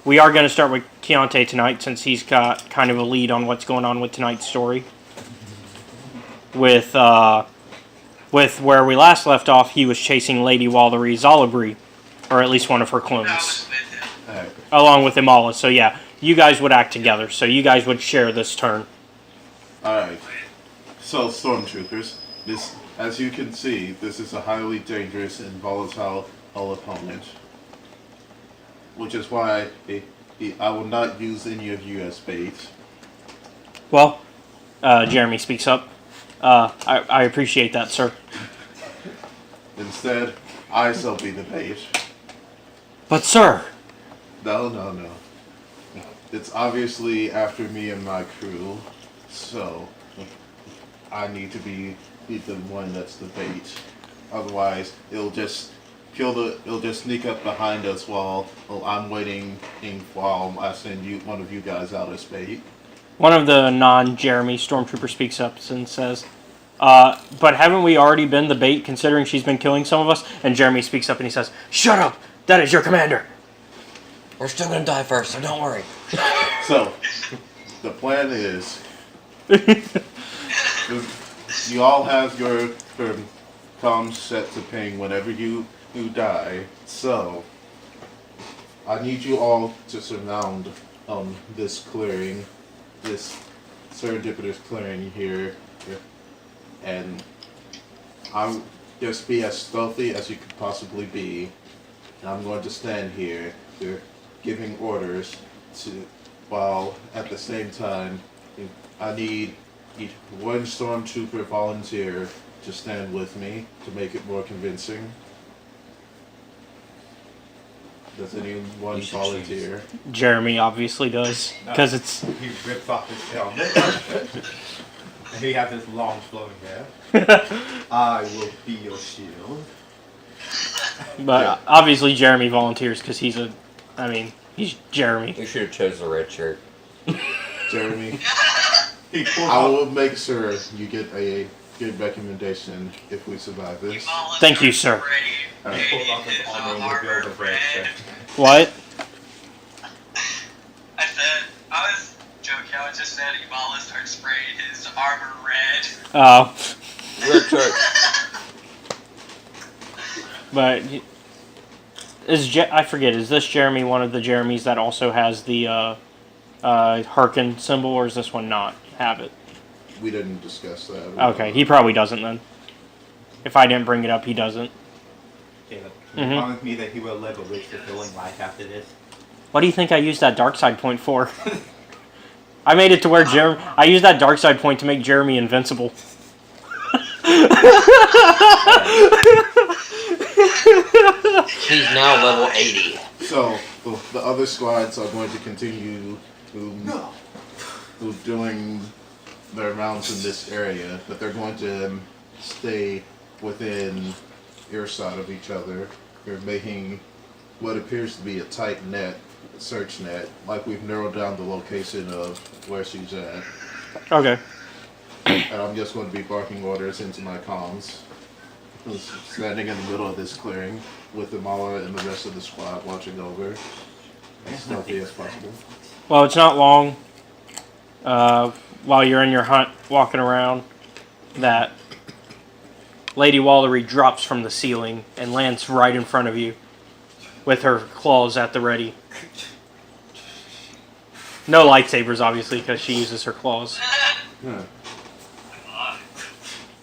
we are going to start with Keontae tonight since he's got kind of a lead on what's going on with tonight's story. With where we last left off, he was chasing Lady Wallery Zolibri, or at least one of her clones, along with Imala. So yeah, you guys would act together. So you guys would share this turn. Alright. So, Stormtroopers, this, as you can see, this is a highly dangerous and volatile opponent. Which is why I will not use any of you as bait. Well, Jeremy speaks up. I appreciate that, sir. Instead, I shall be the bait. But, sir... No. It's obviously after me and my crew, so I need to be the one that's the bait. Otherwise, it'll just sneak up behind us while I'm waiting while I send one of you guys out as bait. One of the non-Jeremy Stormtrooper speaks up and says, but haven't we already been the bait considering she's been killing some of us? And Jeremy speaks up and he says, shut up! That is your commander! We're still gonna die first, so don't worry. So, the plan is, you all have your comms set to ping whenever you die. So, I need you all to surround this clearing, this serendipitous clearing here, and I'll just be as stealthy as you could possibly be. And I'm going to stand here. Giving orders while at the same time I need one stormtrooper volunteer to stand with me to make it more convincing. Does anyone volunteer? Jeremy obviously does, because it's... He rips off his helmet. And he has this long flowing hair. I will be your shield. But obviously Jeremy volunteers because he's Jeremy. We should have chose the red shirt. Jeremy, I will make sure you get a good recommendation if we survive this. Thank you, sir. He pulled off his armor and revealed the red shirt. What? I was joking, I just said Imala started spraying his armor red. Oh. Red shirt. But I forget, is this Jeremy one of the Jeremys that also has the Harkin symbol, or is this one not have it? We didn't discuss that. Okay, he probably doesn't then. If I didn't bring it up, he doesn't. Caleb, can you promise me that he will live a rich, fulfilling life after this? What do you think I used that dark side point for? I made it to where I used that dark side point to make Jeremy invincible. He's now level 80. So, the other squads are going to continue doing their rounds in this area, but they're going to stay within earshot of each other. They're making what appears to be a tight search net, like we've narrowed down the location of where she's at. Okay. And I'm just going to be barking orders into my comms. Standing in the middle of this clearing with Imala and the rest of the squad watching over as stealthy as possible. Well, it's not long while you're in your hunt walking around that Lady Wallery drops from the ceiling and lands right in front of you with her claws at the ready. No lightsabers, obviously, because she uses her claws. Yeah.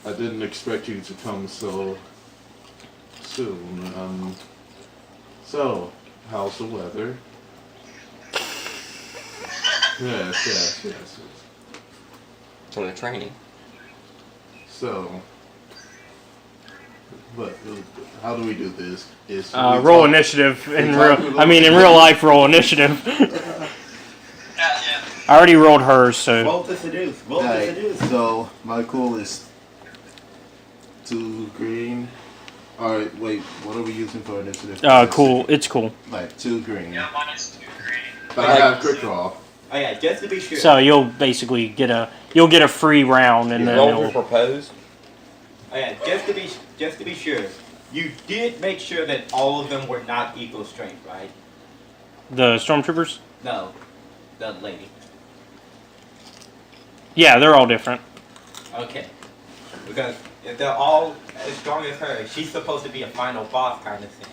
I didn't expect you to come so soon. So, how's the weather? Yes. It's on the training. So, but how do we do this? Roll initiative in real life. Roll initiative. I already rolled hers, so. Roll to seduce. So my cool is 2 green. All right, wait. What are we using for initiative? Cool. It's cool. Like 2 green. Yeah, mine is 2 green. But I have quick draw. Oh yeah, just to be sure. So you'll basically get a free round, and then Roll to propose. Oh yeah, just to be sure. You did make sure that all of them were not equal strength, right? The stormtroopers? No, the lady. Yeah, they're all different. Okay. Because if they're all as strong as her, she's supposed to be a final boss kind of thing.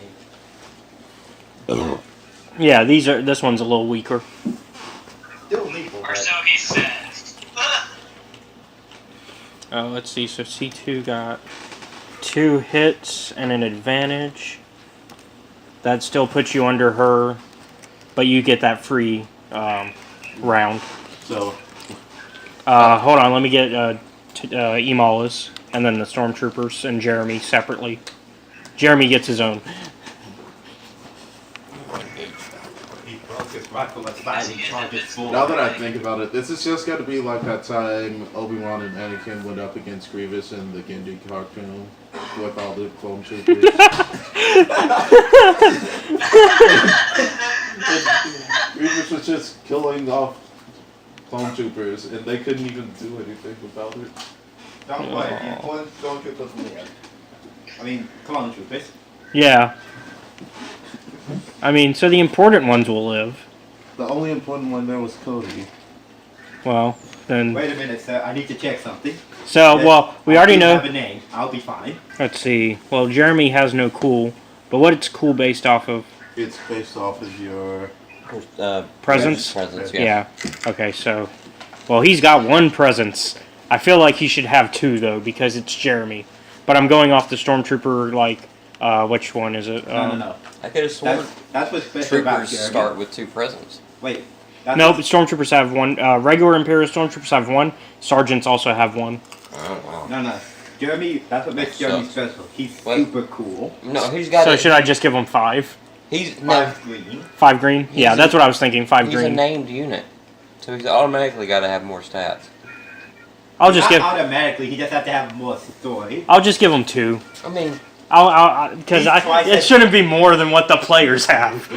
Yeah, this one's a little weaker. Still lethal, Or but so he says. Let's see. So C2 got 2 hits and an advantage. That still puts you under her, but you get that free round. So Hold on, let me get Emala's and then the stormtroopers and Jeremy separately. Jeremy gets his own. he broke his rifle aside and charged it full. now that I think about it, this is just got to be like that time Obi-Wan and Anakin went up against Grievous in the Gimli cartoon with all the clone troopers. Grievous was just killing off clone troopers, and they couldn't even do anything about it. Don't worry, the important stormtroopers live. I mean, clone troopers. Yeah. I mean, so the important ones will live. The only important one there was Cody. Well, then. Wait a minute, sir. I need to check something. So, well, we already know. Have a name. I'll be fine. Let's see. Well, Jeremy has no cool, but what's cool based off of? It's based off of your Presence? Presence, Yeah. Okay, so. Well, he's got 1 presence. I feel like he should have 2, though, because it's Jeremy. But I'm going off the Stormtrooper, like, which one is it? No. I could have sworn That's what's special about troopers Jeremy. start with 2 presents. Wait. That's Nope, Stormtroopers have 1. Regular Imperial Stormtroopers have 1. Sergeants also have 1. Oh, wow. No. Jeremy, that's what makes Jeremy Sucks. special. He's What? super cool. No, he's got So a, should I just give him 5? he's no, 5 green. 5 green? Yeah, He's that's a- what I was thinking. 5 he's a green. named unit. So he's automatically got to have more stats. I'll just Not give. automatically. He just has to have more story. I'll just give him 2. I mean, Because He's twice it as- shouldn't be more than what the players have.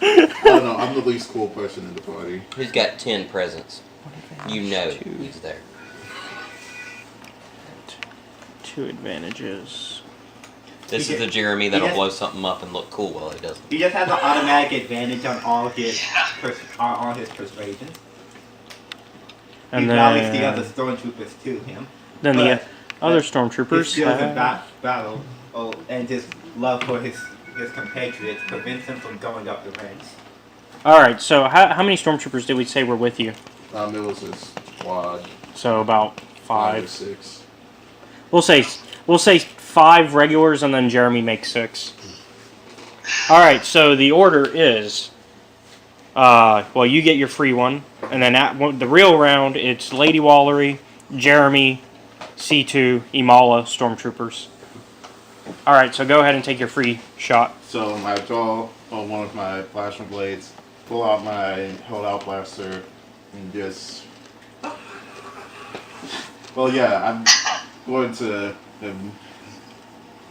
I don't know, I'm the least cool person in the party. he's got 10 presents. You know he's there. 2 advantages. This He is the get- Jeremy he that'll gets- blow something up and look cool while he does it. He just has an automatic advantage on all his on his persuasion. And he rallies the then, other stormtroopers to him. the but- other His stormtroopers. skills in battle, and his love for his compatriots prevents him from going up the ranks. Alright, so how many stormtroopers did we say were with you? It was his squad. So about 5 or 5. 6. We'll say 5 regulars and then Jeremy makes 6. Alright, so the order is well, you get your free one, and then the real round it's Lady Wallery, Jeremy, C2, Emala, Stormtroopers. Alright, so go ahead and take your free shot. So I draw on one of my plasma blades, pull out my holdout blaster, and just. Well, yeah, I'm going to.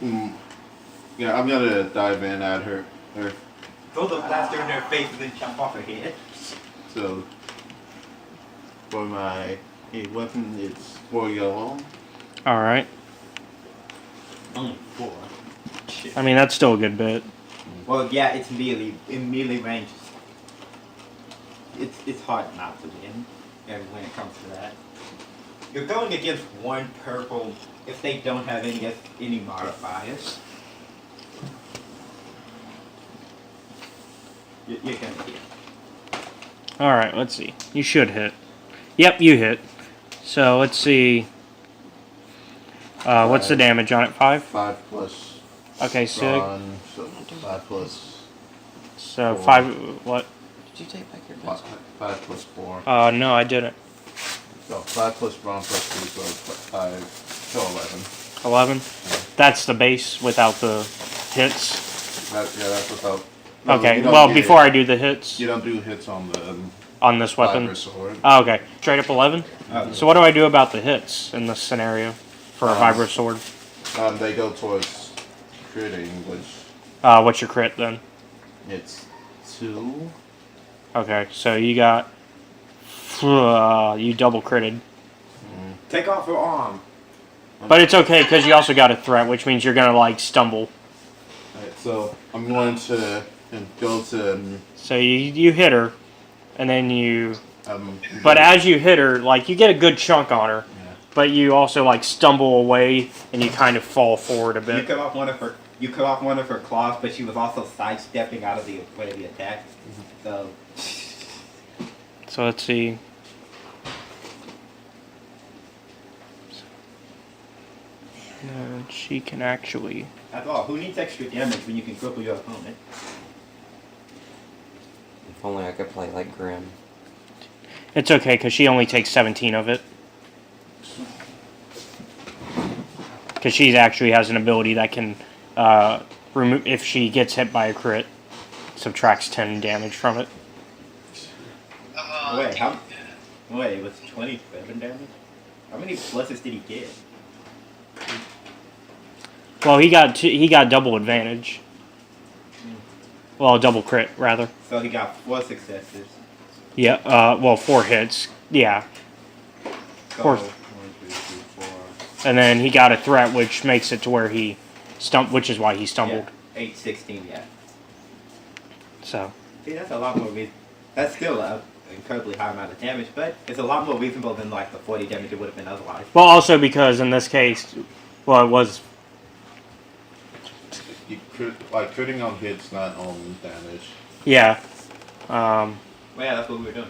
I'm gonna dive in at her. Throw the blaster in her face and then chop off her head. So for my weapon, it's 4 yellow. Alright. Only 4. Shit. I mean, that's still a good bit. Well, yeah, it's in melee range. It's hard not to win, and when it comes to that. You're going against 1 purple if they don't have any modifiers. You're gonna hit. Alright, let's see. You should hit. Yep, you hit. So, let's see. What's the damage on it? 5? 5 plus. Okay, so Brawn, so 5 plus. So 4. 5. What? Did you take back your 5, pencil? 5 plus 4. No, I didn't. So 5 plus Brawn plus 2, so 5, so 11. 11. That's the base without the hits. That's without. Okay. you don't Well, get- before I do the hits You don't do hits on the on this weapon. Viper sword. Oh, okay. Straight up 11. So what do I do about the hits in this scenario for a vibro sword? They go towards critting, which What's your crit then? it's 2. Okay, so you got you double critted, Take off her arm. but it's okay because you also got a threat, which means you're gonna like stumble. Alright, so I'm going to And go to So you hit her, and then you. um. But as you hit her, like you get a good chunk on her, Yeah. but you also like stumble away and you kind of fall forward a You bit. cut off one of her. You cut off one of her claws, but she was also sidestepping out of the way of the attack. So So let's see. She can actually. after all, who needs extra damage when you can cripple your opponent? If only I could play like Grim. It's okay because she only takes 17 of it. Because she actually has an ability that can remove if she gets hit by a crit, subtracts 10 damage from it. Wait, how? Wait, it was 27 damage? How many pluses did he get? Well, he got double advantage. Well, double crit rather. So he got 4 successes. Yeah. Well, 4 hits. Yeah. So, Fourth. 1, 2, 3, 4. And then he got a threat, which makes it to where he which is why he stumbled. Yeah, 8, 16, yeah. So. See, that's a lot more that's still an incredibly high amount of damage, but it's a lot more reasonable than like the 40 damage it would have been otherwise. Well, also because in this case, well, it was. Like critting on hits, not on damage. Yeah. Well, yeah, that's what we were doing.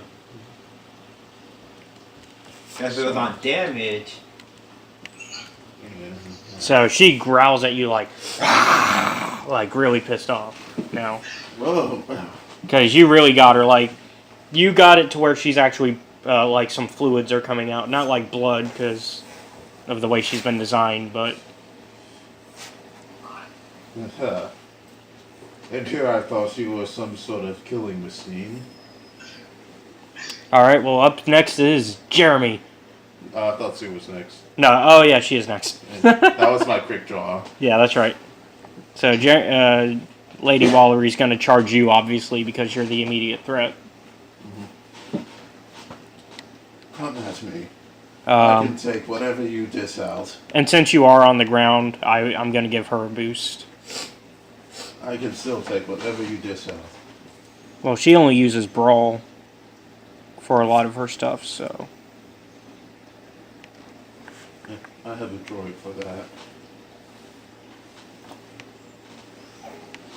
If it was on damage, Yeah. So she growls at you like really pissed off now. Whoa. Because you really got her, like, you got it to where she's actually, like, some fluids are coming out. Not like blood, because of the way she's been designed, but... And here I thought she was some sort of killing machine. Alright, well, up next is Jeremy. I thought Sue was next. No, oh yeah, she is next. That was my quick draw. Yeah, that's right. So, Lady Wallery's going to charge you, obviously, because you're the immediate threat. Come at me. I can take whatever you dish out. And since you are on the ground, I'm going to give her a boost. I can still take whatever you dish out. Well, she only uses Brawl for a lot of her stuff, so... Yeah, I have a droid for that.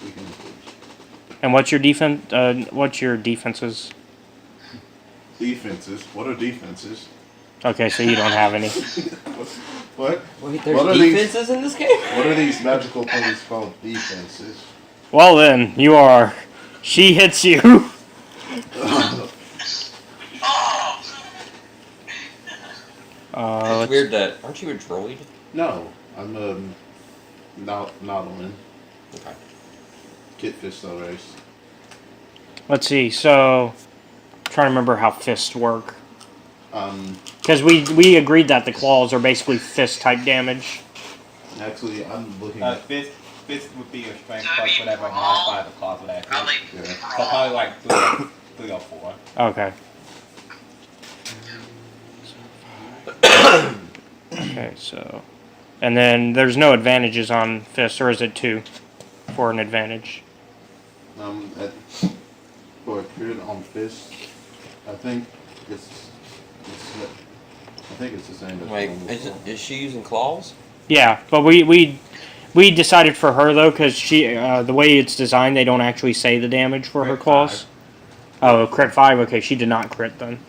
We can. And what's your defense? What's your defenses? Defenses? What are defenses? Okay, so you don't have any. What? Wait, there's What are defenses in this game? What are these magical things called defenses? Well then, you are. She hits you. Oh! It's weird that aren't you a droid? No, I'm Nautilin. Okay. Kitfish though race. Let's see. So, trying to remember how fists work. Because we agreed that the claws are basically fist type damage. Actually, I'm looking. fist would be your strength So, I plus mean, whatever brawl, modifier the claws would add. Probably. Yeah. So probably like 3 or 4. Okay. Okay, so, and then there's no advantages on fists, or is it 2 for an advantage? For a crit on fist, I think it's the same as Wait, one is before. she using claws? Yeah, but we decided for her though, because she the way it's designed, they don't actually say the damage for her Crit claws. 5. Oh, crit 5. Okay, she did not crit then.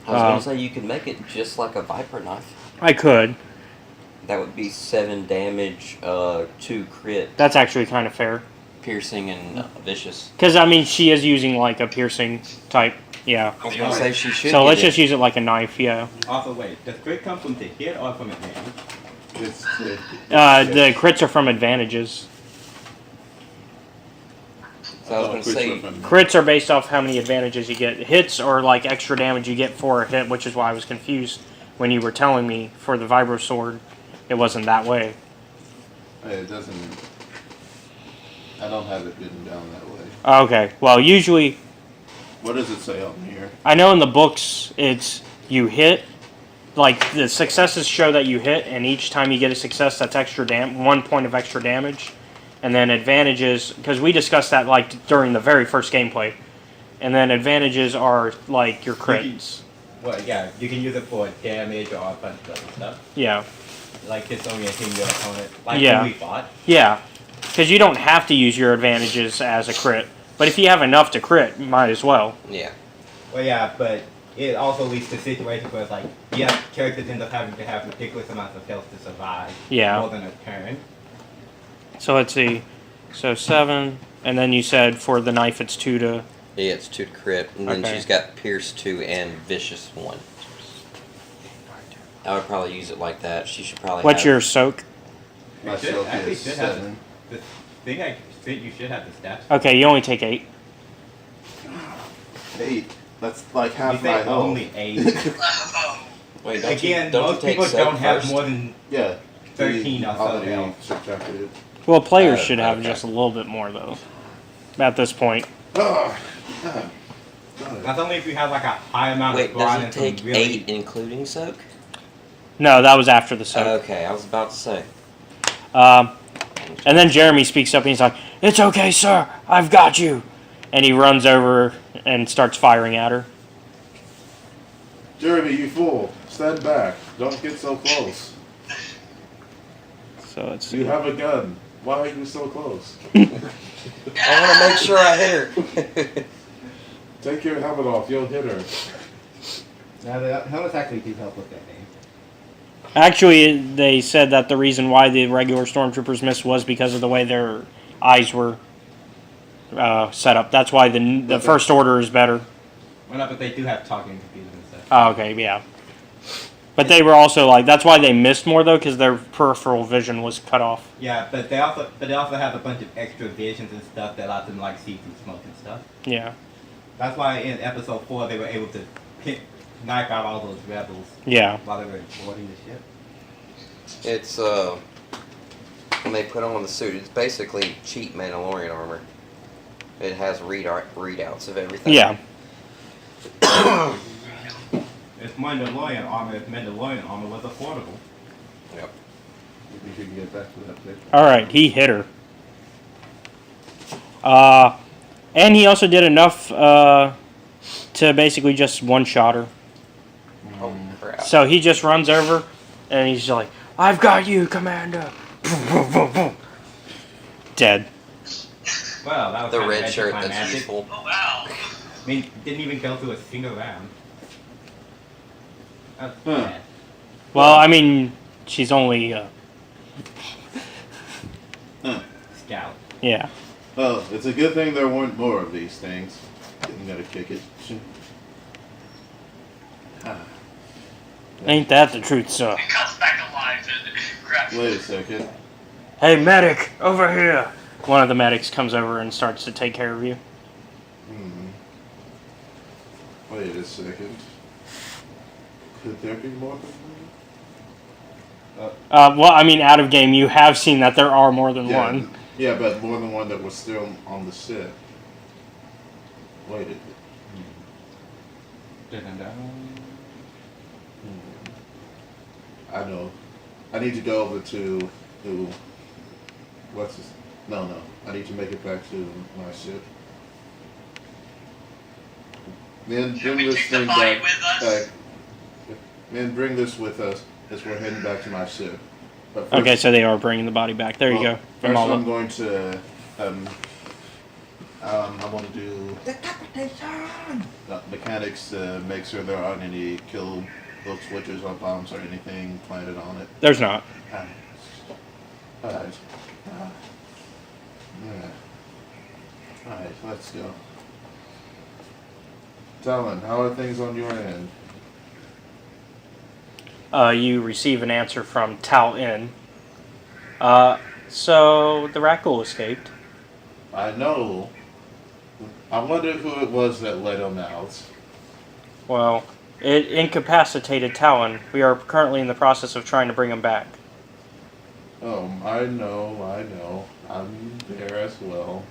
I was gonna say you could make it just like a viper knife. I could. That would be 7 damage, 2 crit, That's actually kind of fair. piercing, and vicious. Because I mean, she is using like a piercing type. Yeah. I was gonna say she should. So get let's it. just use it like a knife. Yeah. Also, wait, does crit come from the hit or from advantage? It's The crits are from advantages. So I was gonna say, Crits are based off how many advantages you get. Hits are like extra damage you get for a hit, which is why I was confused when you were telling me for the Vibro Sword, it wasn't that way. It doesn't. I don't have it written down that way. Okay. Well, usually, What does it say on here? I know in the books it's you hit. Like the successes show that you hit, and each time you get a success, that's extra 1 point of extra damage. and then advantages, because we discussed that like during the very first gameplay, and then advantages are like your crits. Well, yeah, you can use it for damage or a bunch of other stuff. Yeah. Like disorienting your opponent, like Yeah. when we fought. Yeah, because you don't have to use your advantages as a crit, but if you have enough to crit, you might as well. Yeah. Well, yeah, but it also leads to situations where it's like, yeah, characters end up having to have ridiculous amounts of health to survive. Yeah. More than a turn. So let's see. So 7, and then you said for the knife it's 2 to... Yeah, it's 2 to crit, and then Okay. she's got Pierce 2 and Vicious 1. I would probably use it like that. She should probably What's have... your soak? My You should, soak actually is should have 7. the thing I think you should have the stats. Okay, you only take 8. 8. That's like You half my say health. only 8. Oh, Wait, don't Again, you, don't most you take people soak don't have first? more than Yeah. 13 or so already health. subtracted it. Well, players should have okay. just a little bit more, though, at this point. Oh, That's only if you have like a high amount Wait, of grind does it and take some really 8 including soak? No, that was after the soak. Okay, I was about to say. And then Jeremy speaks up and he's like, "It's okay, sir. I've got you." And he runs over and starts firing at her. Jeremy, you fool! Stand back! Don't get so close. So it's You have a gun. Why are you so close? I want to make sure I hit her. Take your helmet off. You'll hit her. Now, the helmets actually do help with that name. Actually, they said that the reason why the regular stormtroopers missed was because of the way their eyes were set up. That's why the first order is better. Well, no, but they do have talking computers and stuff. Oh, okay, yeah. But they were also like, that's why they missed more though, because their peripheral vision was cut off. Yeah, but they also have a bunch of extra visions and stuff that allows them to like see through smoke and stuff. Yeah. That's why in episode 4 they were able to knife out all those rebels Yeah. while they were boarding the ship. It's, when they put on the suit, it's basically cheap Mandalorian armor. It has readouts of everything. Yeah. If Mandalorian armor was affordable. Yep. Maybe we can get back to that picture. All right, he hit her. And he also did enough to basically just one-shot her. Oh, crap. So he just runs over, and he's like, "I've got you, Commander." Dead. Well, that was The kinda red shirt that's anticlimactic. useful. oh wow. I mean, didn't even go through a single round. That's Huh. bad. Well, I mean, she's only, Scout. yeah. Well, it's a good thing there weren't more of these things. Didn't gotta kick it. Ain't that the truth, sir? It comes back alive and grabs you. Wait a second. Hey, medic, over here. One of the medics comes over and starts to take care of you. Wait a second. Could there be more than one? Well, I mean, out of game, you have seen that there are more than one. Yeah, but more than one that was still on the set. Wait a I know. I need to go over to what's this? No. I need to make it back to my ship. Men, Should bring we this take the thing body back. with us? Men, bring this with us as we're heading back to my ship. But first, Okay, so they are bringing the body back. There you go. From First, all I'm of- going to I want to do mechanics to make sure there aren't any kill switches or bombs or anything planted on it. There's not. Alright. Alright, let's go. Talon, how are things on your end? You receive an answer from Tal In. So the Rackle escaped. I know. I wonder who it was that let him out. Well, it incapacitated Talon. We are currently in the process of trying to bring him back. Oh, I know. I'm there as well.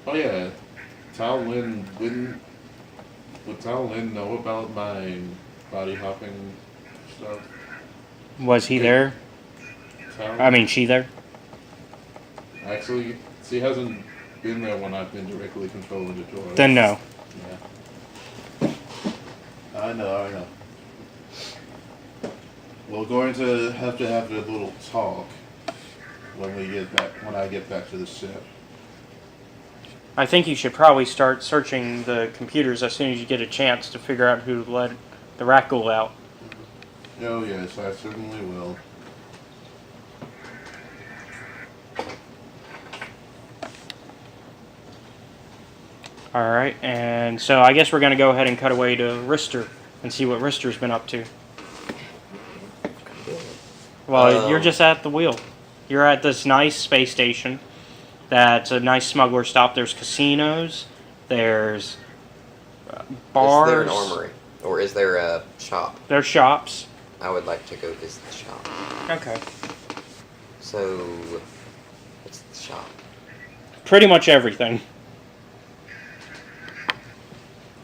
Oh yeah, Tao Lin, would Tao Lin know about my body hopping stuff? Was he there? I mean, she there? Actually, she hasn't been there when I've been directly controlling the droid. Then no. Yeah. I know. We're going to have a little talk when I get back to the ship. I think you should probably start searching the computers as soon as you get a chance to figure out who let the rat ghoul out. Oh yes, I certainly will. Alright, and so I guess we're going to go ahead and cut away to Rister and see what Rister's been up to. Well, you're just at the wheel. You're at this nice space station that's a nice smuggler stop. There's casinos, there's bars. Is there an armory? Or is there a shop? There's shops. I would like to go visit the shop. Okay. So, what's the shop? Pretty much everything.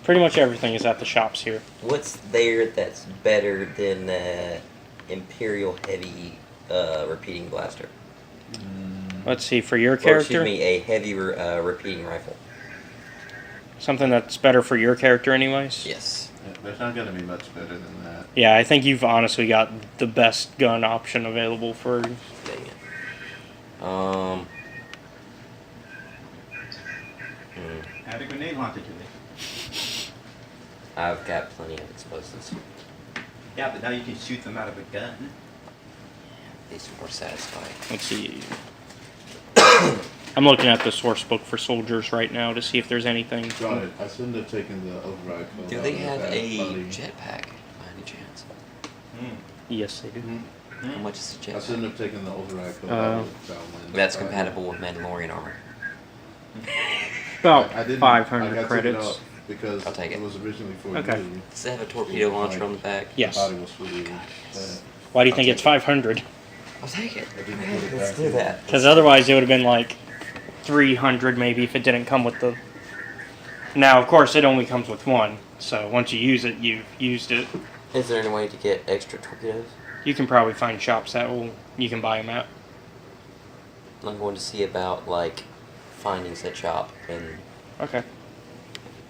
Pretty much everything is at the shops here. What's there that's better than Imperial Heavy repeating blaster? Let's see, for your Or, character? excuse me, a heavy repeating rifle. Something that's better for your character anyways? Yes. Yeah, there's not going to be much better than that. Yeah, I think you've honestly got the best gun option available for... Dang it. Add a grenade launcher to it. I've got plenty of explosives. Yeah, but now you can shoot them out of a gun. These are more satisfying. Let's see. I'm looking at the source book for soldiers right now to see if there's anything. Got it. I shouldn't have taken the override code. Do they have a jetpack by any chance? Yes, they do. How much is the I jetpack? shouldn't have taken the override code. That's compatible with Mandalorian armor. About I didn't. 500 I got credits. It because I'll take it. was originally for Okay. you. Does it have a torpedo launcher on the back? Yes. I thought it was for you. Why do you think it's 500? I'll take it. I didn't put it Let's back do in. that. Because otherwise it would have been like 300 maybe if it didn't come with the... Now, of course, it only comes with one. So once you use it, you've used it. Is there any way to get extra torpedoes? You can probably find shops that you can buy them at. I'm going to see about, like, finding said shop and Okay.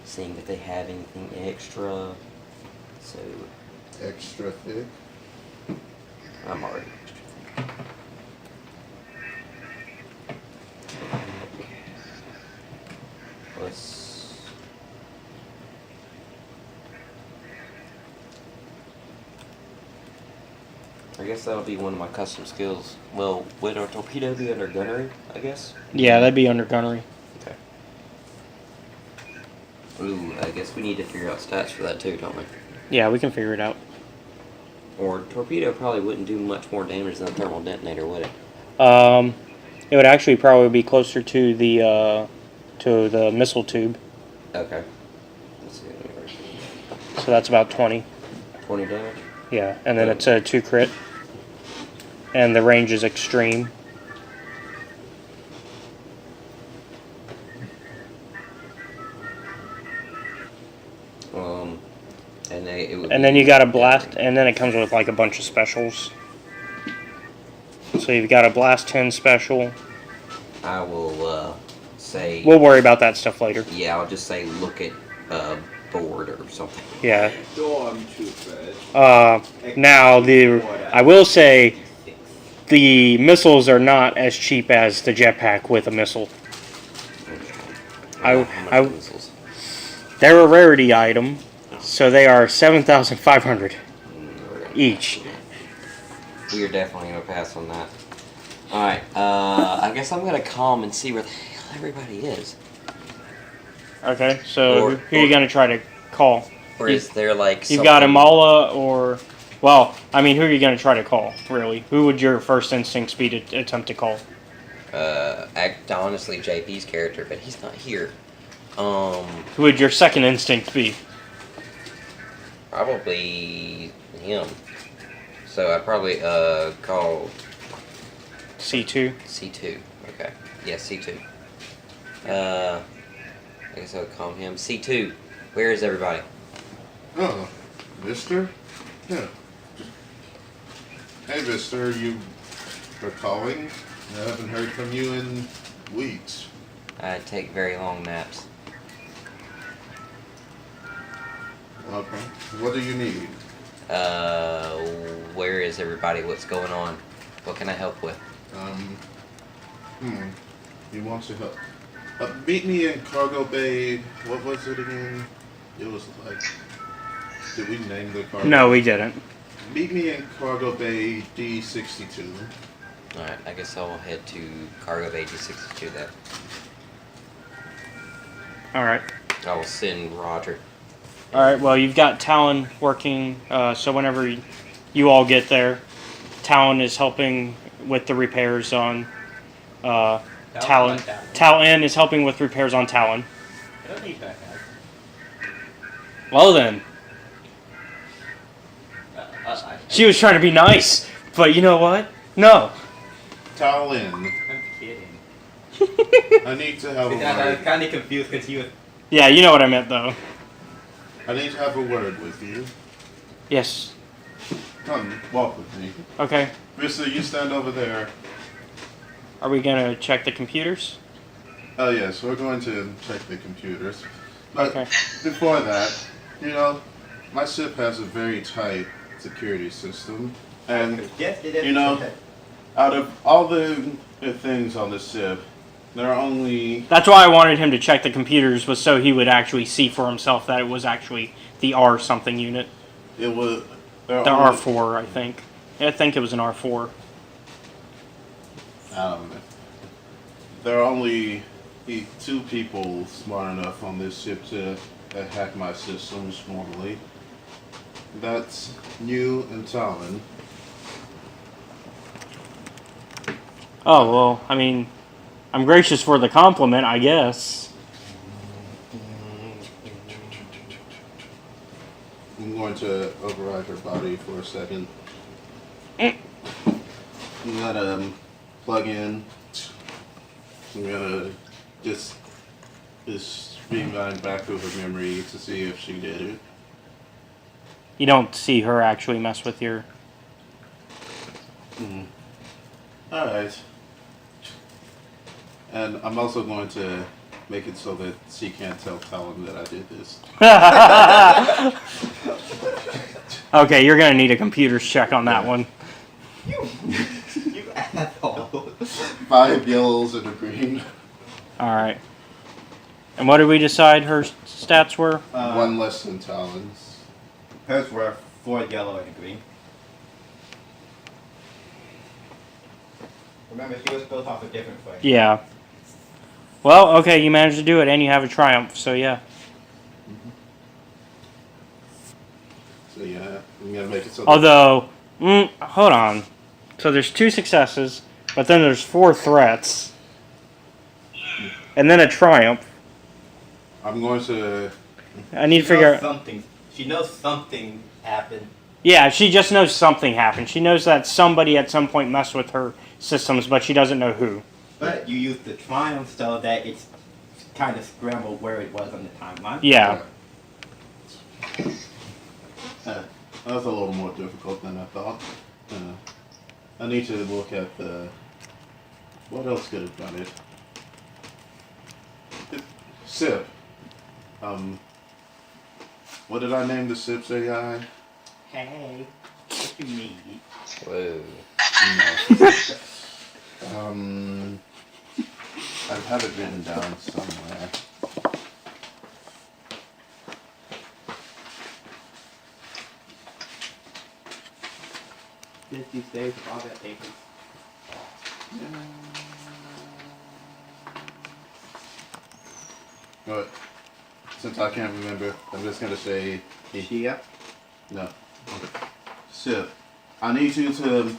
seeing if they have anything extra. So, Extra thick. I'm already extra thick. Let's... I guess that'll be one of my custom skills. Well, would our torpedo be under gunnery, I guess? Yeah, that'd be under gunnery. Okay. Ooh, I guess we need to figure out stats for that too, don't we? Yeah, we can figure it out. Or torpedo probably wouldn't do much more damage than a thermal detonator, would it? It would actually probably be closer to the missile tube. Okay. Let's see. So that's about 20. 20 damage? Yeah, and then it's a 2 crit. And the range is extreme. And then you got a blast, and then it comes with like a bunch of specials. So you've got a blast 10 special. I will say... We'll worry about that stuff later. Yeah, I'll just say look at board or something. Yeah. Storm troopers. Now I will say the missiles are not as cheap as the jetpack with a missile. Missiles? They're a rarity item, so they are 7,500 each. We are definitely going to pass on that. Alright, I guess I'm going to call them and see where the hell everybody is. Okay, so who are you going to try to call? Or is there like You've got Amala or... Well, I mean, who are you going to try to call, really? Who would your first instincts be to attempt to call? Honestly, JP's character, but he's not here. Who would your second instinct be? Probably him. So I'd probably call... C2? C2. Okay. Yeah, C2. I guess I would call him C2. Where is everybody? Oh, Mister? Yeah. Hey, Mister, you for calling. I haven't heard from you in weeks. I take very long naps. Okay. What do you need? Where is everybody? What's going on? What can I help with? You want to help? Meet me in Cargo Bay. What was it again? It was like. Did we name the cargo? No, we didn't. Meet me in Cargo Bay D62. Alright, I guess I'll head to Cargo Bay D62 then. All right. I will send Roger. All right. Well, you've got Talon working. So whenever you all get there, Talon is helping with the repairs on Talon. Talon is helping with repairs on Talon. I don't need that guy. Well then, she was trying to be nice, but you know what? No. Talon, I'm kidding. I need to have a I was word. kind of confused because you was. Yeah, you know what I meant though. I need to have a word with you. Yes. Come, walk with me. Okay. Mister, you stand over there. Are we gonna check the computers? Oh yes, we're going to check the computers. But Okay. before that, you know, my ship has a very tight security system. And, Yes, it is. you know, out of all the things on the ship, there are only... That's why I wanted him to check the computers, was so he would actually see for himself that it was actually the R something unit. It was... The R4, I think. I think it was an R4. There are only two people smart enough on this ship to hack my systems normally. That's you and Talon. Oh, well, I mean, I'm gracious for the compliment, I guess. I'm going to override her body for a second. Mm. I'm gonna plug in. I'm gonna just streamline back through her memory to see if she did it. You don't see her actually mess with your... Alright. And I'm also going to make it so that she can't tell Talon that I did this. Okay, you're gonna need a computer's check on that one. You asshole. 5 yellows and a green. Alright. And what did we decide her stats were? One less than Talon's. Hers were 4 yellow and a green. Remember, she was built off a different way. Yeah. Well, okay, you managed to do it, and you have a triumph, so yeah. So yeah, I'm gonna make it so that Although, hold on. So there's 2 successes, but then there's 4 threats. And then a triumph. I'm going to... I need to She figure knows out... something. She knows something happened. Yeah, she just knows something happened. She knows that somebody at some point messed with her systems, but she doesn't know who. But you used the triumph so that it's kind of scrambled where it was on the timeline. Yeah. That was a little more difficult than I thought. I need to look at the... What else could have done it? SIP. What did I name the SIP's AI? Hey, what you need? Whoa. No. I have it written down somewhere. Just these days with all that paper. But since I can't remember, I'm just gonna say Shia? no. SIP. I need you to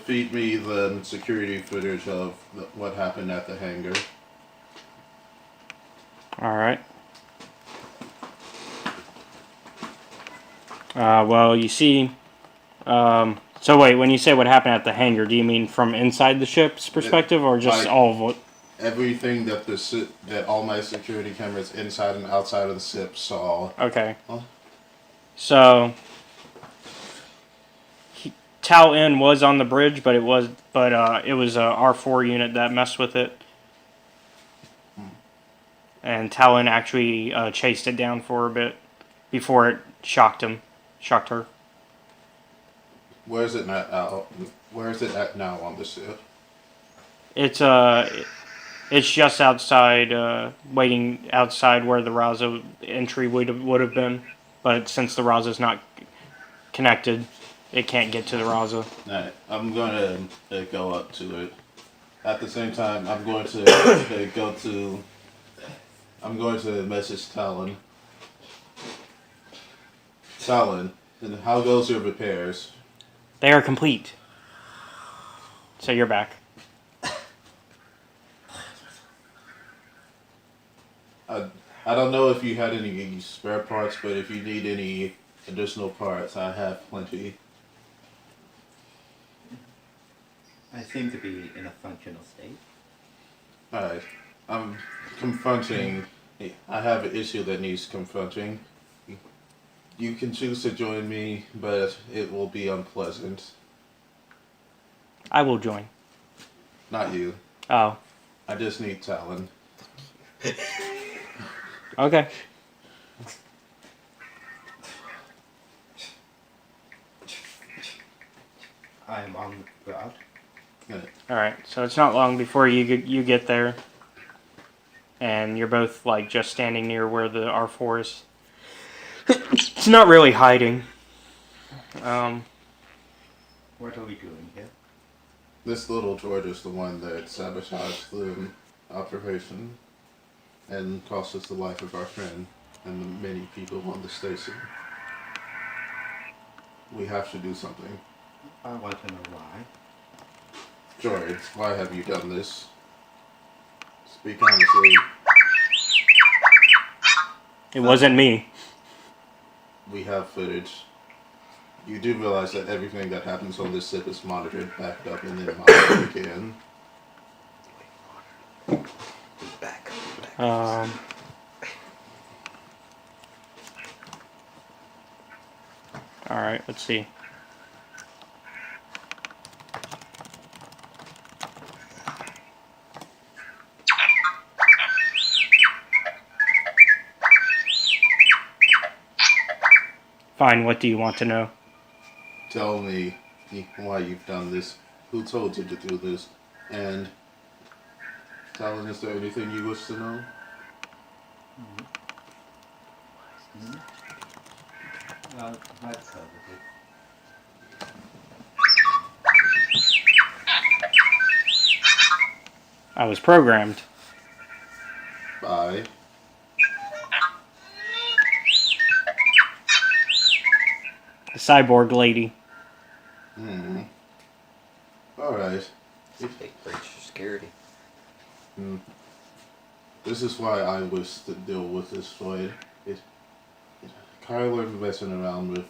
feed me the security footage of what happened at the hangar. Alright. Well, you see... so wait, when you say what happened at the hangar, do you mean from inside the ship's perspective, or just all of it? Everything that that all my security cameras inside and outside of the ship saw. Okay. Huh? So... Tau N was on the bridge, but it was a R4 unit that messed with it. And Tau N actually chased it down for a bit before it shocked her. Where is it at now? Where is it at now on the ship? It's just outside, waiting outside where the Raza entry would have been, but since the Raza's not connected, it can't get to the Raza. Alright, I'm going to go up to it. At the same time, I'm going to I'm going to message Talon. Talon, and how goes your repairs? They are complete. So you're back. I don't know if you had any spare parts, but if you need any additional parts, I have plenty. I seem to be in a functional state. Alright, I'm confronting. I have an issue that needs confronting. You can choose to join me, but it will be unpleasant. I will join. Not you. Oh, I just need Talon. okay. I am on the route. All right. So it's not long before you get there, and you're both like just standing near where the R4 is. It's not really hiding. What are we doing here? This little droid is the one that sabotaged the operation and cost us the life of our friend and the many people on the station. We have to do something. I want to know why. Droid, why have you done this? Speak honestly. It wasn't me. We have footage. You do realize that everything that happens on this ship is monitored, backed up, and then monitored again. Back. All right. Let's see. Fine. What do you want to know? Tell me why you've done this, who told you to do this, and Talon, is there anything you wish to know? Well, that's covered it. I was programmed. Bye. The cyborg lady. Alright. Big breach of security. This is why I wish to deal with this droid. Kyler messing around with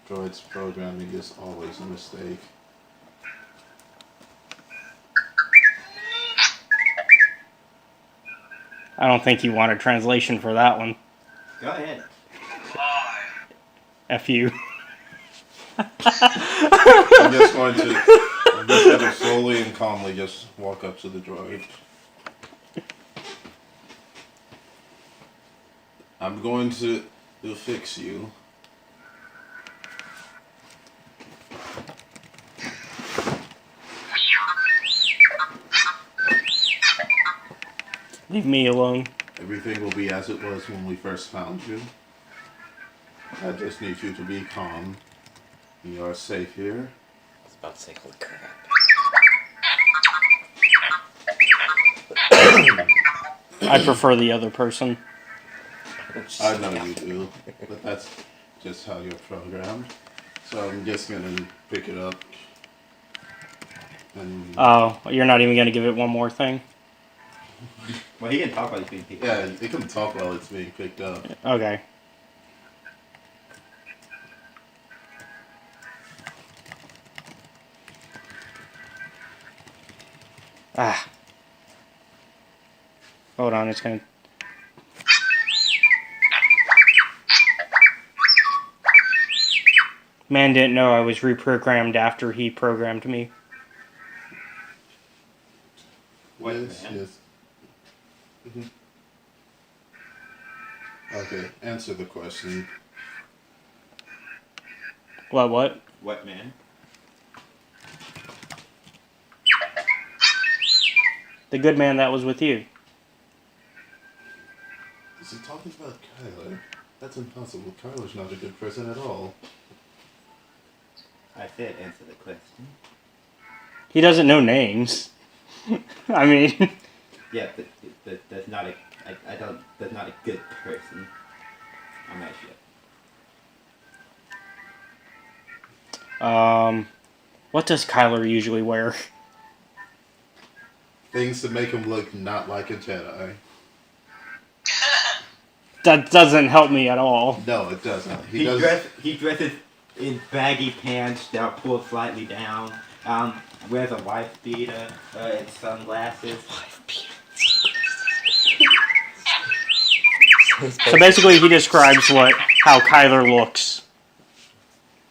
droids programming is always a mistake. I don't think you want a translation for that one. Go ahead. Why? F you. I'm just going to slowly and calmly just walk up to the droid. I'm going to fix you. Leave me alone. Everything will be as it was when we first found you. I just need you to be calm. You are safe here. I was about to say, holy crap. I prefer the other person. I know you do, but that's just how you're programmed. So I'm just gonna pick it up. And Oh, you're not even going to give it one more thing? Well, he can talk while he's being picked yeah, up. it can talk while it's being picked up. Okay. Ah. Hold on, it's going to... Man didn't know I was reprogrammed after he programmed me. What Yes, man? yes. Mhm. Okay, answer the question. What? What man? The good man that was with you. Is he talking about Kyler? That's impossible. Kyler's not a good person at all. I said answer the question. He doesn't know names. I mean, Yeah, that's not a. I don't. That's not a good person. I'm actually. what does Kyler usually wear? Things to make him look not like a Jedi. That doesn't help me at all. No, it doesn't. He dresses in baggy pants that are pulled slightly down. Wears a wife beater and sunglasses. So basically, he describes how Kyler looks.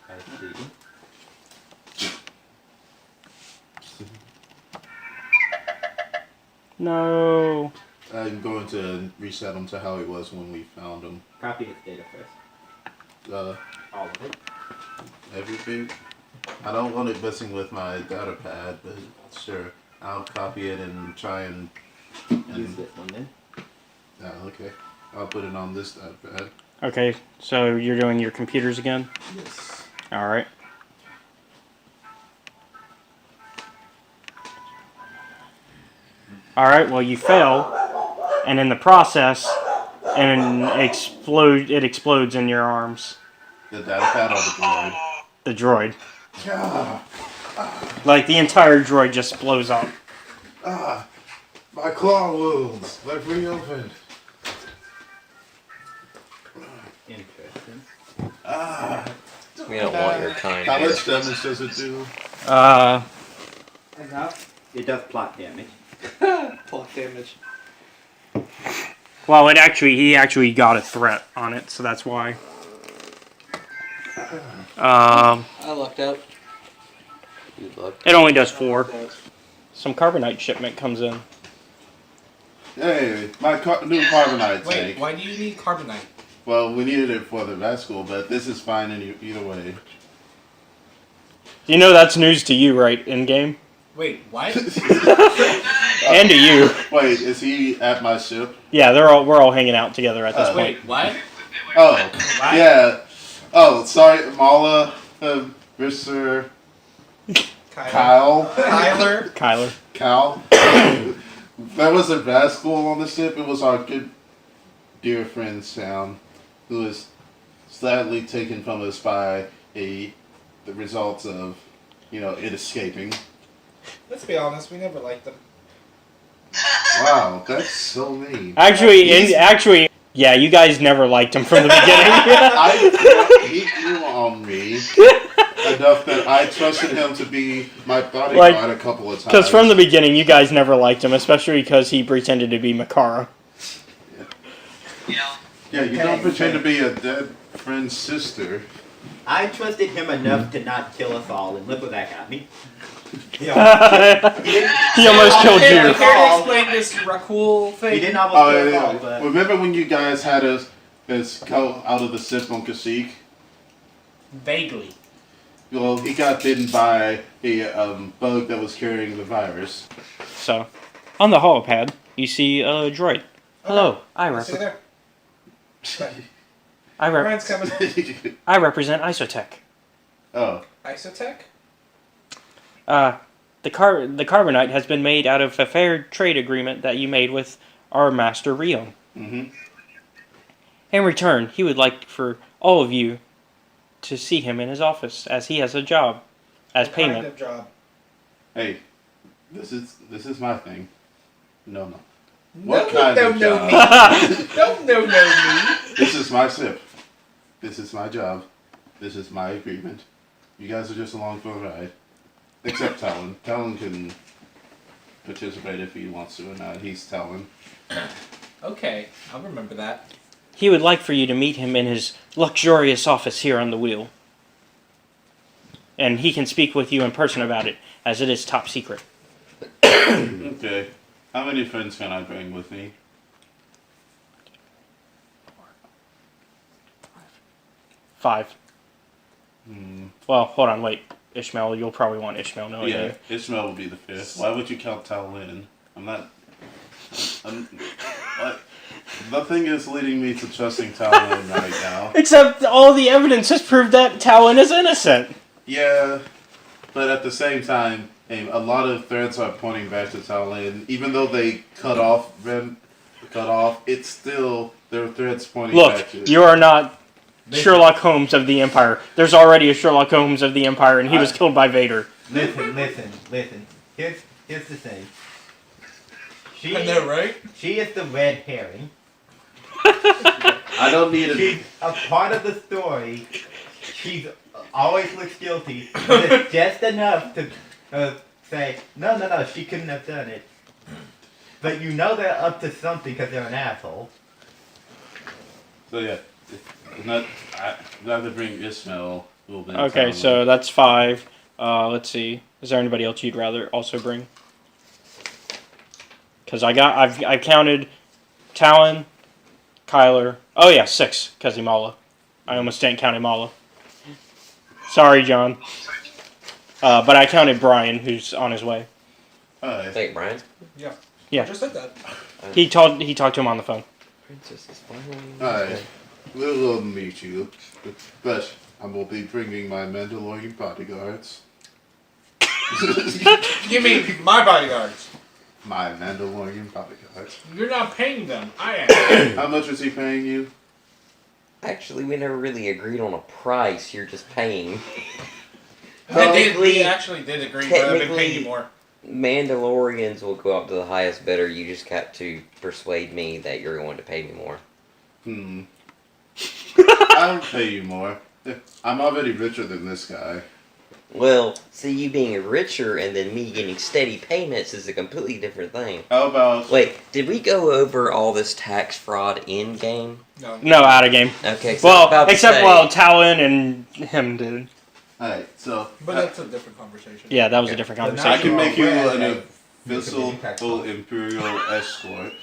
I see. No. I'm going to reset him to how he was when we found him. Copy his data first. All of it. Everything. I don't want it messing with my data pad, but sure. I'll copy it and try and Use this one then. okay. I'll put it on this data pad. Okay, so you're doing your computers again? Yes. Alright. Alright, well you fail, and in the process, it explodes in your arms. The data pad or the droid? The droid. Yeah. Like, the entire droid just blows up. My claw wounds. They've reopened. Interesting. We don't want your kind How here. much damage does it do? Enough. It does plot damage. Plot damage. Well, he actually got a threat on it, so that's why. I lucked out. You lucked. It only does 4. Some carbonite shipment comes in. Hey, my new carbonite Wait, tank. why do you need carbonite? Well, we needed it for the vet school, but this is fine either way. You know that's news to you, right, in-game? Wait, what? And to you. Wait, is he at my ship? Yeah, we're all hanging out together at this point. Wait, what? Oh, What? yeah. Oh, sorry, Mala, Mr. Kyle. Tyler? Kyler. There was a vet school on the ship. It was our good dear friend Sam, who was sadly taken from us by the results of, it escaping. Let's be honest, we never liked them. Wow, that's so mean. Actually, yeah, you guys never liked him from the beginning. He grew on me enough that I trusted him to be my bodyguard a couple of times. Because from the beginning, you guys never liked him, especially because he pretended to be Makara. Yeah, you don't pretend to be a dead friend's sister. I trusted him enough to not kill us all, and look what that got me. He almost killed Care you. to explain this Rakul thing? He didn't almost kill us all, Yeah. but Remember when you guys had us go out of the ship on Kashyyyk? Vaguely. Well, he got bitten by a bug that was carrying the virus. So, on the holopad, you see a droid. Hello, See you there. Ryan's coming. I represent Isotech. Oh. Isotech? The carbonite has been made out of a fair trade agreement that you made with our master Rio. Mm-hmm. In return, he would like for all of you to see him in his office, as he has a job as What payment. kind of job? Hey, this is my thing. No. No, What kind don't of know job? me. Don't know me. This is my ship. This is my job. This is my agreement. You guys are just along for a ride. Except Talon. Talon can participate if he wants to or not. He's Talon. Okay, I'll remember that. He would like for you to meet him in his luxurious office here on the wheel. and he can speak with you in person about it, as it is top secret. Okay. How many friends can I bring with me? 5. Hmm. Well, hold on, wait. Ishmael, you'll probably want Ishmael knowing Yeah, you. Ishmael will be the 5th. Why would you count Talin? I'm not. What? Nothing is leading me to trusting Talin right now. Except all the evidence has proved that Talon is innocent. Yeah, but at the same time, a lot of threads are pointing back to Talin. Even though they cut off, it's still there are threads pointing Look, back to. you are not Sherlock Holmes of the Empire. There's already a Sherlock Holmes of the Empire, and he was killed by Vader. Listen. Here's the thing. I know, right? She is the red herring. I don't need She's a part of the story. She's always looks guilty. But it's just enough to say, no, she couldn't have done it. But you know they're up to something because they're an asshole. So yeah, not to bring Ishmael. Okay, so that's 5. Let's see. Is there anybody else you'd rather also bring? Because I've counted Talon, Kyler. Oh yeah, 6. Because Imala. I almost didn't count Imala. Sorry, John. But I counted Brian, who's on his way. I think Brian's. Yeah. Yeah. I just said that. He talked to him on the phone. Princess is finally. Alright, we'll meet you, but I will be bringing my Mandalorian bodyguards. You mean my bodyguards? My Mandalorian bodyguards. You're not paying them. I am. How much is he paying you? Actually, we never really agreed on a price. You're just paying. We actually did agree, but I've been paying you more. Mandalorians will go up to the highest bidder. You just got to persuade me that you're going to pay me more. I'll pay you more. I'm already richer than this guy. Well, see, you being richer and then me getting steady payments is a completely different thing. How about... Wait, did we go over all this tax fraud in game? No, out of game. Okay, so Well, except Talon and him did. Alright, so... But that's a different conversation. Yeah, that was a different I conversation. can make you an Right. official Imperial escort.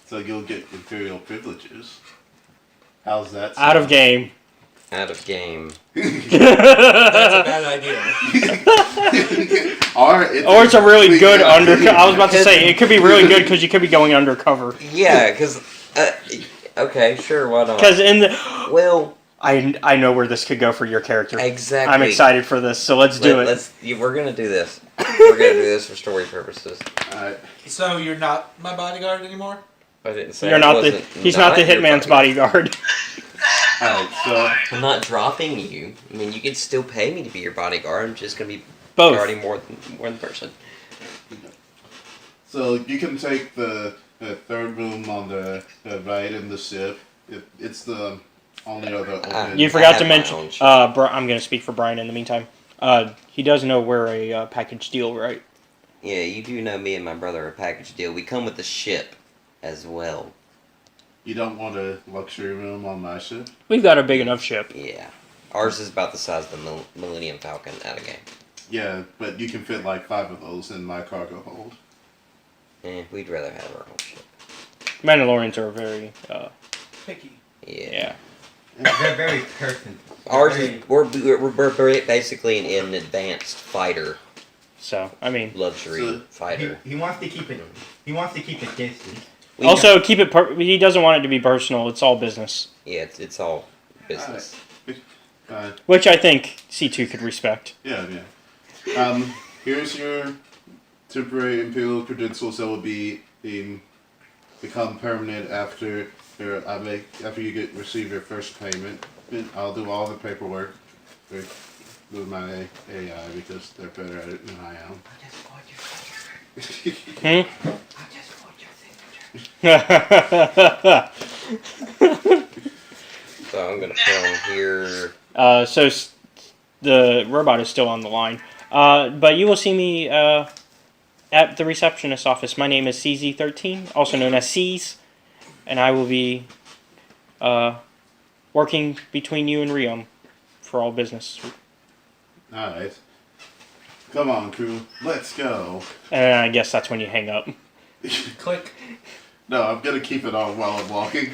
So you'll get Imperial privileges. How's that sound? Out of game. Out of game. That's a bad idea. Or it's a really good undercover. I was about to say, it could be really good because you could be going undercover. Yeah, because... okay, sure, why not? Because in the... Well... I know where this could go for your character. Exactly. I'm excited for this, so let's do it. We're going to do this. We're going to do this for story purposes. Alright. So you're not my bodyguard anymore? I didn't say You're not the. He's not the hitman's bodyguard. Alright, so... I'm not dropping you. I mean, you can still pay me to be your bodyguard. I'm just going to be Both. guarding more than person. So you can take the third room on the right in the ship. It's the only other open... You forgot I to have my mention. own ship. I'm going to speak for Brian in the meantime. He does know we're a package deal, right? Yeah, you do know me and my brother are a package deal. We come with the ship as well. You don't want a luxury room on my ship? We've got a big enough ship. Yeah. Ours is about the size of the Millennium Falcon out of game. Yeah, but you can fit like 5 of those in my cargo hold. We'd rather have our own ship. Mandalorians are very. Picky. Yeah. They're very person. Ours is we're basically an advanced fighter, So I mean. luxury So, fighter. He wants to keep it. He wants to keep it distant. We Also, keep it. He doesn't want it to be personal. It's all business, yeah, it's all business. which I think C2 could respect. Yeah. Here's your temporary Imperial credentials that will become permanent after you receive your first payment. I'll do all the paperwork with my AI because they're better at it than I am. So I'm gonna put on here. So the robot is still on the line. But you will see me at the receptionist's office. My name is CZ13, also known as C's, and I will be working between you and Riom for all business. Alright. Come on, crew. Let's go. And I guess that's when you hang up. Click. No, I'm gonna keep it on while I'm walking.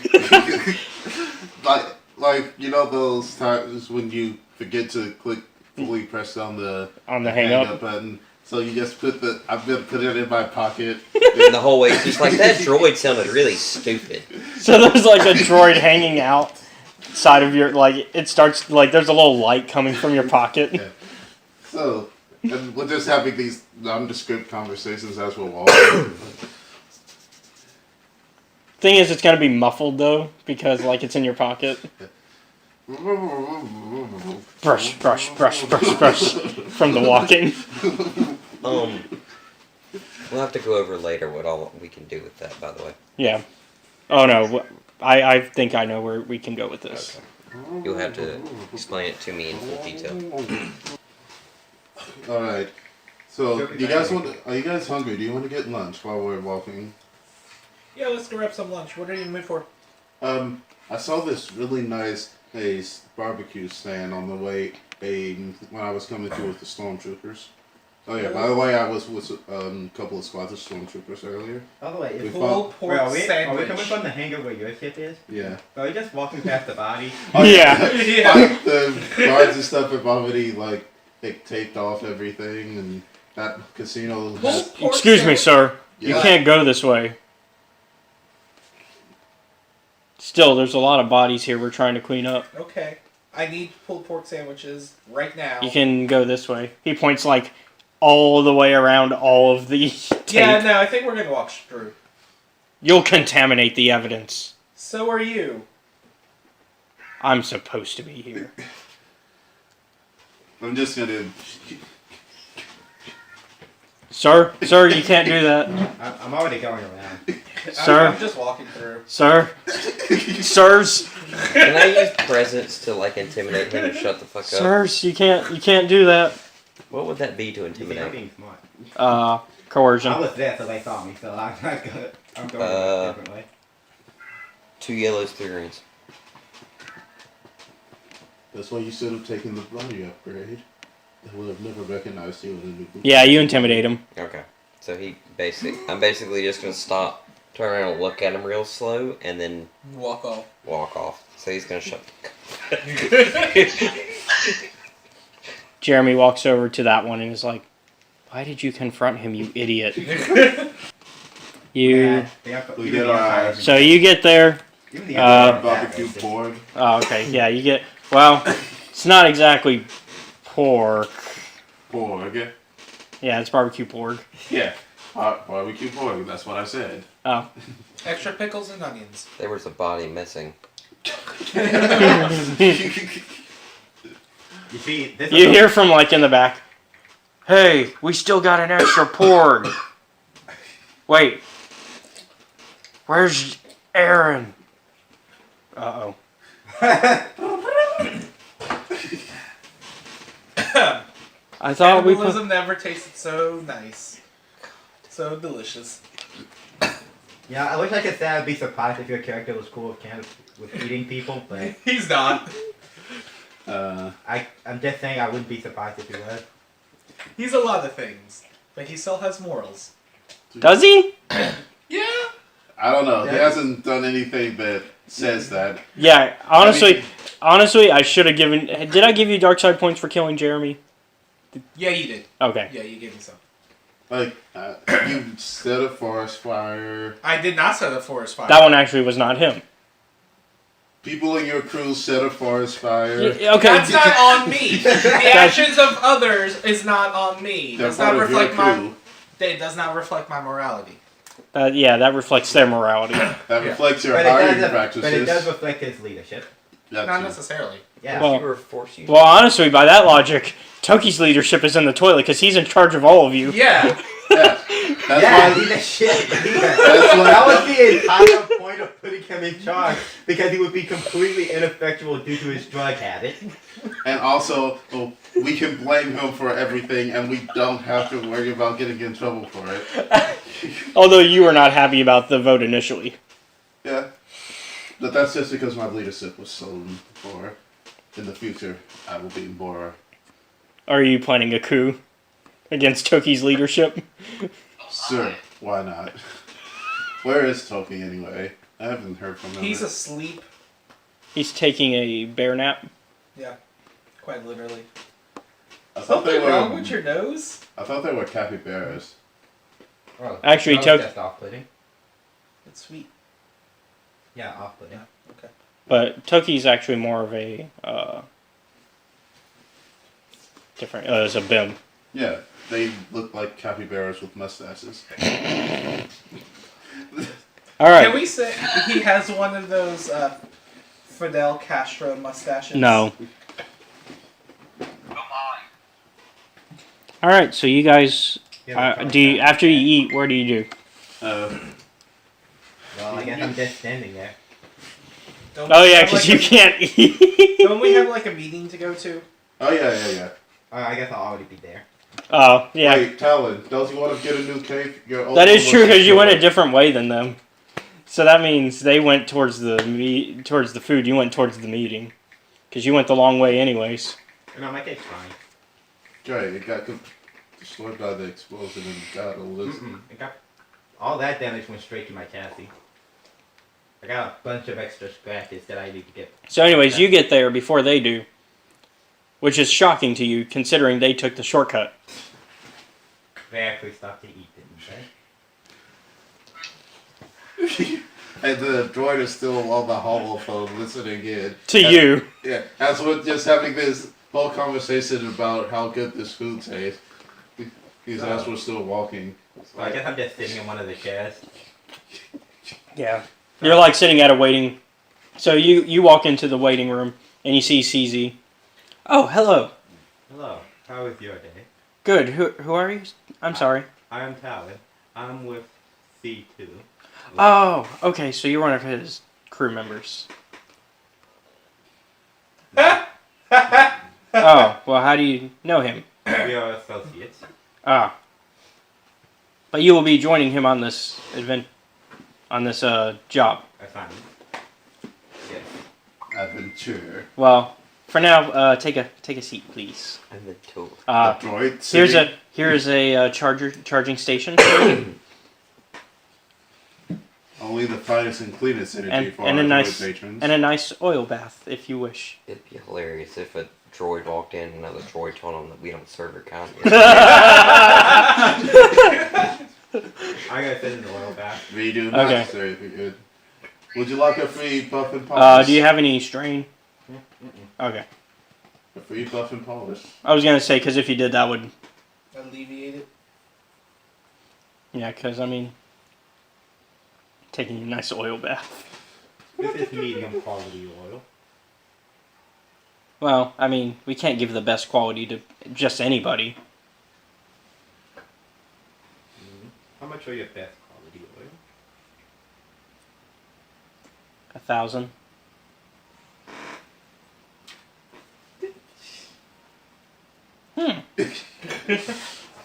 like you know those times when you forget to fully press down the hang up button. So you just I'm gonna put it in my pocket. And the whole way, it's just like, that droid sounded really stupid. So there's like a droid hanging out side of your, like, it starts, like, there's a little light coming from your pocket. Yeah. So, and we're just having these nondescript conversations as we're walking. Thing is, it's gonna be muffled though, because like it's in your pocket. Brush, brush, brush, brush, brush from the walking. We'll have to go over later what all we can do with that, by the way. Yeah. Oh no, I think I know where we can go with this. Okay. You'll have to explain it to me in full detail. Alright. So, are you guys hungry? Do you want to get lunch while we're walking? Yeah, let's grab some lunch. What are you in the mood for? I saw this really nice barbecue stand on the way when I was coming through with the stormtroopers. Oh yeah, by the way, I was with a couple of squads of stormtroopers earlier. By the way, We is Pulled pork are we sandwich. coming from the hangar where your ship is? Yeah. Are we just walking past the body? Yeah. Yeah. Like, the guards and stuff have already, like, they taped off everything, and that casino has... Pulled pork Excuse me, sandwich. sir. You Yeah. can't go this way. Still, there's a lot of bodies here we're trying to clean up. Okay. I need pulled pork sandwiches right now. You can go this way. He points like all the way around all of the tape. Yeah, no, I think we're gonna walk through. You'll contaminate the evidence. So are you. I'm supposed to be here. I'm just gonna... Sir, you can't do that. I'm already going around. Sir? I'm just walking through. Sir? Sirs? Can I use presents to, like, intimidate him to shut the fuck up? Sirs, you can't do that. What would that be to You think I'm intimidate? being smart. Coercion. I was there, so they saw me, so I'm not good. I'm going a different way. 2 yellows, 3 greens. That's why you should have taken the body upgrade. They would have never recognized you in a new group. Yeah, you intimidate him. Okay. So I'm basically just gonna stop, turn around and look at him real slow, and then Walk off. walk off. So he's gonna shut the Jeremy walks over to that one and is like, "Why did you confront him, you idiot?" You. We get our So you get there. barbecue pork. Oh, okay. Yeah, you get. Well, it's not exactly pork. Pork. Yeah, it's barbecue pork. Yeah. Barbecue pork. That's what I said. Oh. Extra pickles and onions. There was a body missing. You see, this You hear from like in the back, "Hey, we still got an extra pork." Wait, where's Aaron? Uh-oh. I thought we put... Cannibalism never tasted so nice. So delicious. Yeah, I wish I could say I'd be surprised if your character was cool with eating people, but He's not. I'm just saying I wouldn't be surprised if he was. He's a lot of things. But he still has morals. Does he? Yeah. I don't know. He hasn't done anything that says that. Yeah, honestly, I should have given... Did I give you dark side points for killing Jeremy? Yeah, you did. Okay. Yeah, you gave me some. Like, you set a forest fire. I did not set a forest fire. That one actually was not him. People in your crew set a forest fire. Yeah, okay. That's not on me. The actions of others is not on me. They're Does not part of your reflect my. crew. It does not reflect my morality. Yeah, that reflects their morality. That reflects your But hiring but it practices. does reflect his leadership. That Not too. necessarily. Yeah. Well- You were forced you. Well, honestly, by that logic, Toki's leadership is in the toilet because he's in charge of all of you. Yeah. Yeah. That's Yeah, why. leadership. That's why. That was the entire point of putting him in charge, because he would be completely ineffectual due to his drug habit. And also, we can blame him for everything, and we don't have to worry about getting in trouble for it. Although you were not happy about the vote initially. Yeah. But that's just because my leadership was stolen for. In the future, I will be more Are you planning a coup against Toki's leadership? Sure, why not? Where is Toki anyway? I haven't heard from him. He's asleep. He's taking a bear nap. Yeah, quite literally. I thought they Something were. wrong with your nose? I thought they were capybaras. Oh, Actually, that was Tok- just off-putting. It's sweet. Yeah, off-putting. Okay. But Toki's actually more of a different. As a bim. Yeah, they look like capybaras with mustaches. All right. Can we say he has one of those Fidel Castro mustaches? No. Oh my. All right. So you guys, Yeah, do you, after you eat, what do you do? Uh, Well, I guess I'm just standing there. Don't Oh we yeah, have, because like, you can't eat. Don't we have like a meeting to go to? oh yeah. I guess I'll already be there. Oh yeah. Wait, Talon, don't you want to get a new cake? Your old That is one true was because you went a destroyed. different way than them. So that means they went towards the towards the food. You went towards the meeting, because you went the long way anyways. No, my cake's fine. Right, it got destroyed by the explosion and got all this. It got all that damage went straight to my chassis. I got a bunch of extra scratches that I need to get. So anyways, you get there before they do, which is shocking to you considering they took the shortcut. They actually stopped to eat, didn't they? And the droid is still on the holophone listening in. To you. Yeah, as we're just having this whole conversation about how good this food tastes. These as we're still walking. So I guess I'm just sitting in one of the chairs. Yeah. You're like sitting at a waiting. So you walk into the waiting room and you see CZ. Oh, hello. Hello, how was your day? Good. Who are you? I'm sorry. I'm Talon. I'm with C2. Oh, okay. So you're one of his crew members. Oh, well, how do you know him? We are associates. Ah. But you will be joining him on this job. Assignment. Yes. Adventure. Well, for now, take a seat, please. And the tool. The droid Here is a charging station, only the finest and cleanest energy and, for and our a droid nice patrons. and a nice oil bath if you wish. It'd be hilarious if a droid walked in and another droid told him that we don't serve her kindness. I gotta sit in the oil bath. We do not Okay. serve you good. Would you like a free buff and polish? Do you have any strain? Okay. A free buff and polish. I was gonna say because if you did, that would Alleviate it. yeah. Because I mean, taking a nice oil bath. This is medium quality oil. Well, I mean, we can't give the best quality to just anybody. How much are your best quality oil? 1,000.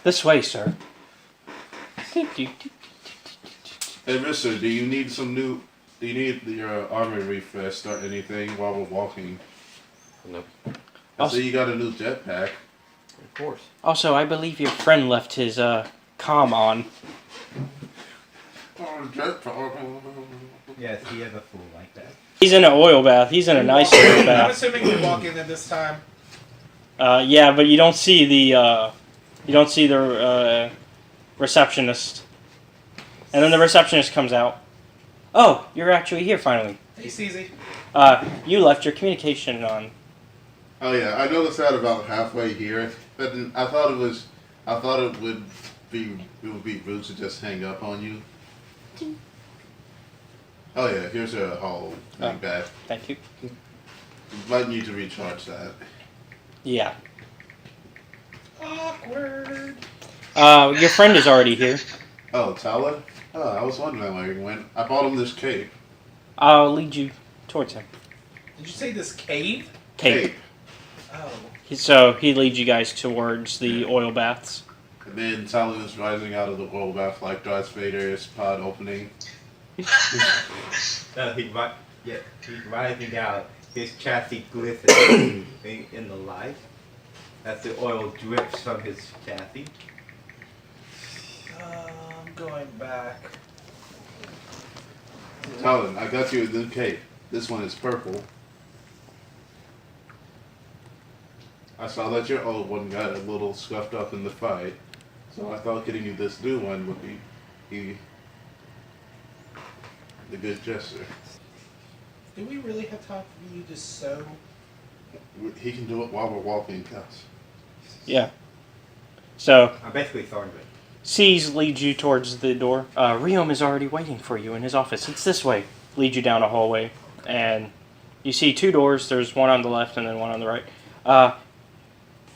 This way, sir. Hey, Mister, do you need your armor refreshed or anything while we're walking? Nope. I see you got a new jetpack. Of course. Also, I believe your friend left his comm on. Oh, jetpack. Yes, he is a fool like that. He's in an oil bath. He's in a nice oil I'm bath. assuming we walk in at this time. Yeah, but you don't see the receptionist. And then the receptionist comes out. Oh, you're actually here finally. Hey, CZ. You left your communication on. Oh yeah, I noticed that about halfway here. But I thought it would be rude to just hang up on you. Oh yeah, here's a whole thing back. Thank you. Might need to recharge that. Yeah. Awkward. Your friend is already here. Oh, Talon? Oh, I was wondering where he went. I bought him this cape. I'll lead you towards him. Did you say this cave? Cape. Oh. So he leads you guys towards the oil baths. And then Talon is rising out of the oil bath like Darth Vader's pod opening. He's rising out. His chassis glistening in the light. as the oil drips from his chassis. I'm going back. Talon, I got you a new cape. This one is purple. I saw that your old one got a little scuffed up in the fight, so I thought getting you this new one would be the good gesture. Do we really have time for you to sew? He can do it while we're walking, Gus. Yeah. So, I'm basically sorry, but C's leads you towards the door. Riom is already waiting for you in his office. It's this way. Lead you down a hallway. And you see two doors. There's one on the left and then one on the right.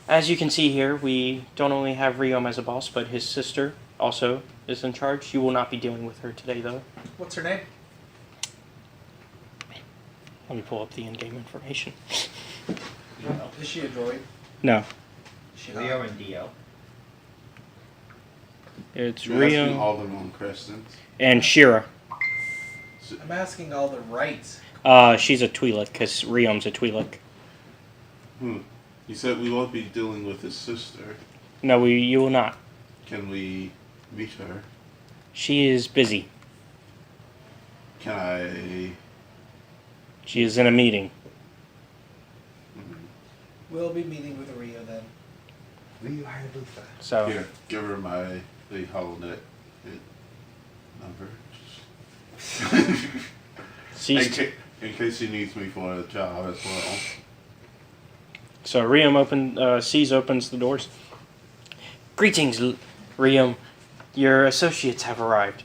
As you can see here, we don't only have Riom as a boss, but his sister also is in charge. You will not be dealing with her today, though. What's her name? Let me pull up the in-game information. Is she a droid? No. Is she not? Leo and Dio. It's You're asking Riom all the wrong questions. and Shira. I'm asking all the right. She's a Twi'lek, because Riom's a Twi'lek. You said we won't be dealing with his sister. No, you will not. Can we meet her? She is busy. Can I... She is in a meeting. We'll be meeting with Rio then. Leo Hayabusa. So, Here, give her the HoloNet number. she's in case she needs me for a job as well. So Riom C's opens the doors. Greetings, Riom. Your associates have arrived.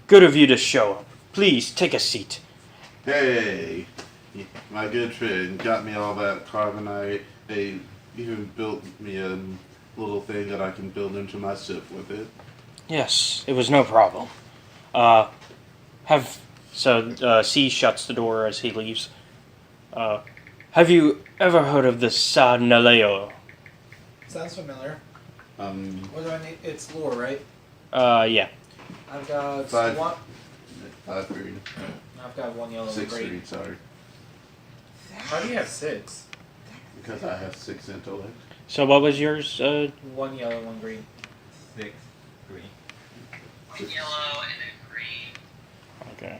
Good of you to show up. Please, take a seat. Hey, my good friend got me all that carbonite. They even built me a little thing that I can build into my ship with it. Yes, it was no problem. C shuts the door as he leaves. Have you ever heard of the Sa Naleo? Sounds familiar. What do I need? It's lore, right? Yeah. I've got Five. one. 5 green. I've got one yellow and 6 green. green, sorry. How do you have 6? Because I have 6 intellect. So what was yours? One yellow, one green. 6 green. One yellow and a green. Okay.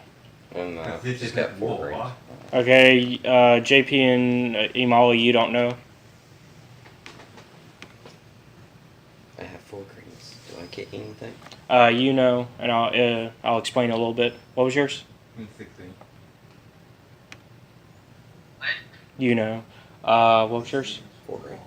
And This she's is got at 4 4. greens. Okay, JP and Imala, you don't know? I have 4 greens. Do I get anything? You know, and I'll explain a little bit. What was yours? 6 green. What? You know. What was yours? 4 green.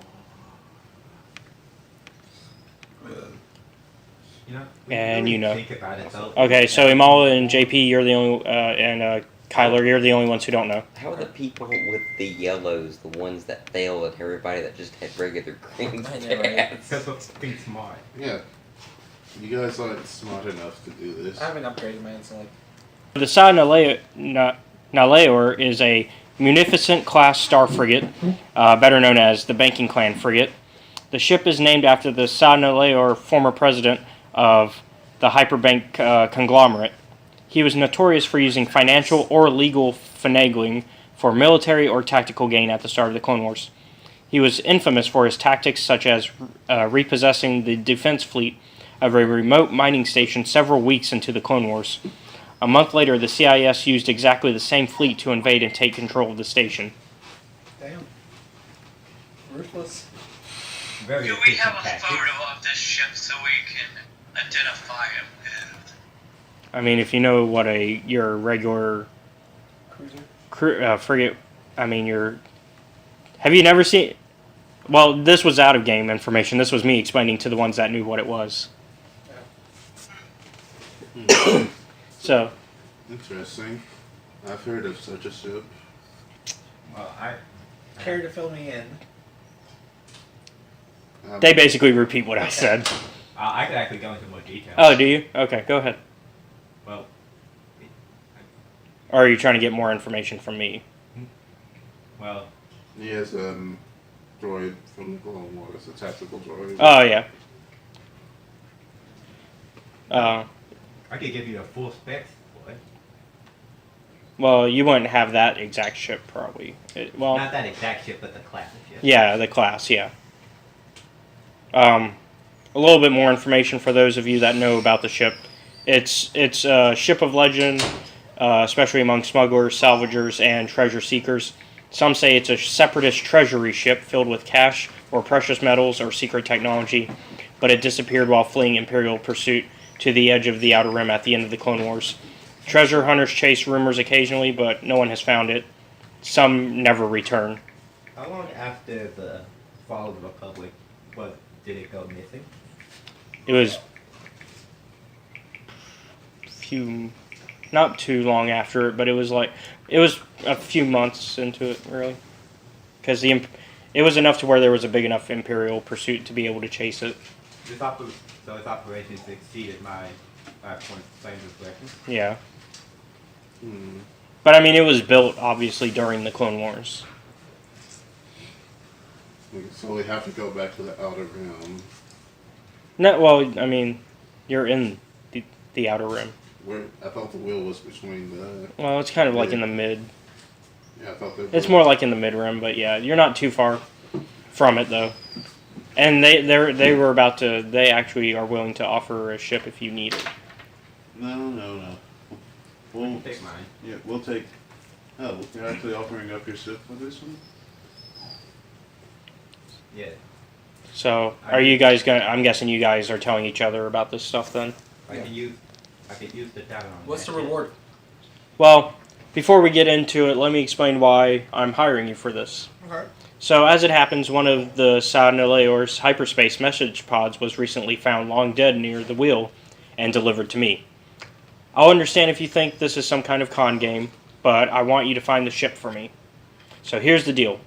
You know, And really you know. think about it, though. Okay, so Imala and JP, you're the only, and Kyler, you're the only ones who don't know. How are the people with the yellows the ones that fail and everybody that just had regular greens I know, right? pass? Because of being smart. Yeah. You guys aren't smart enough to do this. I haven't upgraded mine, so like. The Sa Nalaor is a munificent class star frigate, better known as the Banking Clan frigate. The ship is named after the Sa Nalaor, former president of the Hyperbank conglomerate. He was notorious for using financial or legal finagling for military or tactical gain at the start of the Clone Wars. He was infamous for his tactics such as repossessing the defense fleet of a remote mining station several weeks into the Clone Wars. A month later, the CIS used exactly the same fleet to invade and take control of the station. Damn. Ruthless. Very Do we efficient have a tactics. photo of this ship so we can identify it with? I mean, if you know what your regular Cruiser. frigate, I mean, have you never seen? Well, this was out of game information. This was me explaining to the ones that knew what it was. So, Interesting. I've heard of such a ship. Well, I Care to fill me in? they basically repeat what I said. I could actually go into more detail. Oh, do you? Okay, go ahead. Well, Or are you trying to get more information from me? well, He has droid from the Clone Wars, a tactical droid. Oh, yeah. I could give you a full specs for it. Well, you wouldn't have that exact ship, probably. Not that exact ship, but the class of ship. Yeah, the class, yeah. A little bit more information for those of you that know about the ship. It's a ship of legend, especially among smugglers, salvagers, and treasure seekers. Some say it's a separatist treasury ship filled with cash or precious metals or secret technology, but it disappeared while fleeing Imperial pursuit to the edge of the Outer Rim at the end of the Clone Wars. Treasure hunters chase rumors occasionally, but no one has found it. Some never return. How long after the fall of the Republic did it go missing? It was not too long after it, but it was a few months into it, really, because it was enough to where there was a big enough Imperial pursuit to be able to chase it. Its operations exceeded my 5 points claim reflection. Yeah. But I mean, it was built obviously during the Clone Wars. So we have to go back to the Outer Rim. No, well, I mean, you're in the Outer Rim. I thought the wheel was between the... Well, it's kind of like in the mid. Yeah, I thought they It's more like in the mid rim, but yeah, you're not too far from it though. And they actually are willing to offer a ship if you need it. No. We'll Take mine. Yeah, we'll take... Oh, you're actually offering up your ship for this one? Yeah. So, are you guys I'm guessing you guys are telling each other about this stuff then? I can use the data on What's the that ship. reward? Well, before we get into it, let me explain why I'm hiring you for this. Okay. So, as it happens, one of the Sa-Nalaor's hyperspace message pods was recently found long dead near the wheel and delivered to me. I'll understand if you think this is some kind of con game, but I want you to find the ship for me. So here's the deal.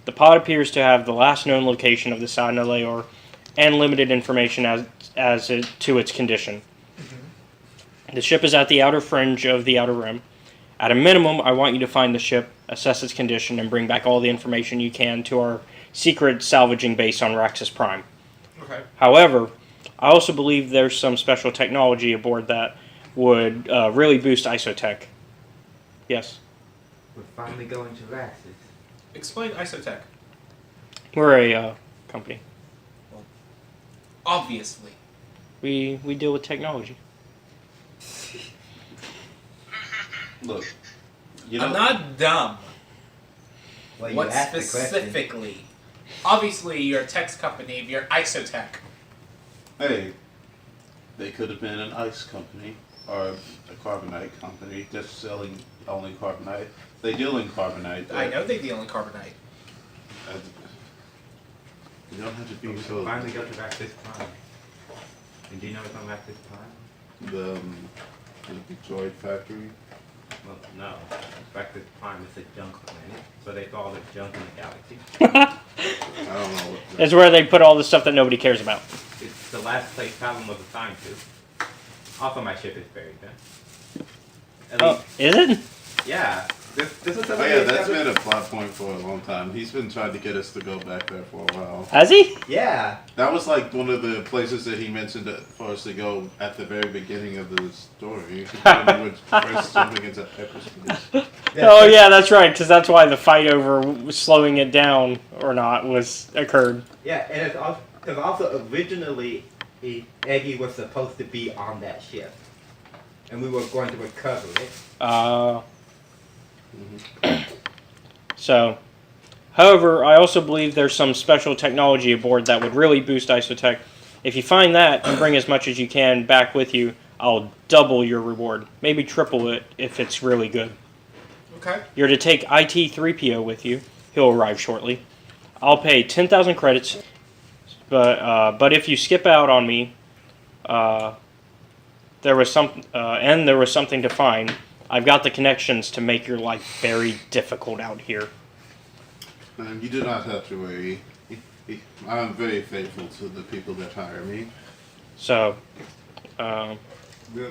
The pod appears to have the last known location of the Sa-Nalaor and limited information to its condition. The ship is at the outer fringe of the Outer Rim. At a minimum, I want you to find the ship, assess its condition, and bring back all the information you can to our secret salvaging base on Raxus Prime. Okay. However, I also believe there's some special technology aboard that would really boost isotech. Yes? We're finally going to Raxus. Explain isotech. We're a company. Obviously. We deal with technology. Look, I'm not dumb. Well, you What asked the question. specifically? Obviously, you're a tech company. You're isotech. hey, they could have been an ice company or a carbonite company just selling only carbonite. They deal in carbonite. I know they deal in carbonite. You don't have to be We so... finally go to Raxus Prime. And do you know what's on Raxus Prime? The droid factory. Well, no. Raxus Prime is a junk planet, so they throw all the junk in the galaxy. I don't know what... It's where they put all the stuff that nobody cares about. It's the last place Talon was assigned to. Also, my ship is buried there. At Oh, least, is it? yeah. This is Oh yeah, that's been a plot point for a long time. He's been trying to get us to go back there for a while. Has he? Yeah. That was like one of the places that he mentioned for us to go at the very beginning of the story. When we were first jumping into hyperspace. Oh yeah, that's right. Because that's why the fight over slowing it down or not occurred. Yeah, and it's also originally Eggy was supposed to be on that ship, and we were going to recover it. So, however, I also believe there's some special technology aboard that would really boost isotech. If you find that and bring as much as you can back with you, I'll double your reward. Maybe triple it if it's really good. Okay. You're to take IT-3PO with you. He'll arrive shortly. I'll pay 10,000 credits, but if you skip out on me, there was something to find. I've got the connections to make your life very difficult out here. You do not have to worry. I'm very faithful to the people that hire me. So, We'll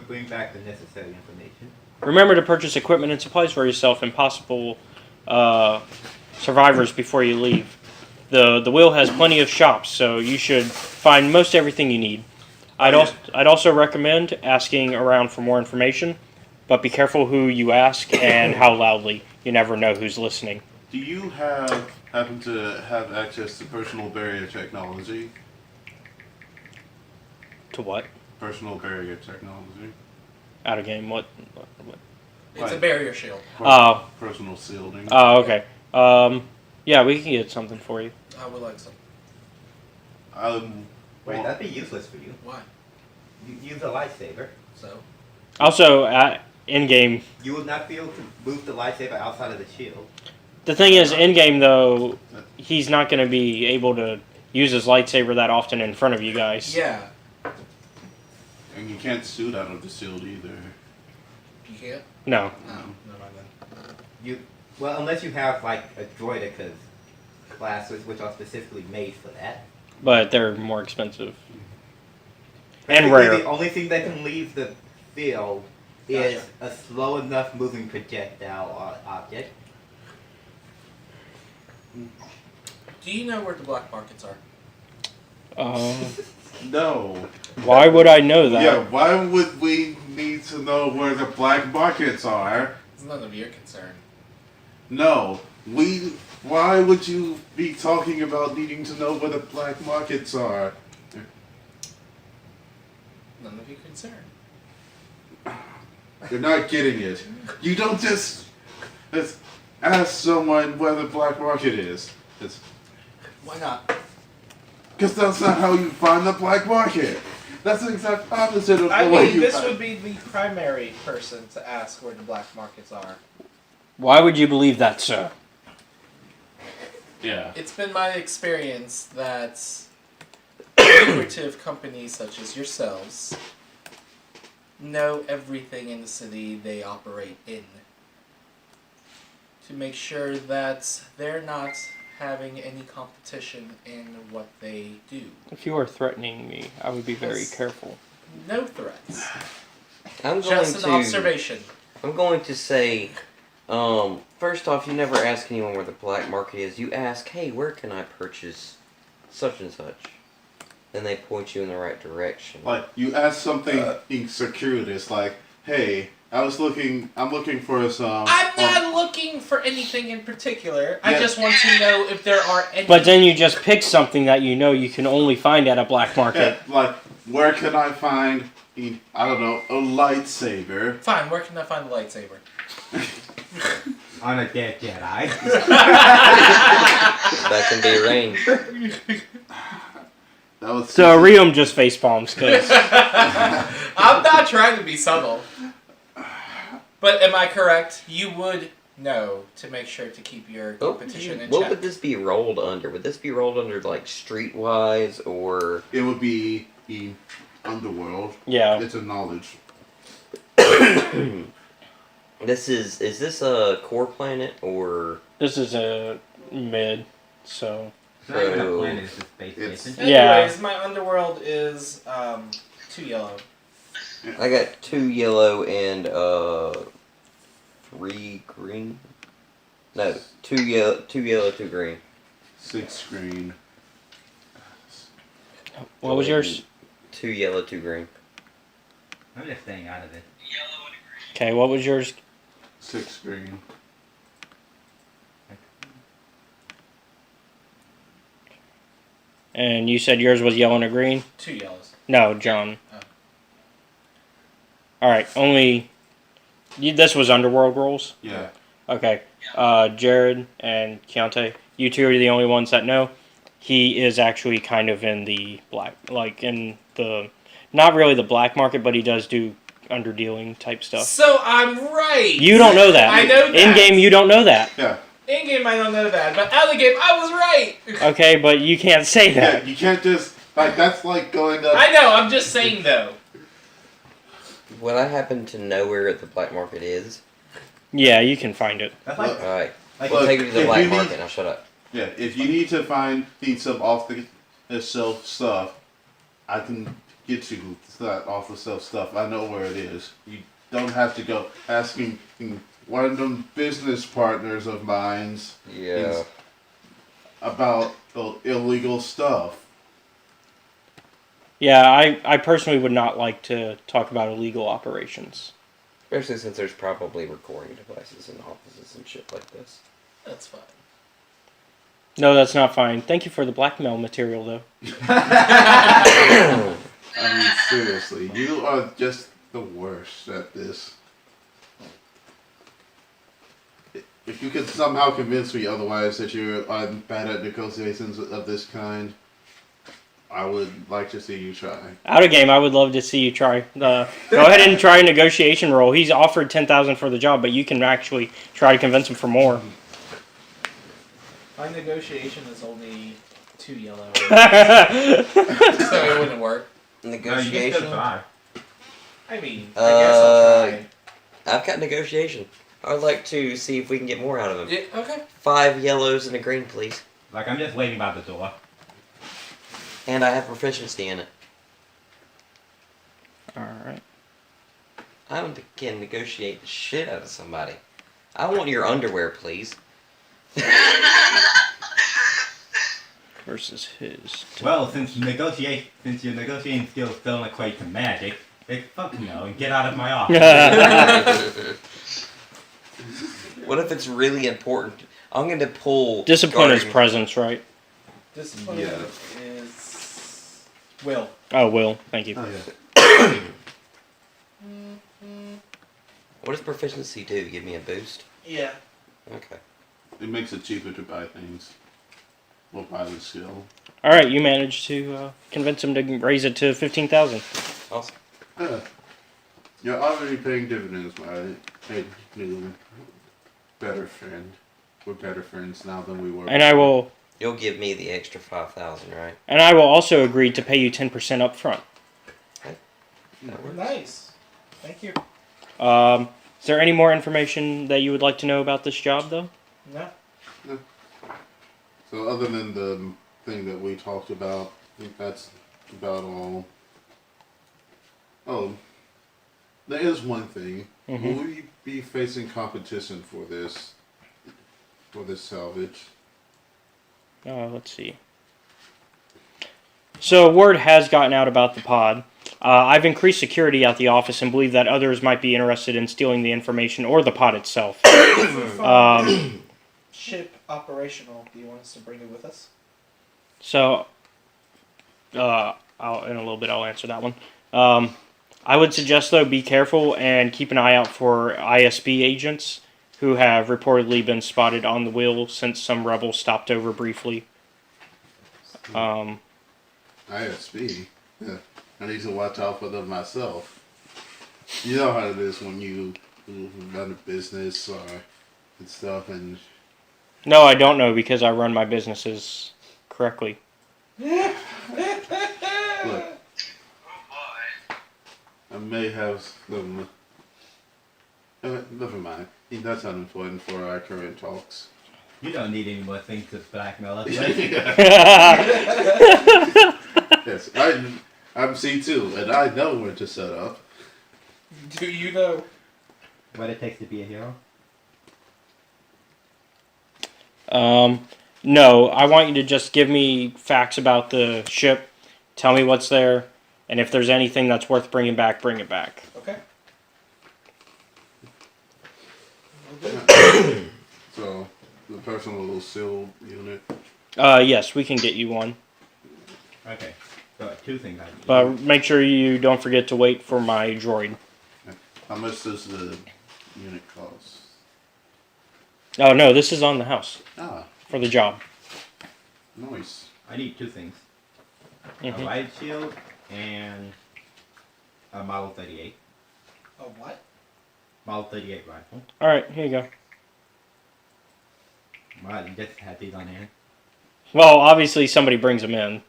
bring back the necessary information. remember to purchase equipment and supplies for yourself and possible survivors before you leave. The wheel has plenty of shops, so you should find most everything you need. I'd also recommend asking around for more information. but be careful who you ask and how loudly. You never know who's listening. Do you happen to have access to personal barrier technology? To what? Personal barrier technology. Out of game. What? It's a barrier shield. Oh. Personal shielding. Oh, okay. Yeah, we can get something for you. I would like some. Wait, that'd be useless for you. Why? You use a lightsaber. So? Also, in game, You would not be able to move the lightsaber outside of the shield. the thing is, in game though, he's not going to be able to use his lightsaber that often in front of you guys. Yeah. And you can't shoot out of the shield either. You can't? No. No. Never mind then. Well, unless you have like a droidica's classes, which are specifically made for that. But they're more expensive. And Basically, rare. The only thing that can leave the field is a slow enough moving projectile or object. Do you know where the black markets are? No. Why would I know that? Yeah, why would we need to know where the black markets are? It's none of your concern. No. Why would you be talking about needing to know where the black markets are? None of your concern. You're not getting it. You don't just ask someone where the black market is. Why not? Because that's not how you find the black market. That's the exact opposite of the way you this find would be the primary person to ask where the black markets are. Why would you believe that, sir? Yeah. It's been my experience that lucrative companies such as yourselves know everything in the city they operate in to make sure that they're not having any competition in what they do. If you are threatening me, I would be very Yes. careful. No threats. I'm going Just to. an observation. I'm going to say, first off, you never ask anyone where the black market is. You ask, hey, where can I purchase such and such? Then they point you in the right direction. Like, you ask something circuitous, like, hey, I'm looking for some... I'm not looking for anything in particular. I Yeah. just want to know if there are any... But then you just pick something that you know you can only find at a black Yeah, market. like, where can I find, I don't know, a lightsaber? Fine, where can I find the lightsaber? On a dead Jedi. That can be arranged. That was So Riom just face palms because I'm not trying to be subtle. But am I correct? You would know to make sure to keep your competition in What check. would this be rolled under? Would this be rolled under, like, streetwise, or... It would be the underworld. yeah. It's a knowledge. Is this a core planet, or... This is a mid, so It's not even a So- planet, it's a space It's- station. Yeah. Anyways, my underworld is 2 yellow. I got 2 yellow and 3 green. No, 2 yellow, 2 green. 6 green. what was yours? 2 yellow, 2 green. I'm just staying out of it. Yellow and green. Okay, what was yours? 6 green. And you said yours was yellow and a green? 2 yellows. No, John. Oh. Alright, only... This was Underworld rolls? Yeah. Okay. Jared and Keontae, you two are the only ones that know. He is actually kind of in the black... Like, in the... Not really the black market, but he does do underdealing type stuff. So I'm right! You don't know that. I know that. In-game, you don't know that. Yeah. In-game, I don't know that, but out of the game, I was right! Okay, but you can't say Yeah, that. you can't just... Like, that's like going up... I know, I'm just saying though. Would I happen to know where the black market is? Yeah, you can find it. That's like, Alright. like Look, Take me to the if black you need- market, now shut up. Yeah, if you need to find some off-the-shelf stuff, I can get you that off-the-shelf stuff. I know where it is. You don't have to go asking one of them business partners of mine's Yeah. about the illegal stuff. Yeah, I personally would not like to talk about illegal operations. Especially since there's probably recording devices in offices and shit like this. That's fine. No, that's not fine. Thank you for the blackmail material, though. I mean, seriously, you are just the worst at this. If you could somehow convince me otherwise that you're bad at negotiations of this kind, I would like to see you try. Out of game, I would love to see you try. Go ahead and try a negotiation roll. He's offered 10,000 for the job, but you can actually try to convince him for more. My negotiation is only 2 yellow. So it wouldn't work. Negotiation? try. I mean, I guess I'll try. I've got negotiation. I'd like to see if we can get more out of him. Yeah, okay. 5 yellows and a green, please. Like, I'm just waiting by the door. And I have proficiency in it. Alright. I can negotiate the shit out of somebody. I want your underwear, please. Versus his. Well, since your negotiating skills don't equate to magic, fuck no, and get out of my office. What if it's really important? I'm going to pull... Discipline is guarding- presence, right? Discipline Yeah. is will. Oh, Will. Thank you. Oh, yeah. What does proficiency do? Give me a boost? Yeah. Okay. It makes it cheaper to buy things. Or buy the skill. Alright, you managed to convince him to raise it to 15,000. Awesome. Yeah. You're already paying dividends, my new better friend. We're better friends now than we were. And I will You'll give me the extra 5,000, right? also agree to pay you 10% up front. That works. Nice. Thank you. Is there any more information that you would like to know about this job, though? No. So other than the thing that we talked about, I think that's about all. Oh, there is one thing. Mhm. Will we be facing competition for this salvage? Let's see. So word has gotten out about the pod. I've increased security at the office and believe that others might be interested in stealing the information or the pod itself. Ship operational. Do you want us to bring it with us? So, in a little bit I'll answer that one. I would suggest, though, be careful and keep an eye out for ISB agents who have reportedly been spotted on the wheel since some rebels stopped over briefly. ISB. Yeah. I need to watch out for them myself. You know how it is when you run a business and stuff, and No, I don't know because I run my businesses correctly. look, Oh boy. I may have some. Never mind. That's not important for our current talks. You don't need any more things to blackmail us. Yes, I'm C2, and I know when to set up. Do you know? What it takes to be a hero? No, I want you to just give me facts about the ship, tell me what's there, and if there's anything that's worth bringing back, bring it back. Okay. So, the personal little seal unit. Yes, we can get you one. Okay. So, 2 things I need. But make sure you don't forget to wait for my droid. How much does the unit cost? Oh, no, this is on the house Ah, for the job. nice. I need 2 things. A Mhm. riot shield and a Model 38. A what? Model 38 rifle. Alright, here you go. Well, you just had these on hand. Well, obviously somebody brings them in.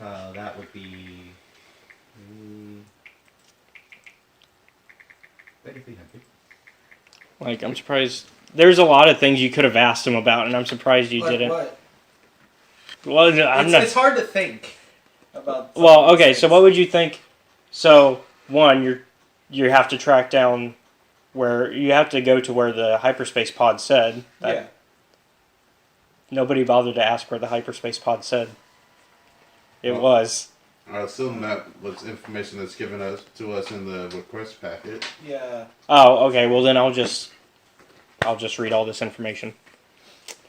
That would be 3,300. Like, I'm surprised. There's a lot of things you could have asked him about, and I'm surprised you Like didn't. what? Well, I'm not. It's hard to think about. Well, some of okay. these So, things. what would you think? So, one, you have to track down where you have to go to where the hyperspace pod said. That Yeah. Nobody bothered to ask where the hyperspace pod said. It was. I assume that was information that's given to us in the request packet. Yeah. Oh, okay. Well, then I'll just read all this information.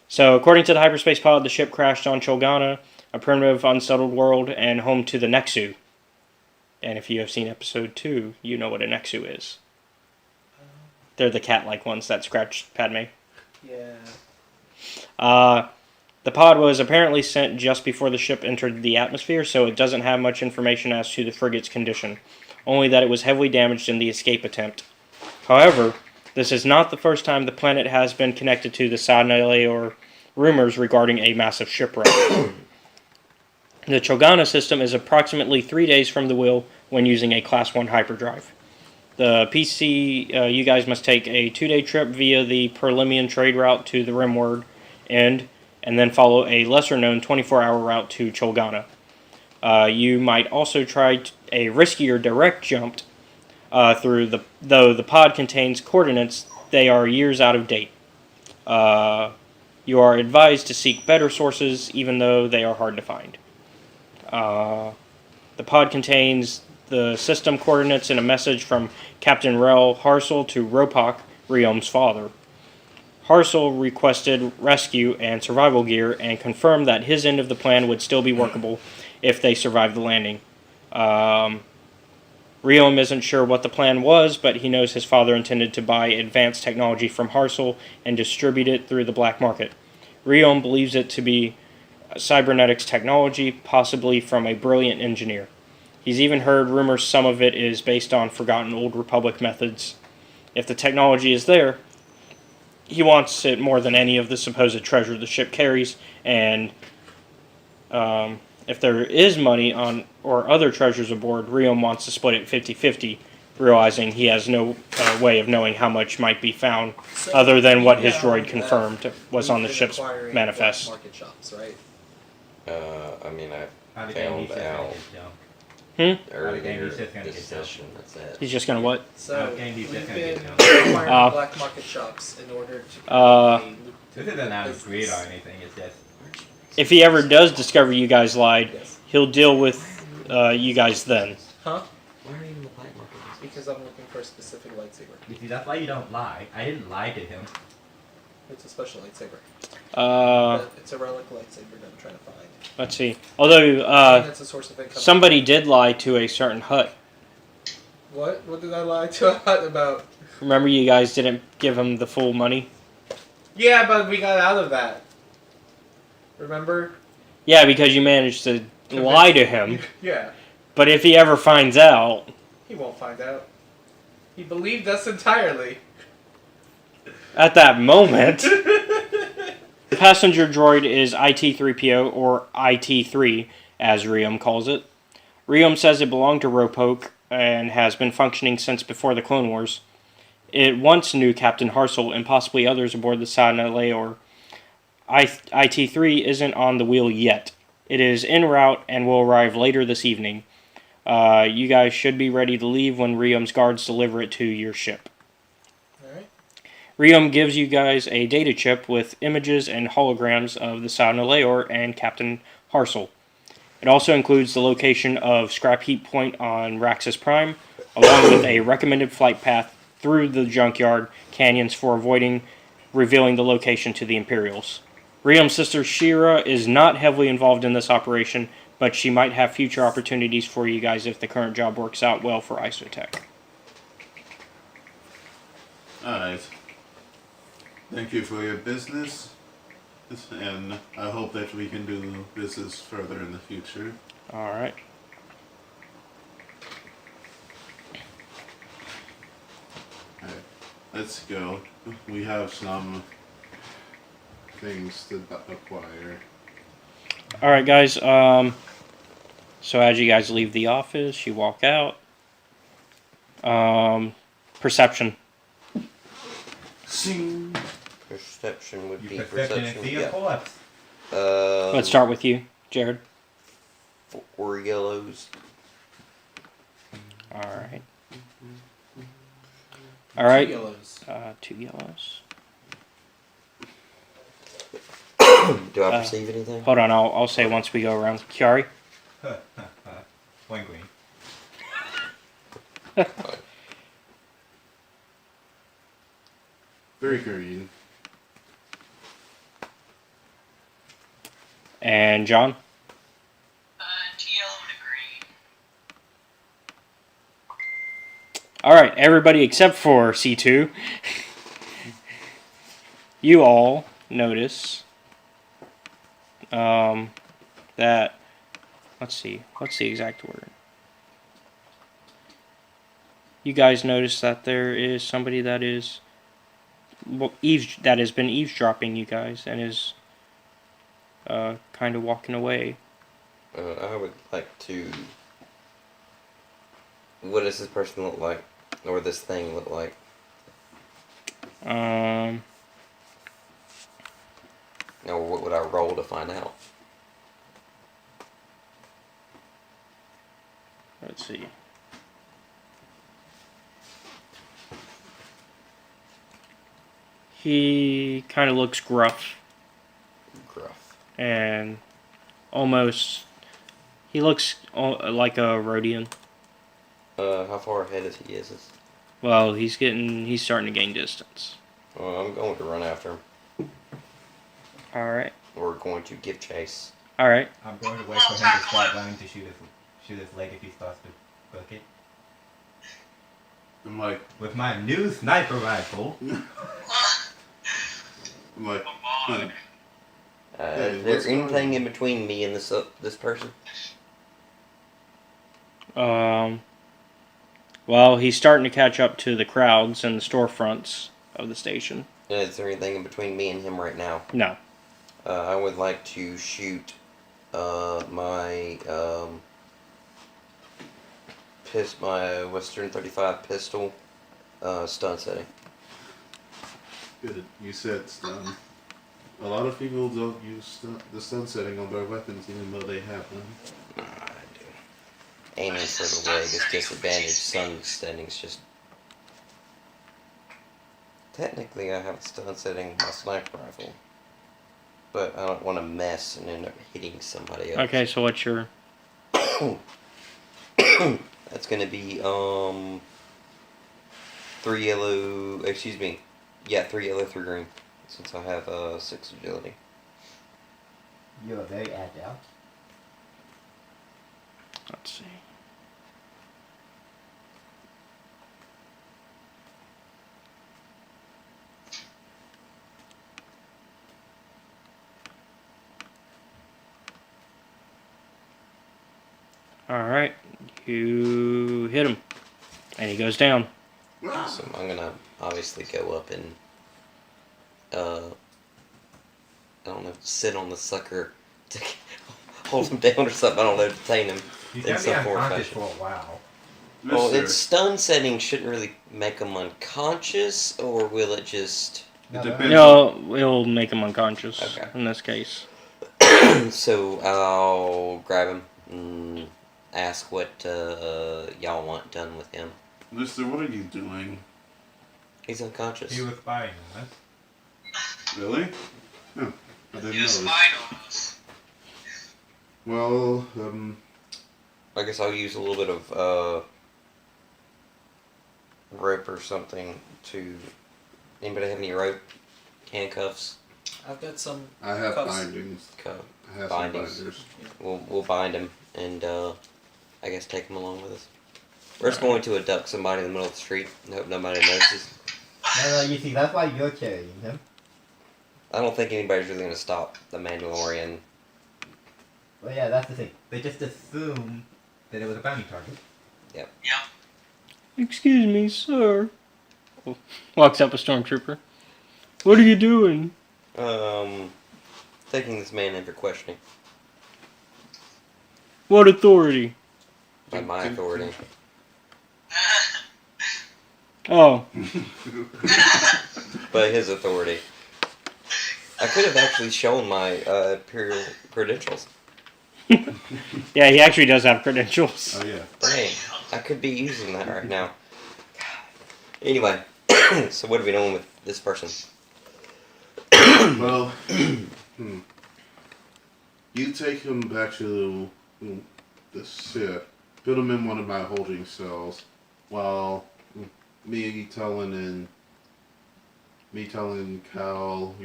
So, according to the hyperspace pod, the ship crashed on Cholgana, a primitive, unsettled world, and home to the Nexu. And if you have seen episode 2, you know what a Nexu is. They're the cat-like ones that scratch Padme. Yeah. The pod was apparently sent just before the ship entered the atmosphere, so it doesn't have much information as to the frigate's condition, only that it was heavily damaged in the escape attempt. However, this is not the first time the planet has been connected to the Sadnale or rumors regarding a massive shipwreck. The Cholgana system is approximately 3 days from the wheel when using a Class 1 hyperdrive. The PC, you guys must take a 2-day trip via the Perlimian trade route to the Rimward end, and then follow a lesser-known 24-hour route to Cholgana. You might also try a riskier direct jump though the pod contains coordinates, they are years out of date. You are advised to seek better sources, even though they are hard to find. The pod contains the system coordinates and a message from Captain Rel Harsel to Ropak, Riom's father. Harsel requested rescue and survival gear and confirmed that his end of the plan would still be workable if they survived the landing. Riom isn't sure what the plan was, but he knows his father intended to buy advanced technology from Harsel and distribute it through the black market. Riom believes it to be cybernetics technology, possibly from a brilliant engineer. He's even heard rumors some of it is based on forgotten Old Republic methods. If the technology is there, he wants it more than any of the supposed treasure the ship carries, and if there is money on or other treasures aboard, Riom wants to split it 50-50, realizing he has no way of knowing how much might be found other than what his droid confirmed was on the ship's manifest. Black market shops, right? I mean, I How the game found he's just gonna out get done. earlier game he's just gonna this get done. session. That's it. He's just gonna what? So Okay, he's we've just gonna been get acquiring black market shops in order to This isn't out of greed or anything, it's just If he ever does discover you guys lied, Yes. he'll deal with you guys then. Huh? Why are you in the black market? Because I'm looking for a specific lightsaber. you see, that's why you don't lie. I didn't lie to him. It's a special lightsaber. Uh, It's a relic lightsaber that I'm trying to find. let's see. Although And it's a source of income. somebody did lie to a certain hut. What? What did I lie to a hut about? Remember, you guys didn't give him the full money. Yeah, but we got out of that. Remember? Yeah, because you managed to lie to him. Yeah. But if he ever finds out, He won't find out. He believed us entirely. at that moment, the passenger droid is IT-3PO, or IT-3, as Riom calls it. Riom says it belonged to Ropoke and has been functioning since before the Clone Wars. It once knew Captain Harsel and possibly others aboard the Sadna Leor. IT-3 isn't on the wheel yet. It is en route and will arrive later this evening. You guys should be ready to leave when Riom's guards deliver it to your ship. Alright. Riom gives you guys a data chip with images and holograms of the Sadna Leor and Captain Harsel. It also includes the location of Scrap Heap Point on Raxus Prime, along with a recommended flight path through the junkyard canyons for avoiding revealing the location to the Imperials. Riom's sister Shira is not heavily involved in this operation, but she might have future opportunities for you guys if the current job works out well for Isotech. Alright. Thank you for your business. And I hope that we can do business further in the future. Alright. Alright. Let's go. We have some things to acquire. Alright, guys. So as you guys leave the office, you walk out. Perception. Sing. Perception would be You perception and perception. see a corpse. Let's start with you, Jared. 4 yellows. Alright. Alright. 2 yellows. 2 yellows. Do I perceive anything? Hold on, I'll say once we go around. Kiari? One green. Very green. And John? Two yellow and a green. Alright, everybody except for C2. You all notice that, let's see, what's the exact word? You guys notice that there is somebody that is that has been eavesdropping you guys and is kind of walking away. I would like to. What does this person look like, or this thing look like? Or what would I roll to find out? Let's see. He kind of looks gruff Gruff. and almost. He looks like a Rhodian. How far ahead is he? Is this? Well, he's starting to gain distance. I'm going to run after him. All right. We're going to give chase. All right. I'm going to wait for him to start running to shoot his leg if he starts to book it. I'm like, With my new sniper rifle. I'm like, Come on. Is what's there going anything on? in between me and this person? Well, he's starting to catch up to the crowds and the storefronts of the station. Is there anything in between me and him right now? No. I would like to shoot my my Western 35 pistol stun setting. good. You said stun. A lot of people don't use the stun setting on their weapons even though they have them. I do. Aiming for the leg is disadvantage. Stun setting's just. Technically, I have a stun setting with my sniper rifle, but I don't want to mess and end up hitting somebody else. Okay, so what's your? That's gonna be 3 yellow. Excuse me. Yeah, 3 yellow, 3 green. Since I have 6 agility. You are very agile. Let's see. All right, you hit him, and he goes down. So I'm gonna obviously go up and I don't know, sit on the sucker to hold him down or something. I don't know, detain him He's in gonna be some form or unconscious fashion. for a while. Well, Mister, its stun setting shouldn't really make him unconscious, or will it just? it No, depends. No, it'll make him unconscious Okay. in this case. So I'll grab him and ask what y'all want done with him. Mister, what are you doing? He's unconscious. He was spying on us. Really? No, I didn't You know. spied on us. Well, I guess I'll use a little bit of rope or something to. Anybody have any rope? Handcuffs? I've got some. I have Cuffs. bindings. Co- I have Bindings. some binders. We'll bind him and I guess take him along with us. We're just going to abduct somebody in the middle of the street and hope nobody notices. No, you see, that's why you're carrying him. I don't think anybody's really gonna stop the Mandalorian. Well, yeah, that's the thing. They just assume that it was a bounty target. Yep. Excuse me, sir. Walks up a stormtrooper. What are you doing? Taking this man in for questioning What authority? by my authority. Oh, By his authority. I could have actually shown my imperial credentials. yeah, he actually does have credentials. Oh yeah. Dang, I could be using that right now. Anyway, so what are we doing with this person? Well, you take him back to the ship, put them in one of my holding cells, while me telling Cal,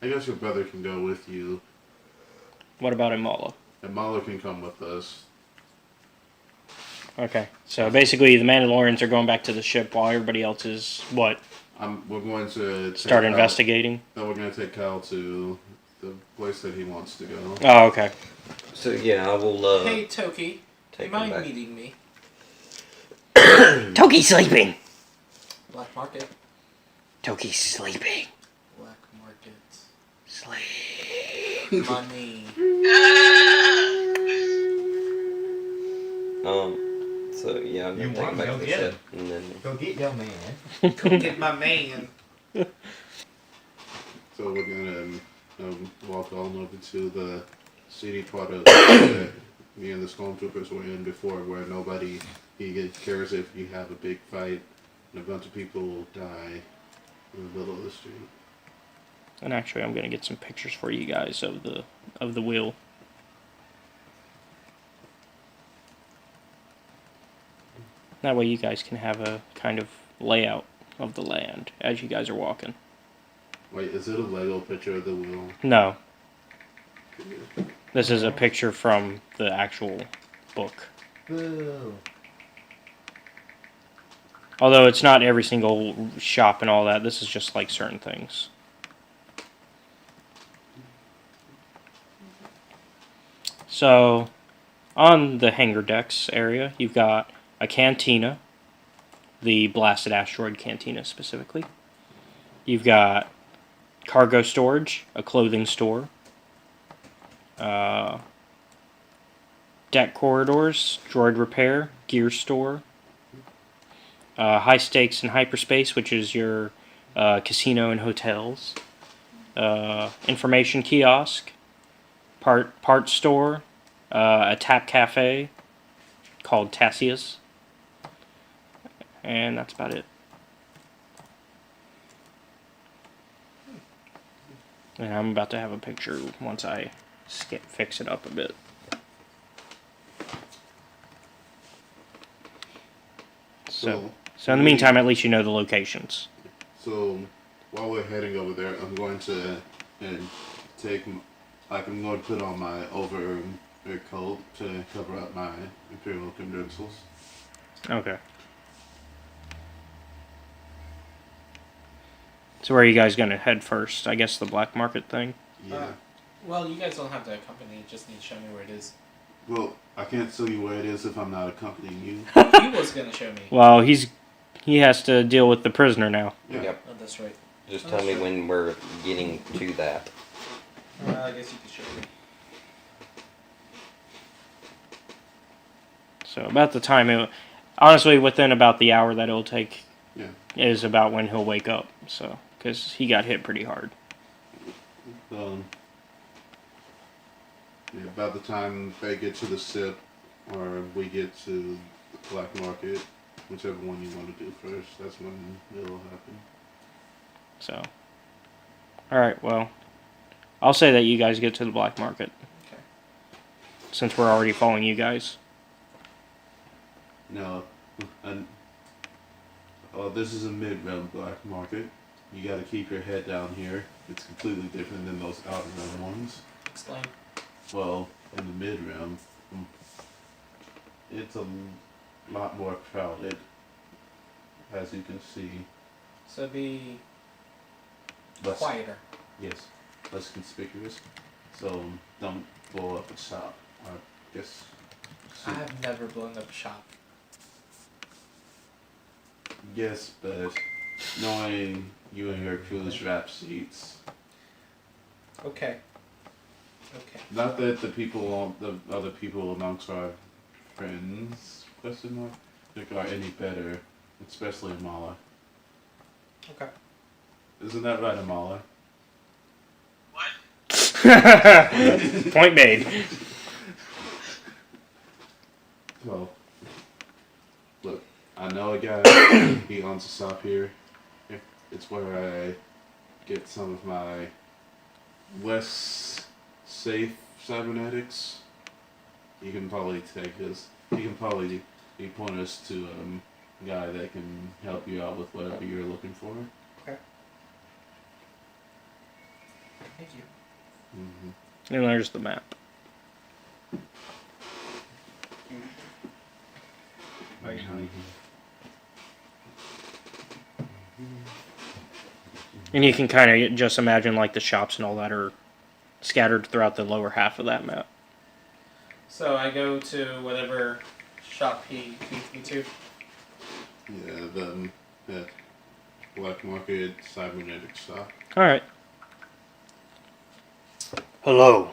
I guess your brother can go with you, What about Imala? and Mala can come with us. Okay, so basically the Mandalorians are going back to the ship while everybody else is what? We're going to Start investigating. Then we're going to take Cal to the place that he wants to go. Oh, okay. So yeah, I will. Hey, Toki, you Take him mind back. meeting me? Toki's sleeping. Black market. Toki's sleeping. Black market. Sleep. Money. So yeah, I'm You gonna take want him back to to the go get ship, and then Go get your man. Go get my man. So we're going to walk on over to the city part of that me and the stormtroopers were in before, where nobody cares if you have a big fight and a bunch of people die in the middle of the street. And actually, I'm gonna get some pictures for you guys of the wheel. That way, you guys can have a kind of layout of the land as you guys are walking. Wait, is it a Lego picture of the wheel? No, this is a picture from the actual book. Boo. Although it's not every single shop and all that. This is just like certain things. So, on the hangar decks area, you've got a cantina, the blasted asteroid cantina specifically. You've got cargo storage, a clothing store, deck corridors, droid repair, gear store, high stakes and hyperspace, which is your casino and hotels, information kiosk, part store, a tap cafe called Tassia's, and that's about it. And I'm about to have a picture once I fix it up a bit. So in the meantime, at least you know the locations. So while we're heading over there, I'm going to I'm going to put on my coat to cover up my Imperial credentials. Okay. So where are you guys going to head first? I guess the black market thing? Yeah. Well, you guys don't have to accompany. You just need to show me where it is. Well, I can't tell you where it is if I'm not accompanying you. He was gonna show me. Well, he has to deal with the prisoner now. Yeah. Yep. Oh, that's right. Just Oh, tell me sure. when we're getting to that. I guess you could show me. So about the time honestly, within about the hour that it'll take, Yeah. is about when he'll wake up. So because he got hit pretty hard. Yeah, about the time they get to the SIP or we get to the black market, whichever one you want to do first, that's when it'll happen. So, all right. Well, I'll say that you guys get to the black market. Okay. Since we're already following you guys. No, this is a mid-realm black market. You got to keep your head down here. It's completely different than those outer realm ones. Explain. Well, in the mid-realm, it's a lot more crowded, as you can see. So be Less, quieter. yes, less conspicuous. So don't blow up a shop. I guess. I have never blown up a shop. Yes, but knowing you and your crew's rap seats. Okay. Okay. Not that the other people amongst our friends, question mark, think are any better, especially Amala. Okay. Isn't that right, Amala? What? Point made. Well, look, I know a guy. He owns a shop here. It's where I get some of my less safe cybernetics. you can probably take us. You can probably point us to a guy that can help you out with whatever you're looking for. Thank you. Mm-hmm. And there's the map. And you can kind of just imagine like the shops and all that are scattered throughout the lower half of that map. So I go to whatever shop he leads me to. Yeah, the black market cybernetic stock. All right. Hello.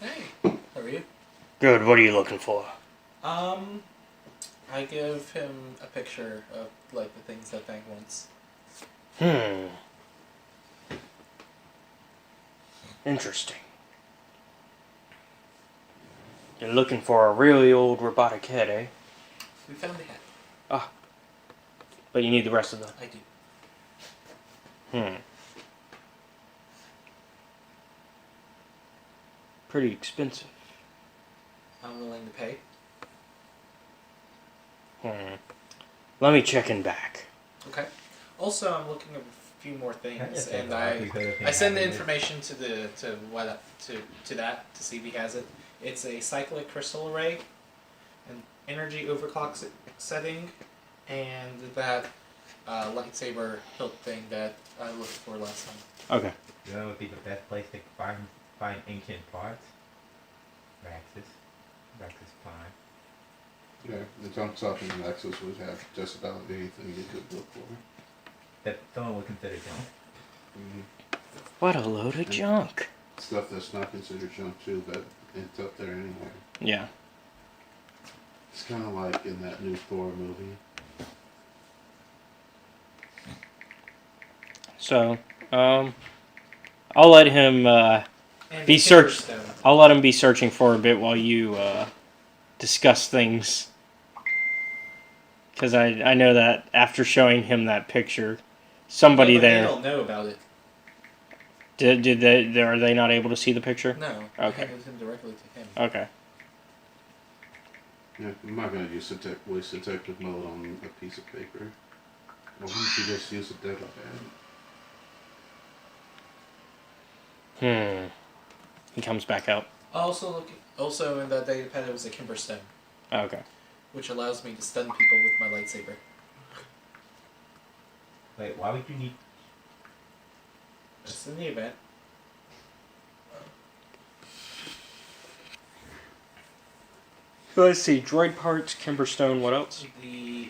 Hey, how are you? Good. What are you looking for? I give him a picture of like the things that Fang wants. Interesting. You're looking for a really old robotic head, eh? We found the hat. But you need the rest of them. I do. Pretty expensive. I'm willing to pay. Let me check in back. Okay. Also, I'm looking at a few more things, just and say the likelihood of him I send the having it. information to that to see if he has it. It's a cyclic crystal array, an energy overclock setting, and that lightsaber hilt thing that I looked for last time. Okay. You know what would be the best place to find ancient parts? Raxus Prime. Yeah, the junk shop in Nexus would have just about anything you could look for. That someone would consider junk. Mm-hmm. What a load of junk. Stuff that's not considered junk too, but it's up there anyway. Yeah. It's kind of like in that new Thor movie. So, I'll let him And be the searched. Timberstone. I'll let him be searching for a bit while you discuss things. Because I know that after showing him that picture, somebody No, but there They don't know about it. did they are they not able to see the picture? No. Okay. I handed him directly to him. Okay. Yeah, I'm not gonna use waste detective mode on a piece of paper. Why don't you just use a data pad? He comes back out. Also in that data pad there was a Kimberstone, Okay. which allows me to stun people with my lightsaber. Wait, why would you need? Just in the event. Let's see. Droid parts, Kimberstone. What else? The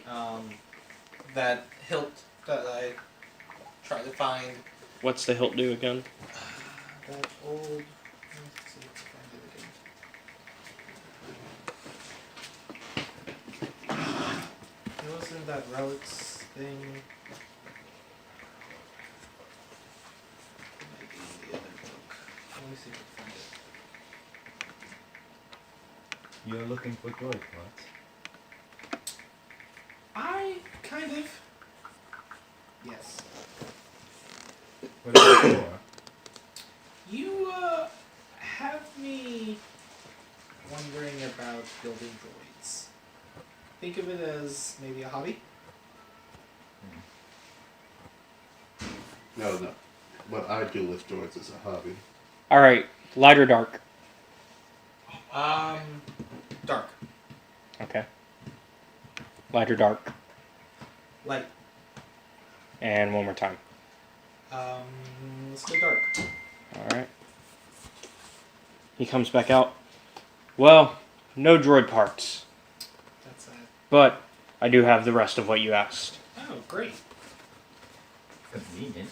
that hilt that I tried to find. What's the hilt do again? That old. Let's see if I can find it again. It wasn't that relics thing. Maybe in the other book. Let me see if I can find it. You're looking for droid parts. I kind of. Yes. What are they for? You have me wondering about building droids. Think of it as maybe a hobby. No. What I do with droids is a hobby. All right. Light or dark? Dark. Okay. Light or dark? Light. And one more time. Let's go dark. All right. He comes back out. Well, no droid parts, That's it. but I do have the rest of what you asked. Oh, great. Convenient.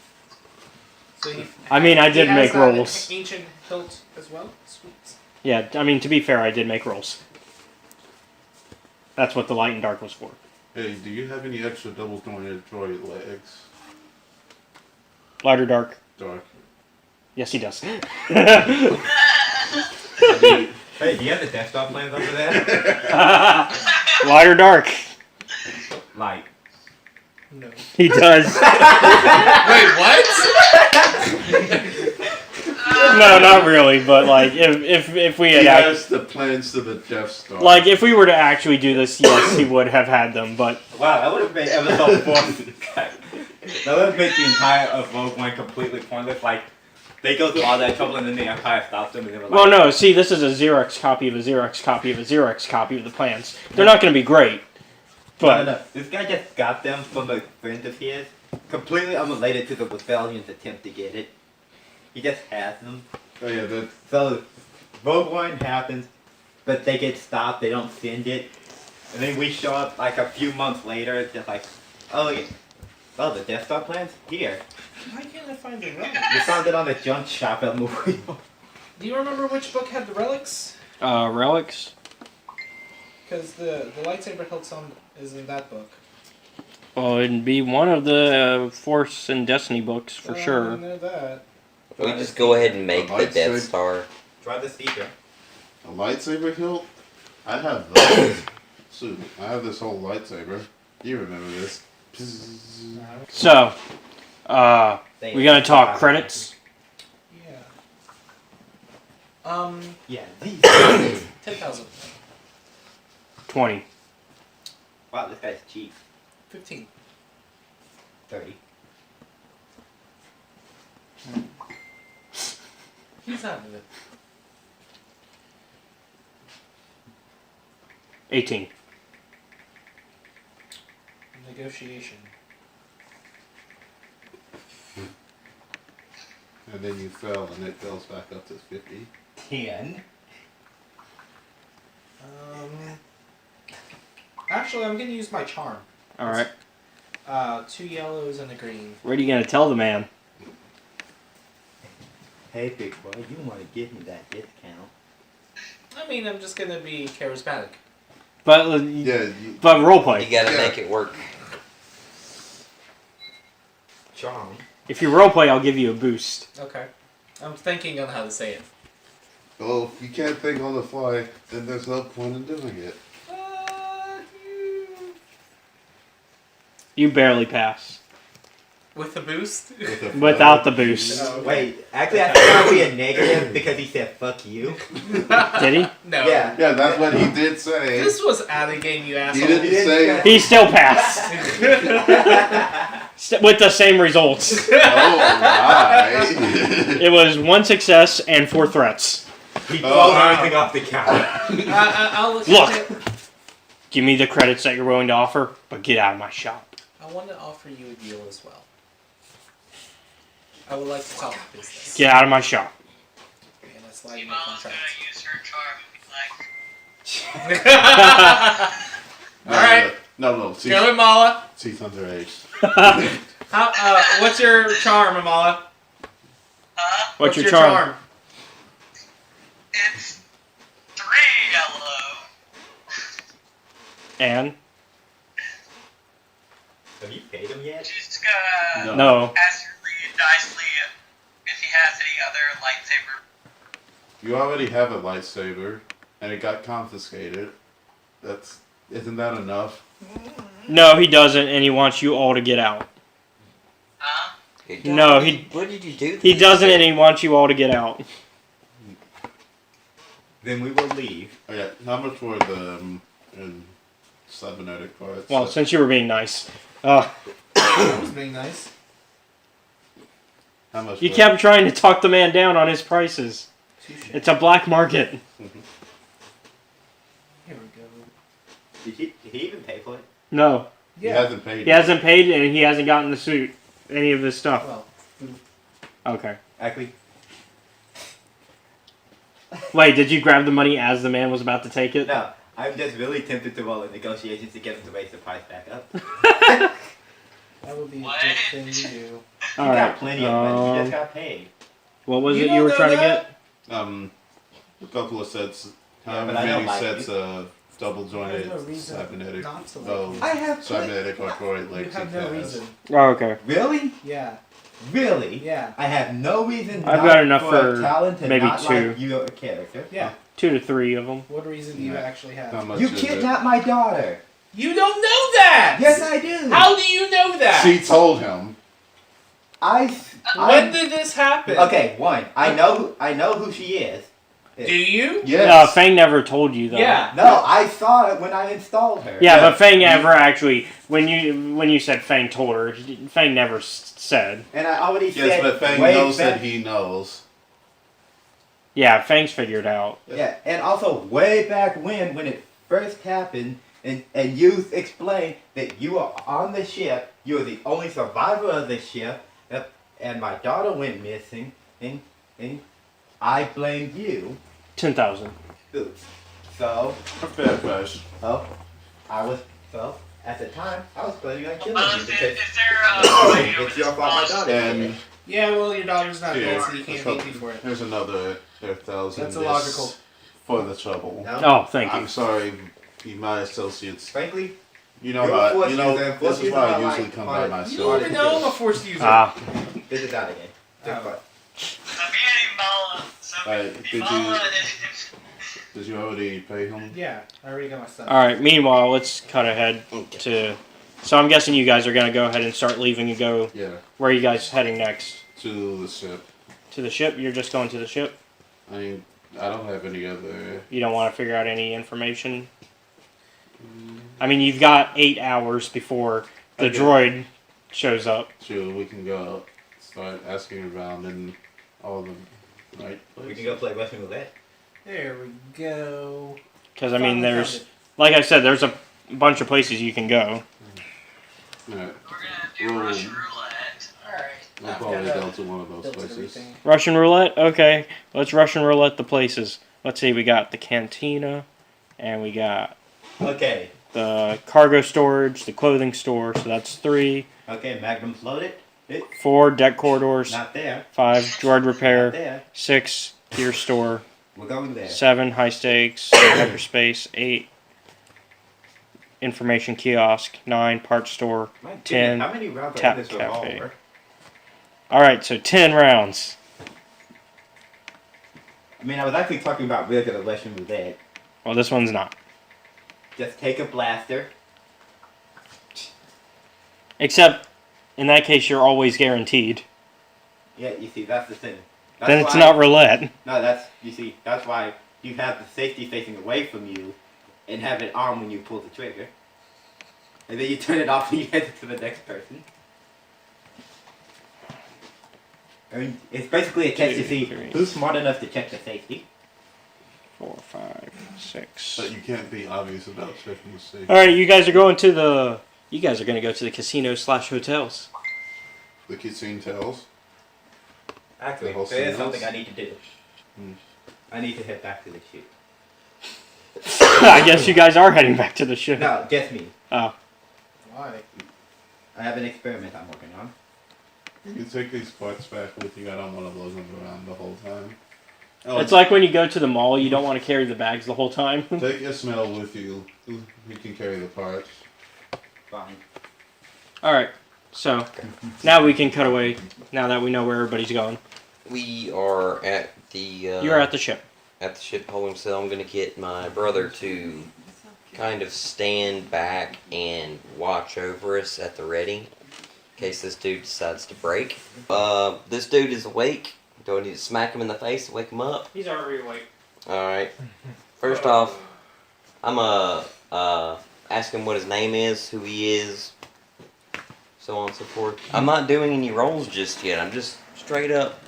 So he, I mean, I he did has make that rolls. Ancient hilt as well. Sweet. Yeah, I mean, to be fair, I did make rolls. That's what the light and dark was for. Hey, do you have any extra double jointed droid legs? Light or dark? Dark. Yes, he does. Hey, do you have the Death Star plans over there? Light or dark? Light. No. He does. Wait, what? No, not really. But like, if we He had has the plans to the Death Star. like if we were to actually do this, yes, he would have had them. But Wow, that would have made episode 4. That would have made the entire of Rogue One completely pointless. Like, they go through all that trouble and then the Empire stops them and they were like, well, no. See, this is a Xerox copy of a Xerox copy of a Xerox copy of the plans. They're not going to be great, but no. This guy just got them from a friend of his, completely unrelated to the rebellion's attempt to get it. He just has them. Oh yeah, that. So, Rogue One happens, but they get stopped, they don't send it. And then we show up like a few months later, just like, oh, yeah. Oh, the Death Star plans? Here. Why can't I find the We relics? found it on the junk shop at Memorial. Do you remember which book had the relics? relics. Because the lightsaber hilt is in that book. Well, it'd be one of the Force and Destiny books for I sure. know that. We just go ahead and make the Lightsaber. Death Star. Try the speaker. A lightsaber hilt? I have those. So, I have this whole lightsaber. You remember this. So, we're gonna talk credits. Yeah. Yeah, these. 10,000. 20. Wow, this guy's cheap. 15. 30. He's out of it. 18. Negotiation. And then you fell, and it goes back up to 50. 10. Actually, I'm gonna use my charm. All right. 2 yellows and a green. What are you gonna tell the man? Hey, big boy, you want to give me that discount? I mean, I'm just gonna be charismatic. But Yeah, but You roleplay. gotta Yeah. make it work. Charm. If you roleplay, I'll give you a boost. Okay. I'm thinking on how to say it. well, if you can't think on the fly, then there's no point in doing it. You barely pass With the boost? without the boost. Wait, actually, I think that would be a negative because he said "fuck you." Did he? No. Yeah. Yeah, that's what he did say. This was out of game, you He asshole. didn't say. He still passed with the same results. Oh my! It was 1 success and 4 threats. He Oh, throws wow. everything off the counter. I'll look Look. at it. Give me the credits that you're willing to offer, but get out of my shop. I want to offer you a deal as well. I would like to talk business. Get out of my shop. And that's like my Imala's contract. gonna use her charm and be like, Alright. No. Go Imala. Teeth underage. What's your charm, Imala? huh? What's your charm? It's 3 yellow. And Have you paid him yet? She's gonna no. ask you read nicely if he has any other lightsaber. You already have a lightsaber, and it got confiscated. Isn't that enough? No, he doesn't, and he wants you all to get out. Huh? No, he- What did you do? He doesn't, and he wants you all to get out. Then we will leave. Oh yeah, how much were the cybernetic parts? Well, since you were being nice. That was being nice. how much? You were- kept trying to talk the man down on his prices. Touche. It's a black market. Here we go. Did he even pay for it? No. He Yeah. hasn't paid. He hasn't paid, and he hasn't gotten the suit. Any of his stuff. Well, Okay. Actually, Wait, did you grab the money as the man was about to take it? no. I'm just really tempted to roll in negotiations to get him to raise the price back up. that would be a What? good thing to do. You All got right. plenty of money. You just got paid. What was You it you don't were know trying that? to A couple of sets. Yeah, However but I don't many like sets you. of double jointed There's no reason cybernetic. not to like No, you. I have cybernetic or Corey You legs have he no has. reason. get? Oh, okay. Really? Yeah. Really? Yeah. I have no reason. I've not got enough for for talent to maybe not 2. like your character. Yeah. 2 to 3 of them. What reason do you Yeah. actually have? How much You is it? kidnapped my daughter. You don't know that! Yes, I do. How do you know that? She told him. When did this happen? Okay, one. I know who she is. Do you? Yes. Fang never told you though. Yeah. No, I saw it when I installed her. Yeah, but Fang never actually. When you said Fang told her, Fang never said. And I already said. Yes, but Fang way knows back- that he knows. Yeah, Fang's figured out. Yeah, and also way back when it first happened, and you explained that you were on the ship, you were the only survivor of the ship, and my daughter went missing, and I blamed you. 10,000. So, Fair question. at the time, I was planning on killing you Is because there radio it's your fault my daughter And did it. Yeah, well, your daughter's not here, dead, so you can't hate me for it. here's another 1,000. That's illogical. For the trouble. No? Oh, thank you. I'm sorry, my associates. Frankly, You know You're how forced you know user, this forced is user why I are usually like- come are- by You don't even know I'm a myself. forced user. this is out again. Just Oh. fun. Me and Imala. So Alright, Imala did you already pay him? Yeah, I already got my stuff. Alright, meanwhile, let's cut ahead to. So I'm guessing you guys are going to go ahead and start leaving and go. Yeah, Where are you guys heading next? to the ship. To the ship? You're just going to the ship? I mean, I don't have any other. You don't want to figure out any information? I mean, you've got 8 hours before the Okay. droid shows up. Sure, we can go start asking around in all the right We places. can go play Russian roulette. There we go. Because, I mean, Finally there's. found it. Like I said, there's a bunch of places you can go. Alright, we're gonna do Whoa. Russian roulette. Alright. we'll I've probably got, go to one of those built places. everything. Russian roulette? Okay. Let's Russian roulette the places. Let's see, we got the cantina, and we got Okay. the cargo storage, the clothing store, so that's 3. Okay, Magnum's loaded. 4, deck corridors. Not there. 5, droid Not repair. there. 6, gear store. We're going there. 7, high stakes, hyperspace. 8, information kiosk. 9, parts store. My goodness, 10, how many rounds are tap in this cafe. revolver? Alright, so 10 rounds. I mean, I was actually talking about regular Russian roulette. Well, this one's not. Just take a blaster. Except, in that case, you're always guaranteed. Yeah, you see, that's the thing. That's Then it's why- not roulette. No, that's why you have the safety facing away from you and have it on when you pull the trigger. And then you turn it off and you hand it to the next person. I mean, it's basically a test to 2, see 3. who's smart enough to check the safety. 4, 5, 6. But you can't be obvious about checking the safe. Alright, you guys are going to the. You guys are going to go to the casino/hotels. The cutscene tells. Actually, The whole there is scene something else? I need to do. I need to head back to the ship. I guess you guys are heading back to the ship. No, just me. Oh. Why? I have an experiment I'm working on. You can take these parts back with you. I don't want to lug them around the whole time. It's like when you go to the mall, you don't want to carry the bags the whole time. Take your smell with you. You can carry the parts. Fine. Alright, so now we can cut away now that we know where everybody's going. We are at the. You're at the ship. At the ship holding cell. I'm gonna get my brother to kind of stand back and watch over us at the ready, in case this dude decides to break. This dude is awake. Do I need to smack him in the face to wake him up? He's already awake. Alright. First off, I'm ask him what his name is, who he is, so on and so forth. I'm not doing any rolls just yet. I'm just straight up.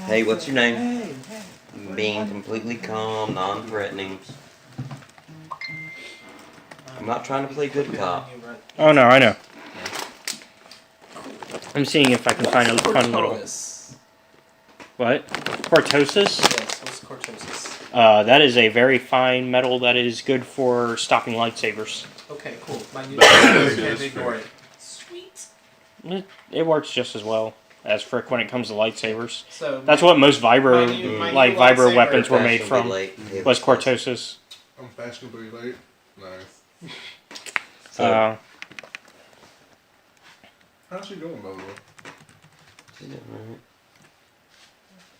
Hey, what's your name? Being completely calm, non-threatening. I'm not trying to play good cop. Oh no, I know. I'm seeing if I can find a fun little. Cortosis. What? Cortosis? Yes, what's cortosis? That is a very fine metal that is good for stopping lightsabers. Okay, cool. My new That's can't good. ignore it. Sweet. It works just as well as Frick when it comes to lightsabers. So That's what most vibro, my new like vibro lightsaber- weapons were made Fashionably from. late. Was cortosis. I'm fashionably late. Nice. Uh, How's she doing, by the way? She's doing alright.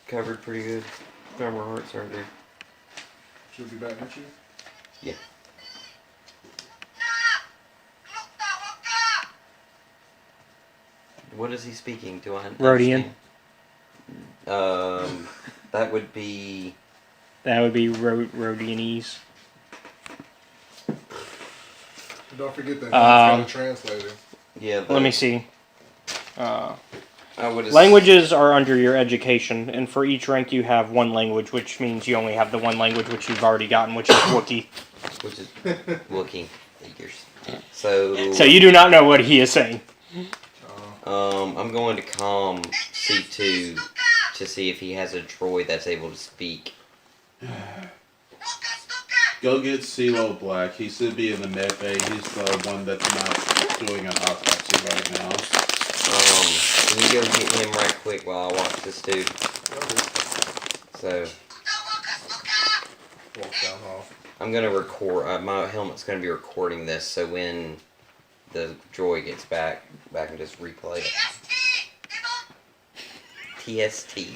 Covered pretty good. Got more heart surgery. She'll be back next year? Yeah. What is he speaking? Do I Rhodian. understand? That would be. That would be Rhodianese. Don't forget that he's got a translator. Yeah. Let me see. I would. Languages are under your education, and for each rank you have one language, which means you only have the one language which you've already gotten, which is Wookiee. Which is Wookiee figures. So you do not know what he is saying. I'm going to calm C2 to see if he has a droid that's able to speak. Go get CeeLo Black. He should be in the med bay. He's the one that's not doing an autopsy right now. Can you go get him right quick while I watch this dude? So Walk down hall. I'm gonna record. My helmet's gonna be recording this, so when the droid gets back, I can just replay it. TST.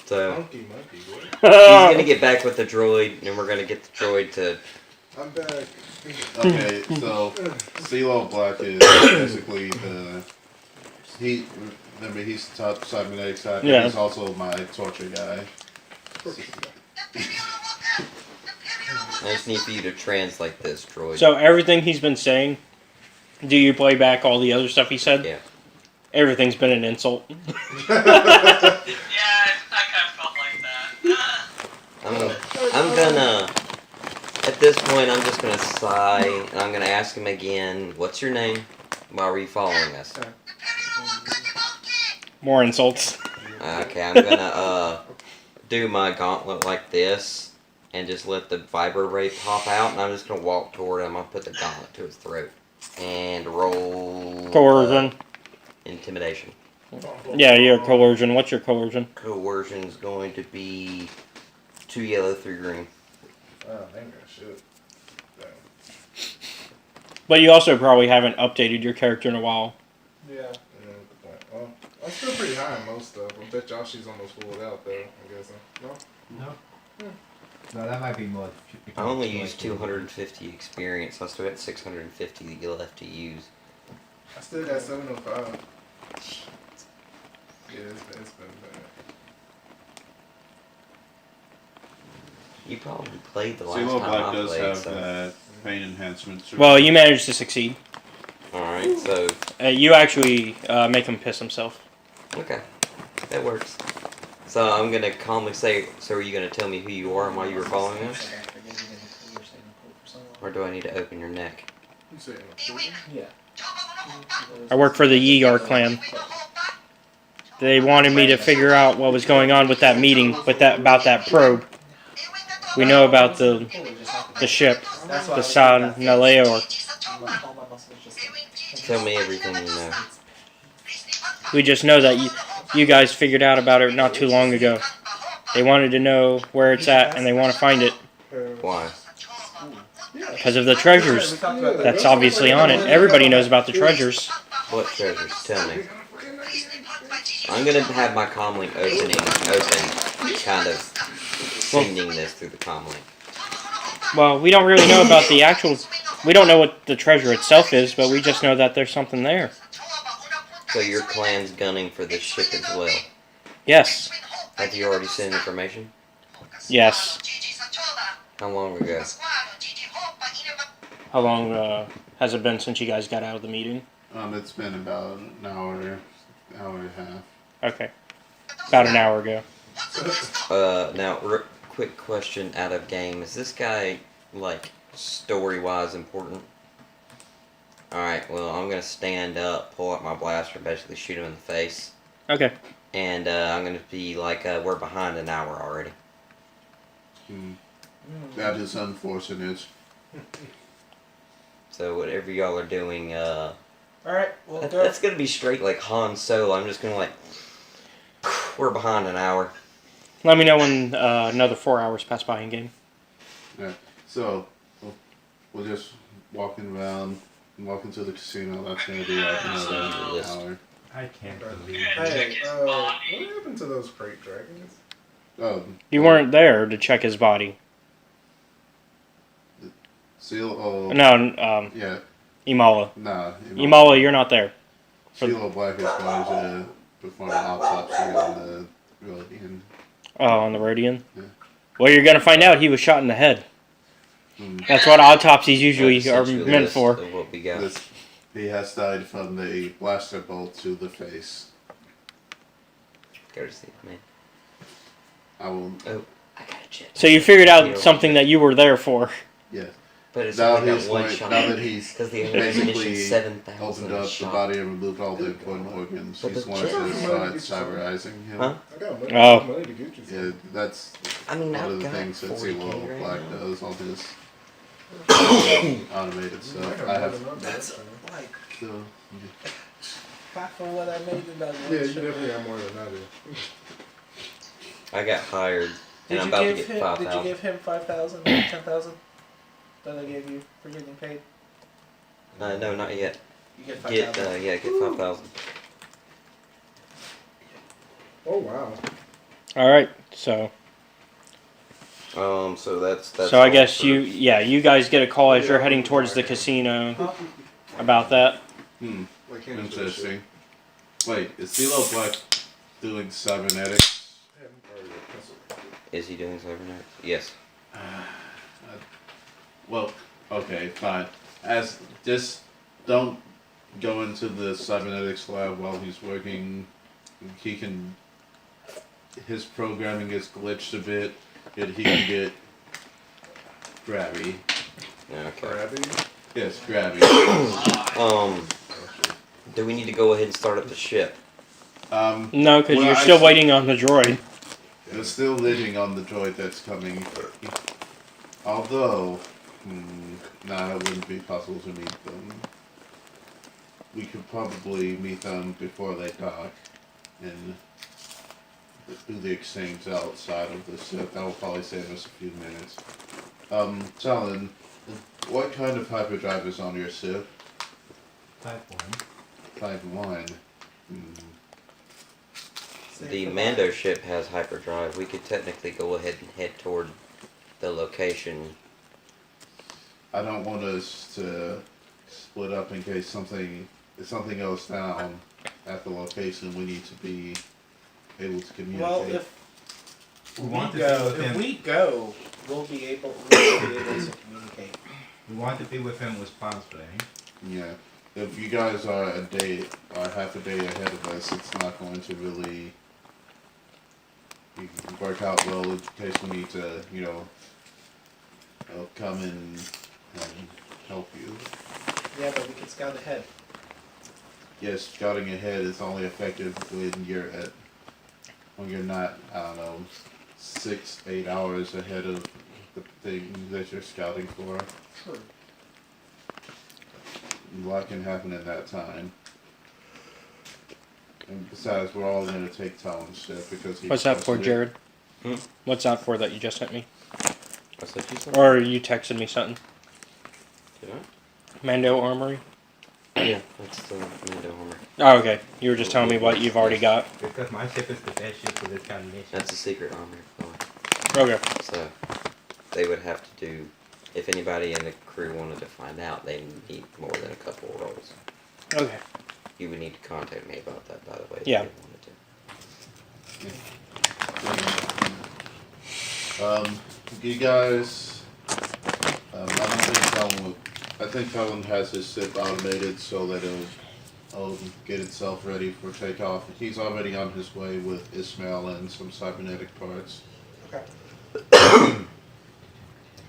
So Monkey, what? he's gonna get back with the droid, and we're gonna get the droid to. I'm back. Okay, so CeeLo Black is basically remember he's the top cybernetic side, but Yeah. he's also my torture guy. I just need for you to translate this droid. So everything he's been saying, do you play back all the other stuff he said? Yeah. Everything's been an insult. Yeah, I kind of felt like that. I'm gonna. At this point, I'm just gonna sigh, and I'm gonna ask him again. What's your name? Why were you following us? More insults. Okay, I'm gonna do my gauntlet like this, and just let the vibrate pop out, and I'm just gonna walk toward him. I'll put the gauntlet to his throat and roll Coercion. intimidation. Yeah, your coercion. What's your coercion? Coercion's going to be 2 yellow, 3 green. Oh, dang that shit. Damn. But you also probably haven't updated your character in a while. Yeah, good point. Well, I'm still pretty high in most stuff. I bet Yoshi's almost full out though, I'm guessing. No? No, that might be more. I only used 250 experience, so I still got 650 left to use. I still got 705. Yeah, it's been bad. You probably played the last CeeLo time Black I does played, have so. that pain enhancement. Well, you managed to succeed. Alright, so, You actually make him piss himself. okay. That works. So I'm gonna calmly say, so are you gonna tell me who you are and why you were following us? Or do I need to open your neck? You saying Yeah. I work for the Yeegar clan. They wanted me to figure out what was going on with that meeting, about that probe. We know about the ship, the San Naleor. Tell me everything you know. We just know that you guys figured out about it not too long ago. They wanted to know where it's at, and they want to find it Why? because of the treasures. That's obviously on it. Everybody knows about the treasures. What treasures? Tell me. I'm gonna have my comlink open, kind of sending this through the comlink. Well, we don't really know about the actual... We don't know what the treasure itself is, but we just know that there's something there. So your clan's gunning for this ship as well. Yes. Have you already sent information? Yes. How long ago? How long has it been since you guys got out of the meeting? It's been about an hour and a half. Okay. About an hour ago. Now, quick question out of game. Is this guy, like, story-wise important? Alright, well, I'm gonna stand up, pull out my blaster, basically shoot him in the face. Okay. And I'm gonna be like, we're behind an hour already. That is unfortunate. So whatever y'all are doing, Alright, well, go. that's gonna be straight like Han Solo. I'm just gonna like, we're behind an hour. Let me know when another 4 hours pass by in game. Alright, so we're just walking around, walking to the casino. That's gonna be like another hour. I can't believe Yeah, it. Hey, check his body. what happened to those crate dragons? You weren't there to check his body. Seal. Oh. No, Yeah. Imala. Nah. Imala, you're not there. Seal Black is going to perform an autopsy on the Rodian. Oh, on the Rodian? Yeah. Well, you're going to find out he was shot in the head. That's what autopsies usually are Essentially meant list for. of what we got. He has died from the blaster bolt to the face. Go to sleep, man. I will. I got a jet. So you figured out something that you were there for. Yeah. But it's Now only got he's one like, shot. now that he's Because the ammunition basically 7,000 opened up shot. the body and removed all the important organs, But he's the wanted to jet- start cyberizing him. Huh? I got money, Oh. money to get you some. Yeah, that's I mean, one I've of the got things that 40K Zero right Black now. does on his automated stuff. I have That's like so half of what I made in that one Yeah, you ship. definitely have more than I do. I got hired, Did and I'm you about to give get him? 5,000. Did you give him 5,000 or 10,000 that I gave you for getting paid? No, not yet. You get Get 5,000. get 5,000. Oh wow. All right. So So that's so I all guess for- you guys get a call as you're heading towards the casino about that. Like can't just do that shit. interesting. Wait, is CeeLo Black doing cybernetics? Yeah, I'm part of the Kessel. Is he doing cybernetics? Yes. Well, okay, fine. As just don't go into the cybernetics lab while he's working. He can. His programming is glitched a bit. He can get grabby. Okay. Krabby? Yes, grabby. Do we need to go ahead and start up the ship? No, because Well, you're I still s- waiting on the droid. We're still living on the droid that's coming. Although, nah, it wouldn't be possible to meet them. We could probably meet them before they dock and do the exchange outside of the ship. That will probably save us a few minutes. Talon, what kind of hyperdrive is on your ship? Type 1. Type 1. The Mando ship has hyperdrive. We could technically go ahead and head toward the location. I don't want us to split up in case something goes down at the location. We need to be able to communicate. Well, if We want to we be go, with if him. we go, we'll be able to communicate. We want to be with him responsibly. Yeah. If you guys are half a day ahead of us, it's not going to really work out well in case we need to, come in and help you. Yeah, but we can scout ahead. Yes, scouting ahead is only effective when you're not, I don't know, 6-8 hours ahead of the thing that you're scouting for. True. A lot can happen in that time. And besides, we're all going to take Talon's ship because he What's that for, requested it. Jared? What's that for that you just sent me? What's that you said? Or you texted me something? Did I? Mando Armory? Yeah, that's the Mando armor. Oh, okay. You were just telling me what you've already got. Because my ship is the best ship for this kind of mission. That's a secret armor. by the way. Okay. So they would have to do. If anybody in the crew wanted to find out, they need more than a couple of rolls. Okay. You would need to contact me about that, by the way. Yeah. If you wanted to. You guys, I think Talon has his ship automated so that it'll get itself ready for takeoff. He's already on his way with Ismail and some cybernetic parts. Okay.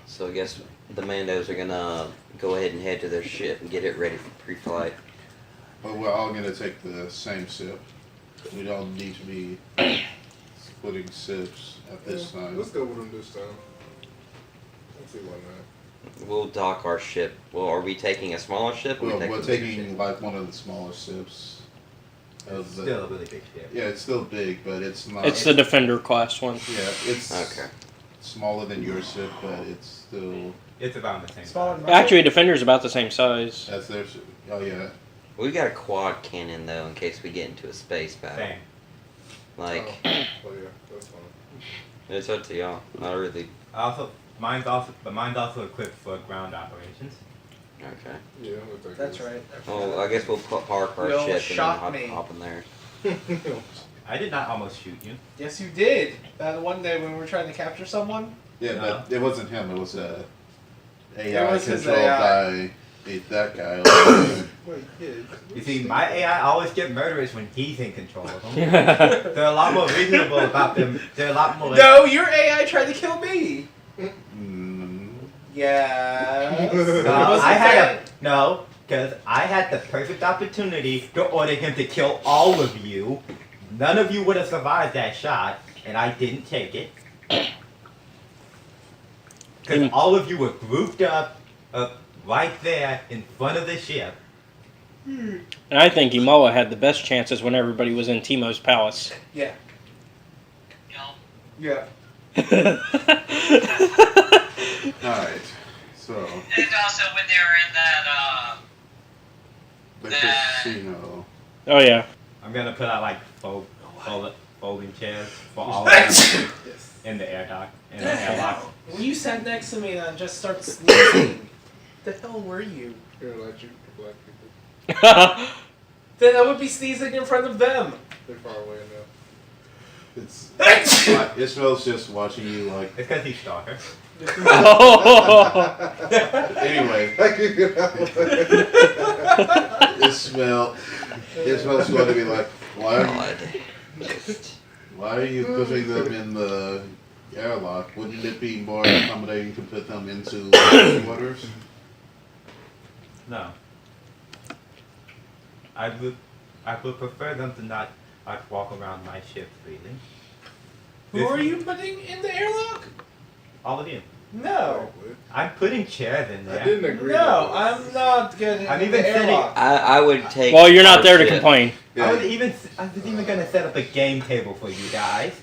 So I guess the Mandos are gonna go ahead and head to their ship and get it ready for pre-flight. But we're all gonna take the same ship. We don't need to be splitting ships at this time. Let's go with them this time. Let's see why not. We'll dock our ship. Well, are we taking a smaller ship? Or Well, we we're the bigger taking ship? like one of the smaller ships. It's still a really big ship. Yeah, it's still big, but it's not. It's the Defender class one. Yeah, it's Okay. smaller than your ship, but it's still It's about the same Smaller size. than Actually, Defender's about the same size. as their ship. Oh yeah, We got a quad cannon though, in case we get into a space battle. Same. Like, Oh yeah, that's fine. it's up to y'all. Not really. Mine's also equipped for ground operations. Okay. Yeah, we'll take That's this. right. Well, I guess we'll park our You almost ship and shot then me. hop in there. I did not almost shoot you. Yes, you did. That one day when we were trying to capture someone. Yeah, No. but it wasn't him. It was It AI was his controlled AI. by that guy. over Wait, yeah. You see, my AI always get murderers when he's in control of them. They're a lot more reasonable about them. They're a lot more. No, your AI tried to kill me. there. Mm. Yeah. No, because I had the perfect opportunity to order him to kill all of you. None of you would have survived that shot, and I didn't take it. Because all of you were grouped up right there in front of the ship. And I think Imola had the best chances when everybody was in Teemo's palace. Yeah. Yup. Yeah. Alright, so And also when they were in that, the Nah. casino. Oh yeah. I'm gonna put out like folding chairs for all of them in the air dock, in the airlock. When you sat next to me and just started sneezing, the hell were you? Here, like you, black people. Then I would be sneezing in front of them. They're far away now. It's Ismail's just watching you like. It's because he's stalker. Anyway, Ismail's going to be like, why are you putting them in the airlock? Wouldn't it be more accommodating to put them into quarters? No. I would prefer them to not like walk around my ship freely. Who are you putting in the airlock? All of you. No. I'm putting chairs in there. I didn't agree. No, with I'm not getting I'm in even the sitting- airlock. I would take. Well, you're not our there to ship. complain. I was even gonna set up a game table for you guys.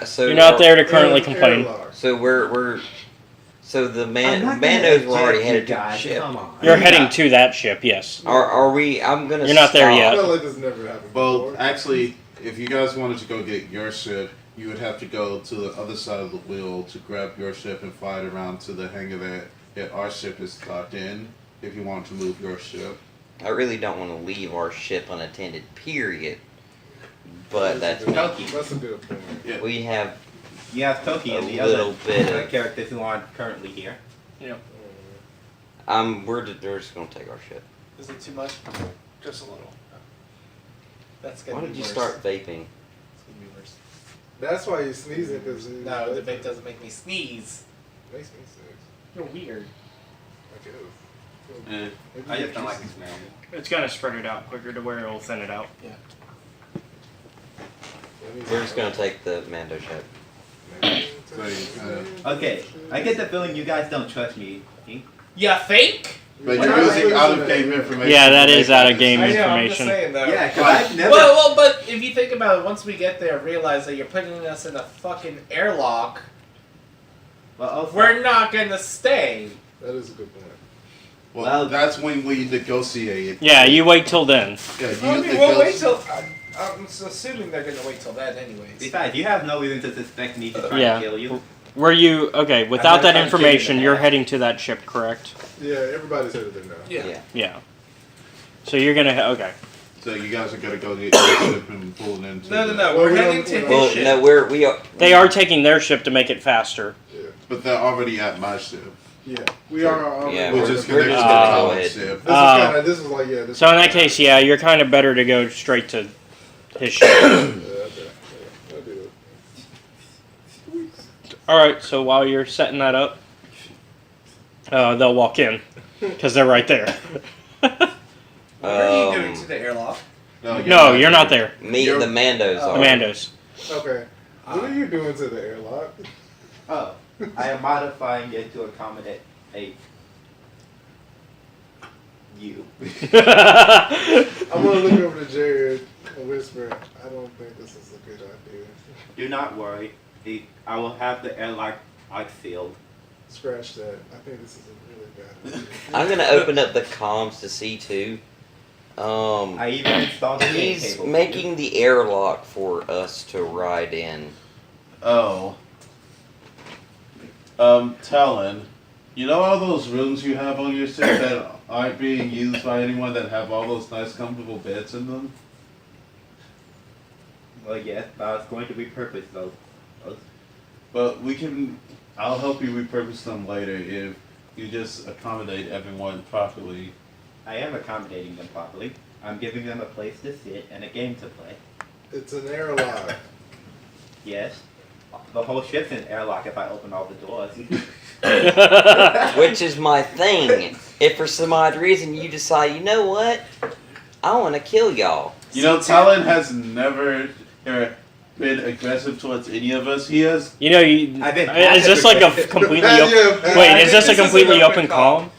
So You're not there to this. currently Air- complain. airlock. So we're. So the I'm not gonna Mandos were already eject headed you to the guys. ship. Come on. You're heading to that ship, yes. Are we? I'm gonna. You're not there I yet. feel like this never happened Well, before. actually, if you guys wanted to go get your ship, you would have to go to the other side of the wheel to grab your ship and fly it around to the hangar that our ship is docked in. If you want to move your ship. I really don't want to leave our ship unattended. Period. But that's me. That's a good point. Yeah. We have You have Toki and the little other bit of- characters who aren't currently here. we're just gonna take our ship. Is it too much? Just a little. That's gonna Why be did you worse. start vaping? It's gonna be worse. That's why you're sneezing, because No, the vape doesn't make me sneeze. Makes me sick. You're weird. I guess. Eh. Maybe I you just don't like the smell. It's gonna spread it out quicker to where it'll thin it out. That means- We're just gonna take the Mando ship. So you, Okay, I get the feeling you guys don't trust me. You think? but you're using out of game information. Yeah, that to is make out that of game I decision. know, I'm just information. saying though. Yeah, because Right. I've never. Well, but if you think about it, once we get there, realize that you're putting us in a fucking airlock, Well, also, we're not gonna stay. That is a good point. Well, Well- that's when we negotiate. Yeah, you wait till then. Yeah, you I mean, negotiate. we'll wait till. I'm assuming they're gonna wait till then, anyways. besides, you have no reason to suspect me to try Yeah. to kill you. Were you okay? Without never that tried to information, kill you in you're the heading to that ship, correct? Yeah, everybody's headed there now. Yeah. Yeah. So you're gonna okay. So you guys are gonna go get your ship and pull it into. No, no, the- no. Well, We're we heading don't- to his Well, ship. no, we are. They are taking their ship to make it faster. But they're already at my ship, Yeah, we are. Yeah, which we're- is we're connected to just the gonna go Collins ahead. ship. This is kind of. This is like yeah. This So in is that case, yeah, you're kind of better to go straight to his ship. Yeah, okay. Yeah, I'll do it. All right. So while you're setting that up, they'll walk in because they're right there. What are you doing to the airlock? No, you're not there. Me You're- and the Mandos Oh. are. Commandos. Okay. What are you doing to the airlock? Oh, I am modifying it to accommodate you. I'm gonna look over to Jared and whisper, I don't think this is a good idea. Do not worry. I will have the airlock sealed. Scratch that. I think this is a really bad idea. I'm gonna open up the comms to C2. I even installed a game He's table. making the airlock for us to ride in. Oh. Talon, you know all those rooms you have on your ship that aren't being used by anyone that have all those nice comfortable beds in them? Well, yes, but I was going to repurpose those. But I'll help you repurpose them later if you just accommodate everyone properly. I am accommodating them properly. I'm giving them a place to sit and a game to play. It's an airlock. Yes. The whole ship's in airlock if I open all the doors. Which is my thing. If for some odd reason you decide, you know what? I want to kill y'all. You know, Talon has never been aggressive towards any of us. He has. You know, I've been is this like a completely open? Wait, is this a completely open calm?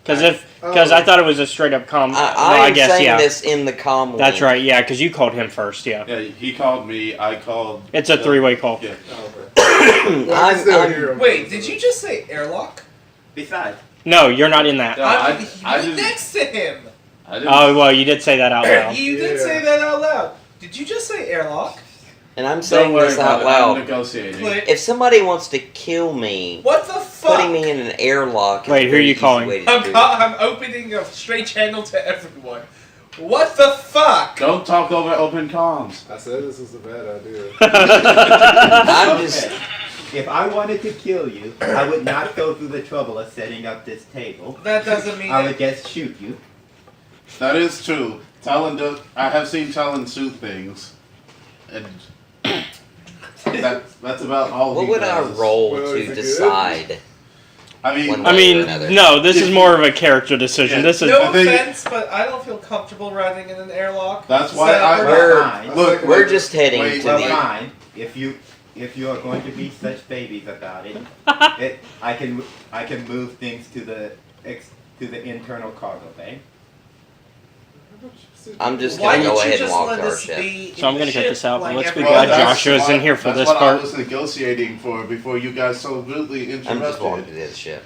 Because I thought it was a straight up calm. I guess saying yeah. this in the calm. That's link. right. Yeah, because you called him first. Yeah. Yeah, he called me. I called. It's a three-way call. Yeah. Well, I can still hear him. Wait, did you just say airlock? Besides, No, you're not in that. No, I'm I didn't- next to him. I didn't. Oh well, you did say that out loud. You did Yeah. say that out loud. Did you just say airlock? And I'm Don't saying worry this about out it. I'm loud. negotiating. Click. If somebody wants to kill me, What the fuck? putting me in an airlock. is Wait, a who are very you easy calling? way to do it. I'm opening a straight channel to everyone. What the fuck? Don't talk over open comms. I said this was a bad idea. I'm just. okay. If I wanted to kill you, I would not go through the trouble of setting up this table. That doesn't mean I would just shoot you. That is true. Talon does. I have seen Talon shoot things, and that's about all. What he would I does. roll Well, is to it good? decide? I mean, One I way or mean, another? no, this is more of a character decision. Yeah. This is no the thing- offense, but I don't feel comfortable riding in an airlock. that's why So I. We're- Fine. Look, We're just heading wait, to Well, the. fine. If you are going to be such babies about it, I can move things to the internal cargo bay. I'm just Why gonna didn't go you ahead and just walk let to our this ship. be So I'm in gonna the cut ship this out, but like let's be everyone glad else? that's Joshua's in here for that's this what part. I was negotiating for before you guys so rudely I'm just walking to interrupted. the ship.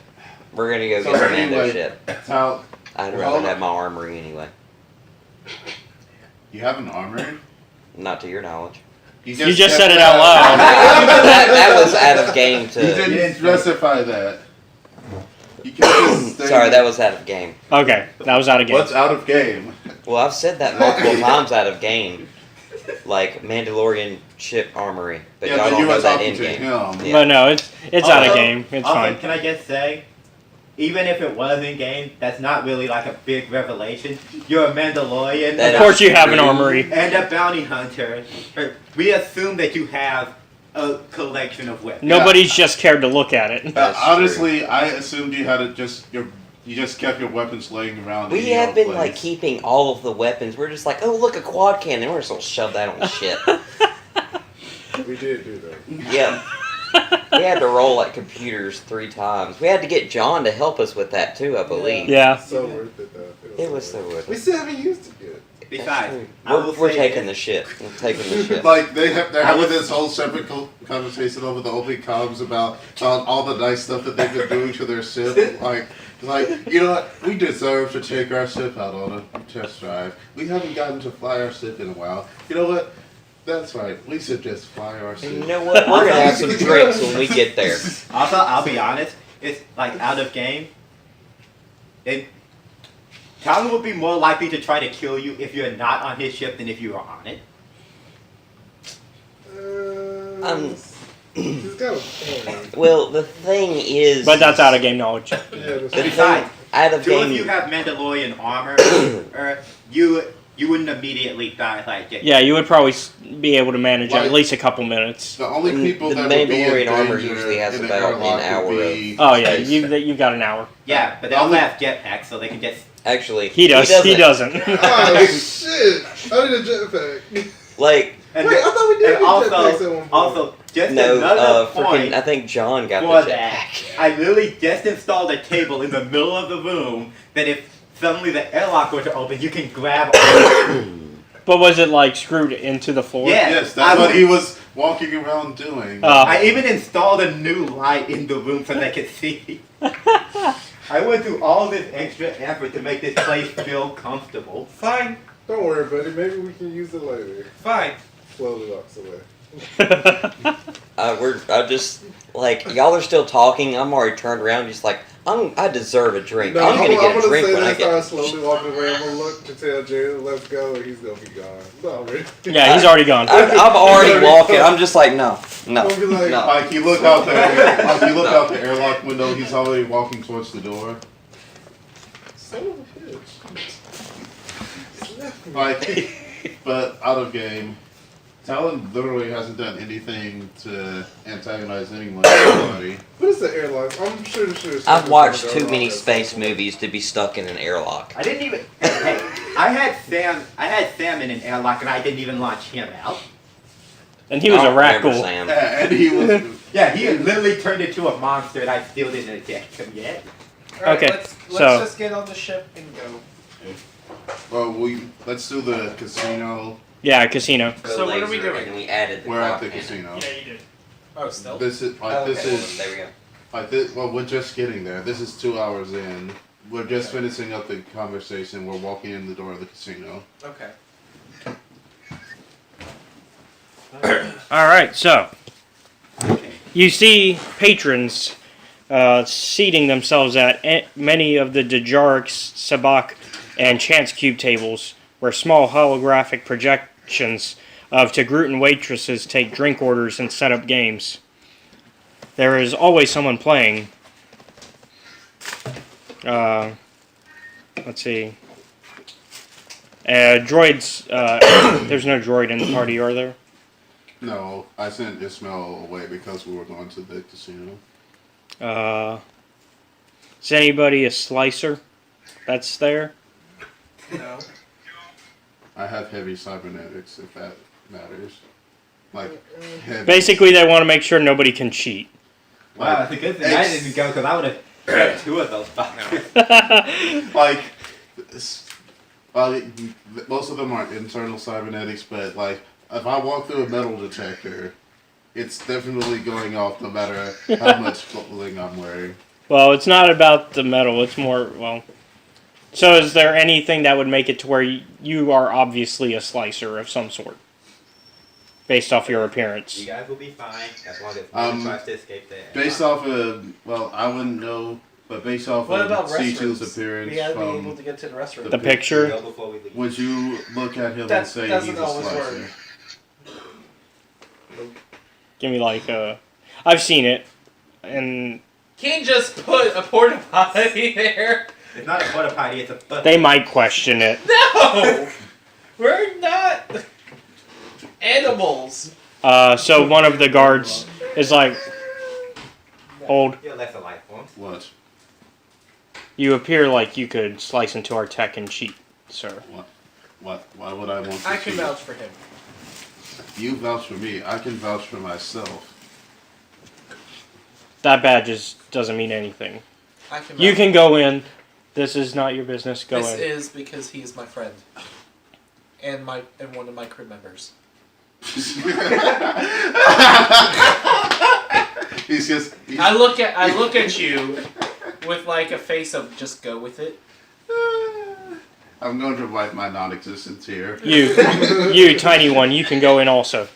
We're gonna go So get Amando's anyway, ship. Tal, I'd well, rather have my armory anyway. you have an armor? Not to your knowledge. You just said it out loud. that was out of game You to. didn't specify that. You can't just say Sorry, that was out of game. Okay, that was out of game. What's out of game? Well, I've said that multiple times out of game. Like Mandalorian ship armory, but Yeah, y'all but don't you know were that talking in to game. him. Yeah. But no, it's out of Also- game. It's also, fine. can I just say, even if it was in game, that's not really like a big revelation. You're a Mandalorian. That Of course, you have an armory. And a bounty hunter. We assume that you have a collection of weapons. Nobody's just cared to look at it. That's Honestly, I assumed you had it you just kept your weapons laying around. We in your have been place. like keeping all of the weapons. We're just like, oh look, a quad cannon. We're just gonna shove that on the ship. We did do that. Yeah. We had to roll like computers 3 times. We had to get John to help us with that too, I believe. Yeah. So worth it though. It was so worth We it. still haven't used it yet. Besides, I will We're say taking the this. ship. We're taking the ship. Like they're I having was- this whole separate conversation over the open comms about all the nice stuff that they've been doing to their ship. Like you know what? We deserve to take our ship out on a test drive. We haven't gotten to fly our ship in a while. You know what? That's right. We should just fly our And ship. you know what? We're gonna have some drinks when we get there. Also, I'll be honest, it's like out of game. Talon would be more likely to try to kill you if you're not on his ship than if you are on it. He's got a point. Well, the thing is. But that's out of game knowledge. Yeah, that's The true. Besides, thing out of two of you game. have Mandalorian armor, you wouldn't immediately die like it. Yeah, you would probably be able to manage it Like- at least a couple minutes. The only people The that would be in Mandalorian armor danger usually has in about airlock an hour would be Oh yeah, Space. you've got an hour. Yeah, but they also have jetpacks, so they can just. Actually, He does. He doesn't. Oh shit! I need a jetpack. Like, Wait, Like, I thought we did And get jetpacks at one point. also, just no, another freaking, point I think John got for the that. jetpack. I literally just installed a table in the middle of the room that if suddenly the airlock were to open, you can grab. But was it like screwed into the floor? Yeah. Yes, that's what he was walking around doing. Oh. I even installed a new light in the room so they could see. I went through all this extra effort to make this place feel comfortable. Fine, Don't worry, buddy. Maybe we can use it later. fine. Slowly walks away. I just like y'all are still talking. I'm already turned around, just like I deserve a drink. I'm gonna get a drink say when I this. Start get. slowly walking away. I'm gonna look to tell Jalen, let's go, and he's gonna be gone. No, really. Yeah, he's already gone. I'm already walking. I'm just like no. I'll be like, No. Like you look out there, like you look out the airlock window. He's already walking towards the door. son of a bitch. Slap me. Like, but out of game. Talon literally hasn't done anything to antagonize anyone. Anybody. What is the airlock? I'm sure. I've watched too many space movies to be stuck in an airlock. I didn't even. Hey, I had Sam in an airlock, and I didn't even launch him out. And he was I a don't remember raccoon. Sam. Yeah, and he was. Yeah, he had literally turned into a monster, and I still didn't attack him yet. Alright, Okay, let's so- just get on the ship and go. Well, let's do the casino. Yeah, casino. Go So what are we laser, doing? And we added the We're at clock the in. casino. you did. Oh, still? This is like Oh, this okay, is there we go. like this. Well, we're just getting there. This is 2 hours in. We're just finishing up the conversation. We're walking in the door of the casino. Okay. All right, so you see patrons seating themselves at many of the Dejaric, Sabak, and Chance Cube tables, where small holographic projections of Tegrutan waitresses take drink orders and set up games. There is always someone playing. Let's see. Droids. There's no droid in the party, are there? No, I sent Ismail away because we were going to the casino. Is anybody a slicer that's there? No. I have heavy cybernetics, if that matters. Like heavy. Basically, they want to make sure nobody can cheat. Wow, that's a good thing I didn't go, because I would have had 2 of those boxes. Like, well, most of them aren't internal cybernetics, but like, if I walk through a metal detector, it's definitely going off no matter how much clothing I'm wearing. Well, it's not about the metal. It's more, well... So is there anything that would make it to where you are obviously a slicer of some sort? Based off your appearance. You guys will be fine, as long as no one tries to escape there. Based off of, well, I wouldn't know, but based off What of about C2's restrooms? appearance We gotta be from, able to get to the restroom. The picture? Go before we leave. would you look at him That and say doesn't he's a always slicer? work. Give me like a... I've seen it. And Can't just put a porta potty there. It's not a porta potty, it's a butt. they might question it. No! We're not animals. So one of the guards is like, "Old, Yeah, that's a life form. What? you appear like you could slice into our tech and cheat, sir." What? Why would I want to I can cheat? vouch for him. You vouch for me. I can vouch for myself. That badge doesn't mean anything. I can You vouch. can go in. This is not your business. Go This in. is because he is my friend. And one of my crew members. He's just. I look at you with like a face of just go with it. I'm going to wipe my non-existent tear. You tiny one, you can go in also.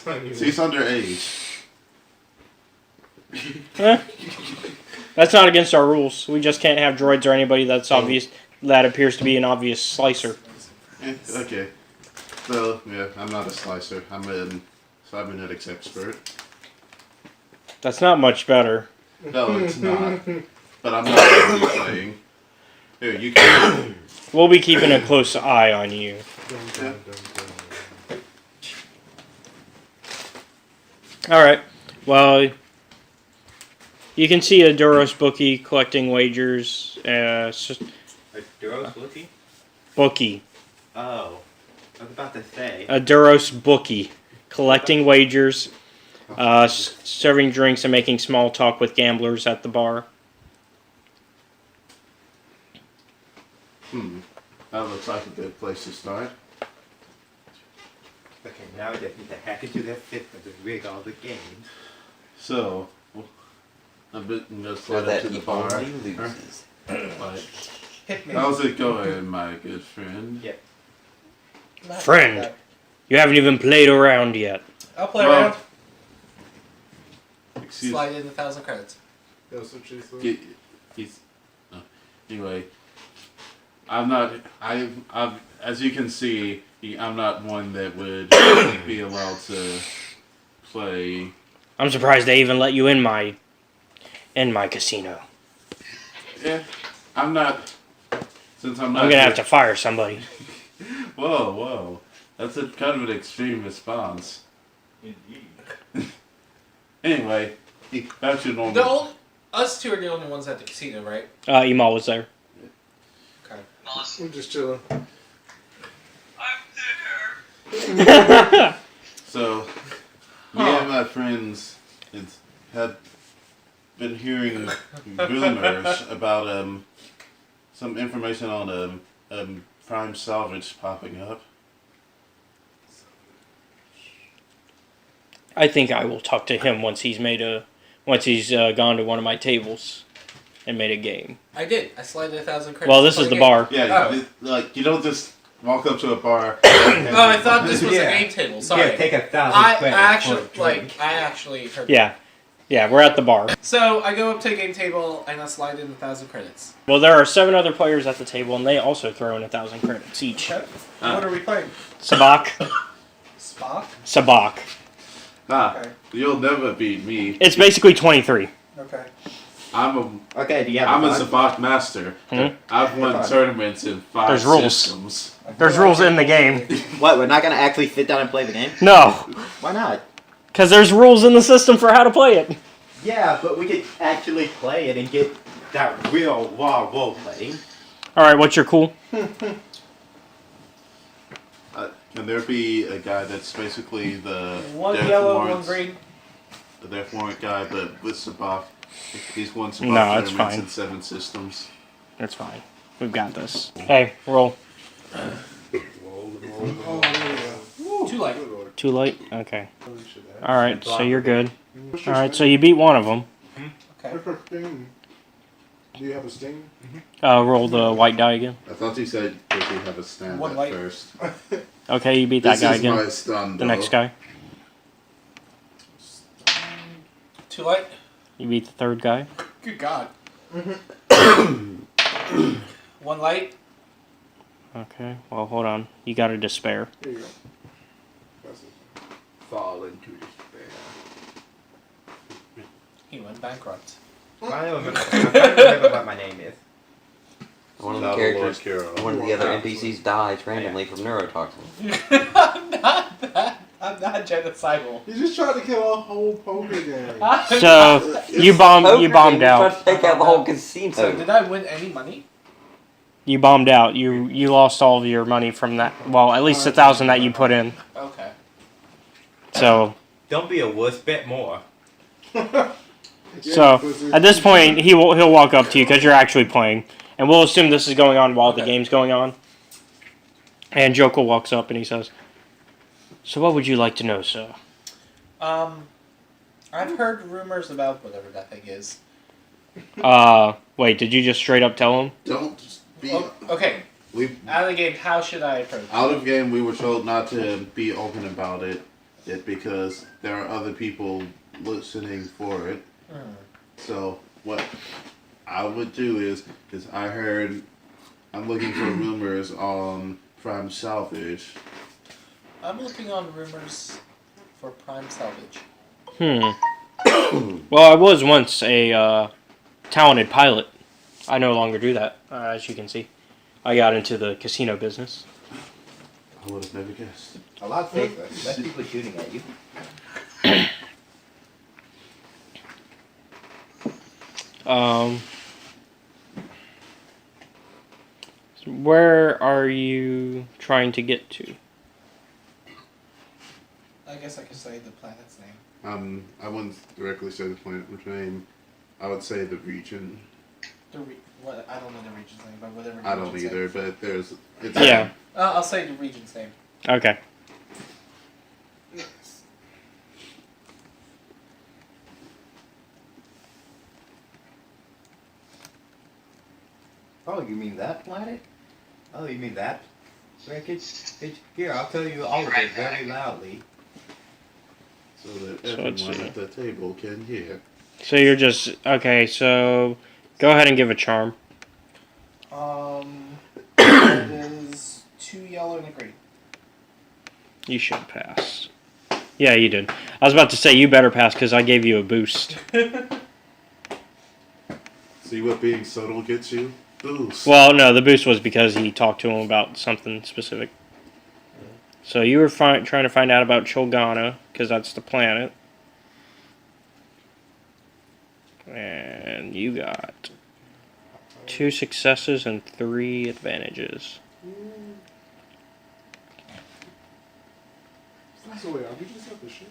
He's underage. Huh? That's not against our rules. We just can't have droids or anybody that's obvious that appears to be an obvious slicer. Okay. So, yeah, I'm not a slicer. I'm a cybernetics expert. That's not much better. No, it's not. But I'm not really playing. Here, you can. We'll be keeping a close eye on you. Alright. Well, you can see a Duros bookie collecting wagers. A Duros bookie? Bookie. Oh. I was about to say. A Duros bookie collecting wagers, serving drinks, and making small talk with gamblers at the bar. That looks like a good place to start. Okay, now I just need to hack into their system to rig all the games. So, a bit and go So slide up that to the he bar. only loses. Like, Hit me. how's it going, my good friend? Not Friend. that. You haven't even played around yet. I'll play Well, around. Excuse Slide in 1,000 credits. That's what she said. He's anyway. I'm not. As you can see, I'm not one that would be allowed to play. I'm surprised they even let you in my casino. Yeah, I'm not. Since I'm not. I'm gonna have to fire somebody. Whoa! That's a kind of an extreme response. Indeed. Anyway, back to normal. The only, us two are the only ones at the casino, right? Emal was there. Okay. Mollis, I'm just chilling. I'm there. So, me and my friends have been hearing rumors about some information on prime salvage popping up. I think I will talk to him once he's gone to one of my tables and made a game. I did. I slid in 1,000 credits. Well, this is the bar. Yeah, like you don't just walk up to a bar. Oh, I thought this was Yeah. a game table. Sorry. Yeah, take 1,000 I credits actually for a drink. I actually heard. Yeah, we're at the bar. So I go up to a game table and I slide in 1,000 credits. Well, there are 7 other players at the table, and they also throw in 1,000 credits each. Okay. What are we playing? Sabak. Spock. Sabak. Okay. You'll never beat me. It's basically 23. Okay. I'm Okay, do you have a a Savant master. Hmm? I've won Fine. tournaments in 5 There's rules. systems. There's rules in the game. What, we're not going to actually sit down and play the game? No, Why not? because there's rules in the system for how to play it. Yeah, but we could actually play it and get that real raw role playing. All right, what's your cool? Can there be a guy that's basically the One Death yellow, Warrants- one green. the Death Warrant guy, but with Sabak? He's won Sabak No, it's tournaments fine. in 7 systems. That's fine. We've got this. Hey, roll. Oh, yeah. Too light. Good Lord. Too late? Okay. Holy shit, that- All right, so you're good. What's All your right, so sting? you beat one of them. Okay. Do you have a sting? Roll the white die again. I thought you said does he have a stand One at light. first. Okay, you beat that This guy is again. my stun, The next though. guy. Too light. You beat the third guy. Good God. One light. Okay, well, hold on. You got a despair. Here you go. That's it. Fall into despair. He went bankrupt. I don't remember what my name is. One of the Not a characters, Lord Carol. one of the other NPCs dies randomly from neurotoxin. I'm not genocidal. You just tried to kill a whole poker game. So you bombed Poker game, out. Trying to take out the whole casino. So did I win any money? You bombed out. You lost all of your money from that. Well, at least 1,000 that you put in. Okay. So Don't be a wuss, bet more. So at this point, he'll walk up to you because you're actually playing, and we'll assume this is going on while the Okay. game's going on. And Joko walks up and he says, "So what would you like to know, sir?" I've heard rumors about whatever that thing is. Wait, did you just straight up tell him? Don't just be. Oh, okay. We Out of the game, how should I approach it? out of game. We were told not to be open about it because there are other people listening for it. So what I would do is I heard I'm looking for rumors on Prime Salvage. I'm looking on rumors for Prime Salvage. Well, I was once a talented pilot. I no longer do that, as you can see. I got into the casino business. I would have never guessed. A lot safer. Less people shooting at you. Where are you trying to get to? I guess I could say the planet's name. I wouldn't directly say the planet's name. I would say the region. What? I don't know the region's name, but whatever. the I don't region's either, name. but there's. It's Yeah. I'll say the region's name. Okay. Oh, you mean that planet? Oh, you mean that wreckage? Here, I'll tell you all of it very loudly. So that So let's everyone see. at the table can hear. So you're just okay. So go ahead and give a charm. That is 2 yellow and a green. You should pass. Yeah, you did. I was about to say you better pass because I gave you a boost. See what being subtle gets you? Boost. Well, no, the boost was because he talked to him about something specific. So you were trying to find out about Cholgana because that's the planet, and you got 2 successes and 3 advantages. So wait, are we just at the ship?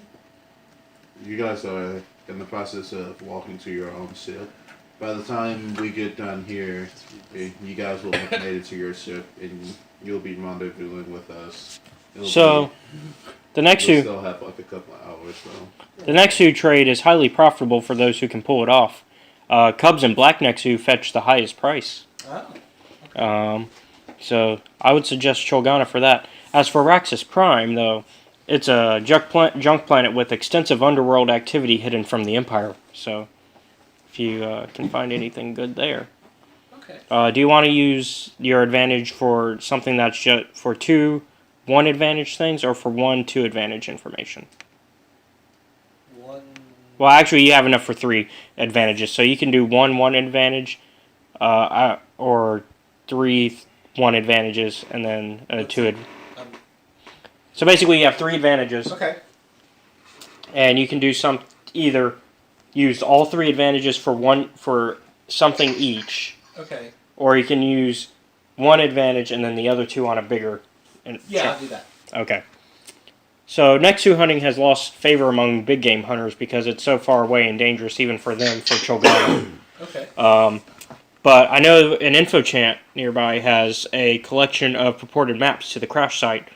You guys are in the process of walking to your own ship. By the time we get done here, you guys will have made it to your ship, and you'll be rendezvousing with us. So the next we'll two, still have like a couple of hours though. the Nexu trade is highly profitable for those who can pull it off. Cubs and Black Nexu fetch the highest price. Oh. So I would suggest Cholgana for that. As for Raxus Prime, though, it's a junk planet with extensive underworld activity hidden from the Empire. So if you can find anything good there. Okay. Do you want to use your advantage for something that's just for 2 1 advantage things or for 1 2 advantage information? 1. Well, actually, you have enough for 3 advantages, so you can do 1 1 advantage, or 3 1 advantages, and then 2. So basically, you have 3 advantages, Okay. and you can do either use all 3 advantages for something each, Okay. or you can use 1 advantage and then the other 2 on a bigger. Yeah, I'll do that. Okay. So Nexu hunting has lost favor among big game hunters because it's so far away and dangerous even for them, for Cholgana. Okay. But I know an InfoChant nearby has a collection of purported maps to the crash site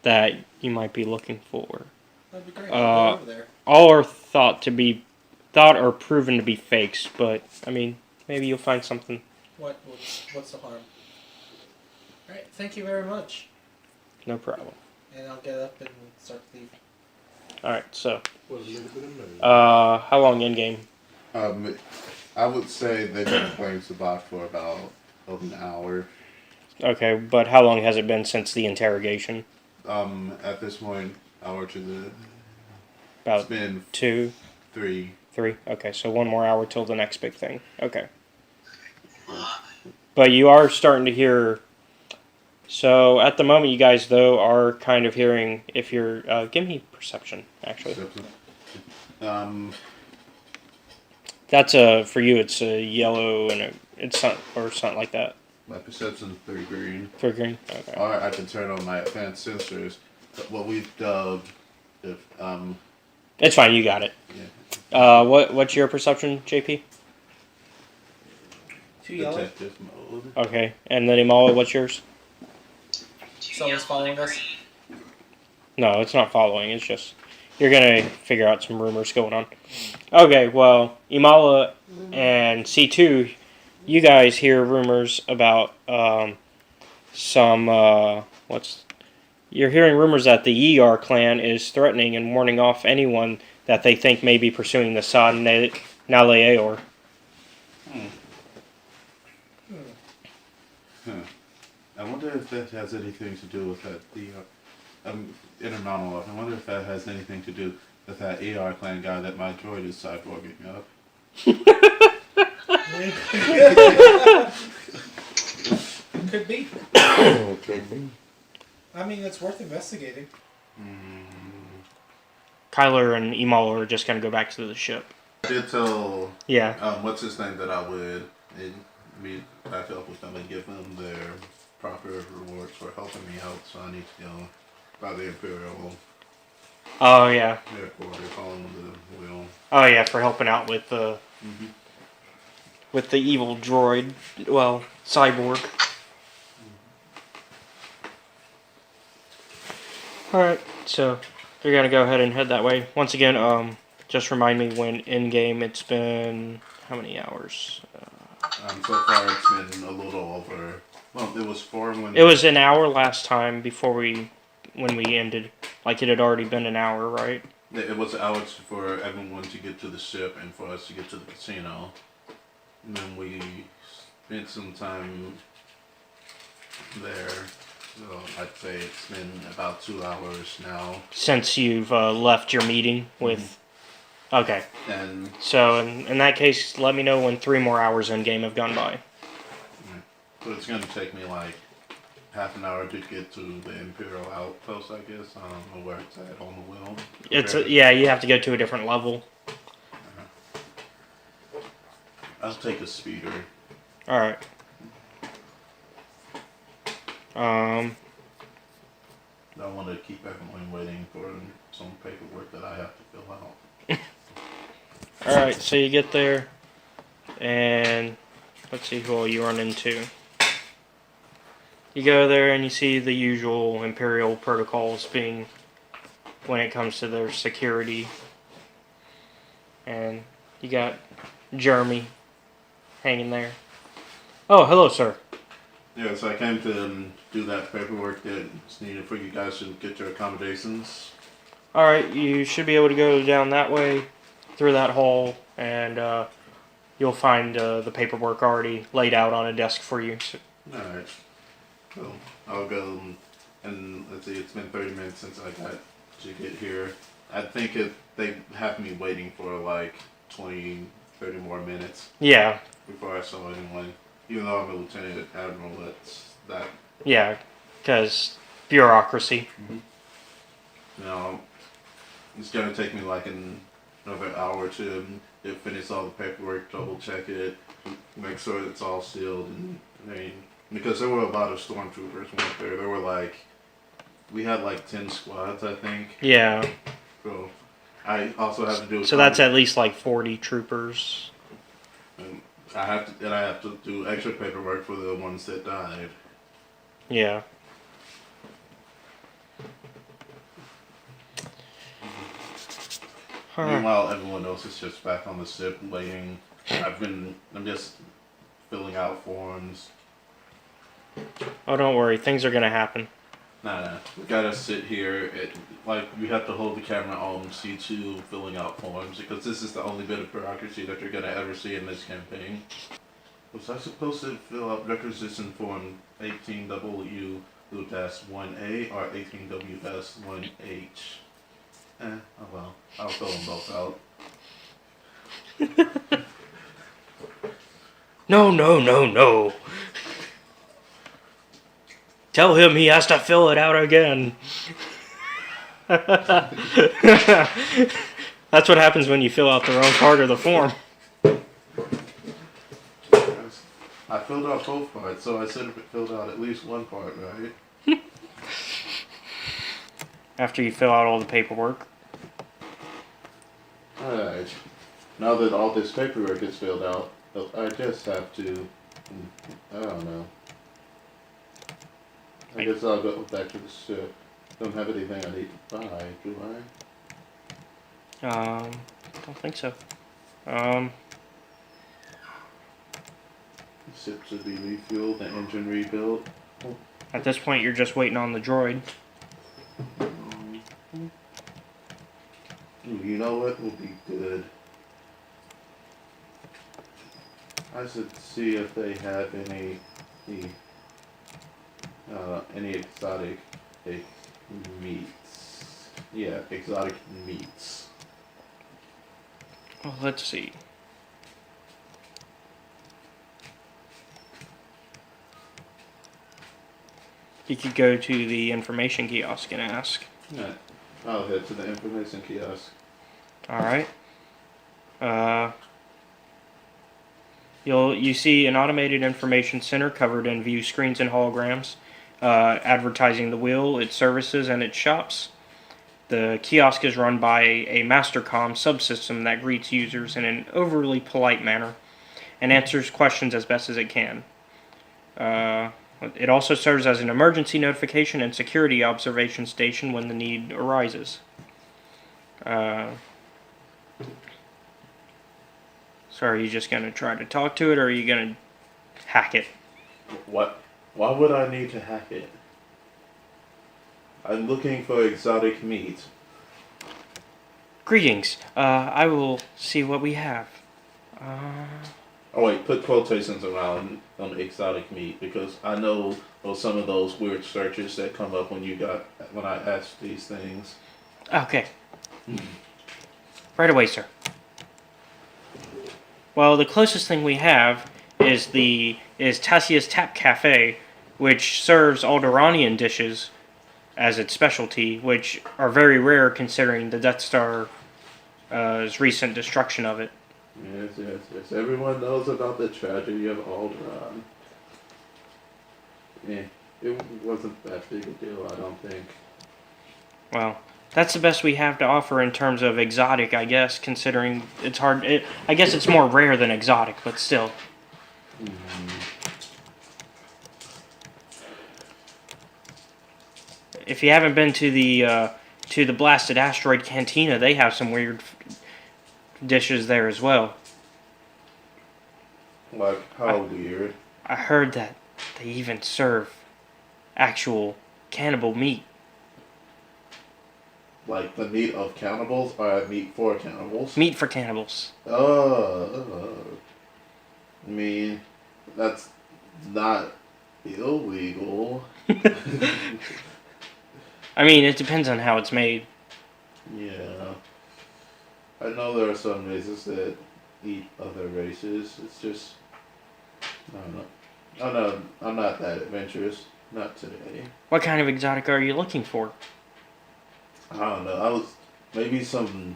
that you might be looking for. That'd be great. I'll go over there. All are thought or proven to be fakes, but I mean, maybe you'll find something. What's the harm? Alright, thank you very much. No problem. And I'll get up and start to leave. Alright, so What a little bit of money. how long in game? I would say they've been playing Sabat for about an hour. Okay, but how long has it been since the interrogation? At this point, hour to the. About It's been 2, 3. 3. Okay, so 1 more hour till the next big thing. Okay. But you are starting to hear. So at the moment, you guys though are kind of hearing. If you're, give me perception actually. That's for you. It's a yellow and it's or something like that. My perception's 3 green. 3 green. Okay. Or I can turn on my advanced sensors. What we've dubbed, It's fine. You got it. Yeah. What's your perception, JP? 2 yellow. Detective mode. Okay, and then Imala, what's yours? Someone's following us. No, it's not following. It's just you're gonna figure out some rumors going on. Okay, well, Imala and C2, you guys hear rumors about you're hearing rumors that the ER clan is threatening and warning off anyone that they think may be pursuing the Sad Naleaor. I wonder if that has anything to do with that Intermountain. I wonder if that has anything to do with that ER clan guy that my droid is cyborging up. Could be. Could be. I mean, it's worth investigating. Kyler and Imala are just gonna go back to the ship. I did tell Yeah. what's his name that I would meet back up with them and give them their proper rewards for helping me out. So I need to go by the Imperial Oh yeah. headquarters, calling the wheel. Oh yeah, for helping out with the evil droid, well, cyborg. All right, so you're gonna go ahead and head that way. Once again, just remind me when in game. It's been how many hours? So far it's been a little over. Well, it was 4 when. It was an hour last time when we ended. Like it had already been an hour, right? It was hours for everyone to get to the ship and for us to get to the casino. And then we spent some time there. So I'd say it's been about 2 hours now. Since you've left your meeting with. Okay. And So in that case, let me know when 3 more hours in game have gone by. so it's going to take me like half an hour to get to the Imperial Outpost, I guess. I don't know where it's at on the wheel. Yeah, you have to go to a different level. I'll take a speeder. All right. I want to keep everyone waiting for some paperwork that I have to fill out. All right. So you get there, and let's see who all you run into. You go there and you see the usual Imperial protocols being when it comes to their security. And you got Jeremy hanging there. Oh, hello, sir. Yeah, so I came to do that paperwork that's needed for you guys to get your accommodations. All right, you should be able to go down that way through that hall, and you'll find the paperwork already laid out on a desk for you. So, Alright. So I'll go and let's see, it's been 30 minutes since I got to get here. I think they have me waiting for like 20, 30 more minutes yeah, before I saw anyone. Even though I'm a lieutenant admiral, that's that. yeah, because bureaucracy. You know, it's gonna take me like another hour to finish all the paperwork, double check it, make sure it's all sealed, and because there were a lot of stormtroopers went there. There were we had like 10 squads, I think. Yeah. So I also have to do. So that's at least like 40 troopers. And I have to do extra paperwork for the ones that died. Yeah. Meanwhile, everyone else is just back on the ship waiting. I'm just filling out forms. Oh, don't worry. Things are going to happen. Nah. We gotta sit here. We have to hold the camera on C2 filling out forms because this is the only bit of bureaucracy that you're gonna ever see in this campaign. Was I supposed to fill out requisition form 18W-1A or 18W-1H? Oh well. I'll fill them both out. No. Tell him he has to fill it out again. That's what happens when you fill out the wrong part of the form. I filled out both parts, so I should have filled out at least one part, right? After you fill out all the paperwork. Alright. Now that all this paperwork is filled out, I just have to... I don't know. I guess I'll go back to the ship. Don't have anything I need to buy, do I? Don't think so. The ship should be refueled, the engine rebuilt. At this point, you're just waiting on the droid. Ooh, you know what would be good? I should see if they have any exotic meats. Yeah, exotic meats. Well, let's see. You could go to the information kiosk and ask. Yeah, I'll head to the information kiosk. Alright. You see an automated information center covered in view screens and holograms, advertising the wheel, its services, and its shops. The kiosk is run by a Mastercom subsystem that greets users in an overly polite manner and answers questions as best as it can. It also serves as an emergency notification and security observation station when the need arises. So are you just going to try to talk to it, or are you going to hack it. What? Why would I need to hack it? I'm looking for exotic meat. Greetings. I will see what we have. Oh wait, put quotations around exotic meat because I know of some of those weird searches that come up when I ask these things. Okay. Right away, sir. Well, the closest thing we have is Tassia's Tap Cafe, which serves Alderaanian dishes as its specialty, which are very rare considering the Death Star's recent destruction of it. Yes. Everyone knows about the tragedy of Alderaan. It wasn't that big a deal, I don't think. Well, that's the best we have to offer in terms of exotic, I guess, considering it's hard. I guess it's more rare than exotic, but still. If you haven't been to the Blasted Asteroid Cantina, they have some weird dishes there as well. Like, how weird? I heard that they even serve actual cannibal meat. Like the meat of cannibals or meat for cannibals? Meat for cannibals. I mean, that's not illegal. I mean, it depends on how it's made. Yeah. I know there are some races that eat other races. It's just, I don't know. I'm not that adventurous. Not today. What kind of exotic are you looking for? I don't know. Maybe some,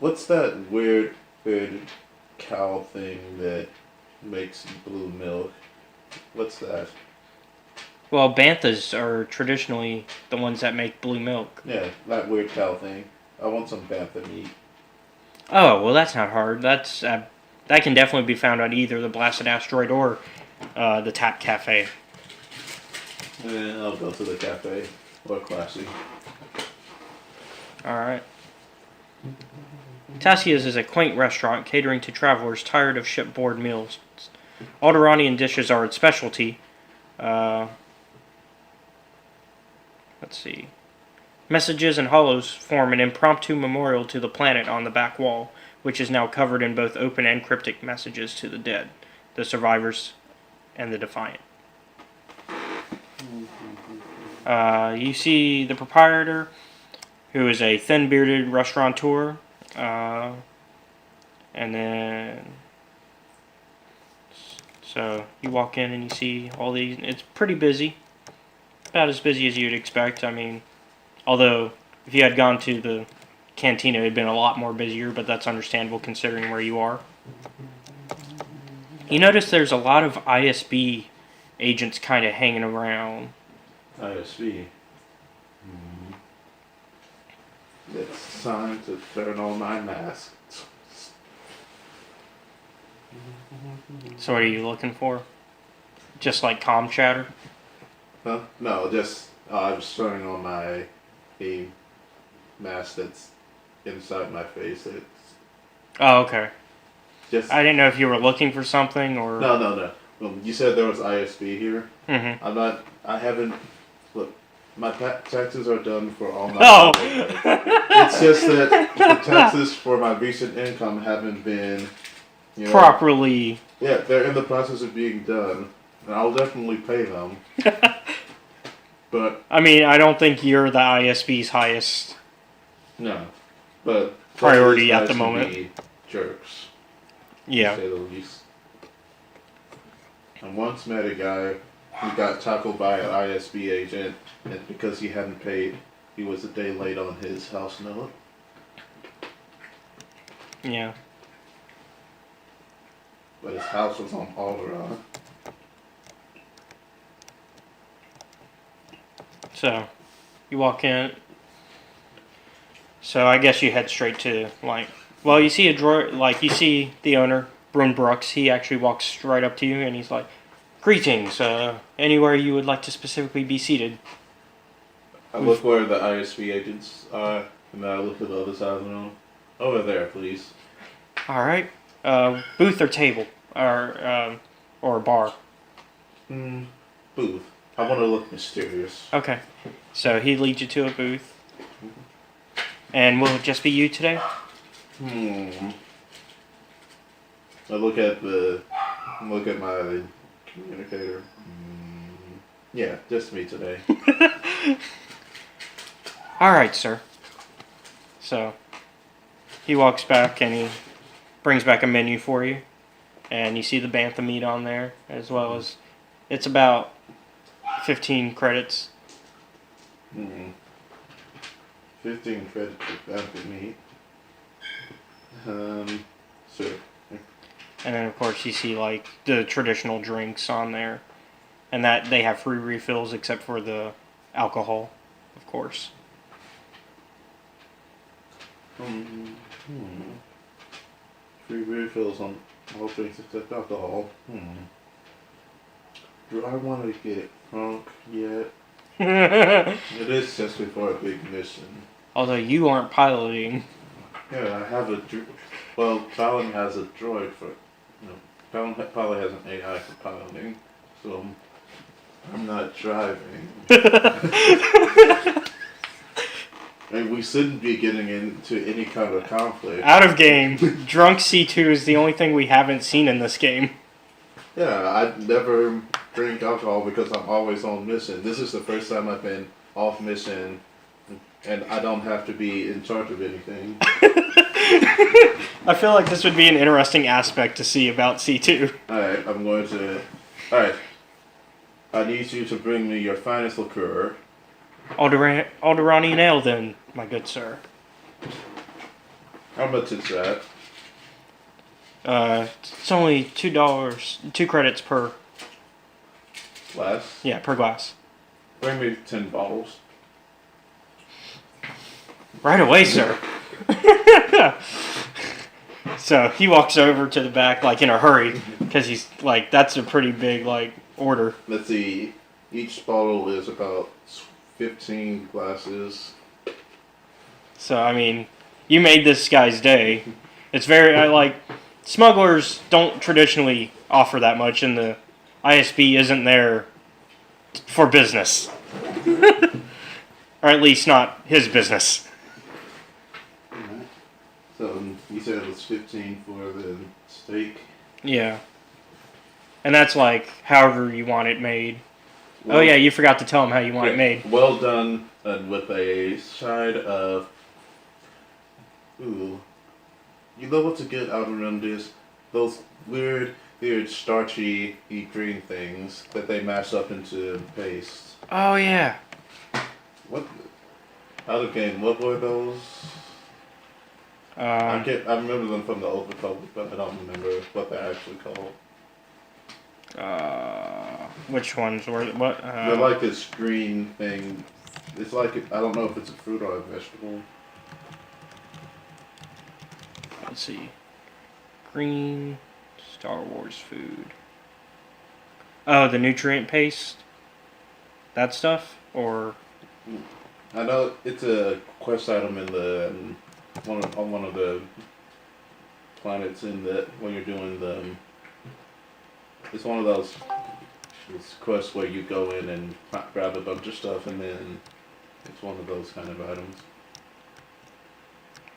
what's that weird cow thing that makes blue milk? What's that? Well, banthas are traditionally the ones that make blue milk. Yeah, that weird cow thing. I want some bantha meat. Oh, well, that's not hard. That can definitely be found on either the Blasted Asteroid or the Tap Cafe. Yeah, I'll go to the cafe. Or classy. Alright. Tassia's is a quaint restaurant catering to travelers tired of shipboard meals. Alderaanian dishes are its specialty. Let's see. Messages and hollows form an impromptu memorial to the planet on the back wall, which is now covered in both open and cryptic messages to the dead, the survivors, and the defiant. You see the proprietor, who is a thin-bearded restaurateur, and then so you walk in and you see all these. It's pretty busy, about as busy as you'd expect. I mean, although if you had gone to the cantina, it'd been a lot more busier, but that's understandable considering where you are. You notice there's a lot of ISB agents kind of hanging around. ISV. It's time to turn on my mask. So what are you looking for? Just like comm chatter? Huh? No, just I was turning on my mask that's inside my face. It's Oh, okay. just I didn't know if you were looking for something or... no. You said there was ISB here. Mm-hmm. I haven't. Look, my taxes are done for all my. Oh! It's just that the taxes for my recent income haven't been, Properly. Yeah, they're in the process of being done, and I'll definitely pay them. But I mean, I don't think you're the ISB's highest. no, but Priority these at guys the can moment. be jerks. Yeah. To say the least. I once met a guy who got tackled by an ISB agent, and because he hadn't paid, he was a day late on his house note. Yeah. But his house was on Alderaan. So, you walk in. So I guess you head straight to, well, you see a drawer, you see the owner, Brun Brooks. He actually walks right up to you and he's like, "Greetings, anywhere you would like to specifically be seated?" I look where the ISB agents are, And I look at the other side of the room. Over there, please. All right. Booth or table or bar. Booth. I want to look mysterious. Okay. So he leads you to a booth. And will it just be you today? I look at my communicator. Yeah, just me today. All right, sir. So he walks back and he brings back a menu for you, and you see the bantha meat on there, as well as it's about 15 credits. 15 credits for bantha meat. Sure. And then of course you see like the traditional drinks on there, and that they have free refills except for the alcohol, of course. Free refills on all drinks except alcohol. Do I want to get drunk yet? It is just before a big mission. Although you aren't piloting. Yeah, I have a. Well, Fallon has a droid for. Fallon probably has an AI for piloting, so I'm not driving. And we shouldn't be getting into any kind of conflict. Out of game. Drunk C2 is the only thing we haven't seen in this game. Yeah, I never drink alcohol because I'm always on mission. This is the first time I've been off mission, and I don't have to be in charge of anything. I feel like this would be an interesting aspect to see about C2. Alright, I'm going to... Alright. I need you to bring me your finest liqueur. Alderanian ale then, my good sir. How much is that? It's only $2, 2 credits per. Glass? Yeah, per glass. Bring me 10 bottles. Right away, sir. So he walks over to the back like in a hurry because he's like, that's a pretty big like order. Let's see. Each bottle is about 15 glasses. So I mean, you made this guy's day. It's very like smugglers don't traditionally offer that much, and the ISB isn't there for business, or at least not his business. Alright. So you said it was 15 for the steak. Yeah, and that's like however you want it made. Well, oh yeah, you forgot to tell him how you want it made. Well done, and with a side of. Ooh. You know what's a good out around this? Those weird starchy green things that they mash up into paste. Oh yeah. What? Out of game, what were those? I remember them from the Old Republic, but I don't remember what they're actually called. Which ones were what? They're like this green thing. It's like I don't know if it's a fruit or a vegetable. Let's see. Green Star Wars food. Oh, the nutrient paste? That stuff? Or I know it's a quest item in the on one of the planets in the when you're doing the. It's one of those quests where you go in and grab a bunch of stuff, and then it's one of those kind of items.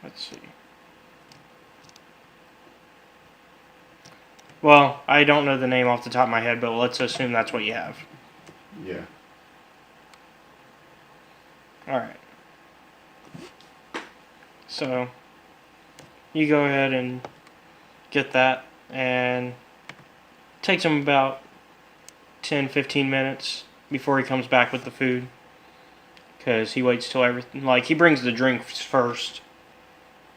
let's see. Well, I don't know the name off the top of my head, but let's assume that's what you have. Yeah. Alright. So, you go ahead and get that, and it takes him about 10-15 minutes before he comes back with the food. Because he waits till everything, like, he brings the drinks first,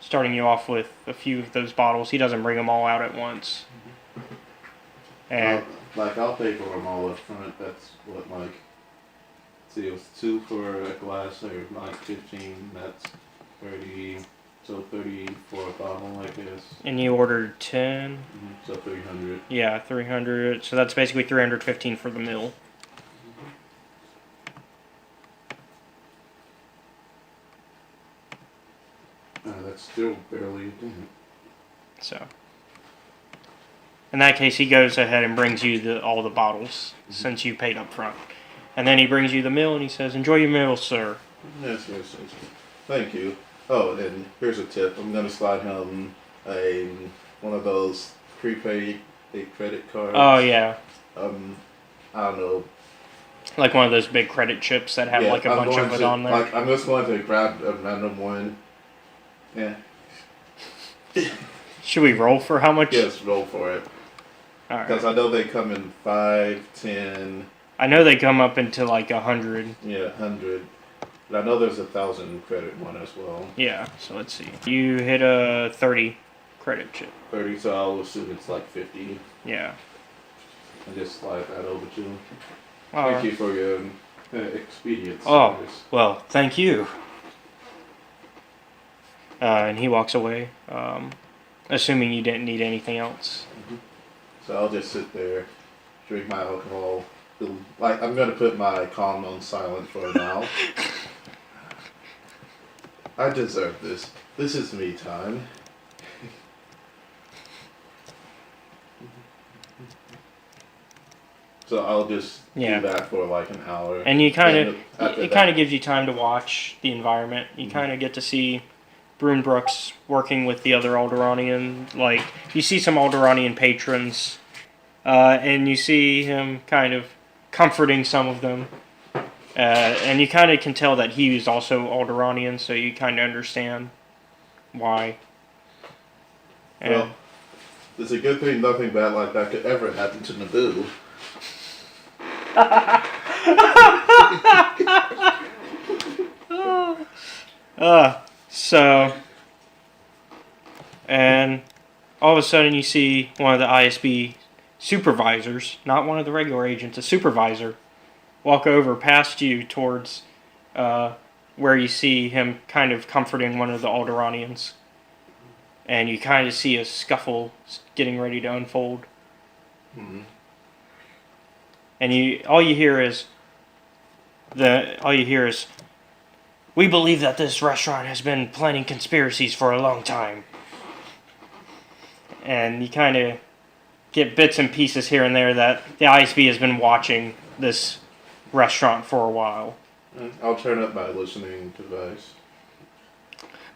starting you off with a few of those bottles. He doesn't bring them all out at once. And I'll pay for them all up front. That's what see, it was 2 for a glass, or like 15. That's 30. So 30 for a bottle, I guess. and you ordered 10. So 300. Yeah, 300. So that's basically 315 for the meal. That's still barely a dent. So, in that case, he goes ahead and brings you all the bottles since you paid up front. And then he brings you the meal and he says, "Enjoy your meal, sir." Yes. Thank you. Oh, and here's a tip. I'm gonna slide him one of those prepaid credit cards. Oh, yeah. I don't know. Like one of those big credit chips that have like a bunch of it on there. Like, I'm just going to grab a random one. Yeah. Should we roll for how much? Yes, roll for it. Alright. Because I know they come in 5, 10. I know they come up into like 100. Yeah, 100. But I know there's 1,000 credit one as well. Yeah, so let's see. You hit a 30 credit chip. 30, so I'll assume it's like 50. Yeah. And just slide that over to him. Alright. Thank you for your expedience. Oh, service. well, thank you. And he walks away, assuming you didn't need anything else. So I'll just sit there, drink my alcohol. Like, I'm gonna put my calm on silent for now. I deserve this. This is me time. So I'll just Yeah. do that for like an hour. And you kind of, after it that- kind of gives you time to watch the environment. You kind of get to see Brooks working with the other Alderanian. Like, you see some Alderanian patrons, and you see him kind of comforting some of them. And you kind of can tell that he is also Alderanian, so you kind of understand why. And Well, it's a good thing nothing bad like that could ever happen to Naboo. So, and all of a sudden you see one of the ISB supervisors, not one of the regular agents, a supervisor, walk over past you towards where you see him kind of comforting one of the Alderanians. And you kind of see a scuffle getting ready to unfold. Mm-hmm. And all you hear is, "We believe that this restaurant has been planning conspiracies for a long time." And you kind of get bits and pieces here and there that the ISB has been watching this restaurant for a while. I'll turn up my listening device.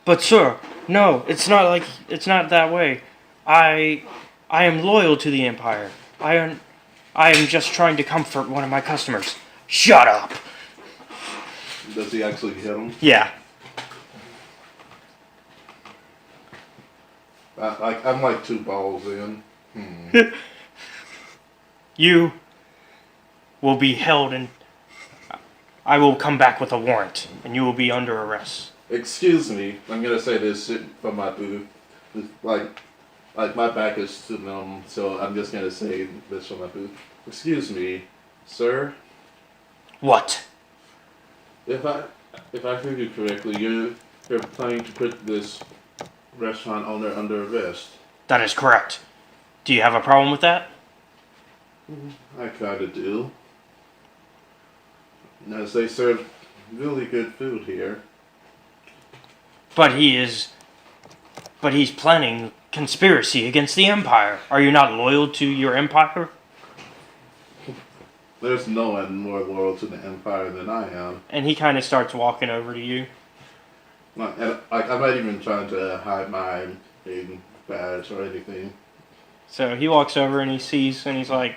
"But sir, no, it's not that way. I am loyal to the Empire. I am just trying to comfort one of my customers." "Shut up!" Does he actually hit him? Yeah. I'm like 2 balls in. "You will be held and I will come back with a warrant and you will be under arrest." Excuse me, I'm gonna say this shit from my booth. Like my back is to them, so I'm just gonna say this from my booth. Excuse me, sir. "What?" If I heard you correctly, you're planning to put this restaurant owner under arrest. "That is correct. Do you have a problem with that?" I kinda do. As they serve really good food here. But he's planning conspiracy against the Empire. Are you not loyal to your Empire? There's no one more loyal to the Empire than I am. And he kind of starts walking over to you. I'm not even trying to hide my badge or anything. So he walks over and he sees and he's like,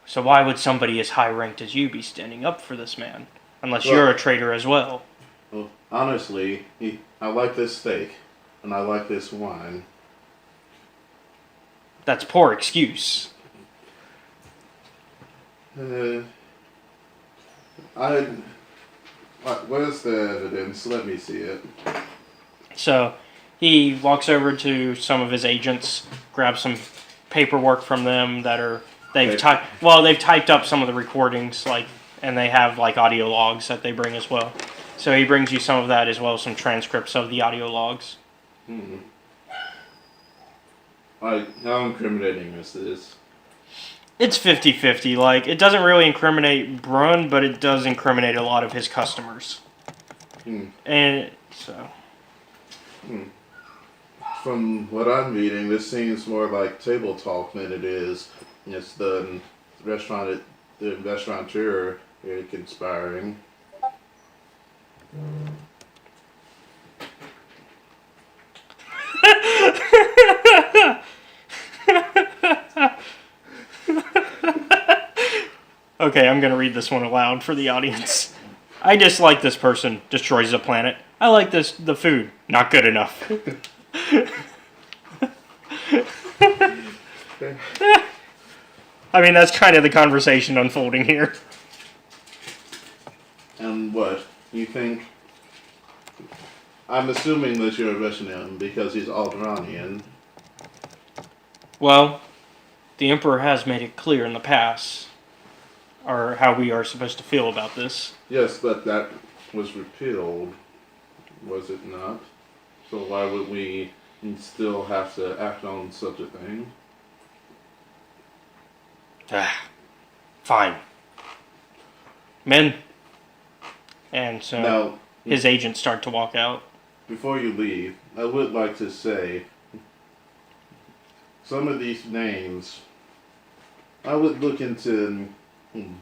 So why would somebody as high ranked as you be standing up for this man? Unless you're a traitor as well. Well, honestly, I like this steak, and I like this wine. That's poor excuse. Where's the evidence? Let me see it. So he walks over to some of his agents, grabs some paperwork from them that are they've typed up some of the recordings, and they have audio logs that they bring as well. So he brings you some of that as well as some transcripts of the audio logs. How incriminating is this? It's 50-50. Like, it doesn't really incriminate Brun, but it does incriminate a lot of his customers. And so... From what I'm reading, this seems more like table talk than it is. It's the restaurateur here conspiring. Okay, I'm gonna read this one aloud for the audience. I dislike this person. Destroys the planet. I like the food. Not good enough. I mean, that's kind of the conversation unfolding here. And what? You think... I'm assuming that you're arresting him because he's Alderanian. Well, the Emperor has made it clear in the past, or how we are supposed to feel about this. Yes, but that was repealed, was it not? So why would we still have to act on such a thing? Fine. Men. And so Now, his agents start to walk out. before you leave, I would like to say some of these names, I would look into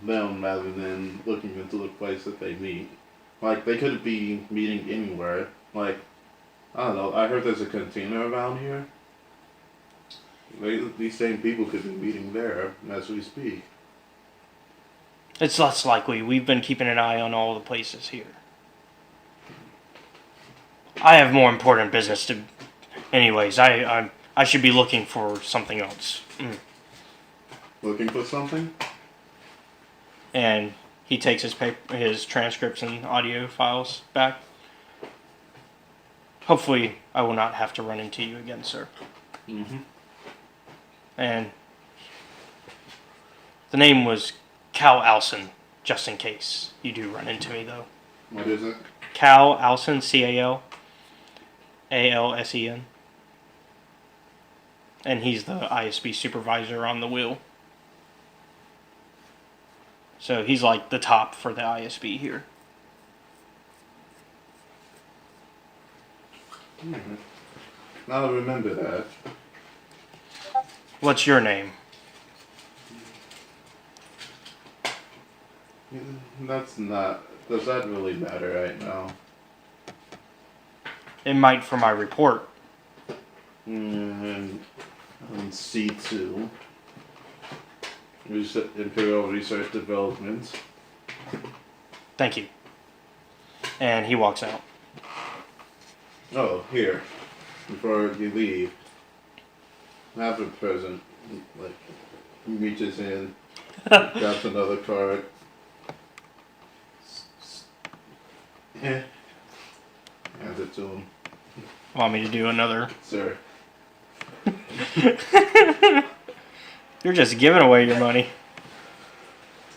them rather than looking into the place that they meet. Like, they could be meeting anywhere. Like, I don't know, I heard there's a cantina around here. These same people could be meeting there as we speak. It's less likely. We've been keeping an eye on all the places here. I have more important business to... Anyways, I should be looking for something else. Looking for something? And he takes his transcripts and audio files back. Hopefully, I will not have to run into you again, sir. Mm-hmm. And the name was Cal Alson, just in case you do run into me, though. What is it? Cal Alson, Calsen. And he's the ISB supervisor on the wheel. So he's like the top for the ISB here. Mm-hmm. I'll remember that. What's your name? That's not... Does that really matter right now? It might for my report. And C2. Imperial Research Development. Thank you. And he walks out. Oh, here. Before you leave, have a present. Like, he reaches in, grabs another card. Yeah. Hands it to him. Want me to do another? Sir. You're just giving away your money.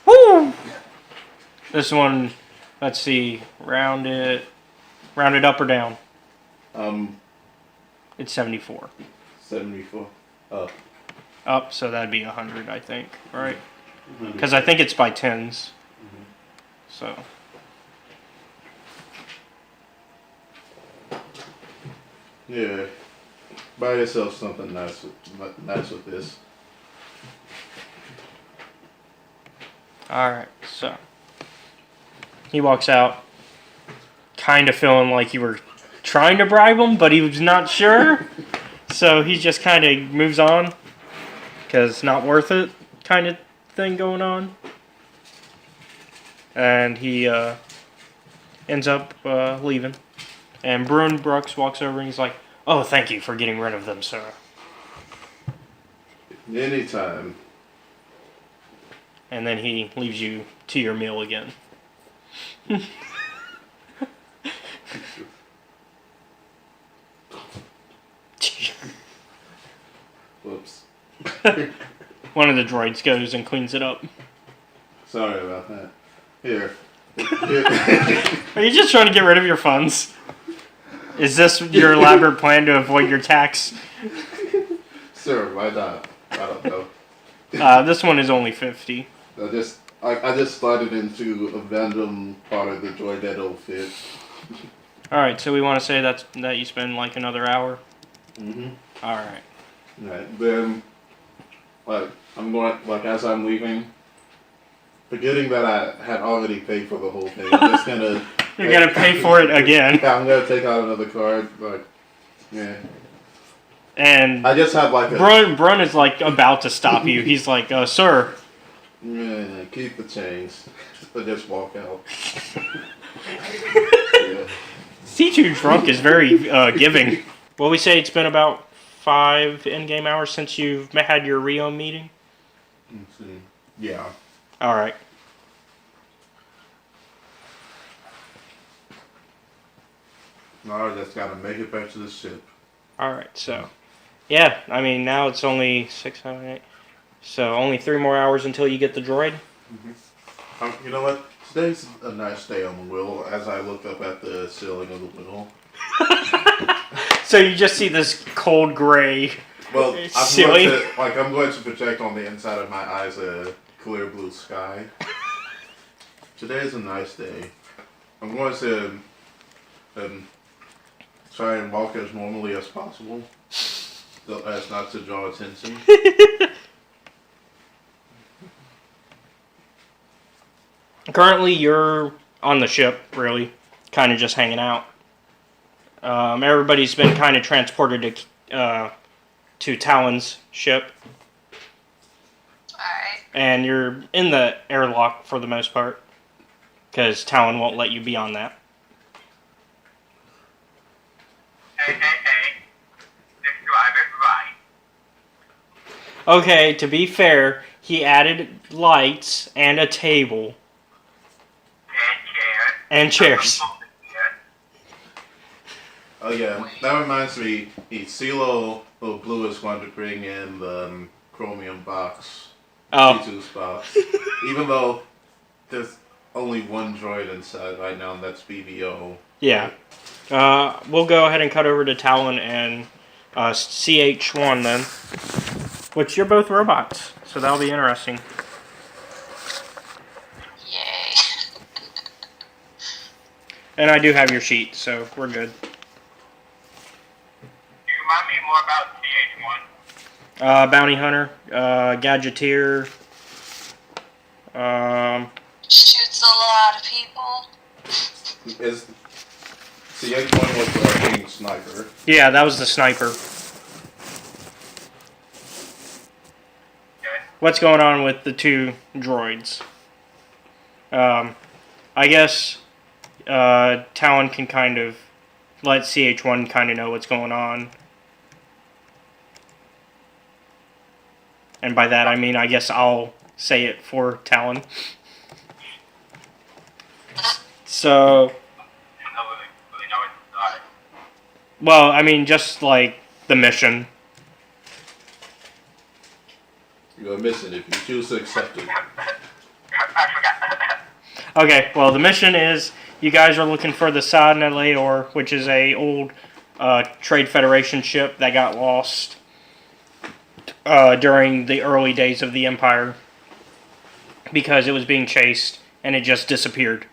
Woo! This one, let's see, round it up or down? It's 74. 74. Up. Up, so that'd be 100, I think, right? Because I think it's by tens. So. Yeah. Buy yourself something nice with this. Alright, so. He walks out, kind of feeling like you were trying to bribe him, but he was not sure. So he just kind of moves on, because it's not worth it kind of thing going on. And he ends up leaving. And Brun Brooks walks over and he's like, "Oh, thank you for getting rid of them, sir." Anytime. And then he leaves you to your meal again. Whoops. One of the droids goes and cleans it up. Sorry about that. Here. Are you just trying to get rid of your funds? Is this your elaborate plan to avoid your tax? Sir, why not? I don't know. This one is only 50. I just started into a random part of the droid that don't fit. Alright, so we want to say that you spend like another hour? Mm-hmm. Alright. Right. Then, I'm going, as I'm leaving, forgetting that I had already paid for the whole thing, I'm just gonna... You're gonna pay for it again. Yeah, I'm gonna take out another card, yeah. And I just have a... Brun is like about to stop you. He's like, sir. Yeah, keep the change. Or just walk out. Yeah. C2 drunk is very giving. Well, we say it's been about 5 in-game hours since you've had your Rio meeting? Let's see. Yeah. Alright. Now I just gotta make it back to the ship. Alright, so. Yeah, I mean, now it's only 6, 7, 8. So, only 3 more hours until you get the droid? Mm-hmm. You know what? Today's a nice day on the wheel as I look up at the ceiling of the wheel. So you just see this cold gray Well, ceiling? I'm going to project on the inside of my eyes a clear blue sky. Today is a nice day. I'm going to try and walk as normally as possible, so as not to draw attention. Currently, you're on the ship, really, kind of just hanging out. Everybody's been kind of transported to Talon's ship. Alright. And you're in the airlock for the most part, because Talon won't let you be on that. Hey. This driver's right. Okay, to be fair, he added lights and a table. And chairs. Oh yeah, that reminds me, CeeLo Blue is going to bring in the chromium box. Oh. C2's box. Even though there's only one droid inside right now, and that's BBO. Yeah. We'll go ahead and cut over to Talon and CH1 then. Which you're both robots, so that'll be interesting. Yay. And I do have your sheet, so we're good. Do you remind me more about CH1? Bounty Hunter, Gadgeteer, Shoots a lot of people. Is CH1 was the King Sniper. Yeah, that was the sniper. What's going on with the 2 droids? I guess Talon can kind of let CH1 kind of know what's going on. And by that I mean, I guess I'll say it for Talon. So, well, I mean, just like the mission. You're gonna miss it if you choose to accept it. Okay, well, the mission is you guys are looking for the Sadna Leor, which is a old Trade Federation ship that got lost during the early days of the Empire because it was being chased and it just disappeared.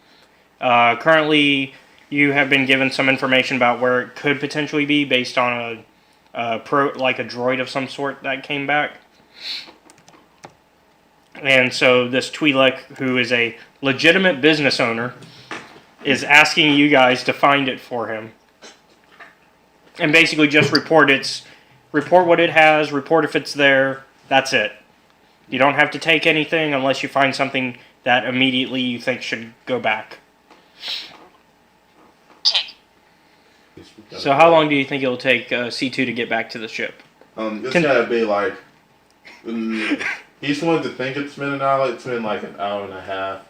Currently, you have been given some information about where it could potentially be based on a droid of some sort that came back. And so this Twi'lek, who is a legitimate business owner, is asking you guys to find it for him. And basically just report what it has, report if it's there, that's it. You don't have to take anything unless you find something that immediately you think should go back. Okay. So how long do you think it'll take C2 to get back to the ship? It's gotta be like... he's the one to think it's been an hour. It's been like an hour and a half.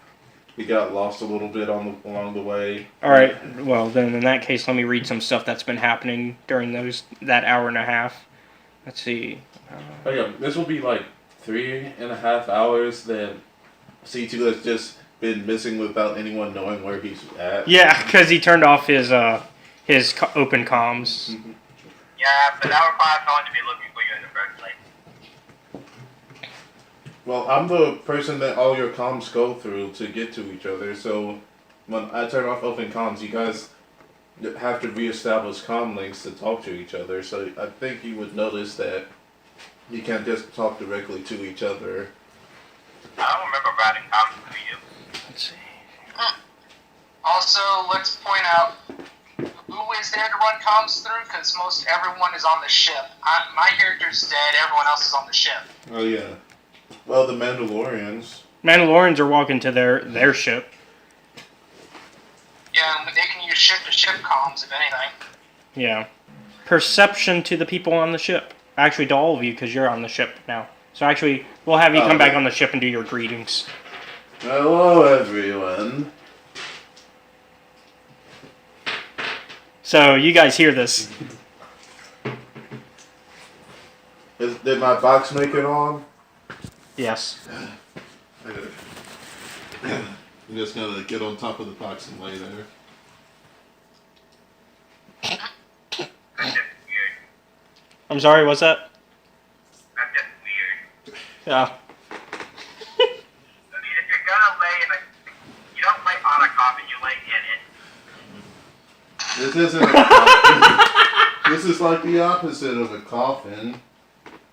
He got lost a little bit along the way. Alright, well then in that case let me read some stuff that's been happening during that hour and a half. Let's see. Oh yeah, this will be like 3.5 hours that C2 has just been missing without anyone knowing where he's at. Yeah, because he turned off his open comms. Mm-hmm. Yeah, but that requires someone to be looking for you in the first place. Well, I'm the person that all your comms go through to get to each other. So when I turn off open comms, you guys have to reestablish comm links to talk to each other. So I think you would notice that you can't just talk directly to each other. I don't remember writing comments to you. Let's see. Also, let's point out who is there to run comms through, because most everyone is on the ship. My character's dead, everyone else is on the ship. Oh yeah. Well, the Mandalorians. Mandalorians are walking to their ship. Yeah, and they can use ship-to-ship comms, if anything. Yeah. Perception to the people on the ship. Actually, to all of you, because you're on the ship now. So actually, we'll have you come back on the ship and do your greetings. Hello, everyone. So you guys hear this. Did my box make it on? Yes. I'm just gonna get on top of the box and lay there. I'm sorry, what's that? That's just weird. Yeah. I mean, if you're gonna lay in a... You don't lay on a coffin, you lay in it. This isn't a coffin. This is like the opposite of a coffin.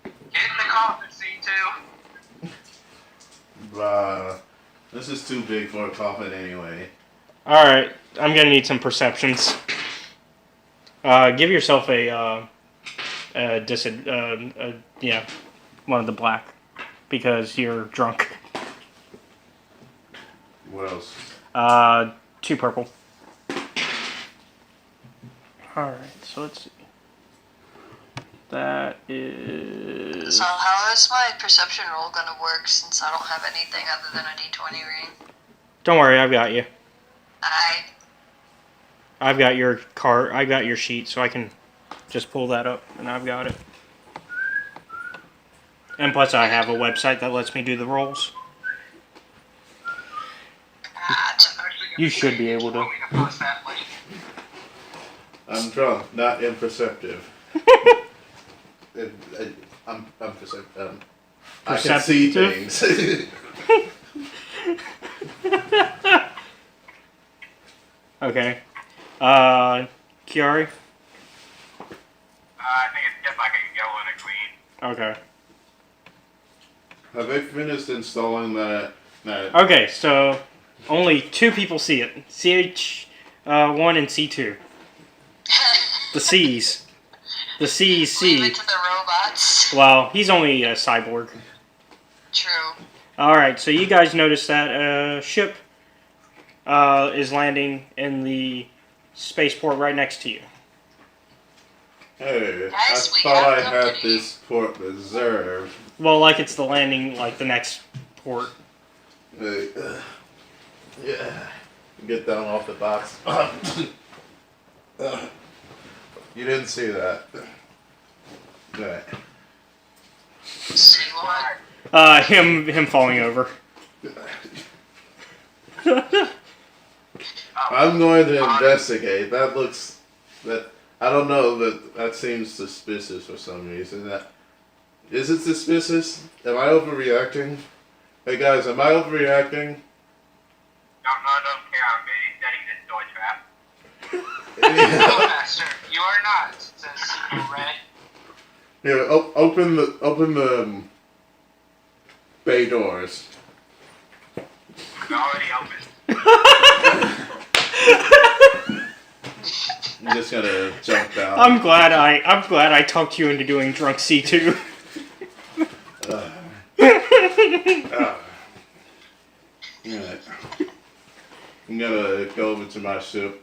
Get in the coffin, C2. Bruh. This is too big for a coffin anyway. Alright, I'm gonna need some perceptions. Give yourself yeah, one of the black. Because you're drunk. What else? 2 purple. Alright, so let's see. That is... So how is my perception roll gonna work since I don't have anything other than a d20 ring? Don't worry, I've got you. I've got your card, I got your sheet, so I can just pull that up, and I've got it. And plus I have a website that lets me do the rolls. You should be able to. I'm drunk, not imperceptive. I'm perceptive. I can see things. Okay. Kiari? I think it's just like a yellow and a green. Okay. Have they finished installing that? Okay, so only 2 people see it. CH1 and C2. The C's. The C's see. leave it to the robots. Well, he's only a cyborg. True. Alright, so you guys notice that ship is landing in the spaceport right next to you. Hey, Yes, I we thought I have had company. this port reserved. Well, like it's the landing, like the next port. Hey, yeah. Get down off the box. You didn't see that. Right. See what? Him falling over. I'm going to investigate. That looks... I don't know, but that seems suspicious for some reason. Is it suspicious? Am I overreacting? Hey guys, am I overreacting? Don't care, I'm busy setting this door trap. Yeah. No, Master, you are not, says Red. Here, open the bay doors. It's already open. I'm just gonna jump down. I'm glad I talked you into doing drunk C2. Alright. I'm gonna go over to my ship.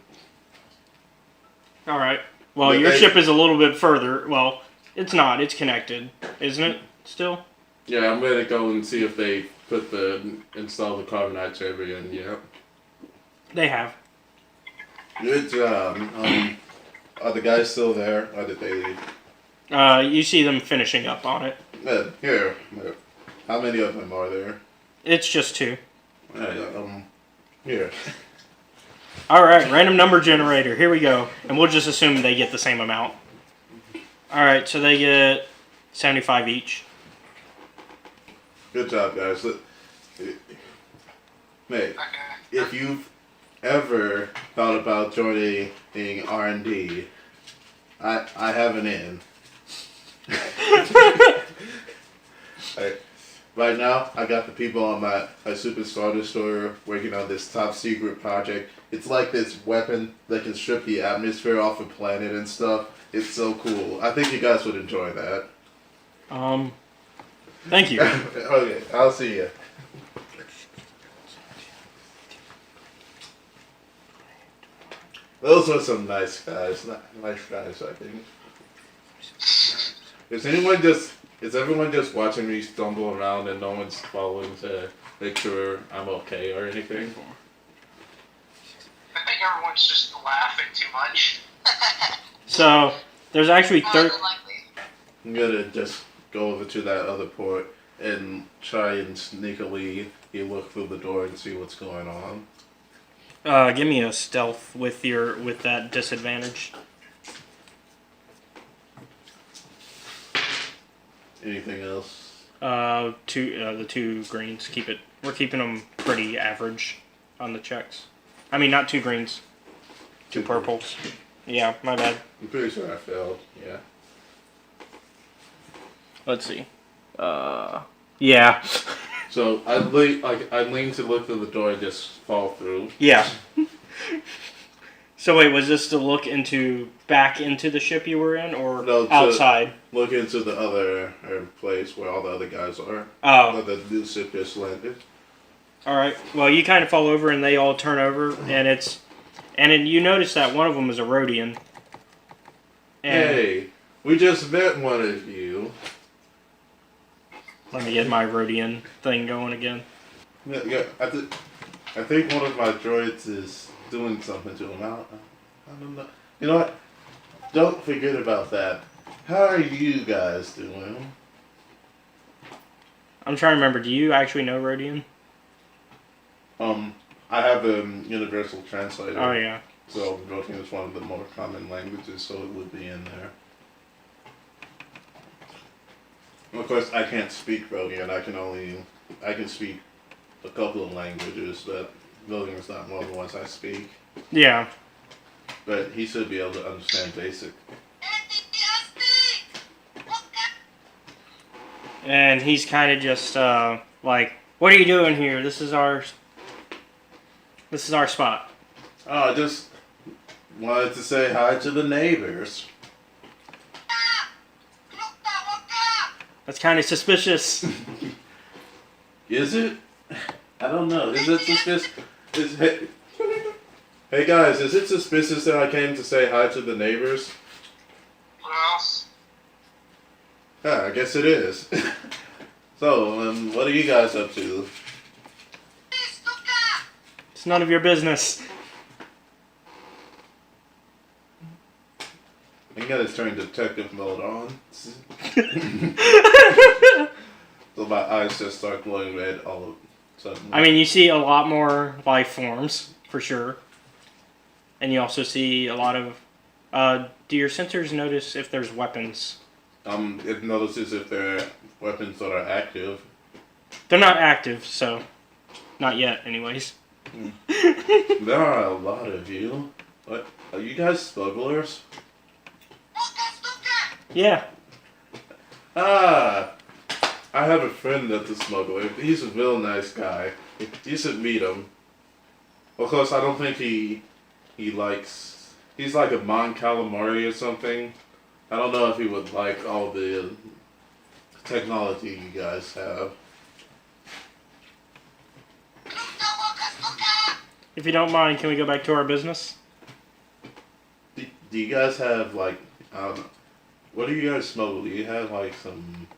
Alright. Well, But your they- ship is a little bit further. Well, it's not. It's connected. Isn't it? Still? Yeah, I'm gonna go and see if they install the carbonite server in yet. They have. Good job. Are the guys still there, or did they leave? You see them finishing up on it. Here. How many of them are there? It's just 2. Here. Alright, random number generator. Here we go. And we'll just assume they get the same amount. Alright, so they get 75 each. Good job, guys. Mate, Okay. if you've ever thought about joining R&D, I have an in. Right now, I got the people on my Super Starter store working on this top secret project. It's like this weapon that can strip the atmosphere off a planet and stuff. It's so cool. I think you guys would enjoy that. Thank you. Okay, I'll see you. Those are some nice guys. Nice guys, I think. Is everyone just watching me stumble around and no one's following to make sure I'm okay or anything? I think everyone's just laughing too much. So there's actually More than likely. I'm gonna just go over to that other port and try and sneakily look through the door and see what's going on. give me a stealth with that disadvantage. Anything else? The two greens. We're keeping them pretty average on the checks. I mean, not two greens, two purples. Yeah, my bad. I'm pretty sure I failed. Yeah. Let's see. Yeah. So I lean to look through the door and just fall through. Yeah. So wait, was this to look back into the ship you were in, or No, outside? Look into the other place where all the other guys are. Oh. Where the new ship just landed. All right. Well, you kind of fall over, and they all turn over, and you notice that one of them is a Rhodian. And Hey, we just met one of you. let me get my Rhodian thing going again. Yeah, I think one of my droids is doing something to him. I don't know. You know what? Don't forget about that. How are you guys doing? I'm trying to remember. Do you actually know Rhodian? I have a universal translator. Oh yeah. So Rhodian is one of the more common languages, so it would be in there. Of course, I can't speak Rhodian. I can speak a couple of languages, but Rhodian is not one of the ones I speak. Yeah. But he should be able to understand basic. And he's kind of just like, "What are you doing here? This is our spot." Oh, I just wanted to say hi to the neighbors. That's kind of suspicious. Is it? I don't know. Is it suspicious? Hey guys, is it suspicious that I came to say hi to the neighbors? What else? Yeah, I guess it is. So, what are you guys up to? It's none of your business. I got to turn detective mode on. So my eyes just start glowing red all of a sudden. I mean, you see a lot more life forms, for sure. And you also see a lot of... do your sensors notice if there's weapons? It notices if there are weapons that are active. They're not active, so... Not yet, anyways. There are a lot of you. What? Are you guys smugglers? Yeah. Ah! I have a friend that's a smuggler. He's a real nice guy. You should meet him. Of course, I don't think he likes... He's like a Mon Calamari or something. I don't know if he would like all the technology you guys have. If you don't mind, can we go back to our business? Do you guys have, like... I don't know. What do you guys smuggle? Do you have, like, some...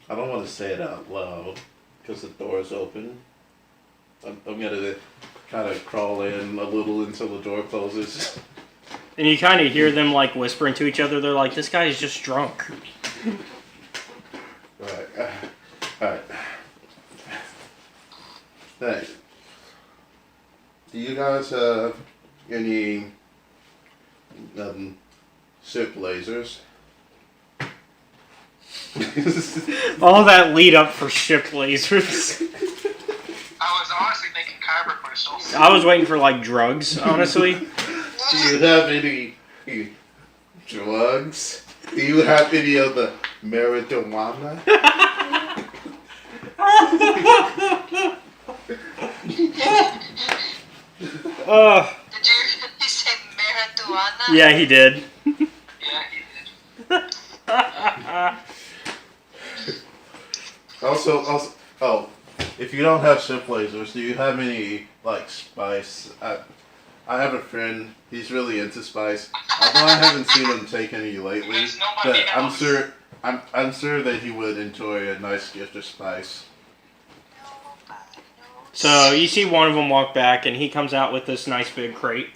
I don't want to say it out loud because the door's open. I'm gonna kind of crawl in a little until the door closes. And you kind of hear them like whispering to each other. They're like, "This guy is just drunk." Right. Alright. Thanks. Do you guys have any ship lasers? All that lead up for ship lasers. I was honestly thinking kyber crystals. I was waiting for like drugs, honestly. Do you have any drugs? Do you have any of the marijuana? Did you say marijuana? Yeah, he did. Yeah, he did. Also, if you don't have ship lasers, do you have any like spice? I have a friend. He's really into spice. Although I haven't seen him take any lately, There's nobody but else. I'm sure that he would enjoy a nice gift of spice. So you see one of them walk back, and he comes out with this nice big crate.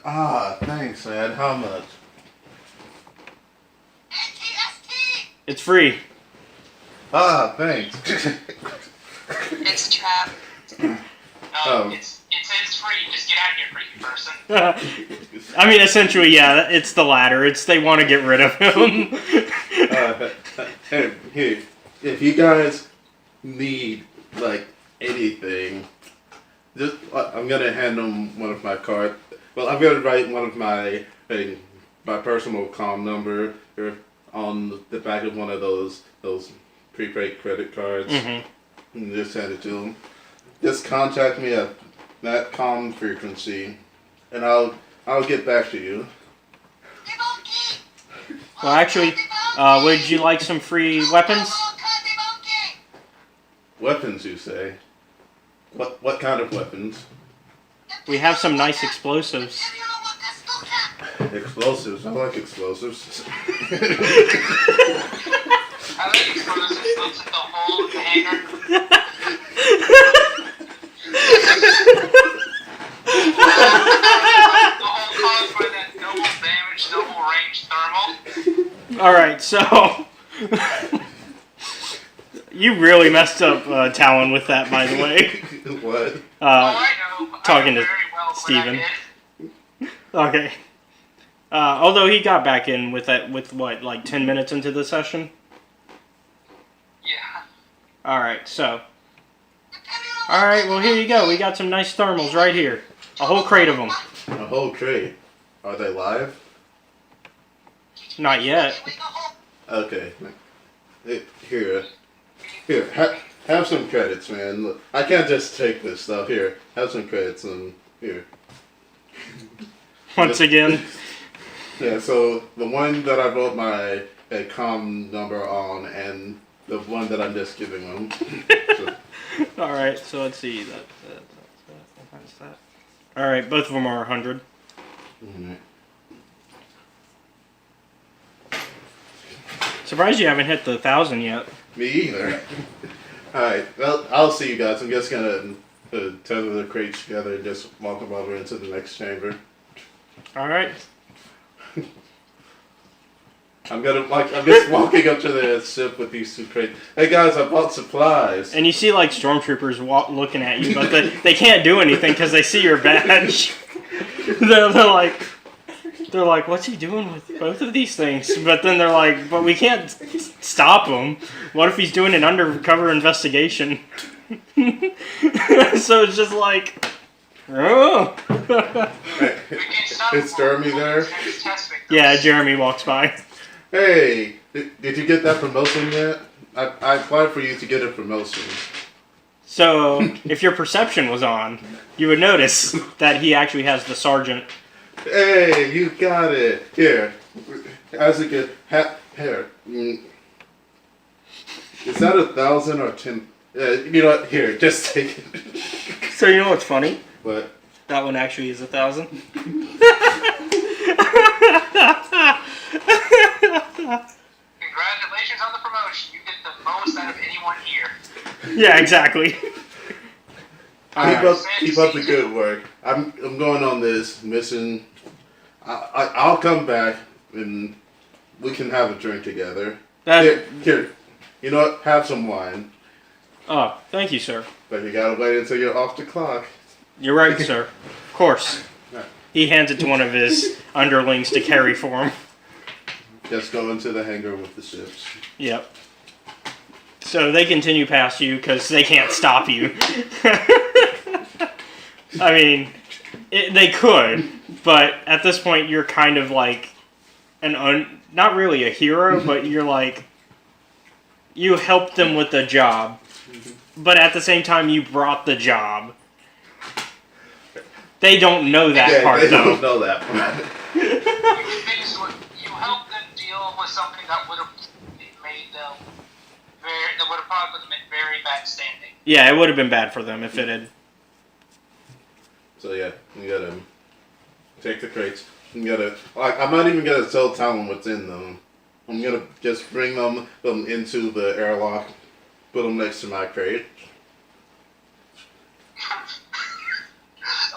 Ah, thanks, man. How much? It's free. Ah, thanks. It's a trap. It's free. Just get out of here, freaky person. I mean, essentially, yeah, it's the latter. It's they want to get rid of him. Hey, if you guys need like anything, just I'm gonna hand them one of my cards. Well, I'm gonna write one of my personal comm number on the back of one of those prepaid credit cards. Mm-hmm. And just send it to them. Just contact me at that comm frequency, and I'll get back to you. Well, actually, would you like some free weapons? Weapons, you say? What kind of weapons? We have some nice explosives. Explosives. I like explosives. I like explosives. Looks at the whole hangar. The whole caused by that double damage, double range thermal. Alright, so... You really messed up Talon with that, by the way. What? I know. talking I know to very well Steven. what I did. Okay. Although he got back in with that, with what, like 10 minutes into the session? Yeah. Alright, so... Alright, well here you go. We got some nice thermals right here. A whole crate of them. A whole crate. Are they live? Not yet. Okay. Here. Have some credits, man. Look, I can't just take this stuff. Here, have some credits and here. Once again. Yeah, so the one that I wrote my comm number on, and the one that I'm just giving them. So, Alright, so let's see. That's that. Alright, both of them are 100. mhm. Surprised you haven't hit the 1,000 yet. Me either. Alright, well, I'll see you guys. I'm just gonna tether the crates together and just walk them over into the next chamber. Alright. I'm just walking up to the ship with these two crates. Hey guys, I bought supplies. And you see like stormtroopers looking at you, but they can't do anything because they see your badge. they're like, what's he doing with both of these things? But then they're like, but we can't stop him. What if he's doing an undercover investigation? So it's just like, oh. Hey, is Jeremy there? Yeah, Jeremy walks by. Hey, did you get that promotion yet? I applied for you to get a promotion. So if your perception was on, you would notice that he actually has the sergeant. Hey, you got it. Here, as a good here. Is that 1,000 or 10? You know what? Here, just take it. So you know what's funny? What? That one actually is 1,000. Congratulations on the promotion. You get the most out of anyone here. Yeah, exactly. Keep up the good work. I'm going on this mission. I'll come back and we can have a drink together. Here, you know what? Have some wine. Oh, thank you, sir. But you gotta wait until you're off the clock. You're right, sir. Of course. He hands it to one of his underlings to carry for him. Just go into the hangar with the ships. Yep. So they continue past you because they can't stop you. I mean, they could, but at this point you're kind of like not really a hero, but you're like, you helped them with the job, but at the same time you brought the job. They don't know that part, they though. don't know that part. Basically, you helped them deal with something that would have made them that would have probably put them in very bad standing. Yeah, it would have been bad for them if it had. So yeah, you gotta take the crates. You gotta. I'm not even gonna tell Talon what's in them. I'm gonna just bring them into the airlock, put them next to my crate.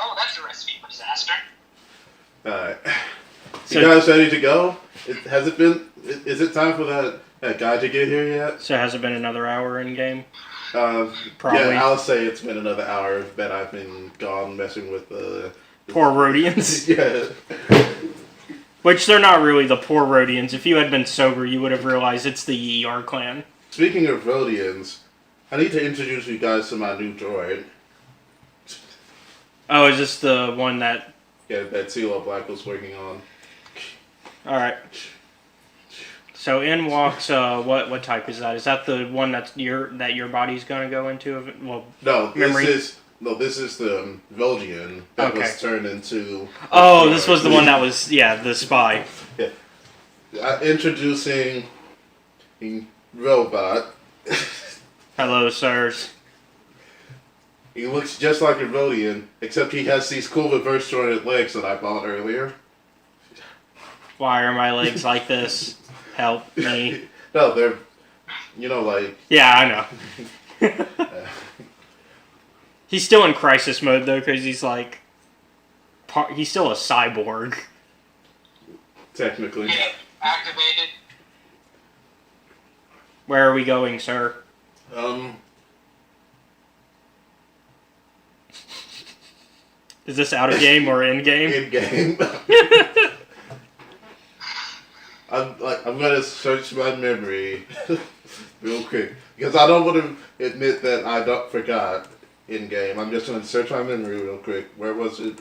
Oh, that's a recipe for disaster. Alright. So- You guys ready to go? Has it been? Is it time for that guy to get here yet? So has it been another hour in game? Probably. Probably. Yeah, I'll say it's been another hour that I've been gone messing with Poor Rhodians. yeah. Which they're not really the poor Rhodians. If you had been sober, you would have realized it's the ER clan. Speaking of Rhodians, I need to introduce you guys to my new droid. Oh, is this the one that... Yeah, that CeeLo Black was working on. Alright. So in walks, what type is that? Is that the one that your body's gonna go into? Well, No, memory? this is the Volgian that Okay. was turned into... Oh, this was the one that was, the spy. Introducing Robot. Hello, sirs. He looks just like a Rhodian, except he has these cool reverse jointed legs that I bought earlier. Why are my legs like this? Help me. No, they're, like... Yeah, I know. He's still in crisis mode, though, because he's like... he's still a cyborg. Technically. Get activated. Where are we going, sir? Is this out of game or in game? In game. I'm gonna search my memory real quick because I don't want to admit that I forgot in game. I'm just gonna search my memory real quick. Where was it?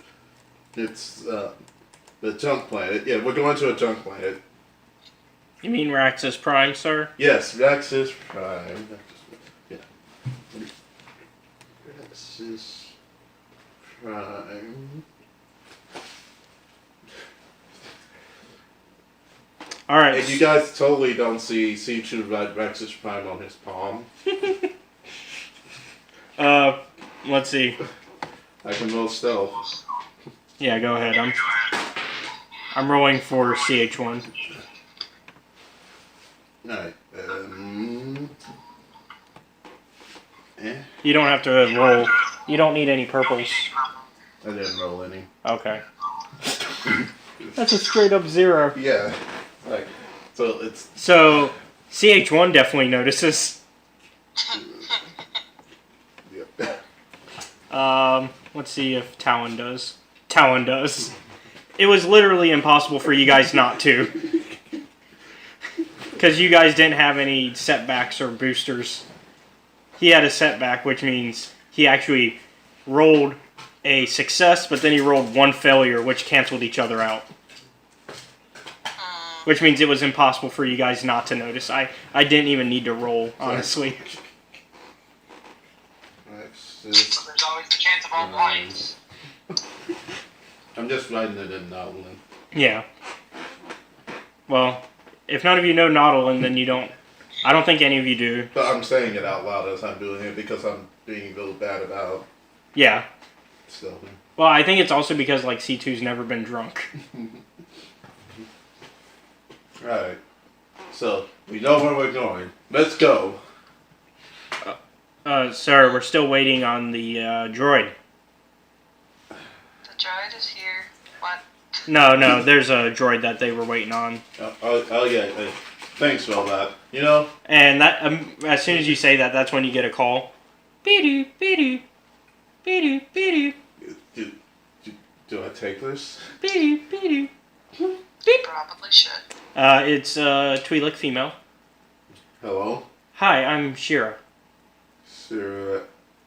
It's the junk planet. Yeah, we're going to a junk planet. You mean Raxus Prime, sir? Yes, Raxus Prime. Yeah. Raxus Prime. Alright. And you guys totally don't see C2 Raxus Prime on his palm. Let's see. I can roll stealth. Yeah, go ahead. I'm rolling for CH1. Alright. You don't have to roll. You don't need any purples. I didn't roll any. Okay. That's a straight up 0. Yeah. So it's... So, CH1 definitely notices. Yep. Let's see if Talon does. Talon does. It was literally impossible for you guys not to. Because you guys didn't have any setbacks or boosters. He had a setback, which means he actually rolled a success, but then he rolled 1 failure, which canceled each other out. Which means it was impossible for you guys not to notice. I didn't even need to roll, honestly. So there's always the chance of all blinds. I'm just writing it in Nautilin. Yeah. Well, if none of you know Nautilin, then you don't... I don't think any of you do. But I'm saying it out loud as I'm doing it because I'm being real bad about Yeah. stuff. Well, I think it's also because, like, C2's never been drunk. Alright. So, we know where we're going. Let's go. Sir, we're still waiting on the, droid. The droid is here. What? No, there's a droid that they were waiting on. Yeah. Thanks for all that. And that, as soon as you say that, that's when you get a call. Be-doo, be-doo, be-doo, be-doo, Do I take this? be-doo, be-doo. Probably should. It's Twi'lek female. Hello? Hi, I'm Shira. Sir,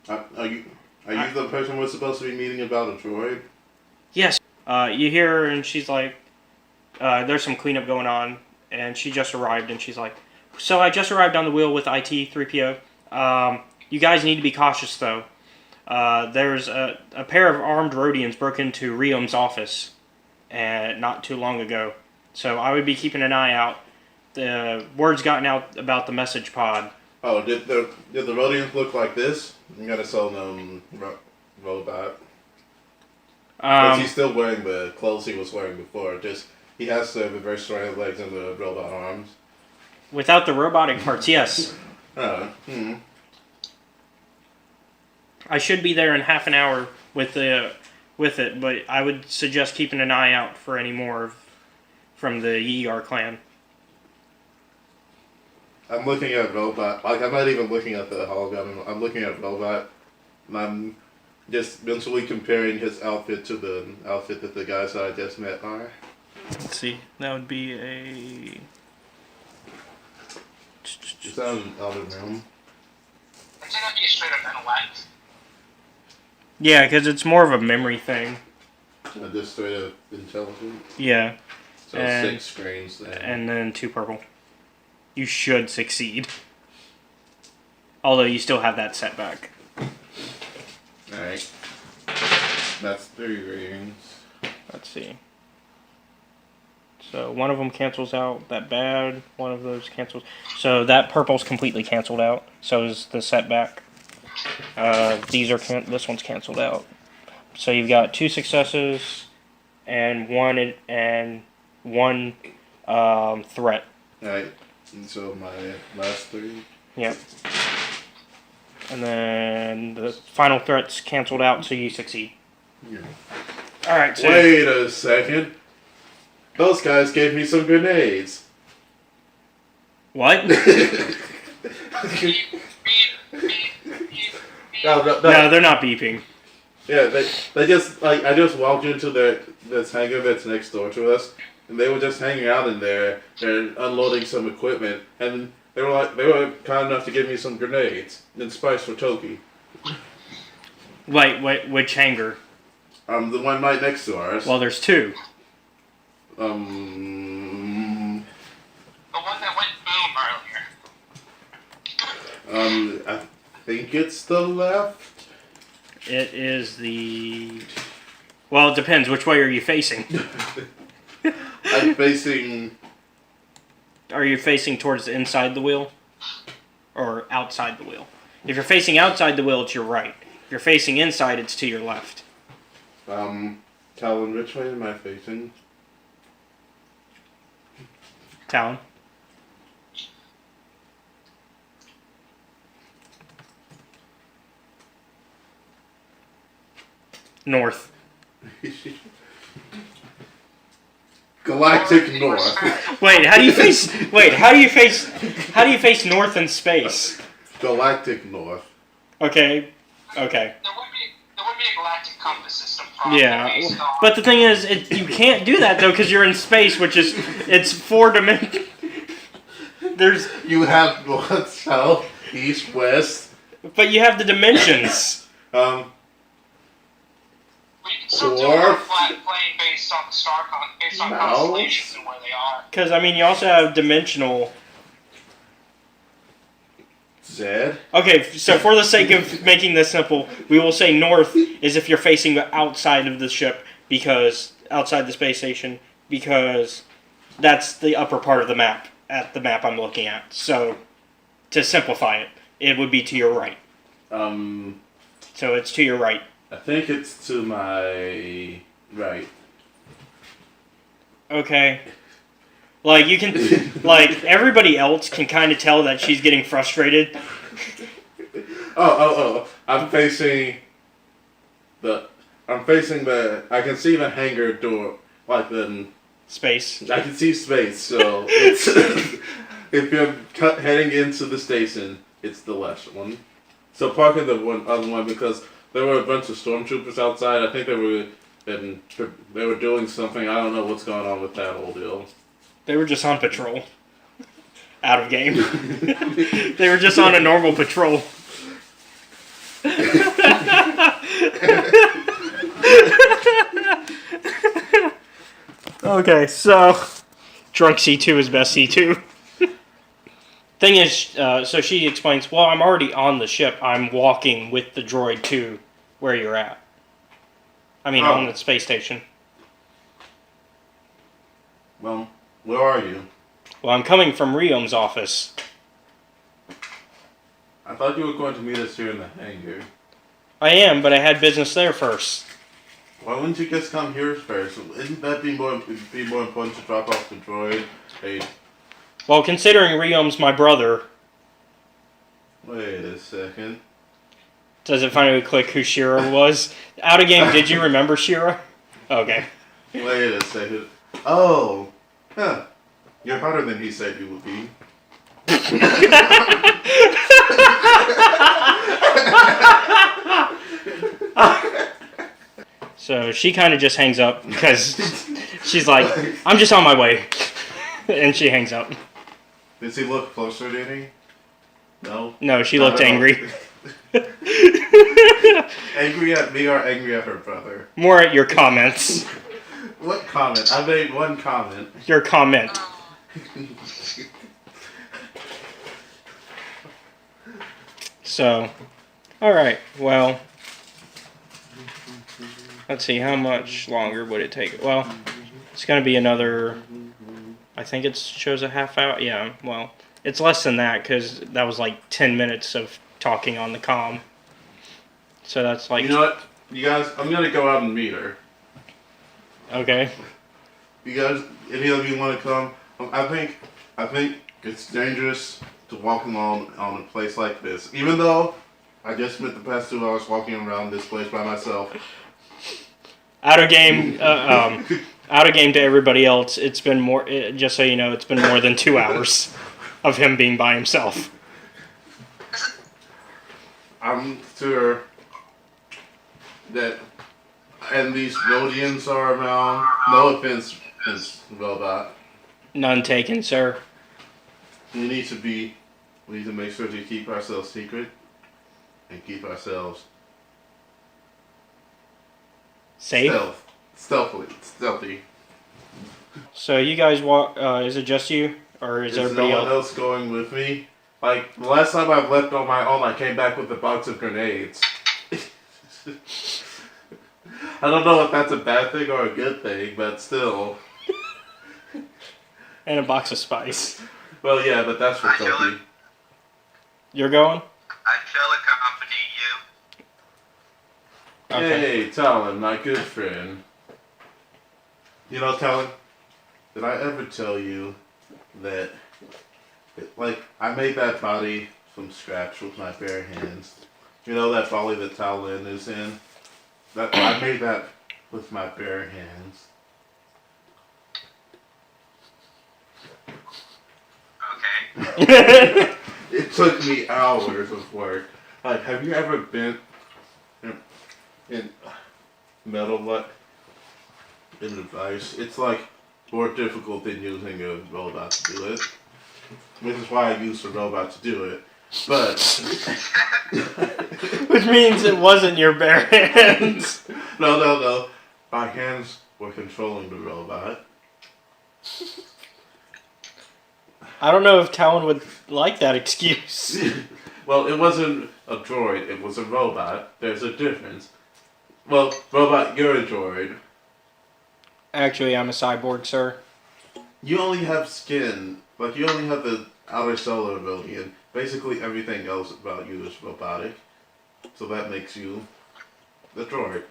are you the person we're supposed to be meeting about a droid? Yes. You hear her and she's like, there's some cleanup going on, and she just arrived, and she's like, so I just arrived on the wheel with IT 3PO. You guys need to be cautious though. There's a pair of armed Rhodians broke into Riom's office not too long ago. So I would be keeping an eye out. The word's gotten out about the message pod. Oh, did the Rhodians look like this? You gotta sell them robot. But he's still wearing the clothes he was wearing before. Just he has the very strong legs and the robot arms. Without the robotic parts, yes. I should be there in half an hour with it, but I would suggest keeping an eye out for any more from the Yeegar clan. I'm looking at robot. Like I'm not even looking at the hologram. I'm looking at robot, and I'm just mentally comparing his outfit to the outfit that the guys that I just met are. Let's see. That would be a. Is that an other room? I think that'd be a straight up intellect. Yeah, because it's more of a memory thing. Just straight up intelligent. Yeah. So And- 6 screens then. And then 2 purple. You should succeed. Although you still have that setback. Alright. That's 3 ratings. Let's see. So one of them cancels out that bad. One of those cancels. So that purple's completely canceled out. So is the setback. These are this one's canceled out. So you've got 2 successes and one threat. Alright. And so my last 3. Yep. And then the final threat's canceled out, so you succeed. Yeah. All right. So Wait a second. Those guys gave me some grenades. what? No, No, they're not beeping. Yeah, they just like I just walked into this hangar that's next door to us, and they were just hanging out in there and unloading some equipment, and they were kind enough to give me some grenades and spice for Toki. Wait, which hangar? The one right next to ours. Well, there's 2. The one that went boom earlier. I think it's the left. It is the. Well, it depends. Which way are you facing? I'm facing. Are you facing towards inside the wheel, or outside the wheel? If you're facing outside the wheel, it's your right. If you're facing inside, it's to your left. Talon, which way am I facing? Talon. North. Galactic North. Wait, how do you face? Wait, how do you face? How do you face north in space? Galactic North. Okay. There would be a galactic compass system probably Yeah, based on. but the thing is, you can't do that though because you're in space, which is it's 4 dimensions. There's, You have north, south, east, west. but you have the dimensions. We can still do a Dwarf. flat plane based on the based on Mouse. constellations and where they are. Because I mean, you also have dimensional. Zed. Okay, so for the sake of making this simple, we will say north is if you're facing outside of the ship, because outside the space station, because that's the upper part of the map. At the map I'm looking at. So, to simplify it, it would be to your right. So it's to your right. I think it's to my right. Okay. Like, you can, like, everybody else can kind of tell that she's getting frustrated. I'm facing the. I can see the hangar door, like the. Space. I can see space, so it's if you're heading into the station, it's the left one. So park in the other one because there were a bunch of stormtroopers outside. I think they were and they were doing something. I don't know what's going on with that old deal. They were just on patrol. Out of game. They were just on a normal patrol. Okay, so drunk C2 is best C2. Thing is, so she explains, well, I'm already on the ship. I'm walking with the droid to where you're at. I mean, on the space station. Well, where are you? Well, I'm coming from Riom's office. I thought you were going to meet us here in the hangar. I am, but I had business there first. Why wouldn't you just come here first? Isn't that be more important to drop off the droid? Hey, Well, considering Riom's my brother, wait a second. does it finally click who Shira was? Out of game, did you remember Shira? Okay. Wait a second. Oh, huh. You're harder than he said you would be. So she kind of just hangs up because she's like, I'm just on my way. And she hangs up. Does he look closer to me? No? No, she Not looked at all. angry. Angry at me or angry at her brother? More at your comments. What comment? I made one comment. Your comment. So, alright, well, let's see, how much longer would it take? Well, it's going to be another, I think it shows a half hour. Yeah, well, it's less than that because that was like 10 minutes of talking on the comm. So that's like... You know what? You guys, I'm going to go out and meet her. Okay. You guys, any of you want to come? I think it's dangerous to walk along on a place like this. Even though I just spent the past 2 hours walking around this place by myself. Out of game to everybody else, it's been more, just so you know, it's been more than 2 hours of him being by himself. I'm sure that, and these Rhodians are around. No offense, Robot. None taken, sir. We need to make sure to keep ourselves secret and keep ourselves Safe? stealthy. So you guys walk, is it just you? Or is no everybody one else going with me? Like, the last time I've left on my own, I came back with a box of grenades. I don't know if that's a bad thing or a good thing, but still. And a box of spice. Well, yeah, but that's for Sophie. You're going? I shall accompany you. Okay. Hey, Talon, my good friend. You know, Talon, did I ever tell you that, I made that body from scratch with my bare hands? You know that body that Talon is in? I made that with my bare hands. Okay. It took me hours of work. Like, have you ever been in metal in a device? It's more difficult than using a robot to do it. Which is why I used a robot to do it. But Which means it wasn't your bare hands. no. My hands were controlling the robot. I don't know if Talon would like that excuse. Well, it wasn't a droid, it was a robot. There's a difference. Well, robot, you're a droid. Actually, I'm a cyborg, sir. You only have skin. You only have the outer cellular ability, and basically everything else about you is robotic. So that makes you the droid.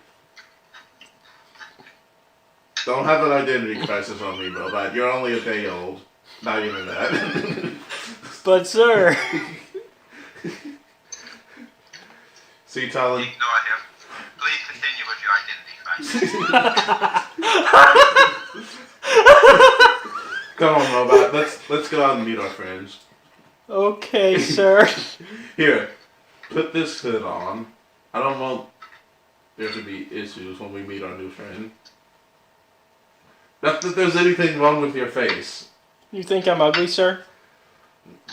Don't have an identity crisis on me, robot. You're only a day old. Not even that. But, sir... See, Talon? No, I have. Please continue with your identity crisis. Come on, robot. Let's go out and meet our friends. Okay, sir. Here, put this hood on. I don't want there to be issues when we meet our new friend. Not that there's anything wrong with your face. You think I'm ugly, sir?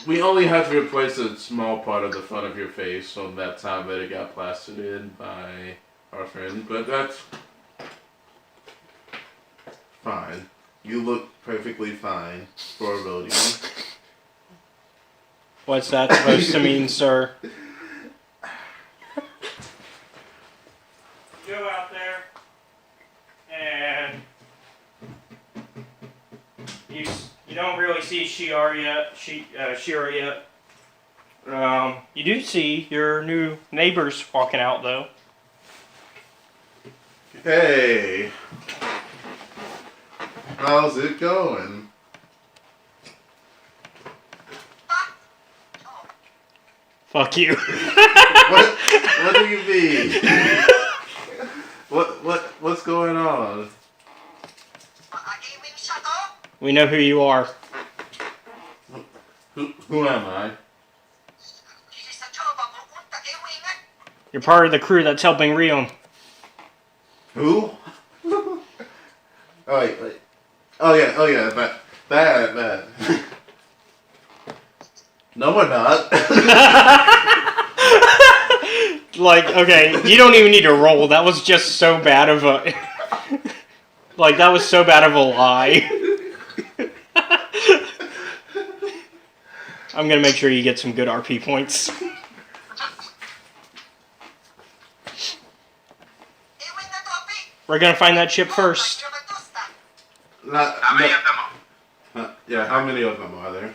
We only had to replace a small part of the front of your face from that time that it got plastered in by our friend, but that's fine. You look perfectly fine for a rodeo. What's that supposed to mean, sir? Go out there and you don't really see Shira yet. You do see your new neighbors walking out though. Hey, how's it going? Fuck you. What do you mean? What's going on? We know who you are. Who am I? You're part of the crew that's helping Rion. Who? Oh wait. Oh yeah, that. No, we're not. Like, okay, you don't even need to roll. That was just so bad of a... Like, that was so bad of a lie. I'm gonna make sure you get some good RP points. We're gonna find that ship first. How many of them are? Yeah, how many of them are there?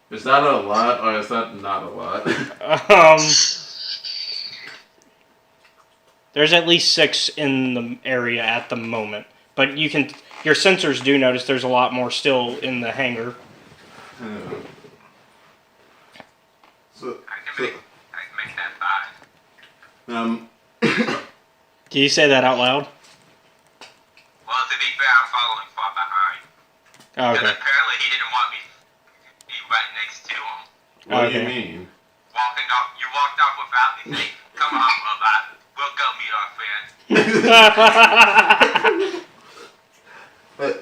Is that a lot or is that not a lot? There's at least 6 in the area at the moment. But you can... Your sensors do notice there's a lot more still in the hangar. So, I can make that 5. Do you say that out loud? Well, to be fair, I'm following far behind. Oh, Because okay. apparently he didn't want me to be right next to him. what do Okay. you mean? You walked off without me saying, come on, robot, we'll go meet our friend. But,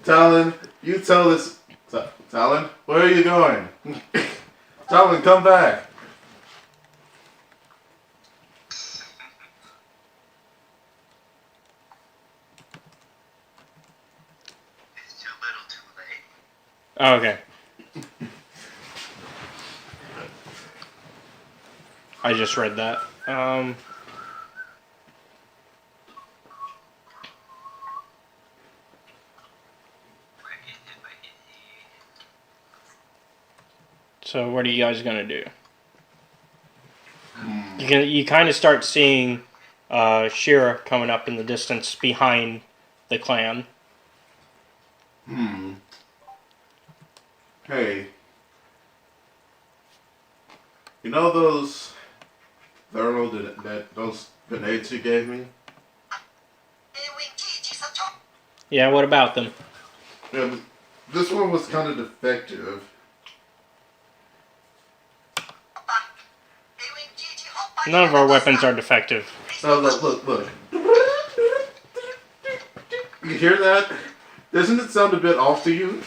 Talon, you tell this... Talon, where are you going? Talon, come back. It's too little too late. Oh, okay. I just read that. So what are you guys gonna do? You kind of start seeing Shira coming up in the distance behind the clan. Hey. You know those thermal those grenades you gave me? Yeah, what about them? Yeah, this one was kind of defective. None of our weapons are defective. Oh, look. You hear that? Doesn't it sound a bit off to you?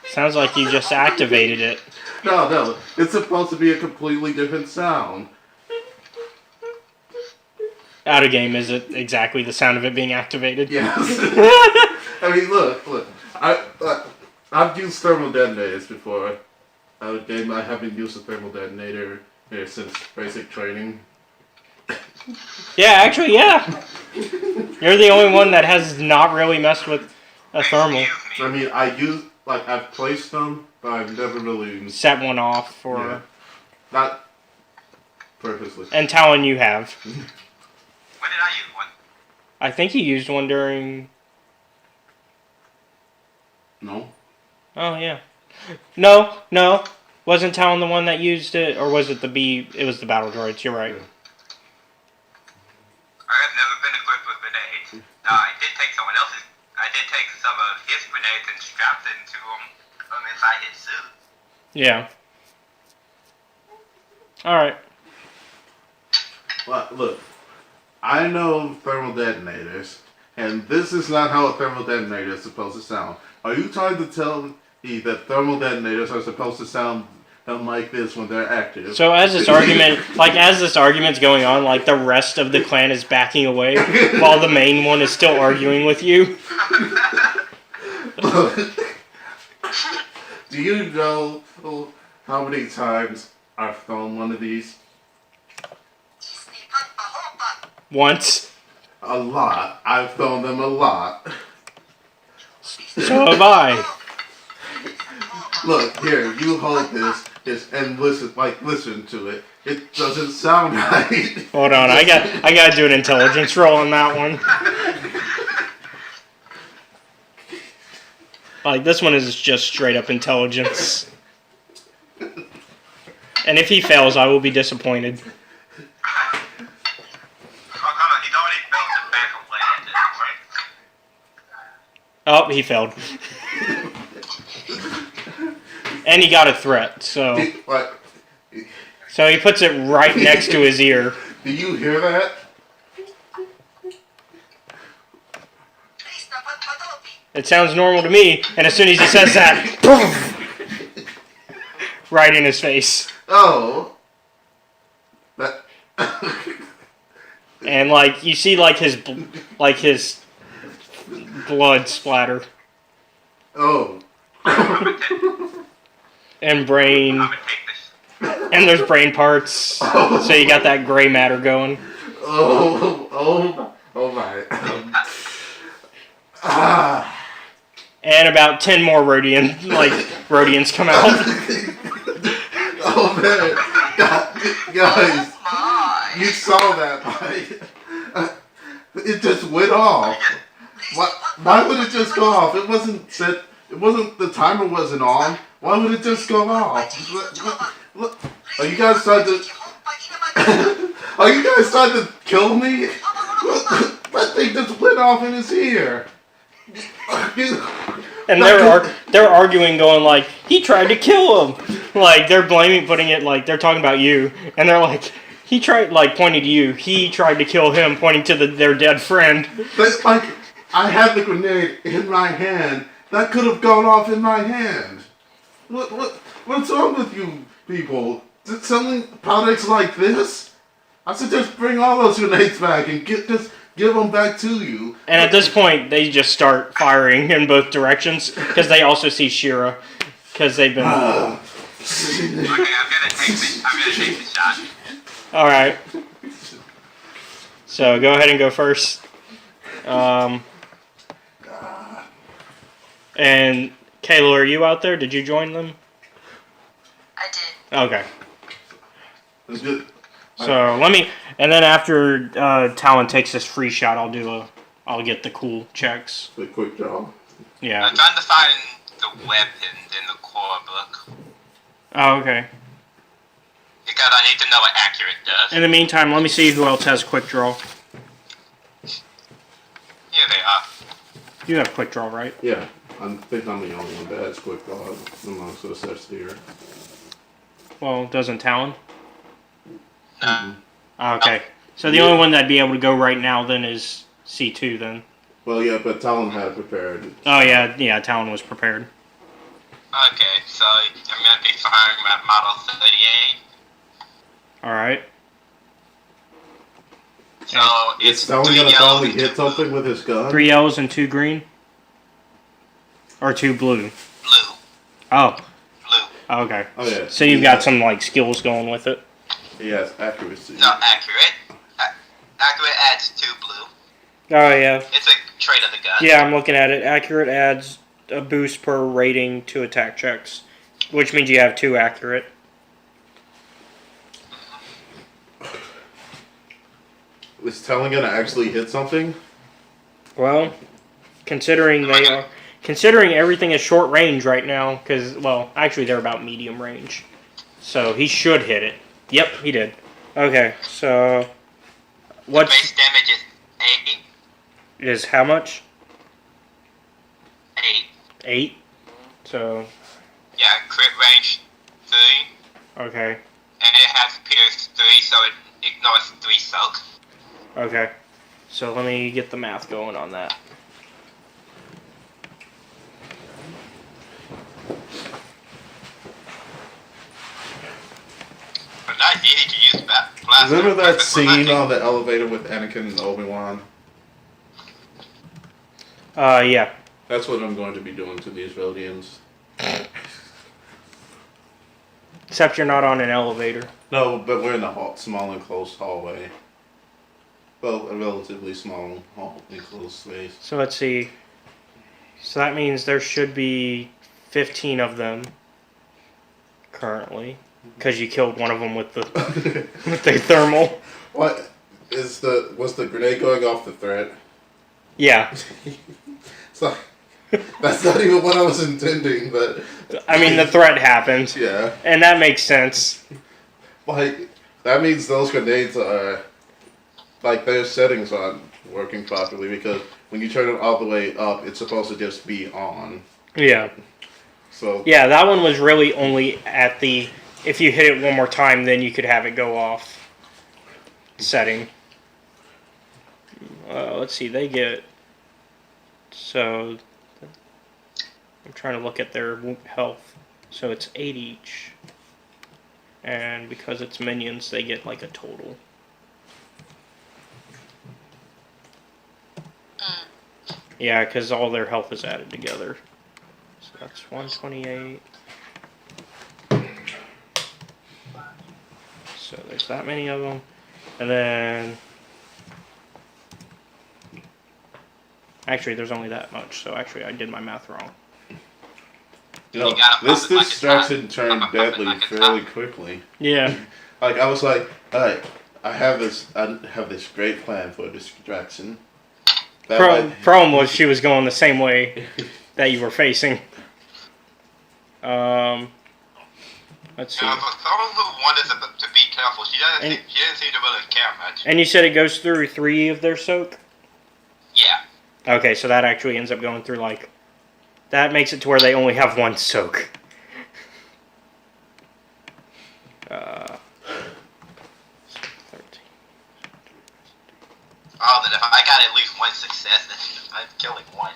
Sounds like you just activated it. No. It's supposed to be a completely different sound. Out of game, is it exactly the sound of it being activated? Yes. I mean, look. I've used thermal detonators before. I haven't used a thermal detonator since basic training. Yeah, actually, yeah. You're the only one that has not really messed with a thermal. I mean, I've placed them, but I've never really... Set one off for... Yeah. Not purposely. And Talon, you have. When did I use one? I think you used one during... No. Oh, yeah. No. Wasn't Talon the one that used it? Or was it the B... It was the battle droids, you're right. Yeah. I have never been equipped with grenades. I did take someone else's. I did take some of his grenades and strapped it into him from inside his suit. Yeah. All right. Well, look, I know thermal detonators, and this is not how a thermal detonator is supposed to sound. Are you trying to tell me that thermal detonators are supposed to sound like this when they're active? So as this argument's going on, like the rest of the clan is backing away, while the main one is still arguing with you. Look, do you know how many times I've thrown one of these? Once. A lot. I've thrown them a lot. So have I. Look, here, you hold this and listen to it. It doesn't sound right. Hold on, I gotta do an intelligence roll on that one. Like this one is just straight up intelligence. And if he fails, I will be disappointed. Oh, he failed. And he got a threat, so he puts it right next to his ear. Do you hear that? It sounds normal to me, and as soon as he says that, poof, right in his face. Oh. That. And like you see, like his blood splatter. Oh. And brain. And there's brain parts. So you got that gray matter going. Oh my. And about 10 more Rhodians come out. Oh man. Guys. You saw that, right? It just went off. Why would it just go off? It wasn't set. It wasn't. The timer wasn't on. Why would it just go off? Look, are you guys trying to? Are you guys trying to kill me? That thing just went off in his ear. And they're arguing, going like, he tried to kill him. Like they're putting it like they're talking about you, and they're like, he tried, like pointing to you. He tried to kill him, pointing to their dead friend. That's like, I had the grenade in my hand. That could have gone off in my hand. What's wrong with you people? Selling products like this? I suggest bring all those grenades back and just give them back to you. And at this point, they just start firing in both directions because they also see Shira because they've been. Okay, I'm gonna take the shot. All right. So go ahead and go first. And Kayla, are you out there? Did you join them? I did. Okay. That's good. So let me, and then after Talon takes this free shot, I'll get the cool checks. The quick draw. Yeah. I'm trying to find the weapon in the core book. Oh, okay. Because I need to know what accurate does. In the meantime, let me see who else has quick draw. Here they are. You have quick draw, right? Yeah. I think I'm the only one that has quick draw amongst us that's here. Well, doesn't Talon? No. Okay. So the only one that'd be able to go right now then is C2 then. Well, yeah, but Talon had it prepared. Oh yeah, Talon was prepared. Okay, so I'm going to be firing at Model 38. Alright. So it's Talon 3 gonna yellow finally and hit 2 blue. something with his gun? 3 yellows and 2 green? Or 2 blue? Blue. Oh. Blue. Okay. Oh, yeah. So you've got some like skills going with it. He has accuracy. No, accurate. Accurate adds 2 blue. Oh yeah. It's a trait of the gun. Yeah, I'm looking at it. Accurate adds a boost per rating to attack checks, which means you have 2 accurate. Is Talon gonna actually hit something? Well, considering everything is short range right now, because actually they're about medium range, so he should hit it. Yep, he did. Okay, so The base damage is 8. is how much? 8. 8. So Yeah, crit range 3. okay. And it has Pierce 3, so it ignores 3 soak. Okay. So let me get the math going on that. But nice, easy to use blast. Remember that Perfect for scene hunting. on the elevator with Anakin and Obi-Wan? Yeah. That's what I'm going to be doing to these Rodians. Except you're not on an elevator. No, but we're in a small enclosed hallway. Well, a relatively small enclosed space. So let's see. So that means there should be 15 of them currently, because you killed one of them with the with the thermal. What was the grenade going off the threat? Yeah. It's like, that's not even what I was intending, but I mean, the threat happened. yeah. And that makes sense. Like, that means those grenades are, like, their settings aren't working properly, because when you turn it all the way up, it's supposed to just be on. Yeah. So Yeah, that one was really only at the, if you hit it one more time, then you could have it go off setting. Let's see, they get, so, I'm trying to look at their health. So it's 8 each. And because it's minions, they get like a total. Yeah, because all their health is added together. So that's 128. So there's that many of them. And then... Actually, there's only that much. So actually, I did my math wrong. you know, this distraction turned deadly fairly quickly. Yeah. Like, I was like, alright, I have this great plan for a distraction. Problem was she was going the same way that you were facing. Let's see. For someone who wanted to be careful, she didn't seem to really care much. And you said it goes through 3 of their soak? Yeah. Okay, so that actually ends up going through, like... That makes it to where they only have 1 soak. 13. Oh, then if I got at least 1 success, then I'm killing 1.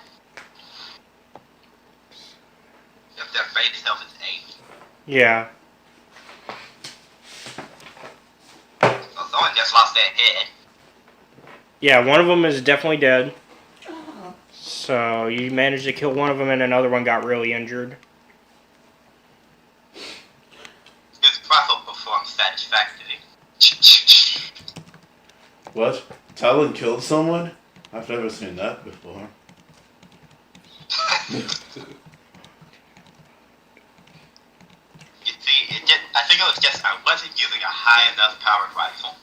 If their base health is 8. Yeah. So someone just lost their head. Yeah, one of them is definitely dead. So you managed to kill one of them and another one got really injured. His rifle performed satisfactorily. What? Talon killed someone? I've never seen that before. You see, I think it was just I wasn't using a high enough powered rifle.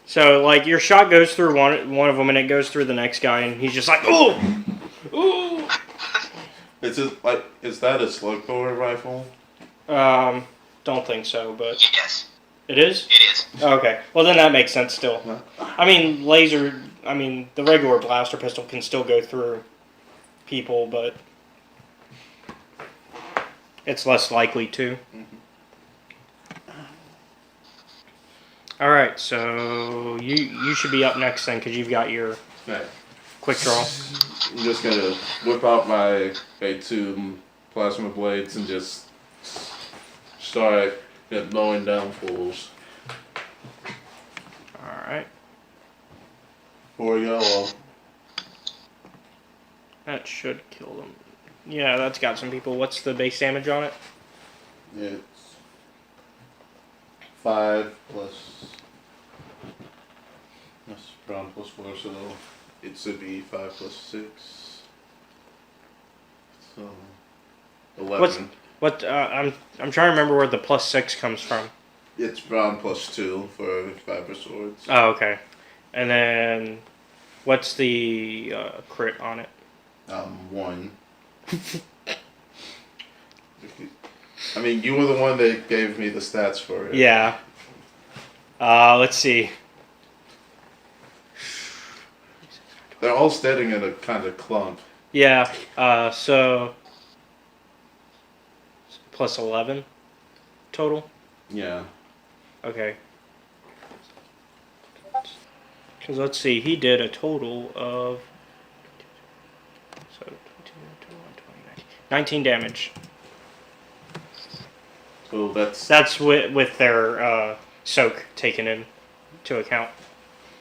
So, like, your shot goes through one of them and it goes through the next guy and he's just like, ooh! Ooh! Is that a slug thrower rifle? Don't think so, but... Yes. It is? It is. Okay. Well, then that makes sense still. I mean, the regular blaster pistol can still go through people, but it's less likely to. Alright, so you should be up next then, because you've got your quick draw. I'm just gonna whip out my A2 plasma blades and just start mowing down fools. Alright. For yellow. That should kill them. Yeah, that's got some people. What's the base damage on it? It's 5 plus. That's brown plus 4, so it should be 5 plus 6. So 11. I'm trying to remember where the +6 comes from. It's brown plus 2 for Viper swords. Oh, okay. And then what's the crit on it? 1. I mean, you were the one that gave me the stats for it. Yeah. Let's see. They're all standing in a kind of clump. Yeah. So +11 total. Yeah. Okay. Because let's see, he did a total of 19 damage. So That's with their soak taken into account.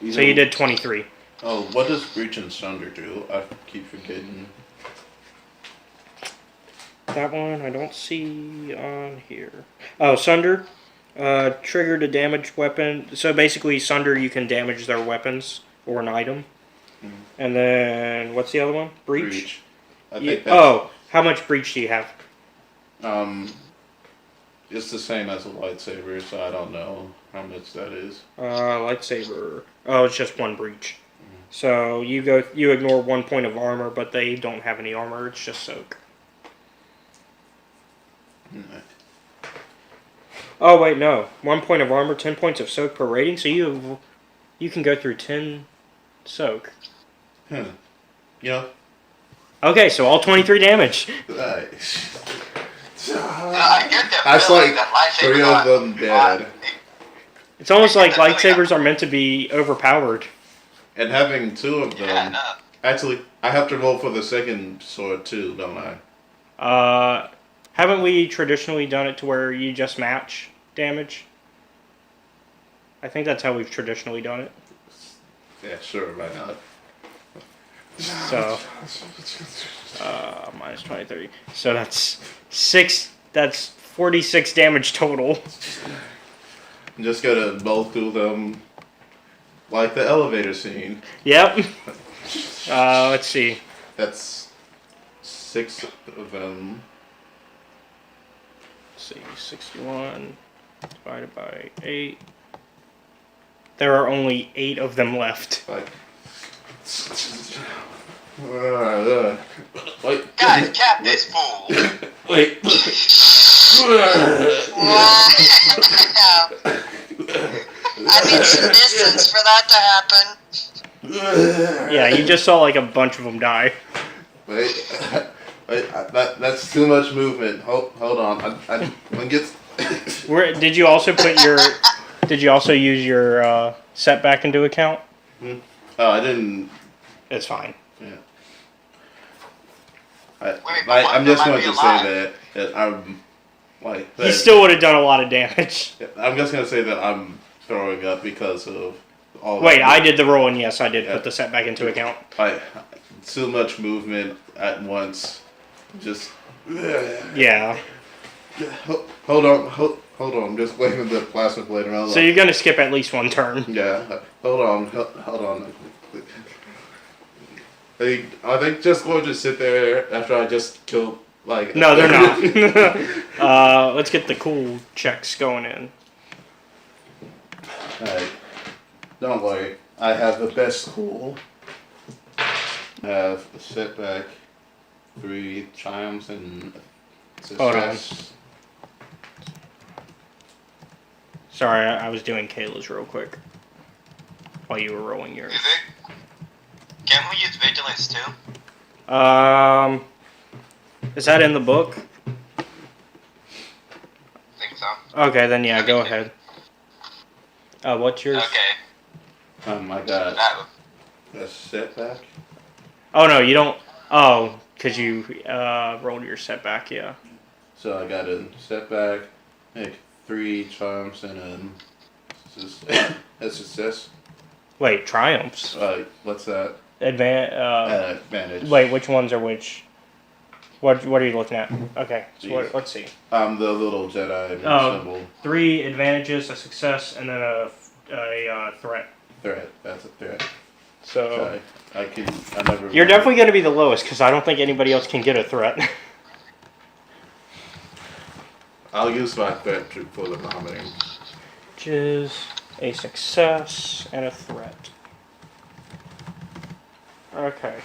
you So know- you did 23. Oh, what does Breach and Sunder do? I keep forgetting. That one I don't see on here. Oh, Sunder. Triggered a damaged weapon. So basically, Sunder, you can damage their weapons or an item. Mhm. And then, what's the other one? Breach? I think that's, Oh, how much breach do you have? it's the same as a lightsaber, so I don't know how much that is. Lightsaber. Oh, it's just one breach. So you ignore 1 point of armor, but they don't have any armor. It's just soak. Alright. Oh wait, no. 1 point of armor, 10 points of soak per rating. So you can go through 10 soak. Huh. You know, Okay, so all 23 damage. nice. I get that That's feeling like that lightsabers 3 of are- them dead. It's almost like lightsabers are meant to be overpowered. And having 2 of them. Yeah, I know. Actually, I have to roll for the second sword too, don't I? Haven't we traditionally done it to where you just match damage? I think that's how we've traditionally done it. Yeah, sure, why not? So, minus 23. So that's 6. That's 46 damage total. I'm just gonna both do them like the elevator scene. Yep. Let's see. That's 6 of them. Let's see. 61 divided by 8. There are only 8 of them left. Like. Wait. Guys, cap this fool. Wait. I need some distance for that to happen. Yeah, you just saw like a bunch of them die. Wait. That's too much movement. Hold on. I'm get. Did you also put your? Did you also use your setback into account? Oh, I didn't. It's fine. Yeah. Wait, I'm just might going be to alive. say that I'm like. He still would have done a lot of damage. I'm just going to say that I'm throwing up because of all. Wait, that I did the roll, and yes, I did Yeah. put the setback into account. Too much movement at once. Just. Yeah. Hold on. I'm just waving the plasma blade around. So you're gonna skip at least one turn. Yeah. Hold on. Are they just going to sit there after I just killed, like... No, they're not. Let's get the cool checks going in. Alright. Don't worry. I have the best cool. I have a setback, 3 triumphs, and Hold on. success. Sorry, I was doing Kayla's real quick. While you were rolling yours. Is it? Can't we use vigilance too? Is that in the book? I think so. Okay, then yeah, go ahead. What's yours? Okay. I got That, a setback. Oh no, you don't. Oh, because you rolled your setback, yeah. So I got a setback, like 3 triumphs, and a success. Wait, triumphs. What's that? Advantage. Wait, which ones are which? What are you looking at? Okay, so let's see. The little Jedi Oh. symbol. 3 advantages, a success, and then a threat. Threat. That's a threat. So I never. you're definitely going to be the lowest because I don't think anybody else can get a threat. I'll use my threat for the vomiting. Which is a success and a threat. Okay.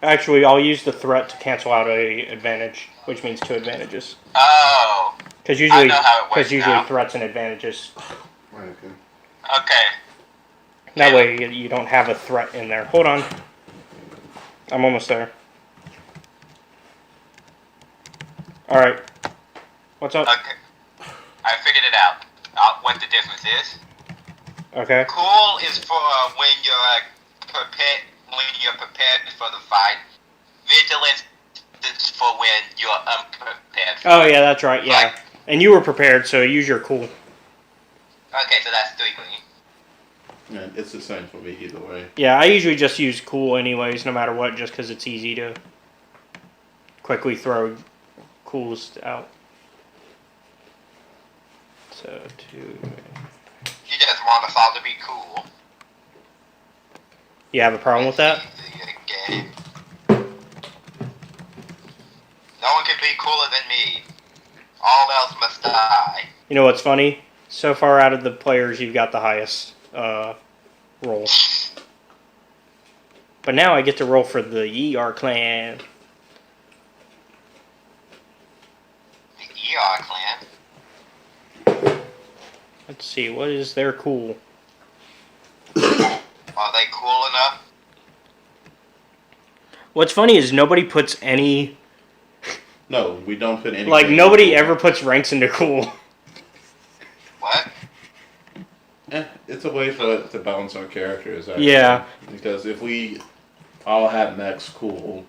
Actually, I'll use the threat to cancel out a advantage, which means 2 advantages. Oh. Because I usually, know how it works now. threats and advantages. Okay. Okay. That way you don't have a threat in there. Hold on. I'm almost there. Alright. What's up? Okay. I figured it out. What the difference is. Okay. Cool is for when you're prepared for the fight. Vigilance is for when you're unprepared. Oh yeah, that's right. Yeah, Like, and you were prepared, so use your cool. okay, so that's 3 green. Yeah, it's the same for me either way. Yeah, I usually just use cool anyways, no matter what, just because it's easy to quickly throw cools out. So 2. You just want us all to be cool. You have a problem with that? Game. No one can be cooler than me. All else must die. You know what's funny? So far out of the players, you've got the highest roll. But now I get to roll for the ER clan. The ER clan. Let's see, what is their cool? Are they cool enough? What's funny is nobody puts any... No, we don't put any. Like, nobody ever puts ranks into cool. What? It's a way for it to balance our characters. Actually. Yeah. Because if we all had max cool,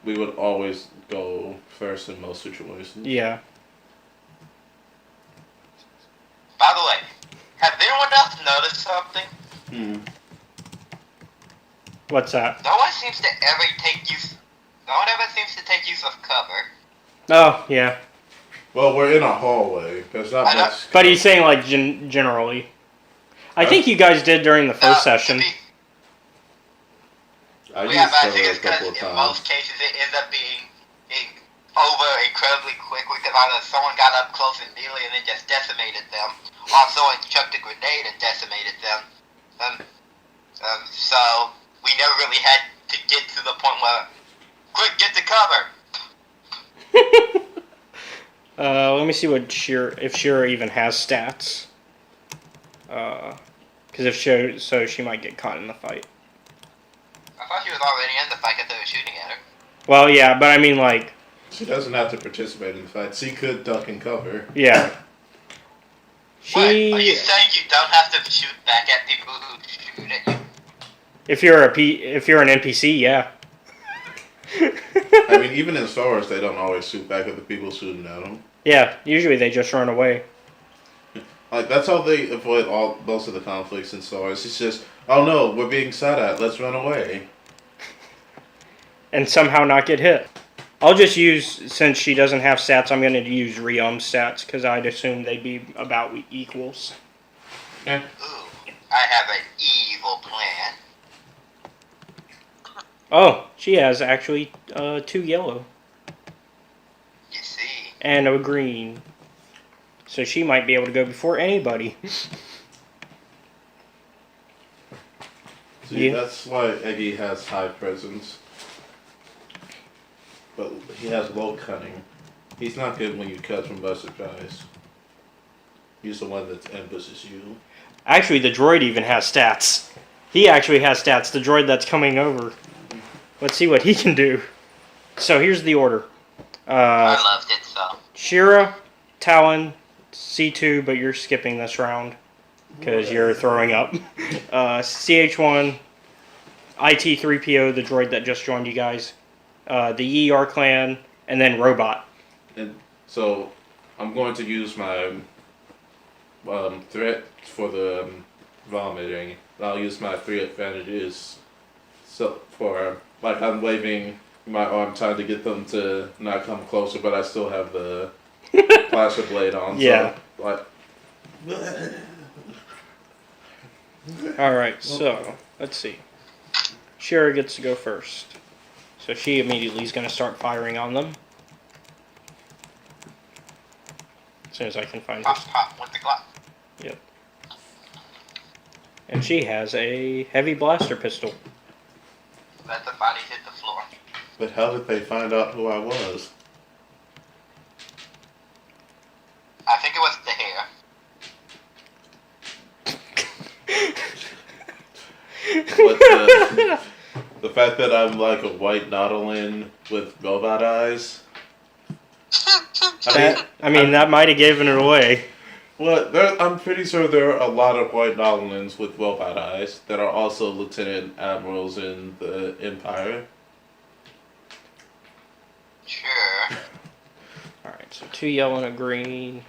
we would always go first in most situations. Yeah. By the way, has anyone else noticed something? What's that? No one seems to ever take use. No one ever seems to take use of cover. Oh, yeah. Well, we're in a hallway. There's not much. But he's saying, like, generally. I think you guys did during the first session. I Yeah, but I used think cover it's a because couple of in times. most cases it ends up being over incredibly quickly because either someone got up close and melee and then just decimated them, or someone chucked a grenade and decimated them. So we never really had to get to the point where, quick, get to cover. Let me see what if Shira even has stats. Because if she might get caught in the fight. I thought she was already in the fight because they were shooting at her. Well, yeah, but I mean, like... She doesn't have to participate in the fight. She could duck and cover. Yeah. What? Are you saying you don't have to shoot back at people who shoot at you? If you're an NPC, yeah. I mean, even in Star Wars, they don't always shoot back at the people shooting at them. Yeah, usually they just run away. Like, that's how they avoid most of the conflicts in Star Wars. It's just, oh no, we're being shot at, let's run away. And somehow not get hit. I'll just use, since she doesn't have stats, I'm going to use Riom's stats, because I'd assume they'd be about equals. Yeah. Ooh, I have an evil plan. Oh, she has actually 2 yellow. You see? And a green. So she might be able to go before anybody. See, Yeah. that's why Eggy has high presence. But he has low cunning. He's not good when you cut from by surprise. He's the one that ambushes you. Actually, the droid even has stats. He actually has stats, the droid that's coming over. Let's see what he can do. So here's the order. I loved it so. Shira, Talon, C2, but you're skipping this round because you're throwing up. CH1, IT3PO, the droid that just joined you guys, the ER clan, and then Robot. And so, I'm going to use my threat for the vomiting. I'll use my 3 advantages. So for like I'm waving my arm trying to get them to not come closer, but I still have the blaster blade on. Yeah. So, like. Alright, so, let's see. Shira gets to go first. So she immediately is going to start firing on them. As soon as I can find her. Pop, pop with the Glock. Yep. And she has a heavy blaster pistol. Let the body hit the floor. But how did they find out who I was? I think it was the hair. But the fact that I'm like a white Nautilin with robot eyes. That might have given it away. Well, I'm pretty sure there are a lot of white Nolans with robot eyes that are also lieutenant admirals in the Empire. Sure. Alright, so 2 yellow and a green.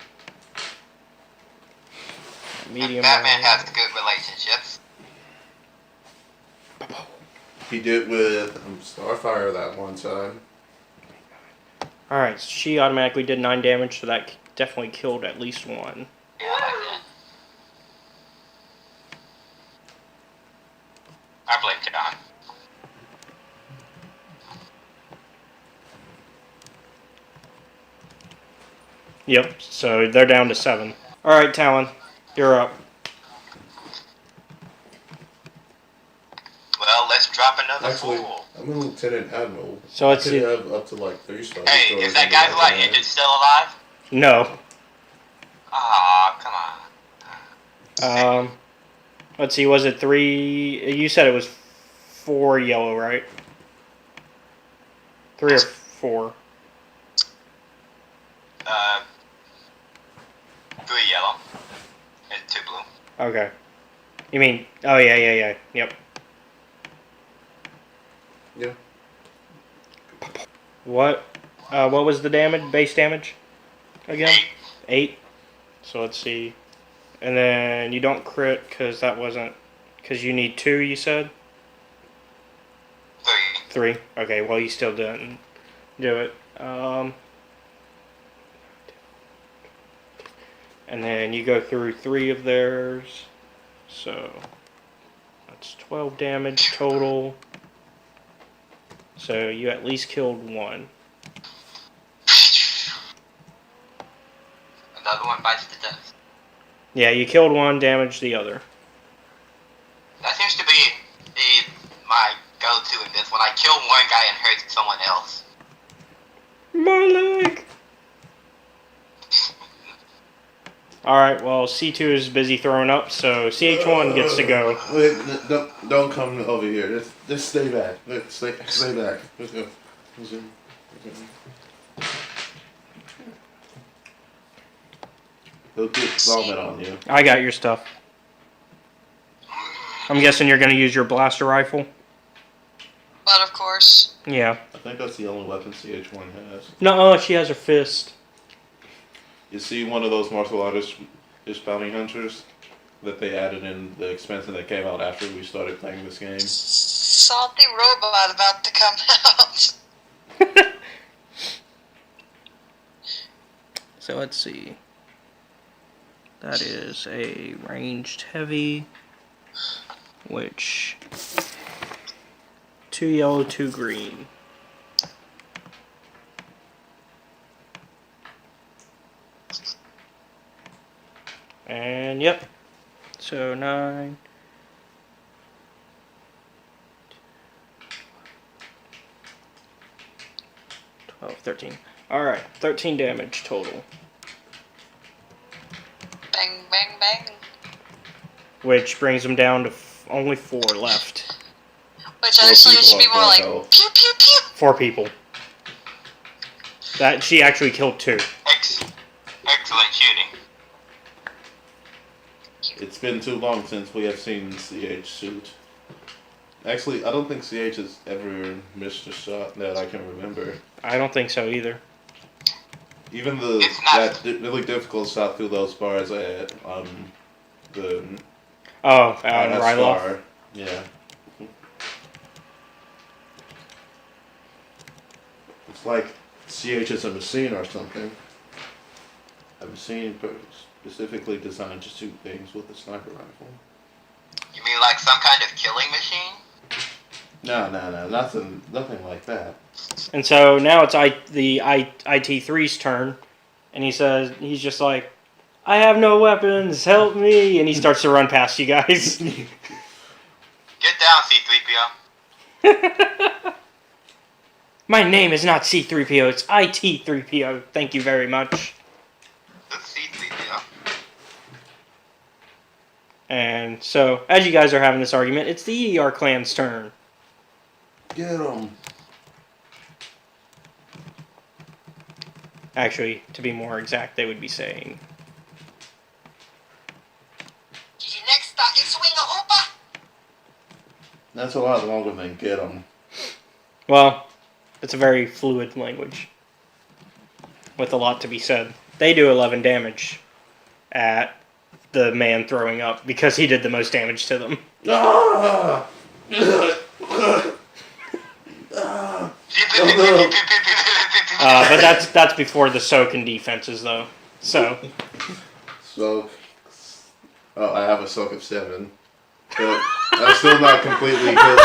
Medium Batman rare. has good relationships. He did with Starfire that one time. Alright, so she automatically did 9 damage, so that definitely killed at least one. Yeah, I did. I blinked it on. Yep, so they're down to 7. Alright, Talon, you're up. Well, let's drop another Actually, fool. I'm a lieutenant admiral. So let's I see. could have up to like 3 stars. Hey, is that guy who I ended still alive? No. Aw, come on. Let's see, was it 3? You said it was 4 yellow, right? 3 or 4? 3 yellow and 2 blue. Okay. You mean, oh yeah, yep. Yeah. What was the damage, base damage? Again? 8. So let's see. And then you don't crit, because that wasn't, because you need 2, you said? 3. 3. Okay, well you still didn't do it. And then you go through 3 of theirs. So that's 12 damage total. So you at least killed 1. Another one bites the dust. Yeah, you killed 1, damaged the other. That seems to be my go-to in this. When I kill one guy and hurt someone else. My leg! Alright, well, C2 is busy throwing up, so CH1 gets to go. Wait, don't come over here. Just stay back. Stay back. Let's go. He'll get vomit on you. I got your stuff. I'm guessing you're going to use your blaster rifle? But of course. Yeah. I think that's the only weapon CH1 has. No, she has her fist. You see one of those martial artists, bounty hunters, that they added in the expansion that came out after we started playing this game? Salty robot about to come out. So let's see. That is a ranged heavy, which 2 yellow, 2 green. And yep. So 9. 12, 13. Alright, 13 damage total. Bang, bang, bang. Which brings them down to only 4 left. Which actually should be more like pew, pew, pew. 4 people. That she actually killed 2. Excellent shooting. It's been too long since we have seen CH shoot. Actually, I don't think CH has ever missed a shot that I can remember. I don't think so either. Even that really difficult shot through those bars at the Ryloth. Star. Yeah. It's like CH is a machine or something. A machine specifically designed to shoot things with a sniper rifle. You mean like some kind of killing machine? No, nothing like that. And so now it's the IT3's turn, and he's just like, I have no weapons, help me, and he starts to run past you guys. Get down, C-3PO. My name is not C-3PO, it's IT3PO. Thank you very much. It's C-3PO. And so, as you guys are having this argument, it's the ER clan's turn. Get him. Actually, to be more exact, they would be saying That's a lot longer than get 'em. Well, it's a very fluid language with a lot to be said. They do 11 damage at the man throwing up because he did the most damage to them. Ah! But that's before the soak and defenses, though. So, Soak. Oh, I have a soak of 7. But I'm still not completely healed.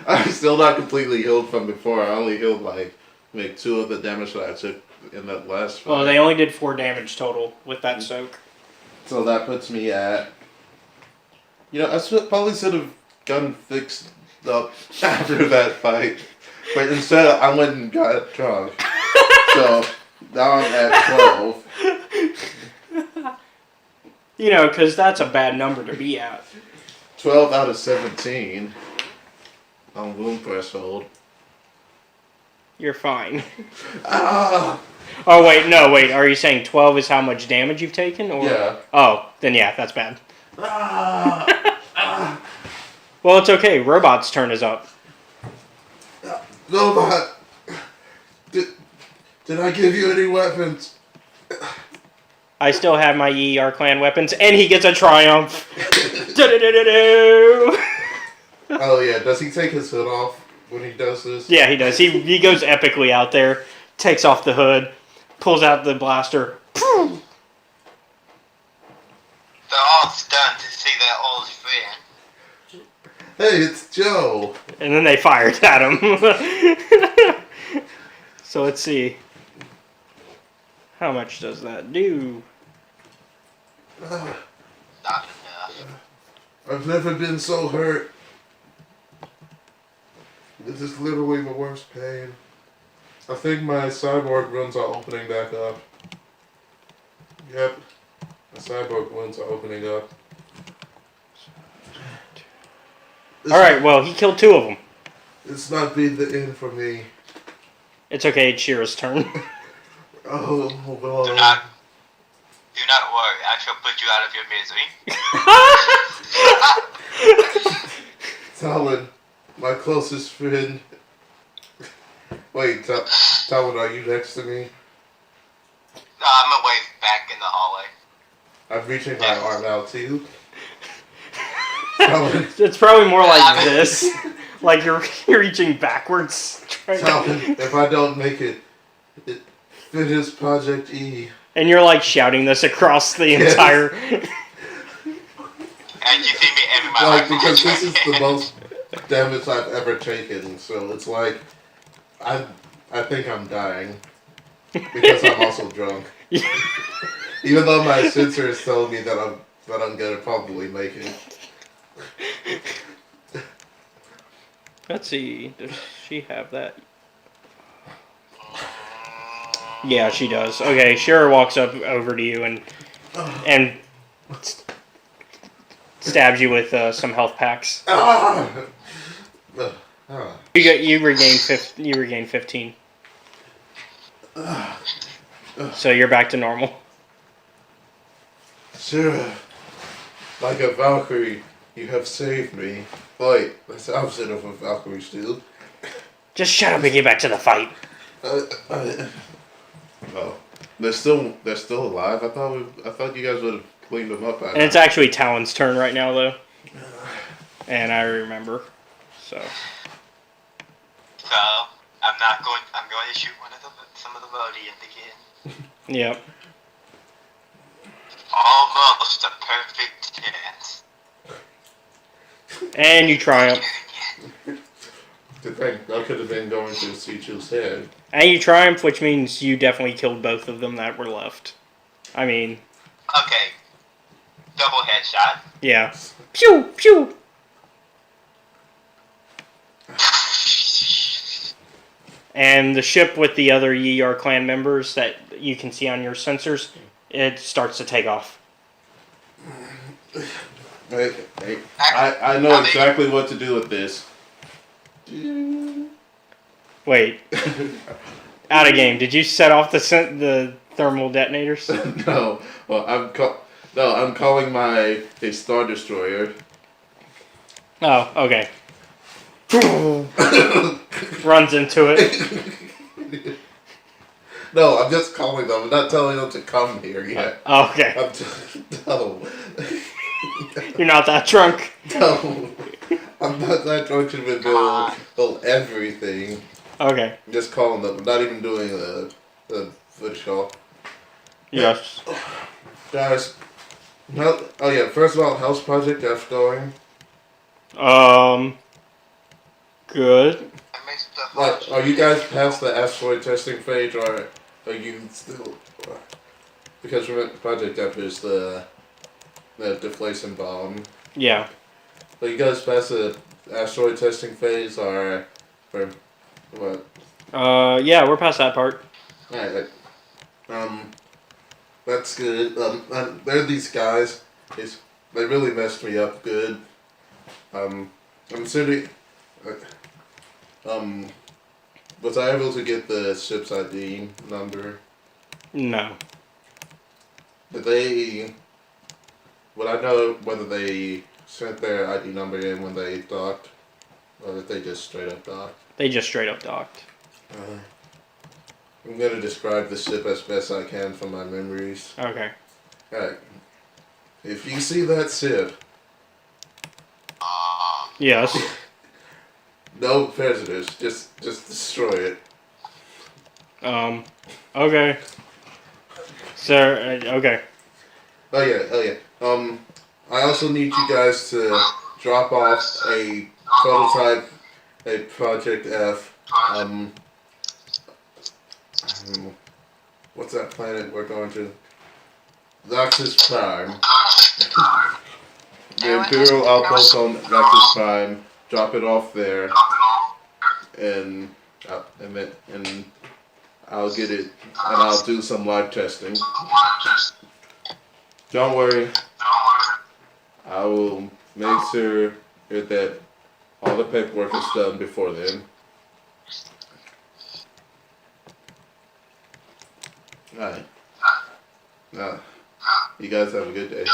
I'm still not completely healed from before. I only healed like 2 of the damage that I took in that last fight. well, they only did 4 damage total with that soak. So that puts me at. I probably should have gotten fixed up after that fight. But instead, I went and got drunk. So now I'm at 12. Because that's a bad number to be at. 12 out of 17 on wound threshold. You're fine. Ah! Oh, wait, no, wait. Are you saying 12 is how much damage you've taken? Or? Yeah. Oh, then yeah, that's bad. Ah! Ah! Well, it's okay. Robot's turn is up. Robot! Did I give you any weapons? I still have my ER clan weapons, and he gets a triumph. Do-do-do-do-do. Oh yeah, does he take his hood off when he does this? Yeah, he does. He goes epically out there, takes off the hood, pulls out the blaster. They're all stunned to see their old friend. Hey, it's Joe! And then they fired at him. So let's see. How much does that do? Not enough. I've never been so hurt. This is literally the worst pain. I think my cyborg runs are opening back up. Yep. My cyborg runs are opening up. Alright, well, he killed 2 of them. It's not been the end for me. It's okay, it's Shira's turn. Oh, well. Do not worry. I shall put you out of your misery. Talon, my closest friend. Wait, Talon, are you next to me? No, I'm away back in the hallway. I'm reaching my arm out to you. Talon, It's probably more like this. Like you're reaching backwards. Talon, if I don't make it, finish Project E. And you're like shouting this across the entire... And you see me aiming my Like, rifle. because this is the most damage I've ever taken, so it's like, I think I'm dying. Because I'm also drunk. Even though my sensor is telling me that I'm gonna probably make it. Let's see, does she have that? Yeah, she does. Okay, Shira walks up over to you and stabs you with some health packs. You regain 15. So you're back to normal. Shira, like a Valkyrie, you have saved me. Wait, that's the opposite of a Valkyrie still. Just shut up and get back to the fight. Oh, they're still alive. I thought you guys would have cleaned them up. And it's actually Talon's turn right now, though. And I remember, so. So I'm going to shoot some of the Vodians again. Yep. Almost a perfect chance. And you triumph. To think that could have been going to C2's head. And you triumph, which means you definitely killed both of them that were left. I mean... Okay. Double headshot. Yeah. Pew! Pew! And the ship with the other YR clan members that you can see on your sensors, it starts to take off. Hey, I know exactly what to do with this. Wait. Out of game. Did you set off the thermal detonators? No. Well, I'm calling a Star Destroyer. Oh, okay. Runs into it. No, I'm just calling them. I'm not telling them to come here yet. Okay. I'm just, no. You're not that drunk. No. I'm not that drunk to reveal everything. Okay. I'm just calling them. I'm not even doing the footage call. Yes. Guys, oh yeah, first of all, how's Project F going? Good. I missed the Like, are you guys past the asteroid testing phase, or are you still? Because remember, Project F is the deflation bomb. Yeah. Are you guys past the asteroid testing phase, or what? Yeah, we're past that part. Alright, that's good. They're these guys. They really messed me up good. I'm sitting. Was I able to get the ship's ID number? No. Did they? Would I know whether they sent their ID number in when they docked, or if they just straight up docked? They just straight up docked. I'm gonna describe the ship as best I can from my memories. Okay. Alright. If you see that ship, Yes. no visitors, just destroy it. Okay. Sir, okay. Oh yeah. I also need you guys to drop off a prototype, a Project F. What's that planet we're going to? Roxas Prime. The Imperial outpost on Roxas Prime. Drop it off there, and I'll get it, and I'll do some live testing. Don't worry. I will make sure that all the paperwork is done before then. Alright. Now, you guys have a good day.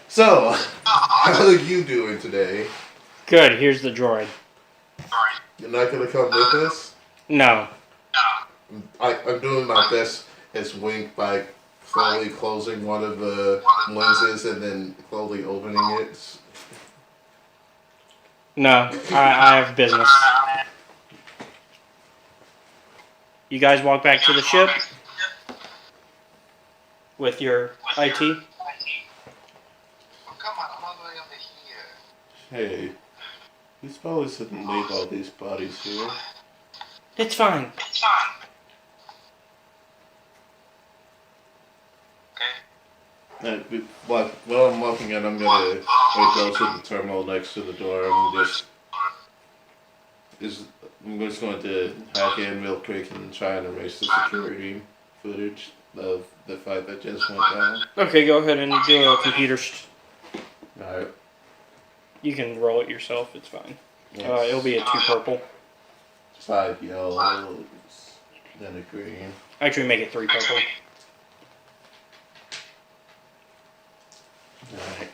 So, how are you doing today? Good, here's the droid. You're not gonna come with us? No. I'm doing my best as Wink by slowly closing one of the lenses and then slowly opening it. No, I have business. You guys walk back to the ship with your IT. Come on, I'm all the way over here. Hey, you probably shouldn't leave all these bodies here. It's fine. While I'm walking in, I'm gonna go to the terminal next to the door. I'm just going to hack in real quick and try and erase the security footage of the fight that just went down. Okay, go ahead and do a computer. Alright. You can roll it yourself. It's fine. Yes. It'll be a 2 purple. 5 yellows, then a green. Actually, make it 3 purple. Alright.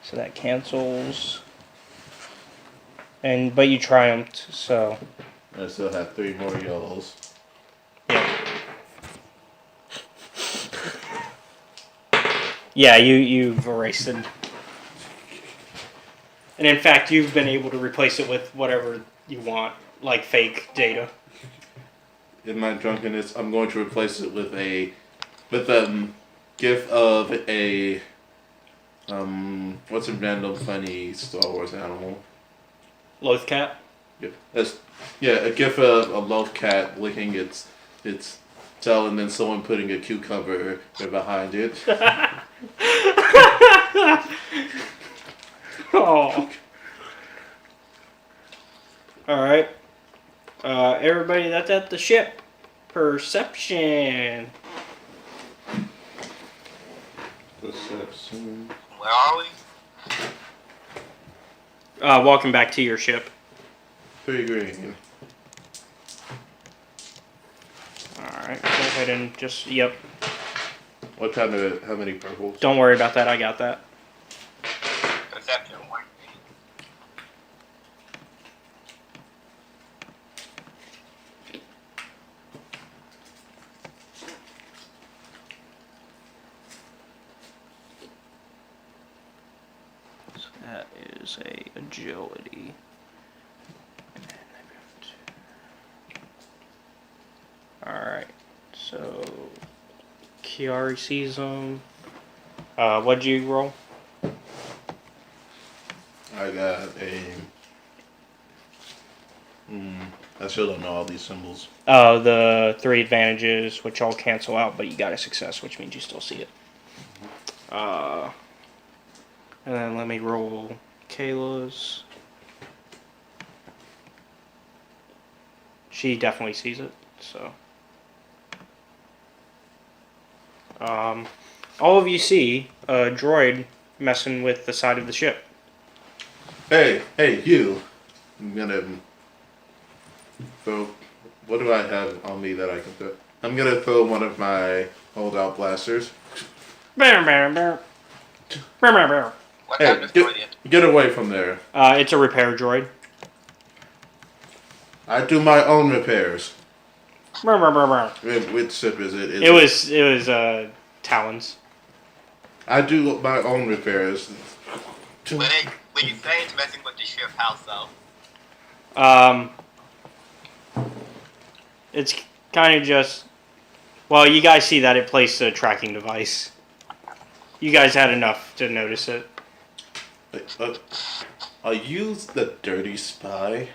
So that cancels. But you triumphed, so. I still have 3 more yellows. Yeah. Yeah, you've erased it. And in fact, you've been able to replace it with whatever you want, like fake data. In my drunkenness, I'm going to replace it with a gif of a what's a random funny Star Wars animal? Loath cat? Yeah, a gif of a loaf cat licking its tail and then someone putting a cucumber behind it. Oh. Alright. Everybody that's at the ship. Perception. Perception. Where are we? Walking back to your ship. 3 green. Alright, go ahead and just, yep. What kind of, how many purples? Don't worry about that, I got that. Perception 1. So that is a agility. Alright, so Kiari sees them. What'd you roll? I got a. I still don't know all these symbols. Oh, the 3 advantages, which all cancel out, but you got a success, which means you still see it. And then let me roll Kayla's. She definitely sees it, so. All of you see a droid messing with the side of the ship. Hey, you. I'm gonna throw. What do I have on me that I can throw? I'm gonna throw one of my holdout blasters. What Hey, kind of droid? get away from there. It's a repair droid. I do my own repairs. Which ship is it? It was Talons. I do my own repairs. When you say it's messing with the ship, how so? It's kind of just. Well, you guys see that it placed a tracking device. You guys had enough to notice it. Are you the dirty spy?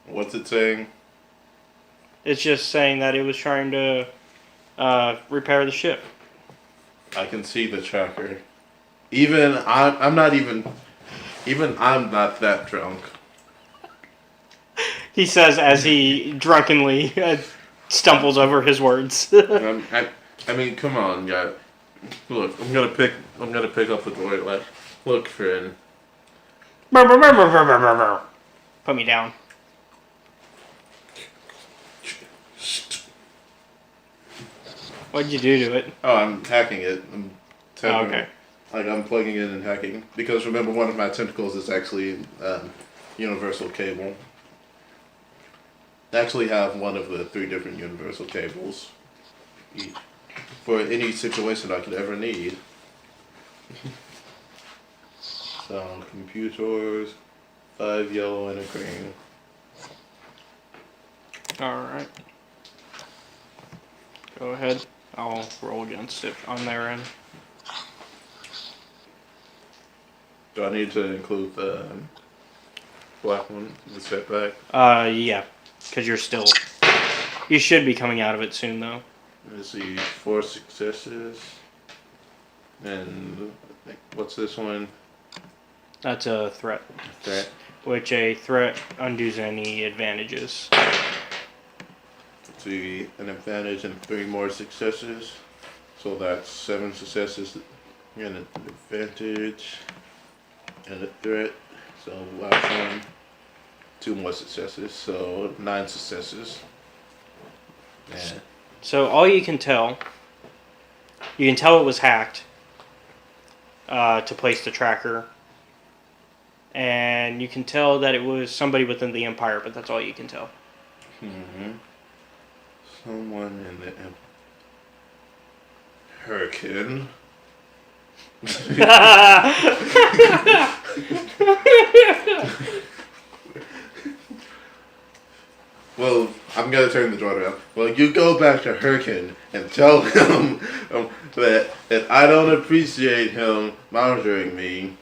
What's it saying? It's just saying that it was trying to repair the ship. I can see the tracker. Even I'm not that drunk. He says as he drunkenly stumbles over his words. I mean, come on, guy. Look, I'm gonna pick up the droid. Like, look, friend. Put me down. What'd you do to it? Oh, I'm hacking it. Okay. Like, I'm plugging in and hacking. Because remember, one of my tentacles is actually universal cable. I actually have one of the 3 different universal cables. Each. For any situation I could ever need. So, computers, 5 yellow and a green. Alright. Go ahead. I'll roll against it on their end. Do I need to include the black one, the setback? Yeah. Because you're still... You should be coming out of it soon, though. Let's see, 4 successes. And what's this one? That's a threat. Threat. Which a threat undoes any advantages. Let's see, an advantage and 3 more successes. So that's 7 successes and an advantage and a threat. So last one, 2 more successes. So 9 successes. Yeah. So all you can tell it was hacked to place the tracker. And you can tell that it was somebody within the Empire, but that's all you can tell. Mm-hmm. Someone in the Hurricane. Well, I'm gonna turn the droid around. Well, you go back to Hurricane and tell him that I don't appreciate him monitoring me.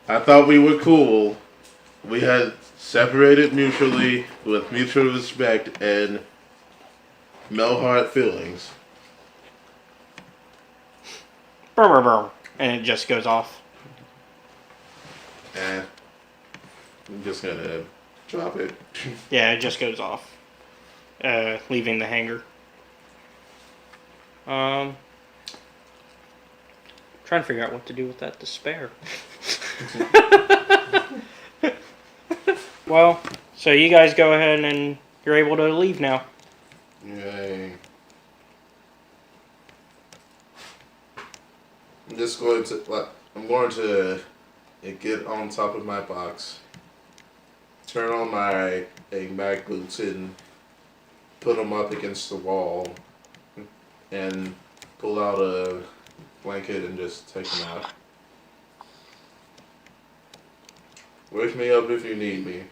I thought we were cool. We had separated mutually with mutual respect and no hard feelings. And it just goes off. I'm just gonna drop it. Yeah, it just goes off. Leaving the hangar. Trying to figure out what to do with that despair. Well, so you guys go ahead and you're able to leave now. Yay. I'm just going to, I'm going to get on top of my box, turn on my mag boots and put them up against the wall, and pull out a blanket and just take a nap. Wake me up if you need me.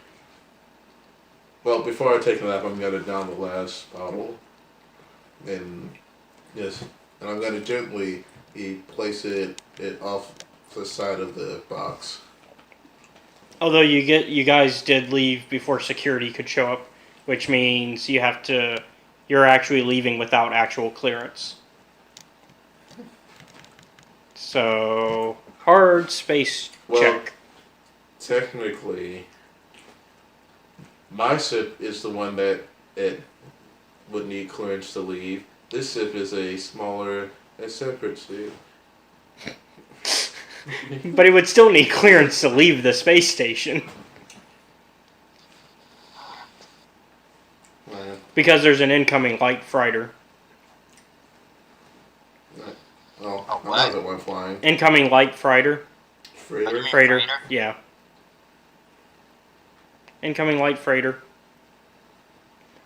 Well, before I take a nap, I'm gonna down the last bottle, and yes, and I'm gonna gently place it off the side of the box. Although you guys did leave before security could show up, which means you're actually leaving without actual clearance. So hard space check. Technically, my ship is the one that it would need clearance to leave. This ship is a separate ship. But it would still need clearance to leave the space station. Because there's an incoming light freighter. Oh, how does it went flying? Incoming light freighter. Freighter? Yeah. Incoming light freighter.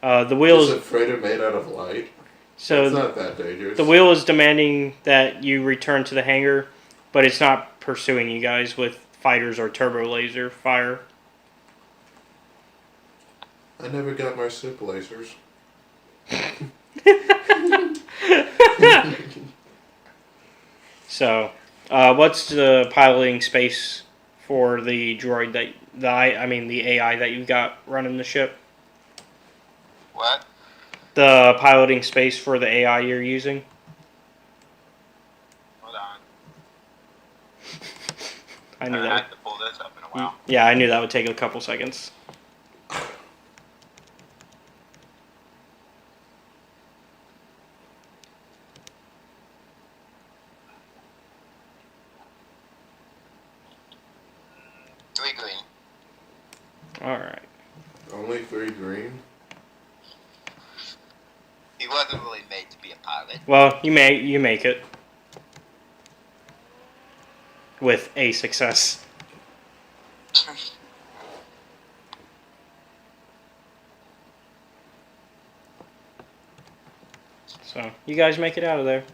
The wheel is a freighter made out of light? So it's not that dangerous. The wheel is demanding that you return to the hangar, but it's not pursuing you guys with fighters or turbo laser fire. I never got my ship lasers. So, what's the piloting space for the droid the AI that you've got running the ship? What? The piloting space for the AI you're using? Hold on. I knew I that. have to pull this up in a while. Yeah, I knew that would take a couple seconds. Three green. Alright. Only 3 green? He wasn't really made to be a pilot. Well, you make it. With a success. So, you guys make it out of there.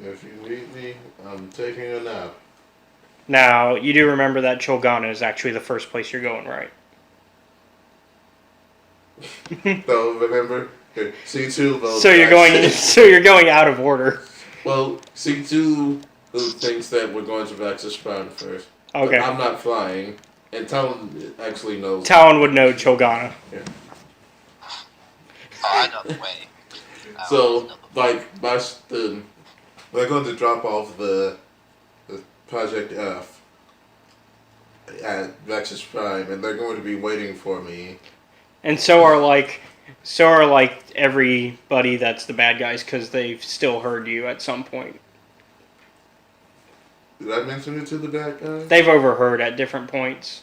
If you need me, I'm taking a nap. Now, you do remember that Cholgana is actually the first place you're going, right? So remember, C2. So you're going out of order. Well, C2 thinks that we're going to Vexus Prime first. Okay. But I'm not flying, and Talon actually knows. Talon would know Cholgana. Yeah. Oh, I know the way. So, we're going to drop off the Project F at Vexus Prime, and they're going to be waiting for me. And so are everybody that's the bad guys, because they've still heard you at some point. Did I mention it to the bad guys? They've overheard at different points.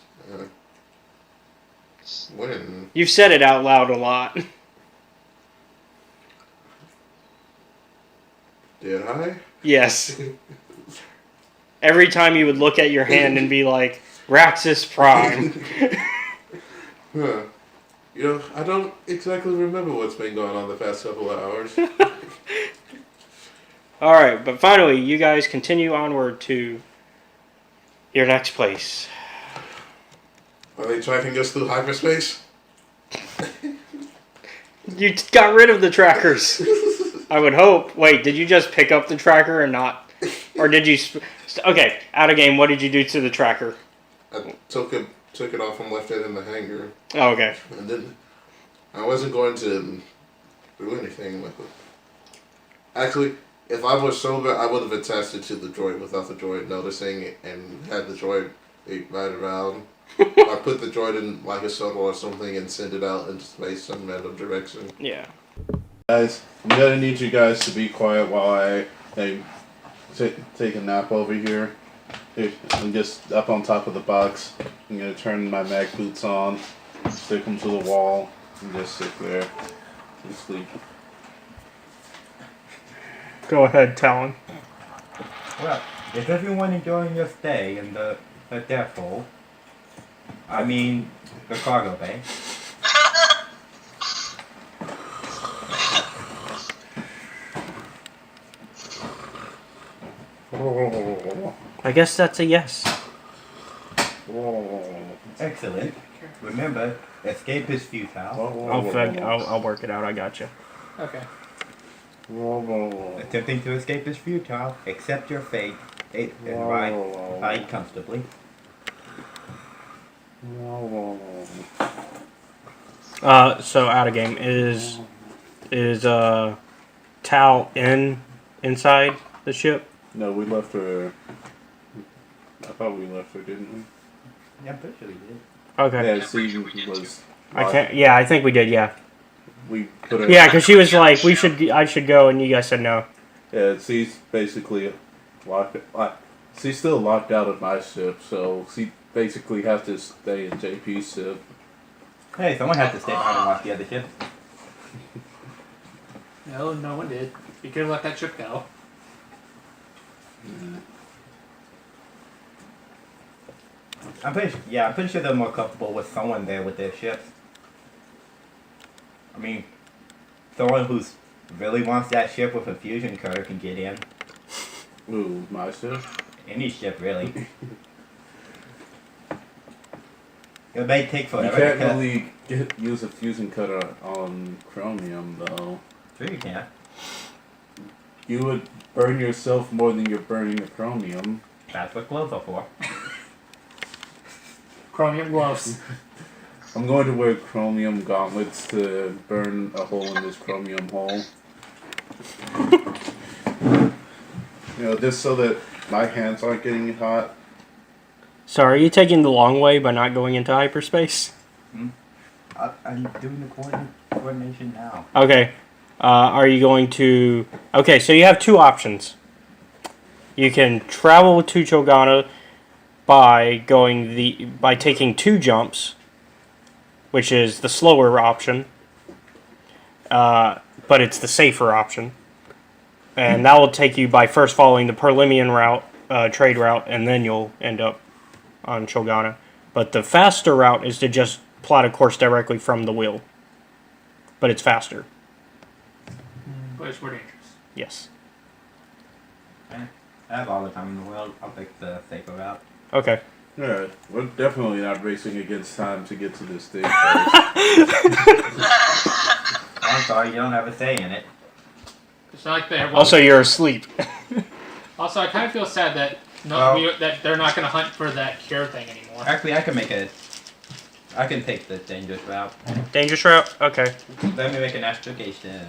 When? You've said it out loud a lot. Did I? Yes. Every time you would look at your hand and be like, Raxus Prime. Huh. You know, I don't exactly remember what's been going on the past couple of hours. Alright, but finally, you guys continue onward to your next place. Are they tracking us through hyperspace? You got rid of the trackers. I would hope. Wait, did you just pick up the tracker and not... Or did you... Okay, out of game, what did you do to the tracker? I took it off and left it in the hangar. Oh, okay. And then I wasn't going to do anything with it. Actually, if I was sober, I would have attached it to the droid without the droid noticing it and had the droid ride around. Or put the droid in like a shuttle or something and send it out into space some random direction. Yeah. Guys, I'm gonna need you guys to be quiet while I take a nap over here. I'm just up on top of the box. I'm gonna turn my mag boots on, stick them to the wall, and just sit there and sleep. Go ahead, Talon. Well, is everyone enjoying your stay in the death hole? I mean, the cargo bay. I guess that's a yes. Excellent. Remember, escape is futile. I'll work it out. I got you. Okay. Attempting to escape is futile. Accept your fate and ride comfortably. So out of game is Tal inside the ship? No, we left her. I thought we left her, didn't we? Yeah, I'm pretty sure we did. Okay. Yeah, she was. I can't. Yeah, I think we did. Yeah. We put her. Yeah, because she was like, I should go, and you guys said no. Yeah, she's basically locked. She's still locked out of my ship, so she basically has to stay in JP's ship. Hey, someone had to stay behind and watch the other ship. No, no one did. You could have let that ship go. I'm pretty sure they're more comfortable with someone there with their ships. I mean, someone who's really wants that ship with a fusion cutter can get in. Ooh, my ship? Any ship, really. It may take You forever. can't really use a fusion cutter on chromium, though. Sure you can. You would burn yourself more than you're burning the chromium. That's what gloves are for. Chromium gloves. I'm going to wear chromium gauntlets to burn a hole in this chromium hole. You know, just so that my hands aren't getting hot. So are you taking the long way by not going into hyperspace? I'm doing the coordination now. Okay. Are you going to... Okay, so you have two options. You can travel to Chogana by taking 2 jumps, which is the slower option, but it's the safer option. And that will take you by first following the Perlimian route, trade route, and then you'll end up on Chogana. But the faster route is to just plot a course directly from the wheel. But it's faster. But it's more dangerous. Yes. I have all the time in the world. I'll take the safer route. Okay. Yeah, we're definitely not racing against time to get to this stage. I'm sorry, you don't have a say in it. It's not like they have. Also, you're asleep. Also, I kind of feel sad that that they're not going to hunt for that cure thing anymore. Actually, I can take the dangerous route. Dangerous route? Okay. Let me make an astrogation.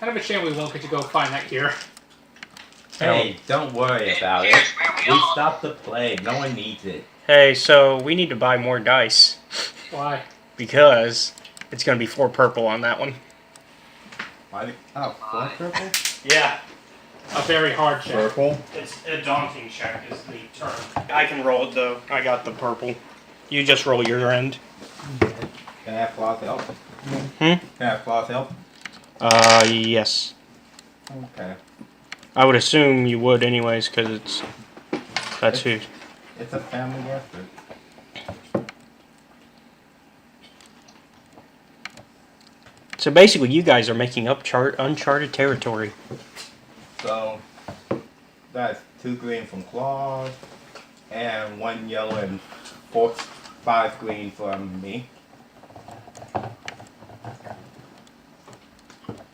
Kind of a shame we won't get to go find that cure. Hey, don't worry about it. We stopped the plague. No one needs it. Hey, so we need to buy more dice. Why? Because it's going to be 4 purple on that one. Why? Oh, 4 purple? Yeah. A very hard check. Purple? It's a daunting check is the term. I can roll it though. I got the purple. You just roll your end. Can I have Floss help? Can I have Floss help? Yes. Okay. I would assume you would anyways, because that's who. It's a family effort. So basically you guys are making up uncharted territory. So, that's 2 green from Claws, and 1 yellow and 5 green from me.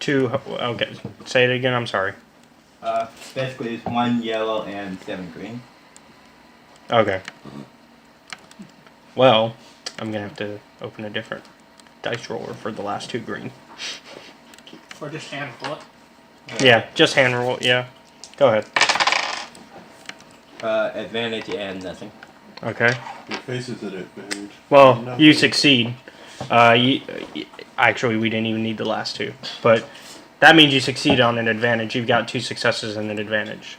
2, okay, say it again, I'm sorry. Basically it's 1 yellow and 7 green. Okay. Well, I'm going to have to open a different dice roller for the last 2 green. Or just hand pull it. Yeah, just hand roll, yeah. Go ahead. Advantage and nothing. Okay. Your face is at advantage. Well, you succeed. Actually, we didn't even need the last two. But that means you succeed on an advantage. You've got 2 successes and an advantage.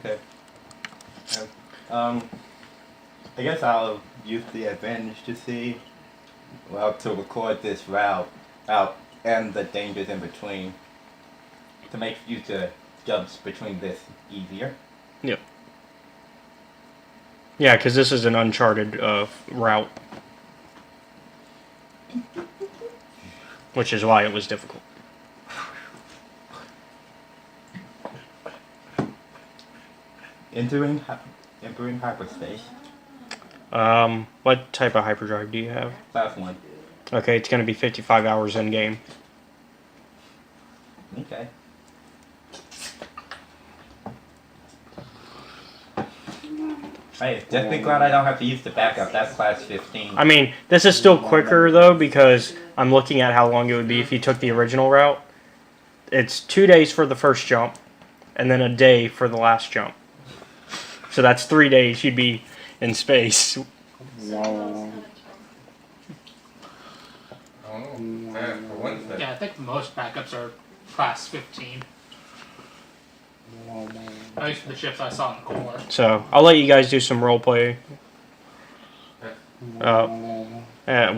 Okay. I guess I'll use the advantage to see, well, to record this route out and the dangers in between to make future jumps between this easier. Yep. Yeah, because this is an uncharted route. Which is why it was difficult. Entering hyperspace. What type of hyperdrive do you have? Class 1. Okay, it's going to be 55 hours in game. Okay. Hey, just be glad I don't have to use the backup. That's class 15. I mean, this is still quicker though because I'm looking at how long it would be if you took the original route. It's 2 days for the first jump, and then a day for the last jump. So that's 3 days you'd be in space. I don't know. For Wednesday. Yeah, I think most backups are class 15. At least for the ships I saw in the core. So I'll let you guys do some role play. Well. It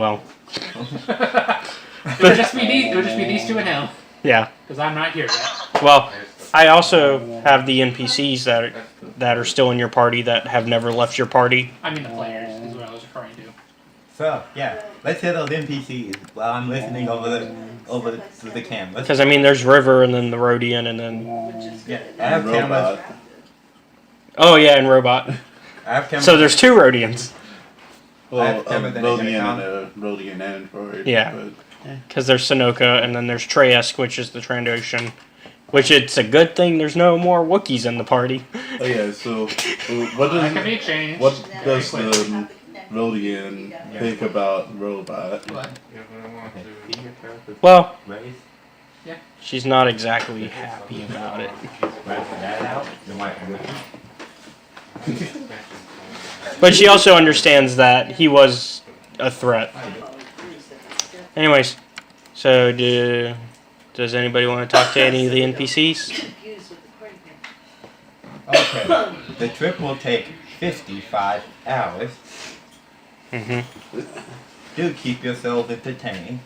would just be these two and him. Yeah. Because I'm not here yet. Well, I also have the NPCs that are still in your party that have never left your party. I mean the players is what I was referring to. So, yeah, let's hit those NPCs while I'm listening over the camera. Because I mean, there's River and then the Rhodian and then. Yeah, I have cameras. Oh yeah, and Robot. I have cameras. So there's 2 Rhodians. Well, cameras in Rodian Amazon. and a Rodian android. Yeah. Because there's Sonoka and then there's Traesk, which is the Trandoshan. Which it's a good thing there's no more Wookiees in the party. Oh yeah. So That can be changed. what does the Rodian think about Robot? What? Well, Raise she's not exactly happy about it. that out. You might But she also understands that he was a threat. Anyways, so does anybody want to talk to any of the NPCs? Okay. The trip will take 55 hours. Mm-hmm. Do keep yourselves entertained.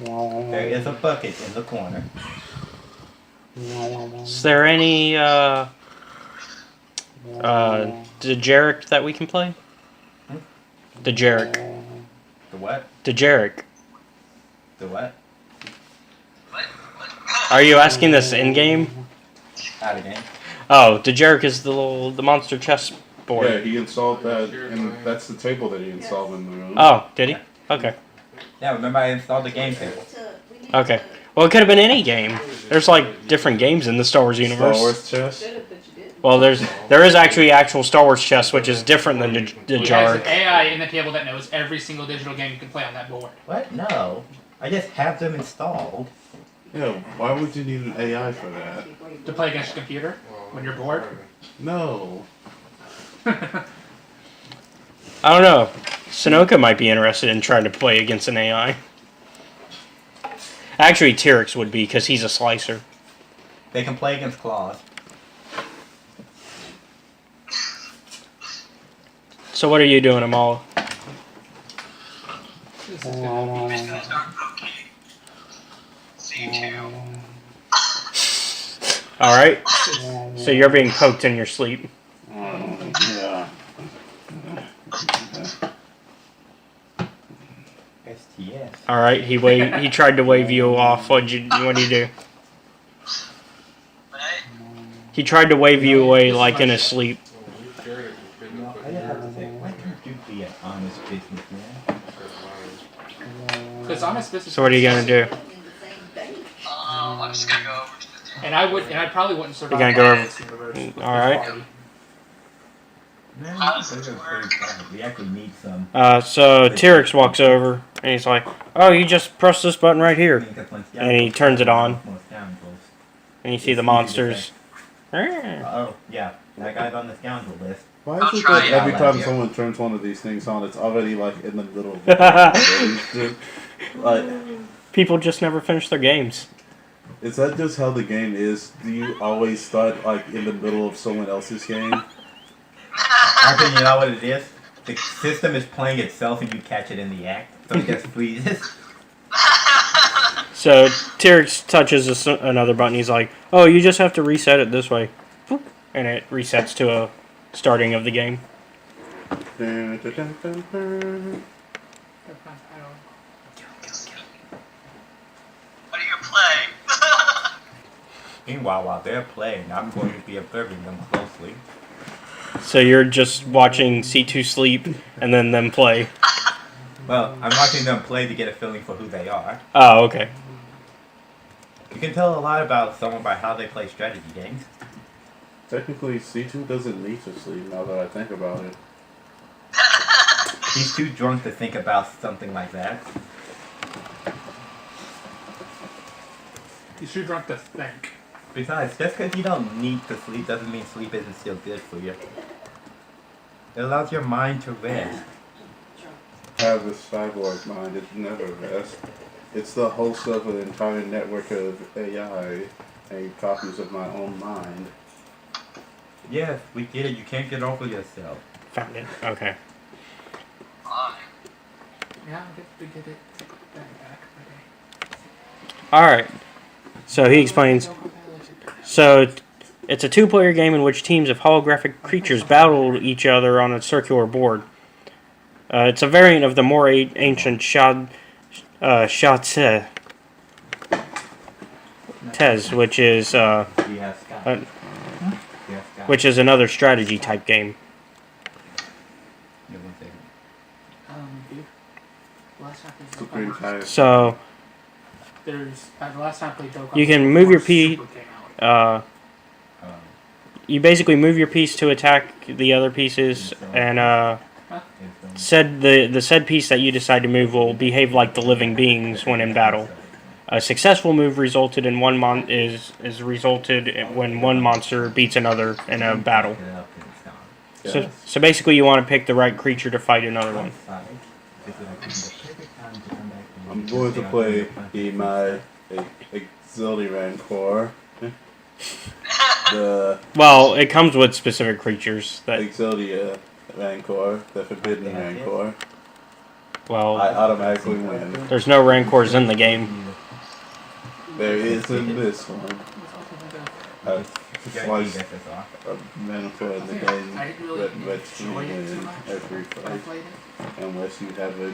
There is a bucket in the corner. Is there any Dejeric that we can play? Dejeric. The what? Dejeric. The what? Are you asking this in game? Out of game. Oh, Dejeric is the monster chess board. Yeah, he installed that, and that's the table that he installed in the room. Oh, did he? Okay. Yeah, remember I installed the game table. Okay. Well, it could have been any game. There's like different games in the Star Wars universe. Star Wars chess. Well, there is actually actual Star Wars chess, which is different than There's Dejeric. an AI in the table that knows every single digital game you can play on that board. What? No. I just have them installed. Yeah, why would you need an AI for that? To play against a computer when you're bored. No. I don't know. Sonoka might be interested in trying to play against an AI. Actually, Tyrix would be, because he's a slicer. They can play against claws. So what are you doing, Amala? This is gonna be Alright. So you're being poked in your sleep. Yeah. STS. Alright, he tried to wave you off. What do you do? He tried to wave you away like in his sleep. I just have to say, why can't you be an honest businessman? Because honest business. So what are you gonna do? I'm just gonna go over to the And I probably wouldn't survive. You're gonna go in this universe. Alright. We actually need some. So Tyrix walks over and he's like, "Oh, you just press this button right here," and he turns it on, and you see the monsters. Oh, yeah. That guy's on the scoundrel list. Why I'll is it try that it. every Yeah, time yeah. someone turns one of these things on, it's already like in the middle of the game? It's just, like, People just never finish their games. is that just how the game is? Do you always start like in the middle of someone else's game? I think you know what it is? The system is playing itself and you catch it in the act. So it just freezes. So Tyrix touches another button. He's like, "Oh, you just have to reset it this way," Boop. And it resets to a starting of the game. Dun, dun, dun, dun, dun. What do you play? Meanwhile, while they're playing, I'm going to be observing them closely. So you're just watching C2 sleep and then them play. Well, I'm watching them play to get a feeling for who they are. Oh, okay. You can tell a lot about someone by how they play strategy games. Technically, C2 doesn't need to sleep now that I think about it. He's too drunk to think about something like that. He's too drunk to think. Besides, just because you don't need to sleep doesn't mean sleep isn't still good for you. It allows your mind to rest. I have this cyborg mind, it never rests. It's the host of an entire network of AI and copies of my own mind. Yes, we get it. You can't get over yourself. Found it. Okay. Yeah, we get it. Back. Alright. So he explains. So it's a two-player game in which teams of holographic creatures battle each other on a circular board. It's a variant of the more ancient Sha-Tse, which is another strategy type game. Last time I played Supreme Dokkan, Kai. So there's the last time I played Dokkan, you can before move your piece. Super came out. You basically move your piece to attack the other pieces, and the said piece that you decide to move will behave like the living beings when in battle. A successful move resulted in resulted when one monster beats another in a battle. So basically, you want to pick the right creature to fight another one. I'm going to play my XIII Rancor. Well, it comes with specific creatures that. XIII Rancor, the Forbidden Rancor. Well, I automatically win. There's no Rancors in the game. There is in this one. Slice a Rancor in the game, red screen in every fight. Unless you have a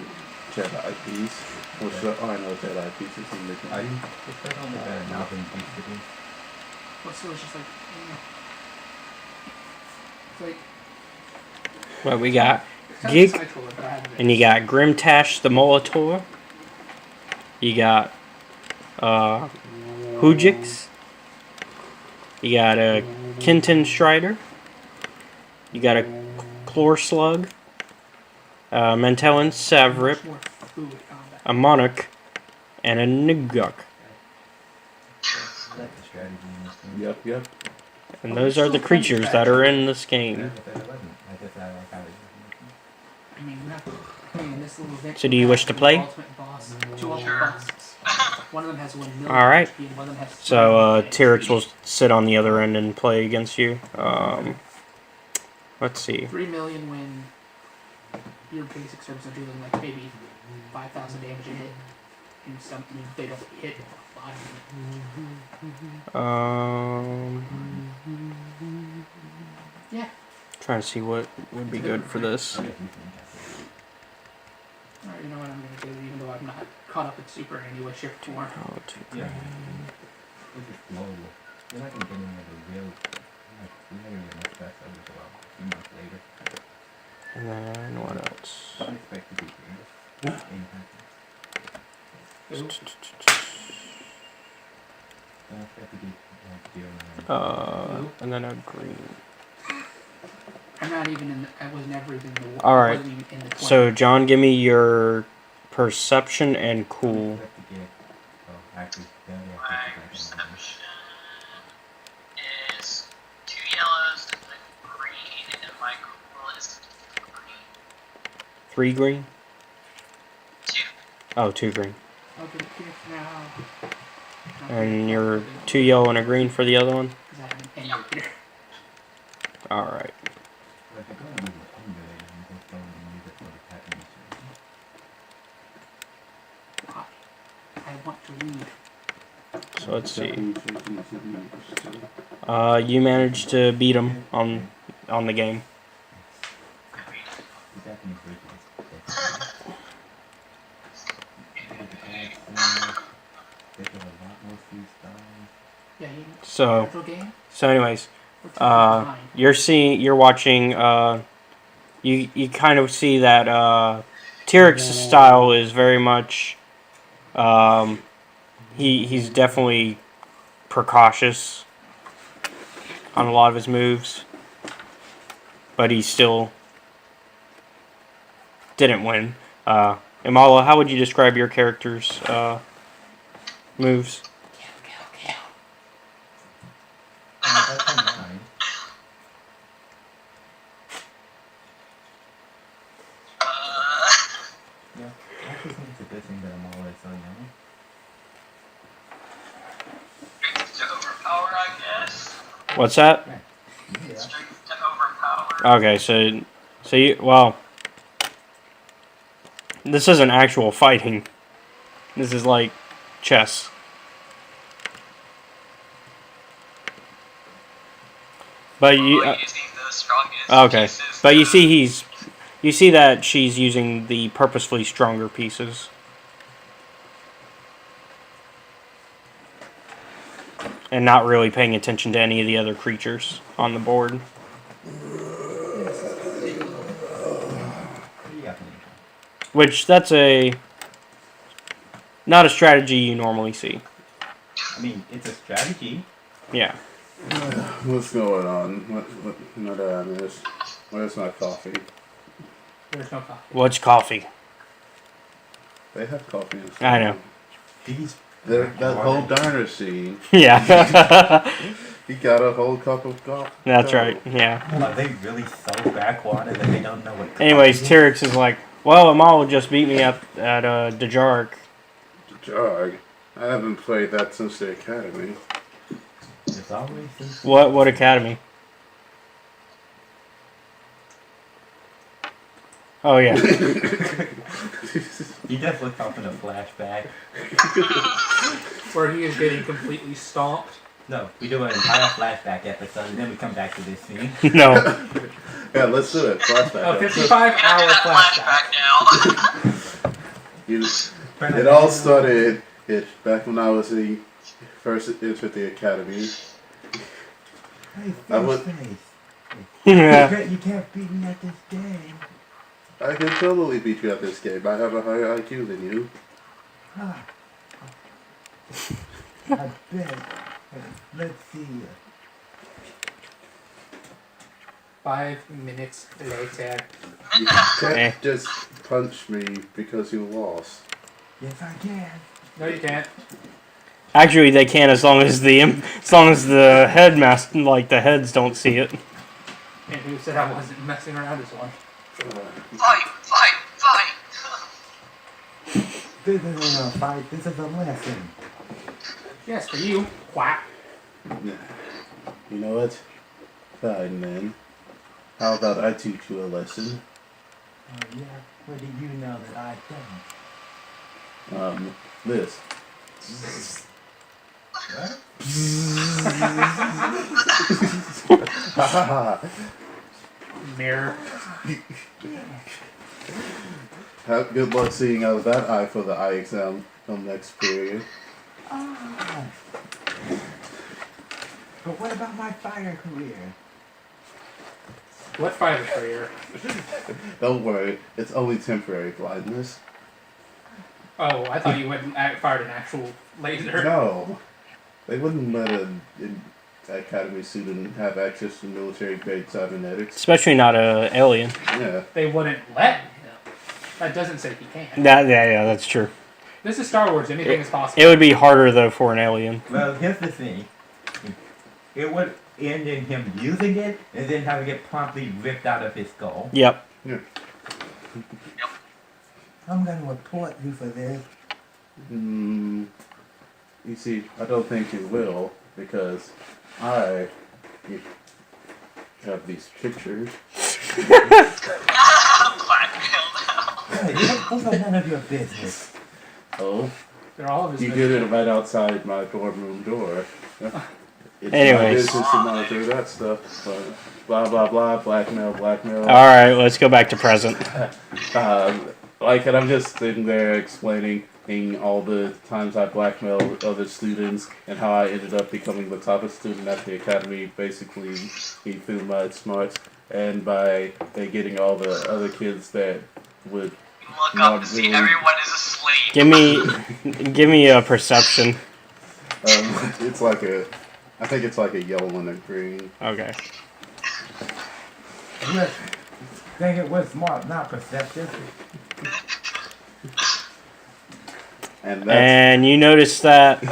Jedi piece. Which there are no Jedi pieces in the game. What's so it's just like, it's like What we got? it's kind of Geek, a side scroller, but I haven't and you got Grimtash the Molitor. You got Hujix. You got a Kinton Strider. You got a Chlor Slug. Mentellan Savrip. more fluid combat. A Monarch. And a Nuguk. Yep. And those are the creatures that are in this game. I mean, in this little event, So do you wish to play? Two ultimate bosses. One of them has 1 million Alright. HP and one of them has 3 So million Tyrix HP. will sit on the other end and play against you. Let's see. 3 million when your basic serves are doing like maybe 5,000 damage a hit. And some they don't hit 5. Yeah. Trying to see what would be good for this. Alright, you know what I'm gonna do, even though I'm not caught up in Super in any way, shape, or form. Oh, two, three. And then what else? And then a green. I'm not even in. I was never even in the. All I right. wasn't even in the So John, give me your perception and cool. My perception is 2 yellows, a green, and my 3 green? 2. Oh, 2 green. I'll get it here now. And you're 2 yellow and a green for the other one? Because I have an ender here. Alright. I want to read. So let's see. You managed to beat him on the game. Yeah, So, actual game? anyways, We're 2 behind. you're watching. You kind of see that Tyrik's style is very much. He's definitely precautious on a lot of his moves, but he still didn't win. Imala, how would you describe your character's moves? Strength to overpower, I guess. What's that? Strength to overpower. Okay, so you this isn't actual fighting. This is like chess. But you Using the strongest okay, pieces but to- you see that she's using the purposefully stronger pieces. And not really paying attention to any of the other creatures on the board. Which, that's not a strategy you normally see. I mean, it's a strategy. Yeah. What's going on? Where's my coffee? There's no coffee. What's coffee? They have coffee in I know. That whole diner scene. Yeah. He got a whole cup of coffee. That's right, yeah. Are they really so backwater that they don't know what coffee Anyways, is? Tyrix is like, well, Amal just beat me up at Dejark. Jog. I haven't played that since the academy. It's always since What academy? Oh, yeah. you just looked up in a flashback. Where he is getting completely stomped. No, we do an entire flashback episode and then we come back to this scene. No. Yeah, let's do it. Flashback. A 55-hour flashback. It all started back when I was first entered the academy. I would. Yeah. You can't beat me at this game. I can totally beat you at this game. I have a higher IQ than you. I bet. Let's see. 5 minutes later. You can't just punch me because you lost. Yes, I can. No, you can't. Actually, they can as long as the headmaster, like the heads, don't see it. And who said I wasn't messing around this one? Fight! This isn't a fight, this is a lesson. Yes, for you. Quack. You know what? Fine then. How about I teach you a lesson? Oh yeah? What do you know that I don't? This. What? Mirror. Have good luck seeing out of that eye for the eye exam next period. But what about my fire career? What fire career? Don't worry, it's only temporary blindness. Oh, I thought you went and fired an actual laser. No, they wouldn't let an academy student have access to military-grade cybernetics. Especially not a alien. Yeah. They wouldn't let him. That doesn't say he can. Yeah, that's true. This is Star Wars. Anything is possible. It would be harder though for an alien. Well, here's the thing. It would end in him using it and then having it promptly ripped out of his skull. Yep. Yeah. Yep. I'm gonna report you for this. You see, I don't think you will, because I have these pictures. Hey, those are none of your business. Oh? They're all of his You business. did it right outside my dorm room door. It's my Anyways. business to monitor that stuff. But blah, blah, blah, blackmail. Alright, let's go back to present. And I'm just sitting there explaining all the times I blackmailed other students and how I ended up becoming the toppest student at the academy, basically through my smarts and by getting all the other kids that would Look up to see everyone is asleep. Give me a perception. It's like I think it's like a yellow and a green. Okay. Yes. Think it was smart, not perceptive. And you notice that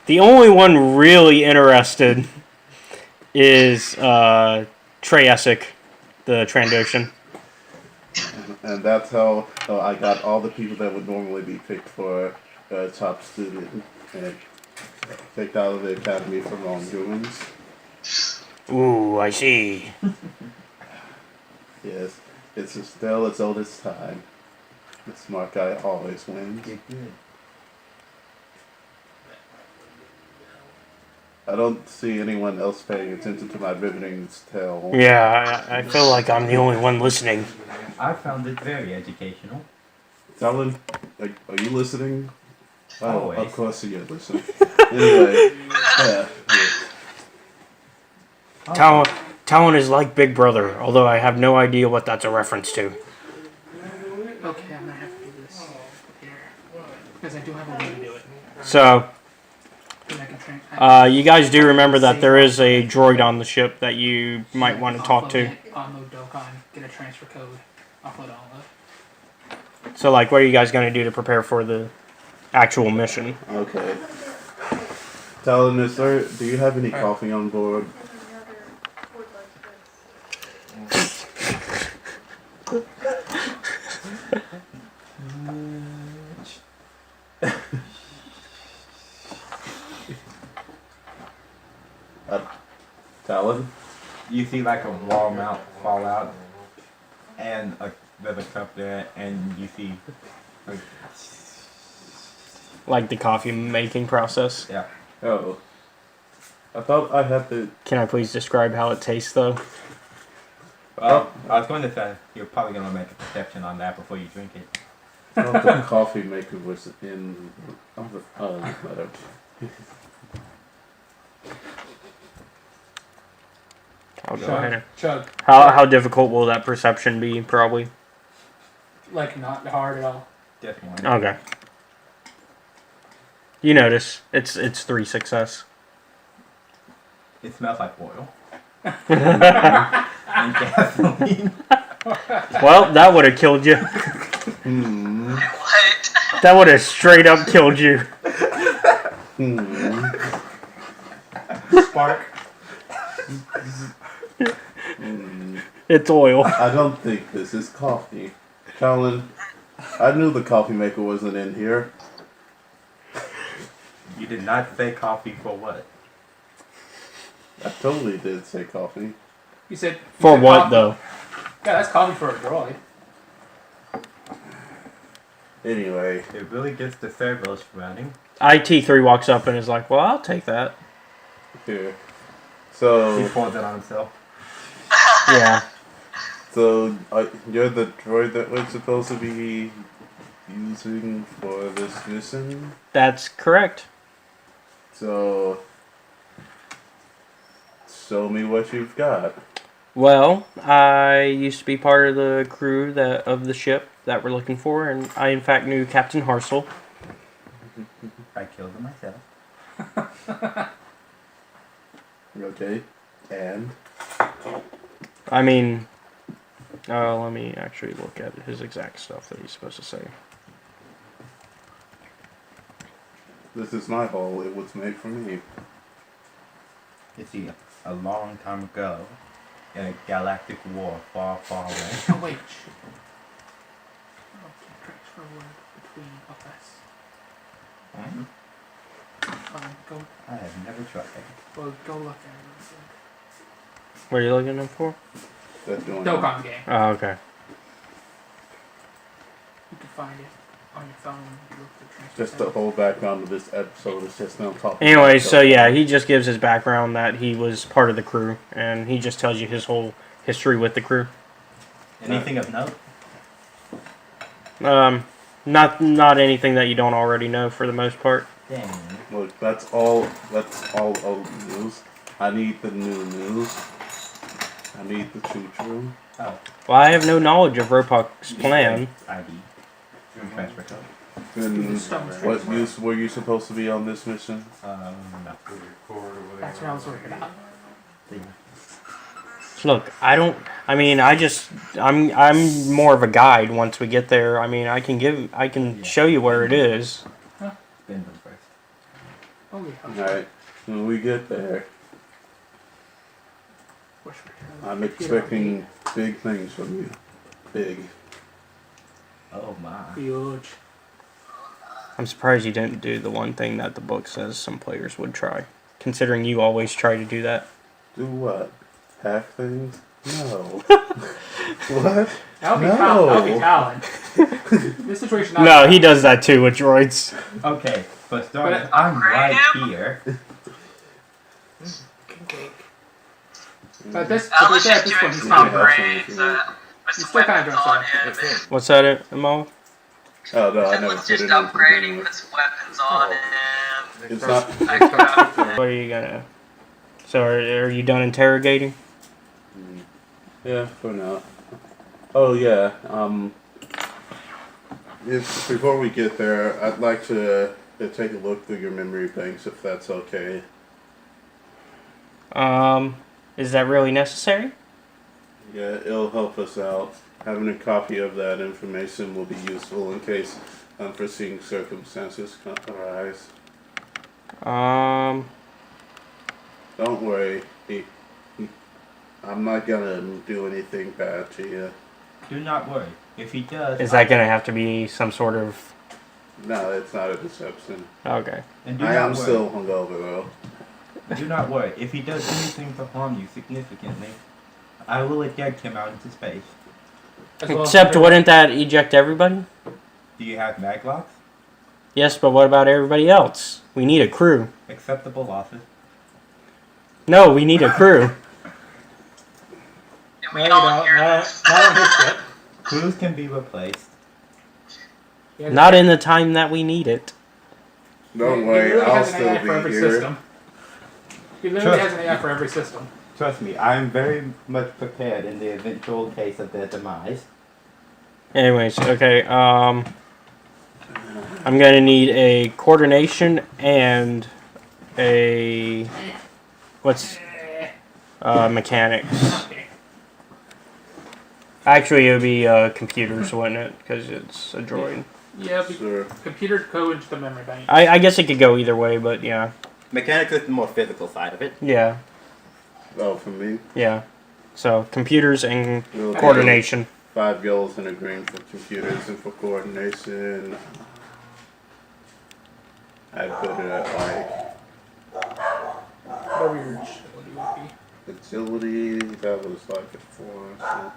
the only one really interested is Treyesic, the Trandoshan. And that's how I got all the people that would normally be picked for top student and kicked out of the academy for wrongdoings. Ooh, I see. Yes, it's still as old as time. The smart guy always wins. I don't see anyone else paying attention to my riveting tale. Yeah, I feel like I'm the only one listening. I found it very educational. Talon, are you listening? Oh, Always. of course you're listening. Anyway, yeah. Talon is like Big Brother, although I have no idea what that's a reference to. Okay, I'm gonna have to do this here. Because I do have a way to do it. So, And I can you guys do remember that there is a droid on the ship that you might want to talk to. Offload Dokkan, get a transfer code, offload all of it. So, like, what are you guys going to do to prepare for the actual mission? Okay. Talon, do you have any coffee on board? Talon? You see like a wall mount fall out, and there's a cup there, and you see. Like the coffee making process? Yeah. Oh. I thought I had to. Can I please describe how it tastes, though? Well, I was going to say you're probably going to make a perception on that before you drink it. I thought the coffee maker was in. Whatever. I'll go ahead. Chug. How difficult will that perception be, probably? Like, not hard at all. Definitely. Okay. You notice. It's 3 success. It smells like oil. And gasoline. Well, that would have killed you. What? That would have straight up killed you. Spark. It's oil. I don't think this is coffee. Colin, I knew the coffee maker wasn't in here. You did not say coffee for what? I totally did say coffee. You said. For what, coffee. though? Yeah, that's coffee for a droid. Anyway. It really gets the servos running. IT3 walks up and is like, well, I'll take that. Here. So. He pours it on himself. Yeah. So, you're the droid that we're supposed to be using for this mission? That's correct. So, show me what you've got. Well, I used to be part of the crew of the ship that we're looking for, and I in fact knew Captain Harsel. I killed him myself. Okay, and? I mean, let me actually look at his exact stuff that he's supposed to say. This is my hole. It was made for me. You see, a long time ago, in a galactic war far, far away. Oh, wait. Oh, transfer away. Hmm? Fine, go. I have never tried that. Well, go look at it. Real quick. What are you looking at for? That's doing Dokkan game. Oh, okay. You can find it on your phone. You look at the transfer Just the center. whole background of this episode is just now talking. Anyway, about so yeah, Dokkan. he just gives his background that he was part of the crew, and he just tells you his whole history with the crew. Anything of note? Not anything that you don't already know for the most part. Dang. Look, that's all old news. I need the new news. I need the choo-choo. Oh, Well, I have no knowledge of Ropok's plan. ID. Transfer code. Then what use were you supposed to be on this mission? No. That's what I was working on. Look, I'm more of a guide once we get there. I mean, I can show you where it is. Spin them first. Oh yeah. Alright, when we get there, Wish we could. I'm expecting big things from you. Big. Oh my. Huge. I'm surprised you didn't do the one thing that the book says some players would try, considering you always try to do that. Do what? Hack things? No. What? That'll be No. That'll be Talon. This situation. No, he does that too with droids. Okay, for starters, But I'm upgrade right him? here. But this, I to be was fair, just this doing one, some Yeah, upgrades. that's With He's some still kinda weapons doing on him. What's that, Amal? Oh no, I And never was put just it in. upgrading, put some weapons on him. It's not. What are you gonna? So are you done interrogating? Yeah, for now. Oh yeah. If before we get there, I'd like to take a look through your memory banks, if that's okay. Is that really necessary? Yeah, it'll help us out. Having a copy of that information will be useful in case unforeseen circumstances arise. Don't worry. I'm not gonna do anything bad to you. Do not worry. If he does, Is that gonna have to be some sort of? No, it's not a deception. Okay. and do I not am worry. still hungover though. Do not worry. If he does anything to harm you significantly, I will eject him out into space. as well as Except the- wouldn't that eject everybody? Do you have maglocks? Yes, but what about everybody else? We need a crew. Acceptable losses. No, we need a crew. And No, we you don't don't. hear Not this. on his ship. Crews can be replaced. Yeah, Not in the time that we need it. Don't he worry, literally I'll has an AI still for every be here. system. He literally Trust- has an AI for every system. Trust me, I am very much prepared in the eventual case of their demise. Anyways, okay. I'm gonna need a coordination and a mechanics. Actually, it would be computers, wouldn't it? Because it's a droid. Yeah, Sure. computer go into the memory bank. I guess it could go either way, but yeah, Mechanics is the more physical side of it. yeah, Oh, for me, yeah. So computers and we'll do coordination. 5 yellows and a green for computers, and for coordination, I'd put it at Whatever your agility would be. agility. That was like a 4, so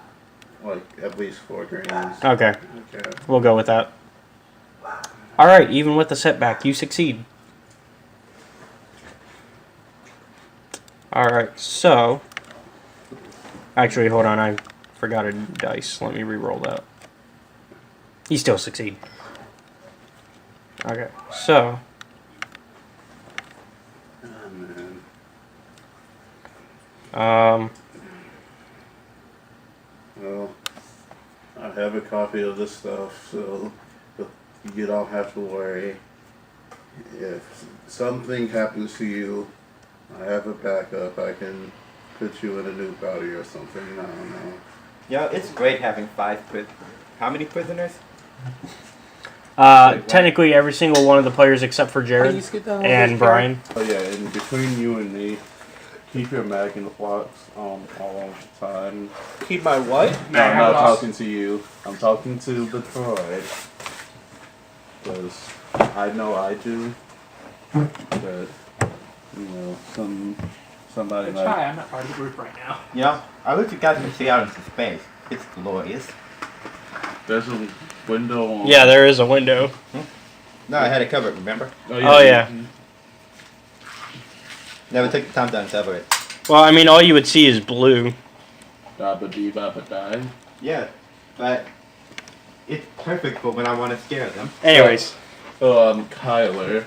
like at least 4 greens. Okay, Okay. we'll go with that. All right, even with the setback, you succeed. All right, so actually, hold on, I forgot a dice. Let me re-roll that. You still succeed. Okay, so Oh, man. Well, I have a copy of this stuff, so you don't have to worry. If something happens to you, I have a backup. I can put you in a new body or something. I don't know. Yeah, it's great having 5 How many prisoners? technically every single one of the players except for Jared Please get that and over Brian. Oh yeah, and between you and me, keep your mag in the box all the time. Keep my what? No, I'm not talking to you. I'm talking to the droid. because I know I do, but somebody Which, hi, I'm not part of the group right now. You know, I wish you guys could see out into space. It's glorious. There's a window on. Yeah, there is a window. No, I had it covered, remember? Oh, yeah. Never took the time to uncover it. Well, I mean, all you would see is blue. Dabba-dee, babba-die. Yeah, but it's perfect for when I want to scare them. Anyways. Kyler,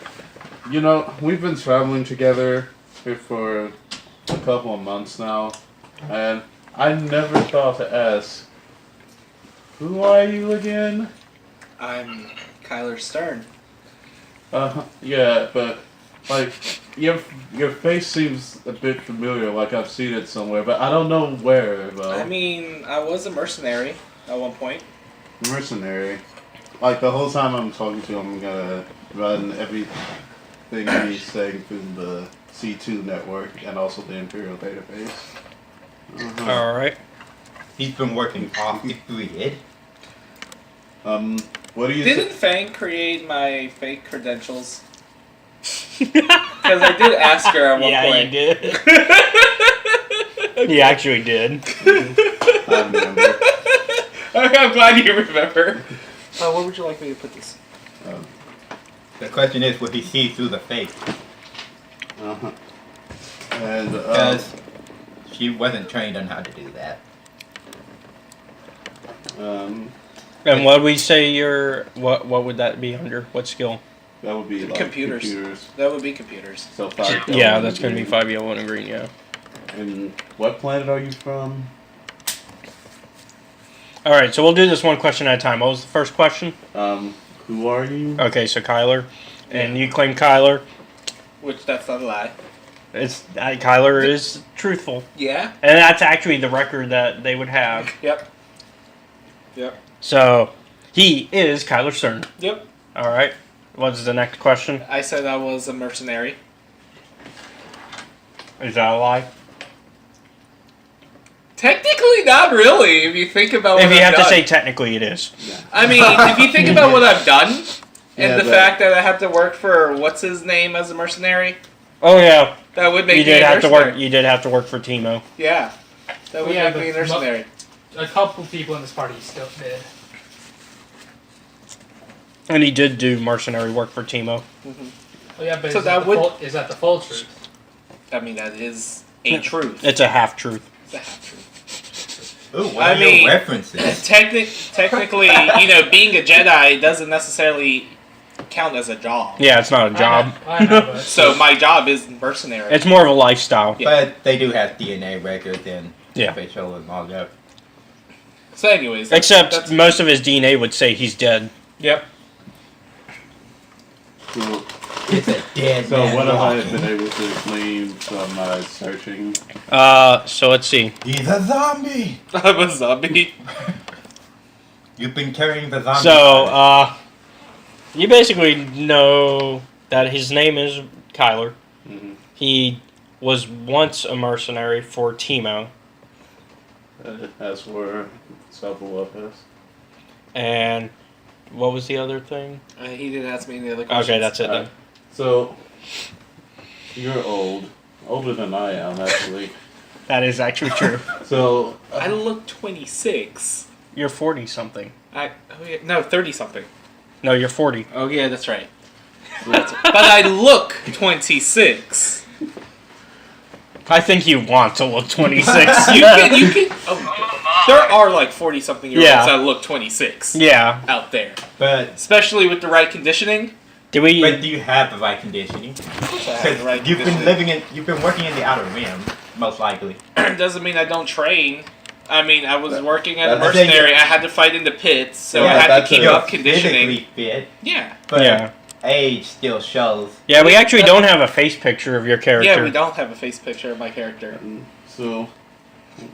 we've been traveling together here for a couple of months now, and I never thought to ask, who are you again? I'm Kyler Stern. Yeah, but, like, your face seems a bit familiar, like I've seen it somewhere, but I don't know where, though. I mean, I was a mercenary at one point. Mercenary. Like, the whole time I'm talking to him, I'm gonna run everything he's saying through the C2 network and also the Imperial database. Alright. He's been working off the grid. What do you Didn't Fang create my fake credentials? Because I did ask her at one point. Yeah, you did. He actually did. I remember. I'm glad you remember. Where would you like me to put this? The question is, will he see through the fake? And, Because she wasn't trained on how to do that. And what we say what would that be under? What skill? That would be like computers. That would be computers. So 5 Yeah, that's going to be 5 yellow and a green, yeah. And what planet are you from? Alright, so we'll do this one question at a time. What was the first question? Who are you? Okay, so Kyler. And you claim Kyler. Which, that's not a lie. Kyler is truthful. Yeah. And that's actually the record that they would have. Yep. So, he is Kyler Stern. Yep. Alright. What's the next question? I said I was a mercenary. Is that a lie? Technically, not really, if you think about what If you I've have done. to say technically, it is. Yeah. I mean, if you think about what I've done, and Yeah, the but- fact that I had to work for what's his name as a mercenary, Oh yeah, that would make you me did a have to mercenary. work. You did have to work for Timo. Yeah, that would Yeah, make me a but mercenary. A couple people in this party still did. And he did do mercenary work for Timo. Oh yeah, but So is, that that would- is that the full truth? I mean, that is a truth. It's a half truth. It's a half truth. Ooh, what I are mean, your references? Technically, being a Jedi doesn't necessarily count as a job. Yeah, it's not a job. I know, but So my job is mercenary. It's more of a lifestyle. Yeah. But they do have DNA records and Yeah. facial and all that. So anyways. Except most of his DNA would say he's dead. Yep. So, It's a dead so man what have I walking. been able to glean from my searching? So let's see. He's a zombie! I'm a zombie. You've been carrying the zombie. So, you basically know that his name is Kyler. Mm-hmm. He was once a mercenary for Timo. As for Self-Lopez. And what was the other thing? He didn't ask me any other questions. Okay, that's it then. So, you're old. Older than I am, actually. That is actually true. So, I look 26. You're 40-something. No, 30-something. No, you're 40. Oh, yeah, that's right. But I look 26. I think you want to look 26. You can. Oh, there are like 40-something-year-olds Yeah. that look 26 Yeah. out there. But Especially with the right conditioning. Do we? do you have the right conditioning? Of course I have the right You've been conditioning. you've been working in the outer rim, most likely. Doesn't mean I don't train. I mean, I was working as a that's the thing. mercenary. I had to fight in the pits, so Yeah, I had to that's keep it. up conditioning. Physically fit, Yeah. but Yeah. age still shows. Yeah, we actually don't have a face picture of your character. Yeah, we don't have a face picture of my character. so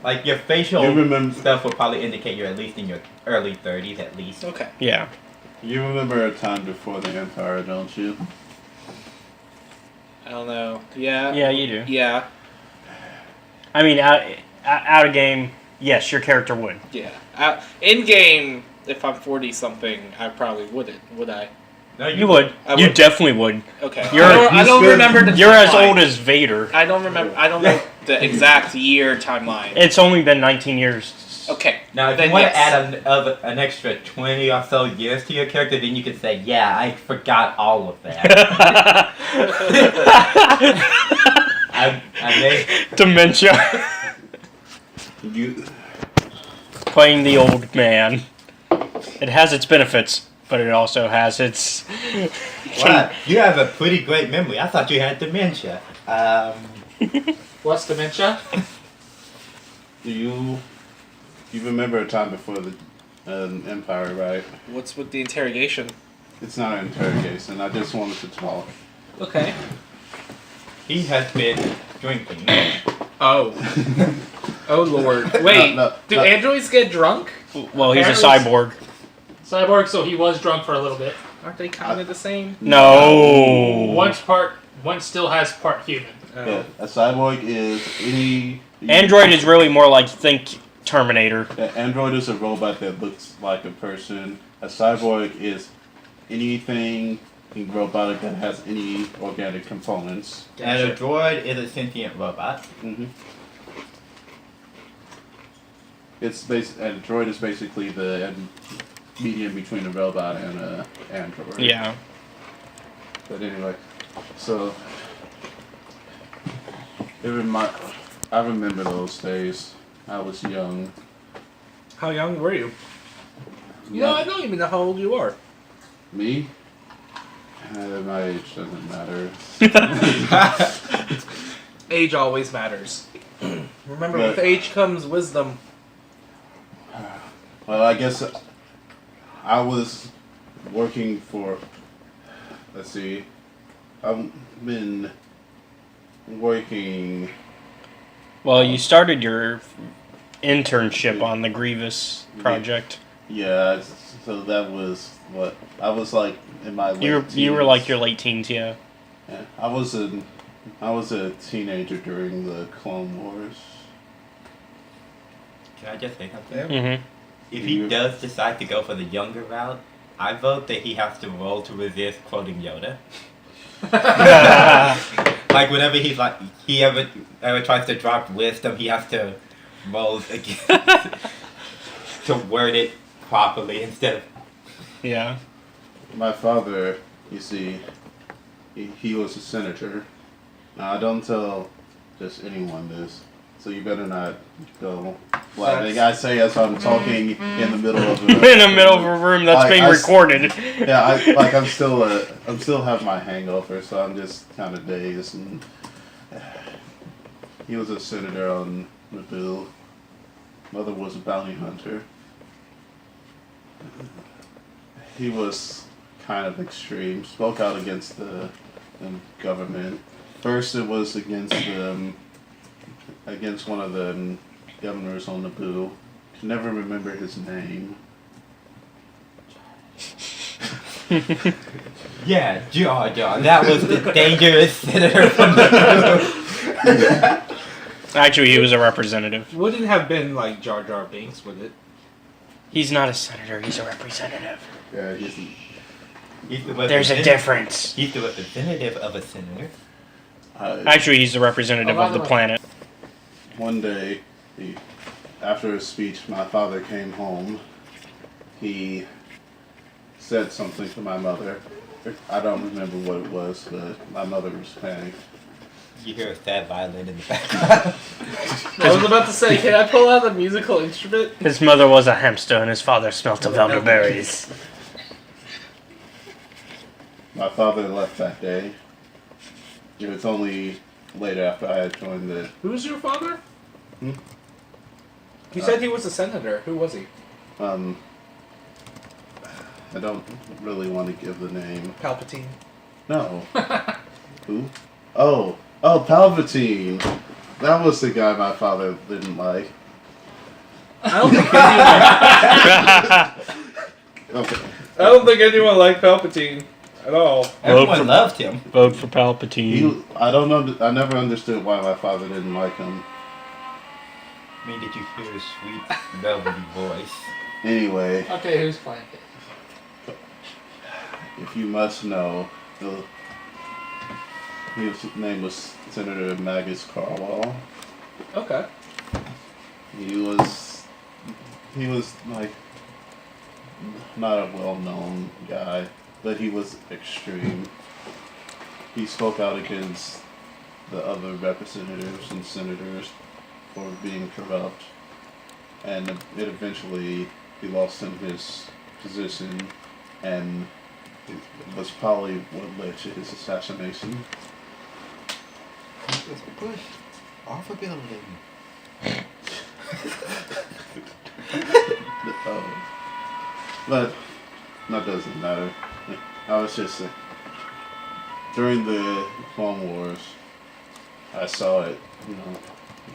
Like your facial you remember stuff will probably indicate you're at least in your early 30s, at least. Okay. Yeah. you remember a time before the Empire, don't you? I don't know. Yeah. Yeah, you do. Yeah. I mean, out of game, yes, your character would. Yeah. In game, if I'm 40-something, I probably wouldn't, would I? No, You would. I You would. definitely would. Okay. You're- I don't remember the You're as timeline. old as Vader. I don't remember. I don't know the exact year timeline. It's only been 19 years. Okay. Now, if Then you want yes. to add an extra 20 or so years to your character, then you could say, yeah, I forgot all of that. I may... Dementia. You, Playing the old man. It has its benefits, but it also has its... Wow, you have a pretty great memory. I thought you had dementia. What's dementia? do you remember a time before the Empire, right? What's with the interrogation? It's not an interrogation. I just wanted to talk. Okay. He has been drinking. Oh. Oh lord. Wait. Do androids get drunk? Well, he's a Apparently- cyborg. Cyborg, so he was drunk for a little bit. Aren't they kind of the same? No. One still has part human. Yeah, a cyborg is any... Android is really more like think Terminator. An android is a robot that looks like a person. A cyborg is anything robotic that has any organic components. And a droid is a sentient robot. Mm-hmm. And a droid is basically the medium between a robot and an android. Yeah. But anyway, so I remember those days. I was young. How young were you? You know, I don't even know how old you are. Me? My age doesn't matter. Age always matters. Remember, But- with age comes wisdom. Well, I guess I was working for. Let's see. I've been working. Well, you started your internship on the Grievous project. Yeah, so that was what I was like in my late You were teens. like your late teens, yeah. Yeah, I was a teenager during the Clone Wars. Can I just say something? Mm-hmm. If he does decide to go for the younger route, I vote that he has to roll to resist quoting Yoda. Like whenever he's like, he ever tries to drop wisdom, he has to roll again to word it properly instead of. Yeah. My father, you see, he was a senator. Now, I don't tell just anyone this, so you better not go blabbing. I say as I'm talking in the middle of In the middle of a room that's being recorded. Yeah, I'm still have my hangover, so I'm just kind of dazed. And he was a senator on Naboo. Mother was a bounty hunter. He was kind of extreme. Spoke out against the government. First, it was against one of the governors on Naboo. Can never remember his name. Yeah, Jar Jar. That was the dangerous senator from the. Actually, he was a representative. Wouldn't have been like Jar Jar Binks, would it? He's not a senator, he's a representative. Yeah, There's a difference. He's the representative of a senator. Actually, he's the representative of the planet. One day, after his speech, my father came home. He said something to my mother. I don't remember what it was, but my mother was panicked. You hear a sad violin in the background. I was about to say, can I pull out a musical instrument? His mother was a hamster and his father smelt of elderberries. My father left that day. It was only later after I had joined the... Who's your father? Hmm? He said he was a senator. Who was he? I don't really want to give the name. Palpatine. No. Who? Oh, Palpatine. That was the guy my father didn't like. I don't think anyone. Okay. I don't think anyone liked Palpatine at all. Everyone loved him. Vote for Palpatine. I never understood why my father didn't like him. I mean, did you hear his sweet, velvety voice? Anyway, Okay, who's playing? if you must know, his name was Senator Magus Carwell. Okay. He was like not a well-known guy, but he was extreme. He spoke out against the other representatives and senators for being corrupt, and it eventually he lost him his position, and it was probably what led to his assassination. Just push off a building. But that doesn't matter. I was just during the Clone Wars, I saw it.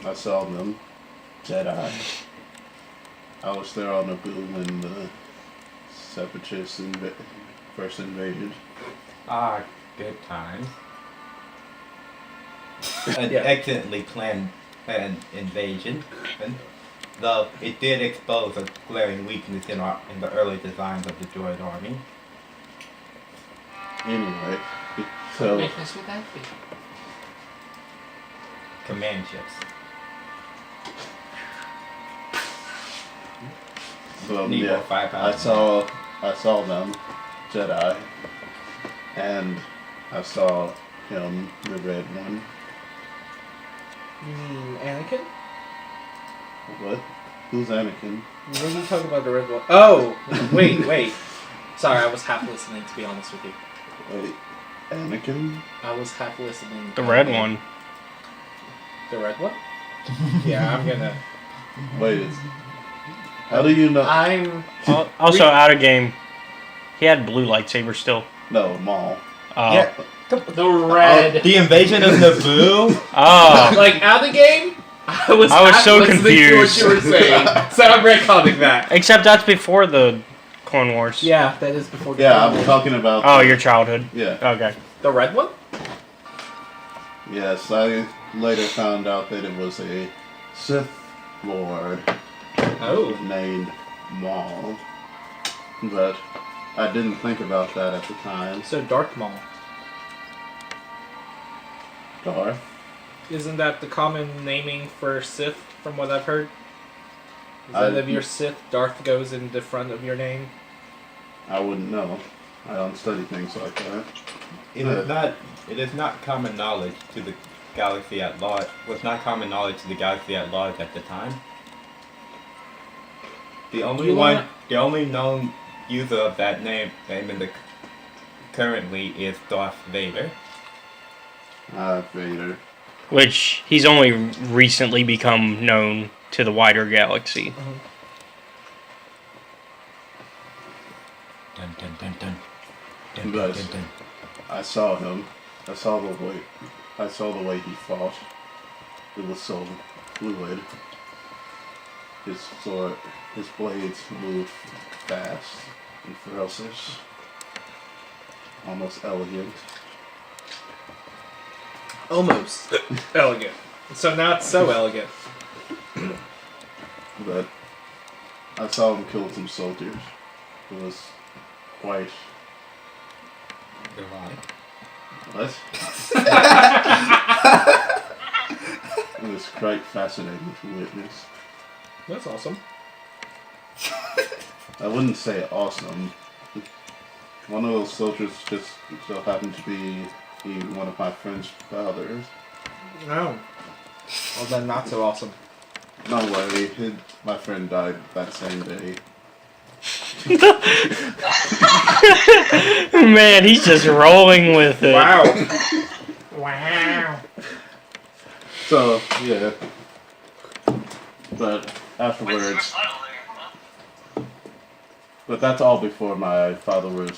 I saw them Jedi. I was there on Naboo when the Separatists first invaded. Ah, good times. An excellently planned an invasion, though it did expose a glaring weakness in the early designs of the droid army. Anyway, What so weakness would that be? Command ships. yeah, Nemo 5000. I saw them Jedi, and I saw him, the red one. You mean Anakin? What? Who's Anakin? When you talk about the red one? Oh, wait. Sorry, I was half listening. To be honest with you, Wait, Anakin? I was half listening. The red one. The red one? Yeah, I'm gonna. Wait, how do you know? I'm. Also, out of game. He had blue lightsaber still. No, Maul. Yeah. The red. The invasion of Naboo? Oh. Like out of the game. I was half so listening confused. to what you were saying, so I'm retconning that. Except that's before the Clone Wars. Yeah, that is before. Yeah, I'm talking about. Oh, your childhood. Yeah. Okay. The red one? Yes, I later found out that it was a Sith Lord named Maul, but I didn't think about that at the time. So Darth Maul. Darth? Isn't that the common naming for Sith, from what I've heard? Instead of your Sith, Darth goes in the front of your name. I wouldn't know. I don't study things like that. It is not common knowledge to the galaxy at large. Was not common knowledge to the galaxy at large at the time. The only known user of that name currently is Darth Vader. Vader. Which he's only recently become known to the wider galaxy. Dun dun dun dun. Dun, But dun, dun. I saw him. I saw the way he fought. It was so fluid. His sword, his blades moved fast and ferocious. Almost elegant. Almost elegant. So not so elegant. But I saw him kill some soldiers. It was quite... Erotic. What? It was quite fascinating to witness. That's awesome. I wouldn't say awesome. One of those soldiers just so happened to be one of my friend's fathers. No. Well, then not so awesome. No way. My friend died that same day. Man, he's just rolling with it. Wow. Wow. So, yeah. But afterwards... But that's all before my father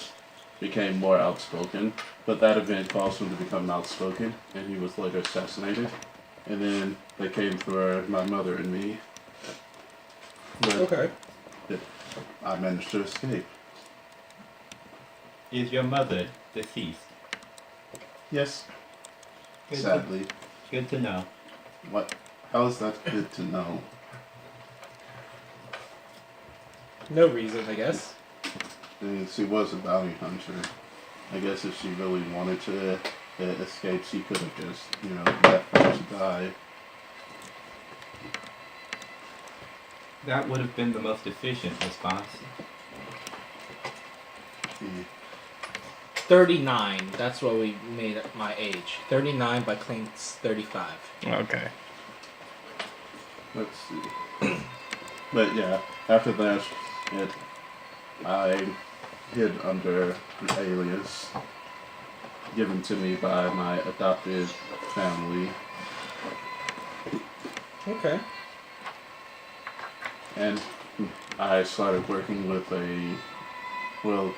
became more outspoken. But that event caused him to become outspoken, and he was later assassinated. And then they came for my mother and me. But Okay. I managed to escape. Is your mother deceased? Yes. Good Sadly. Good to know. What? How is that good to know? No reason, I guess. And she was a bounty hunter. I guess if she really wanted to escape, she could have just, left her to die. That would have been the most efficient response. 39. That's what we made at my age. 39 by Clint's 35. Okay. Let's see. But yeah, after that, I hid under an alias given to me by my adopted family. Okay. And I started working with well,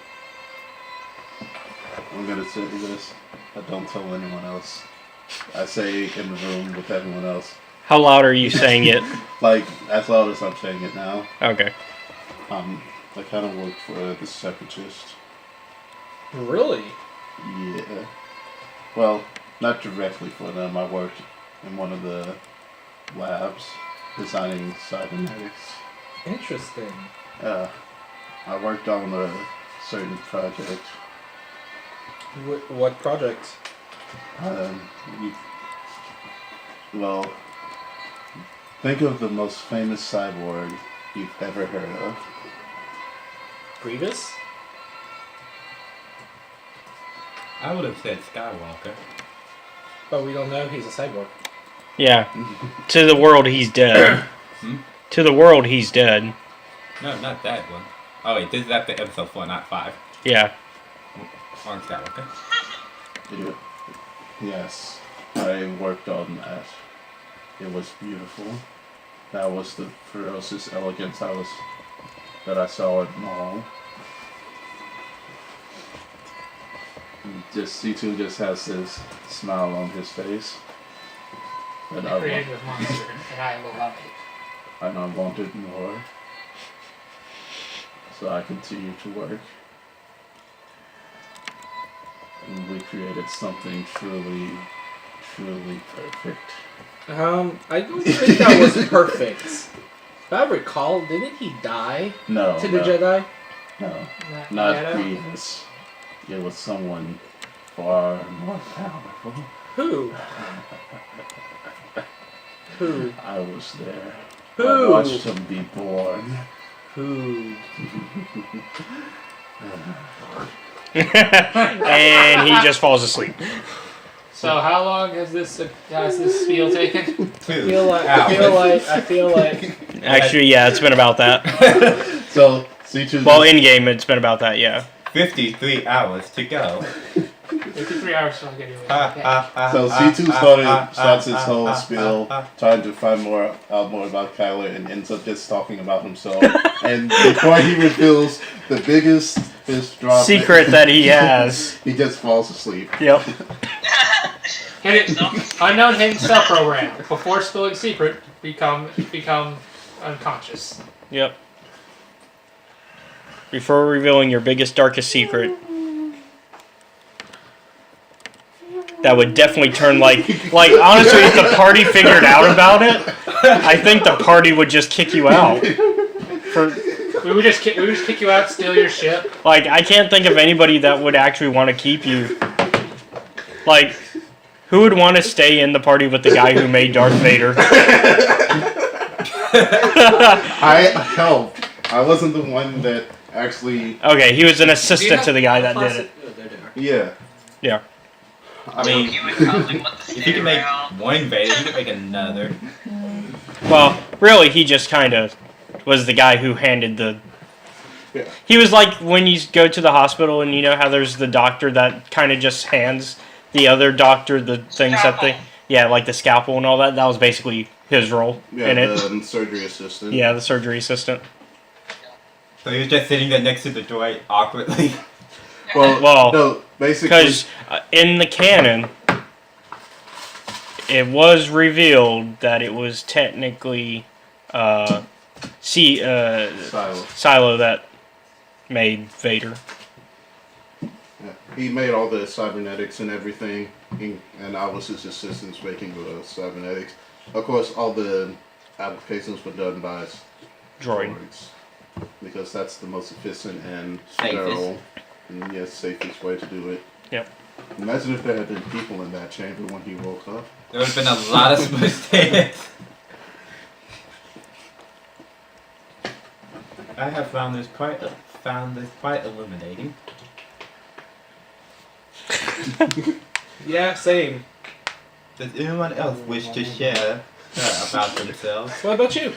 I'm gonna say this, I don't tell anyone else. I say in the room with everyone else. How loud are you saying it? Like, as loud as I'm saying it now. Okay. I kind of worked for the Separatist. Really? Yeah. Well, not directly for them. I worked in one of the labs designing cybernetics. Interesting. I worked on a certain project. What project? Well, think of the most famous cyborg you've ever heard of. Grievous? I would have said Skywalker. But we don't know he's a cyborg. Yeah. To the world, he's dead. To the world, he's dead. No, not that one. Oh wait, this is after episode 4, not 5. Yeah. On Skywalker. Yeah. Yes, I worked on that. It was beautiful. That was the ferocious elegance that I saw at Mall. Just C2 just has this smile on his face. They created a monster, and I love it. And I wanted more. So I continued to work. And we created something truly, truly perfect. I don't think that was perfect. If I recall, didn't he die No. to the Jedi? No. Not Not Yetta? Grievous. It was someone far more powerful. Who? Who? I was there. Who? I watched him be born. Who? And he just falls asleep. So how long has this spiel taken? I feel like. Actually, yeah, it's been about that. So, C2. Well, in game, it's been about that, yeah. 53 hours to go. 53 hours till I get So C2 starts his whole spiel trying to find out more about Kyler and ends up just talking about himself. And before he reveals the biggest drop secret that he has, he just falls asleep. Yep. Unknown hidden cell program. Before spilling secret, become unconscious. Yep. Before revealing your biggest, darkest secret. That would definitely turn like honestly, if the party figured out about it, I think the party would just kick you out. We would just kick you out, steal your ship. Like, I can't think of anybody that would actually want to keep you. Like, who would want to stay in the party with the guy who made Darth Vader? I helped. I wasn't the one that actually. Okay, he was an assistant to the guy that did it. Yeah. Yeah. I mean, if you can make one Vader, you can make another. Well, really, he just kind of was the guy who handed the... Yeah. He was like when you go to the hospital and you know how there's the doctor that kind of just hands the other doctor the things that they... Yeah, like the scalpel and all that. That was basically his role in it. The surgery assistant. Yeah, the surgery assistant. So he was just sitting there next to the droid awkwardly. Well, no, basically... Because in the canon, it was revealed that it was technically Silo that made Vader. Yeah. He made all the cybernetics and everything, and I was his assistant making the cybernetics. Of course, all the applications were done by droids, because that's the most efficient and sterile. And yes, safest way to do it. Yep. Imagine if there had been people in that chamber when he woke up. There would have been a lot of smooth statements. I have found this quite illuminating. Yeah, same. Does anyone else wish to share about themselves? What about you?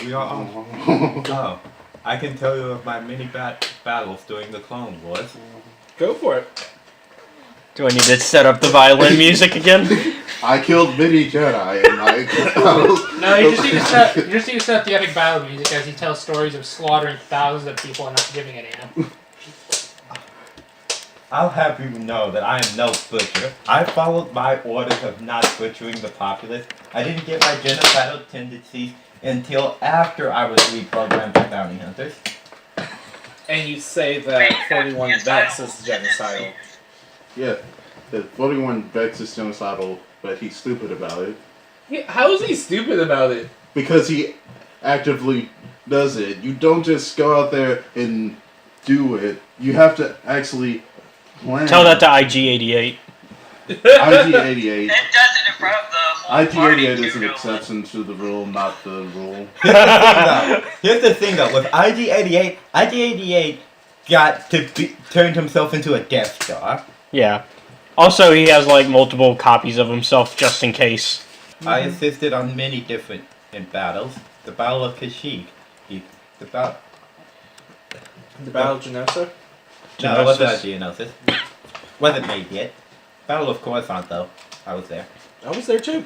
We are all. Oh, I can tell you of my many battles during the Clone Wars. Go for it. Do I need to set up the violin music again? I killed many Jedi in my battles. No, you just need to set the epic battle music as he tells stories of slaughtering thousands of people and not giving a damn. I'll have you know that I am no butcher. I followed my orders of not butchering the populace. I didn't get my genocidal tendencies until after I was reprogrammed by bounty hunters. And you say that 41 Vex is genocidal. Yeah, the 41 Vex is genocidal, but he's stupid about it. Yeah, how is he stupid about it? Because he actively does it. You don't just go out there and do it. You have to actually plan. Tell that to IG-88. IG-88. It does it in front of the whole party. IG-88 is an exception to the rule, not the rule. Here's the thing though, with IG-88 got to turned himself into a Death Star. Yeah. Also, he has like multiple copies of himself just in case. I assisted on many different battles. The Battle of Kashyyyk. The Battle of Geonosis? No, it wasn't Geonosis. Wasn't made yet. Battle of Coruscant though. I was there. I was there too.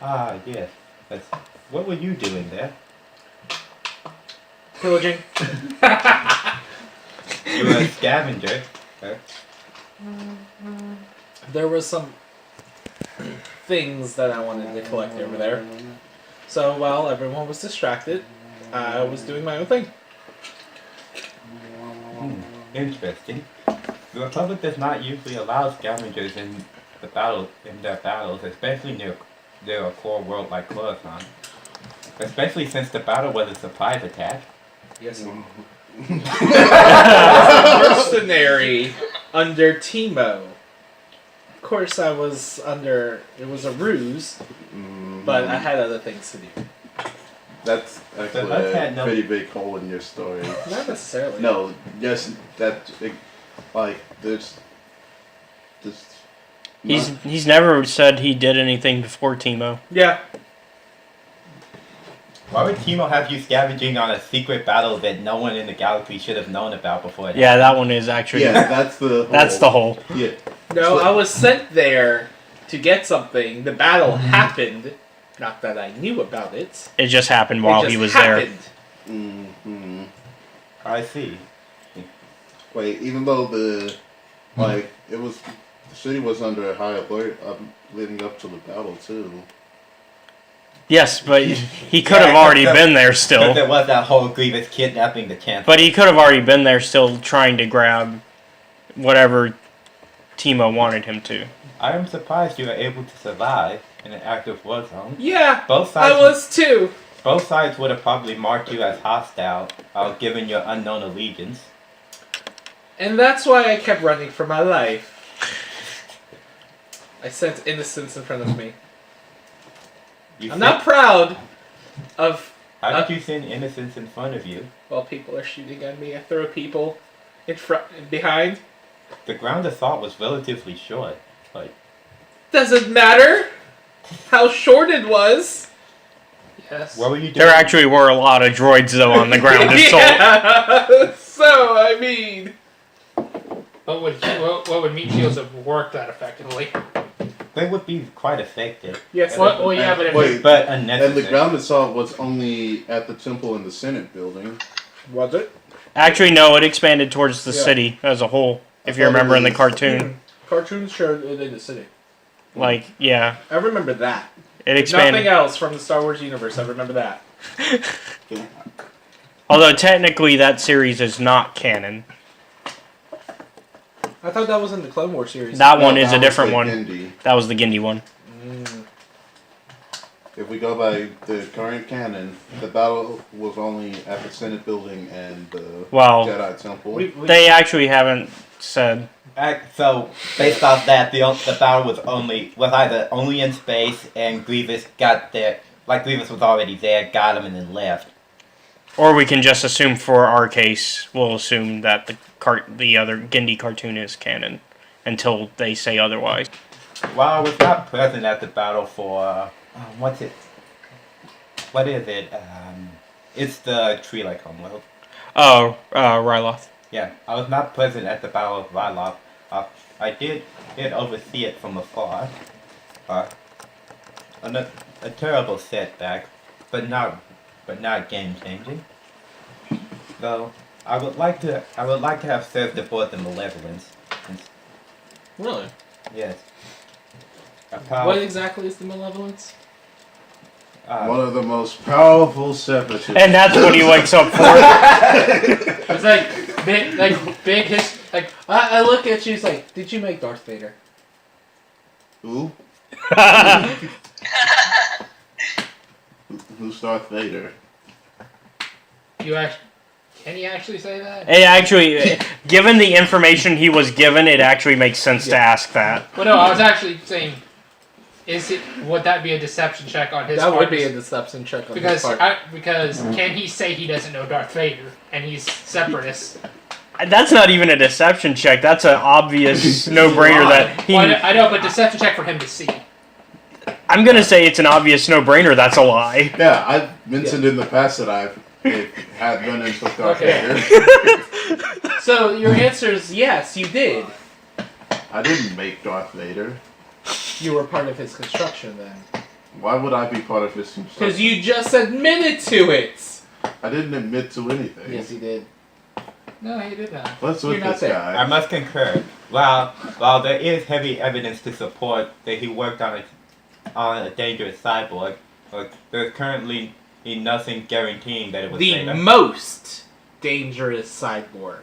Ah, yes. What were you doing there? Pillaging. You were a scavenger. Okay. There was some things that I wanted to collect over there. So while everyone was distracted, I was doing my own thing. Interesting. The Republic does not usually allow scavengers in their battles, especially near a core world like Coruscant. Especially since the battle was a surprise attack. Yes. Mercenary under Timo. Of course, I was under. It was a ruse, but I had other things to do. That's actually a pretty big hole in your story. Not necessarily. No, yes, there's. He's never said he did anything before Timo. Yeah. Why would Timo have you scavenging on a secret battle that no one in the galaxy should have known about before? Yeah, that one is actually. Yeah, that's the. Hole. That's the hole. Yeah. No, I was sent there to get something. The battle happened. Not that I knew about it. It just happened while he was happened. there. Mm-hmm. I see. Wait, even though the city was under high alert leading up to the battle too. Yes, but he could have already been there still. There was that whole grievous kidnapping the chance. But he could have already been there still trying to grab whatever Timo wanted him to. I am surprised you were able to survive in an active war zone. Yeah, both sides I was too. Both sides would have probably marked you as hostile, given your unknown allegiance. And that's why I kept running for my life. I sense innocence in front of me. I'm not proud of... How did you send innocence in front of you? Well, people are shooting at me. I throw people in front and behind. The ground assault was relatively short. Doesn't matter how short it was. Yes. What were you doing? There actually were a lot of droids though on the ground assault. Yeah. So I mean, what would meat shields have worked that effectively? They would be quite effective. Yes. Well, yeah, but but unnecessary. And the ground assault was only at the temple and the Senate building. Was it? Actually, no, it expanded towards the city as a whole. If you remember in the cartoon. Cartoons showed it in the city. Like, yeah. I remember that. It expanded. Nothing else from the Star Wars universe. I remember that. Although technically that series is not canon. I thought that was in the Clone Wars series. That one is a different one. Gindi. That was the Gindi one. It if we go by the current canon, the battle was only at the Senate building and the Jedi Temple. They actually haven't said. So based off that, the battle was either only in space and Grievous got there, like Grievous was already there, got him, and then left. Or we can just assume, for our case, we'll assume that the other Gindi cartoon is canon until they say otherwise. Well, I was not present at the battle for what's it? What is it? It's the tree like homeworld. Oh, Ryloth. Yeah, I was not present at the Battle of Ryloth. I did oversee it from afar. A terrible setback, but not game changing. Though I would like to have served aboard the Malevolence. Really? Yes. What exactly is the Malevolence? One of the most powerful separatists. And that's what he wakes up for. It's big history. Like I look at you, it's like, did you make Darth Vader? Who? Who's Darth Vader? Can he actually say that? It actually, given the information he was given, it actually makes sense to ask that. Well, no, I was actually saying, would that be a deception check on his part? That would be a deception check on his part. Because can he say he doesn't know Darth Vader and he's separatist? That's not even a deception check. That's an obvious no-brainer that he... Well, I know, but deception check for him to see. I'm going to say it's an obvious no-brainer. That's a lie. Yeah, I've mentioned in the past that I've had run-ins with Darth Vader. So your answer is yes, you did. I didn't make Darth Vader. You were part of his construction then. Why would I be part of his construction? Because you just admitted to it. I didn't admit to anything. Yes, he did. No, he did not. What's with this guy? I must concur. While there is heavy evidence to support that he worked on a dangerous cyborg, there's currently nothing guaranteeing that it was the Vader. most dangerous cyborg.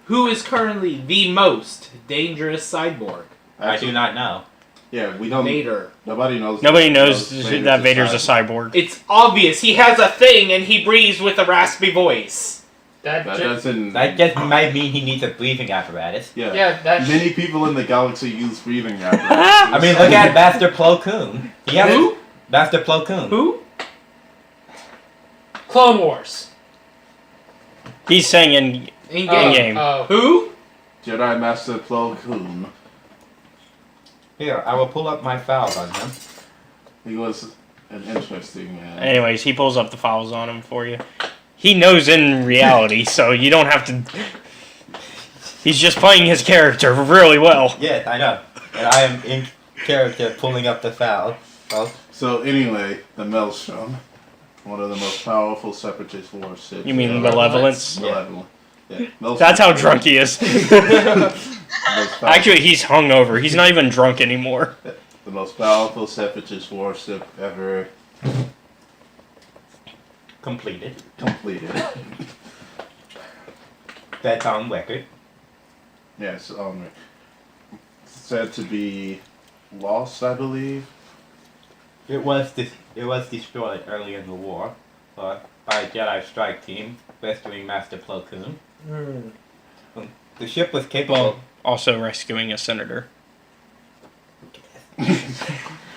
Who is currently the most dangerous cyborg? I do not know. Yeah, we don't. Vader. Nobody knows. Nobody knows that Vader's a cyborg. It's obvious. He has a thing and he breathes with a raspy voice. That doesn't. That just might mean he needs a breathing apparatus. Yeah. Many people in the galaxy use breathing apparatus. I mean, look at Master Plo Koon. Who? Master Plo Koon. Who? Clone Wars. He's saying in game. Who? Jedi Master Plo Koon. Here, I will pull up my files on him. He was an interesting man. Anyways, he pulls up the files on him for you. He knows in reality, so you don't have to... He's just playing his character really well. Yes, I know. And I am in character pulling up the file. So anyway, the Maelstrom. One of the most powerful separatist warships. You mean Malevolence? Malevolent. Yeah. That's how drunk he is. Actually, he's hungover. He's not even drunk anymore. The most powerful separatist warship ever completed. That's on record. Yes, said to be lost, I believe. It was destroyed early in the war by a Jedi strike team rescuing Master Plo Koon. The ship was capable. Also rescuing a senator.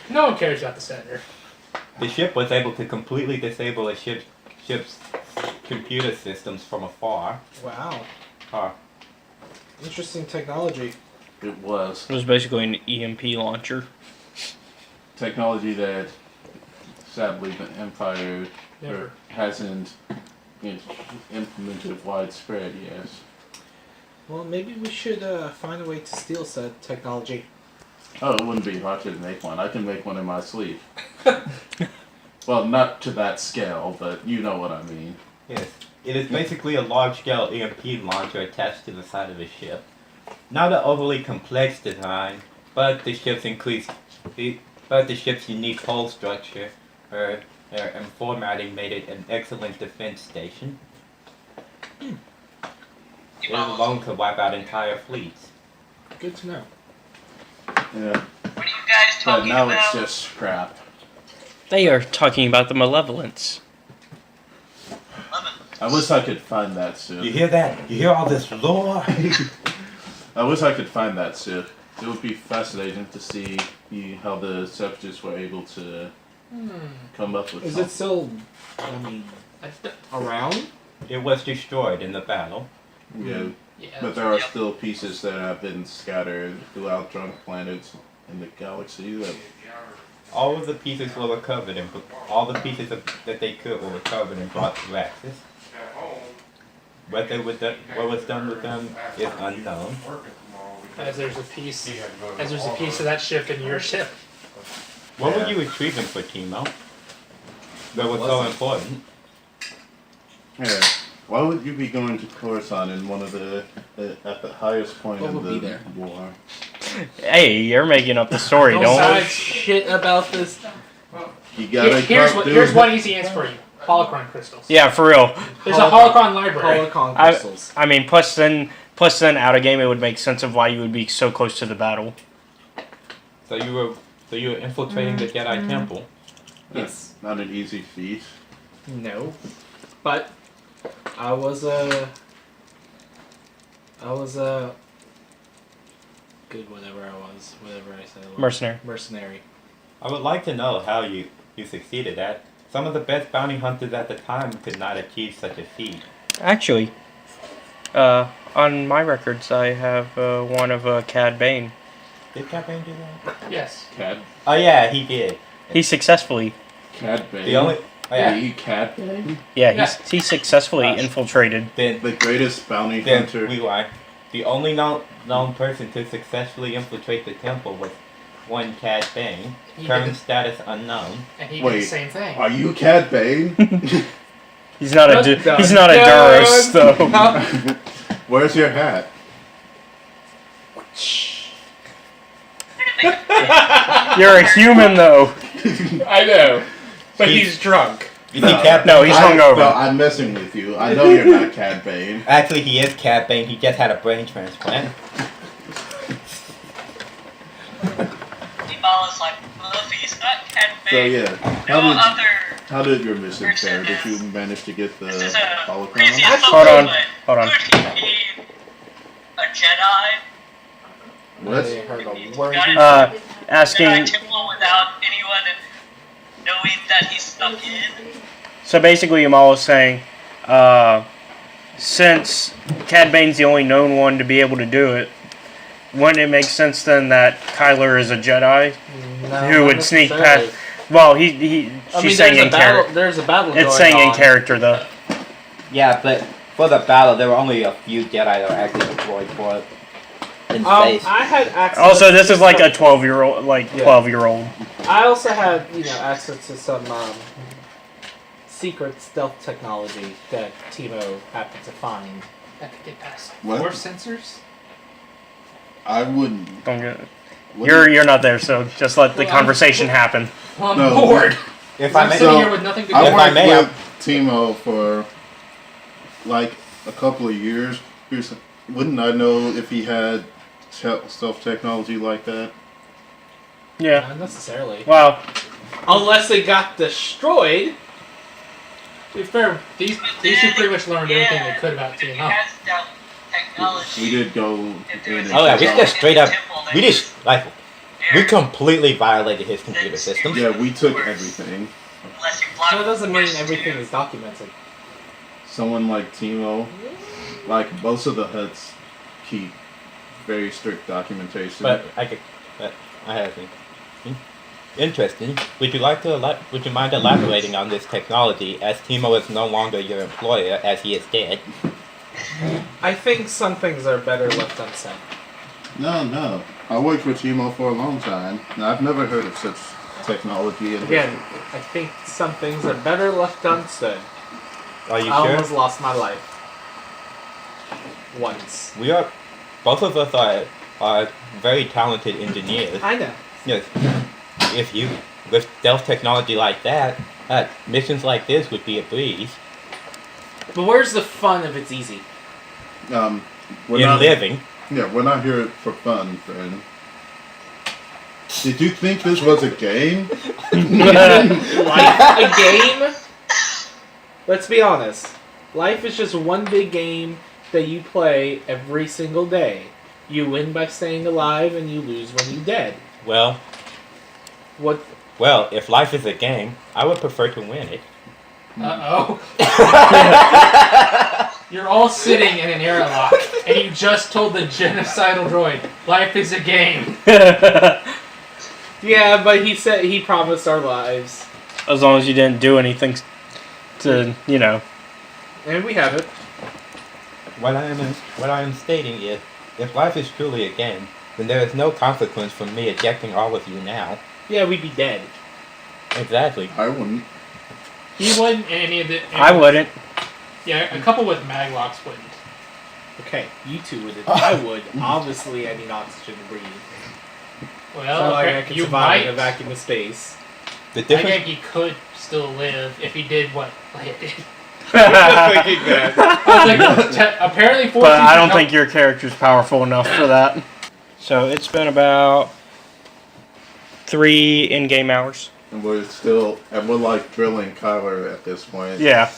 No one cares about the senator. The ship was able to completely disable a ship's computer systems from afar. Wow. Huh. Interesting technology. It was. It was basically an EMP launcher. Technology that, sadly, the Empire hasn't implemented widespread, yes. Well, maybe we should find a way to steal said technology. Oh, it wouldn't be hard to make one. I can make one in my sleep. Well, not to that scale, but you know what I mean. Yes. It is basically a large-scale EMP launcher attached to the side of the ship. Not an overly complex design, but the ship's unique hull structure and formatting made it an excellent defense station. It is alone to wipe out entire fleets. Good to know. Yeah. What are you guys But talking now about? it's just scrap. They are talking about the malevolence. I wish I could find that ship. You hear that? You hear all this lore? I wish I could find that ship. It would be fascinating to see how the Separatists were able to come up with Is something. it still, around? It was destroyed in the battle. Yeah. Yeah. But there are still pieces that have been scattered throughout drunk planets in the galaxy. That All of the pieces were recovered and all the pieces that they could were recovered and brought to Axis. What was done with them is unknown. As there's a piece of that ship in your ship. What were you retrieving for Timo? That was so important. yeah. Why would you be going to Coruscant in one of the at the highest point What of would be the there? war? Hey, you're making up the story, Don't don't say shit about this. You gotta Here's one easy answer for you. Holocron crystals. Yeah, for real. There's a holocron library. Holocron crystals. I mean, plus then out of game, it would make sense of why you would be so close to the battle. So you were infiltrating the Jedi Temple. Yes. Not an easy feat. No. But I was good whatever I said. I was. Mercenary. Mercenary. I would like to know how you succeeded at. Some of the best bounty hunters at the time could not achieve such a feat. Actually, on my records, I have one of Cad Bane. Did Cad Bane do that? Yes. Cad. Oh yeah, he did. He successfully. Cad Bane. The only. Oh, yeah. Cad Bane. Yeah, he successfully infiltrated. Then The greatest bounty Then hunter. we lie. The only known person to successfully infiltrate the temple was one Cad Bane, He current did- status unknown. And he did Wait, the same thing. Are you Cad Bane? He's not a Dun, he's not a dun, Duros though. Where's your hat? You're a human though. I know. But he's drunk. You think Cad No, he's hungover. No, I'm messing with you. I know you're not Cad Bane. Actually, he is Cad Bane. He just had a brain transplant. T-Ball is like, well, if he's not Cad So Bane, yeah, no other how did your mission fare? Did you manage to get the This is a holocron? crazy Hold on, assumption, hold on. but could he be a Jedi? What? I heard a word. Asking. Jedi temple without anyone knowing that he snuck in? So basically, Amal is saying, since Cad Bane's the only known one to be able to do it, wouldn't it make sense then that Kyler is a Jedi who would sneak past? Well, she's saying in character. There's a battle. It's going saying in on. character though. Yeah, but for the battle, there were only a few Jedi that were actually deployed for it in space. I had access. Also, this is like a 12-year-old, Yeah. 12-year-old. I also had, access to some secret stealth technology that Timo happened to find. That could get past What? force sensors. I wouldn't. Don't get. wouldn't- You're not there, so just let the Well, conversation happen. I'm No. bored. If I I'm may, sitting So, here with nothing to do. I If I worked may, with Timo for like a couple of years. Wouldn't I know if he had stealth technology like that? Yeah. Not necessarily. Well, Unless they got destroyed. To be fair, these two pretty much learned everything they could about He TNO. has stealth technology. We did go in and oh yeah, we check just straight up, Temple, we they just like, we completely violated his computer system. Yeah, we took everything. unless you block That doesn't mean force everything too. is documented. Someone like Timo, like most of the huts, keep very strict documentation. But I have a interesting. Would you mind elaborating on this technology, as Timo is no longer your employer, as he is dead? I think some things are better left unsaid. No. I worked for Timo for a long time, and I've never heard of such technology. Again, I think some things are better left unsaid. Are you I sure? almost lost my life. Once. We are, both of us are very talented engineers. I know. Yes. If you, with stealth technology like that, missions like this would be a breeze. But where's the fun if it's easy? We're In not living. Yeah, we're not here for fun, friend. Did you think this was a game? Life a game? Let's be honest. Life is just one big game that you play every single day. You win by staying alive, and you lose when you're dead. Well, What? well, if life is a game, I would prefer to win it. Uh-oh. You're all sitting in an airlock, and you just told the genocidal droid, life is a game. Yeah, but he said he promised our lives. As long as you didn't do anything to, you know. And we haven't. What I am stating is, if life is truly a game, then there is no consequence for me ejecting all of you now. Yeah, we'd be dead. Exactly. I wouldn't. He wouldn't, and any of the... I wouldn't. Yeah, a couple with maglocks wouldn't. Okay, you two would. I would. Obviously, I need oxygen to breathe. Well, It's not like I can you survive in might. a vacuum of space. The I difference. think he could still live if he did what Leia did. I was thinking that. I was like, apparently 14 But I don't think your character's powerful enough for that. So it's been about 3 in-game hours. And we're like drilling Kyler at this point. Yeah.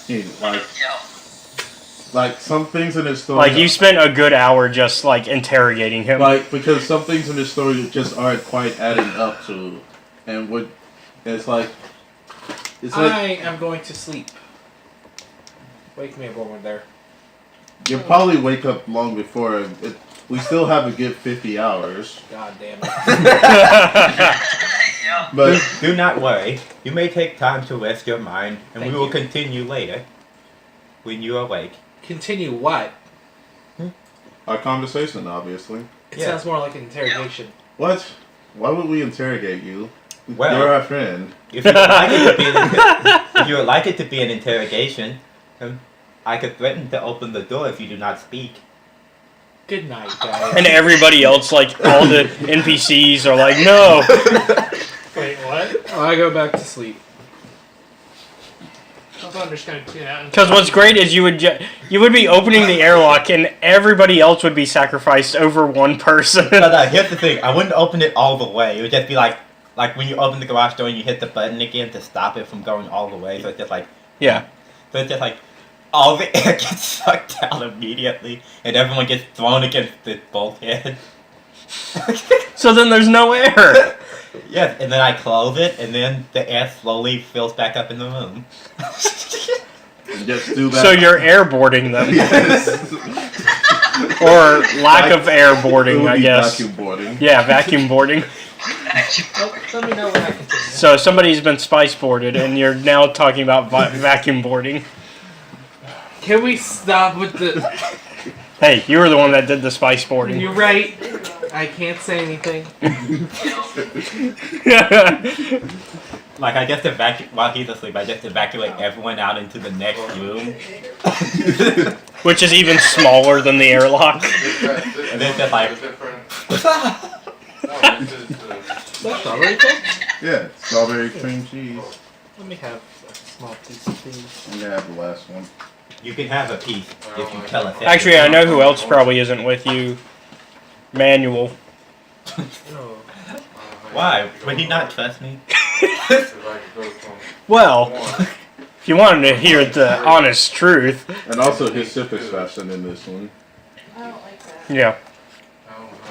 Like some things in his story. Like you spent a good hour just like interrogating him. Like because some things in his story just aren't quite adding up to, and what it's like. It's like I am going to sleep. Wake me up over there. you'll probably wake up long before. We still have a good 50 hours. God damn it. But Do not worry. You may take time to rest your mind, and Thank we will you. continue later. When you awake. Continue what? our conversation, obviously. It Yeah. sounds more like an interrogation. What? Why would we interrogate you? Well- You're our friend. If you would like it to be if you would like it to be an interrogation, I could threaten to open the door if you do not speak. Good night, guys. And everybody else, like all the NPCs are like, no. Wait, what? I go back to sleep. I thought I'm just gonna tune out. Because what's great is you would be opening the airlock and everybody else would be sacrificed over one person. No, here's the thing. I wouldn't open it all the way. It would just be like when you open the garage door and you hit the button again to stop it from going all the way. So it's just like Yeah. So it's just like all the air gets sucked out immediately, and everyone gets thrown against the bulkhead. So then there's no air. Yes, and then I close it, and then the air slowly fills back up in the room. And just do that. So you're airboarding them. Yes. Or lack of It airboarding, would I be guess. vacuum boarding. Yeah, vacuum boarding. Let me know when I continue. So somebody's been spice boarded, and you're now talking about vacuum boarding. Can we stop with the... Hey, you were the one that did the spice boarding. You're right. I can't say anything. Like I just while he's asleep, I just evacuate everyone out into the next room. Which is even smaller than the airlock. And then just like That's strawberry thing? Yeah, strawberry cream cheese. Let me have a small piece of these. I'm gonna have the last one. you can have a piece if you tell us. Actually, I know who else probably isn't with you. Manuel. No. Why? Would he not trust me? Well, if you wanted to hear the honest truth. And also his sip is faster than this one. Yeah.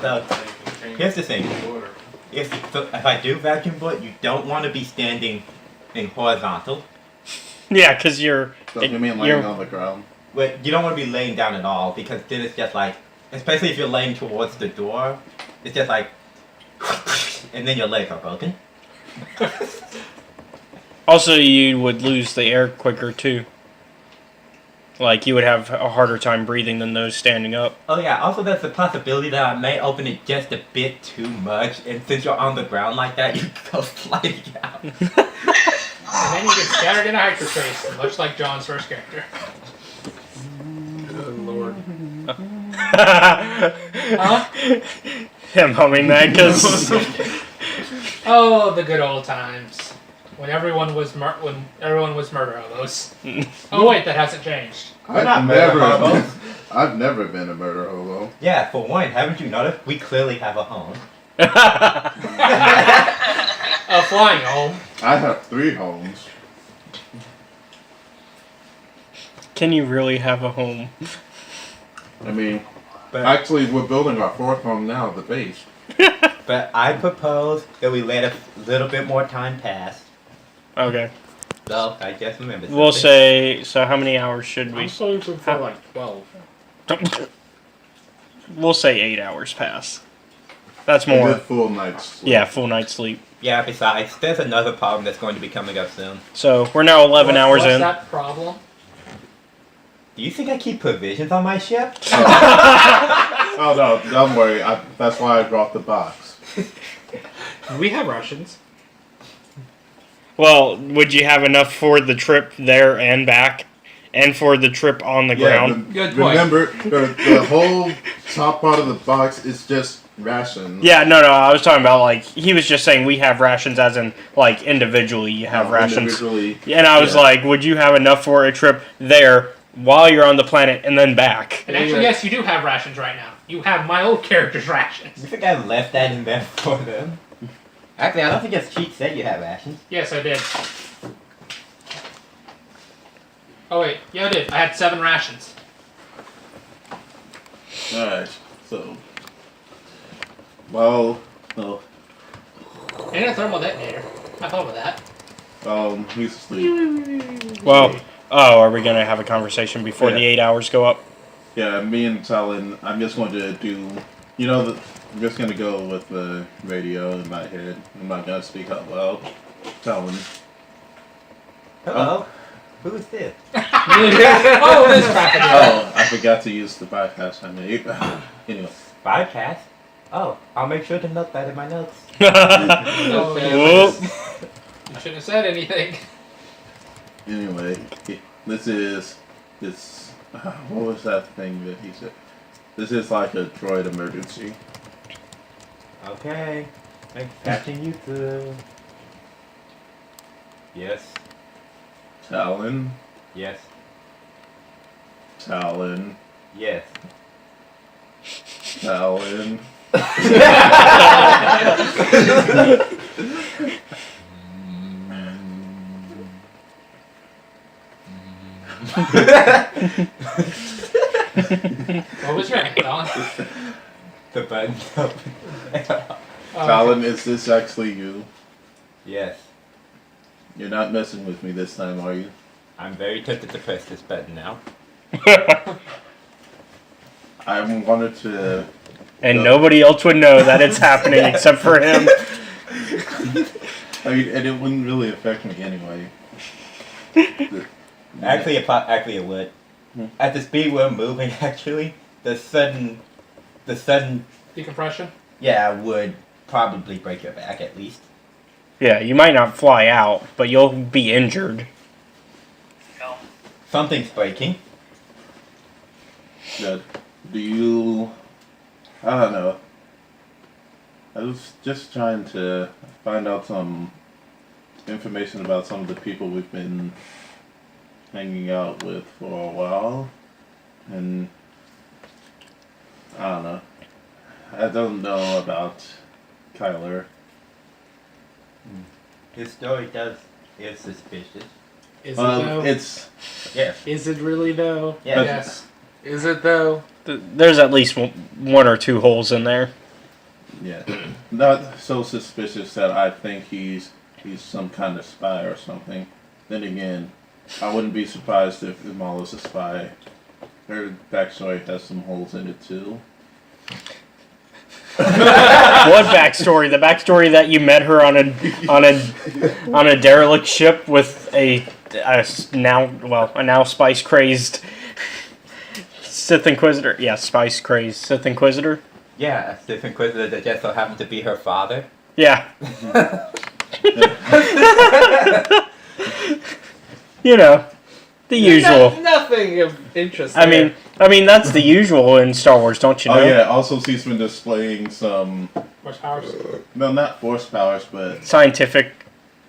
So, here's the thing. If I do vacuum board, you don't want to be standing in horizontal. Yeah, because you're... So you mean laying on the ground? But you don't want to be laying down at all, because then it's just like, especially if you're laying towards the door, it's just like, and then your legs are broken. Also, you would lose the air quicker, too. Like, you would have a harder time breathing than those standing up. Oh yeah, also there's the possibility that I may open it just a bit too much, and since you're on the ground like that, you go sliding out. And then you get scattered in hyperspace, much like John's first character. Good lord. Huh? Him humming that, because... Oh, the good old times. When everyone was murder hobos. Oh wait, that hasn't changed. I've never been a murder hobo. Yeah, for one, haven't you noticed? We clearly have a home. A flying home. I have 3 homes. Can you really have a home? I mean, But, actually, we're building our 4th home now, the base. but I propose that we let a little bit more time pass. Okay. So, I just remembered something. We'll say. So how many hours should we? I'm hoping for like 12. We'll say 8 hours pass. That's A more. good full night's sleep. Yeah, full night's sleep. Yeah, besides, there's another problem that's going to be coming up soon. So we're now 11 hours What's in. that problem? Do you think I keep provisions on my ship? Oh no, don't worry. That's why I brought the box. We have Russians. Well, would you have enough for the trip there and back, and for the trip on the ground? Good point. Remember, the whole top part of the box is just rations. Yeah, no. I was talking about like he was just saying we have rations, as in like individually you have rations. Individually, And I was like, would you have enough for a trip there while you're on the planet and then back? And actually, yes, you do have rations right now. You have my old character's rations. You think I left that in there for them? Actually, I don't think it's cheat said you have rations. Yes, I did. Oh wait, yeah, I did. I had 7 rations. Alright, so. Well, And a thermal detonator. I thought of that. he's asleep. Well, are we gonna have a conversation before the 8 hours go up? Yeah, me and Talon, I'm just going to do, I'm just going to go with the radio in my head. I'm not going to speak out loud. Talon. Hello? Who is this? Oh, this crap. Oh, I forgot to use the bypass I made. Anyway. Bypass? Oh, I'll make sure to note that in my notes. You shouldn't have said anything. Anyway, this what was that thing that he said? This is like a droid emergency. Okay. I'm catching you through. Yes. Talon. Yes. Talon. Yes. Talon. What was your Talon? The button. Talon, is this actually you? Yes. You're not messing with me this time, are you? I'm very tempted to press this button now. I wanted to... And nobody else would know that it's happening except for him. I mean, and it wouldn't really affect me anyway. Actually, it would. At the speed we're moving, actually, the sudden decompression. Yeah, would probably break your back at least. Yeah, you might not fly out, but you'll be injured. Something's breaking. Good. Do you... I don't know. I was just trying to find out some information about some of the people we've been hanging out with for a while. And... I don't know. I don't know about Kyler. His story is suspicious. Is it though? It's... Yes. Is it really though? Yes. Yes. Is it though? There's at least one or two holes in there. Yeah. Not so suspicious that I think he's some kind of spy or something. Then again, I wouldn't be surprised if Imal is a spy. Her backstory has some holes in it too. What backstory? The backstory that you met her on a derelict ship with a now spice crazed Sith Inquisitor. Yeah, spice crazed Sith Inquisitor. Yeah, a Sith Inquisitor that just so happened to be her father. Yeah. You know, the usual. Nothing of interest. I mean that's the usual in Star Wars, don't you know? Oh yeah. Also, she's been displaying some. Force powers. No, not force powers, but Scientific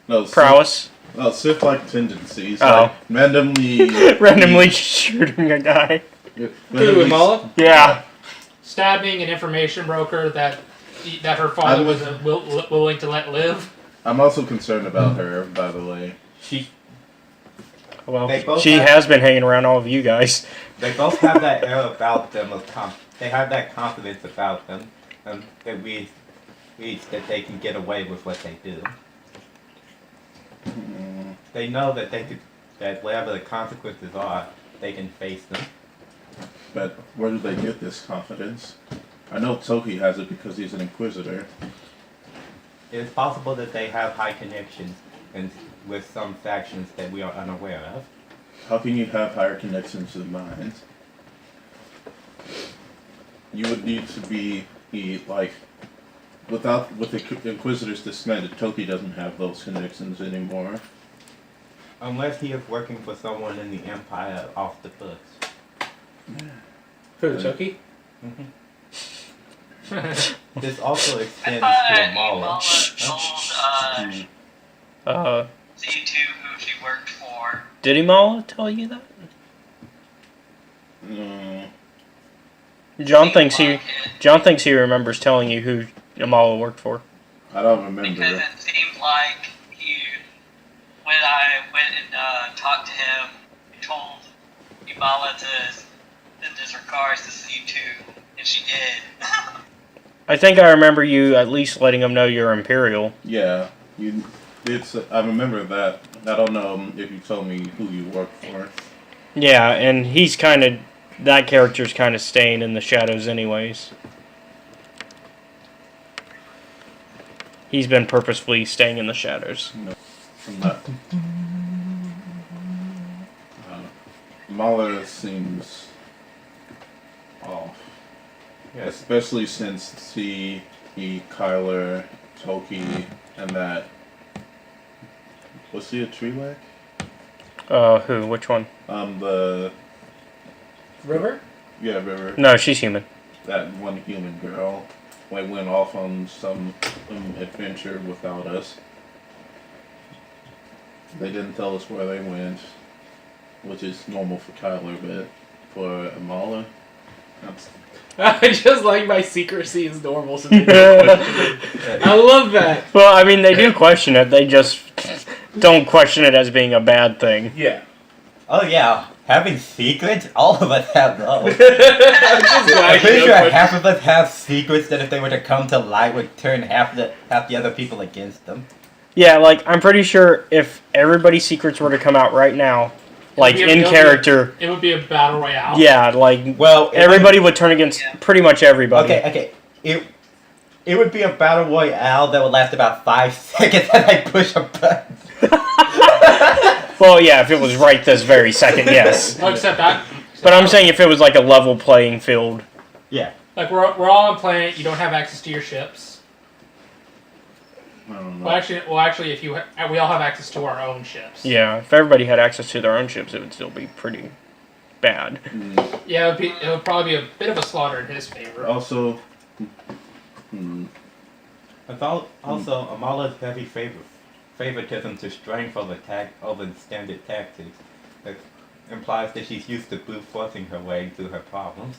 no prowess. No, Sith-like tendencies. Oh. Like randomly shooting a guy. Imala? Yeah. Stabbing an information broker that that her father wasn't willing to let live. I'm also concerned about her, by the way. Well, she has been hanging around all of you guys. They both have that air about them of they have that confidence about them, that we that they can get away with what they do. They know that that whatever the consequences are, they can face them. But where do they get this confidence? I know Toki has it because he's an Inquisitor. It's possible that they have high connections with some factions that we are unaware of. How can you have higher connections than mine? You would need to be like, with the Inquisitors disbanded, Toki doesn't have those connections anymore. Unless he is working for someone in the Empire off the books. Who, Chucky? This also extends I to thought Amala. Imala told Z2 who she worked for. Did Imala tell you that? No. John thinks he remembers telling you who Imala worked for. I don't remember. Because it seemed like when I went and talked to him, he told Imala to disregard to Z2, and she did. I think I remember you at least letting him know you're Imperial. Yeah, you did. I remember that. I don't know if you told me who you worked for. Yeah, and he's kind of, that character's kind of staying in the shadows anyways. He's been purposefully staying in the shadows. No, I'm not. Mala seems off. Yeah. Especially since Kyler, Toki, and that. Was he a Trelak? Who? Which one? The... River? Yeah, River. No, she's human. That one human girl. They went off on some adventure without us. They didn't tell us where they went, which is normal for Kyler, but for Amala, I just like my secrecy is normal. So I love that. Well, I mean, they do question it. They just don't question it as being a bad thing. Yeah. Oh yeah, having secrets? All of us have those. I'm pretty sure half of us have secrets that if they were to come to light would turn half the other people against them. Yeah, like, I'm pretty sure if everybody's secrets were to come out right now, like, in character... It would be a battle royale. Yeah, like, well, everybody would turn against pretty much everybody. Okay. It would be a battle royale that would last about 5 seconds and I push a button. Well, yeah, if it was right this very second, yes. Well, except that. But I'm saying if it was like a level playing field. Yeah. Like, we're all on a planet, you don't have access to your ships. I don't know. Well, actually, if we all have access to our own ships. Yeah, if everybody had access to their own ships, it would still be pretty bad. Yeah, it would probably be a bit of a slaughter in his favor. Also, Also, Amala's heavy favoritism to strength over standard tactics that implies that she's used to brute forcing her way through her problems.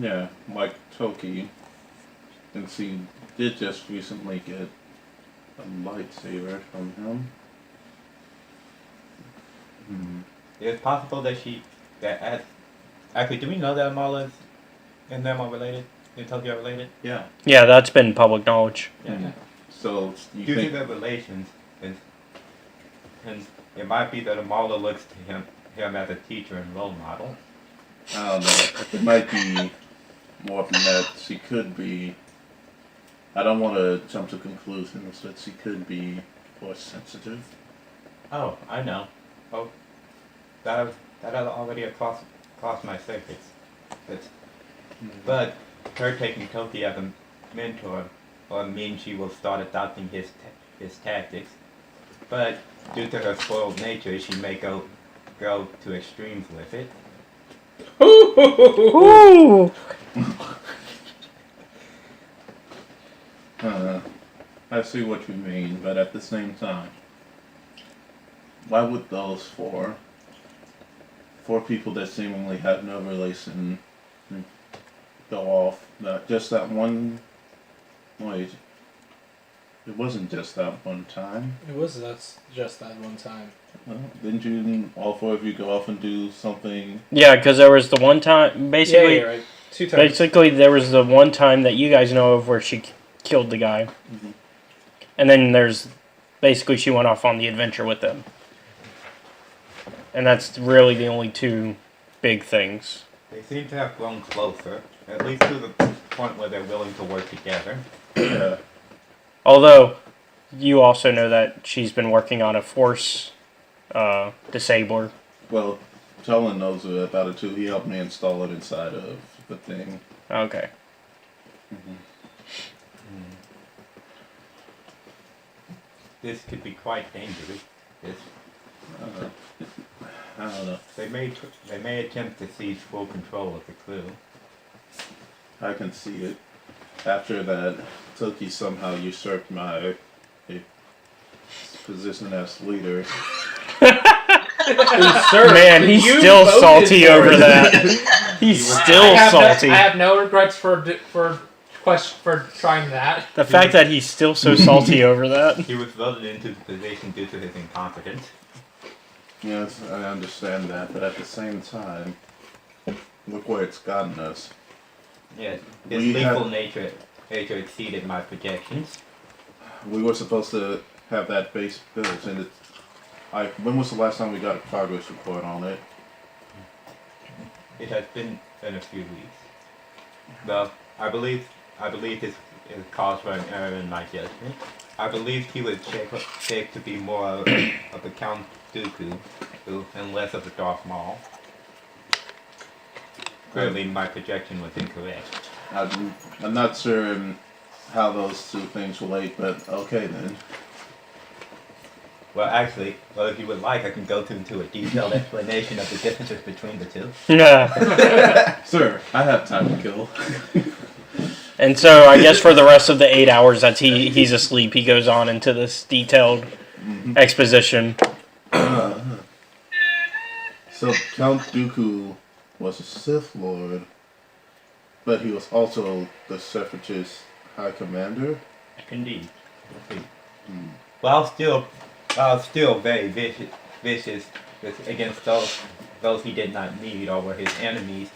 yeah, like Toki, and she did just recently get a lightsaber from him. It's possible that actually, do we know that Amala and them are related? In Tokyo related? Yeah. Yeah, that's been public knowledge. Yeah. So, due to their relations, and it might be that Amala looks to him as a teacher and role model. I don't know. It might be more than that. She could be. I don't want to jump to conclusions, but she could be force sensitive. Oh, I know. Oh, that had already crossed my circuits. But her taking Toki as a mentor means she will start adopting his tactics. But due to her spoiled nature, she may go to extremes with it. Ooh. I see what you mean, but at the same time, why would those four people that seemingly have no relation go off? Just that one Wait. It wasn't just that one time. It was just that one time. Well, didn't you all four of you go off and do something? Yeah, because there was the one time, basically. Yeah, you're right. 2 times. Basically, there was the one time that you guys know of where she killed the guy, and then there's basically she went off on the adventure with them, and that's really the only 2 big things. They seem to have grown closer, at least to the point where they're willing to work together. Yeah. Although, you also know that she's been working on a force disabler. Well, Cullen knows about it too. He helped me install it inside of the thing. Okay. This could be quite dangerous. This. I don't know. They may attempt to seize full control of the crew. I can see it. After that, Toki somehow usurped my position as leader. Man, he's still salty over that. He's still salty. I have no regrets for trying that. The fact that he's still so salty over that. He was voted into the position due to his incompetence. Yes, I understand that, but at the same time, look where it's gotten us. Yes, his lethal nature exceeded my projections. We were supposed to have that base built, and when was the last time we got a progress report on it? It has been in a few weeks. Well, I believe this is cause for an error in my judgment. I believed he was shaped to be more of a Count Dooku and less of a Darth Maul. Clearly, my projection was incorrect. I'm not sure how those 2 things relate, but okay then. Well, actually, if you would like, I can go into a detailed explanation of the differences between the 2. Yeah. Sir, I have time to kill. And so, I guess for the rest of the 8 hours that he's asleep, he goes on into this detailed exposition. So, Count Dooku was a Sith Lord, but he was also the Separatist High Commander? Indeed. While still very vicious against those he did not need or were his enemies,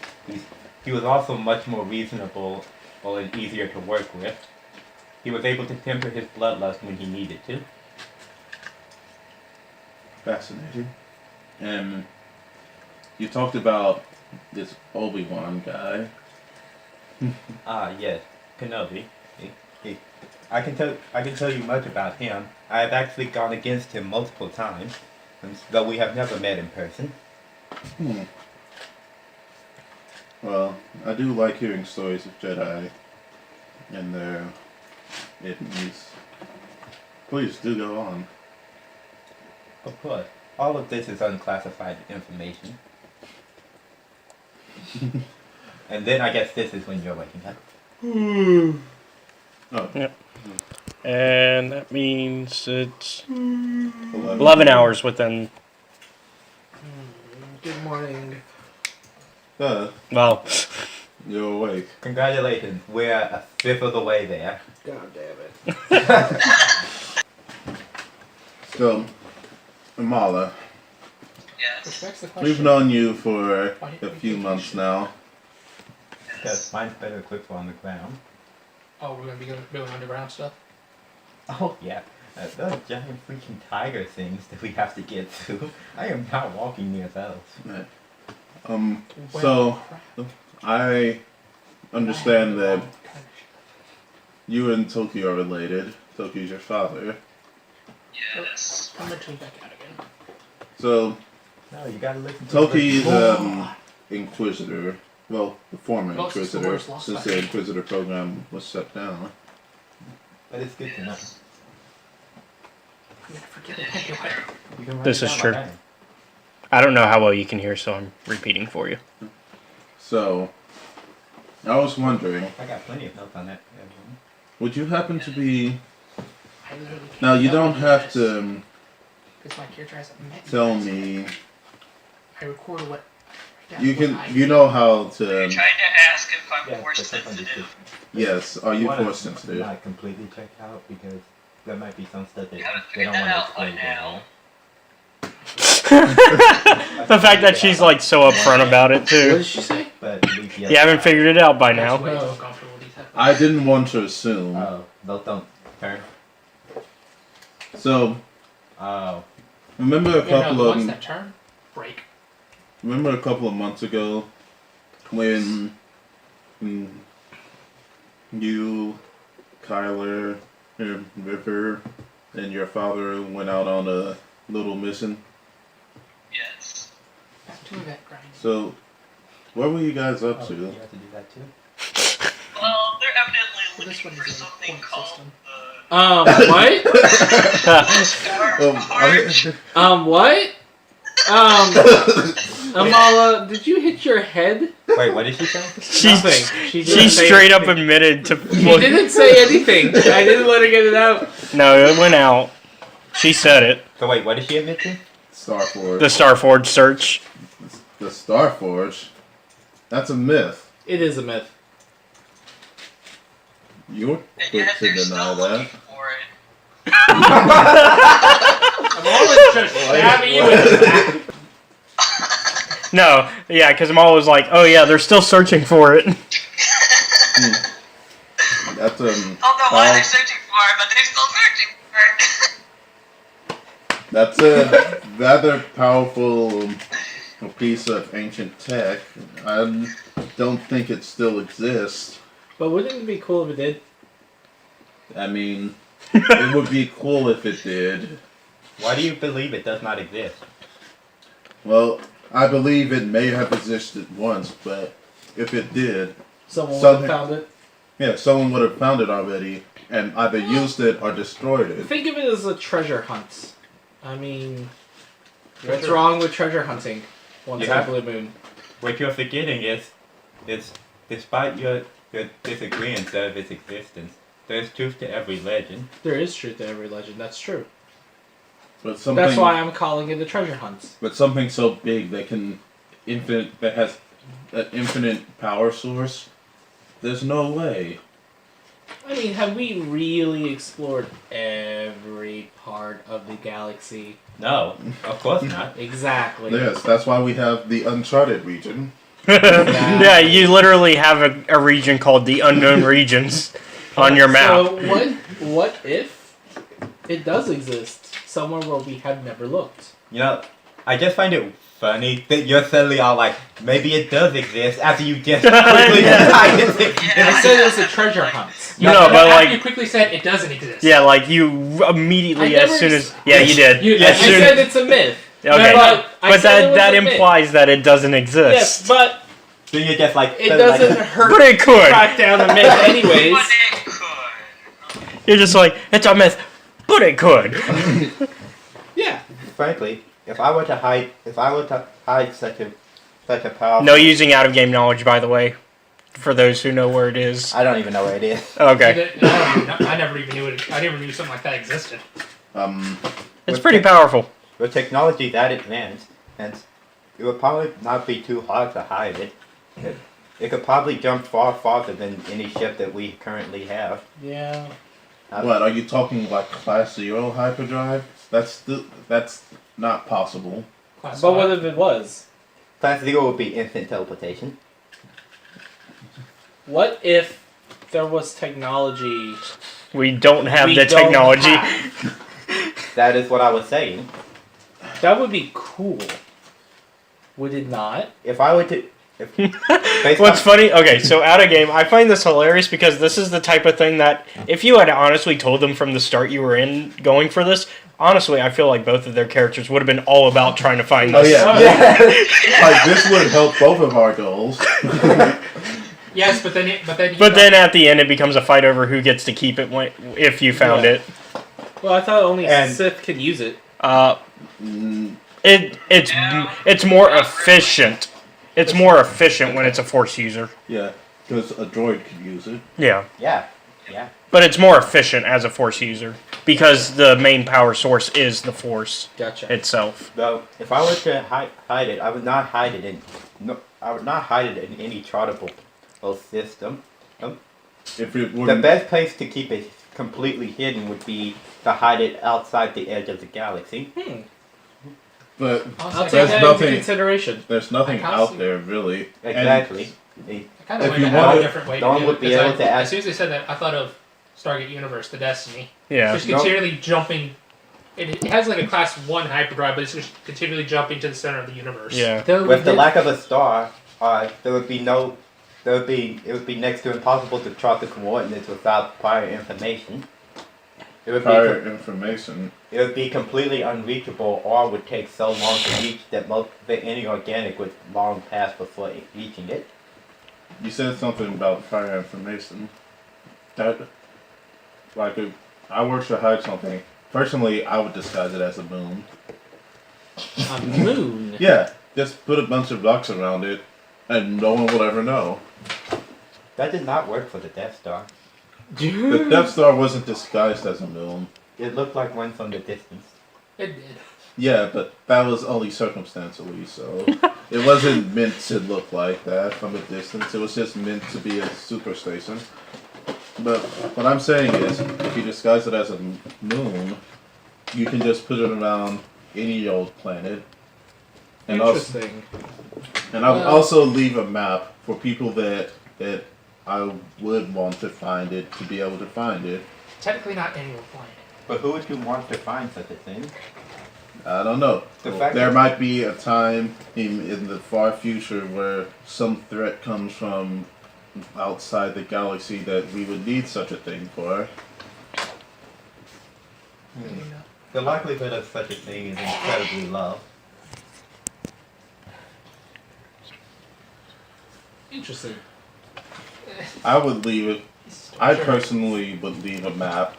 he was also much more reasonable and easier to work with. He was able to temper his bloodlust when he needed to. Fascinating. And you talked about this Obi-Wan guy. Yes, Kenobi. I can tell you much about him. I have actually gone against him multiple times, though we have never met in person. Well, I do like hearing stories of Jedi and their enemies. Please do go on. Of course, all of this is unclassified information. And then I guess this is when you're waking up. Oh. Yep. And that means it's 11 hours within. Good morning. Well, you're awake. Congratulations, we're a fifth of the way there. God damn it. So, Amala. Yes. We've known you for a few months now. Yes, mine's better equipped on the ground. Oh, we're gonna be building underground stuff. Oh yeah, those giant freaking tiger things that we have to get to. I am not walking near those. Right. So, I understand that you and Toki are related. Toki's your father. Yes. I'm gonna turn back out again. So, no, you gotta listen to Toki's Inquisitor. Well, the former Inquisitor, since the Inquisitor program was shut down. But it's good to know. I'm gonna forget it anyway. this is true. I don't know how well you can hear, so I'm repeating for you. So, I was wondering. I got plenty of notes on that. Would you happen to be? Now you don't have to tell me. I record what. You can. You know how to. Are you trying to ask if if I'm Yeah, force but sometimes it's sensitive. Yes. Are you wanna force sensitive? Not completely checked out because there might be some stuff that You haven't they figured don't that want to out by explain. now. The fact that she's like so upfront about it What too. did she say? But at least You haven't figured it out by That's now. way too Oh. uncomfortable with these headphones. I didn't want to assume. Oh, those don't turn. So Oh. remember a Yeah, no, couple the of ones that turn, break. remember a couple of months ago when you, Kyler, and River, and your father went out on a little mission. Yes. Do that grinding. So, what were you guys up You to? have to do that too. Well, they're evidently Well, this looking one for is a something point called system. What? What? Amala, did you hit your head? Wait, what did she say? Nothing. She didn't She say straight up anything. admitted to. She didn't say anything. I didn't let her get it out. No, it went out. She said it. So wait, what did she admit to? Starforge. The Starforge search. The Starforge? That's a myth. It is a myth. You're And quick yet to they're deny still that. looking for it. I'm always just stabbing you in the back. No, yeah, because Amal was like, "Oh yeah, they're still searching for it." That's I don't know why they're searching for it, but they're still searching for it. That's a rather powerful piece of ancient tech. I don't think it still exists. But wouldn't it be cool if it did? I mean, it would be cool if it did. Why do you believe it does not exist? Well, I believe it may have existed once, but if it did, Someone would have something- found it. yeah, someone would have found it already and either used it or destroyed it. Think of it as a treasure hunt. I mean, what's wrong with treasure hunting once Yeah. in a blue moon? What you're forgetting is despite your disagreements of its existence, there's truth to every legend. There is truth to every legend. That's true. But something, That's why I'm calling it a treasure hunt. but something so big that has an infinite power source. There's no way. I mean, have we really explored every part of the galaxy? No, of course not. Exactly. Yes, that's why we have the Uncharted region. Yeah, you literally have a region called the Unknown Regions on your map. So what if it does exist somewhere where we have never looked? You know, I just find it funny that you're suddenly all like, maybe it does exist after you just quickly denied it. I said it was a treasure hunt. No, but after like, you quickly said it doesn't exist. yeah, like you immediately I as never soon s- as yeah, you did. I As soon said it's a myth. okay, But I but said it that was that a myth. implies that it doesn't exist. Yes, but Then you're just like, it doesn't hurt But it could. to track down a myth anyways. But it could. You're just like, it's a myth, but it could. Yeah. Frankly, if I were to hide such a powerful, No using out of game knowledge, by the way, for those who know where it is. I don't even know where it is. Okay, I never even knew it. I never knew something like that existed. it's pretty powerful. With technology that advanced, and it would probably not be too hard to hide it. It could probably jump far farther than any ship that we currently have. Yeah. What are you talking like Class 0 hyperdrive? That's not possible. Class But five. what if it was? Class 0 would be instant teleportation. What if there was technology? We don't have we the don't technology. have? That is what I was saying. That would be cool. Would it not? If I were to, based What's on- funny? Okay, so out of game, I find this hilarious because this is the type of thing that if you had honestly told them from the start you were going for this, honestly, I feel like both of their characters would have been all about trying to find Oh this. yeah, like this would help both of our goals. Yes, but then But then at the end, it becomes a fight over who gets to keep it if you found Yeah. it. Well, I thought only And- Sith can use it. It's more efficient. It's more efficient when it's a Force user. Yeah, because a droid could use it. Yeah. Yeah. But it's more efficient as a Force user because the main power source is the Force Gotcha. itself. Though, if I were to hide it, I would not hide it in any chartable system. If it The were best place to keep it completely hidden would be to hide it outside the edge of the galaxy. but I'll take there's that into nothing. consideration. There's nothing I out see. there really. Exactly. I kind of If wanted you to have want a it, different way Dawn to do would it. be 'Cause able to add- as soon as they said that, I thought of Stargate Universe, the Destiny. Yeah. Just No. continually jumping. It has like a class 1 hyperdrive, but it's just continually jumping to the center of the universe. Yeah. Though we With the did- lack of a star, there would be no. It would be next to impossible to chart the coordinates without prior information. It would Prior information. It would be completely unreachable, or would take so long to reach that any organic would long pass before reaching it. You said something about prior information. That, like, if I were to hide something, personally, I would disguise it as a moon. A moon. Yeah, just put a bunch of rocks around it, and no one will ever know. That did not work for the Death Star. The Death Star wasn't disguised as a moon. It looked like one from the distance. It did. Yeah, but that was only circumstantially so. It wasn't meant to look like that from a distance. It was just meant to be a superstation. But what I'm saying is, if you disguise it as a moon, you can just put it around any old planet. And Interesting. And I would also leave a map for people that I would want to find it, to be able to find it. Technically not any planet. But who would you want to find such a thing? I don't know. The fact There that- might be a time in the far future where some threat comes from outside the galaxy that we would need such a thing for. The likelihood of such a thing is incredibly low. Interesting. I would leave it. I personally would leave a map,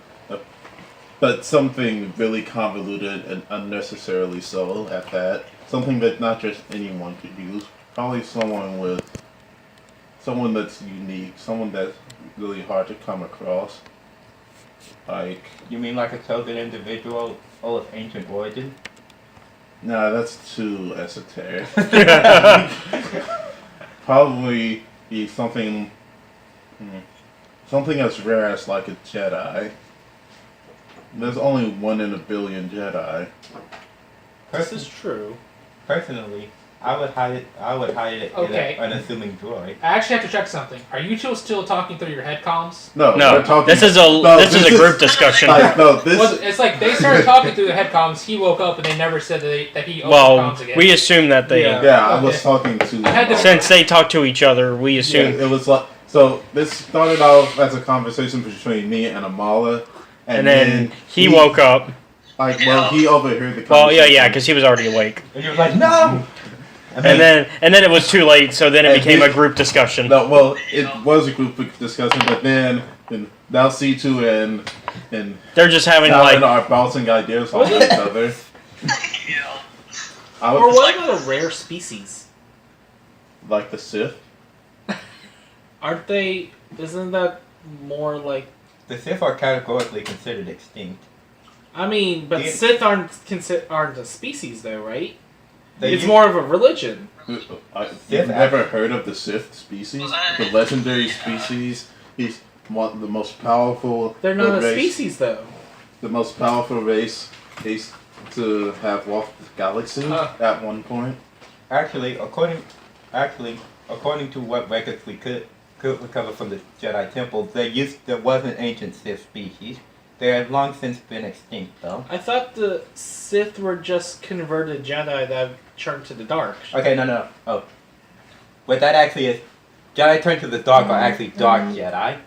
but something really convoluted and unnecessarily so at that. Something that not just anyone could use. Probably someone that's unique, someone that's really hard to come across. Like, You mean like a chosen individual of ancient origin? nah, that's too esoteric. Probably be something as rare as like a Jedi. There's only 1 in a billion Jedi. This is true. Personally, I would hide it Okay. in an unassuming droid. I actually have to check something. Are you two still talking through your head comms? No, No, we're talking. this is a group discussion. Like, no, this. Well, it's like they started talking through the head comms. He woke up and they never said that he opened Well, comms again. we assume that they. Yeah, I was Okay. talking to. I had to- Since they talk to each other, we Yeah, assume. it was like so. This started off as a conversation between me and Amala, And then he woke up. Like, well, he overheard the conversation. Well, yeah, because he was already awake. And you were like, no! And then it was too late, so then it became a group discussion. No, well, it was a group discussion, but then now C2 and They're just having Talon like are bouncing ideas off each other. I Or would what about a rare species? like the Sith. Aren't they? Isn't that more like? The Sith are categorically considered extinct. I mean, but Yeah. Sith aren't a species, though, right? They It's use- more of a religion. You've never heard of the Sith species? The legendary species. He's one the most powerful. They're not a race, species, though. The most powerful race to have walked the galaxy at one point. Actually, according to what records we could recover from the Jedi Temple, there was an ancient Sith species. They have long since been extinct, though. I thought the Sith were just converted Jedi that turned to the dark. Okay, no. Oh. What that actually is, Jedi turned to the dark are actually dark Jedi.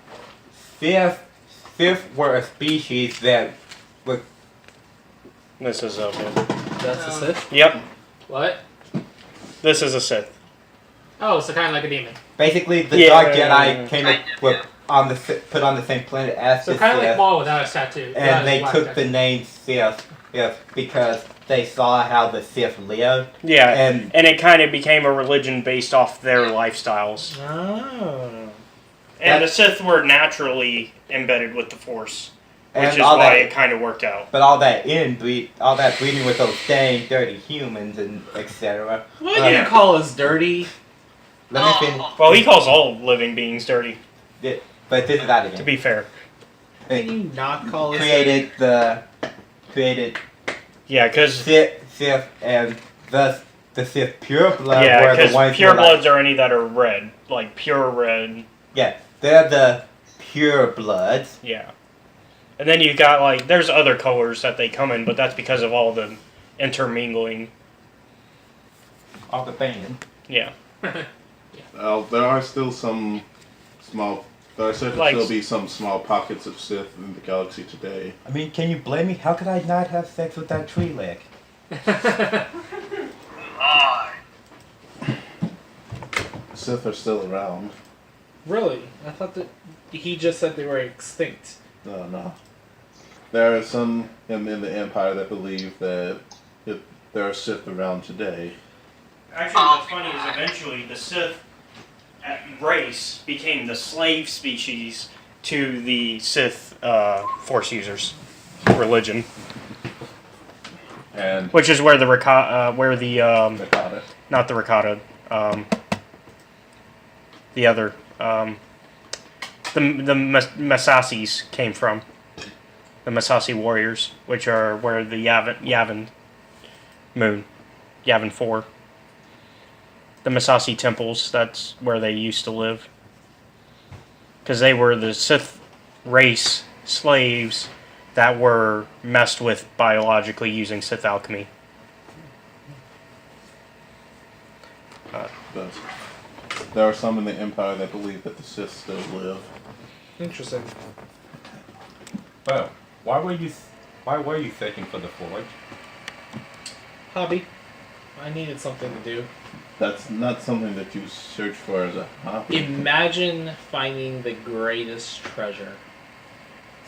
Sith were a species that were... this is a. That's a Sith? Yep, What? this is a Sith. Oh, so kind of like a demon. Basically, the Yeah. dark Jedi put on the same planet as So the kind of like Sith. Maul without a tattoo. without And his they black took tattoo. the name Sith because they saw how the Sith lived. Yeah, And and it kind of became a religion based off their lifestyles. Oh. And the Sith were naturally embedded with the Force, which And is all why that- it kind of worked out. but all that breeding with those dang dirty humans and etc. Why do you call us dirty? Let me finish. Well, he calls all living beings dirty. But this is out again. To be fair. Can you not call it? Created. Yeah, because Sith, and thus the Sith pure blood yeah, were the because ones pure who were bloods are any that are red, like pure red. Yeah, they're the pure bloods. Yeah, and then you got like there's other colors that they come in, but that's because of all the intermingling. All the banging. Yeah. There are still some small. There are certainly Like- still be some small pockets of Sith in the galaxy today. I mean, can you blame me? How could I not have sex with that tree leg? Sith are still around. Really? I thought that he just said they were extinct. No. There are some in the Empire that believe that there are Sith around today. Actually, what's funny is eventually the Sith race became the slave species to the Sith Force users religion, And which is where the Rakata. not the Rakata, the other the Masasis came from. The Masasi warriors, which are where the Yavin moon, Yavin 4. The Masasi temples, that's where they used to live. Because they were the Sith race slaves that were messed with biologically using Sith alchemy. But there are some in the Empire that believe that the Sith still live. Interesting. Well, why were you searching for the forge? Hobby. I needed something to do. That's not something that you search for as a hobby. Imagine finding the greatest treasure.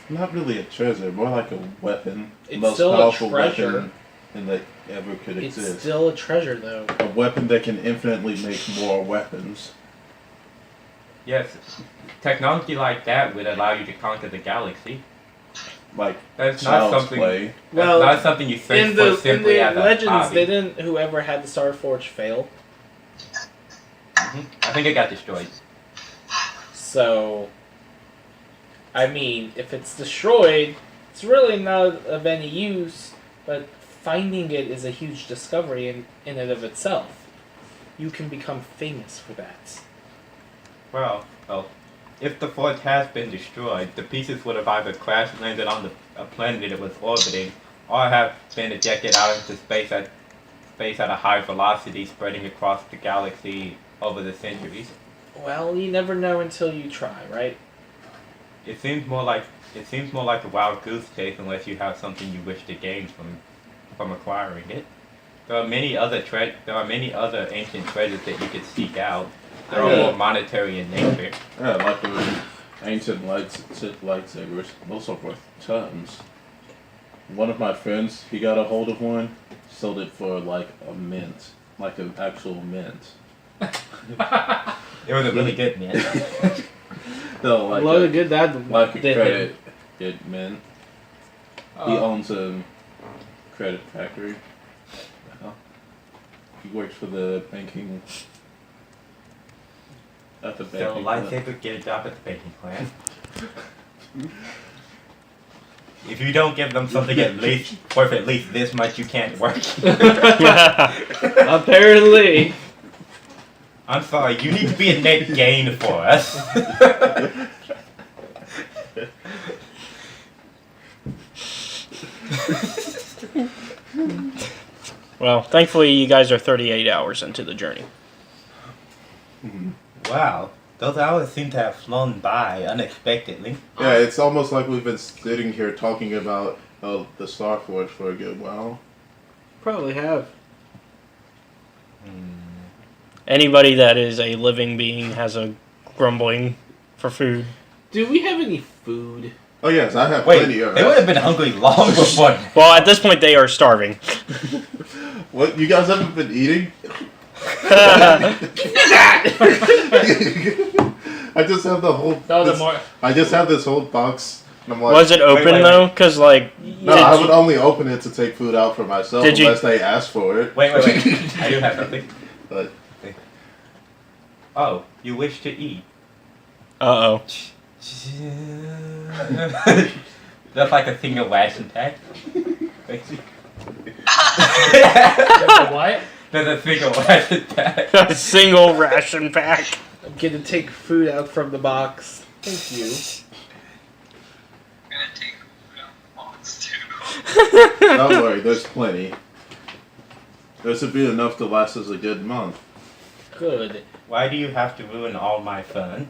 Not really a treasure, more like a weapon. It's Most still a powerful treasure. weapon in that ever could It's exist. still a treasure, though. A weapon that can infinitely make more weapons. Yes, technology like that would allow you to conquer the galaxy. Like That's not child's something. play. Well, that's not something you search in for the simply as a Legends, hobby. didn't whoever had the Star Forge fail? I think it got destroyed. So, I mean, if it's destroyed, it's really not of any use, but finding it is a huge discovery in and of itself. You can become famous for that. Well, if the forge has been destroyed, the pieces would have either crash landed on a planet it was orbiting, or have been ejected out into space at a high velocity, spreading across the galaxy over the centuries. Well, you never know until you try, right? It seems more like a wild goose chase unless you have something you wish to gain from acquiring it. There are many other ancient treasures that you could seek out. They're all more monetary in nature. Yeah, like the ancient lightsabers. Those are worth tons. One of my friends, he got a hold of one, sold it for like a mint. Like an actual mint. It was a really good mint. No, like Blow good that like a did credit good mint. He Oh. owns a credit factory. He works for the banking. At the So banking. plant. lightsaber, get a job at the banking plant. If you don't give them something at least worth at least this much, you can't work. Apparently. I'm sorry, you need to be a net gain for us. Well, thankfully, you guys are 38 hours into the journey. Wow, those hours seem to have flown by unexpectedly. Yeah, it's almost like we've been sitting here talking about the Star Forge for a good while. Probably have. Anybody that is a living being has a grumbling for food. Do we have any food? Oh yes, I have Wait, plenty of they would have been hungry long before. Well, at this point, they are starving. What, you guys haven't been eating? I just have the whole. I just have this whole box. And I'm like, Was it open though? Because like, no, I would only open it to take food out for myself unless they ask for it. Wait. I do have something. But Oh, you wish to eat. Uh-oh. That's like a single ration pack. What? There's a single ration pack. A single ration pack. I'm gonna take food out from the box. Thank you. I'm gonna take food out the box too. Don't worry, there's plenty. There should be enough to last us a good month. Good. Why do you have to ruin all my fun?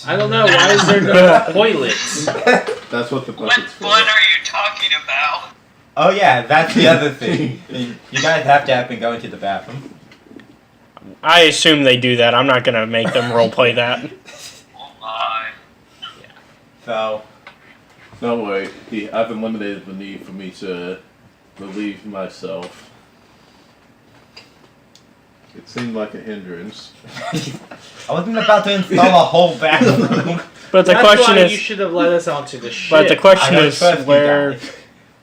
I don't know. Why is there no toilets? That's what the What bucket's for. fun are you talking about? Oh yeah, that's the other thing. You guys have to been going to the bathroom. I assume they do that. I'm not gonna make them roleplay that. Oh my. So, Don't worry, I've eliminated the need for me to relieve myself. It seemed like a hindrance. I wasn't about to install a whole bathroom. But the That's question why is, you should have let us onto the ship. but the question is where.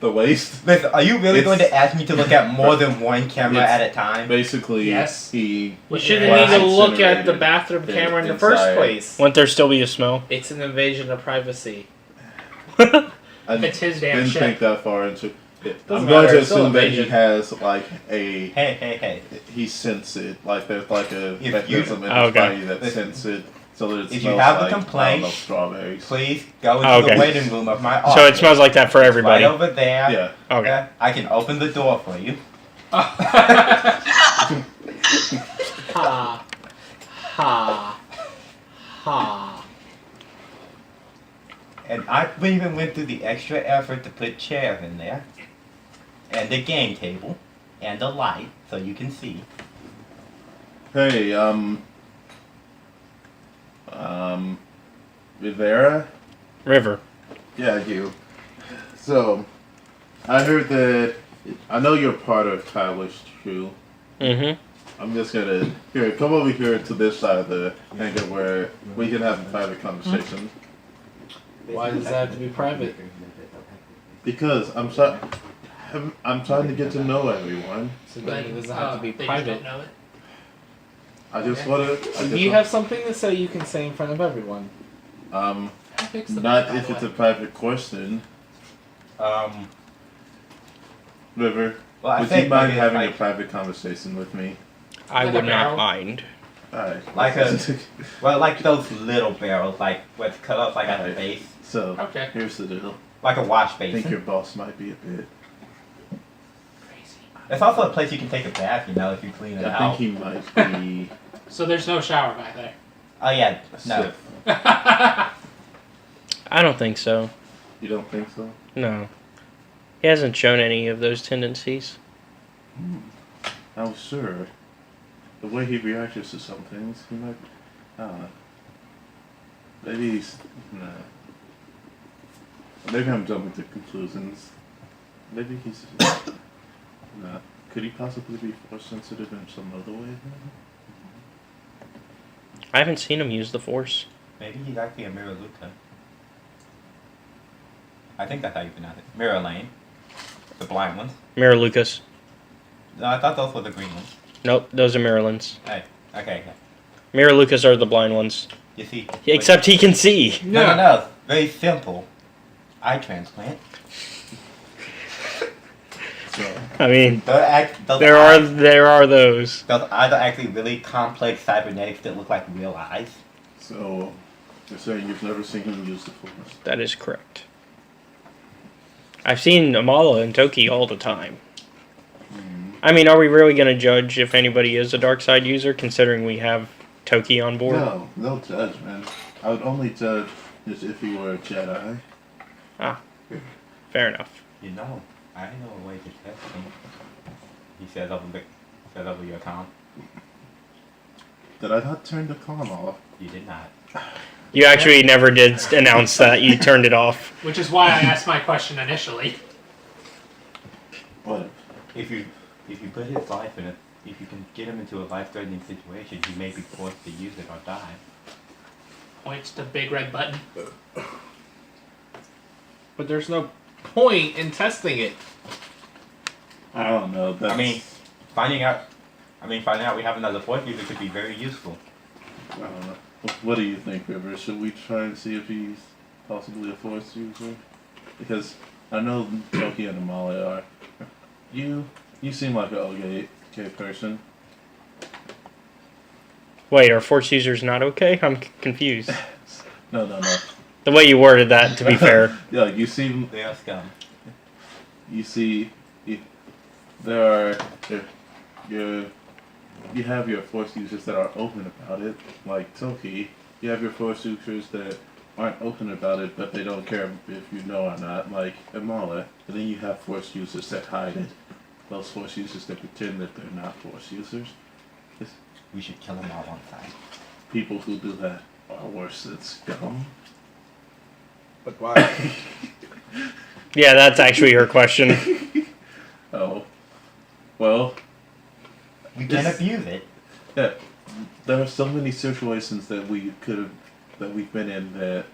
The waste? Listen, are you really It's- going to ask me to look at more than one camera It's- at a time? Basically, Yes. he You shouldn't was need to look at the incinerated bathroom camera in the first inside. place. Won't there still be a smell? It's an invasion of privacy. I It's his damn didn't ship. think that far into it. Doesn't I'm going matter, to it's still assume that he invasion. has like a. Hey. He senses it. Like there's like a If mechanism in Oh, his okay. body that senses it. So that it If you smells have a like, complaint, I don't know, strawberries. Please go into Okay. the waiting room of my office. So it smells like that for everybody. Right over there. Yeah. Okay. I can open the door for you. Ha. Ha. Ha. And I even went through the extra effort to put chairs in there. And the game table. And a light so you can see. Hey, Rivera? River. Yeah, you. So, I heard that. I know you're part of Tyler's crew. Mm-hmm. I'm just gonna. Here, come over here to this side of the hangar where we can have a private conversation. Why does that have to be private? Because I'm trying to get to know everyone. So then it doesn't have to be they private. Just don't know it. I just wanna. Do you have something to say you can say in front of everyone? Fix the Not bed, by if the it's way. a private question. River, Well, I would think you mind maybe having like- a private conversation with me? I Like would a not barrel? mind. Alright. Like like those little barrels, like what's cut off like at the Alright. base. So, Okay. here's the deal. Like a wash I basin. think your boss might be a bit. Crazy. It's also a place you can take a bath, you know, if you clean it I out. think he might be. So there's no shower back there. Oh yeah, no. Sith. I don't think so. You don't think so? No. He hasn't shown any of those tendencies. Oh, sure. The way he reacts to some things, he might. Maybe he's. Nah. Maybe I'm jumping to conclusions. Maybe he's. Nah. Could he possibly be force sensitive in some other way? I haven't seen him use the Force. Maybe he's actually a Mirror Luca. I think that's how you pronounce it. Mirror Lane. The blind ones. Mirror Lucas. No, I thought those were the green ones. Nope, those are Marylands. Hey, okay. Mirror Lucas are the blind ones. You see? Except he can see. No. Very simple. Eye transplant. I mean, Those there are those. Those eyes are actually really complex cybernetics that look like real eyes. So, you're saying you've never seen him use the force? That is correct. I've seen Amala and Toki all the time. I mean, are we really going to judge if anybody is a dark side user, considering we have Toki on board? No judgment. I would only judge as if he were a Jedi. Ah, fair enough. You know, I know a way to test him. He says over your account. Did I not turn the comm off? You did not. You actually never did announce that. You turned it off. Which is why I asked my question initially. What? If you put his life in it, if you can get him into a life-threatening situation, he may be forced to use it or die. Points to big red button. But there's no point in testing it. I don't know. I mean, finding out we have another force user could be very useful. I don't know. What do you think, River? Should we try and see if he's possibly a force user? Because I know Toki and Amale are. You seem like an okay person. Wait, are force users not okay? I'm confused. No. The way you worded that, to be fair. Yeah, you seem. They are scum. You see, there are. You have your force users that are open about it, like Toki. You have your force users that aren't open about it, but they don't care if you know or not, like Amala. And then you have force users that hide it. Those force users that pretend that they're not force users. We should kill them all one time. People who do that are worse than scum. But why? Yeah, that's actually her question. Oh. Well. We can abuse it. Yeah. There are so many situations that we've been in that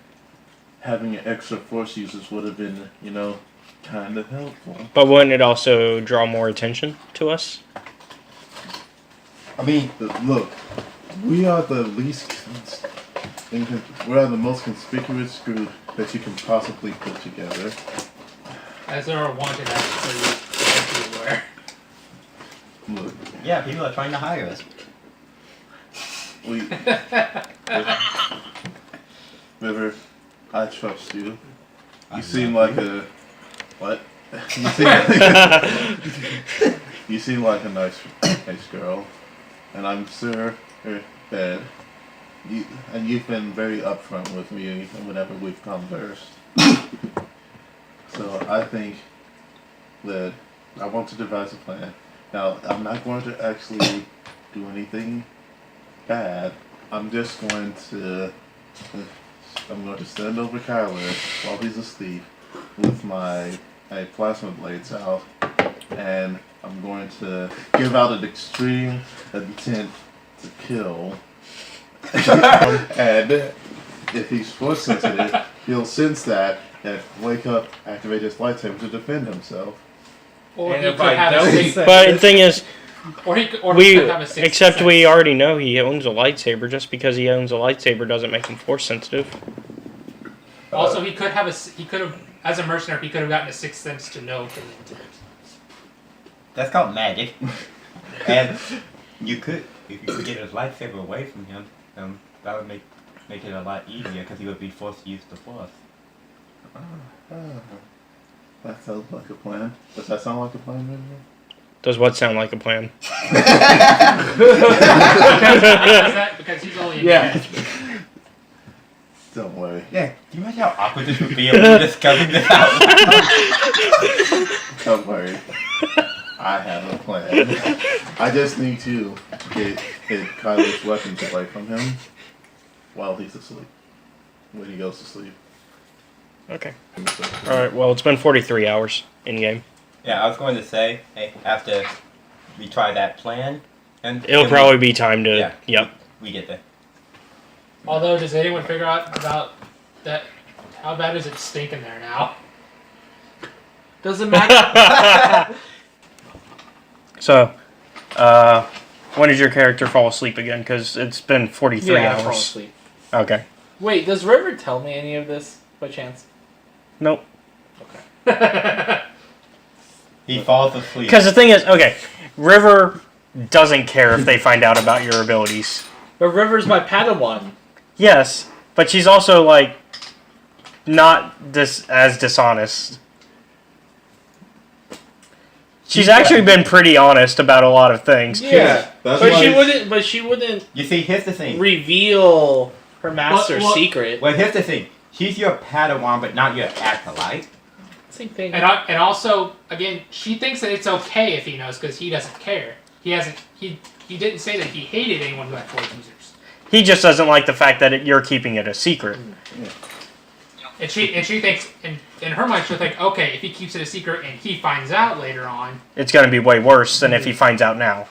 having an extra force users would have been, kind of helpful. But wouldn't it also draw more attention to us? I mean, look, we are the most conspicuous group that you can possibly put together. As there are wanted actors everywhere. Look. Yeah, people are trying to hire us. River, I trust you. You seem love like you. a what? You seem like a nice girl, and I'm sure that you've been very upfront with me whenever we've conversed. So I think that I want to devise a plan. Now, I'm not going to actually do anything bad. I'm just going to stand over Kyler while he's asleep with my plasma blades out, and I'm going to give out an extreme intent to kill. And if he's force sensitive, he'll sense that and wake up, activate his lightsaber to defend himself. Or And he if could I have don't a think six. But the thing is, Or he we could have a six. except we already know he owns a lightsaber. Just because he owns a lightsaber doesn't make him force sensitive. Also, he could have as a mercenary, he could have gotten a sixth sense to know the intent. That's called magic. And you could, if you could get his lightsaber away from him, that would make it a lot easier because he would be forced to use the Force. That sounds like a plan. Does that sound like a plan, River? Does what sound like a plan? because he's only Yeah. Don't worry. Yeah, do you imagine how awkward this would be if we discovered this out? Don't worry. I have a plan. I just need to get Kyler's weapons away from him while he's asleep. When he goes to sleep. Okay. Alright, well, it's been 43 hours in game. Yeah, I was going to say, hey, after we try that plan, and It'll probably be time to. Yep. We get there. Although, does anyone figure out about that? How bad is it stinking there now? Doesn't matter. So, when did your character fall asleep again? Because it's been 43 Yeah, I hours. fall asleep. Okay. Wait, does River tell me any of this by chance? Nope. Okay. He falls asleep. Because the thing is, okay, River doesn't care if they find out about your abilities. But River's my Padawan. Yes, but she's also, like, not as dishonest. She's actually been pretty honest about a lot of things. Yeah, That's but why she it's- wouldn't. But she wouldn't You see, here's the thing. reveal her master's Well, secret. Well, here's the thing. She's your Padawan, but not your acolyte. Same thing. And also, again, she thinks that it's okay if he knows because he doesn't care. He hasn't. He didn't say that he hated anyone who had force users. He just doesn't like the fact that you're keeping it a secret. And she thinks in her mind she'll think, okay, if he keeps it a secret and he finds out later on, It's going to be way worse than if he finds out now.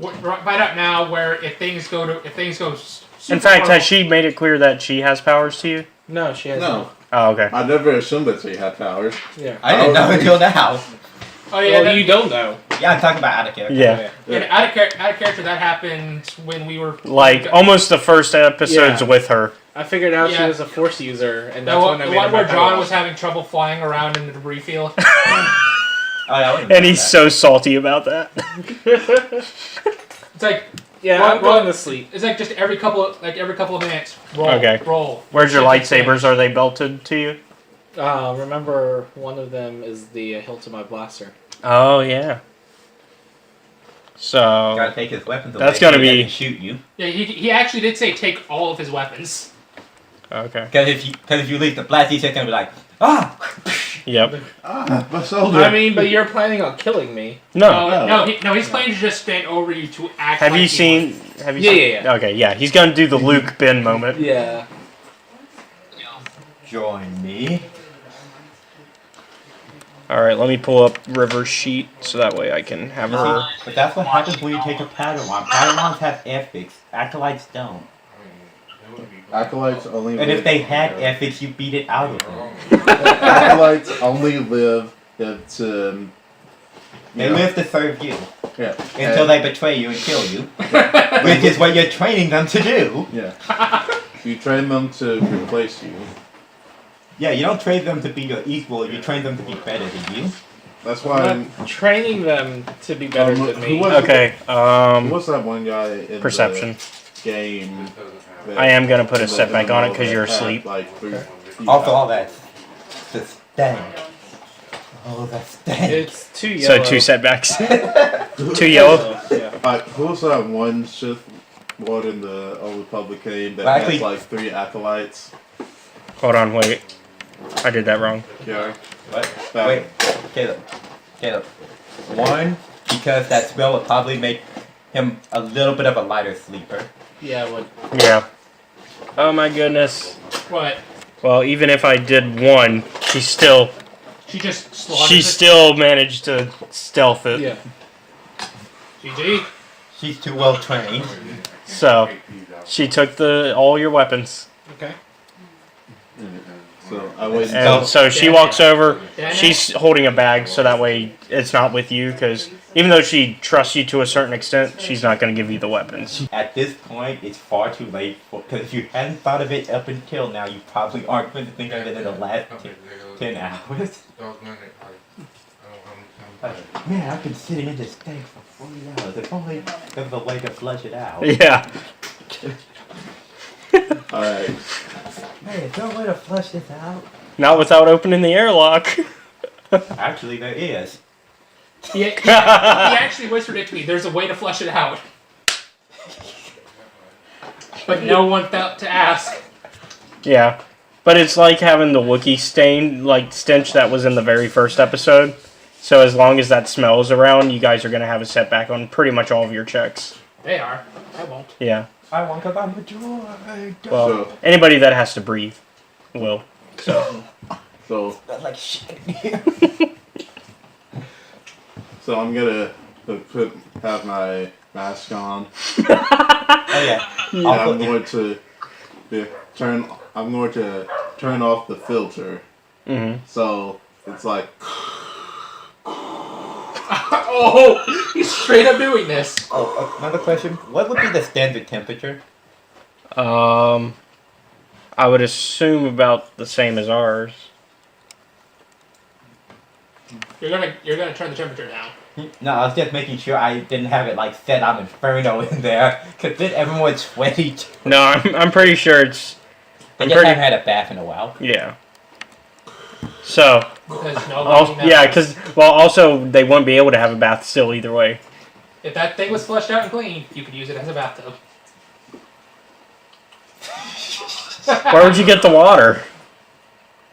find out now where if things go. Super In fact, horrible, has she made it clear that she has powers to you? No, she has No. Oh, okay. I never assumed that she had powers. Yeah. I didn't know until now. Oh yeah, Well, you don't know. Yeah, I'm talking about out of character. Yeah. And out of character, that happened when we were Like almost the first episodes Yeah. with her. I figured out she Yeah. was a Force user, and the that's one, when I the made one her where my John Padawan. was having trouble flying around in the debris field. Oh, yeah, I wouldn't And do he's that. so salty about that. It's like Yeah, roll- I'm going roll- to sleep. It's like just every couple of minutes. Roll. Okay. Roll. Where's your Shit, lightsabers? Are they belted to you? Remember, one of them is the hilt of my blaster. Oh yeah. So Gotta take his weapons away. that's gonna so he be doesn't shoot you. Yeah, he actually did say take all of his weapons. okay. Because if you leave the blast, he's just gonna be like, ah. Yep. Ah, my shoulder. I mean, but you're planning on killing me. No. No, he's planning to just stand over you to act. Have like you he seen? was. Have you? Yeah, seen, Okay, yeah. He's gonna do the Luke Ben moment. Yeah. Join me. All right, let me pull up River's sheet so that way I can have her. But that's what happens when you take a Padawan. Padawans have ethics. Acolytes don't. Acolytes only And live. if they had ethics, you beat it out of them. Acolytes only live to. They live to serve you. Yeah. Until they betray you and kill you. Which is what you're training them to do. Yeah. You train them to replace you. Yeah, you don't train them to be your equal, you train them to be better than you. That's why. I'm training them to be better than me. Okay. What's that one guy in Perception. the game? I am gonna put a setback on it because you're that had, asleep. Like, Also, all that. The stank. Oh, that stank. It's too So yellow. 2 setbacks. 2 yellow. Yeah. Who's that one Sith Lord in the Old Republic game that Well, has actually- like 3 acolytes? Hold on, wait. I did that wrong. Yeah. What? Wait, Caleb. One, because that spell would probably make him a little bit of a lighter sleeper. Yeah, what? Yeah. Oh my goodness. What? Well, even if I did 1, she still She still managed to stealth it. Yeah. GG. She's too well trained. So she took all your weapons. Okay. So I waited. And so she walks over. Yeah, She's holding a bag, so that way it's not with you. Because even though she trusts you to a certain extent, she's not going to give you the weapons. At this point, it's far too late, because if you hadn't thought of it up until now, you probably aren't going to think of it in the last 10 hours. Man, I've been sitting in this tank for 40 hours. If only there was a way to flush it out. Yeah. Alright. Man, is there a way to flush this out? Not without opening the airlock. Actually, there is. He actually whispered it to me. There's a way to flush it out. But no one felt to ask. Yeah. But it's like having the Wookiee stain, like stench that was in the very first episode. So as long as that smell is around, you guys are going to have a setback on pretty much all of your checks. They are. I won't. Yeah. I want because I'm a droid. Well, anybody that has to breathe will. So. That's like shit. So I'm gonna have my mask on. Oh yeah. And I'm going to turn off the filter. Mm-hmm. So it's like. Oh, he's straight up doing this. Oh, another question. What would be the standard temperature? I would assume about the same as ours. You're gonna turn the temperature down. No, I was just making sure I didn't have it like set on Inferno in there, cause then everyone's sweaty. No, I'm pretty sure it's. I just haven't had a bath in a while. Yeah. So. Because Yeah, because also they wouldn't be able to have a bath still either way. if that thing was flushed out and clean, you could use it as a bathtub. Where would you get the water?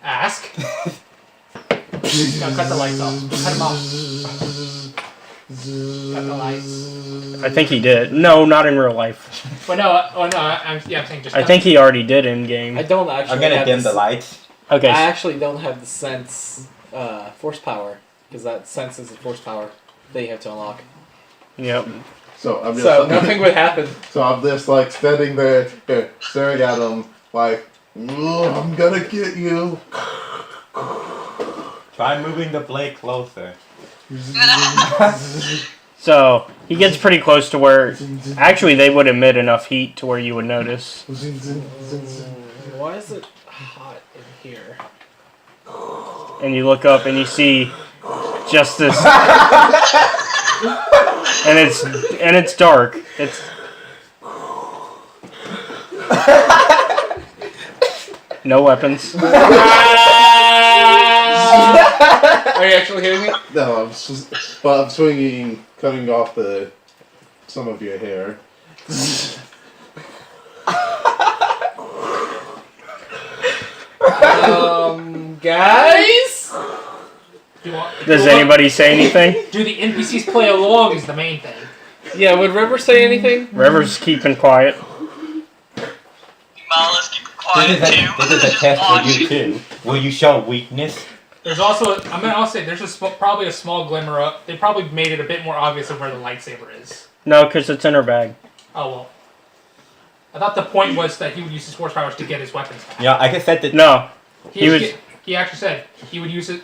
Ask. No, cut the lights off. Cut them off. Cut the lights. I think he did. No, not in real life. But no, I'm saying just. I think he already did in game. I don't actually. I'm gonna have dim this- the lights. Okay. I actually don't have the sense force power because that sense is the force power that you have to unlock. Yep. So I'm just. So nothing would happen. So I'm just like standing there, staring at him, like, I'm gonna get you. Try moving the blade closer. So he gets pretty close to where, actually, they would emit enough heat to where you would notice. Why is it hot in here? And you look up and you see just this, and it's dark. It's no weapons. Are you actually hitting me? No, I'm swinging, cutting off some of your hair. Guys? Does anybody say anything? Do the NPCs play along is the main thing. Yeah, would River say anything? River's keeping quiet. Malice, keep quiet too. This is a test for you too. Will you show weakness? There's also, I'll say, there's probably a small glimmer up. They probably made it a bit more obvious of where the lightsaber is. No, because it's in her bag. Oh, well. I thought the point was that he would use his force powers to get his weapons back. Yeah, I guess that did. No. He actually said he would use it,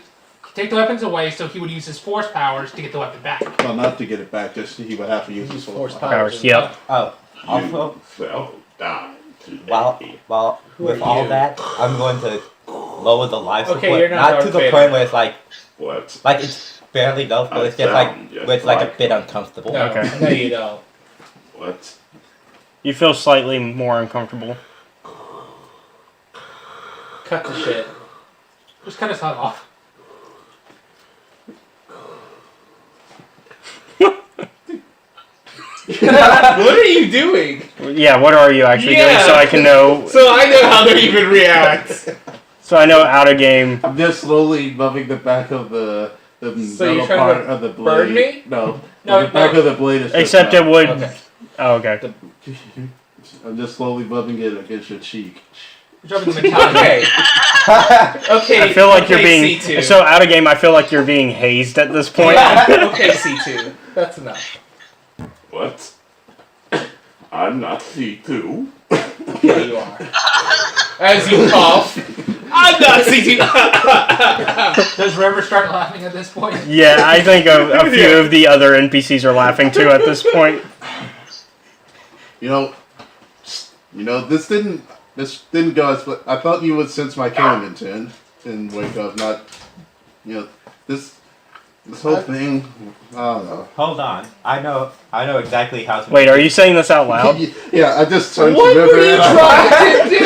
take the weapons away, so he would use his force powers to get the weapon back. Well, not to get it back, just he would have to use his force powers. Yep. Oh, also, well, with are all you? that, I'm going to lower the life Okay, support. you're not to Darth the Vader. point where it's like What? Like it's barely low, but it's just like where it's like a bit uncomfortable. No, Okay. no, you don't. What? You feel slightly more uncomfortable. Cut the shit. Just cut his head off. What are you doing? Yeah, what are you actually doing so I can know? So I know how to even react. So I know out of game. I'm just slowly bumping the back of the So metal you're trying part to of the blade. burn me? No, No, the back of the blade is just Except it metal. would. Okay. Oh, okay. I'm just slowly bumping it against your cheek. You're dropping the metallic. Okay. Okay. I feel like you're okay, being C2. so out of game. I feel like you're being hazed at this point. Okay, C2. That's enough. What? I'm not C2. Yeah, you are. As you cough. I'm not C2. Does River start laughing at this point? Yeah, I think a few of the other NPCs are laughing too at this point. You know, this didn't go as. But I thought you would sense my killing intent and wake up. Not, this whole thing. I don't know. Hold on, I know exactly how to. Wait, are you saying this out loud? Yeah, I just turned What to were River you and trying to do?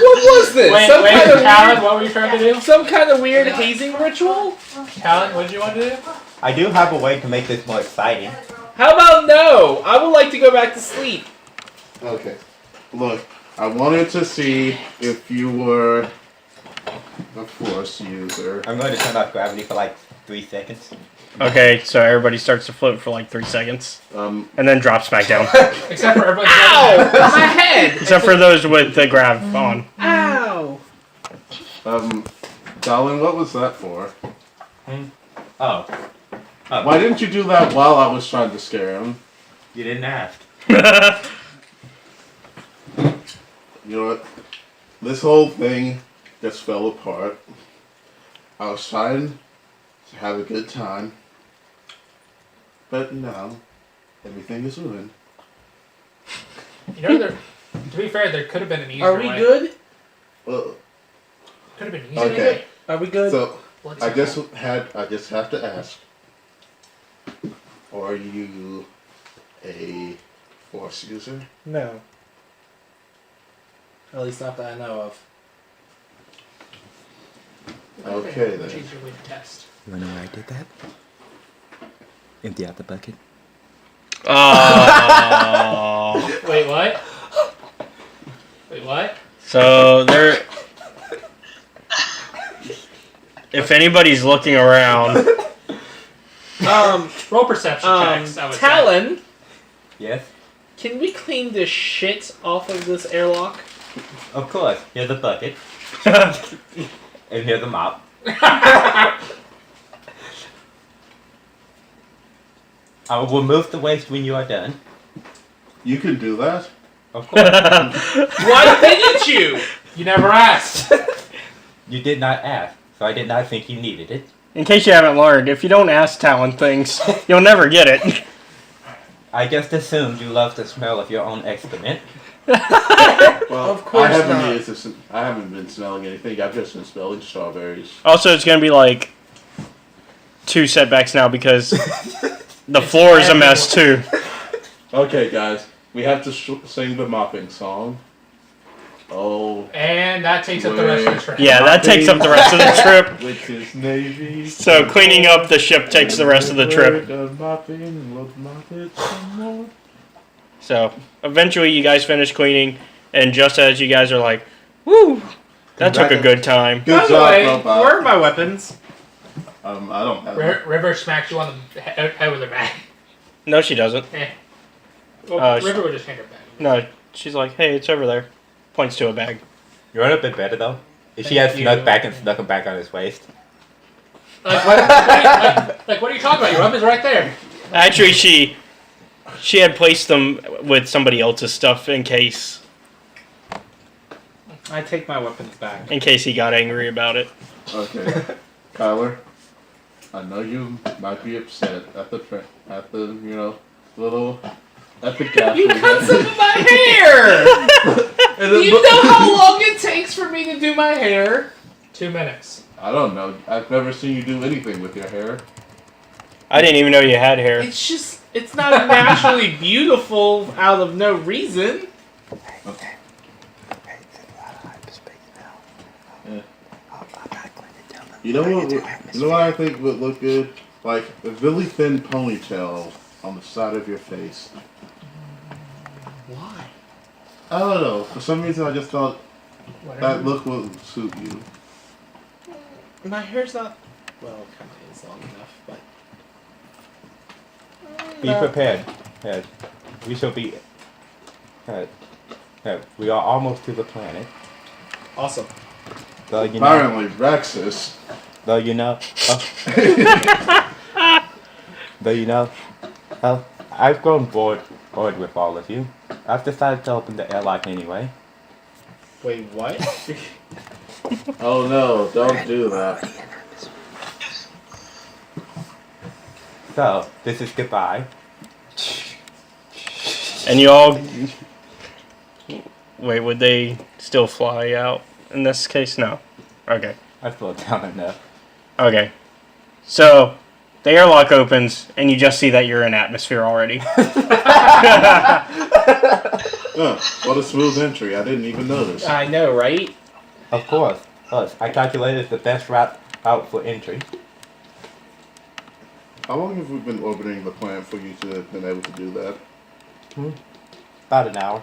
What was this? Wait, Some kind of Talon, what were you trying to do? some kind of weird hazing ritual? Talon, what did you want to do? I do have a way to make this more exciting. How about no? I would like to go back to sleep. Okay. Look, I wanted to see if you were a force user. I'm going to turn off gravity for like 3 seconds. Okay, so everybody starts to float for like 3 seconds, and then drops back down. Except for everybody. Ow! My head! Except for those with the grav on. Ow! Darling, what was that for? Oh. Why didn't you do that while I was trying to scare him? You didn't ask. You know what? This whole thing just fell apart. I was trying to have a good time. But now, everything is ruined. You know, to be fair, there could have been an easier Are we way. good? Well, Could have been an easier okay. way. Are we good? So, Let's I see. just have to ask. Are you a force user? No. At least not that I know of. Okay then. Change your way to test. You wanna know where I did that? Empty out the bucket. Oh. Wait, what? Wait, what? So there. If anybody's looking around, Roll perception checks, I would say. Talon, Yes? can we clean the shit off of this airlock? Of course. Here's a bucket. And here's a mop. I will remove the waste when you are done. You can do that? Of course. Why didn't you? You never asked. You did not ask, so I did not think you needed it. In case you haven't learned, if you don't ask Talon things, you'll never get it. I just assumed you love the smell of your own excrement. Well, Of course I not. haven't been smelling anything. I've just been smelling strawberries. Also, it's going to be like 2 setbacks now because the floor is a mess too. Okay, guys, we have to sing the mopping song. Oh. And that takes up the rest of the trip. Yeah, that takes up the rest of the trip. Which is Navy. So cleaning up the ship takes the rest of the trip. So eventually you guys finish cleaning, and just as you guys are like, woo, that took a good time. By the way, where are my weapons? I don't have River smacks you on the head with her bag. No, she doesn't. Well, River would just hand her back. No, she's like, hey, it's over there. Points to a bag. You're a bit better though. If she had snuck back and snuck him back on his waist. Like, what are you talking about? Your weapon's right there. Actually, she had placed them with somebody else's stuff in case I take my weapons back. he got angry about it. Okay, Kyler, I know you might be upset at the little epic gap. You cut some of my hair! Do you know how long it takes for me to do my hair? 2 minutes. I don't know. I've never seen you do anything with your hair. I didn't even know you had hair. It's just, it's not naturally beautiful out of no reason. Okay. You know what? You know what I think would look good? Like a really thin ponytail on the side of your face. Why? I don't know. For some reason, I just thought that look would suit you. My hair's not, well, it kind of is long enough, but... Be prepared. We shall be... we are almost to the planet. Awesome. Though you know, Apparently, Rexus. Though you know... I've grown bored with all of you. I've decided to open the airlock anyway. Wait, what? Oh no, don't do that. So, this is goodbye. And you all... Wait, would they still fly out in this case? No. Okay. I slowed down enough. Okay. So, the airlock opens, and you just see that you're in atmosphere already. Oh, what a smooth entry. I didn't even notice. I know, right? Of course. I calculated the best route out for entry. How long have we been orbiting the planet for you to have been able to do that? About an hour.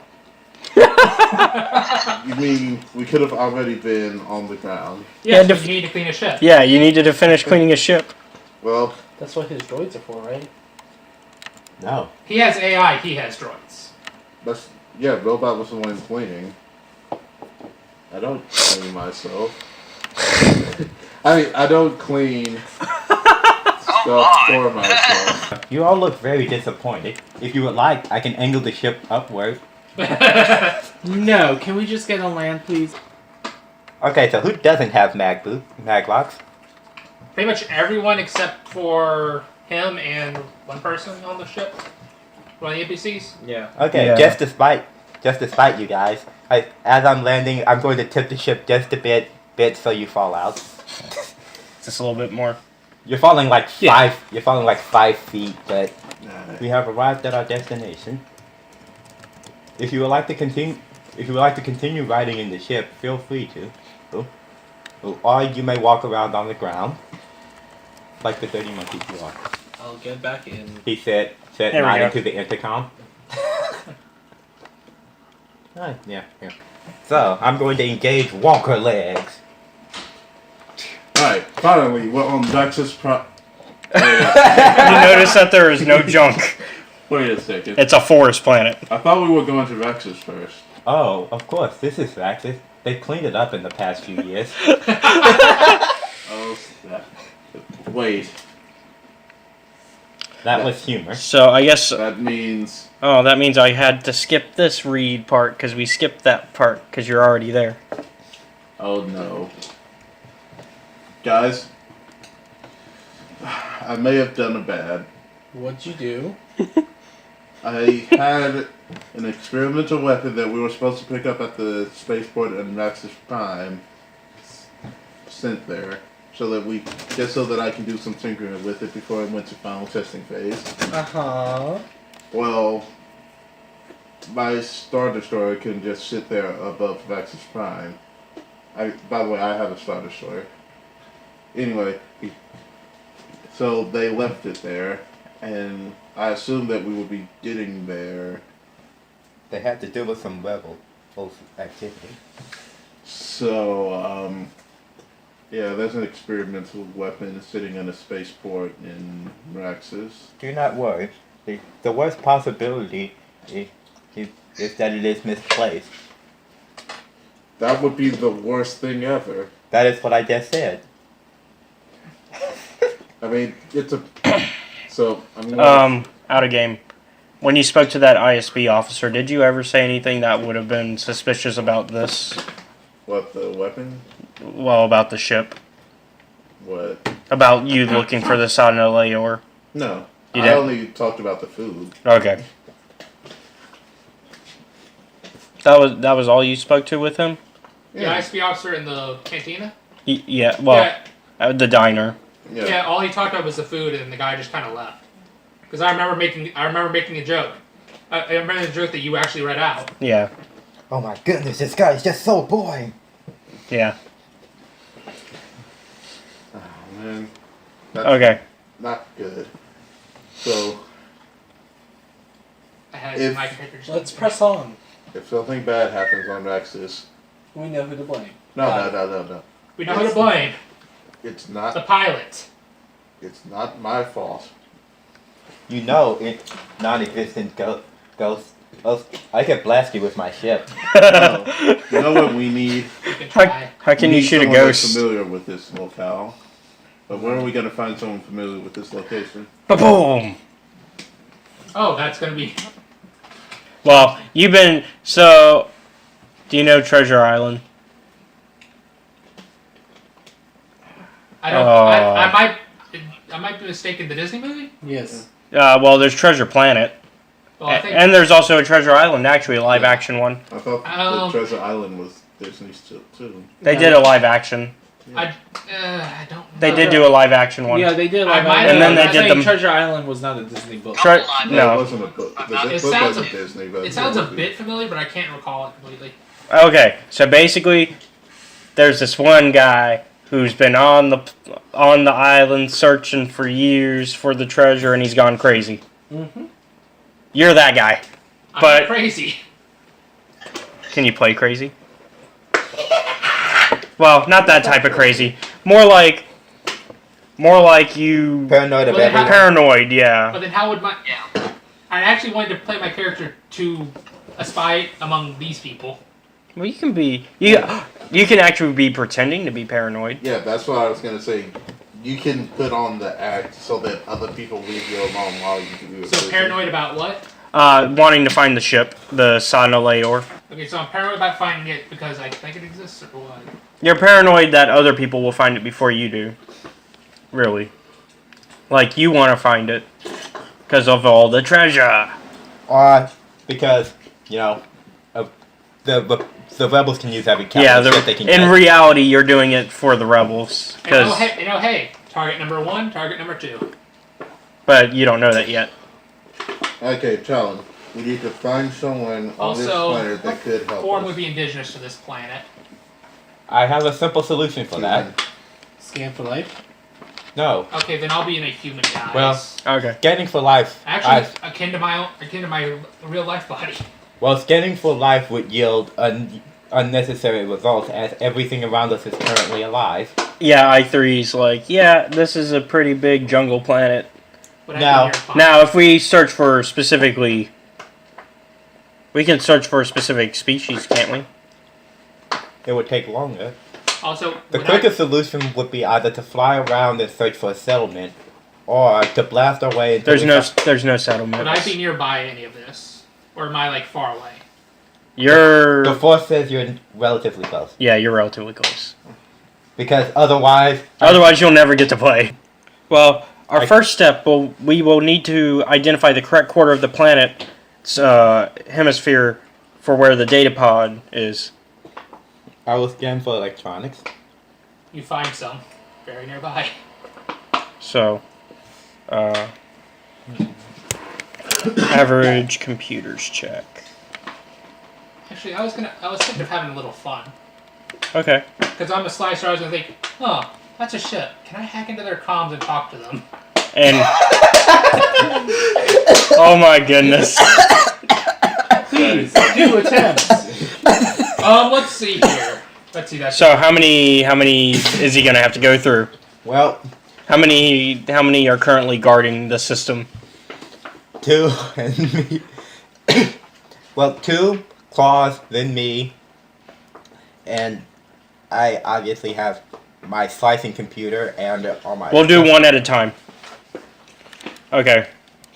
You mean we could have already been on the ground? Yes, you need to clean a ship. Yeah, you needed to finish cleaning a ship. Well... That's what his droids are for, right? No. He has AI, he has droids. Yeah, Robot was the one cleaning. I don't clean myself. I don't clean stuff for myself. You all look very disappointed. If you would like, I can angle the ship upward. No, can we just get on land, please? Okay, so who doesn't have mag locks? Pretty much everyone except for him and one person on the ship. One of the NPCs. Yeah. Okay, Yeah. just despite you guys, as I'm landing, I'm going to tip the ship just a bit so you fall out. Just a little bit more. You're falling like 5 feet, but we have arrived at our destination. If you would like to continue riding in the ship, feel free to. Or you may walk around on the ground, like the dirty monkeys you are. I'll get back in. He said nodding to the intercom. Yeah. So, I'm going to engage Walker Legs. Alright, finally, we're on Vexus You notice that there is no junk. Wait a second. It's a forest planet. I thought we were going to Vexus first. Oh, of course, this is Vexus. They've cleaned it up in the past few years. Oh, wait. That was humor. So I guess... That means... Oh, that means I had to skip this read part because we skipped that part because you're already there. Oh no. Guys, I may have done a bad. What'd you do? I had an experimental weapon that we were supposed to pick up at the spaceport and Maxis Prime sent there, so that I can do some tinkering with it before I went to final testing phase. Well, my Star Destroyer can just sit there above Maxis Prime. By the way, I have a Star Destroyer. Anyway, so they left it there, and I assumed that we would be getting there. They had to deal with some rebel activity. So, yeah, there's an experimental weapon sitting in a spaceport in Raxus. Do not worry. The worst possibility is that it is misplaced. That would be the worst thing ever. That is what I just said. I mean, it's a... So, I'm gonna... Out of game. When you spoke to that ISB officer, did you ever say anything that would have been suspicious about this? What, the weapon? Well, about the ship. What? About you looking for the Sadna Layor. No. You I didn't? only talked about the food. Okay. That was all you spoke to with him? The ISP officer in the cantina? Yeah, well, the diner. Yeah, all he talked about was the food, and the guy just kind of left. Because I remember making a joke. I remember the joke that you actually read out. Yeah. Oh my goodness, this guy is just so boring. Yeah. Oh, man. That's Okay. Not good. So... I had my characters. Let's press on. If something bad happens on Raxus... We know who to blame. No. We know who to blame. It's not... The pilot. It's not my fault. You know, it's non-existent ghosts. I could blast you with my ship. No. You know what we need? How can you shoot a someone that's ghost? familiar with this locale. But where are we going to find someone familiar with this location? Ba-boom! Oh, that's going to be... Well, you've been... So, do you know Treasure Island? I don't... I might be mistaken. The Disney movie? Yes. Well, there's Treasure Planet. Well, I think... And there's also a Treasure Island, actually, a live-action one. I thought the Treasure Island was Disney's too. They did a live-action. I don't know. They did do a live-action one. Yeah, they did I live might action. And then they did the... Treasure Island was not a Disney book. No, it No. wasn't a book. The It book sounds wasn't Disney, but it sounds a bit familiar, but I can't recall it completely. Okay, so basically, there's this one guy who's been on the island searching for years for the treasure, and he's gone crazy. Mm-hmm. You're that guy. I'm But crazy. can you play crazy? Well, not that type of crazy. More like you Paranoid of Well, everything. paranoid, yeah. But then how would my... Yeah. I actually wanted to play my character to a spy among these people. Well, you can be you can actually be pretending to be paranoid. Yeah, that's what I was going to say. You can put on the act so that other people leave you alone while you do it. So paranoid about what? Wanting to find the ship, the Sadna Layor. Okay, so I'm paranoid about finding it because I think it exists or what? You're paranoid that other people will find it before you do. Really. Like, you want to find it. Because of all the treasure. Or because, the rebels can use every Yeah, ship they can in get. reality, you're doing it for the rebels. Hey, target number 1, target number 2. But you don't know that yet. Okay, challenge. We need to find someone on this Also, planet that could help form us. would be indigenous to this planet. I have a simple solution for that. Scan for life? No. Okay, then I'll be in a human, guys. Well, okay. Scanning for life. Actually, akin to my real life body. Well, scanning for life would yield unnecessary results as everything around us is currently alive. Yeah, I3's like, yeah, this is a pretty big jungle planet. Now, if we search for specifically... We can search for a specific species, can't we? it would take longer. Also, The quickest solution would be either to fly around and search for a settlement, or to blast our way into There's no settlement. Would I be nearby any of this? Or am I, far away? You're... The force says you're relatively close. Yeah, you're relatively close. Because otherwise... Otherwise, you'll never get to play. Well, Our first step, we will need to identify the correct quarter of the planet's hemisphere for where the data pod is. I will scan for electronics. You find some very nearby. So, average computers check. Actually, I was thinking of having a little fun. Okay. Because I'm a slicer, I was gonna think, oh, that's a ship. Can I hack into their comms and talk to them? And oh my goodness. Please do attempt. Let's see here. Let's see that. So how many is he gonna have to go through? Well, how many are currently guarding the system? 2 and me. Well, 2 claws, then me, and I obviously have my slicing computer and all my. We'll do one at a time. Okay,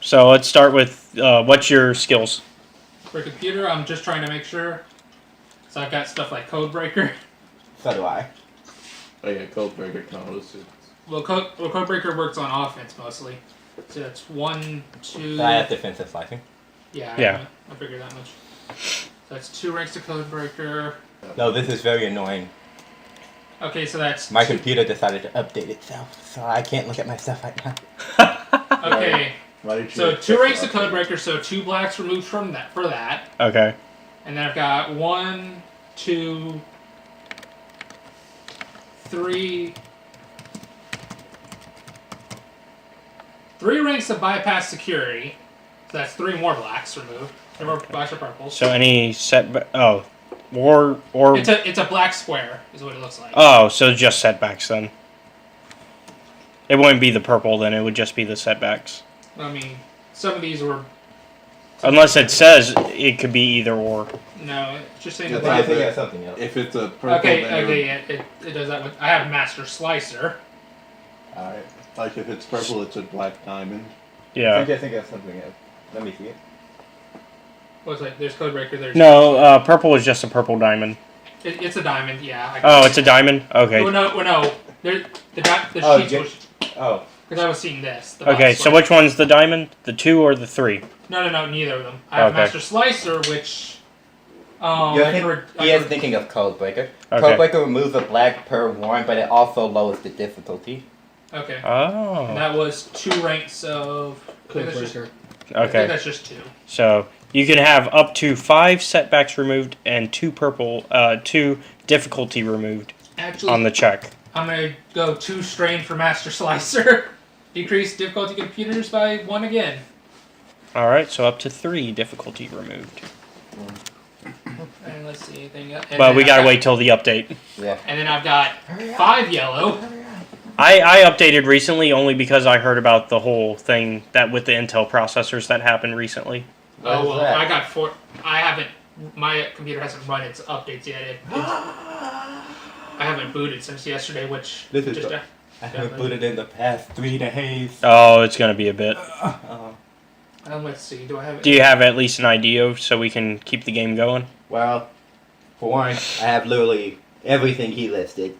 so let's start with what's your skills? For computer, I'm just trying to make sure. So I've got stuff like Codebreaker. So do I. Oh yeah, Codebreaker counts. Well, Codebreaker works on offense mostly. So that's 1, 2. I have defensive slicing. Yeah. I figured that much. So that's 2 ranks to Codebreaker. No, this is very annoying. Okay, so that's my computer decided to update itself, so I can't look at my stuff right now. Okay. Why did you So 2 ranks to Codebreaker, so 2 blacks removed from that for that. Okay. And then I've got 1, 2, 3. 3 ranks to bypass security. So that's 3 more blacks removed. 3 more blacks or purples. So any setback? Oh, or it's a black square is what it looks like. Oh, so just setbacks then. It wouldn't be the purple then. It would just be the setbacks. I mean, some of these were. Unless it says it could be either or. No, it's just saying Yeah, that. I think it's something else. If it's a purple, Okay, yeah, it does that with. I have Master Slicer. Alright. Like if it's purple, it's a black diamond. Yeah. I think that's something else. Let me see it. What's like? There's Codebreaker. There's. No, purple is just a purple diamond. It's a diamond. Yeah. Oh, it's a diamond. Okay. Well, no. The Oh, sheets was. Oh. Because I was seeing this. The Okay, box so square. which one's the diamond? The 2 or the 3? No, neither of them. I have Okay. Master Slicer, which. He is thinking of Codebreaker. Okay. Codebreaker removes a black per 1, but it also lowers the difficulty. Okay. Oh. And that was 2 ranks of. I think Okay. that's just 2. So you can have up to 5 setbacks removed and 2 difficulty removed Actually, on the check. I'm gonna go 2 strain for Master Slicer. Decrease difficulty computers by 1 again. All right, so up to 3 difficulty removed. And let's see anything else. But we gotta wait till the update. Yeah. And then I've got 5 yellow. I updated recently only because I heard about the whole thing that with the Intel processors that happened recently. Oh well, I got 4. I haven't. My computer hasn't run its updates yet. I haven't booted since yesterday, which This is. just. I haven't booted in the past 3 days. Oh, it's gonna be a bit. Let's see. Do I have? Do you have at least an idea so we can keep the game going? Well, for one, I have literally everything he listed.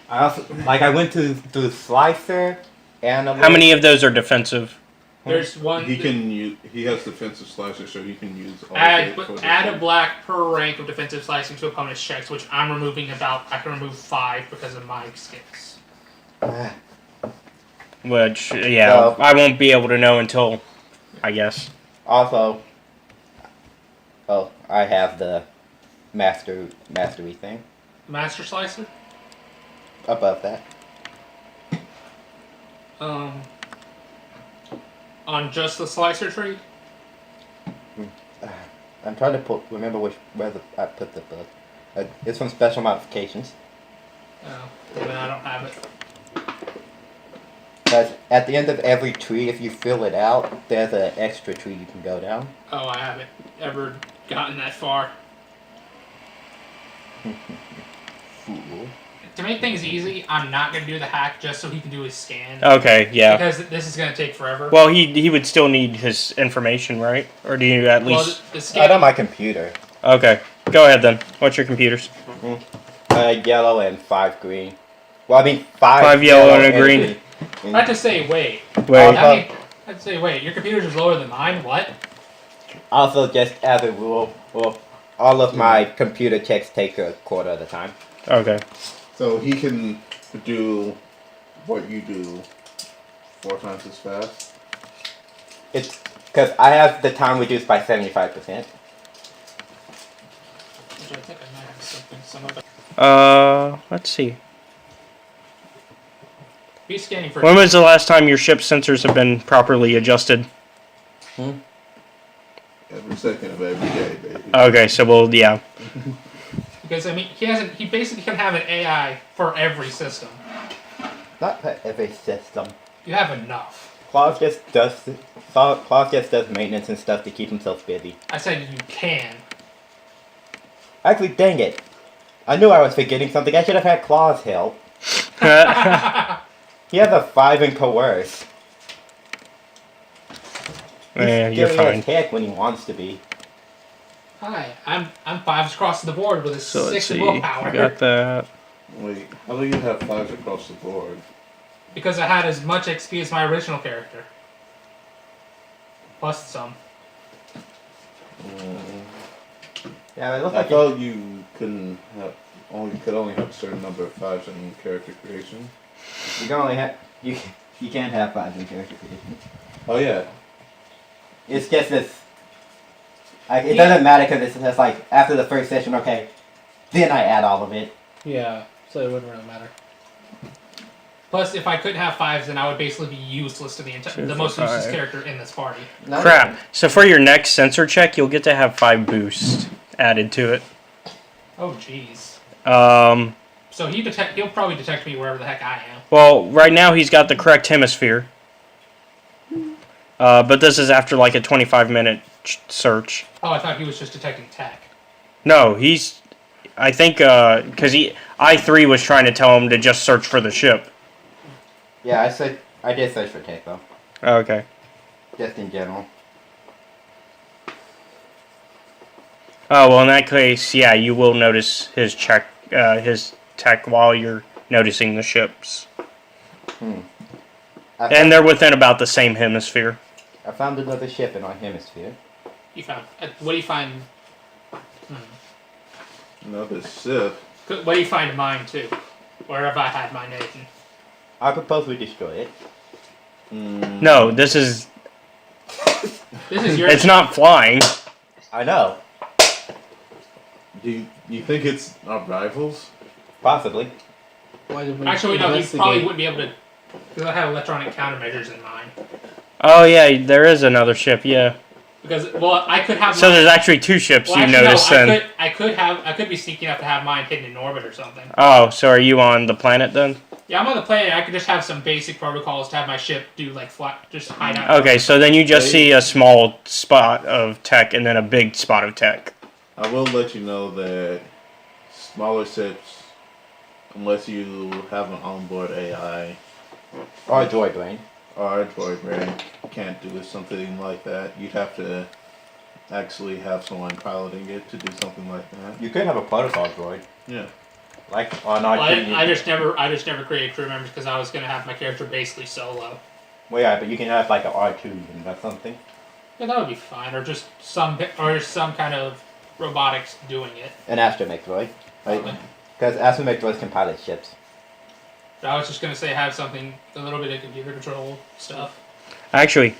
I also I went through Slicer and. How many of those are defensive? There's one. He can use. He has defensive slicer, so he can use. All Add of it for a defense. black per rank of defensive slicing to opponent's checks, which I'm removing about. I can remove 5 because of my skills. Which, yeah, So- I won't be able to know until, I guess. Also, I have the mastery thing Master Slicer. above that. On just the slicer tree. I'm trying to remember I put the book. It's from special modifications. Oh, then I don't have it. But at the end of every tree, if you fill it out, there's an extra tree you can go down. Oh, I haven't ever gotten that far. Fool. To make things easy, I'm not going to do the hack just so he can do his scan. Okay, yeah. Because this is going to take forever. Well, he would still need his information, right? Or do you at Well, least... the scan. I on my computer. Okay, go ahead then. What's your computers? Yellow and 5 green. Well, I mean 5 5 yellow and a green. I have to say, wait. Wait. Wait. Your computer's is lower than mine. What? Also, just as a rule, well, all of my computer checks take a quarter of the time. Okay. So he can do what you do 4 times as fast? It's because I have the time reduced by 75%. Which I think I might have some of it. Let's see. Be scanning for. When was the last time your ship sensors have been properly adjusted? Every second of every day, baby. Okay, so yeah. Because I mean, he basically can have an AI for every system. Not for every system. You have enough. Claus just does maintenance and stuff to keep himself busy. I said you can. Actually, dang it. I knew I was forgetting something. I should have had Claus help. He has a 5 in coerce. Yeah, He's you're scary fine. as heck when he wants to be. Hi, I'm 5s across the board with a So let's 6 see. willpower. I got that. Wait, how do you have 5s across the board? Because I had as much XP as my original character. Plus some. Yeah, it looks I like thought you couldn't have could only have a certain number of 5s in character creation. you can only have you can't have 5 in character creation. Oh yeah. It's just this. It doesn't matter because it's just like after the first session, okay, then I add all of it. Yeah, so it wouldn't really matter. Plus, if I couldn't have 5s, then I would basically be useless to the most useless 5. character in this party. Crap. So for your next sensor check, you'll get to have 5 boost added to it. Oh, jeez. So he'll probably detect me wherever the heck I am. Well, right now he's got the correct hemisphere. But this is after like a 25-minute search. Oh, I thought he was just detecting tech. No, I think, because I3 was trying to tell him to just search for the ship. Yeah, I did search for tech though. Okay. Just in general. Oh, well, in that case, yeah, you will notice his his tech while you're noticing the ships. And they're within about the same hemisphere. I found another ship in our hemisphere. You found. What do you find? Another ship. What do you find mine too? Where have I had mine, Nathan? I propose we destroy it. No, this is. This is your. It's not flying. I know. Do you think it's our rivals? Possibly. Actually, no. You probably wouldn't be able to, because I have electronic countermeasures in mine. Oh, yeah, there is another ship, yeah. Because I could have. So there's actually 2 ships you actually, noticed no, then. I could be sneaky enough to have mine hidden in orbit or something. Oh, so are you on the planet then? Yeah, I'm on the planet. I could just have some basic protocols to have my ship do like just hide out. Okay, so then you just see a small spot of tech and then a big spot of tech. I will let you know that smaller ships, unless you have an onboard AI or a droid brain, can't do something like that. You'd have to actually have someone piloting it to do something like that. you could have a protocol droid. Yeah. Like on our team. I just never created crew members because I was gonna have my character basically solo. Well, yeah, but you can have like an R2 unit or something. Yeah, that would be fine, or just some kind of robotics doing it. An astromech droid. Because astromech droids can pilot ships. I was just gonna say have something a little bit of computer control stuff. Actually,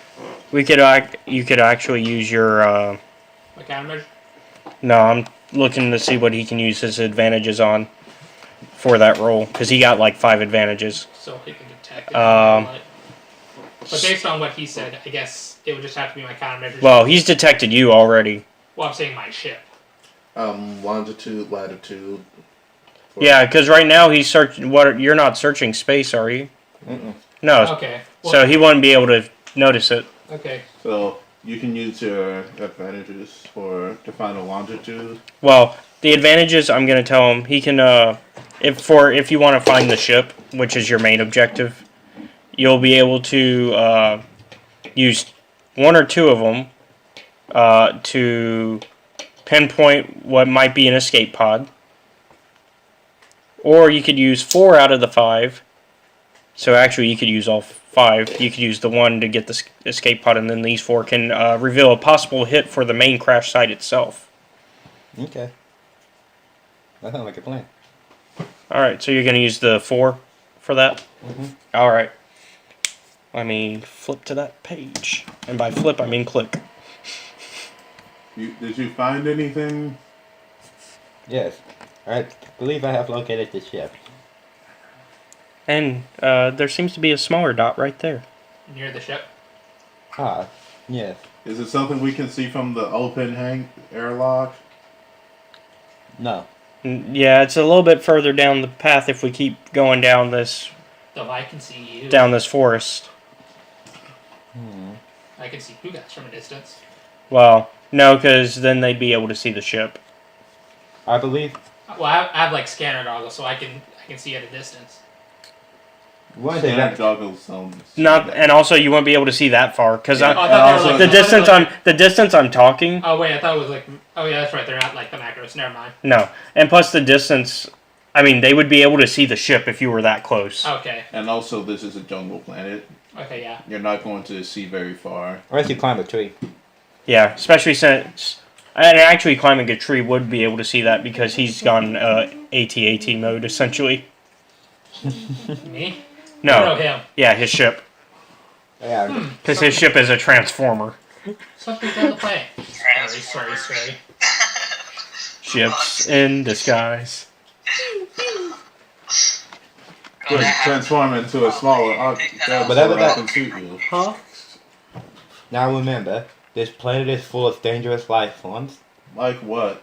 you could actually use your. My countermeasure. No, I'm looking to see what he can use his advantages on for that role because he got like 5 advantages. So he can detect it. But based on what he said, I guess it would just have to be my countermeasures. Well, he's detected you already. Well, I'm saying my ship. Longitude, latitude. Yeah, because right now he's searching. You're not searching space, are you? No. Okay. Well, So he wouldn't be able to notice it. Okay. So you can use your advantages to find a longitude. Well, the advantages I'm gonna tell him he can if you want to find the ship, which is your main objective, you'll be able to use 1 or 2 of them to pinpoint what might be an escape pod. Or you could use 4 out of the 5 So actually, you could use all 5. You could use the 1 to get the escape pod, and then these 4 can reveal a possible hit for the main crash site itself. Okay. That sounds like a plan. All right, so you're going to use the 4 for that? Mm-hmm. All right. Let me flip to that page. And by flip, I mean click. Did you find anything? Yes. I believe I have located the ship. And there seems to be a smaller dot right there. Near the ship. Ah, yes. Is it something we can see from the open airlock? No. Yeah, it's a little bit further down the path if we keep going down this Though I can see you. down this forest. I can see you guys from a distance. Well, no, because then they'd be able to see the ship. I believe. Well, I have like scanner goggles, so I can see at a distance. Scanner goggles sounds. Not, and also you won't be able to see that far because like, the distance I'm talking. Oh wait, I thought it was like. Oh yeah, that's right. They're not like the macros. Never mind. No, and plus the distance. I mean, they would be able to see the ship if you were that close. Okay. And also, this is a jungle planet. Okay, yeah. You're not going to see very far. Unless you climb a tree. Yeah, especially since. And actually, climbing a tree would be able to see that because he's gone AT-AT mode, essentially. Me? No. No, him. Yeah, his ship. Yeah. Because his ship is a transformer. Something down the plane. Sorry. Ships in disguise. Good, transform into a smaller object. Whatever that can suit you. Huh? Now remember, this planet is full of dangerous life forms. Like what?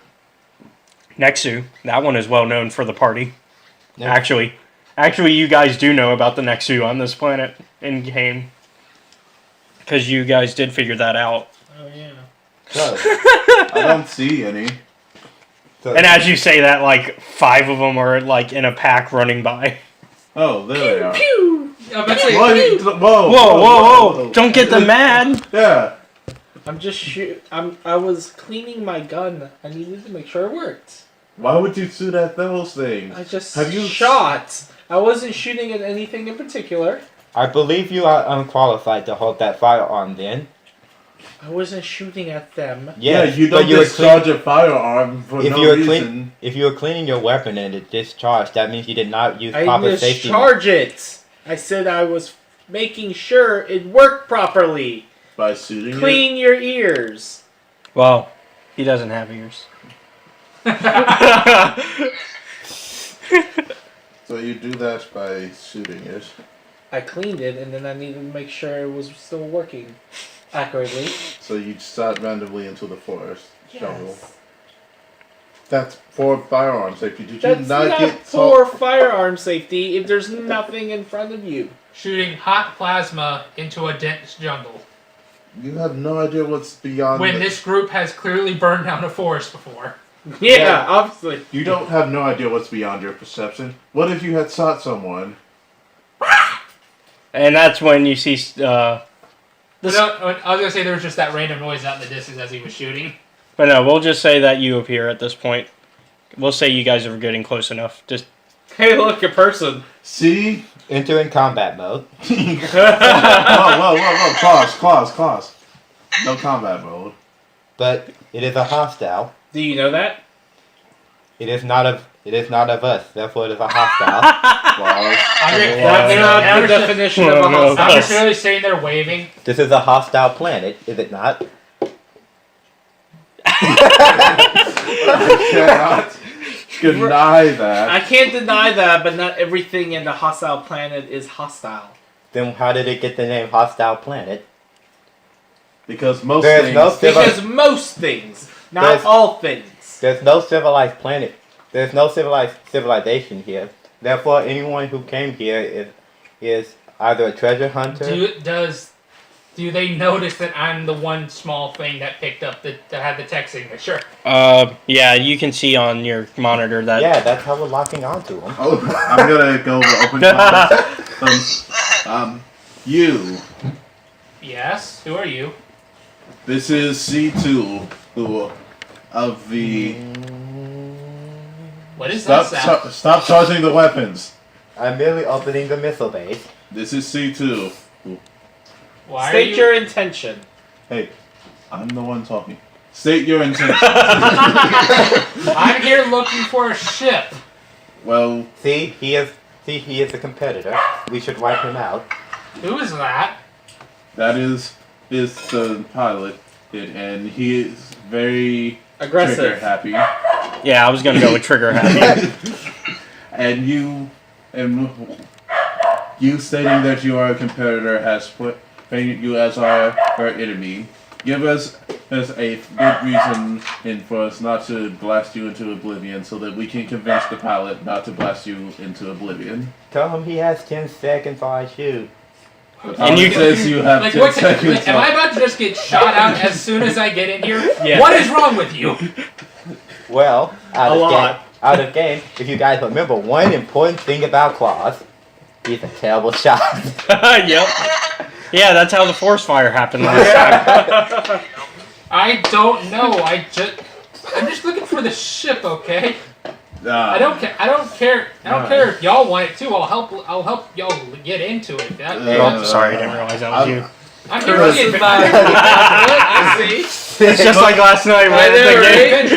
Nexu. That one is well known for the party. Yeah. Actually, you guys do know about the Nexu on this planet in game. Because you guys did figure that out. Oh yeah. So, I don't see any. And as you say that, like 5 of them are like in a pack running by. Oh, there they are. Pew! Whoa! Don't get them mad. Yeah. I'm just I was cleaning my gun. I needed to make sure it worked. Why would you shoot at those things? I just Have you shot. I wasn't shooting at anything in particular. I believe you are unqualified to hold that firearm then. I wasn't shooting at them. Yeah, you don't discharge a firearm for no reason. If you were cleaning your weapon and it discharged, that means you did not use I proper didn't safety. discharge it. I said I was making sure it worked properly. By shooting Clean your ears. Well, he doesn't have ears. So you do that by shooting it. I cleaned it, and then I needed to make sure it was still working accurately. So you start randomly into the forest jungle. Yes. That's for firearm safety. Did That's you not get for firearm safety if there's nothing in front of you. Shooting hot plasma into a dense jungle. You have no idea what's beyond. When this group has clearly burned down a forest before. Yeah, obviously. You don't have no idea what's beyond your perception. What if you had shot someone? And that's when you see. I was gonna say there was just that random noise out in the distance as he was shooting. But no, we'll just say that you appear at this point. We'll say you guys are getting close enough. Just. Hey, look, a person. See? Entering combat mode. Whoa. Claws. No combat mode. But it is a hostile. Do you know that? It is not of us, therefore it is a hostile. That's not the definition of a hostile. I'm just really sitting there waving. This is a hostile planet, is it not? I cannot deny that. I can't deny that, but not everything in the hostile planet is hostile. Then how did it get the name Hostile Planet? Because most things, not all things. There's no civilized planet. There's no civilization here. Therefore, anyone who came here is either a treasure hunter. Do they notice that I'm the one small thing that picked up that had the tech signature? Yeah, you can see on your monitor that. Yeah, that's how we're locking onto them. Oh, I'm gonna go to open combat. You. Yes. Who are you? This is C2, who of the. What is that sound? Stop charging the weapons. I'm merely opening the missile base. This is C2. Why State your intention. Hey, I'm the one talking. State your intention. I'm here looking for a ship. Well, See, he is a competitor. We should wipe him out. Who is that? that is the pilot, and he is very Aggressive. trigger happy. Yeah, I was gonna go with trigger happy. And you stating that you are a competitor has painted you as our enemy. Give us a good reason for us not to blast you into oblivion, so that we can convince the pilot not to blast you into oblivion. Tell him he has 10 seconds or I shoot. And you says you have 10 seconds. Am I about to just get shot out as soon as I get in here? Yeah. What is wrong with you? Well, out of game, if you guys remember one important thing about Claus, he's a terrible shot. Yep. Yeah, that's how the forest fire happened last time. I don't know. I'm just looking for the ship, okay? I don't care. I don't care if y'all want it too. I'll help y'all get into it. Sorry, I didn't realize that was you. I'm here to get I see. It's just like last night when the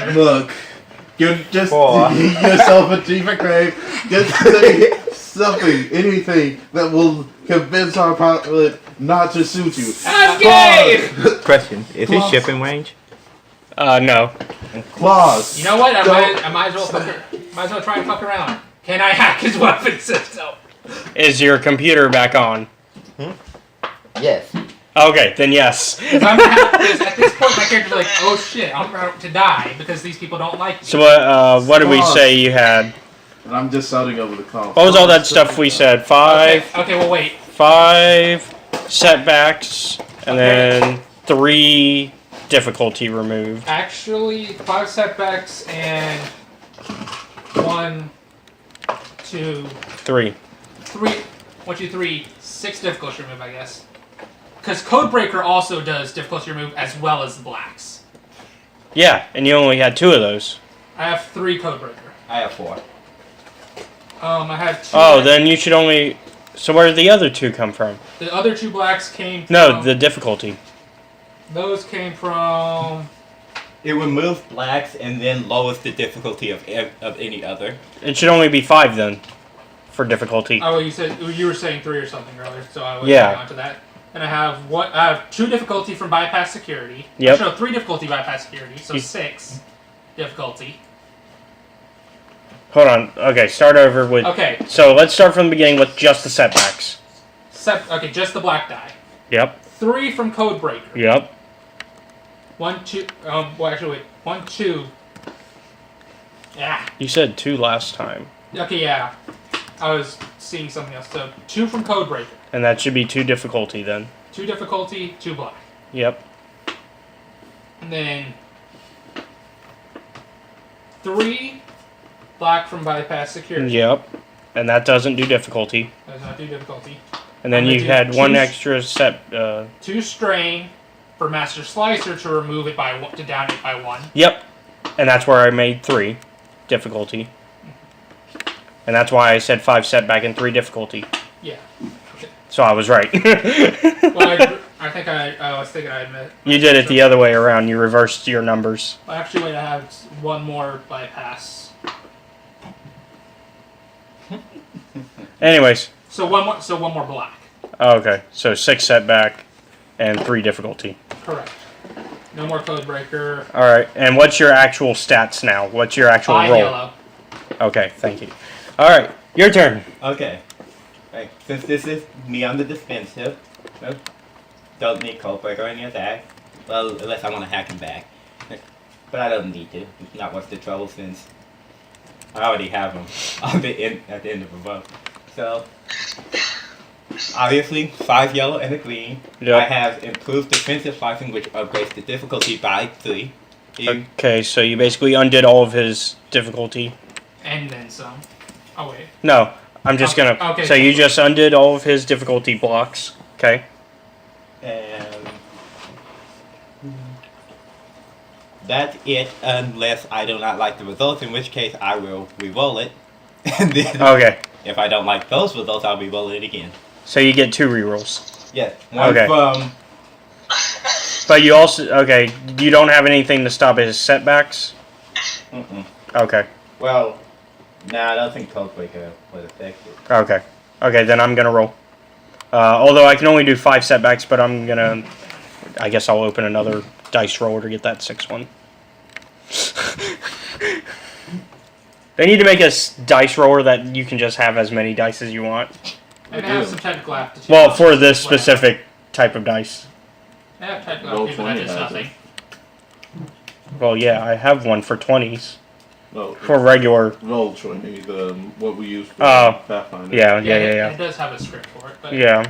game. Look, you just dig yourself a deeper grave. Just say something, anything that will convince our pilot not to shoot you. I'm gay! Question: is his ship in range? No. Claus. You know what? I might as well try and fuck around. Can I hack his weapon system? Is your computer back on? Yes. Okay, then yes. Because at this point, my character's like, oh shit, I'm about to die because these people don't like me. So what did we say you had? And I'm just shouting over the call. What was all that stuff we said? 5. Okay, well wait. 5 setbacks, and then 3 difficulty removed. Actually, 5 setbacks and 1, 2, 3. 1, 2, 3, 6 difficulty remove, I guess. Because Codebreaker also does difficulty remove as well as the blacks. Yeah, and you only had 2 of those. I have 3 Codebreaker. I have 4. I have 2. Oh, then you should only. So where did the other 2 come from? The other 2 blacks came from. No, the difficulty. Those came from. It removes blacks and then lowers the difficulty of any other. It should only be 5 then, for difficulty. Oh, you were saying 3 or something earlier, so I was Yeah. going on to that. And I have 2 difficulty from bypass security. Yep. No, 3 difficulty bypass security, so 6 difficulty. Hold on. Okay, start over with. Okay. So let's start from the beginning with just the setbacks. Okay, just the black die. Yep. 3 from Codebreaker. Yep. 1, 2. Well, actually, wait. 1, 2. Yeah. You said 2 last time. Okay, yeah. I was seeing something else. So 2 from Codebreaker. And that should be 2 difficulty then. 2 difficulty, 2 black. Yep. And then 3 black from bypass security. Yep. And that doesn't do difficulty. Does not do difficulty. And then you had 1 extra set. 2 strain for Master Slicer to remove it to down it by 1. Yep. And that's where I made 3 difficulty. And that's why I said 5 setback and 3 difficulty. Yeah. So I was right. Well, I think I was thinking I admit. You did it the other way around. You reversed your numbers. Well, actually, wait, I have 1 more bypass. Anyways. So one more black. Oh, okay. So 6 setback and 3 difficulty. Correct. No more Codebreaker. All right. And what's your actual stats now? What's your actual 5 roll? yellow. Okay. Thank you. All right. Your turn. Okay. Right. Since this is me on the defensive, don't need Codebreaker or any of that. Well, unless I want to hack him back. But I don't need to. It's not worth the trouble since I already have him at the end of the vote. So, obviously, 5 yellow and a green. Yep. I have improved defensive slicing, which upgrades the difficulty by 3. Okay, so you basically undid all of his difficulty. And then some. Oh, wait. No, I'm just gonna. Okay. So you just undid all of his difficulty blocks. Okay. And that's it, unless I do not like the results, in which case I will re-roll it. And then Okay. If I don't like those results, I'll re-roll it again. So you get 2 rerolls. Yes, one Okay. from... But you also you don't have anything to stop his setbacks. Mm-mm. Okay. Well, nah, I don't think Codebreaker would affect it. Okay. Okay, then I'm gonna roll. Although I can only do 5 setbacks, but I'm gonna. I guess I'll open another dice roller to get that 6th one. They need to make a dice roller that you can just have as many dice as you want. And have some technical aptitude. Well, for this specific type of dice. They have technical aptitude, but that does nothing. Well, yeah, I have one for 20s. No, For regular. Roll 20, what we use for Oh. Pathfinder. Yeah. It does have a script for it, but Yeah.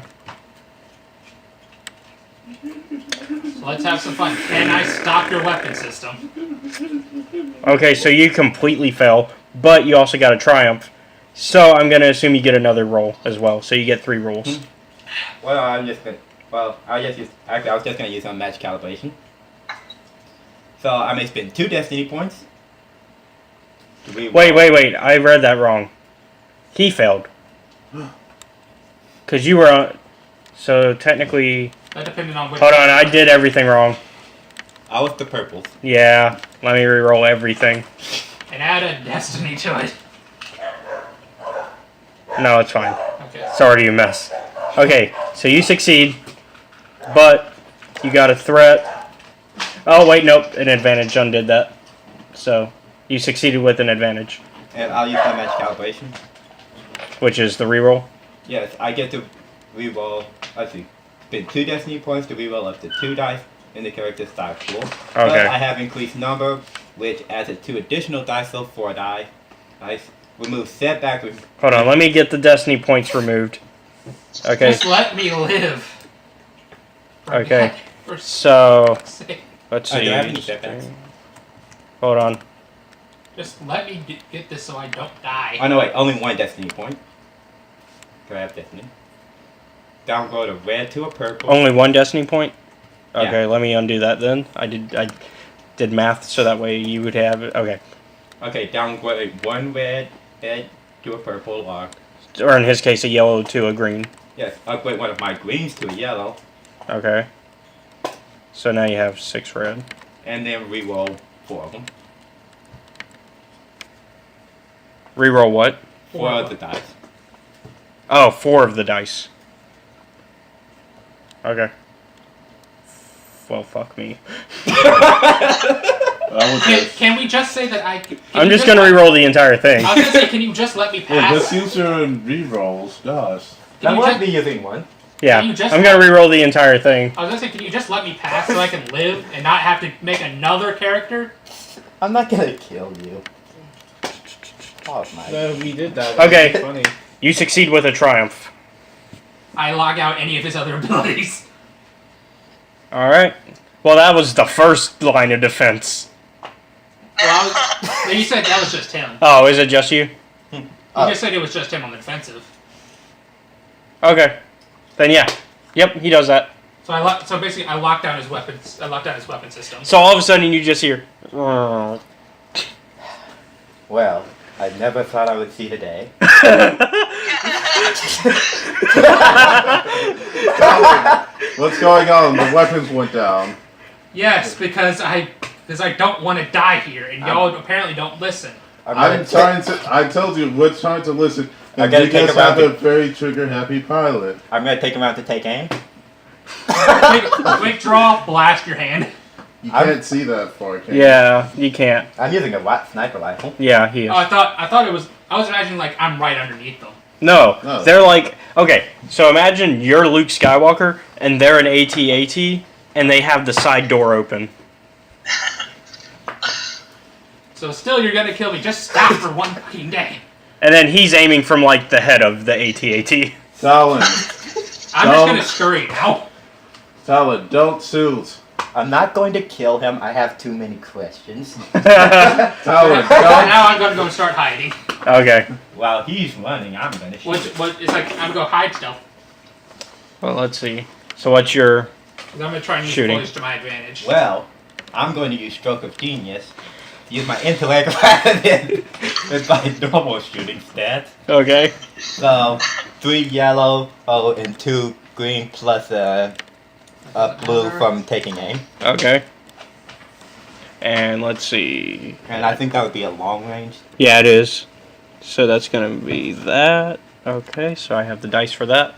So let's have some fun. Can I stop your weapon system? Okay, so you completely fail, but you also got a triumph. So I'm gonna assume you get another roll as well. So you get 3 rolls. Well, I'm just gonna... Well, I was just gonna use some match calibration. So I may spend 2 destiny points. Wait. I read that wrong. He failed. Because you were on... So technically... That depended on which... Hold on, I did everything wrong. I was the purple. Yeah, let me re-roll everything. And add a destiny to it. No, it's fine. Okay. Sorry, you mess. Okay, so you succeed, but you got a threat. Oh, wait, nope, an advantage undid that. So, you succeeded with an advantage. And I'll use my match calibration. Which is the reroll? Yes, I get to reroll, let's see, spend 2 destiny points to reroll up to 2 dice in the character's dice pool. But Okay. I have increased number, which adds 2 additional dice, so 4 dice. Remove setback. Hold on, let me get the destiny points removed. Okay. Just let me live. Okay. For So, sake. let's Do I have see. any setbacks? Hold on. Just let me get this so I don't die. Oh no, wait, only 1 destiny point. Do I have destiny? Downgrade a red to a purple. Only 1 destiny point? Okay, Yeah. let me undo that then. I did math so that way you would have it. Okay. Okay, downgrade 1 red to a purple or... Or in his case, a yellow to a green. Yes, upgrade one of my greens to a yellow. Okay. So now you have 6 red. And then re-roll 4 of them. Reroll what? 4 of the dice. Oh, 4 of the dice. Okay. Well, fuck me. Can we just say that I... I'm just gonna re-roll the entire thing. I was gonna say, can you just let me Yeah, pass? just use your re-rolls, gosh. Can you just- be using 1. Yeah, Can you just I'm gonna re-roll the entire thing. I was gonna say, can you just let me pass so I can live and not have to make another character? I'm not gonna kill you. Oh my. No, we did that. Okay. That's funny. You succeed with a triumph. I log out any of his other abilities. Alright. Well, that was the first line of defense. Well, you said that was just him. Oh, is it just you? You just said it was just him on the defensive. Okay. Then yeah. Yep, he does that. So basically, I locked down his weapons. I locked down his weapon system. So all of a sudden you just hear... "Oh." Well, I never thought I would see the day. What's going on? The weapons went down. Yes, because I don't want to die here, and y'all apparently don't listen. I'm trying to. I told you, we're trying to listen. I And gotta you take guys a have round a very trigger-happy pilot. I'm gonna take him out to take aim. Quick draw, blast your hand. You can't see that far, can you? Yeah, you can't. I'm using a sniper rifle. Yeah, he is. Oh, I thought it was. I was imagining like I'm right underneath them. No, they're like... Okay, so imagine you're Luke Skywalker, and they're an AT-AT, and they have the side door open. So still, you're gonna kill me. Just stop for one fucking day. And then he's aiming from, like, the head of the AT-AT. Talon. I'm just gonna scurry now. Talon, don't shoot. I'm not going to kill him. I have too many questions. Talon, don't. Now I'm gonna go and start hiding. Okay. While he's running, I'm gonna shoot. What? It's like I'm gonna go hide stealth. Well, let's see. So what's your... 'Cause I'm gonna try and use Shooting. foliage to my advantage. Well, I'm going to use Stroke of Genius use my intellect rather than with my normal shooting stats. Okay. So 3 yellow, and 2 green plus a blue from taking aim. Okay. And let's see. And I think that would be a long range. Yeah, it is. So that's going to be that. Okay, so I have the dice for that.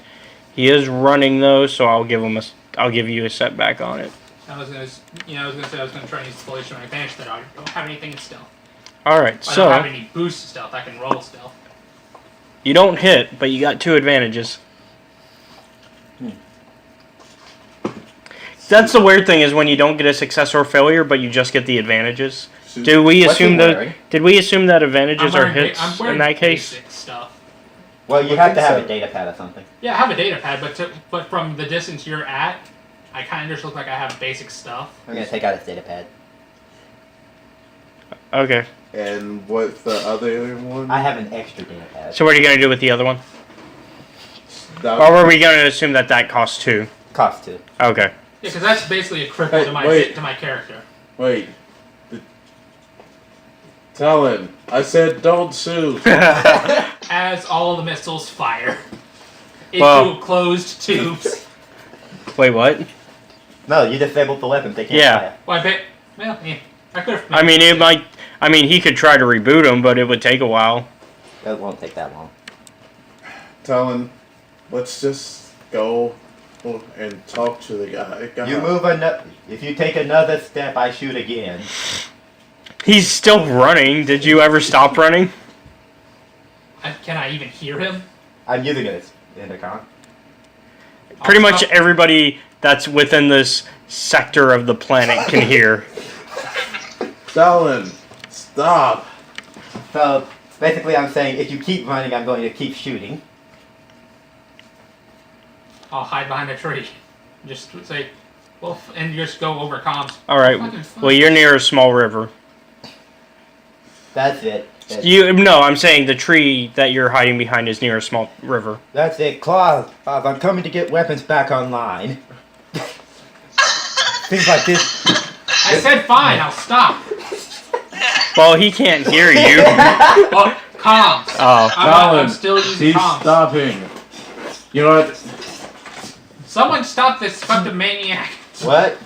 He is running though, so I'll give you a setback on it. I was gonna say I was gonna try and use the foliage to my advantage that I don't have anything in stealth. All right, I so don't have any boost stealth. I can roll stealth. you don't hit, but you got 2 advantages. That's the weird thing is when you don't get a success or failure, but you just get the advantages. Do we assume that? Did we assume that advantages are hits in that case? Stuff. Well, you have to have a data pad or something. Yeah, I have a data pad, but from the distance you're at, I kind of just look like I have basic stuff. I'm gonna take out his data pad. Okay. And what's the other one? I have an extra data pad. So what are you gonna do with the other one? That- Or were we gonna assume that costs 2? Costs 2. Okay. Yeah, because that's basically a cripple Hey, to my character. Wait. Talon, I said don't sue. As all the missiles fire into Well- closed tubes. Wait, what? No, you disabled the weapons. They can't Yeah. fire. Well, I bet. Well, yeah, I could have. I mean, it might. I mean, he could try to reboot them, but it would take a while. It won't take that long. Talon, let's just go and talk to the guy. You move another. If you take another step, I shoot again. He's still running. Did you ever stop running? Can I even hear him? I'm using it as intercom. Pretty much everybody that's within this sector of the planet can hear. Talon, stop. So basically, I'm saying if you keep running, I'm going to keep shooting. I'll hide behind a tree. Just say, well, and just go over comms. All right. Well, you're near a small river. That's it. No, I'm saying the tree that you're hiding behind is near a small river. That's it, Claus. I'm coming to get weapons back online. Things like this. I said fine. I'll stop. Well, he can't hear you. Well, comms. Oh, I'm still using he's comms. stopping. You know what? Someone stop this fucking maniac. What?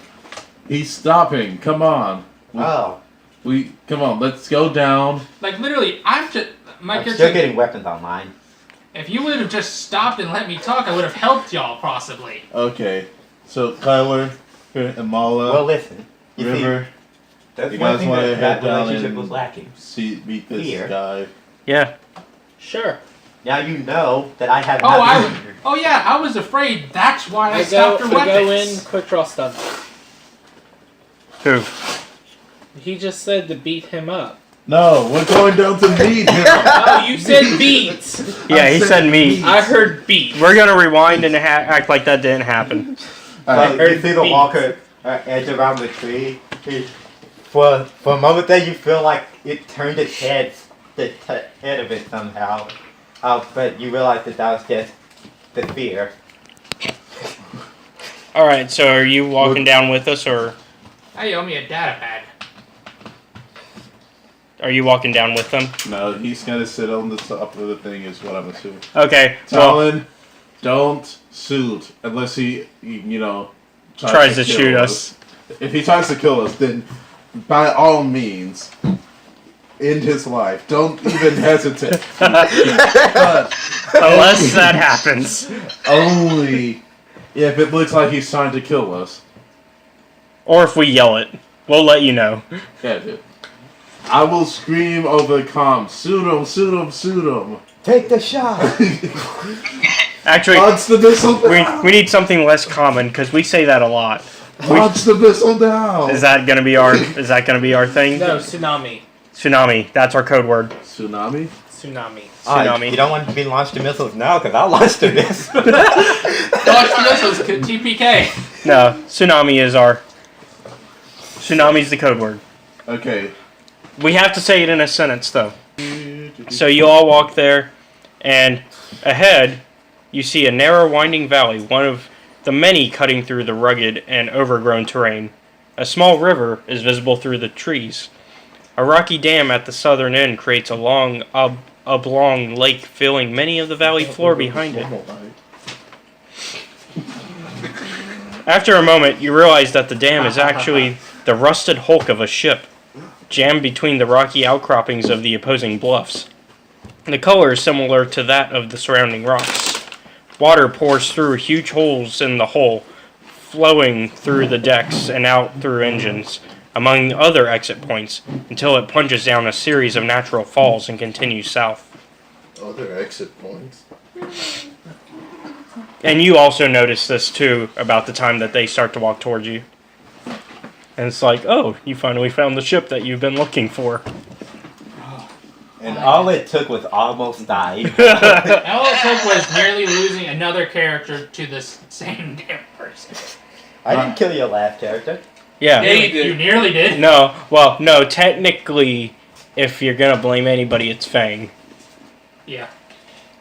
He's stopping. Come on. Oh. Come on. Let's go down. Like literally, I'm just my I'm character. still getting weapons online. If you would have just stopped and let me talk, I would have helped y'all possibly. Okay. So Kyler and Mala. Well, listen. You River. That's You one guys thing want to that head down relationship and was lacking. meet this Here. guy? Yeah. Sure. Now you know that I have. Oh yeah, I was afraid. That's why I I stopped your go weapons. in, quick draw stun. Who? He just said to beat him up. No, we're going down to meet him. Oh, you said beat. Yeah, he said meat. I heard beat. We're gonna rewind and act like that didn't happen. You see the walker edge around the tree. For a moment there, you feel like it turned its head, the head of it somehow. But you realize that was just the fear. All right. So, are you walking down with us, or Now you owe me a data pad. are you walking down with them? No, he's gonna sit on the top of the thing. Is what I'm assuming. Okay. Talon, don't shoot unless he Tries to kill shoot us. If he tries to kill us, then by all means, end his life. Don't even hesitate. But unless that happens. Only if it looks like he's trying to kill us. Or if we yell it, we'll let you know. Yeah, dude. I will scream over the comms. Shoot him! Shoot him! Shoot him! Take the shot. Actually, launch the missile down. we need something less common because we say that a lot. Launch the missile down. Is that gonna be our thing? No, tsunami. Tsunami. That's our code word. Tsunami. Tsunami. Tsunami. You don't want to be launched the missiles now, because I'll launch the missile. Launch the missiles, TPK. No, tsunami is our. Tsunami's the code word. Okay. We have to say it in a sentence though. So you all walk there, and ahead, you see a narrow winding valley, one of the many cutting through the rugged and overgrown terrain. A small river is visible through the trees. A rocky dam at the southern end creates a long, oblong lake filling many of the valley floor behind it. After a moment, you realize that the dam is actually the rusted hulk of a ship, jammed between the rocky outcroppings of the opposing bluffs. The color is similar to that of the surrounding rocks. Water pours through huge holes in the hull, flowing through the decks and out through engines, among other exit points, until it plunges down a series of natural falls and continues south. Other exit points. And you also notice this too about the time that they start to walk towards you. And it's like, oh, you finally found the ship that you've been looking for. And all it took was almost dying. All it took was nearly losing another character to this same damn person. I didn't kill your last character. Yeah. Yeah, you did. You nearly did. No, well, no, technically, if you're gonna blame anybody, it's Fang. Yeah.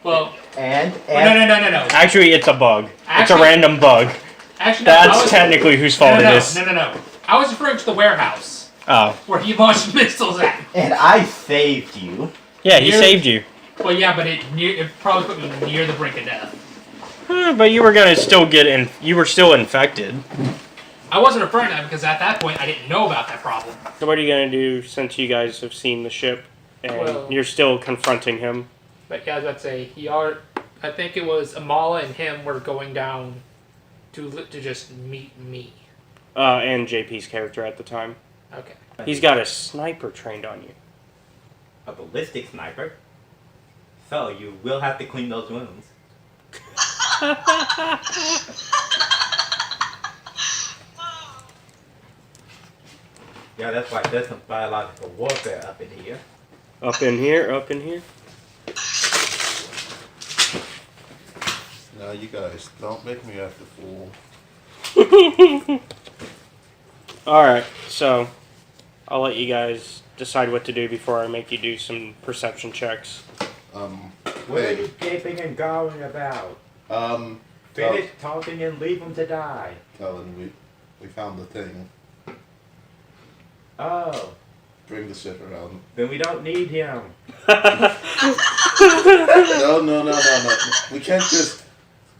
Well. And no. Actually, it's a bug. It's Actually- a random bug. Actually, That's technically whose fault it is. No. I was referring to the warehouse Oh. where he launched missiles at. And I saved you. Yeah, he saved you. Well, yeah, but it probably put me near the brink of death. But you were gonna still get in. You were still infected. I wasn't referring to that because at that point I didn't know about that problem. So what are you gonna do since you guys have seen the ship and Well- you're still confronting him? But yeah, let's say I think it was Amala and him were going down to just meet me. And JP's character at the time. Okay. He's got a sniper trained on you. A ballistic sniper. So you will have to clean those wounds. Yeah, that's why there's some biological warfare up in here. Up in here, up in here. Now you guys, don't make me act a fool. Alright, so I'll let you guys decide what to do before I make you do some perception checks. What are you gaping and going about? Finish talking and leave them to die. Cullen, we found the thing. Oh. Bring the ship around. Then we don't need him. No. We can't just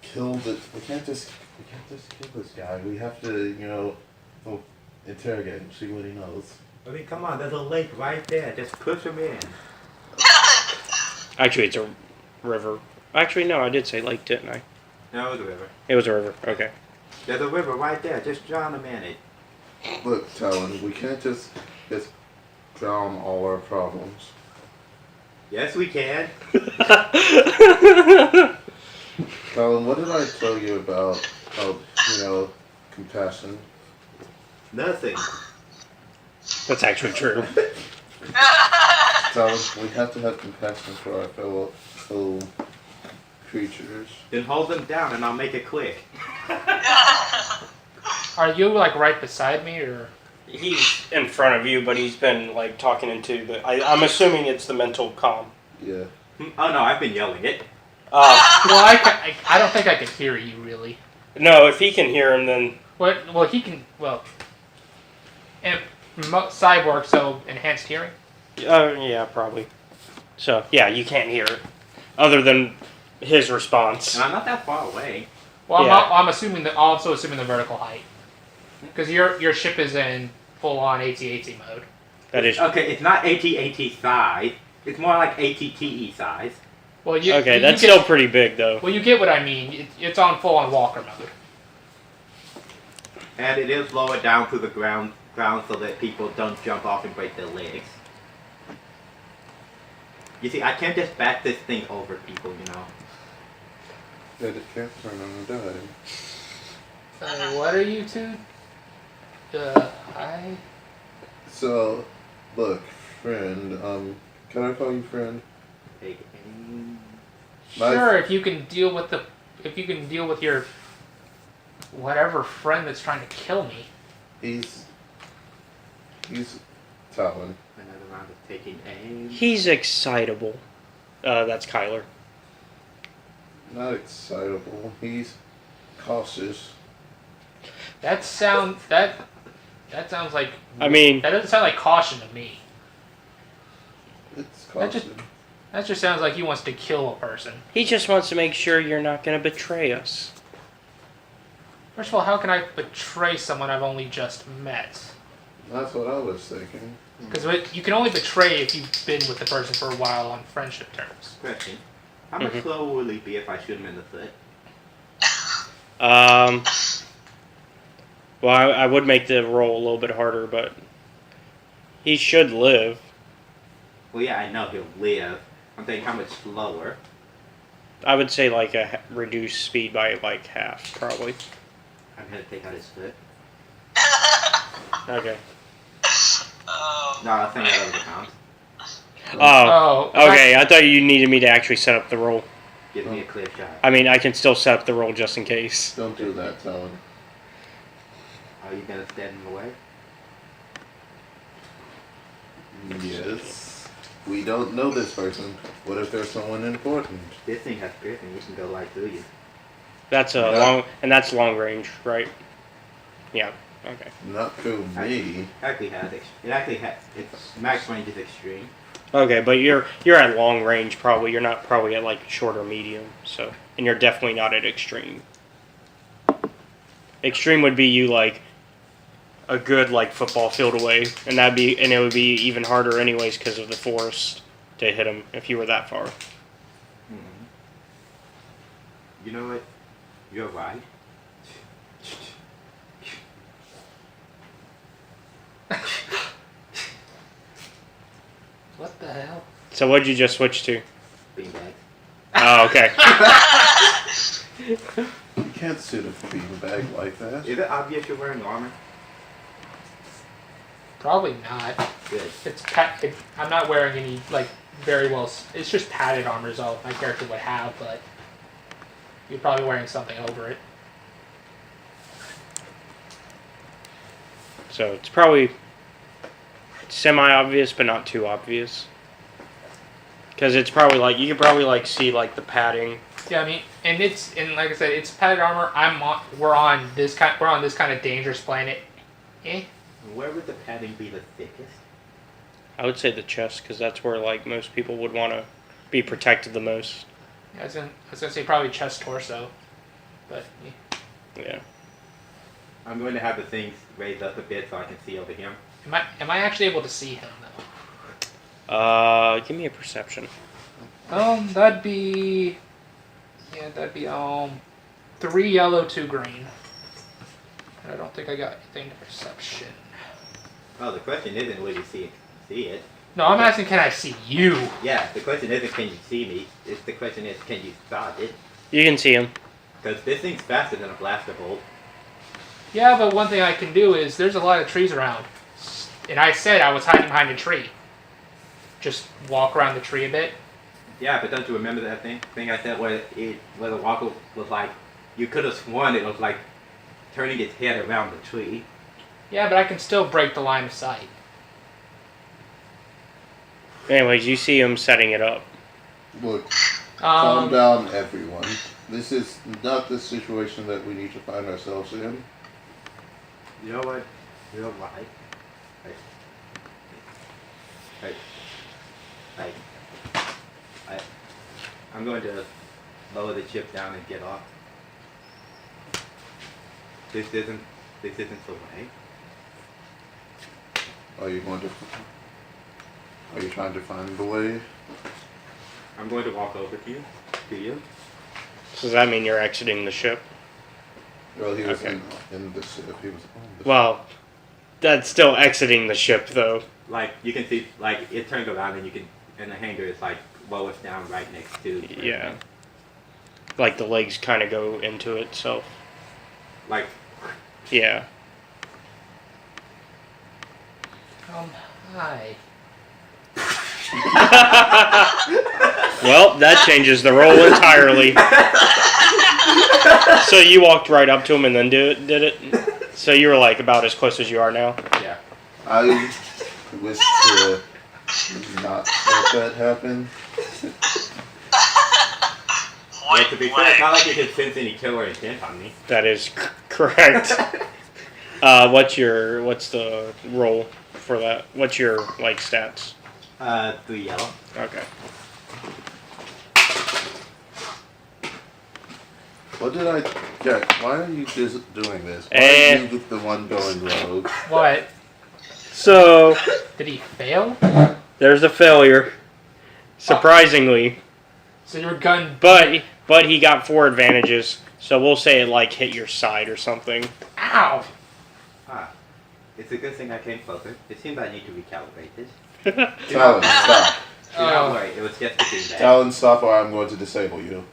kill the. We can't just kill this guy. We have to, interrogate him, see what he knows. I mean, come on, there's a lake right there. Just push him in. Actually, it's a river. Actually, no, I did say lake, didn't I? No, it was a river. It was a river, okay. There's a river right there. Just drown him in it. Look, Talon, we can't just drown all our problems. Yes, we can. Talon, what did I tell you about, compassion? Nothing. That's actually true. Talon, we have to have compassion for our fellow creatures. Then hold them down and I'll make it quick. Are you like right beside me or? He's in front of you, but he's been like talking into the. I'm assuming it's the mental comm. Yeah. Oh no, I've been yelling it. Well, I don't think I can hear you really. No, if he can hear him, then. Well, he can. Well, and cyborg, so enhanced hearing. Yeah, probably. So yeah, you can't hear it, other than his response. And I'm not that far away. Well, Yeah. I'm assuming also assuming the vertical height, because your ship is in full on AT-AT mode. That is okay. It's not AT-AT size. It's more like AT-TE size. Well, okay. That's still pretty big, though. Well, you get what I mean. It's on full on walker mode. And it is lower down to the ground so that people don't jump off and break their legs. You see, I can't just back this thing over people, Yeah, it can't turn on a dime. What are you two? Hi. So, look, friend, can I call you friend? Sure, if you can deal with your whatever friend that's trying to kill me. He's Talon. Another round of taking aim. He's excitable. That's Kyler. Not excitable. He's cautious. That sounds like. I mean, that doesn't sound like caution to me. It's That just, that just sounds like he wants to kill a person. He just wants to make sure you're not going to betray us. First of all, how can I betray someone I've only just met? That's what I was thinking. Because you can only betray if you've been with the person for a while on friendship terms. Question. How much slower will he be if I shoot him in the foot? Well, I would make the roll a little bit harder, but he should live. Well, yeah, I know he'll live. I'm thinking how much slower. I would say like a reduced speed by like half, probably. I'm gonna take out his foot. Okay. No, I was thinking that was a pound. Oh, okay. I thought you needed me to actually set up the roll. Give me a clear shot. I mean, I can still set up the roll just in case. Don't do that, Talon. Are you gonna stand in the way? Yes. We don't know this person. What if there's someone important? This thing has griffin. You can go right through you. That's that's long range, right? Yeah. Okay. Not through me. It actually has. Its max range is extreme. Okay, but you're at long range probably. You're not probably at like short or medium. So, and you're definitely not at extreme. Extreme would be you like a good like football field away, and it would be even harder anyways because of the forest to hit him if you were that far. You know what? You're right. What the hell? So what'd you just switch to? Beanbag. Oh, okay. You can't suit a beanbag like that. Is it obvious you're wearing armor? Probably not. Good. I'm not wearing any like very well. It's just padded armor is all my character would have, but you're probably wearing something over it. So it's probably semi-obvious, but not too obvious. Because it's probably like you could probably like see like the padding. Yeah, I mean, and like I said, it's padded armor. We're on this kind of dangerous planet. Where would the padding be the thickest? I would say the chest, because that's where like most people would want to be protected the most. Yeah, I was gonna say probably chest torso, but yeah. I'm going to have the things raised up a bit so I can see over him. Am I actually able to see him though? Give me a perception. That'd be 3 yellow, 2 green. And I don't think I got anything to perception. Oh, the question isn't will you see it. No, I'm asking can I see you? Yeah, the question isn't can you see me. The question is can you spot it? You can see him. Because this thing's faster than a blaster bolt. Yeah, but one thing I can do is there's a lot of trees around. And I said I was hiding behind a tree. Just walk around the tree a bit. Yeah, but don't you remember that thing I said where the walker was like, you could have sworn it was like turning its head around the tree. Yeah, but I can still break the line of sight. Anyways, you see him setting it up. Look, calm down, everyone. This is not the situation that we need to find ourselves in. You know what? You're right. I'm going to lower the chip down and get off. This isn't the way. Are you trying to find the way? I'm going to walk over to you. To you. Does that mean you're exiting the ship? Well, he was in the ship. He was on the Well, that's still exiting the ship, though. Like, you can see, like, it turns around and you can, and the hangar is, like, lowest down right next to. Yeah. Like the legs kind of go into itself. Like. Yeah. Hi. Well, that changes the role entirely. So you walked right up to him and then did it? So you were like about as close as you are now? Yeah. I wish to not let that happen. Well, to be fair, it's not like you can sense any killer intent on me. That is correct. What's the role for that? What's your like stats? 3 yellow. Okay. What did I get? Why are you just doing this? Why And- are you the one going rogue? What? So Did he fail? there's a failure, surprisingly. So your gun. But he got 4 advantages. So we'll say it like hit your side or something. Ow! It's a good thing I came closer. It seems I need to recalibrate this. Talon, stop. Do not worry, it was just to do that. Talon, stop or I'm going to disable you.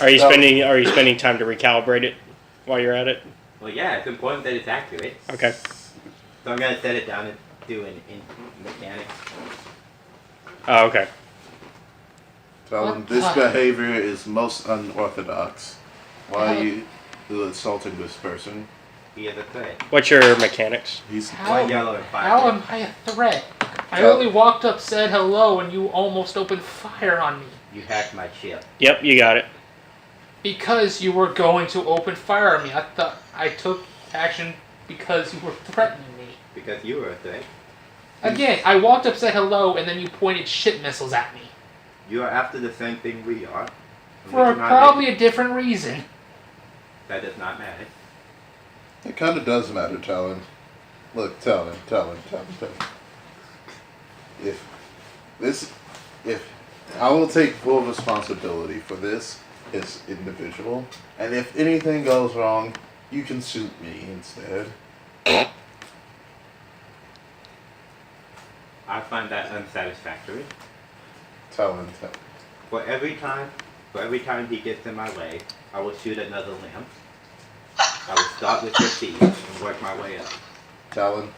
Are you spending time to recalibrate it while you're at it? Well, yeah, it's important that it's accurate. Okay. So I'm gonna set it down and do an mechanics. Oh, okay. Talon, this behavior is most unorthodox. Why are you assaulting this person? He is a threat. What's your mechanics? He's One yellow and 5 How red. am I a threat? I only walked up, said hello, and you almost opened fire on me. You hacked my ship. Yep, you got it. Because you were going to open fire on me. I thought I took action because you were threatening me. Because you were a threat. Again, I walked up, said hello, and then you pointed shit missiles at me. You are after the same thing we are. For probably a different reason. That does not matter. It kind of does matter, Talon. Look, Talon. If I will take full responsibility for this as individual, and if anything goes wrong, you can shoot me instead. I find that unsatisfactory. Talon. For every time he gets in my way, I will shoot another limb. I will start with your feet and work my way up. Talon,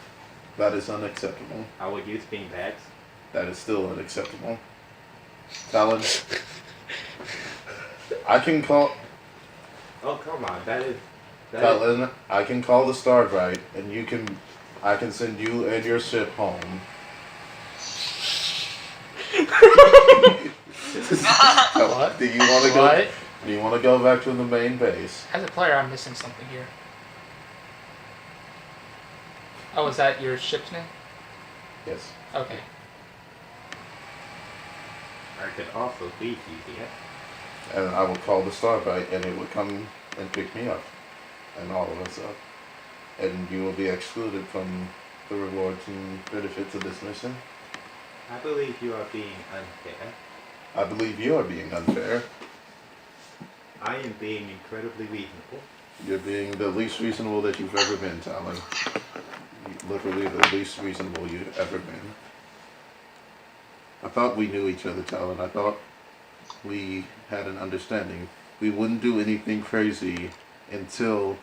that is unacceptable. I will use beanbags. That is still unacceptable. Talon, I can call. Oh, come on, that is. Talon, I can call the Starbright, and I can send you and your ship home. What? Do you want to go? What? Do you want to go back to the main base? As a player, I'm missing something here. Oh, is that your ship's name? Yes. Okay. I could also leave you here. And I will call the Starbright, and it will come and pick me up, and all of us up, and you will be excluded from the rewards and benefits of this mission. I believe you are being unfair. I believe you are being unfair. I am being incredibly reasonable. You're being the least reasonable that you've ever been, Talon. Literally the least reasonable you've ever been. I thought we knew each other, Talon. I thought we had an understanding. We wouldn't do anything crazy until,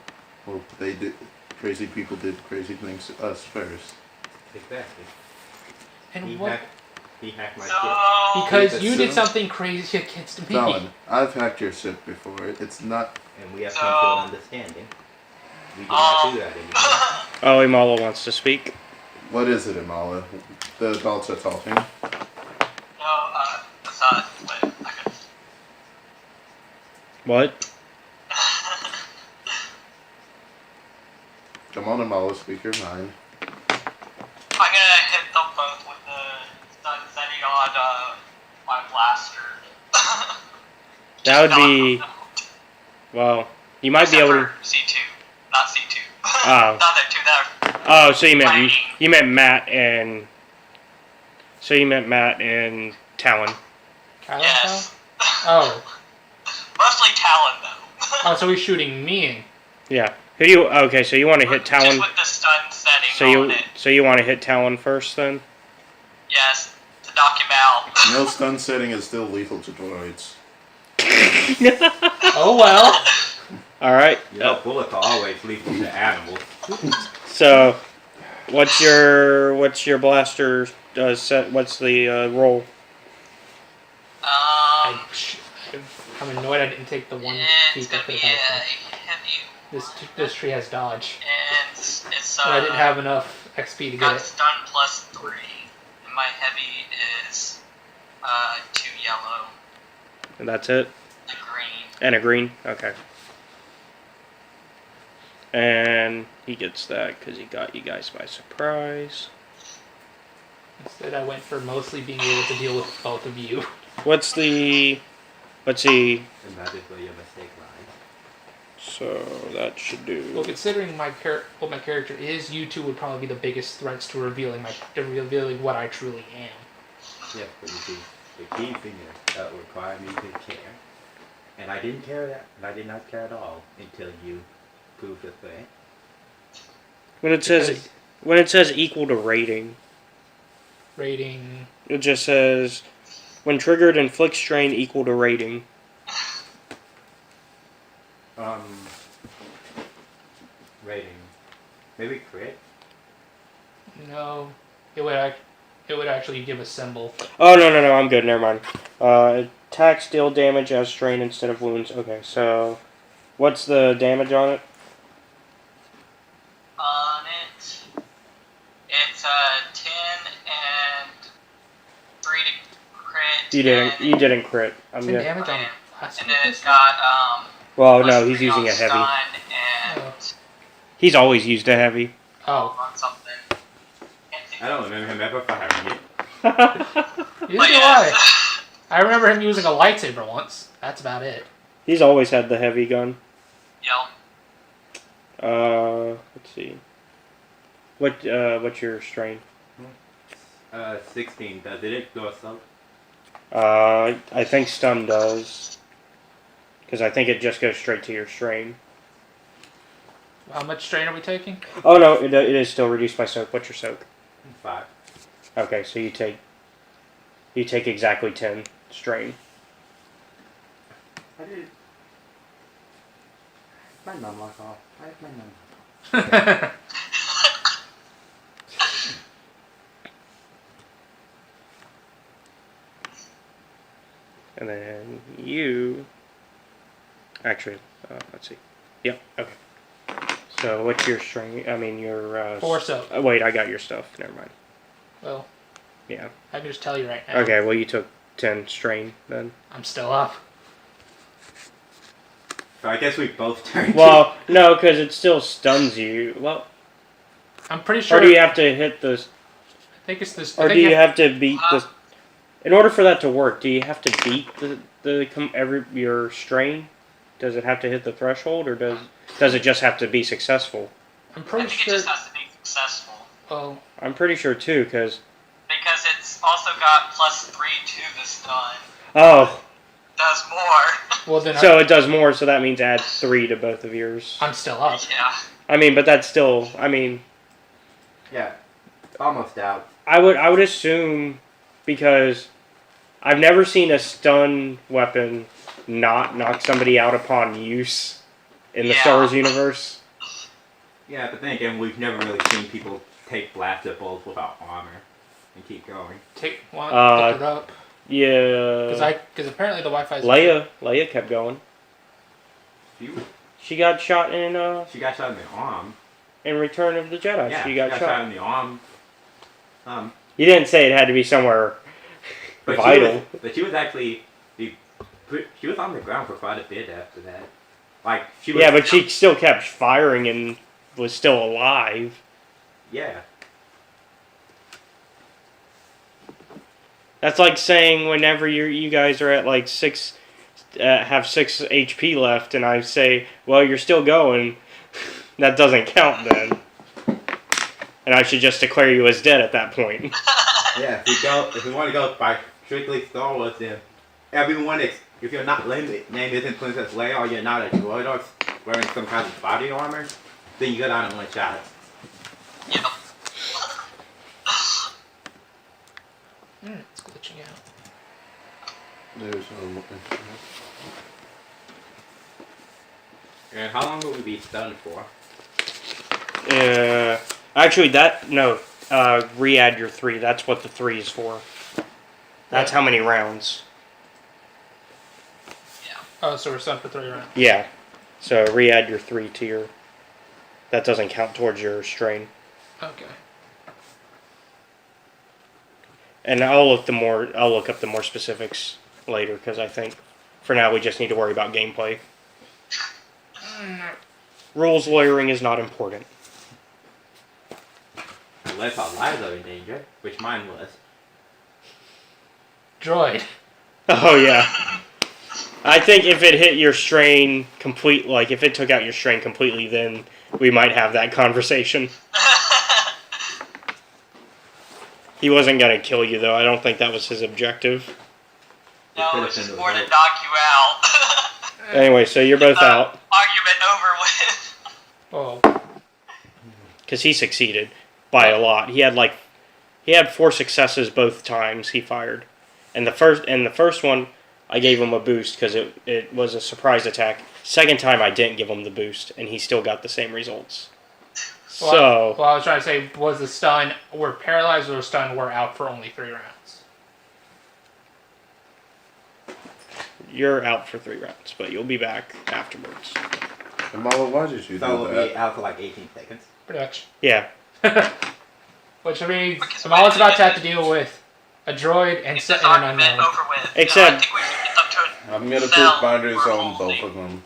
well, they did. Crazy people did crazy things to us first. Exactly. And he what? Hacked my ship. Because you did something crazy against me. Talon, I've hacked your ship before. It's not. And we have come to an understanding. We do not do that anymore. Oh, Imala wants to speak. What is it, Imala? The adults are talking. No, that's not. Wait, I could. What? Come on, Imala, speak your mind. I'm gonna hit them both with the stun setting on my blaster. That would be. Well, you might be able to. C2, not C2. Oh. Not that two that are. Oh, so you meant Matt and. So you meant Matt and Talon. Yes. Oh. Mostly Talon though. Oh, so he's shooting me. Yeah. Who do you? Okay, so you want to hit Talon. Just with the stun setting on it. So you want to hit Talon first then? Yes, to knock him out. No stun setting is still lethal to droids. Oh well. All right. Bullets are always lethal to animals. So, what's your blaster set? What's the roll? I'm annoyed I didn't take the one It's feat gonna that be could have heavy. This tree has dodge. And it's But I didn't have enough XP to get got it. stun plus 3. And my heavy is 2 yellow. And that's it. And green. And a green. Okay. And he gets that because he got you guys by surprise. Instead, I went for mostly being able to deal with both of you. What's the... Let's see. And that is where your mistake lies. So that should do... Well, considering what my character is, you two would probably be the biggest threats to revealing what I truly am. Yes, but you see, the key thing is that required me to care. And I didn't care that, and I did not care at all until you proved it way. When it says equal to rating, Rating. it just says when triggered inflict strain equal to rating. Rating. Maybe crit? No, it would actually give a symbol. Oh no, I'm good. Never mind. Attacks deal damage as strain instead of wounds. Okay, so what's the damage on it? On it, it's 10 and 3 to crit. You didn't crit. 10 damage on and then it's got Well, no, he's using a heavy. stun and He's always used a heavy. Oh. on something. I don't remember him ever firing it. Neither do I. I remember him using a lightsaber once. That's about it. He's always had the heavy gun. Yep. Let's see. What's your strain? 16. Does it go assault? I think stun does. Because I think it just goes straight to your strain. How much strain are we taking? Oh no, it is still reduced by soak. What's your soak? 5. Okay, so you take exactly 10 strain. I did. My numlock off. I have my numlock off. And then you... Actually, let's see. Yep, okay. So what's your strain? I mean your... 4 soak. Wait, I got your stuff. Never mind. Well... Yeah. I can just tell you right now. Okay, well you took 10 strain then. I'm still up. So I guess we both turned. Well, no, because it still stuns you. Well... I'm pretty sure... Or do you have to hit the... I think it's this... Or do you have to beat the... In order for that to work, do you have to beat your strain? Does it have to hit the threshold, or does it just have to be successful? I'm pretty sure... it just has to be successful. Oh. I'm pretty sure too, because it's also got +3 to the stun. Oh. Does more. Well then. So it does more, so that means add 3 to both of yours. I'm still up. Yeah. I mean, but that's still. I mean. Yeah. Almost out. I would assume, because I've never seen a stun weapon not knock somebody out upon use in the Star Wars universe. Yeah, but then again, we've never really seen people take blaster bolts without armor and keep going. Take one, pick it up. Yeah. Because apparently the Wi-Fi is... Leia kept going. She got shot in... She got shot in the arm. In Return of the Jedi. Yeah, she got shot in the arm. You didn't say it had to be somewhere vital. She was actually... She was on the ground for quite a bit after that. Like, she was... Yeah, but she still kept firing and was still alive. Yeah. That's like saying whenever you guys are at like 6 HP left, and I say, well, you're still going. That doesn't count then. And I should just declare you as dead at that point. Yeah, if we want to go by strictly Star Wars, then everyone if you're not named isn't Princess Leia, or you're not a droid or wearing some kind of body armor, then you go down in one shot. Yep. It's glitching out. There's And how long will we be stunned for? Actually, re-add your 3. That's what the 3 is for. That's how many rounds. Yeah. Oh, so we're stunned for 3 rounds. Yeah. So re-add your 3 to your... That doesn't count towards your strain. Okay. And I'll look up the more specifics later, because I think for now we just need to worry about gameplay. Rules lawyering is not important. Unless our lives are in danger, which mine was. Droid. Oh yeah. I think if it hit your strain complete, like if it took out your strain completely, then we might have that conversation. He wasn't gonna kill you though. I don't think that was his objective. No, it's just more to knock you out. Anyway, so you're both out. Argument over with. Oh. Because he succeeded by a lot. He had 4 successes both times he fired, and the first one I gave him a boost because it was a surprise attack. Second time I didn't give him the boost, and he still got the same results. Well, I was trying to say, was the stun or paralyzed or stun were out for only 3 rounds? You're out for 3 rounds, but you'll be back afterwards. Amala, why did you do So we'll that? be out for like 18 seconds. Pretty much. Yeah. Which means Amala's about to have to deal with a droid and an unknown. Except I'm gonna put binders on both of them.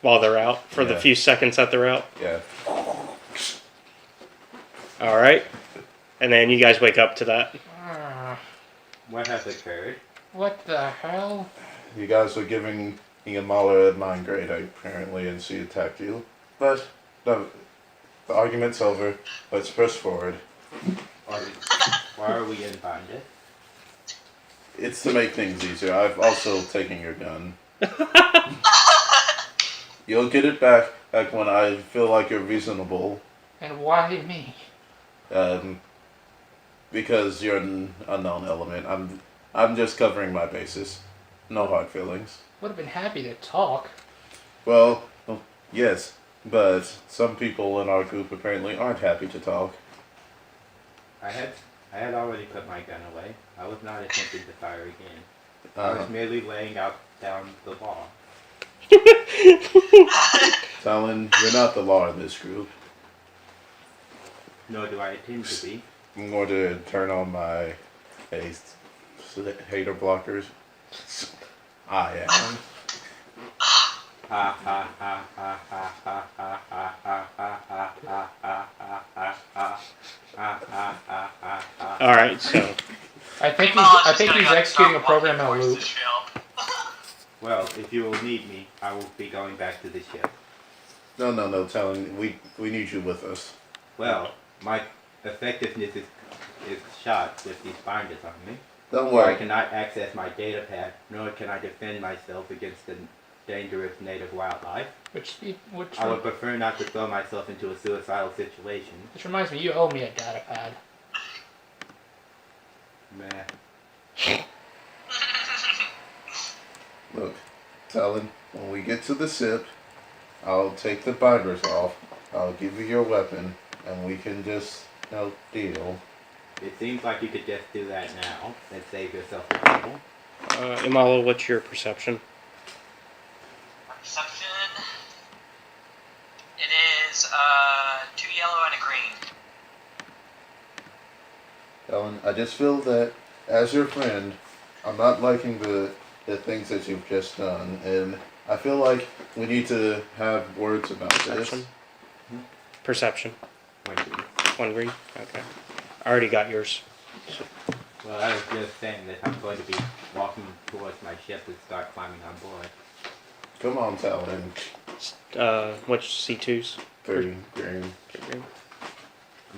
While they're out, for the few seconds that they're out? Yeah. Alright. And then you guys wake up to that. What has occurred? What the hell? You guys were giving Amala a mind grade apparently, and she attacked you. But no, the argument's over. Let's press forward. Why are we in binder? It's to make things easier. I've also taken your gun. You'll get it back when I feel like you're reasonable. And why me? Because you're an unknown element. I'm just covering my bases. No hard feelings. Would have been happy to talk. Well, yes, but some people in our group apparently aren't happy to talk. I had already put my gun away. I was not attempting to fire again. I was merely laying down the law. Talon, you're not the law in this group. Nor do I intend to be. I'm going to turn on my hater blockers. I am. Ha ha ha ha ha ha ha ha ha ha ha ha. Alright, so I think he's executing a program in a loop. Well, if you will need me, I will be going back to the ship. No, Talon, we need you with us. Well, my effectiveness is shot with these binders on me. Don't worry. I cannot access my data pad, nor can I defend myself against the dangerous native wildlife. I would prefer not to throw myself into a suicidal situation. Which reminds me, you owe me a data pad. Meh. Look, Talon, when we get to the ship, I'll take the binders off, I'll give you your weapon, and we can just, deal. It seems like you could just do that now and save yourself the trouble. Imala, what's your perception? Perception. It is 2 yellow and a green. Talon, I just feel that, as your friend, I'm not liking the things that you've just done, and I feel like we need to have words about this. Perception. 1 green. 1 green? Okay. I already got yours. Well, I was just saying that I'm going to be walking towards my ship and start climbing on board. Come on, Talon. Which C2s? Green. I'm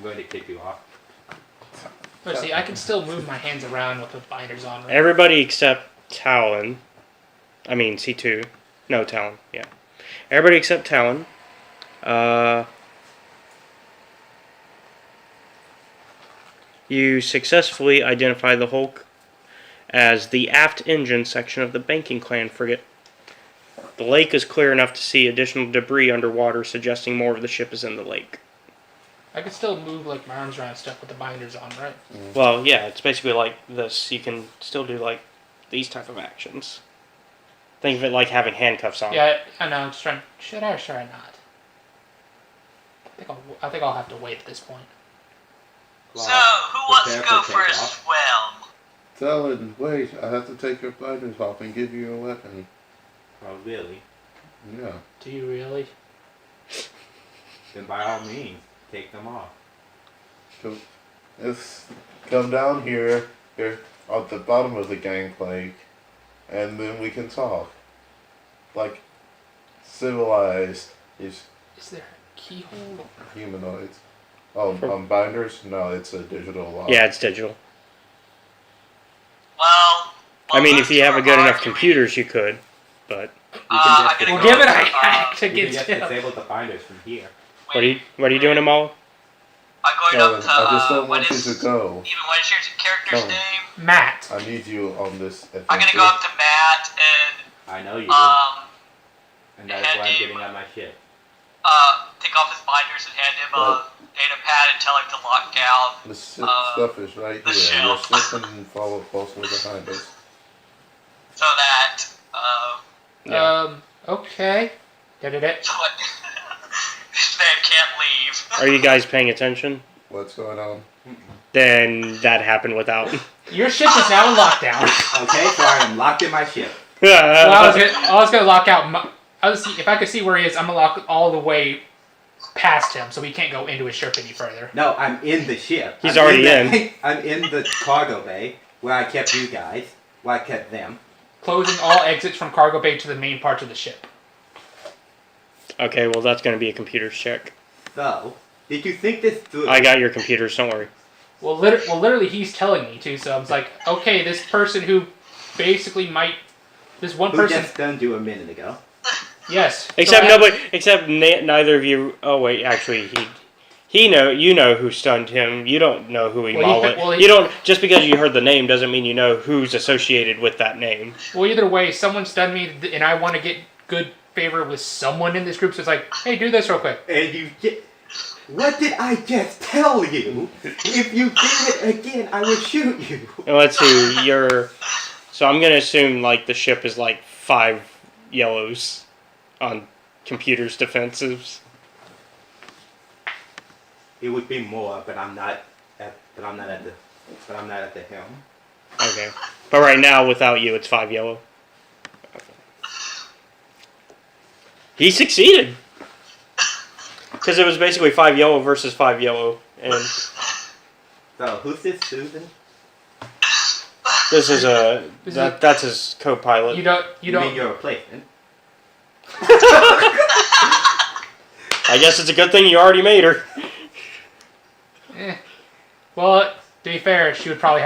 going to kick you off. Let's see, I can still move my hands around with the binders on. Right? Everybody except Talon. I mean C2. No, Talon. Yeah. Everybody except Talon. You successfully identify the Hulk as the aft engine section of the Banking Clan frigate. The lake is clear enough to see additional debris underwater, suggesting more of the ship is in the lake. I can still move like my arms around and stuff with the binders on, right? Well, yeah, it's basically like this. You can still do like these type of actions. Think of it like having handcuffs on. Yeah, I know. I'm just trying. Should I or should I not? I think I'll have to wait at this point. So, who wants to go first? Well, Talon, wait, I have to take your binders off and give you a weapon. Oh, really? Yeah. Do you really? Then by all means, take them off. Let's come down here at the bottom of the gangplank, and then we can talk. Like civilized Is there a keyhole? humanoids. Oh, binders? No, it's a digital lock. Yeah, it's digital. Well, I mean, if you have a good enough computers, you could, but We'll give it a hack to You can get just him. disable the binders from here. what are you doing, Amal? I'm going Kellen, up to. I just don't what want you is to go. even what is your character's Kellen. name? Matt. I need you on this adventure. I'm gonna go up to Matt and I know you do. And that is why I'm giving up my shit. take off his binders and hand him a data pad and tell him to lock down. The stuff is right the here. shell. Just slip and follow closely behind us. So that Okay. Did it? this man can't leave. Are you guys paying attention? What's going on? Then that happened without. Your ship is now in lockdown. Okay, so I am locked in my ship. Well, I was gonna lock out. If I could see where he is, I'm gonna lock all the way past him, so he can't go into his ship any further. No, I'm in the ship. He's already in. I'm in the cargo bay where I kept you guys. Where I kept them. Closing all exits from cargo bay to the main parts of the ship. Okay, well that's going to be a computer's check. So, did you think this through? I got your computers, don't worry. Well, literally, he's telling me to. So I was like, okay, this person who basically might, this one Who person. just stunned you a minute ago? Yes. Except neither of you. Oh wait, actually you know who stunned him. You don't know who he mauled. You don't, just because you heard the name doesn't mean you know who's associated with that name. Well, either way, someone stunned me, and I want to get good favor with someone in this group. So it's like, hey, do this real quick. And you get. What did I just tell you? If you do it again, I will shoot you. And let's see, so I'm gonna assume like the ship is like 5 yellows on computers defensives. It would be more, but I'm not at the helm. Okay, but right now without you, it's 5 yellow. He succeeded because it was basically 5 yellow versus 5 yellow, and So who's this Susan? this is that's his co-pilot. You don't. mean your replacement? I guess it's a good thing you already made her. Well, to be fair, she would probably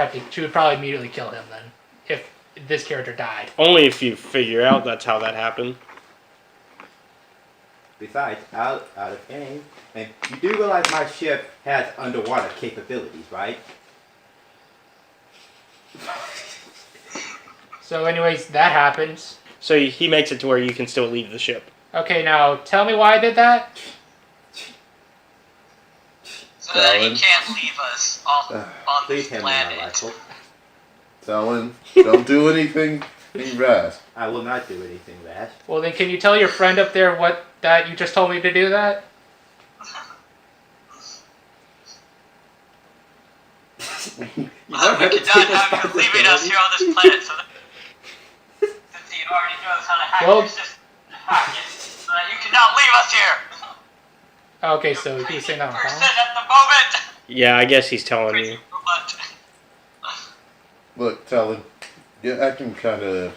immediately kill him then, if this character died. Only if you figure out that's how that happened. Besides, out of game, and you do realize my ship has underwater capabilities, right? So, anyways, that happens. So he makes it to where you can still leave the ship. Okay, now tell me why I did that. So that he can't leave us on Please this hand me my planet. rifle. Talon, don't do anything rash. I will not do anything rash. Well, then can you tell your friend up there what that you just told me to do that? We cannot have you leaving us here on this planet so that since he already knows how to hack Well- your system, hack it, so that you cannot leave us here. Okay, so he's saying that on Percent phone. at the moment. Yeah, I guess he's telling you. But Look, Talon, you're acting kind of.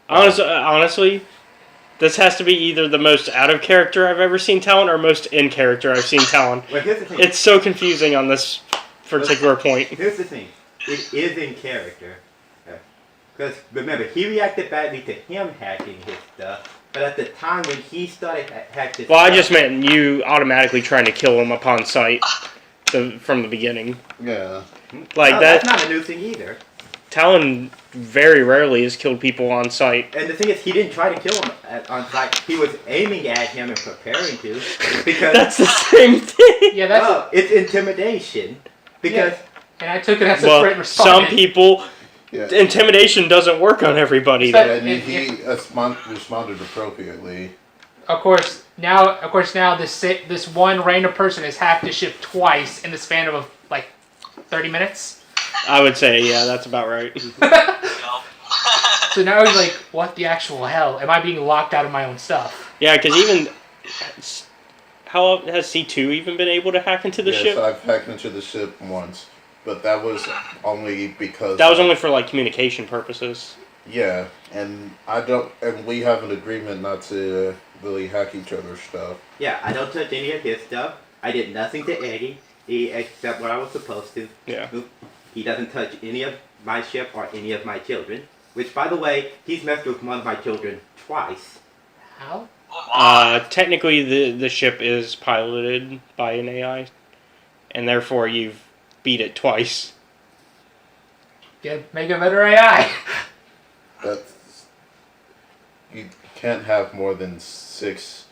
Honestly, this has to be either the most out of character I've ever seen Talon or most in character I've seen Talon. Well, here's the thing. It's so confusing on this particular point. Here's the thing. It is in character. Because remember, he reacted badly to him hacking his stuff. But at the time when he started hacking his Well, I stuff, just meant you automatically trying to kill him upon sight from the beginning. Yeah. Like no, that. That's not a new thing either. Talon very rarely has killed people on sight. And the thing is, he didn't try to kill him on sight. He was aiming at him and preparing to. Because That's the same thing. Yeah, that's. no, it's intimidation. Because And I took it as a Well, straight response. some people, Yeah. intimidation doesn't work on everybody. But- And he responded appropriately. Of course, now this one random person has hacked the ship twice in the span of like 30 minutes. I would say, yeah, that's about right. So now he's like, what the actual hell? Am I being locked out of my own stuff? Yeah, because even how has C2 even been able to hack into the yes, ship? I've hacked into the ship once, but that was only because That was only for like communication purposes. Yeah, and we have an agreement not to really hack each other's stuff. Yeah, I don't touch any of his stuff. I did nothing to Eddie, except what I was supposed to. Yeah. He doesn't touch any of my ship or any of my children. Which, by the way, he's messed with one of my children twice. How? Technically, the ship is piloted by an AI, and therefore you've beat it twice. Make a better AI. You can't have more than six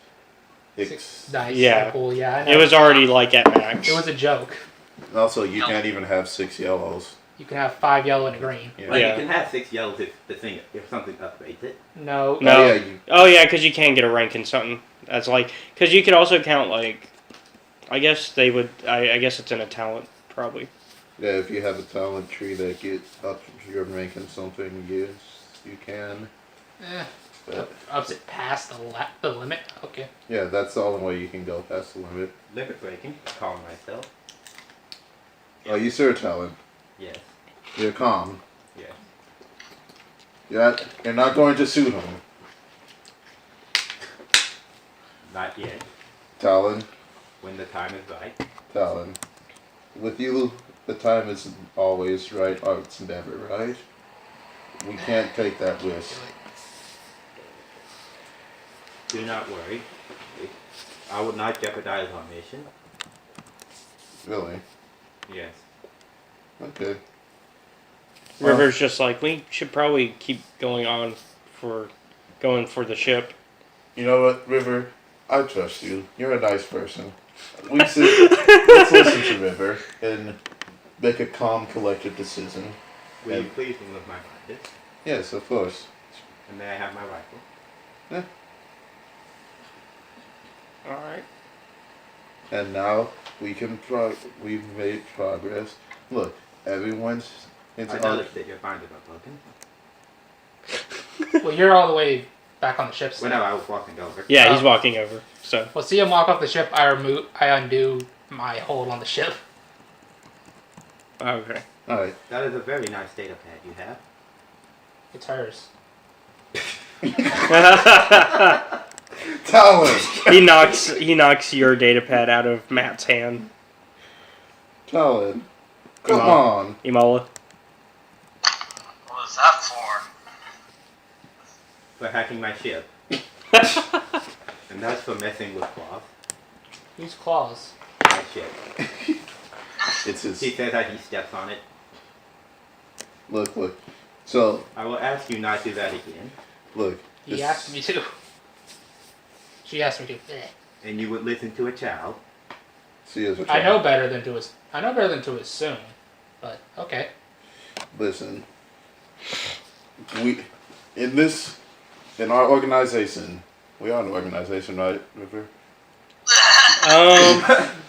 Nice. Yeah. Cool. Yeah. I know. It was already like at max. It was a joke. Also, you can't even have 6 yellows. You can have 5 yellow and a green. Yeah. But you can have 6 yellows if something upgrades it. No. No. Oh yeah, because you can get a rank in something. That's like because you could also count like. I guess they would. I guess it's in a talent probably. Yeah, if you have a talent tree that gets up your rank in something, yes, you can. Ups it past the limit. Okay. Yeah, that's the only way you can go past the limit. Limit breaking. Calm myself. Oh, you sir talent. Yes. You're calm. Yes. You're not going to sue him. Not yet. Talon. When the time is right. Talon. With you, the time isn't always right, or it's never right. We can't take that risk. Do not worry. I will not jeopardize our mission. Really? Yes. Okay. River's just like we should probably keep going for the ship. You know what, River? I trust you. You're a nice person. Let's listen to River and make a calm, collected decision. Will you please remove my binders? Yes, of course. And may I have my rifle? Yeah. Alright. And now we've made progress. Look, everyone's into I noticed that your binders are broken. Well, you're all the way back on the ship. Well, no, I was walking over. Yeah, he's walking over. So. Well, see him walk off the ship. I undo my hold on the ship. Okay. Alright. That is a very nice data pad you have. It's hers. Talon! He knocks your data pad out of Matt's hand. Talon. Come on. Imola. What was that for? For hacking my ship. And that's for messing with cloth. Use claws. My ship. It's his. He says that he steps on it. Look. So. I will ask you not to do that again. Look. He asked me to. She asked me to. And you would listen to a child. See as a child. I know better than to assume, but okay. Listen. In our organization, we are an organization, right, River? In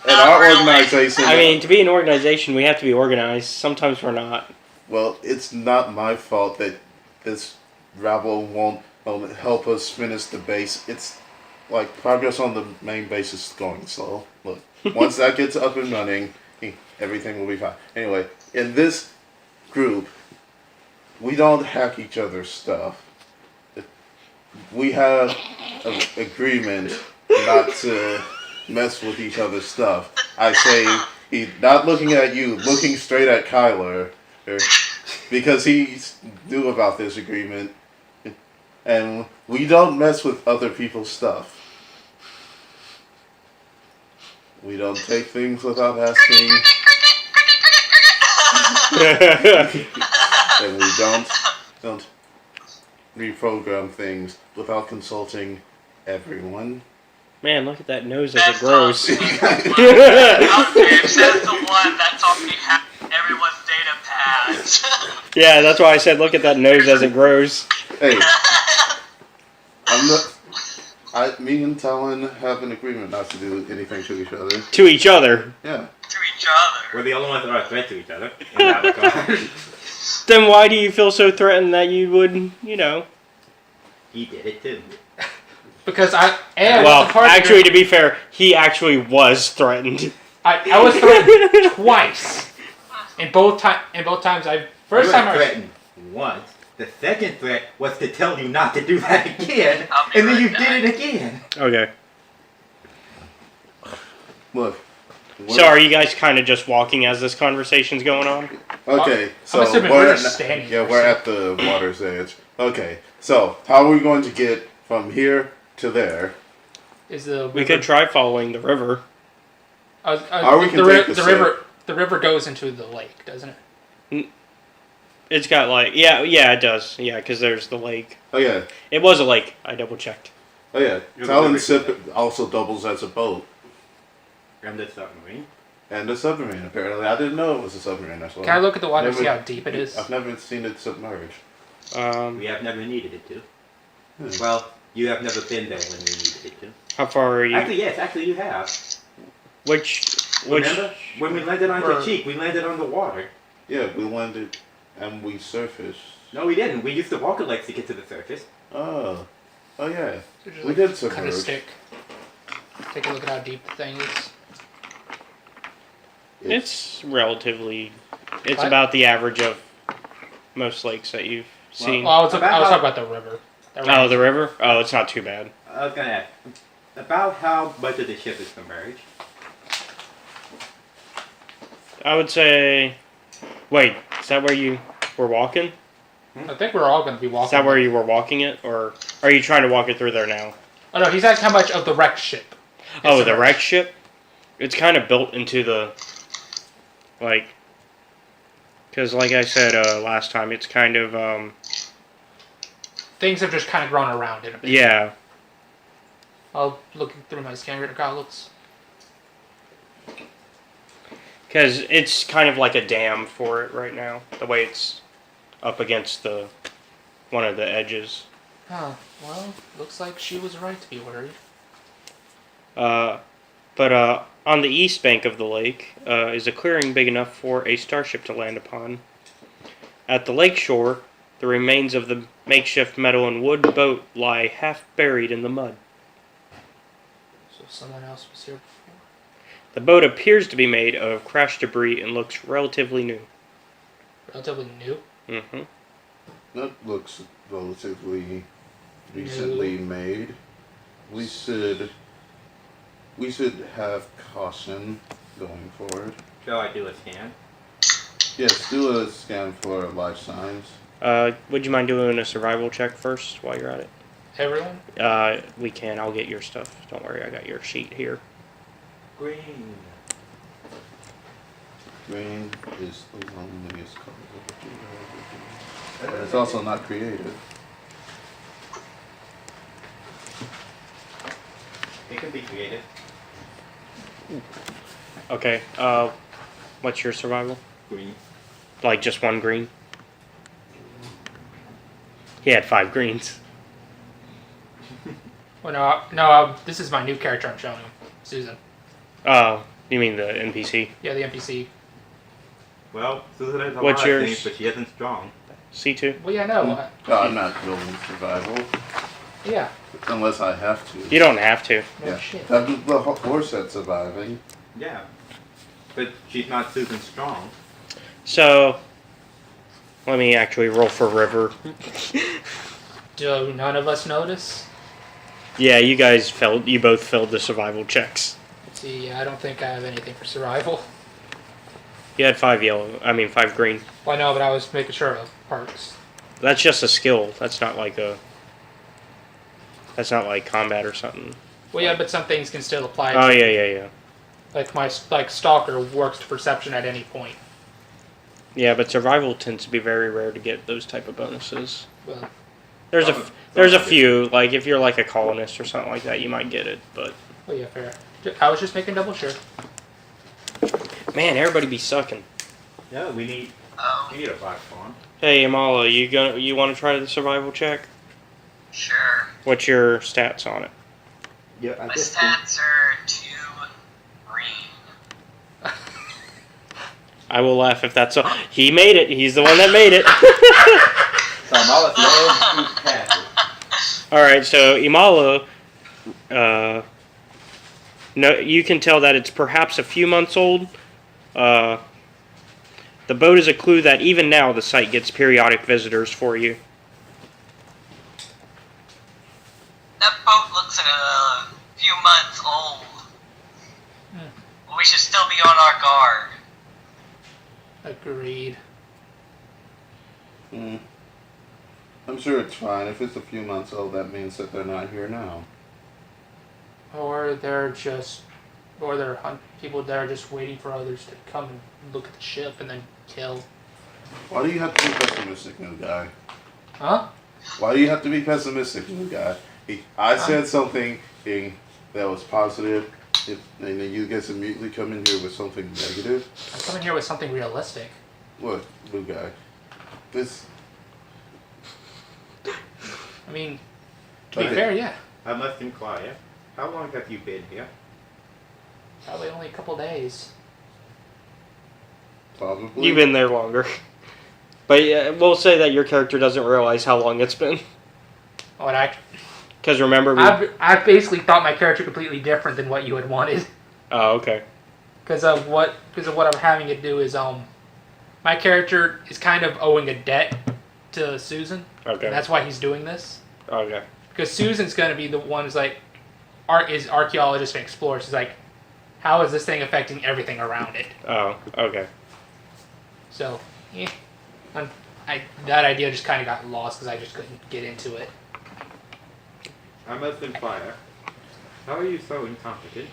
our organization. I mean, to be an organization, we have to be organized. Sometimes we're not. Well, it's not my fault that this rabble won't help us finish the base. It's like progress on the main base is going slow. Look, once that gets up and running, everything will be fine. Anyway, in this group, we don't hack each other's stuff. We have an agreement not to mess with each other's stuff. I say, he's not looking at you, looking straight at Kyler, because he knew about this agreement. And we don't mess with other people's stuff. We don't take things without asking. And we don't reprogram things without consulting everyone. Man, look at that nose as it grows. James says the one that's on behalf of everyone's data pads. Yeah, that's why I said look at that nose as it grows. Hey, me and Talon have an agreement not to do anything to each other. To each other? Yeah. To each other. We're the only ones that are a threat to each other. In that regard. Then why do you feel so threatened that you would, He did it too. Because I well, actually, to be fair, he actually was threatened. I was threatened twice. And both times I first time I was threatened once. The second threat was to tell you not to do that again, and then you did it again. Okay. Look. So are you guys kind of just walking as this conversation's going on? Okay, so I'm assuming we're standing. Yeah, we're at the water's edge. Okay, so how are we going to get from here to there? We could try following the river. Or we can take the river goes into the lake, doesn't it? It's got like it does. Yeah, because there's the lake. Oh yeah, it was a lake. I double checked. Oh yeah, Talon Sip also doubles as a boat. And the submarine. And a submarine. Apparently, I didn't know it was a submarine. That's why. Can I look at the water and see how deep it is? I've never seen it submerged. We have never needed it to. Well, you have never been there when we needed it to. How far are you? Actually, yes. Actually, you have. Which? Remember when we landed on Intrigue? We landed on the water. Yeah, we landed and we surfaced. No, we didn't. We used the walker legs to get to the surface. Oh yeah. We did submerge. Cut a stick. Take a look at how deep the thing is. It's relatively. It's about the average of most lakes that you've seen. Well, I was talking about the river. The river? Oh, it's not too bad. I was gonna ask about how much of the ship is submerged. I would say. Wait, is that where you were walking? I think we're all going to be walking. Is that where you were walking it, or are you trying to walk it through there now? Oh no, he's asking how much of the wrecked ship. Oh, the wrecked ship? It's kind of built into the, because like I said last time, it's kind of, Things have just kind of grown around it a bit. Yeah. I'll look through my scanner at how it looks. Because it's kind of like a dam for it right now, the way it's up against one of the edges. Oh, well, looks like she was right to be worried. But on the east bank of the lake is a clearing big enough for a starship to land upon. At the lake shore, the remains of the makeshift metal and wood boat lie half buried in the mud. So someone else was here before? The boat appears to be made of crashed debris and looks relatively new. Relatively new? Mm-hmm. That looks relatively recently made. We should have caution going forward. Shall I do a scan? Yes, do a scan for life signs. Would you mind doing a survival check first while you're at it? Everyone? We can. I'll get your stuff. Don't worry, I got your sheet here. Green. Green is the loneliest color. But it's also not creative. It can be creative. Okay, what's your survival? Green. Like just one green? He had 5 greens. Well, no, this is my new character I'm showing him. Susan. Oh, you mean the NPC? Yeah, the NPC. Well, Susan has a What's lot yours? of things, but she isn't strong. C2? Well, yeah, no. I'm not building survival. Yeah. Unless I have to. You don't have to. No Yeah. shit. The horse that's surviving. Yeah. But she's not Susan strong. So, let me actually roll for river. Do none of us notice? Yeah, you both failed the survival checks. Let's see, I don't think I have anything for survival. You had 5 green. Well, I know, but I was making sure of parts. That's just a skill. That's not like combat or something. Well, yeah, but some things can still apply. Oh, yeah. Like Stalker works to perception at any point. Yeah, but survival tends to be very rare to get those type of bonuses. Well, there's a few, like if you're like a colonist or something like that, you might get it, but... Oh yeah, fair. I was just making double sure. Man, everybody be sucking. Yeah, we need a platform. Hey, Amala, you want to try the survival check? Sure. What's your stats on it? Yeah, My stats are 2 green. I will laugh if that's so. He made it. He's the one that made it. So Amala's low passes. All right, so Imala No, you can tell that it's perhaps a few months old. The boat is a clue that even now the site gets periodic visitors for you. That boat looks like a few months old. We should still be on our guard. Agreed. I'm sure it's fine. If it's a few months old, that means that they're not here now. Or they're people that are just waiting for others to come and look at the ship and then kill. Why do you have to be pessimistic, new guy? Huh? Why do you have to be pessimistic, new guy? I said something that was positive, and then you guys immediately come in here with something negative. I'm coming here with something realistic. What, new guy? This. I mean, to be fair, yeah. I must inquire, how long have you been here? Probably only a couple days. Probably. You've been there longer. But yeah, we'll say that your character doesn't realize how long it's been. Because remember, I basically thought my character completely different than what you had wanted. Oh, okay. Because of what I'm having to do is my character is kind of owing a debt to Susan. Okay. And that's why he's doing this. Okay. Because Susan's going to be the one who's like, is archaeologist and explorer. She's like, how is this thing affecting everything around it? Oh, okay. So, yeah. That idea just kind of got lost because I just couldn't get into it. I must inquire, how are you so incompetent?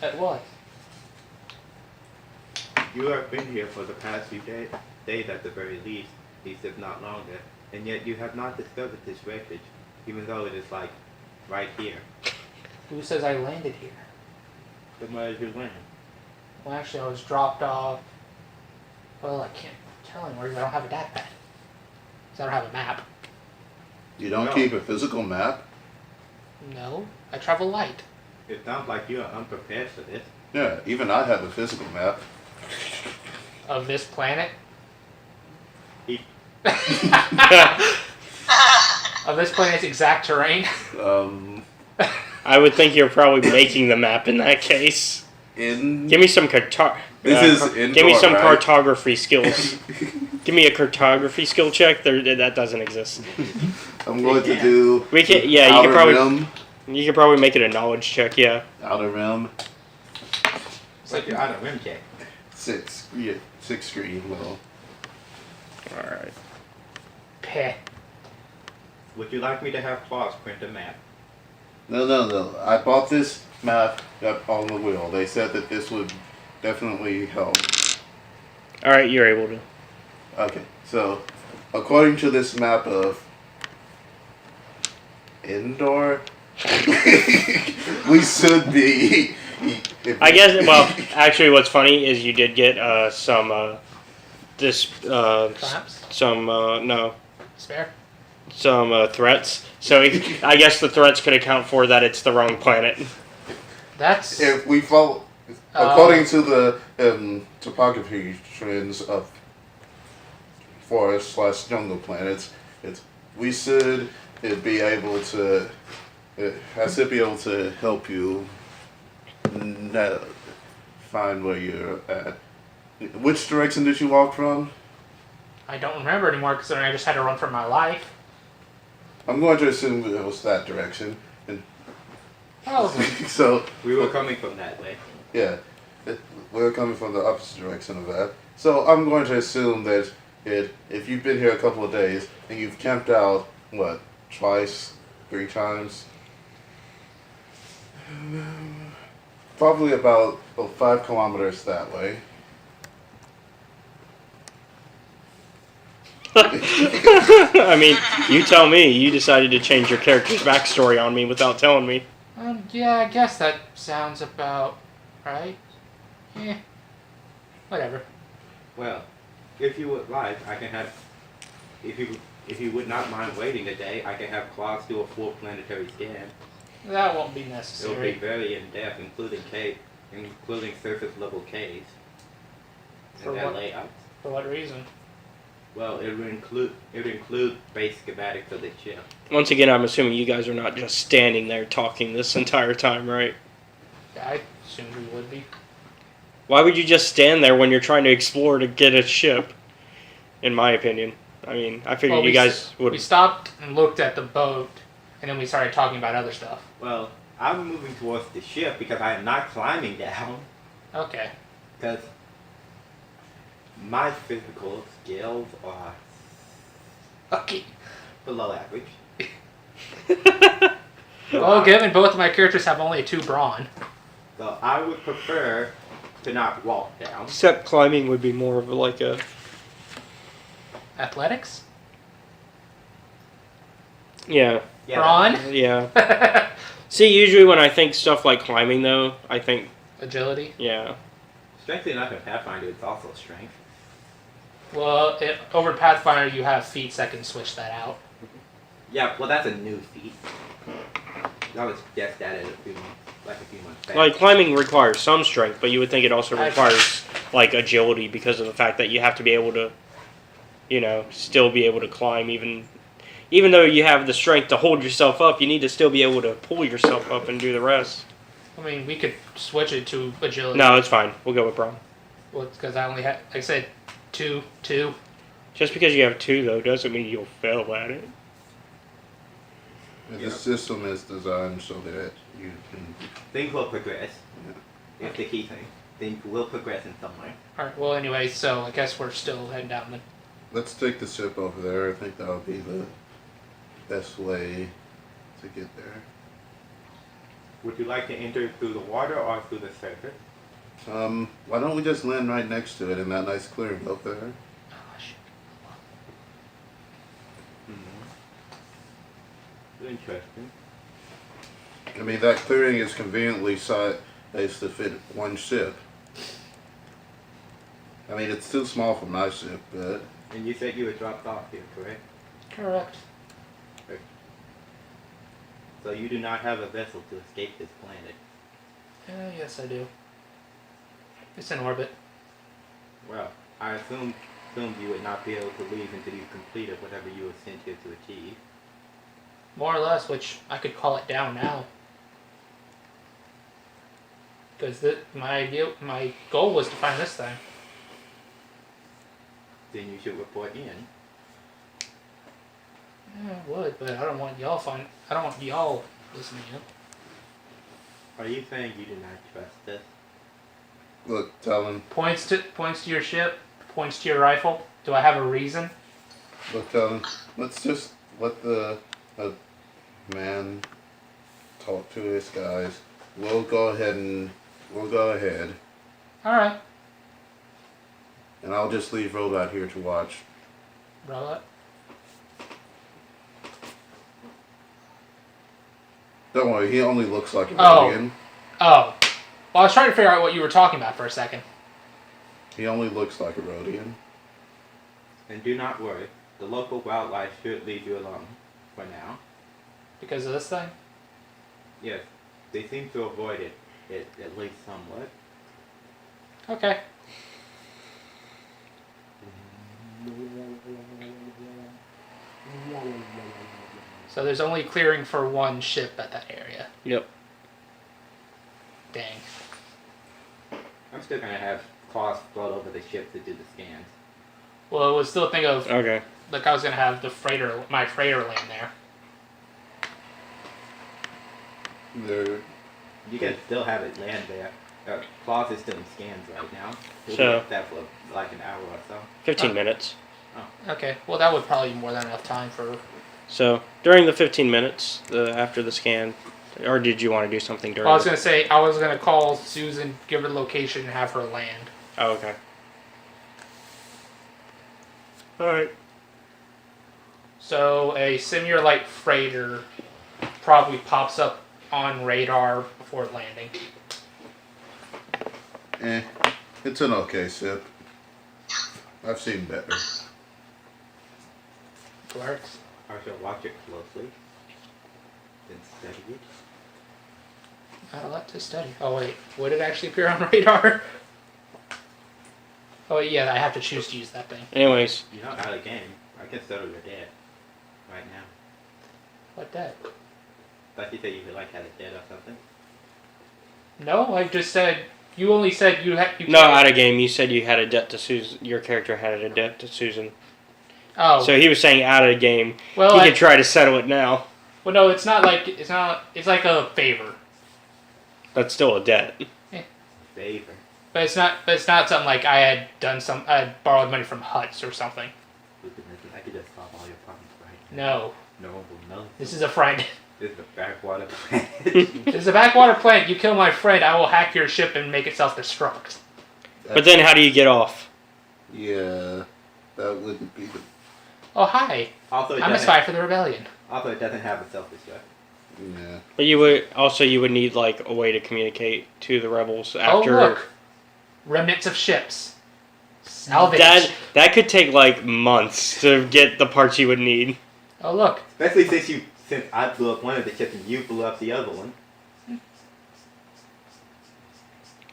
At what? You have been here for the past few days at the very least if not longer, and yet you have not discovered this wreckage, even though it is like right here. Who says I landed here? Then where did you land? Well, actually, I was dropped off. Well, I can't tell him where I don't have a data pad. So I don't have a map. You don't keep a physical map? No, I travel light. It sounds like you are unprepared for this. Yeah, even I have a physical map. Of this planet? Of this planet's exact terrain? I would think you're probably making the map in that case. Give me some cartography skills. Give me a cartography skill check. That doesn't exist. I'm going to do. We can. Yeah, you can probably. Rim. You can probably make it a knowledge check. Yeah. Outer rim. It's like your outer rim check. 6. Yeah, 6 screen. Well. All right. Peh. Would you like me to have Claus print a map? No. I bought this map up on the wheel. They said that this would definitely help. All right, you're able to. Okay, so according to this map of Indoor, we should be. I guess. Well, actually, what's funny is you did get some Spare? Some threats. So I guess the threats could account for that it's the wrong planet. That's if we follow according to the topography trends of forest/jungle planets. We should be able to. I should be able to help you find where you're at. Which direction did you walk from? I don't remember anymore because I just had to run for my life. I'm going to assume it was that direction. And Probably. So we were coming from that way. Yeah, we were coming from the opposite direction of that. So I'm going to assume that if you've been here a couple of days and you've camped out, what, twice, 3 times? Probably about 5 kilometers that way. I mean, you tell me. You decided to change your character's backstory on me without telling me. Yeah, I guess that sounds about right. Yeah. Whatever. Well, if you would like, I can have. If you would not mind waiting a day, I can have Claus do a full planetary scan. That won't be necessary. It'll be very in depth, including surface level caves. For and their what? layouts. For what reason? Well, it would include base schematics of the ship. Once again, I'm assuming you guys are not just standing there talking this entire time, right? Yeah, I assumed we would be. Why would you just stand there when you're trying to explore to get a ship? In my opinion, I mean, I figured you guys would. We stopped and looked at the boat, and then we started talking about other stuff. Well, I'm moving towards the ship because I am not climbing down. Okay. Because my physical skills are below average. Well, given both of my characters have only 2 brawn. So I would prefer to not walk down. Except climbing would be more of like a... Athletics? Yeah. Brawn? Yeah. See, usually when I think stuff like climbing, though, I think... Agility? Yeah. Strengthly enough in Pathfinder, it's also strength. Well, over Pathfinder, you have feats that can switch that out. Yeah, well, that's a new feat. I was just at it a few months back. Like, climbing requires some strength, but you would think it also requires, like, agility because of the fact that you have to be able to, you know, still be able to climb even though you have the strength to hold yourself up, you need to still be able to pull yourself up and do the rest. I mean, we could switch it to agility. No, it's fine. We'll go with brawn. Well, it's because I only have, like I said, two. Just because you have 2, though, doesn't mean you'll fail at it. The system is designed so that you can... Things will progress. Yeah. It's the key thing. Things will progress in some way. Alright, well, anyway, so I guess we're still heading down then. Let's take the ship over there. I think that would be the best way to get there. Would you like to enter through the water or through the surface? Why don't we just land right next to it in that nice clearing up there? Interesting. I mean, that clearing is conveniently sized to fit one ship. I mean, it's too small for my ship, but... And you said you were dropped off here, correct? Correct. Okay. So you do not have a vessel to escape this planet? Yes, I do. It's in orbit. Well, I assumed you would not be able to leave until you completed whatever you were sent here to achieve. More or less, which I could call it down now. Because my goal was to find this thing. Then you should report in. Yeah, I would, but I don't want y'all listening in. Are you saying you do not trust us? Look, tell him. Points to your ship, points to your rifle. Do I have a reason? Look, tell him. Let's just let the man talk to his guys. We'll go ahead. Alright. And I'll just leave Robot here to watch. Robot? Don't worry, he only looks like a Oh. Rodian. Oh. Well, I was trying to figure out what you were talking about for a second. He only looks like a Rodian. And do not worry, the local wildlife should leave you alone for now. Because of this thing? Yes, they seem to avoid it at least somewhat. Okay. So there's only clearing for one ship at that area. Yep. Dang. I'm still gonna have claws float over the ship to do the scans. Well, it was still a thing of... Okay. Like, I was going to have my freighter land there. You can still have it land there. Claws is still in scans right now. We'll So- be up there for like an hour or so. 15 minutes. Oh. Okay, well, that would probably be more than enough time for... So, during the 15 minutes after the scan, or did you want to do something during Well, I was going to say, I was going to call Susan, give her the location, and have her land. Oh, okay. Alright. So, a similar light freighter probably pops up on radar before landing. It's an okay ship. I've seen better. Works. I shall watch it closely. Then study it. Not a lot to study. Oh, wait. Would it actually appear on radar? Oh yeah, I have to choose to use that thing. Anyways, You're not out of game. I can settle your debt right now. What debt? Thought you said you like had a debt or something. No, I just said you only said you had. no, out of game. You said you had a debt to Susan. Your character had a debt to Susan. Oh. So he was saying out of game. Well, he could try to settle it now. Well, no, it's not like it's not. It's like a favor. That's still a debt. Favor. But it's not. But it's not something like I had done some. I had borrowed money from Huts or something. I could just solve all your problems right No. now. No one will know. This is a friend. This is a backwater planet. This is a backwater planet. You kill my friend, I will hack your ship and make it self-destruct. But then how do you get off? Yeah, that wouldn't be the. Oh hi. Also, I'm a spy for the rebellion. Also, it doesn't have a self-destruct. Yeah. But you would need like a way to communicate to the rebels after. Oh look, remnants of ships. Salvage. That could take like months to get the parts you would need. Oh look. Especially since I blew up one of the ships and you blew up the other one.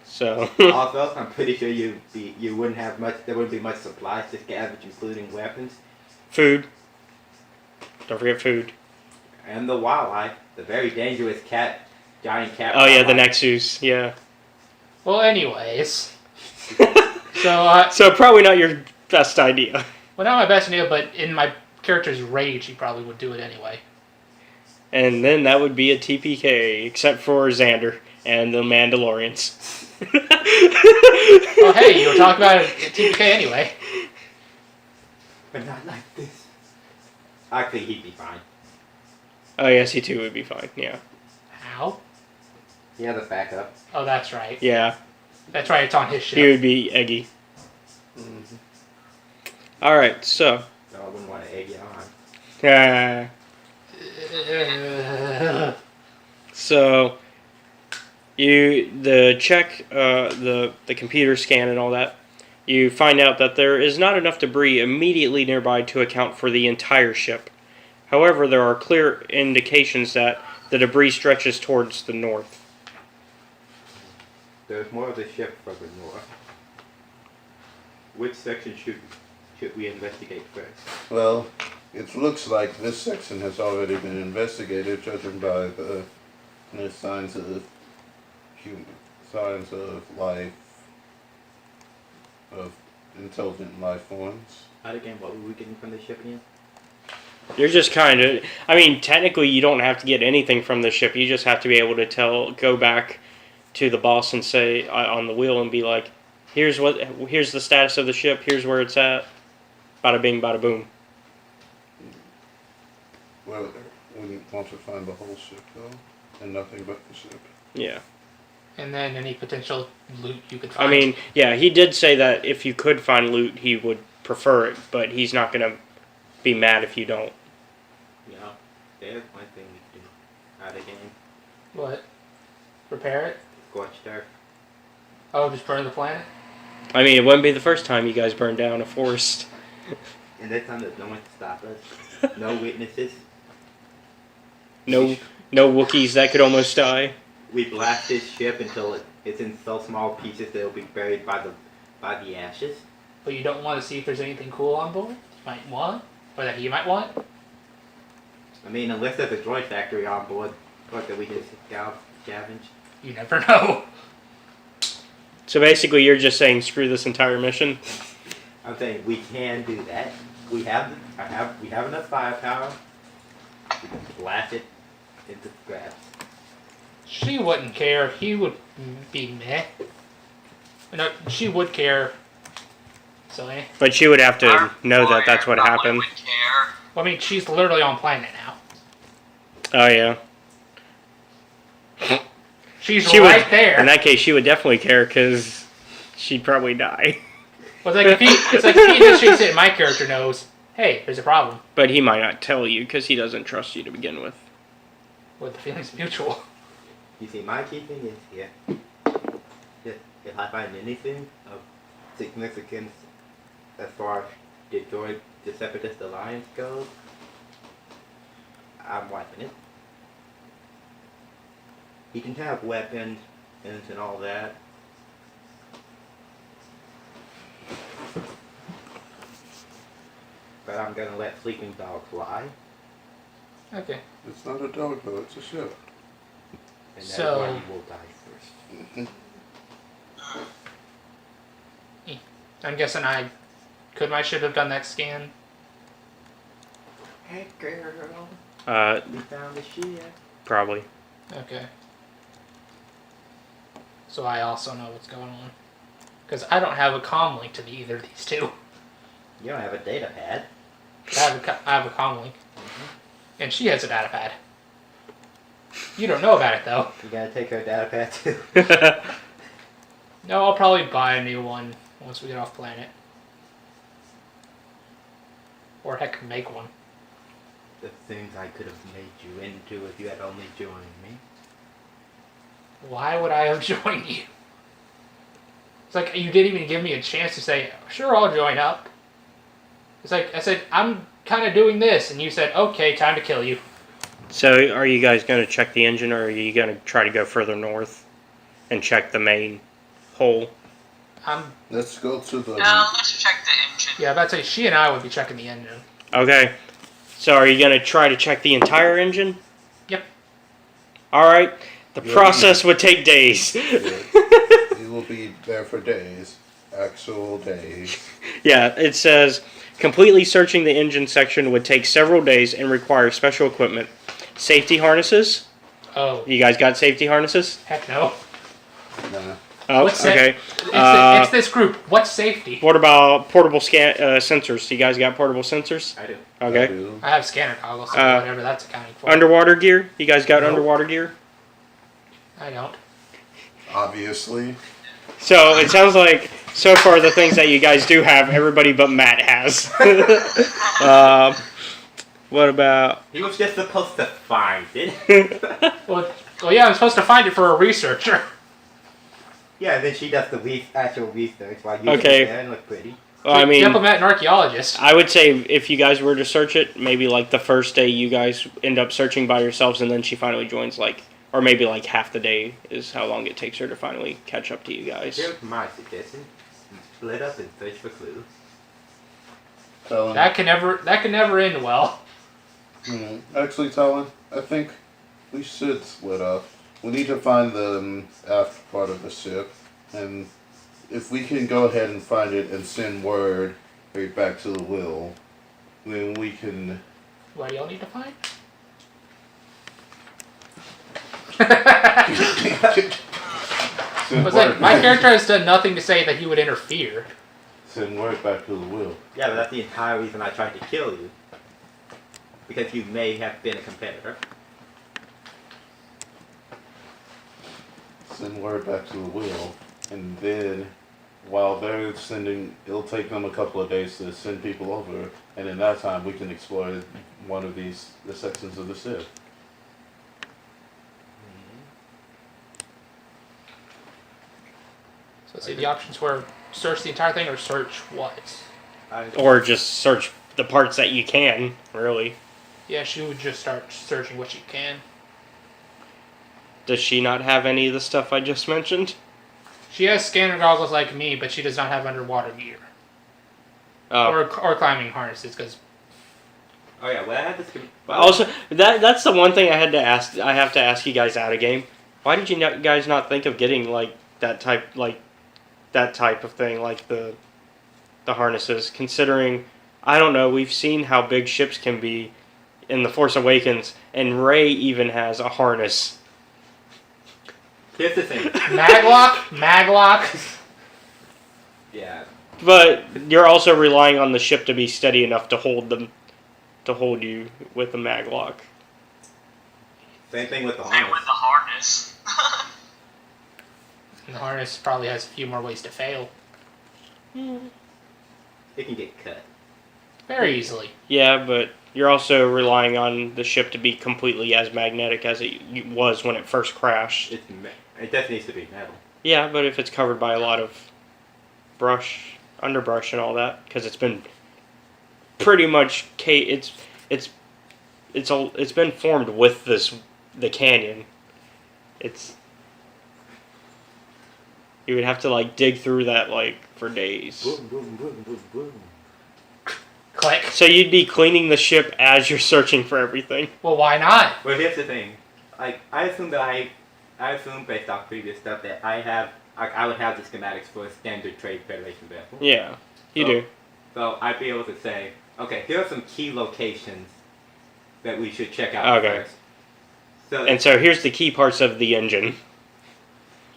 So. Also, I'm pretty sure you wouldn't have much. There wouldn't be much supplies to scavenge, including weapons. Food. Don't forget food. And the wildlife, the very dangerous giant cat. Oh yeah, the Nexus. Yeah. Well, anyways. So. So probably not your best idea. Well, not my best idea, but in my character's rage, he probably would do it anyway. And then that would be a TPK, except for Xander and the Mandalorians. Oh hey, you were talking about a TPK anyway. But not like this. Actually, he'd be fine. Oh yes, he too would be fine. Yeah. How? He has a backup. Oh, that's right. Yeah. That's right. It's on his ship. He would be eggy. Mm-hmm. All right, so. So I wouldn't want to egg you on. So. The computer scan and all that. You find out that there is not enough debris immediately nearby to account for the entire ship. However, there are clear indications that the debris stretches towards the north. There's more of the ship further north. Which section should we investigate first? Well, it looks like this section has already been investigated, judging by the signs of life, of intelligent life forms. Out of game, what were we getting from the ship again? You're just kind of. I mean, technically, you don't have to get anything from the ship. You just have to be able to go back to the boss and say on the wheel and be like, here's the status of the ship. Here's where it's at. Bada bing, bada boom. Well, we want to find the whole ship though, and nothing but the ship. Yeah. And then any potential loot you could find. I mean, yeah, he did say that if you could find loot, he would prefer it, but he's not gonna be mad if you don't. Yeah, there's one thing we can do out of game. What? Repair it? Scorched earth. Oh, just burn the planet? I mean, it wouldn't be the first time you guys burned down a forest. And this time there's no one to stop us. No witnesses. No Wookiees that could almost die. We blast this ship until it's in so small pieces that it'll be buried by the ashes. But you don't want to see if there's anything cool on board? You might want? Or that you might want? I mean, unless there's a droid factory on board, or that we just scavenge. You never know. So basically, you're just saying screw this entire mission. I'm saying we can do that. We have enough firepower. We can blast it into scraps. She wouldn't care. He would be meh. No, she would care. So, eh. But she would have to know that that's what happened. Well, I mean, she's literally on planet now. Oh, yeah. She's right there. In that case, she would definitely care because she'd probably die. Well, it's like if he initiates it, my character knows, hey, there's a problem. But he might not tell you because he doesn't trust you to begin with. Well, the feeling's mutual. You see, my key thing is here. If I find anything of significance as far as the Separatist Alliance goes, I'm wiping it. He can have weapons and all that. but I'm gonna let sleeping dogs fly. Okay. It's not a dog though, it's a ship. And So- everybody will die first. I'm guessing could my ship have done that scan? Hey girl, Uh, we found the ship. probably. Okay. So I also know what's going on. Because I don't have a comm link to either of these two. You don't have a data pad. I have a comm link. And she has a data pad. You don't know about it though. You gotta take her data pad too. No, I'll probably buy a new one once we get off planet. Or heck, make one. The things I could have made you into if you had only joined me. Why would I have joined you? It's like you didn't even give me a chance to say, sure, I'll join up. It's like I said, I'm kind of doing this, and you said, okay, time to kill you. So, are you guys going to check the engine, or are you going to try to go further north and check the main hole? Let's go to the. Let's check the engine. Yeah, about to say, she and I would be checking the engine. Okay. So, are you going to try to check the entire engine? Yep. Alright. The process would take days. You will be there for days. Actual days. Yeah, it says completely searching the engine section would take several days and require special equipment. Safety harnesses. Oh. You guys got safety harnesses? Heck no. Nah. Oh, What's okay. It's this group. What's safety? What about portable sensors? You guys got portable sensors? I do. Okay. I have scanner goggles, so whatever that's accounting for. Underwater gear? You guys got Nope. underwater gear? I don't. Obviously. So it sounds like so far the things that you guys do have, everybody but Matt has. What about? He was just supposed to find it. Well, yeah, I'm supposed to find it for a researcher. Yeah, then she does the actual research while you sit there and look pretty. Well, I mean, diplomat and archaeologist. I would say if you guys were to search it, maybe like the first day you guys end up searching by yourselves, and then she finally joins, like, or maybe like half the day is how long it takes her to finally catch up to you guys. Here's my suggestion: split up and search for clues. That can never end well. Actually, Talon, I think we should split up. We need to find the aft part of the ship, and if we can go ahead and find it and send word right back to the Will, then we can. What do y'all need to find? I was like, my character has done nothing to say that he would interfere. Send word back to the Will. Yeah, but that's the entire reason I tried to kill you. Because you may have been a competitor. Send word back to the Will, and then while they're sending, it'll take them a couple of days to send people over, and in that time we can explore one of the sections of the ship. So let's see, the options were search the entire thing or search what? Or just search the parts that you can, really. Yeah, she would just start searching what she can. Does she not have any of the stuff I just mentioned? She has scanner goggles like me, but she does not have underwater gear. Oh. Or climbing harnesses, because... Oh yeah, well I had this... Also, that's the one thing I had to ask. I have to ask you guys out of game. Why did you guys not think of getting that type of thing, like the harnesses? Considering, I don't know, we've seen how big ships can be in The Force Awakens, and Rey even has a harness. Here's the thing. Maglock. Yeah. But you're also relying on the ship to be steady enough to hold you with the maglock. Same thing with the Same harness. with the harness. And the harness probably has a few more ways to fail. It can get cut. Very easily. Yeah, but you're also relying on the ship to be completely as magnetic as it was when it first crashed. It just needs to be metal. Yeah, but if it's covered by a lot of underbrush and all that, because it's been pretty much it's been formed with the canyon. You would have to dig through that for days. Boom, boom, boom, boom, boom. Click. So you'd be cleaning the ship as you're searching for everything. Well, why not? Well, here's the thing. Like, I assume based off previous stuff that I would have the schematics for a standard Trade Federation vessel. Yeah, you do. So I'd be able to say, okay, here are some key locations that we should check out Okay. first. And so here's the key parts of the engine.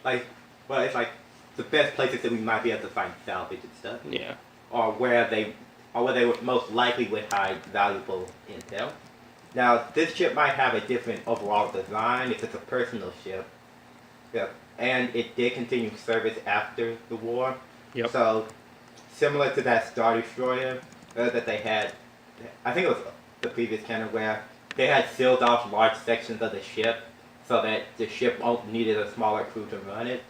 It's like the best places that we might be able to find salvage and stuff. Yeah. Or where they would most likely would hide valuable intel. Now, this ship might have a different overall design if it's a personal ship. Yeah. And it did continue service after the war. Yep. So, similar to that Star Destroyer that they had, I think it was the previous canon where they had sealed off large sections of the ship so that the ship needed a smaller crew to run it.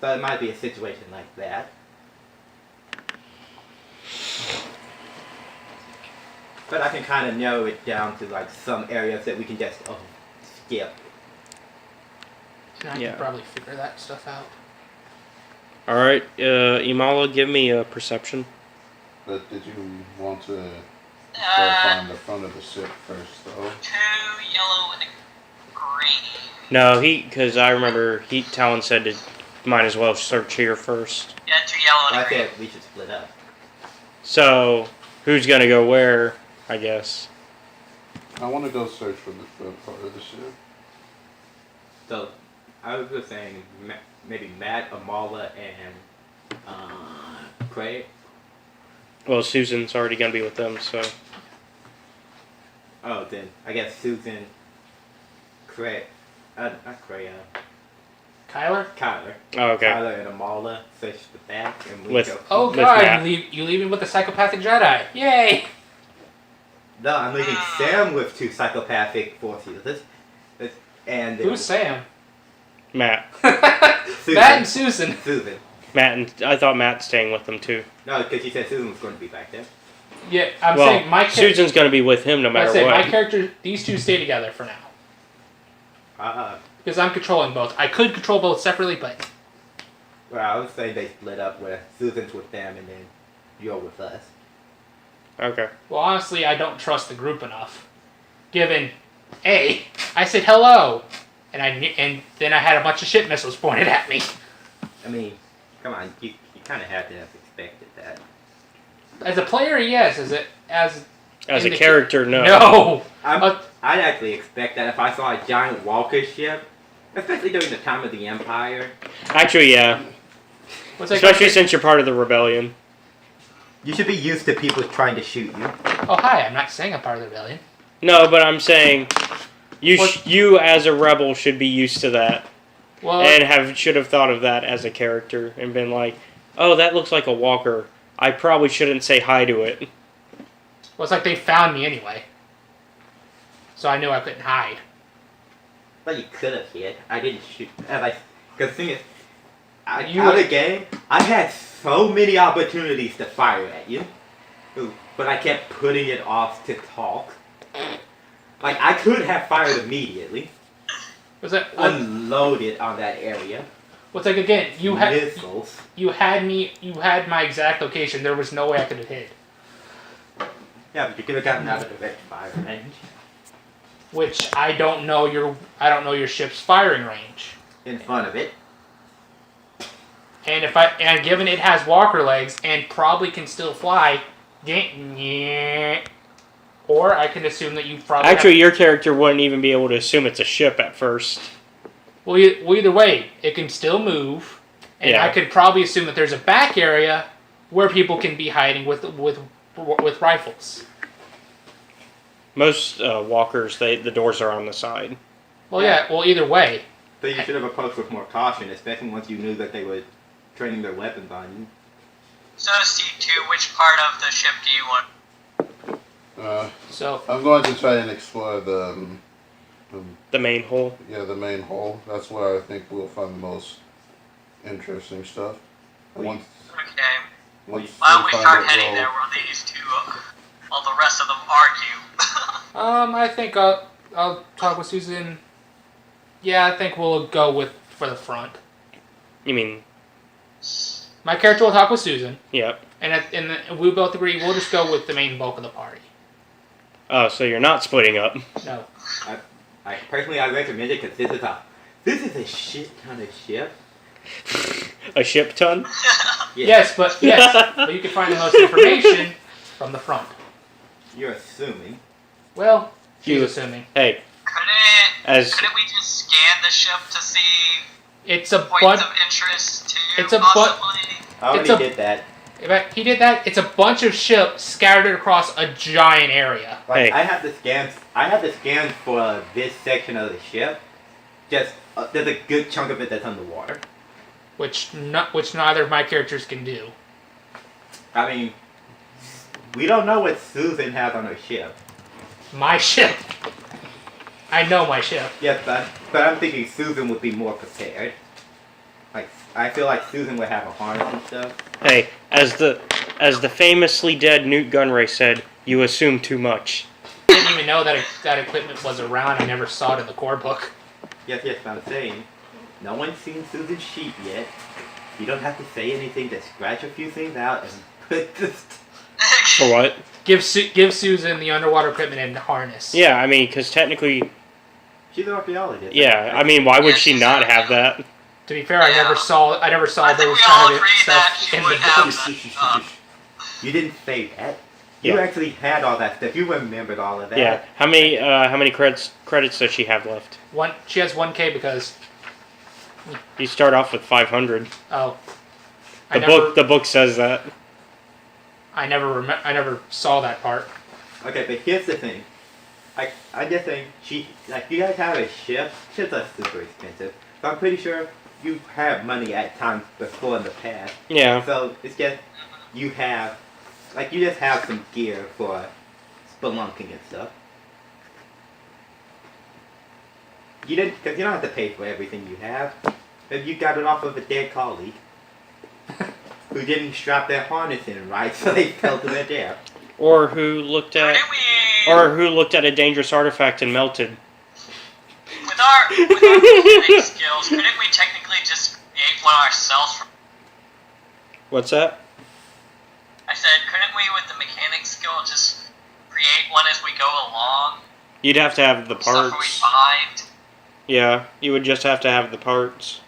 So it might be a situation like that. But I can kind of narrow it down to like some areas that we can just skip. I can probably figure that stuff out. All right, Imala, give me a perception. But did you want to go find the front of the ship first, though? 2 yellow and a green. No, because I remember Talon said to might as well search here first. Yeah, 2 yellow and a I green. said we should split up. So, who's gonna go where? I guess. I want to go search for the front part of the ship. So, I was just saying maybe Matt, Amala, and Krayt. Well, Susan's already gonna be with them, so. Oh, then I guess Susan, Krayt, not Krayt, Kyler? Kyler. Oh, okay. Kyler and Amala search the back, and we With- go. Oh With god, Matt. you leaving with the psychopathic Jedi. Yay! No, I'm leaving Sam with 2 psychopathic force users. And Who's Sam? Matt. Susan. Matt and Susan. Susan. Matt and I thought Matt's staying with them too. No, because she said Susan was going to be back there. Yeah, I'm well, saying my Susan's gonna be with him no matter what. my character, these 2 stay together for now. Because I'm controlling both. I could control both separately, but... Well, I would say they split up where Susan's with them and then you're with us. Okay. Well, honestly, I don't trust the group enough. Given, A, I said hello, and then I had a bunch of ship missiles pointed at me. I mean, come on, you kind of had to have expected that. As a player, yes. As a character, no. No. I'd actually expect that if I saw a giant Walker ship, especially during the time of the Empire. Actually, yeah. Especially since you're part of the rebellion. You should be used to people trying to shoot you. Oh, hi, I'm not saying I'm part of the rebellion. No, but I'm saying you as a rebel should be used to that. Well, And should have thought of that as a character and been like, oh, that looks like a walker. I probably shouldn't say hi to it. Well, it's like they found me anyway. So I knew I couldn't hide. But you could have hit. I didn't shoot. Because the thing is, out You of were- the game, I had so many opportunities to fire at you. But I kept putting it off to talk. Like, I could have fired immediately. Was that unloaded on that area? What's like again? You had missiles. You had me. You had my exact location. There was no way I could have hid. Yeah, but you could have gotten out of direct fire range. Which I don't know your ship's firing range. In front of it. And given it has walker legs and probably can still fly, or I can assume that you probably Actually, your character wouldn't even be able to assume it's a ship at first. Well, either way, it can still move, and Yeah. I could probably assume that there's a back area where people can be hiding with rifles. Most walkers, the doors are on the side. Well, yeah. Well, either way. So you should have approached with more caution, especially once you knew that they were training their weapons on you. So, C2, which part of the ship do you want? So I'm going to try and explore the main hull. Yeah, the main hull. That's where I think we'll find the most interesting stuff. Once Why don't we start heading there where these two, while the rest of them argue? I think I'll talk with Susan. Yeah, I think we'll go for the front. You mean? My character will talk with Susan. Yep. And we both agree we'll just go with the main bulk of the party. Oh, so you're not splitting up. No. I personally, I recommend it because this is a shit ton of ship. A ship ton? Yes, but you can find the most information from the front. You're assuming. Well, she's assuming. Hey. Couldn't we just scan the ship to see it's a points of interest too? It's a possibly. I already did that. He did that. It's a bunch of ships scattered across a giant area. Like, I have the scans for this section of the ship. Just there's a good chunk of it that's underwater. Which neither of my characters can do. I mean, we don't know what Susan has on her ship. My ship. I know my ship. Yes, but I'm thinking Susan would be more prepared. Like, I feel like Susan would have a harness and stuff. Hey, as the famously dead Newt Gunray said, you assume too much. I didn't even know that equipment was around. I never saw it in the core book. Yes, I'm saying, no one's seen Susan's sheet yet. You don't have to say anything, just scratch a few things out and put this... For what? Give Susan the underwater equipment and harness. Yeah, I mean, because technically... She's an archaeologist. Yeah, I mean, why would she not have that? To be fair, I never saw those kind of stuff in the book. You didn't say that. You actually had all that stuff. You remembered all of that. Yeah. How many credits does she have left? She has 1K because you start off with 500. Oh. The book says that. I never saw that part. Okay, but here's the thing. I just think you guys have a ship. Ships are super expensive. So I'm pretty sure you have money at times before in the past. Yeah. So it's just you just have some gear for spelunking and stuff. Because you don't have to pay for everything you have. If you got it off of a dead colleague who didn't strap their harness in right, so they fell to their death. Or who looked at a dangerous artifact and melted. With our mechanic skills, couldn't we technically just create one ourselves? What's that? I said, couldn't we, with the mechanic skill, just create one as we go along? You'd have to have the Stuff we parts. find. Yeah, you would just have to have the parts.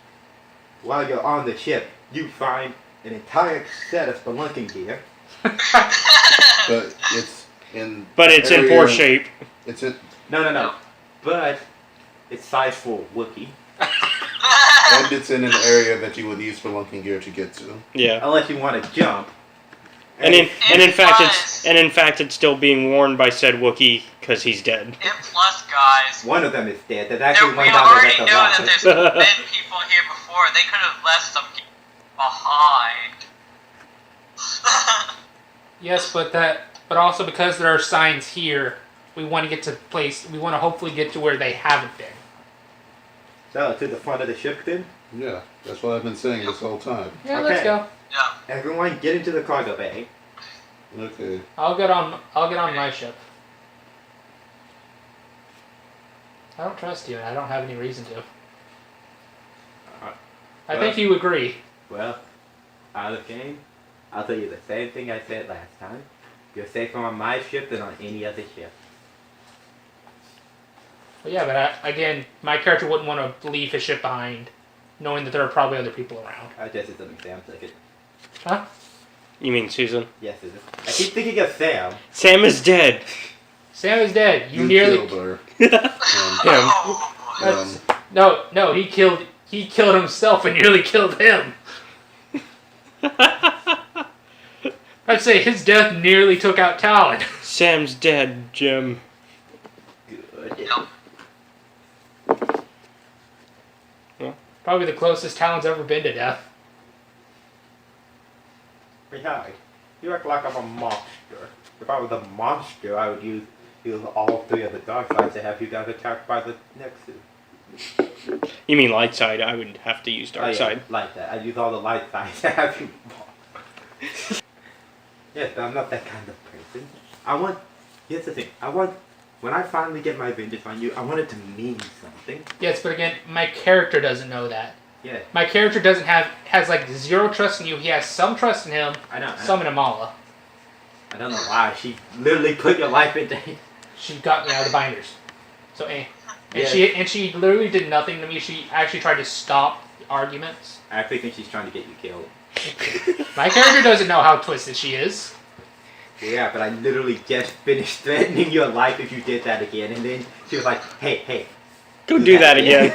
While you're on the ship, you find an entire set of spelunking gear. But it's in. But it's in poor shape. It's in. No. But it's size for a Wookiee. And it's in an area that you would use spelunking gear to get to. Yeah. Unless you want to jump. And in fact, it's still being worn by said Wookiee because he's dead. And plus, guys, one of them is dead. There's actually we one down already there know that's that there's alive. been people here before. They could have left some behind. Yes, but also because there are signs here, we want to hopefully get to where they haven't been. So, to the front of the ship then? Yeah, that's what I've been saying this whole time. Yeah, let's go. Yeah. Everyone get into the cargo bay. Okay. I'll get on my ship. I don't trust you, and I don't have any reason to. I think you agree. Well, out of game, I'll tell you the same thing I said last time. You're safer on my ship than on any other ship. Well, yeah, but again, my character wouldn't want to leave his ship behind, knowing that there are probably other people around. I just did something Sam took it. Huh? You mean Susan? Yes, it is. I keep thinking of Sam. Sam is dead. Sam is dead. You nearly killed her. No, he killed himself and nearly killed him. I'd say his death nearly took out Talon. Sam's dead, Jim. Good. Probably the closest Talon's ever been to death. Behind. You act like I'm a monster. If I was a monster, I would use all three of the dark sides to have you guys attacked by the Nexus. You mean light side? I would have to use dark side. Like that. I'd use all the light sides to have you. Yes, but I'm not that kind of person. Here's the thing. When I finally get my vengeance on you, I want it to mean something. Yes, but again, my character doesn't know that. Yeah. My character has like zero trust in you. He has some trust in him. I know. Some in Amala. I don't know why. She literally put your life into. She got me out of the binders. So Yeah. she literally did nothing to me. She actually tried to stop arguments. I actually think she's trying to get you killed. My character doesn't know how twisted she is. Yeah, but I literally just finished threatening your life if you did that again, and then she was like, "Hey, Go do that again."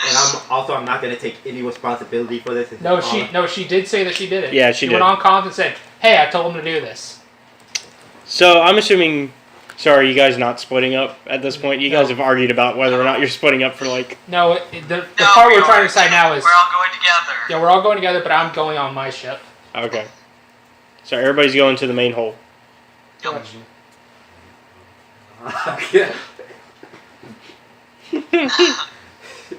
And I'm not gonna take any responsibility for this. No, she did say that she did it. Yeah, she did. Went on comms and said, "Hey, I told him to do this." So I'm assuming. Sorry, you guys not splitting up at this point. You guys have argued about whether or not you're splitting up for like. No, the part we're trying to decide now is we're all going together. Yeah, we're all going together, but I'm going on my ship. Okay. So everybody's going to the main hole. I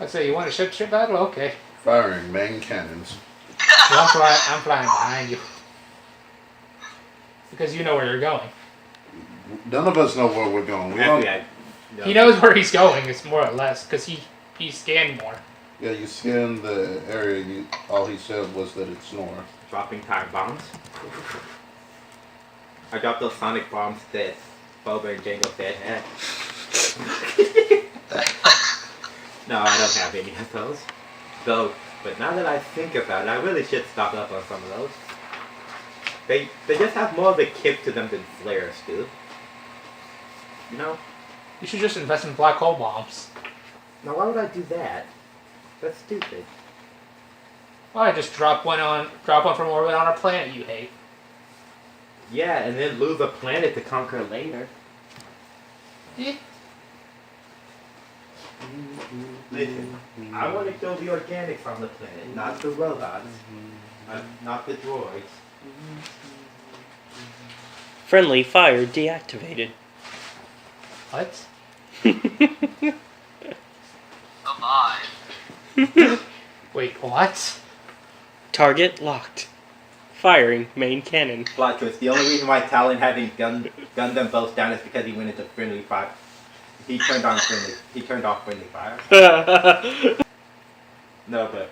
say, you want a ship battle? Okay. Firing main cannons. Well, I'm flying behind you. Because you know where you're going. None of us know where we're going. He knows where he's going, it's more or less, because he scanned more. Yeah, you scanned the area. All he said was that it's north. Dropping time bombs. I dropped those sonic bombs that Boba and Jango said had. No, I don't have any of those. Though, but now that I think about it, I really should stock up on some of those. They just have more of a kick to them than flares do. You know? You should just invest in black hole bombs. Now, why would I do that? That's stupid. Well, I just drop one from orbit on a planet you hate. Yeah, and then lose a planet to conquer later. Yeah. Listen, I want to kill the organics on the planet, not the robots, not the droids. Friendly fire deactivated. What? Alive. Wait, what? Target locked. Firing main cannon. Plot twist. The only reason why Talon hadn't gunned them both down is because he went into friendly fire. He turned off friendly fire. No, but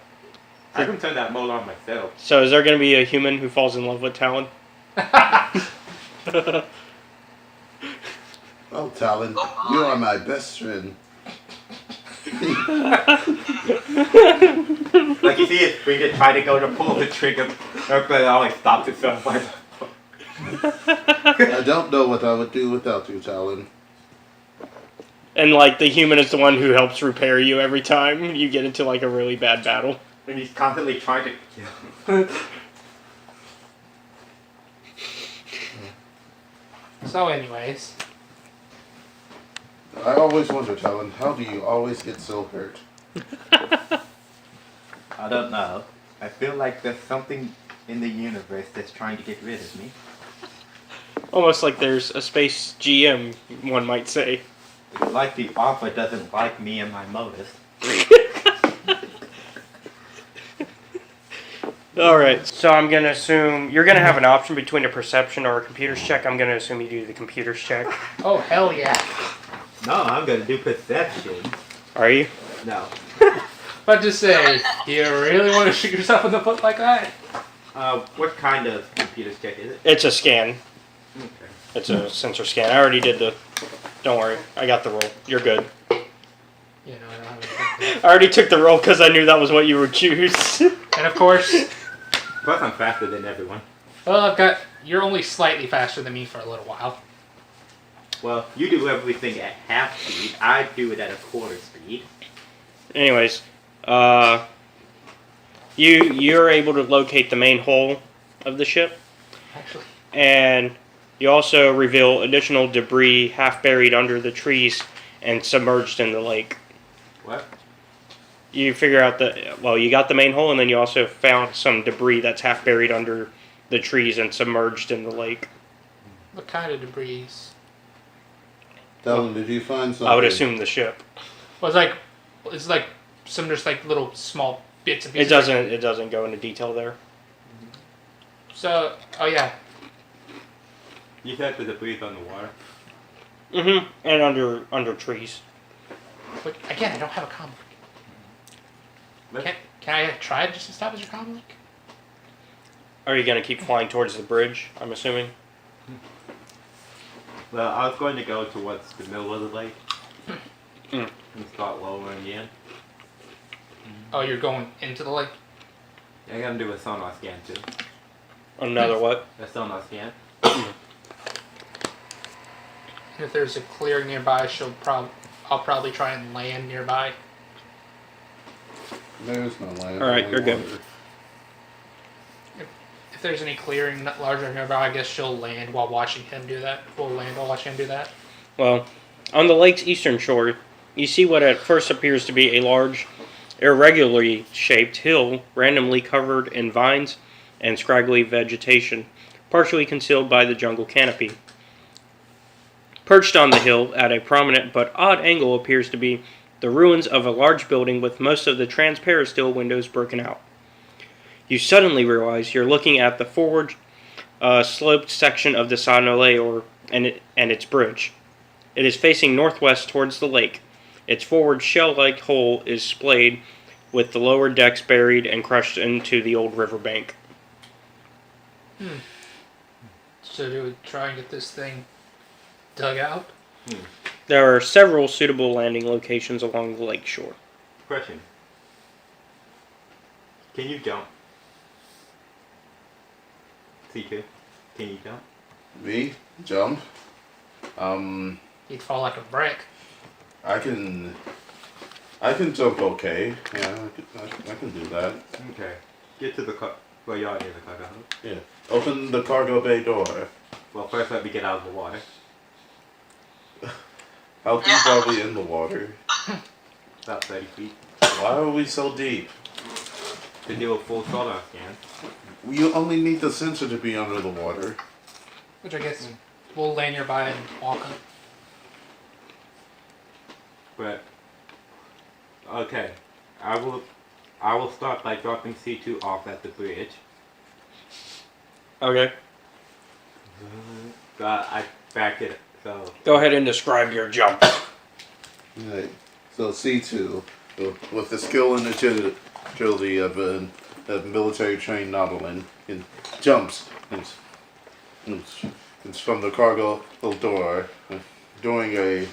I can turn that mode on myself. So is there going to be a human who falls in love with Talon? Oh, Talon, you are my best friend. Like you see his finger try to go to pull the trigger, but it always stops itself. I don't know what I would do without you, Talon. And like the human is the one who helps repair you every time you get into like a really bad battle. And he's constantly trying to kill. So anyways. I always wonder, Talon, how do you always get so hurt? I don't know. I feel like there's something in the universe that's trying to get rid of me. Almost like there's a space GM, one might say. It's like the Alpha doesn't like me and my motives. Alright, so I'm going to assume you're going to have an option between a perception or a computer's check. I'm going to assume you do the computer's check. Oh, hell yeah. No, I'm going to do perception. Are you? No. But just say, do you really want to shoot yourself in the foot like that? What kind of computer's check is it? It's a scan. Okay. It's a sensor scan. I already did the... Don't worry, I got the roll. You're good. You know, I don't have I already took the roll because I knew that was what you would choose. And of course... Plus I'm faster than everyone. Well, you're only slightly faster than me for a little while. Well, you do everything at half speed. I do it at a quarter speed. Anyways, you're able to locate the main hull of the ship. Actually. And you also reveal additional debris half buried under the trees and submerged in the lake. What? You figure out that, well, you got the main hull and then you also found some debris that's half buried under the trees and submerged in the lake. What kind of debris? Talon, did you find something? I would assume the ship. Well, it's like some just like little small bits and pieces. It doesn't go into detail there. So, oh yeah. You said the debris on the water? Mm-hmm. And under trees. But again, I don't have a comic. Can I try to just establish a comm link? Are you going to keep flying towards the bridge, I'm assuming? Well, I was going to go towards the middle of the lake Mm. and start lowering in. Oh, you're going into the lake? I'm gonna do a sonar scan too. Another what? A sonar scan. And if there's a clearing nearby, I'll probably try and land nearby. There's no land. All right, only you're good. water. If there's any clearing larger nearby, I guess she'll land while watching him do that. We'll land while watching him do that. Well, on the lake's eastern shore, you see what at first appears to be a large, irregularly shaped hill randomly covered in vines and scraggly vegetation, partially concealed by the jungle canopy. Perched on the hill at a prominent but odd angle appears to be the ruins of a large building with most of the transparent steel windows broken out. You suddenly realize you're looking at the forward sloped section of the Sanole and its bridge. It is facing northwest towards the lake. Its forward shell-like hull is splayed, with the lower decks buried and crushed into the old riverbank. So do we try and get this thing dug out? There are several suitable landing locations along the lake shore. Question. Can you jump? C2, can you jump? Me? Jump? He'd fall like a brick. I can jump okay. Yeah, I can do that. Okay. Get to the car. Well, you are near the cargo hub. Yeah. Open the cargo bay door. Well, first let me get out of the water. How deep are we in the water? About 30 feet. Why are we so deep? To do a full sonar scan. You only need the sensor to be under the water. Which I guess we'll land nearby and walk up. But okay, I will start by dropping C2 off at the bridge. Okay. I back it. So Go ahead and describe your jump. Right. So C2, with the skill and agility of a military trained Nautilin, it jumps and from the cargo door, doing a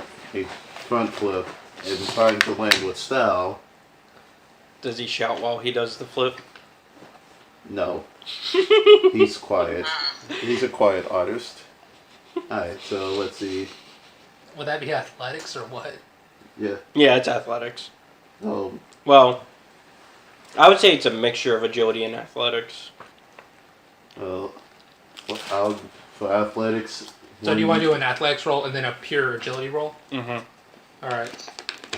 front flip and trying to land with style. Does he shout while he does the flip? No. He's quiet. He's a quiet artist. Alright, so let's see. Would that be athletics or what? Yeah. Yeah, it's athletics. Oh. Well, I would say it's a mixture of agility and athletics. Well, for athletics. So do you want to do an athletics roll and then a pure agility roll? Mm-hmm. Alright.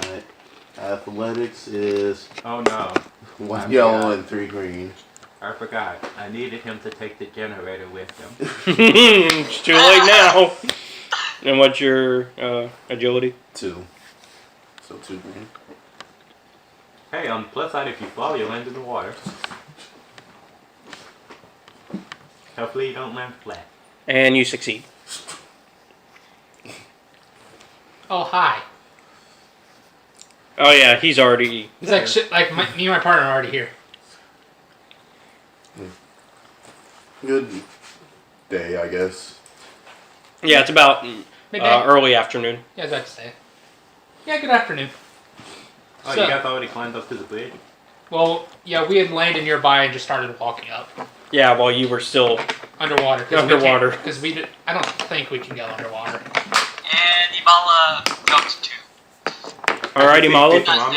Alright. Athletics is. Oh no. 1 yellow and 3 green. I forgot. I needed him to take the generator with him. It's too late now. And what's your agility? 2. So 2 green. Hey, on the plus side, if you fall, you land in the water. Hopefully you don't land flat. And you succeed. Oh, hi. Oh yeah, he's already. He's like, shit, like me and my partner are already here. Good day, I guess. Yeah, it's about Midday? early afternoon. Yeah, I was about to say. Yeah, good afternoon. Oh, So- you guys already climbed up to the bridge? Well, yeah, we had landed nearby and just started walking up. Yeah, while you were still Underwater. Underwater. Because I don't think we can go underwater. And Ibala jumped too. Alrighty, Malo. That's on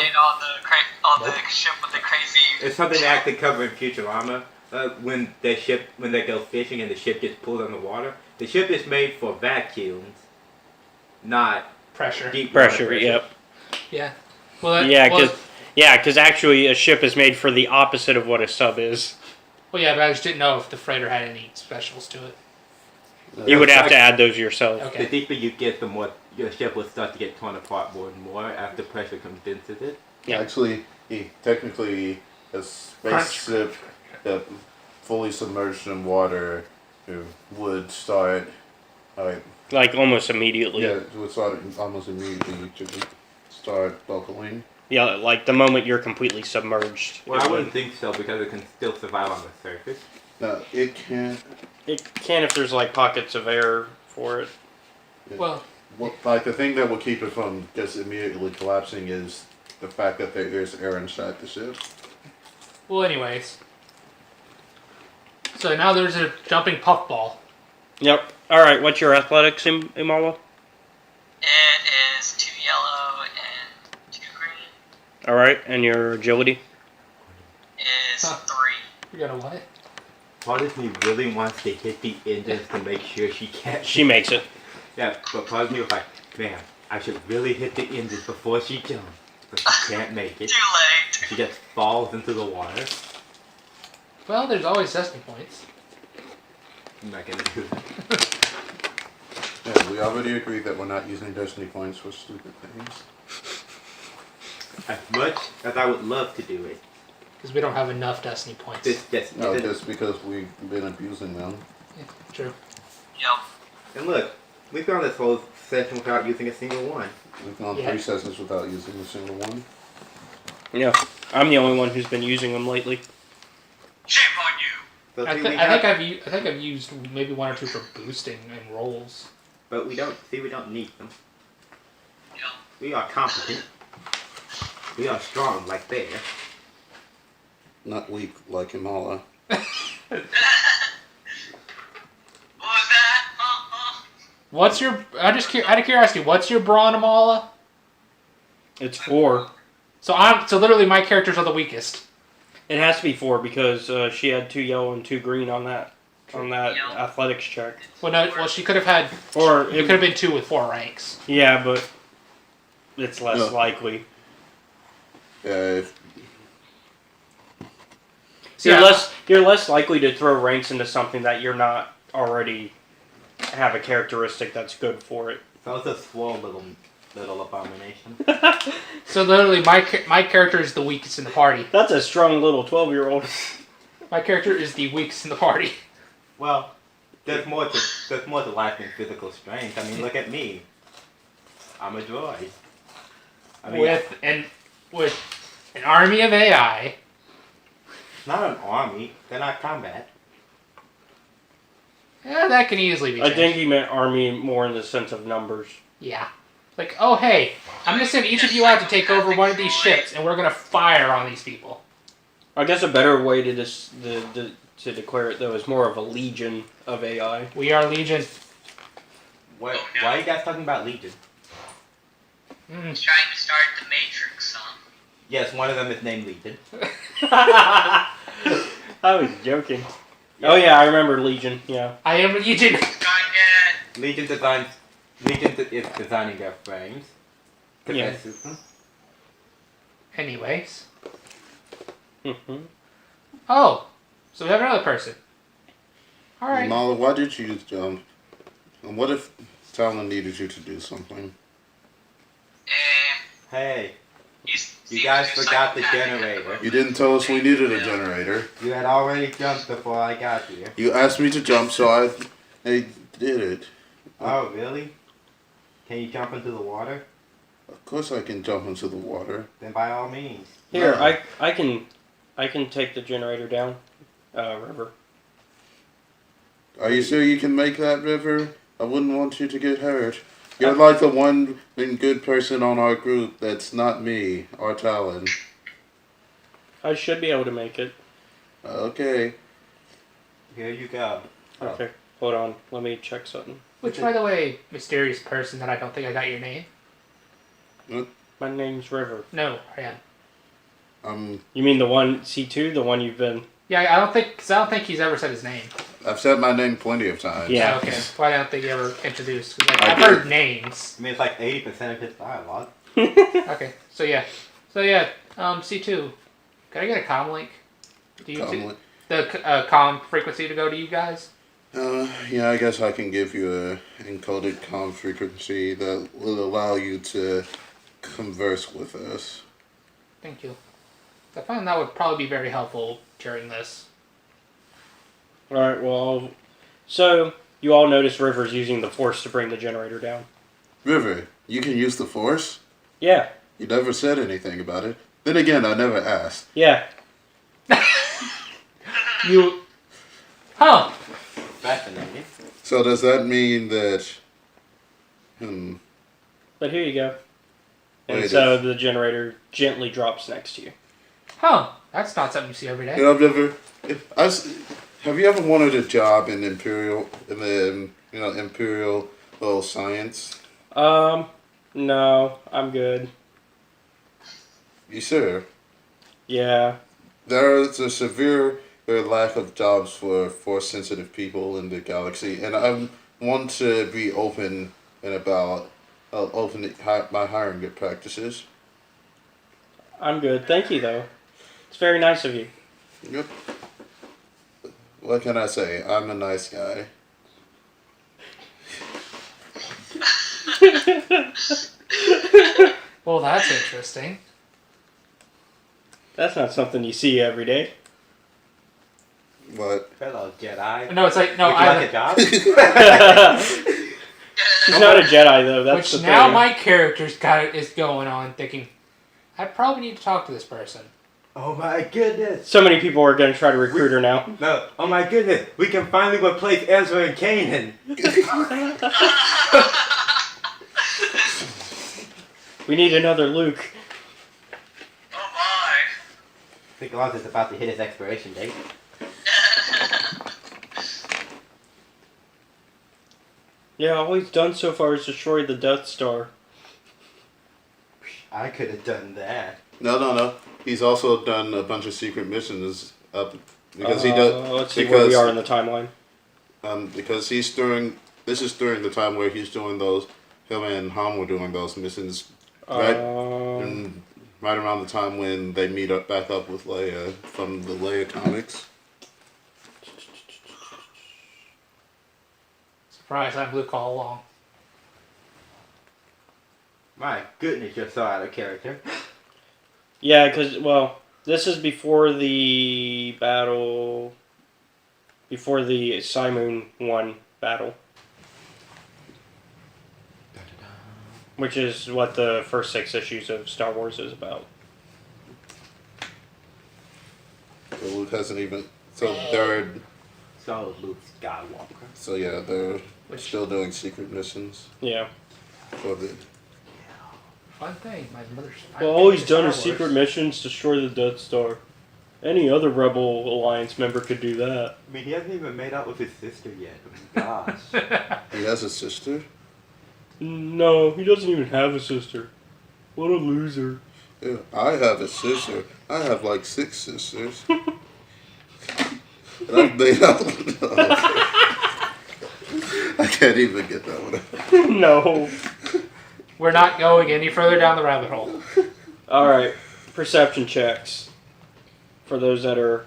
the ship with the crazy. It's something that actually covered in Futurama. When they go fishing and the ship gets pulled on the water. The ship is made for vacuums, not Pressure. deep water Pressure. Yep. Yeah. Well, because actually a ship is made for the opposite of what a sub is. Well, yeah, but I just didn't know if the freighter had any specials to it. You would have to add those yourself. Okay. The deeper you get, the more your ship will start to get torn apart more and more after pressure comes into it. Yeah. Actually, technically, a spaceship that fully submerged in water would start. Like almost immediately. Yeah, it would start almost immediately. start buckling. Yeah, like the moment you're completely submerged. Well, I wouldn't think so because it can still survive on the surface. No, it can't. It can if there's like pockets of air for it. Well, Like the thing that will keep it from just immediately collapsing is the fact that there is air inside the ship. well, anyways. So now there's a jumping puffball. Yep. All right. What's your athletics, Imala? It is 2 yellow and 2 green. All right, and your agility? Is 3. You got a what? Part of me really wants to hit the engines to make sure she can't. She makes it. Yeah, but part of me was like, man, I should really hit the engines before she jumps. But she can't make it. Too late. She just falls into the water. Well, there's always destiny points. I'm not gonna do that. Yeah, we already agreed that we're not using destiny points for stupid things. As much as I would love to do it. Because we don't have enough destiny points. No, just because we've been abusing them. Yeah, true. Yep. And look, we've gone this whole session without using a single one. We've gone 3 sessions without using a single one. Yeah, I'm the only one who's been using them lately. Shame on you. So I think I've used maybe 1 or 2 for boosting and rolls. But we don't need them. Yep. We are competent. We are strong like they are. Not weak like Imala. What was that? What's your? Out of curiosity, what's your brawn, Amala? It's 4. So literally my characters are the weakest. It has to be 4 because she had 2 yellow and 2 green on that athletics check. Well, no. Well, she could have had. Or it could have been 2 with 4 ranks. Yeah, but it's less likely. You're less likely to throw ranks into something that you're not already have a characteristic that's good for it. So it's a small little abomination. So literally, my character is the weakest in the party. That's a strong little 12-year-old. My character is the weakest in the party. Well, there's more to life than physical strength. I mean, look at me. I'm a droid. I mean, with an army of AI. Not an army. They're not combat. Yeah, that can easily be changed. I think he meant army more in the sense of numbers. Yeah. Like, oh hey, I'm gonna send each of you out to take over one of these ships, and we're gonna fire on these people. I guess a better way to to declare it though is more of a legion of AI. We are Legion. Why are you guys talking about Legion? He's trying to start the Matrix, son. Yes, one of them is named Legion. I was joking. Yeah. Oh yeah, I remember Legion. Yeah. I am Legion. Legion is designing their frames. Yeah. Anyways. Mm-hmm. Oh, so we have another person. All right. Mala, why did you jump? And what if Talon needed you to do something? Hey, you guys forgot the generator. You didn't tell us we needed a generator. You had already jumped before I got here. You asked me to jump, so I did it. Oh, really? Can you jump into the water? Of course I can jump into the water. Then by all means. Here, I can take the generator down, River. Are you sure you can make that, River? I wouldn't want you to get hurt. You're like the one good person on our group that's not me, or Talon. I should be able to make it. Okay. Here you go. Okay, hold on. Let me check something. Which, by the way, mysterious person that I don't think I got your name. What? My name's River. No, I am. You mean the one C2, the one you've been? Yeah, I don't think he's ever said his name. I've said my name plenty of times. Yeah. Okay. Well, I don't think he ever introduced. Like, I've heard names. I mean, it's like 80% of his dialogue. Okay. So yeah. C2. Can I get a comm link? Do you the comm frequency to go to you guys? Yeah, I guess I can give you a encoded comm frequency that will allow you to converse with us. Thank you. I find that would probably be very helpful during this. Alright, well, so you all notice River's using the Force to bring the generator down. River, you can use the Force? Yeah. You never said anything about it. Then again, I never asked. Yeah. You. Huh. Fascinating. So does that mean that... But here you go. And Wait, so the generator gently drops next to you. Huh. That's not something you see every day. You know, I've never... Have you ever wanted a job in Imperial science? No, I'm good. You sure? Yeah. There is a severe lack of jobs for force-sensitive people in the galaxy, and I want to be open and about my hiring practices. I'm good. Thank you, though. It's very nice of you. Yep. What can I say? I'm a nice guy. Well, that's interesting. That's not something you see every day. What? Fellow Jedi. No, it's like no. Would you like a job? He's not a Jedi though. That's Which the now thing. my character's is going on thinking, I probably need to talk to this person. Oh my goodness. So many people are going to try to recruit her now. No. Oh my goodness. We can finally replace Ezra and Kanan. We need another Luke. Oh my. I think Oz is about to hit his expiration date. Yeah, all he's done so far is destroy the Death Star. I could have done that. No. He's also done a bunch of secret missions because he does. Let's see where we are in the timeline. Because he's during. This is during the time where he's doing those. Him and Han were doing those missions, right? And right around the time when they meet back up with Leia from the Leia comics. Surprise, I'm Luke all along. My goodness, you're so out of character. Yeah, because, well, this is before the battle. Before the Simon 1 battle. Which is what the first 6 issues of Star Wars is about. So Luke hasn't even. So they're. So Luke Skywalker. So yeah, they're still doing secret missions. Yeah. For the. Fun thing, my mother's. Well, all he's done is secret missions, destroy the Death Star. Any other Rebel Alliance member could do that. I mean, he hasn't even made out with his sister yet. Oh my gosh. He has a sister? No, he doesn't even have a sister. What a loser. Yeah, I have a sister. I have like 6 sisters. And I've made out. I can't even get that one out. No. We're not going any further down the rabbit hole. Alright, perception checks. For those that are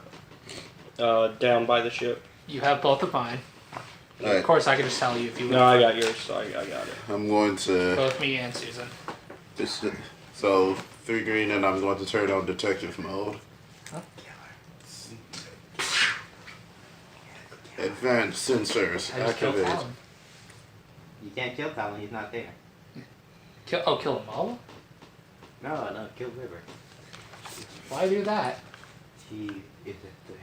down by the ship. You have both of mine. Right. Of course, I can just tell you if you. No, I got yours, so I got it. I'm going to. Both me and Susan. So 3 green, and I'm going to turn on detective mode. Advanced sensors activate. You can't kill Talon, he's not there. Kill him all? No, kill River. Why do that? She is a threat.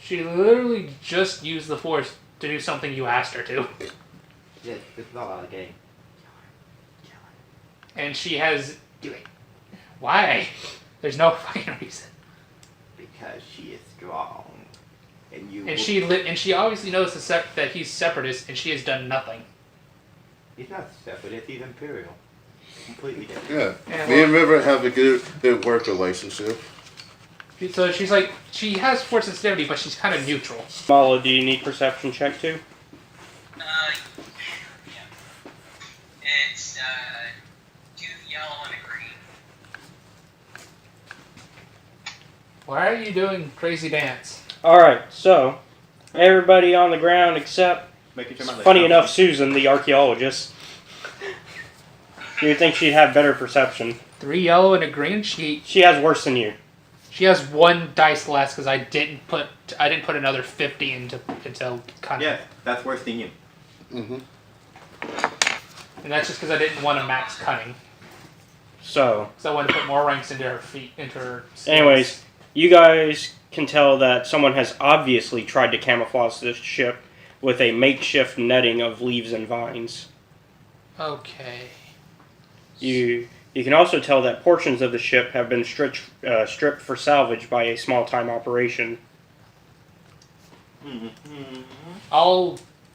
She literally just used the Force to do something you asked her to. Yes, this is all out of game. And she has. Why? There's no fucking reason. Because she is strong. And she obviously knows that he's separatist, and she has done nothing. He's not separatist, he's Imperial. Completely different. Yeah. Yeah, Me and River have a good work relationship. So she's like, she has Force sensitivity, but she's kind of neutral. Mala, do you need perception check too? Yeah. It's 2 yellow and a green. Why are you doing crazy dance? Alright, so, everybody on the ground except, funny enough, Susan, the archaeologist. You would think she'd have better perception. 3 yellow and a green? She has worse than you. She has 1 dice less because I didn't put another 50 into cunning. Yeah, that's worse than you. Mm-hmm. And that's just because I didn't want to max cunning. So, I wanted to put more ranks into her feet, into her skills. anyways, you guys can tell that someone has obviously tried to camouflage this ship with a makeshift netting of leaves and vines. Okay. You can also tell that portions of the ship have been stripped for salvage by a small-time operation.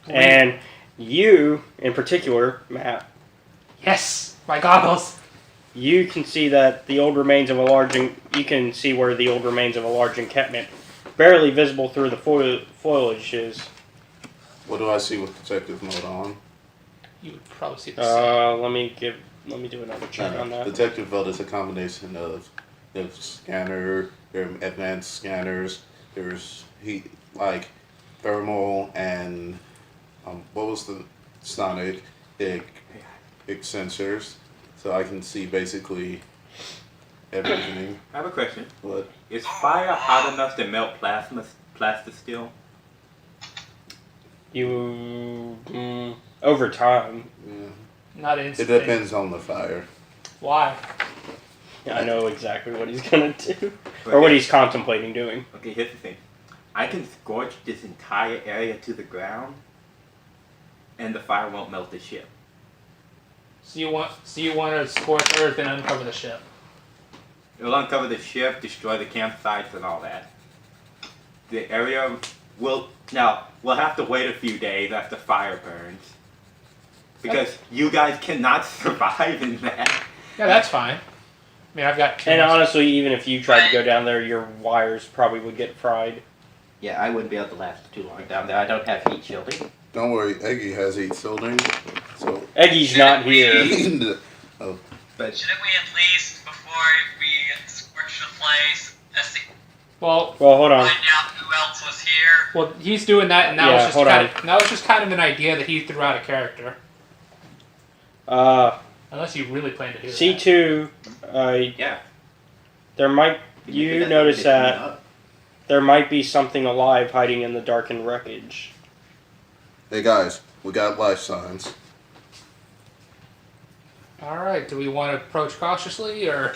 And you, in particular, Matt. Yes, my goggles. You can see that the old remains of a large. You can see where the old remains of a large encampment, barely visible through the foliage, is. What do I see with detective mode on? You would probably see the same. Let me do another check on that. Detective mode is a combination of scanner, advanced scanners. There's like thermal and what was the sonic sensors, so I can see basically everything. I have a question. What? Is fire hot enough to melt plasticine? Over time. Yeah. Not It instantly. depends on the fire. Why? I know exactly what he's gonna do, or what he's contemplating doing. Okay, here's the thing. I can scorch this entire area to the ground, and the fire won't melt the ship. So you want to scorch Earth and uncover the ship? It'll uncover the ship, destroy the campsites, and all that. The area we'll have to wait a few days after fire burns, because you guys cannot survive in that. Yeah, that's fine. I mean, I've got. And honestly, even if you tried to go down there, your wires probably would get fried. Yeah, I wouldn't be able to last too long down there. I don't have heat shielding. Don't worry, Eggy has heat shielding. So Eggy's not here. Oh. But shouldn't we at least, before we scorch the place, Well, hold on. find out who else was here? Well, he's doing that, and that was just kind of an idea that he threw out of character. Unless you really plan to do C2, yeah. There might notice that there might be something alive hiding in the darkened wreckage. Hey guys, we got life signs. All right. Do we want to approach cautiously, or?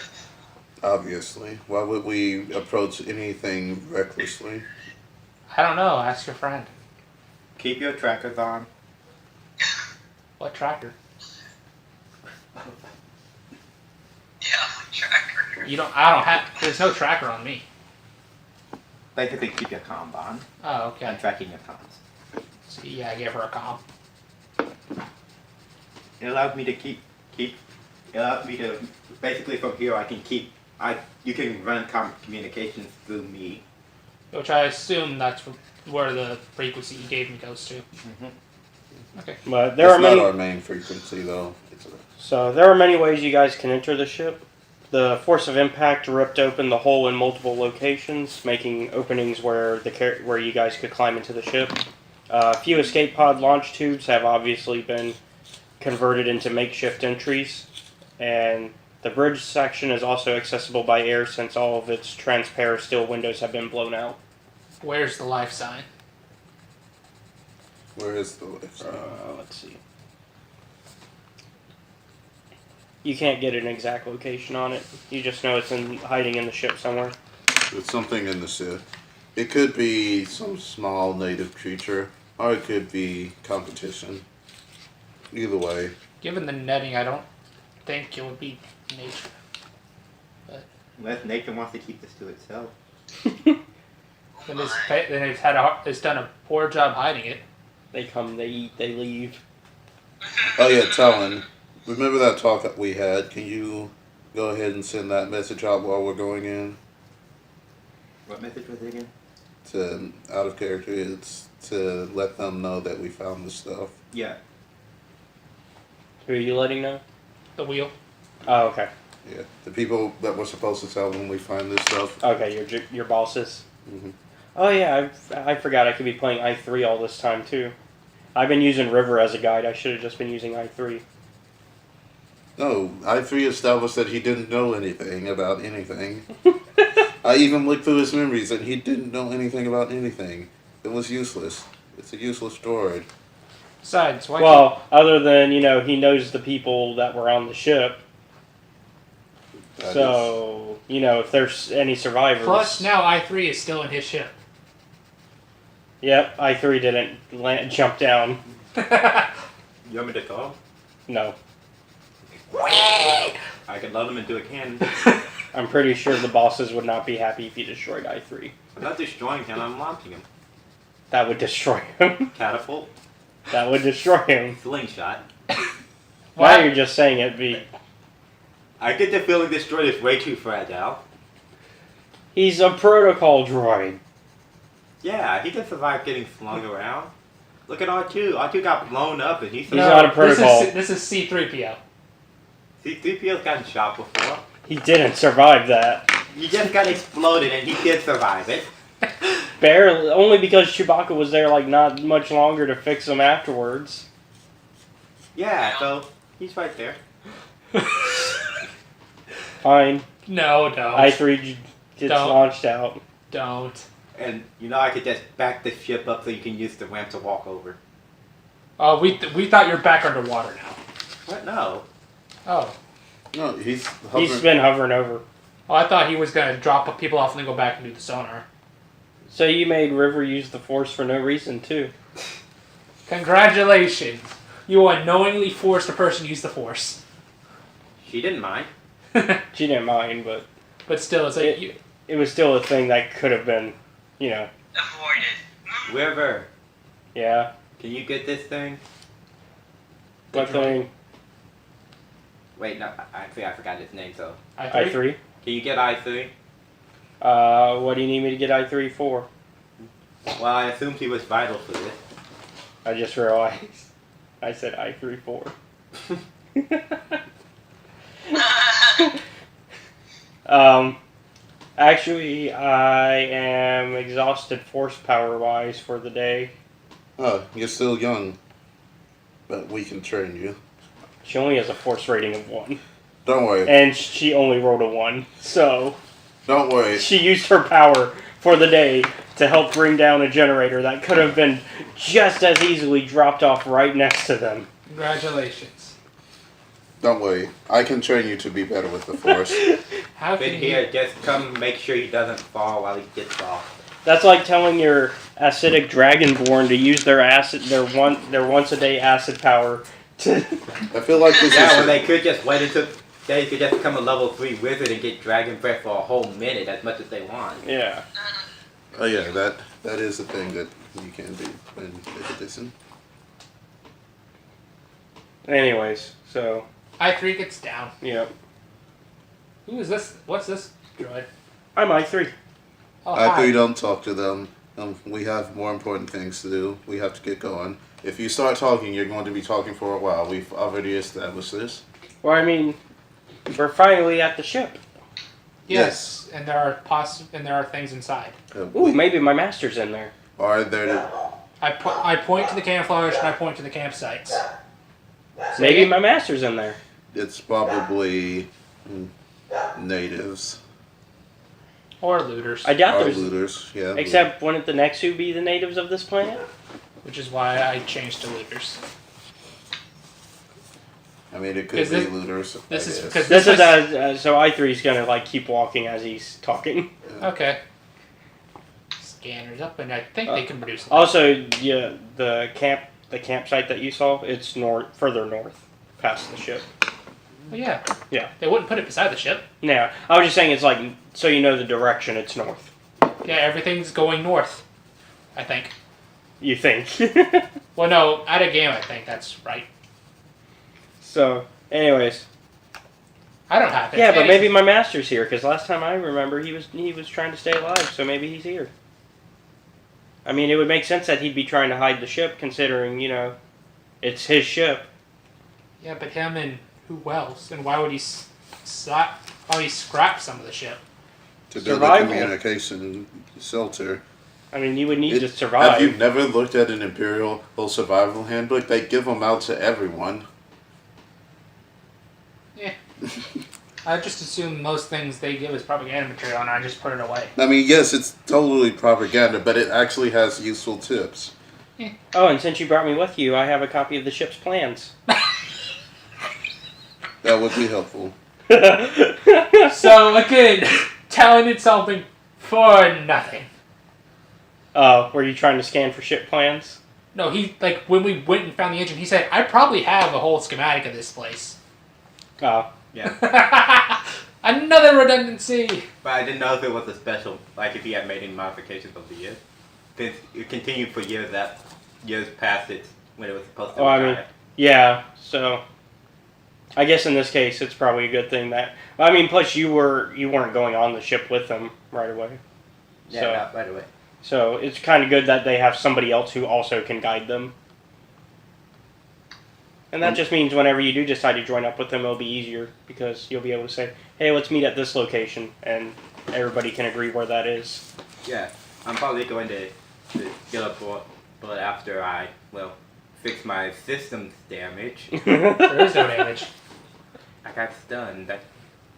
Obviously. Why would we approach anything recklessly? I don't know. Ask your friend. Keep your trackers on. What tracker? Yeah, tracker. I don't have. There's no tracker on me. Basically, keep your comm on. Oh, okay. And tracking your comms. So yeah, I gave her a comm. It allows me to keep. It allows me to basically from here I can keep. You can run communications through me. Which I assume that's where the frequency you gave me goes to. Mm-hmm. Okay. But there are not many. Our main frequency though. So there are many ways you guys can enter the ship. The force of impact ripped open the hull in multiple locations, making openings where you guys could climb into the ship. A few escape pod launch tubes have obviously been converted into makeshift entries, and the bridge section is also accessible by air since all of its transparent steel windows have been blown out. Where's the life sign? Where is the life sign? Let's see. You can't get an exact location on it. You just know it's hiding in the ship somewhere. It's something in the ship. It could be some small native creature, or it could be competition. Either way. Given the netting, I don't think it would be nature. But Unless nature wants to keep this to itself. then it's done a poor job hiding it. They come, they eat, they leave. Oh yeah, Talon. Remember that talk that we had? Can you go ahead and send that message out while we're going in? What message was it again? To out of character, it's to let them know that we found the stuff. Yeah. Who are you letting know? The wheel. Oh, okay. Yeah, the people that we're supposed to tell when we find this stuff. Okay, your bosses. Mm-hmm. Oh yeah, I forgot I could be playing I3 all this time too. I've been using River as a guide. I should have just been using I3. No, I3 established that he didn't know anything about anything. I even looked through his memories and he didn't know anything about anything. It was useless. It's a useless droid. Besides, other than, he knows the people that were on the ship. So, if there's any survivors. Plus, now I3 is still in his ship. Yep, I3 didn't jump down. You want me to throw him? No. I can load him into a cannon. I'm pretty sure the bosses would not be happy if you destroyed I3. I'm not destroying him, I'm launching him. That would destroy him. Catapult. That would destroy him. Slingshot. Now you're just saying it. I get the feeling this droid is way too fragile. He's a protocol droid. Yeah, he can survive getting slung around. Look at R2. R2 got blown up and he's not a protocol. This is C3PO. C3PO's gotten shot before. He didn't survive that. He just got exploded and he did survive it. Barely, only because Chewbacca was there not much longer to fix him afterwards. Yeah, so he's right there. Fine. No, don't. I3 gets launched out. Don't. And I could just back the ship up so you can use the ramp to walk over. Oh, we thought you're back underwater now. What? No. Oh. No, he's been hovering over. Oh, I thought he was going to drop people off and then go back and do the sonar. So you made River use the Force for no reason, too. Congratulations. You unknowingly forced a person to use the Force. She didn't mind. She didn't mind, but... But still, it's like... It was still a thing that could have been, Avoided. River. Yeah? Can you get this thing? What thing? Wait, no, actually I forgot his name, so... I3? Can you get I3? What do you need me to get I3 for? Well, I assumed he was vital for this. I just realized I said I3 4. Actually, I am exhausted force power-wise for the day. Oh, you're still young. But we can train you. She only has a force rating of 1. Don't worry. And she only rolled a 1, so... Don't worry. She used her power for the day to help bring down a generator that could have been just as easily dropped off right next to them. Congratulations. Don't worry. I can train you to be better with the Force. How can here, just come make sure he doesn't fall while he gets off. That's like telling your acidic dragonborn to use their once a day acid power to... I feel like this when they could just wait until they could just become a level 3 wizard and get dragon breath for a whole minute as much as they want. Yeah. Oh yeah, that is a thing that you can do in edition. Anyways, so... I3 gets down. Yep. Who is this? What's this droid? I'm I3. Oh, I3 don't talk to them. We have more important things to do. We have to get going. If you start talking, you're going to be talking for a while. We've already established this. Well, I mean, we're finally at the ship. Yes. And there are things inside. Ooh, maybe my master's in there. Are there... I point to the camouflage and I point to the campsites. Maybe my master's in there. It's probably natives. Or looters. I doubt Or there's... looters, yeah. Except, wouldn't the Nexu be the natives of this planet? Which is why I changed to looters. I mean, it could be looters. This is because This is so I3's gonna keep walking as he's talking. Okay. Scanners up, and I think they can produce. Also, yeah, the campsite that you saw, it's further north, past the ship. Well, yeah. Yeah. They wouldn't put it beside the ship. Yeah, I was just saying it's like so you know the direction. It's north. Yeah, everything's going north. I think. You think? Well, no, at a game, I think that's right. So, anyways. I don't have it. Yeah, but maybe my master's here because last time I remember he was trying to stay alive, so maybe he's here. I mean, it would make sense that he'd be trying to hide the ship, considering it's his ship. Yeah, but him and who else? And why would he scrap some of the ship? To build Survival. a communication shelter. I mean, you would need to survive. Have you never looked at an Imperial survival handbook? They give them out to everyone. Yeah. I just assume most things they give is propaganda material, and I just put it away. I mean, yes, it's totally propaganda, but it actually has useful tips. Yeah. Oh, and since you brought me with you, I have a copy of the ship's plans. That would be helpful. So again, talented something for nothing. Were you trying to scan for ship plans? No, he like when we went and found the engine, he said, "I probably have a whole schematic of this place." Oh. Yeah. Another redundancy. But I didn't know if it was a special, like if he had made any modifications over the years. Since it continued for years past it when it was supposed to retire. Yeah, so I guess in this case it's probably a good thing that plus you weren't going on the ship with them right away. Yeah, So, not right away. So it's kind of good that they have somebody else who also can guide them. And that just means whenever you do decide to join up with them, it'll be easier because you'll be able to say, hey, let's meet at this location, and everybody can agree where that is. Yeah, I'm probably going to get up but after I, fix my system's damage. There is no damage. I got stunned.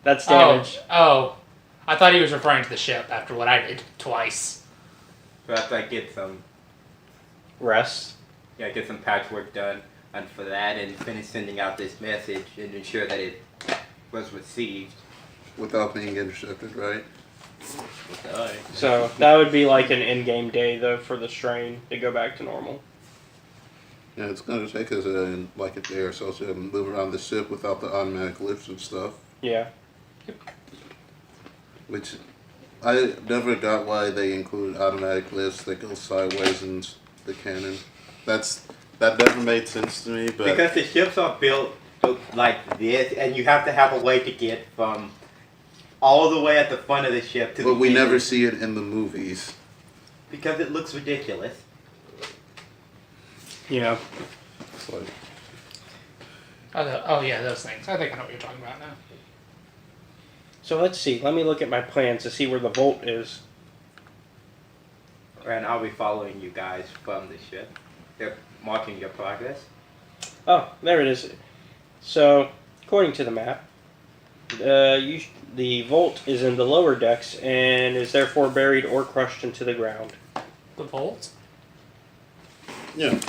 That's damage. Oh, I thought he was referring to the ship after what I did twice. So after I get some rest. Yeah, get some patchwork done and for that and finish sending out this message and ensure that it was received. Without being intercepted, right? So that would be like an in-game day though for the strain to go back to normal. Yeah, it's going to take us like a day or so to move around the ship without the automatic lifts and stuff. Yeah. Which I never got why they include automatic lifts that go sideways in the cannon. That never made sense to me. But because the ships are built like this, and you have to have a way to get from all the way at the front of the ship to the But we engine. never see it in the movies. Because it looks ridiculous. Yeah. It's like, Oh yeah, those things. I think I know what you're talking about now. So let's see. Let me look at my plans to see where the vault is. And I'll be following you guys from the ship. They're marking your progress. Oh, there it is. So, according to the map, the vault is in the lower decks and is therefore buried or crushed into the ground. The vault? yeah.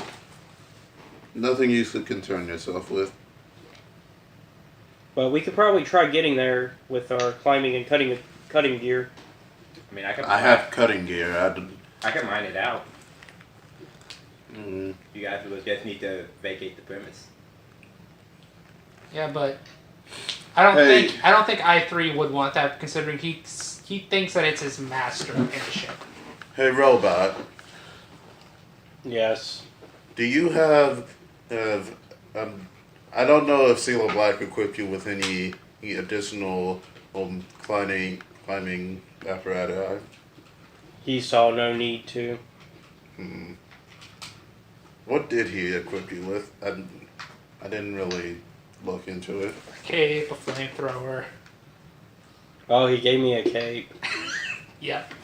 Nothing you could concern yourself with. But we could probably try getting there with our climbing and cutting gear. I mean, I have cutting gear. I can mine it out. Mm. You guys will just need to vacate the premise. Yeah, but I don't think I3 would want that, considering he thinks that it's his master in the ship. Hey, robot. Yes. Do you have I don't know if CeeLo Black equipped you with any additional climbing apparatus. He saw no need to. What did he equip you with? I didn't really look into it. Cape, a flamethrower. Oh, he gave me a cape. Yep.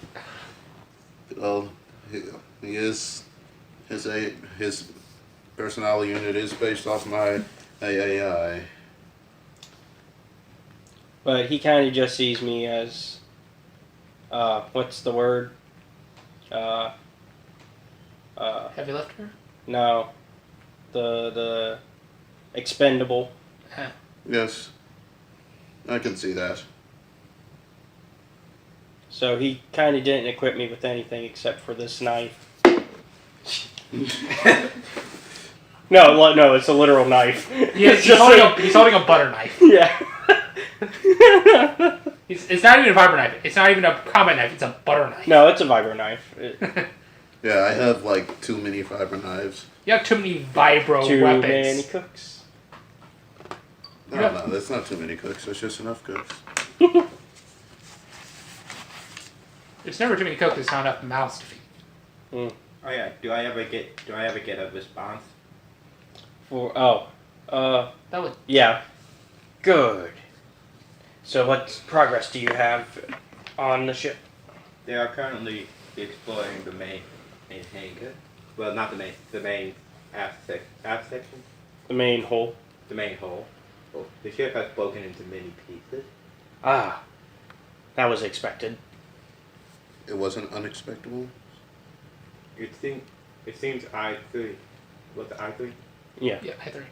Well, he is his personality unit is based off my AAI. But he kind of just sees me as, what's the word? Heavy lifter? No. The expendable. Yes, I can see that. So he kind of didn't equip me with anything except for this knife. No, it's a literal knife. Yeah, he's holding a butter knife. Yeah. It's not even a vibro knife. It's not even a combat knife. It's a butter knife. No, it's a vibro knife. Yeah, I have like too many fiber knives. You have too many vibro too weapons. Many cooks. No, that's not too many cooks. There's just enough cooks. There's never too many cooks. There's not enough mouths to feed. Mm. Oh yeah. Do I ever get a response? That would. Yeah. Good. So what progress do you have on the ship? They are currently exploring the main hangar. Well, not the main aft section. The main hull. The main hull. Well, the ship has broken into many pieces. Ah. That was expected. It wasn't unexpected. It seems I3. Was it I3? Yeah. Yeah, I3.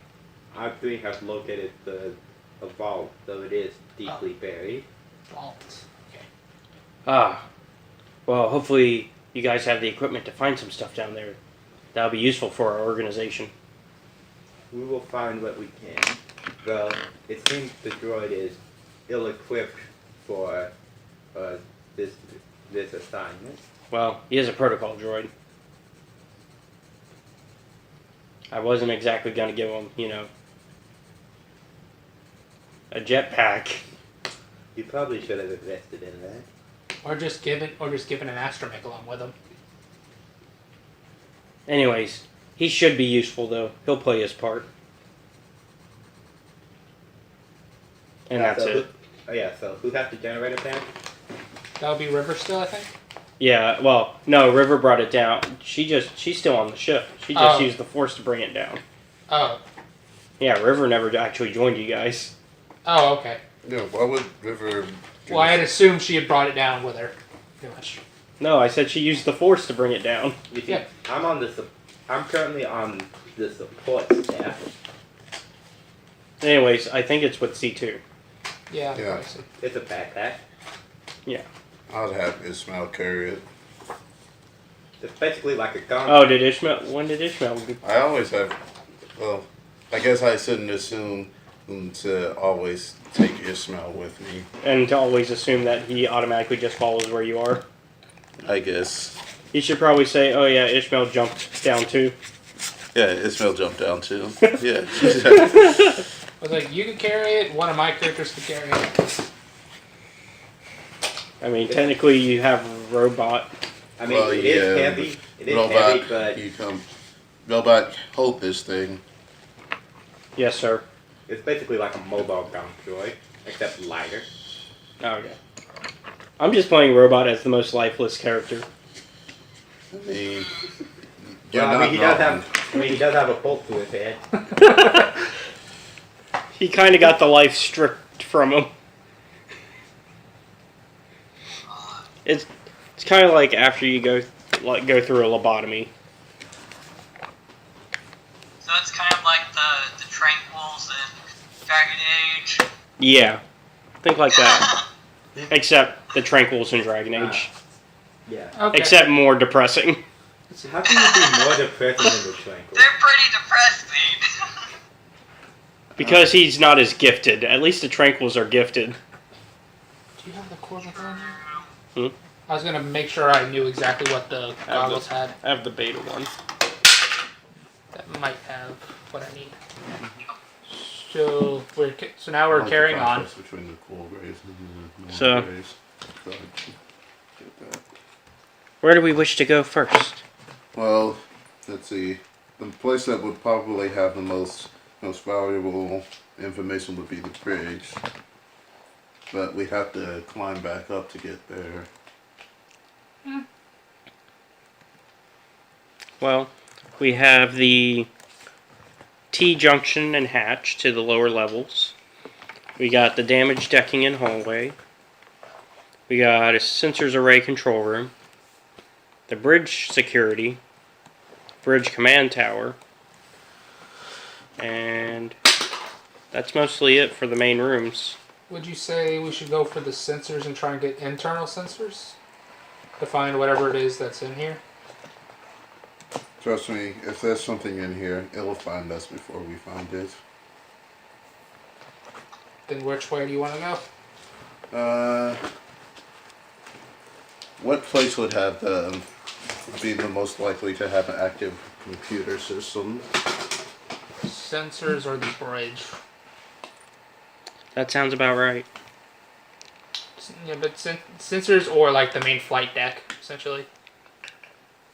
I3 has located the a vault, though it is deeply buried. Vault. Okay. Ah, well, hopefully you guys have the equipment to find some stuff down there. That'll be useful for our organization. We will find what we can. Though it seems the droid is ill-equipped for this assignment. Well, he is a protocol droid. I wasn't exactly going to give him, a jetpack. You probably should have invested in that. Or just given an astromech along with him. Anyways, he should be useful, though. He'll play his part. And that's it. So who has the generator pan? That would be River still, I think. Yeah, well, no, River brought it down. She's still on the ship. She just used the Force to bring it down. Oh. Yeah, River never actually joined you guys. Oh, okay. Yeah, why would River... Well, I had assumed she had brought it down with her. Pretty much. No, I said she used the Force to bring it down. You see, I'm currently on the support staff. Anyways, I think it's with C2. Yeah. It's a backpack. Yeah. I'd have Ismail carry it. It's basically like a gun. Oh, when did Ishmael? I always have, well, I guess I shouldn't assume to always take Ishmael with me. And to always assume that he automatically just follows where you are. I guess. You should probably say, oh yeah, Ishmael jumped down too. Yeah, Ishmael jumped down too. Yeah. I was like, you can carry it, one of my characters can carry it. I mean, technically you have Robot. I mean, it is heavy. It is heavy, but... Robot, hold this thing. Yes, sir. It's basically like a mobile ground droid, except lighter. Okay. I'm just playing Robot as the most lifeless character. I mean, he does have a bolt to his head. He kind of got the life stripped from him. It's kind of like after you go through a lobotomy. So it's kind of like the Tranquils in Dragon Age. Yeah, think like that. Except the Tranquils in Dragon Age. Yeah. Okay. Except more depressing. How can you be more depressing than the Tranquils? They're pretty depressing. Because he's not as gifted. At least the Tranquils are gifted. Do you have the Corvette on Hmm? I was gonna make sure I knew exactly what the goggles had. I have the beta one. That might have what I need. So now we're carrying on. Between the cool grays and the So, grays. where do we wish to go first? Well, let's see. The place that would probably have the most valuable information would be the bridge. But we have to climb back up to get there. Well, we have the T-junction and hatch to the lower levels. We got the damaged decking and hallway. We got a sensors array control room. The bridge security. Bridge command tower. And that's mostly it for the main rooms. Would you say we should go for the sensors and try and get internal sensors? To find whatever it is that's in here? Trust me, if there's something in here, it'll find us before we find it. Then which way do you want to go? What place would have be the most likely to have an active computer system? Sensors or the bridge? That sounds about right. Yeah, but sensors or like the main flight deck, essentially.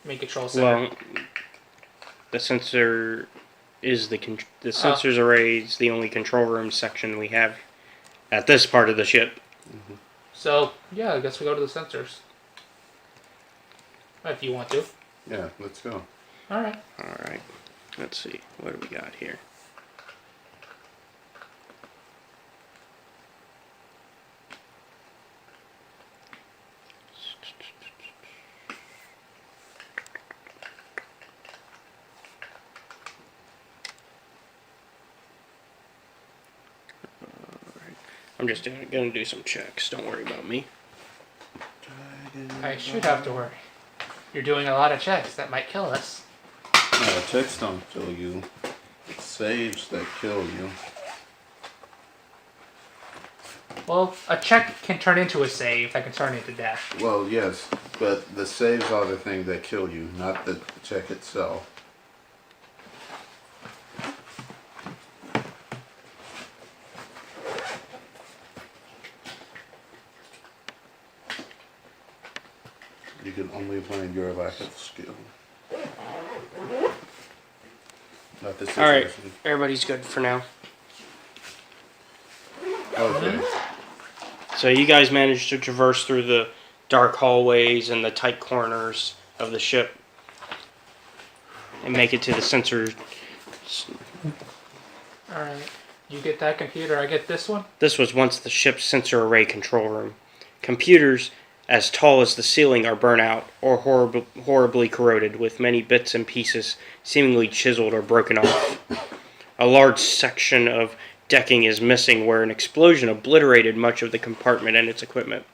Main control center. Well, the sensor is the sensors array is the only control room section we have at this part of the ship. Mm-hmm. So yeah, I guess we go to the sensors. If you want to. Yeah, let's go. All right. All right. Let's see. What do we got here? I'm just gonna do some checks. Don't worry about me. I should have to worry. You're doing a lot of checks. That might kill us. No, checks don't kill you. It's saves that kill you. Well, a check can turn into a save that can turn into death. Well, yes, but the saves are the thing that kill you, not the check itself. You can only blame your lack of skill. Not the situation. Alright, everybody's good for now. Okay. So you guys managed to traverse through the dark hallways and the tight corners of the ship and make it to the sensor. Alright. You get that computer, I get this one? This was once the ship's sensor array control room. Computers as tall as the ceiling are burnt out or horribly corroded, with many bits and pieces seemingly chiseled or broken off. A large section of decking is missing, where an explosion obliterated much of the compartment and its equipment.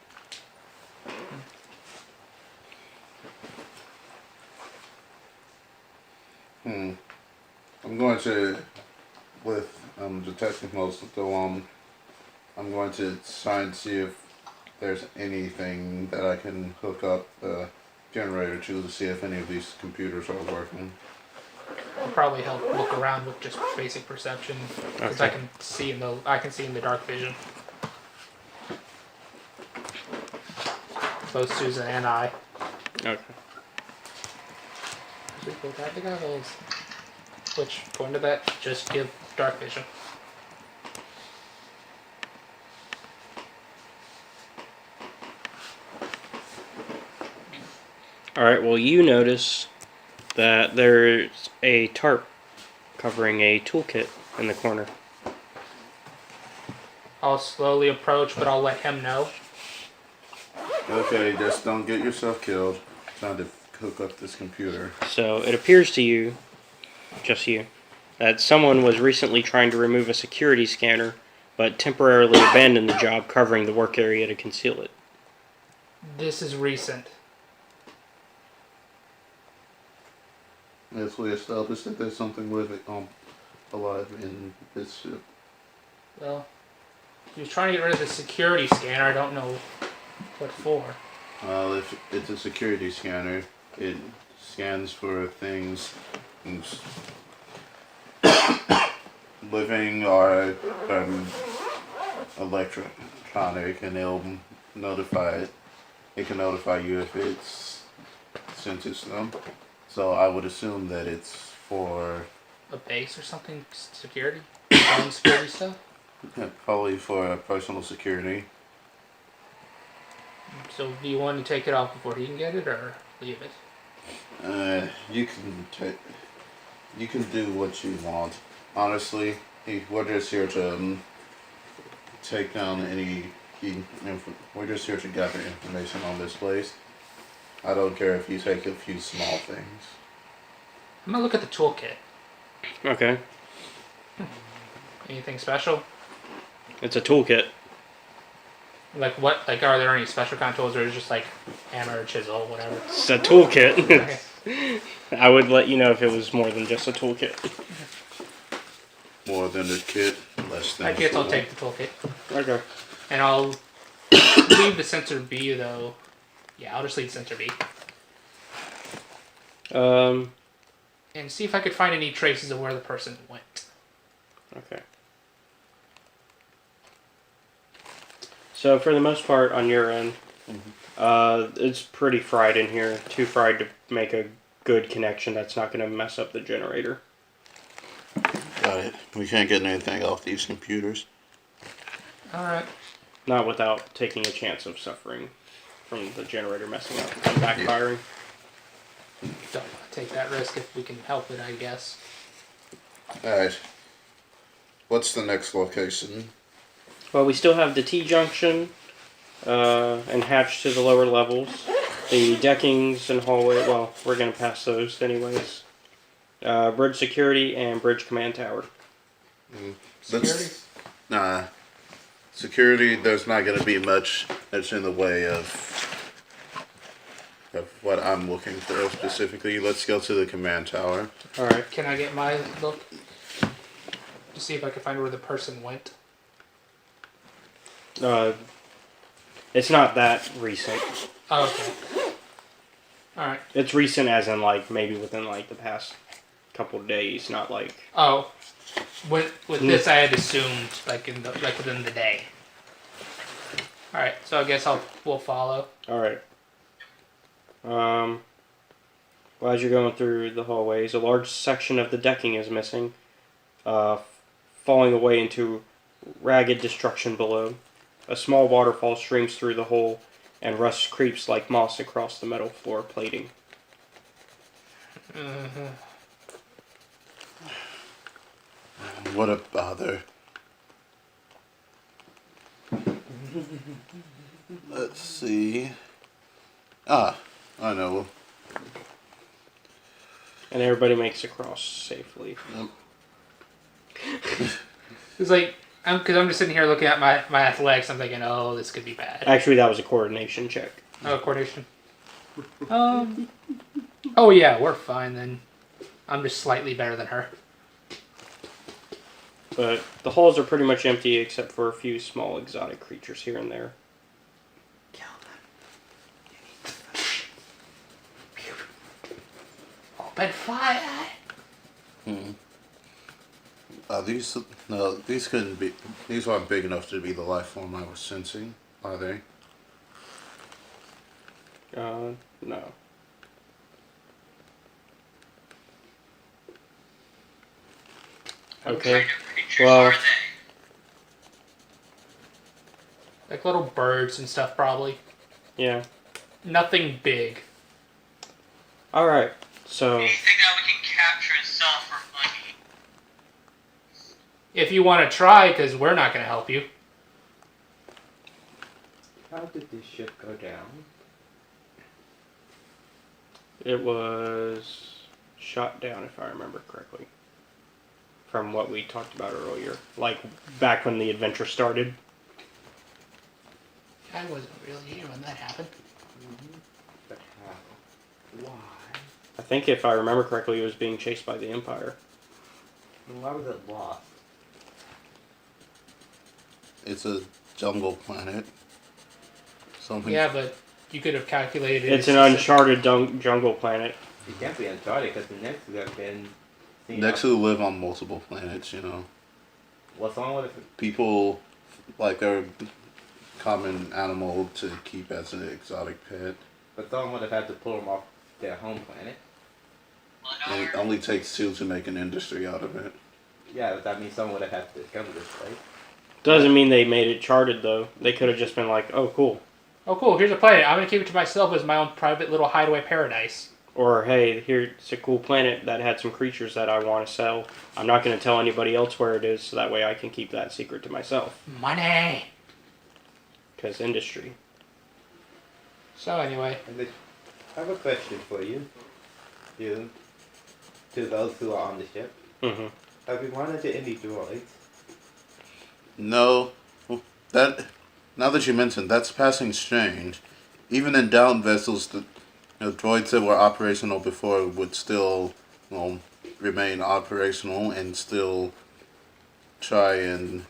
I'm going to, with detective mode still on, I'm going to try and see if there's anything that I can hook up the generator to see if any of these computers are working. I'll probably help look around with just basic perception, because Okay. I can see in the dark vision. Both Susan and I. Okay. We both have the goggles. Which, according to that, just give dark vision. Alright, well, you notice that there's a tarp covering a toolkit in the corner. I'll slowly approach, but I'll let him know. Okay, just don't get yourself killed trying to hook up this computer. So it appears to you, just you, that someone was recently trying to remove a security scanner, but temporarily abandoned the job covering the work area to conceal it. This is recent. As we established that there's something living alive in this ship. Well, he was trying to get rid of the security scanner. I don't know what for. Well, if it's a security scanner, it scans for things living or electronic, and it'll notify it. It can notify you if it's senses them. So I would assume that it's for A base or something? Security? Home security stuff? probably for personal security. So do you want to take it off before he can get it, or leave it? You can do what you want. Honestly, we're just here to take down any. We're just here to gather information on this place. I don't care if you take a few small things. I'm gonna look at the toolkit. Okay. Anything special? It's a toolkit. Like what? Like, are there any special kind of tools, or is it just like hammer, chisel, whatever? It's a toolkit. Okay. I would let you know if it was more than just a toolkit. More than a kit, less than I a guess I'll tool. take the toolkit. Okay. And I'll leave the sensor B, though. Yeah, I'll just leave sensor B. And see if I could find any traces of where the person went. Okay. So for the most part, on your end, it's pretty fried in here. Too fried to make a good connection. That's not going to mess up the generator. Got it. We can't get anything off these computers. Alright. Not without taking a chance of suffering from the generator messing up and backfiring. Don't want to take that risk if we can help it, I guess. Alright. What's the next location? Well, we still have the T-junction and hatch to the lower levels. The deckings and hallway, well, we're going to pass those anyways. Bridge security and bridge command tower. Nah. security, there's not going to be much that's in the way of what I'm looking for specifically. Let's go to the command tower. All right. Can I get my look to see if I can find where the person went? It's not that recent. Oh, okay. All right. It's recent, as in like maybe within like the past couple of days, not like. Oh, with this I had assumed like within the day. All right. So I guess we'll follow. All right. Well, as you're going through the hallways, a large section of the decking is missing, falling away into ragged destruction below. A small waterfall streams through the hole, and rust creeps like moss across the metal floor plating. What a bother. Let's see. I know. And everybody makes it across safely. It's like, because I'm just sitting here looking at my athletics, I'm thinking, oh, this could be bad. Actually, that was a coordination check. Oh, coordination. Oh yeah, we're fine then. I'm just slightly better than her. But the halls are pretty much empty except for a few small exotic creatures here and there. Open fire! These couldn't be. These aren't big enough to be the life form I was sensing, are they? No. Okay. Well, like little birds and stuff, probably. Yeah. Nothing big. All right. So. Anything that we can capture and sell for money. If you want to try, because we're not going to help you. How did this ship go down? It was shot down, if I remember correctly. From what we talked about earlier. Like, back when the adventure started. I wasn't really here when that happened. But how? Why? I think, if I remember correctly, it was being chased by the Empire. And why was it lost? It's a jungle planet. Something. Yeah, but you could have calculated it. It's an uncharted jungle planet. It can't be uncharted because the next two have been. Nexu live on multiple planets, you know. What's wrong with it? People, like, they're a common animal to keep as an exotic pet. But someone would have had to pull them off their home planet. And it only takes two to make an industry out of it. Yeah, but that means someone would have had to discover this place. Doesn't mean they made it charted, though. They could have just been like, oh, cool. Oh, cool, here's a planet. I'm going to keep it to myself as my own private little hideaway paradise. Or, hey, here's a cool planet that had some creatures that I want to sell. I'm not going to tell anybody else where it is, so that way I can keep that secret to myself. Money! Because industry. So, anyway. I have a question for you. To those who are on the ship. Mm-hmm. Have you run into any droids? No. Now that you mentioned, that's passing strange. Even in down vessels, the droids that were operational before would still remain operational and still try and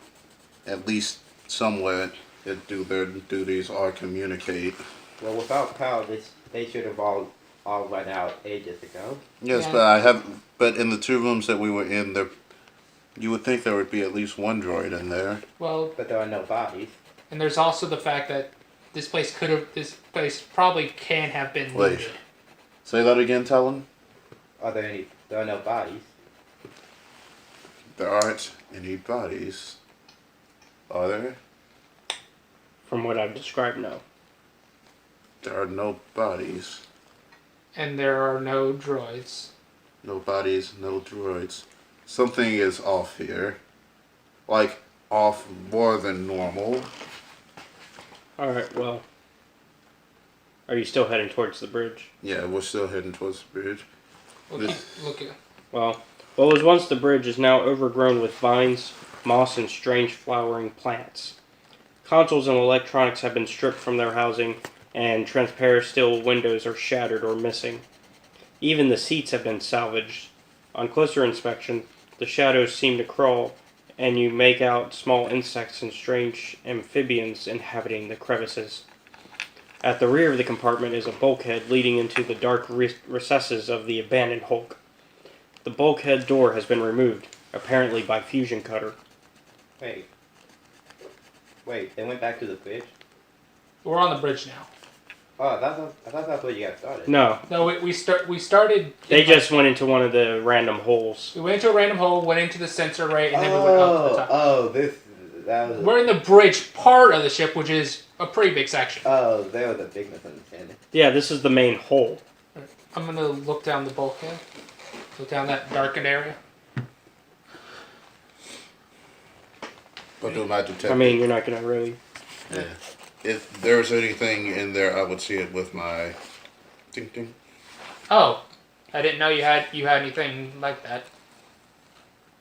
at least somewhat do their duties or communicate. Well, without power, they should have all run out ages ago. Yes, Yeah. but in the two rooms that we were in, you would think there would be at least one droid in there. Well, but there are no bodies. And there's also the fact that this place probably can have been looted. Wait. Say that again, Talon? There are no bodies. There aren't any bodies. Are there? From what I've described, no. There are no bodies. And there are no droids. No bodies, no droids. Something is off here. Like, off more than normal. Alright, well. Are you still heading towards the bridge? Yeah, we're still heading towards the bridge. We'll keep looking. Well, what was once the bridge is now overgrown with vines, moss, and strange flowering plants. Consoles and electronics have been stripped from their housing, and transparent steel windows are shattered or missing. Even the seats have been salvaged. On closer inspection, the shadows seem to crawl, and you make out small insects and strange amphibians inhabiting the crevices. At the rear of the compartment is a bulkhead leading into the dark recesses of the abandoned hulk. The bulkhead door has been removed, apparently by fusion cutter. Wait, they went back to the bridge? We're on the bridge now. Oh, I thought that's where you guys started. No. No, we started. They just went into one of the random holes. We went into a random hole, went into the sensor array, and then we went up to the top. We're in the bridge part of the ship, which is a pretty big section. Oh, there was a big misunderstanding. Yeah, this is the main hole. I'm gonna look down the bulkhead. Look down that darkened area. But do my detective. I mean, you're not gonna really. Yeah. If there's anything in there, I would see it with my ding ding. Oh, I didn't know you had anything like that.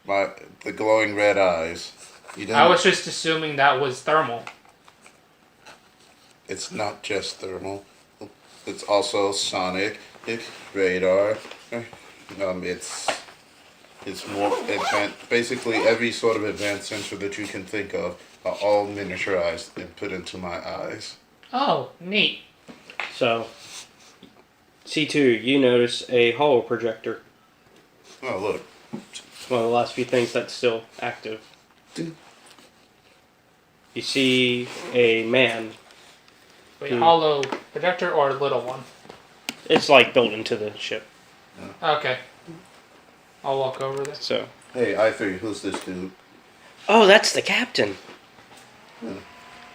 The glowing red eyes. You didn't, I was just assuming that was thermal. It's not just thermal. It's also sonic. It's radar. It's more advanced. Basically, every sort of advanced sensor that you can think of are all miniaturized and put into my eyes. Oh, neat. So, C2, you notice a holo projector. Oh, look. It's one of the last few things that's still active. You see a man. Wait, holo projector or a little one? It's like built into the ship. Okay. I'll walk over there. So. Hey, I3, who's this dude? Oh, that's the captain.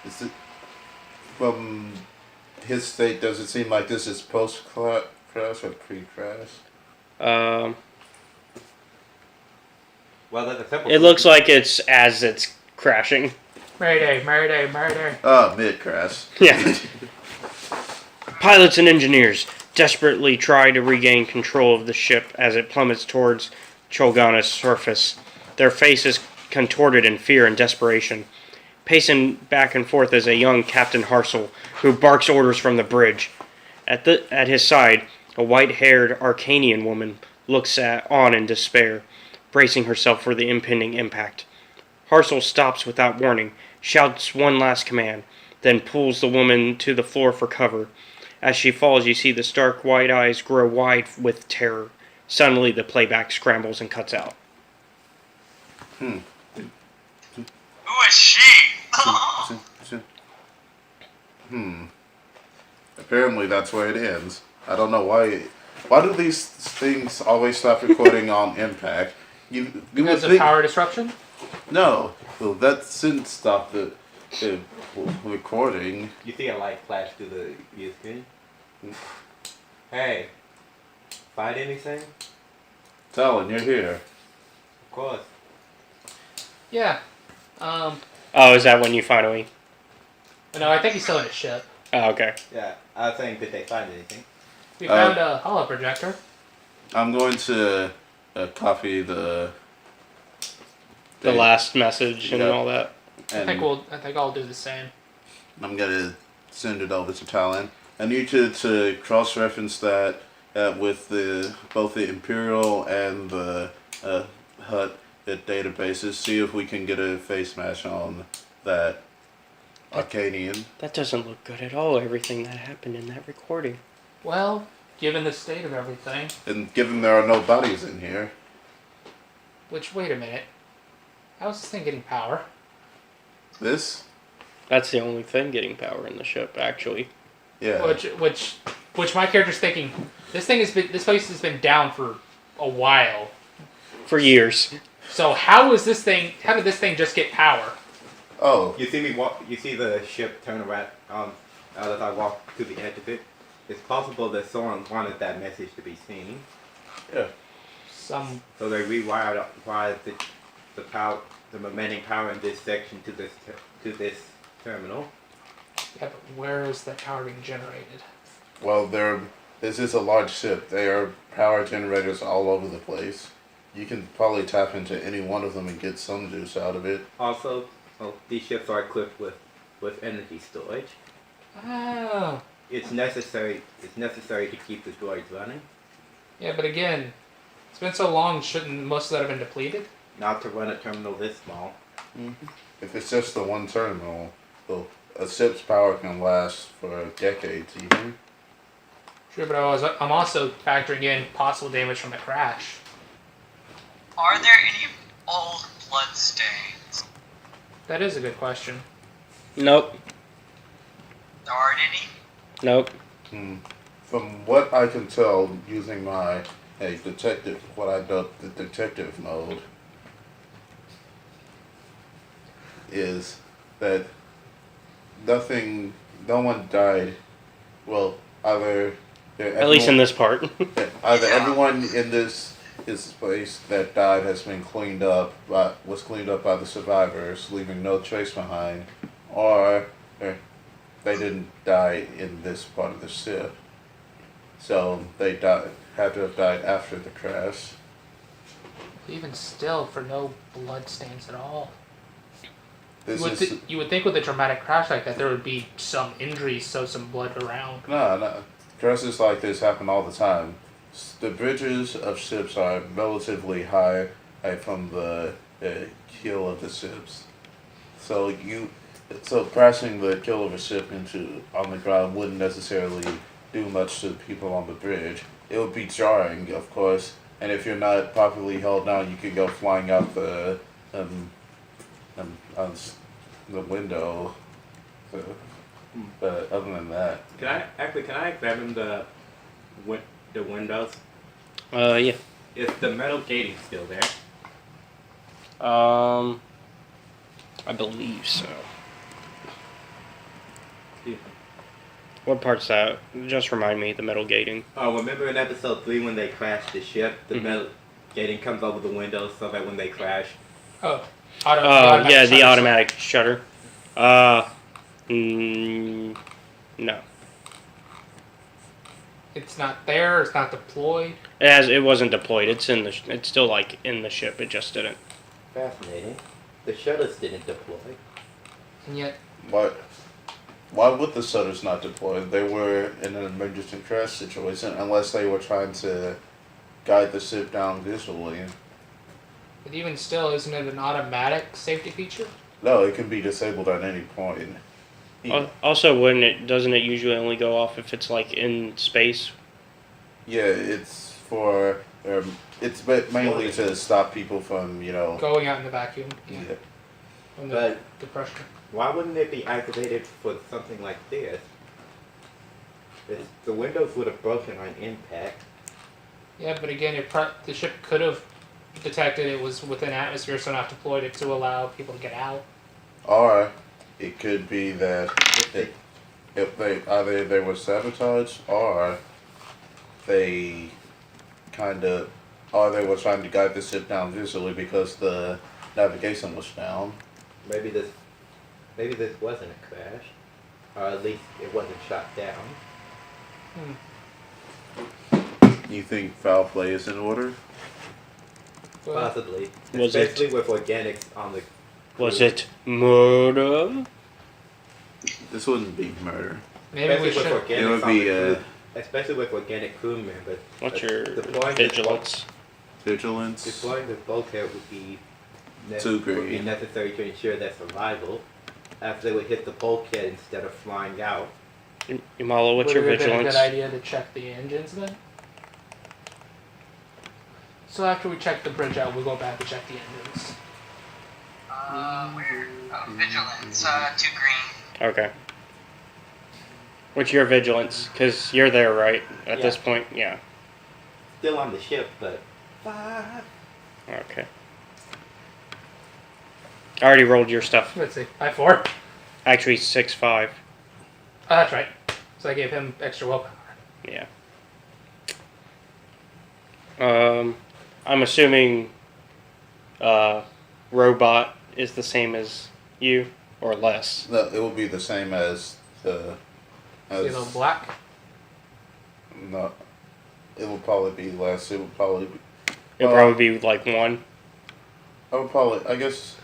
Is it, from his state, does it seem like this is post-crash or pre-crash? Well, that's a simple. It looks like it's as it's crashing. Mayday, mayday, mayday. Mid-crash. Yeah. Pilots and engineers desperately try to regain control of the ship as it plummets towards Cholgana's surface. Their faces contorted in fear and desperation. Pacing back and forth is a young Captain Harsel, who barks orders from the bridge. At his side, a white-haired Arcanian woman looks on in despair, bracing herself for the impending impact. Harsel stops without warning, shouts one last command, then pulls the woman to the floor for cover. As she falls, you see the stark white eyes grow wide with terror. Suddenly, the playback scrambles and cuts out. Who is she? Apparently that's where it ends. I don't know why. Why do these things always stop recording on impact? You Because of power disruption? No. Well, that shouldn't stop the recording. You see a light flash through the view screen? Hey. Find anything? Talon, you're here. Of course. Yeah. Oh, is that when you finally... No, I think he's still in his ship. Oh, okay. Yeah, I was saying, did they find anything? We found a holo projector. I'm going to copy the last message and all that. I think I'll do the same. I'm gonna send it over to Talon. I need you to cross-reference that with both the Imperial and the HUT databases. See if we can get a face match on that Arcanian. That doesn't look good at all, everything that happened in that recording. Well, given the state of everything... And given there are no bodies in here... Which, wait a minute. How's this thing getting power? This? That's the only thing getting power in the ship, actually. Yeah. Which my character's thinking, this place has been down for a while. For years. So how did this thing just get power? Oh. You see me walk. You see the ship turn around. As I walk to the edge of it, it's possible that someone wanted that message to be seen. Yeah. So they rewired the power, the remaining power in this section to this terminal. Yeah, but where is that power being generated? Well, this is a large ship. There are power generators all over the place. You can probably tap into any one of them and get some juice out of it. Also, these ships are equipped with with energy storage. Oh. It's necessary. It's necessary to keep the droids running. Yeah, but again, it's been so long. Shouldn't most of that have been depleted? Not to run a terminal this small. If it's just the one terminal, well, a ship's power can last for decades even. Sure, but I'm also factoring in possible damage from the crash. Are there any old bloodstains? That is a good question. Nope. There aren't any? Nope. From what I can tell, using my detective, what I dubbed the detective mode, is that no one died. Well, either At least in this part. either everyone in this place that died has been was cleaned up by the survivors, leaving no trace behind, or they didn't die in this part of the ship. So they had to have died after the crash. Even still, for no blood stains at all. This You would think with a dramatic crash like that, there would be some injuries, so some blood around. No. Crashes like this happen all the time. The bridges of ships are relatively high from the keel of the ships. So crashing the keel of a ship on the ground wouldn't necessarily do much to the people on the bridge. It would be jarring, of course, and if you're not properly held down, you could go flying out the window. So, but other than that, Can I examine the windows? Yeah. Is the metal gating still there? I believe so. Yeah. What part's that? Just remind me, the metal gating. Oh, remember in episode 3 when they crashed the ship, the metal gating comes over the windows so that when they crash. The automatic shutter. No. It's not there. It's not deployed. It wasn't deployed. It's still like in the ship. It just didn't. Fascinating. The shutters didn't deploy. And yet. Why would the shutters not deploy? They were in an emergency crash situation, unless they were trying to guide the ship down visually. But even still, isn't it an automatic safety feature? No, it can be disabled at any point. Also, doesn't it usually only go off if it's like in space? Yeah, it's for it's mainly to stop people from Going out in the vacuum. Yeah. From But the pressure. why wouldn't it be activated for something like this? The windows would have broken on impact. Yeah, but again, the ship could have detected it was within atmosphere, so not deployed it to allow people to get out. Or it could be that if they were sabotaged, or they were trying to guide the ship down visually because the navigation was down. Maybe this wasn't a crash, or at least it wasn't shot down. You think foul play is in order? Possibly, Was especially with organics on the. Was it murder? This wouldn't be murder. Maybe we should. It would be especially with organic crew members. What's your vigilance? Vigilance. Deploying the bulkhead would be Would necessary to ensure their survival, after they would hit the bulkhead instead of flying out. Imala, what's your Would it have been a vigilance? good idea to check the engines then? So after we check the bridge out, we'll go back and check the engines. Where? Oh, vigilance. 2 green. Okay. What's your vigilance? Because you're there, right? At this point? Yeah. Still on the ship, but 5. Okay. I already rolled your stuff. Let's see. 5-4. Actually, 6-5. Oh, that's right. So I gave him extra willpower. Yeah. I'm assuming robot is the same as you, or less. No, it will be the same as the. See the black? No, it will probably be less. It will probably be. It'll probably be like 1. I would probably. I guess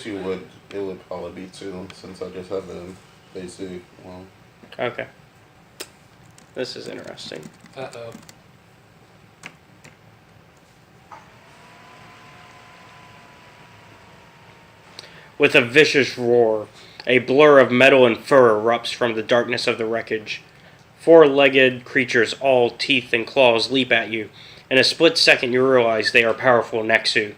you would. It would probably be 2 since I just have a basic one. Okay. This is interesting. Uh-oh. With a vicious roar, a blur of metal and fur erupts from the darkness of the wreckage. 4-legged creatures, all teeth and claws, leap at you. In a split second, you realize they are powerful Nexu.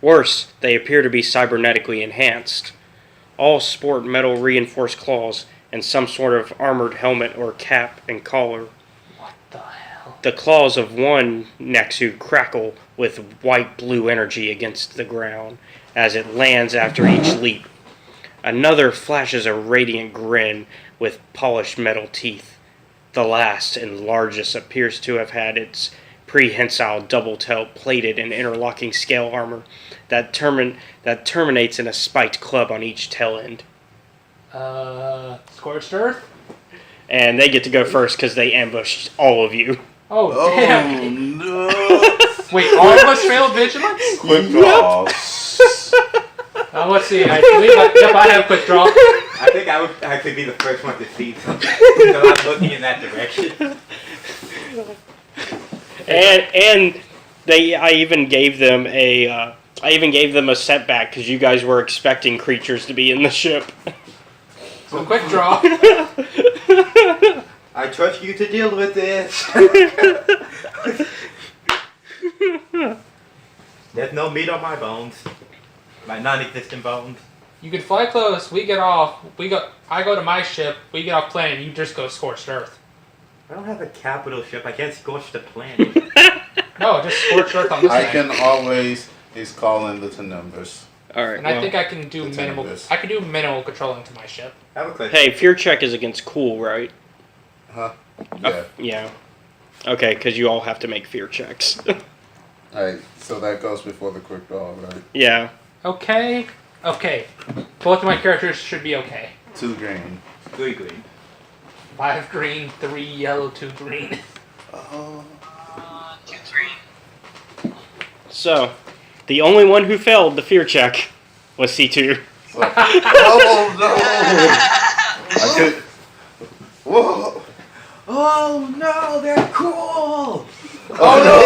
Worse, they appear to be cybernetically enhanced. All sport metal reinforced claws and some sort of armored helmet or cap and collar. What the hell? The claws of one Nexu crackle with white-blue energy against the ground as it lands after each leap. Another flashes a radiant grin with polished metal teeth. The last and largest appears to have had its prehensile double tail plated and interlocking scale armor that terminates in a spiked club on each tail end. Scorched Earth? And they get to go first because they ambushed all of you. Oh, Oh damn. no! Wait, all of us failed vigilance? Quick draw. Let's see. I believe I have quick draw. I think I would actually be the first one to see something. So I'm looking in that direction. And I even gave them a setback because you guys were expecting creatures to be in the ship. So quick draw. I trust you to deal with this. There's no meat on my bones. My non-existent bones. You can fly close. We get off. I go to my ship. We get off planet. You just go Scorched Earth. I don't have a capital ship. I can't scorch the planet. No, just Scorched Earth on this I thing. can always call in the 10 numbers. All right. And I think I can do the minimal. Tempest. I can do minimal controlling to my ship. Have a question. Hey, fear check is against cool, right? Huh? Yeah. Yeah. Okay, because you all have to make fear checks. Alright, so that goes before the quick draw, right? Yeah. Okay. Okay. Both of my characters should be okay. 2 green. 3 green. 5 green, 3 yellow, 2 green. 2 green. So, the only one who failed the fear check was C2. Oh no! I could. Whoa! Oh no, they're cool! Oh no!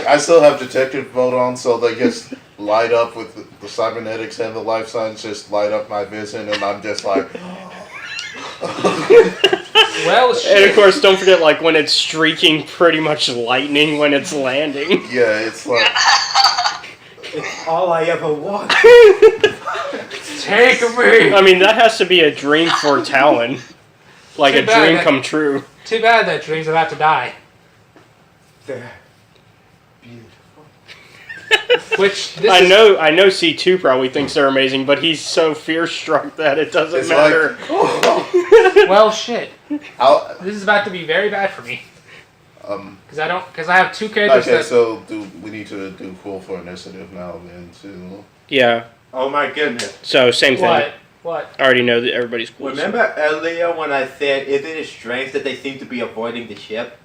I still have detective mode on, so they just light up with the cybernetics and the life signs just light up my vision, and I'm just like. Well, shit. And of course, don't forget, like, when it's streaking pretty much lightning when it's landing. Yeah, it's like. It's all I ever want. Take me! I mean, that has to be a dream for Talon. Like Too a bad dream that- come true. Too bad that dream's about to die. They're Which this I is, know C2 probably thinks they're amazing, but he's so fear-struck that it doesn't It's matter. like. well, shit. I'll, This is about to be very bad for me. Because I have 2 characters okay, that. so we need to do cool for initiative now then too. Yeah. Oh my goodness. So, same thing. What? I already know that everybody's cool. Remember earlier when I said, isn't it strange that they seem to be avoiding the ship?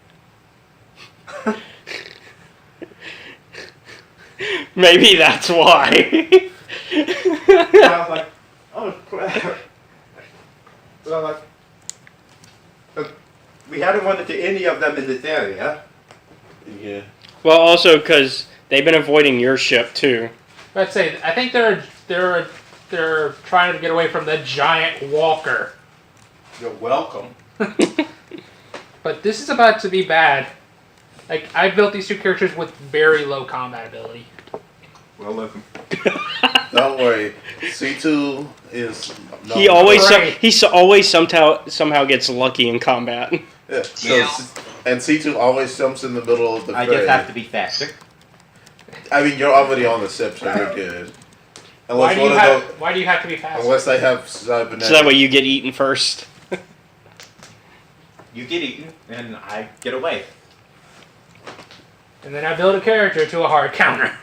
Maybe that's why. I was like, oh crap. So I was like, we hadn't run into any of them in this area. Yeah. Well, also because they've been avoiding your ship too. Let's say I think they're trying to get away from the giant walker. You're welcome. But this is about to be bad. Like I built these 2 characters with very low combat ability. Well, listen. Don't worry. C2 is. No, He always Right. always somehow gets lucky in combat. Yeah. So, and C2 always jumps in the middle of the I fray. just have to be faster. I mean, you're already on the ship, so you're good. Why do you have to be fast? Unless they have cybernetic. So that way you get eaten first. You get eaten, and I get away. And then I build a character to a hard counter.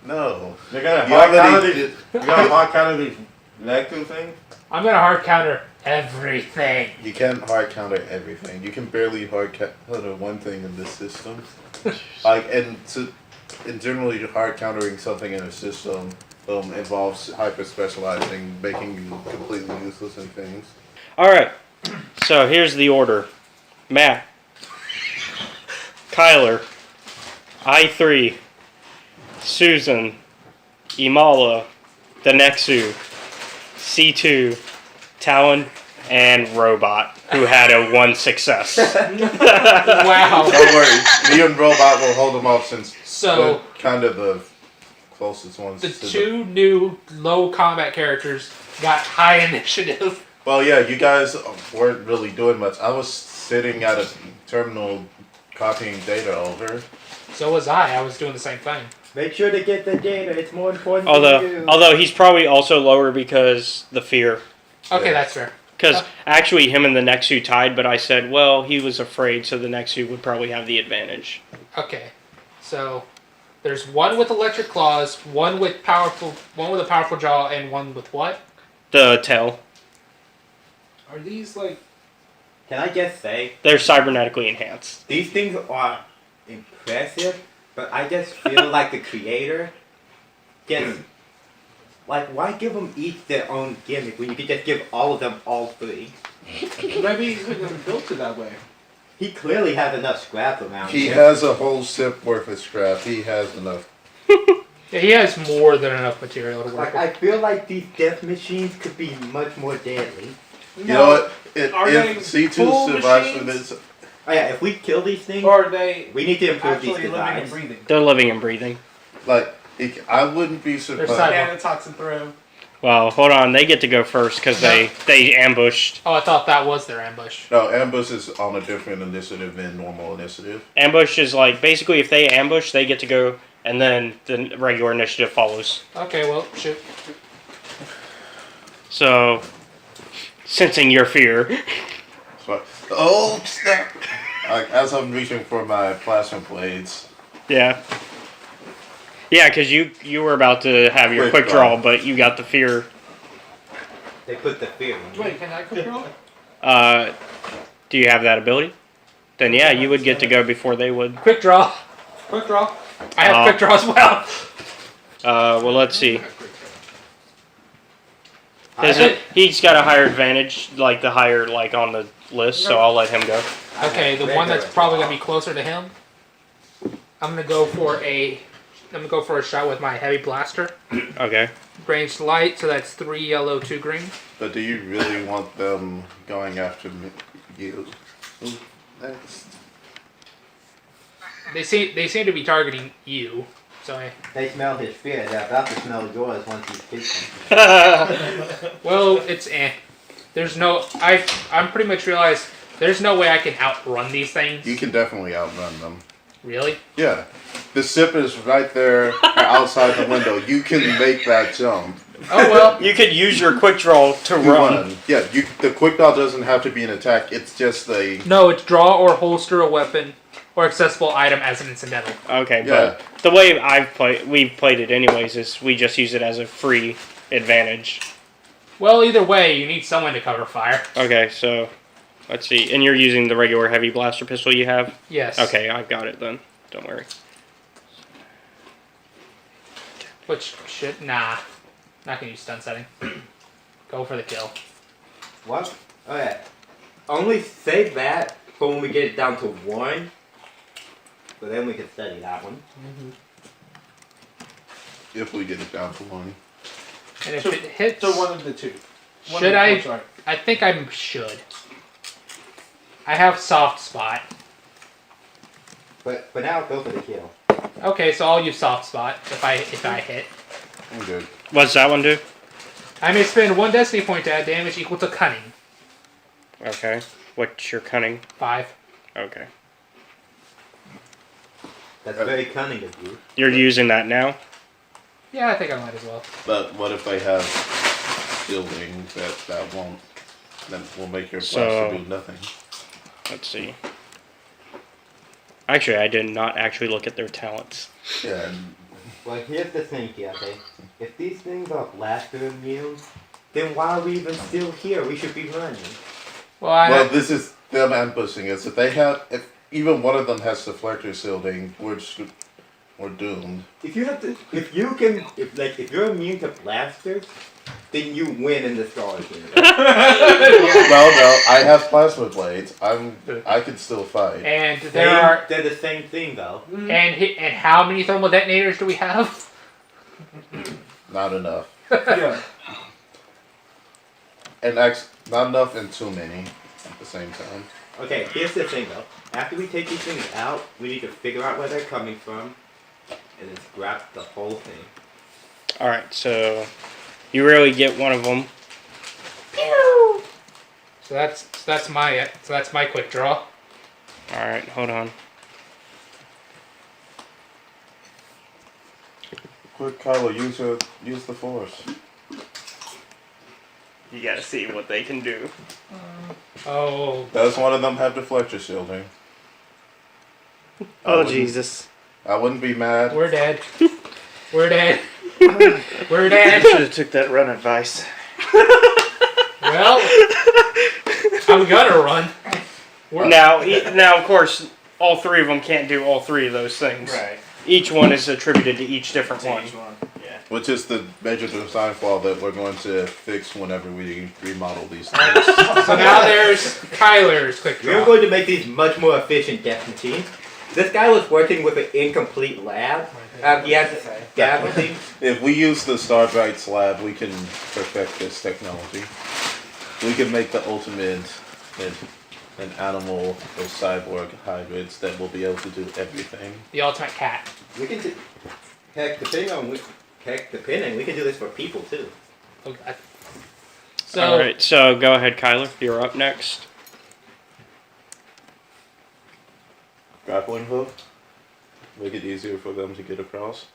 No. You're gonna You hard already counter did- these. You're gonna hard counter these Lacto things. I'm gonna hard counter everything. You can't hard counter everything. You can barely hard counter one thing in this system. And generally, hard countering something in a system involves hyper specializing, making you completely useless in things. Alright, so here's the order. Matt, Kyler, I3, Susan, Imala, the Nexu, C2, Talon, and Robot, who had a 1 success. Wow. Don't worry, me and Robot will hold them off since So- they're kind of the closest ones. The to two new low combat characters got high initiative. Well, yeah, you guys weren't really doing much. I was sitting at a terminal copying data over. So was I. I was doing the same thing. Make sure to get the data. It's more important to you. Although he's probably also lower because the fear. Okay, that's fair. Because actually him and the Nexu tied, but I said, well, he was afraid, so the Nexu would probably have the advantage. Okay, so there's one with electric claws, one with a powerful jaw, and one with what? The tail. Are these like? Can I just say? They're cybernetically enhanced. These things are impressive, but I just feel like the creator gets... Like, why give them each their own gimmick when you could just give all of them all 3? Maybe he's been built it that way. He clearly has enough scrap around He him. has a whole ship worth of scrap. He has enough. Yeah, he has more than enough material to Like, work with. I feel like these death machines could be much more deadly. You know what? Are they If C2 full survives for machines? this... Oh yeah, if we kill these things, Or are they we need to improve these actually living and designs. breathing? They're living and breathing. Like, I wouldn't be surprised. Nanitoxin throw. Well, hold on. They get to go first because they ambushed. Oh, I thought that was their ambush. No, ambush is on a different initiative than normal initiative. Ambush is like, basically if they ambush, they get to go, and then the regular initiative follows. Okay, well, shoot. So, sensing your fear. So, oh, snap! Like, as I'm reaching for my plasma blades. Yeah. Yeah, because you were about to have your quick draw, but you got the fear. They put the fear in. Wait, can I quick draw? Do you have that ability? Then yeah, you would get to go before they would. Quick draw. Quick draw. I have quick draw as well. Well, let's see. He's got a higher advantage, like the higher, like on the list, so I'll let him go. Okay, the one that's probably gonna be closer to him. I'm gonna go for a shot with my heavy blaster. Okay. Ranged light, so that's 3 yellow, 2 green. But do you really want them going after you? Next. They seem to be targeting you. So They smell his fear. They're about to smell yours once he hits them. well, it's There's no. I'm pretty much realized there's no way I can outrun these things. You can definitely outrun them. Really? Yeah. The sip is right there outside the window. You can make that jump. Oh well. You could use your quick draw to run. Yeah, the quick draw doesn't have to be an attack. It's just a... No, it's draw or holster a weapon or accessible item as an incidental. Okay, Yeah. but the way we've played it anyways is we just use it as a free advantage. Well, either way, you need someone to cover fire. Okay, so let's see. And you're using the regular heavy blaster pistol you have? Yes. Okay, I've got it then. Don't worry. Which shit? Nah, not gonna use stun setting. Go for the kill. What? Okay. Only save that for when we get it down to 1. But then we can study that one. If we get it down to 1. And if it hits, So one of the two. One should of the I? two, sorry. I think I should. I have soft spot. But now go for the kill. Okay, so I'll use soft spot if I hit. I'm good. What's that one do? I may spend 1 destiny point to add damage equal to cunning. Okay. What's your cunning? 5. Okay. That's very cunning of you. You're using that now? Yeah, I think I might as well. But what if they have shielding that won't... That will make your So- blaster do nothing? Let's see. Actually, I did not actually look at their talents. Yeah. Well, here's the thing here, okay? If these things are blaster immune, then why are we even still here? We should be running. Well, This is them ambushing us. If even one of them has deflector shielding, we're just... we're doomed. If you're immune to blasters, then you win in the Star Wars universe. Well, no, I have plasma blades. I can still fight. And they're the same thing though. And how many thermal detonators do we have? Not enough. Yeah. And not enough and too many at the same time. Okay, here's the thing though. After we take these things out, we need to figure out where they're coming from, and then scrap the whole thing. All right, so you really get one of them. So that's my quick draw. All right, hold on. Quick, Kylo, use the force. You gotta see what they can do. Oh. Does one of them have deflector shielding? Oh, Jesus. I wouldn't be mad. We're dead. We're dead. We're dead. Should have took that run advice. Well, I'm gonna run. Now, of course, all three of them can't do all three of those things. Right. Each one is attributed to each different one. Yeah. Which is the major design flaw that we're going to fix whenever we remodel these things. So now there's Kyler's quick draw. We're going to make these much more efficient death machines. This guy was working with an incomplete lab. He has scaffolding. If we use the Starbright's lab, we can perfect this technology. We can make the ultimate an animal or cyborg hybrids that will be able to do everything. The ultimate cat. We can do, depending, we can do this for people too. Okay. So, All right, so go ahead, Kyler. You're up next. Grappling hook. Make it easier for them to get across.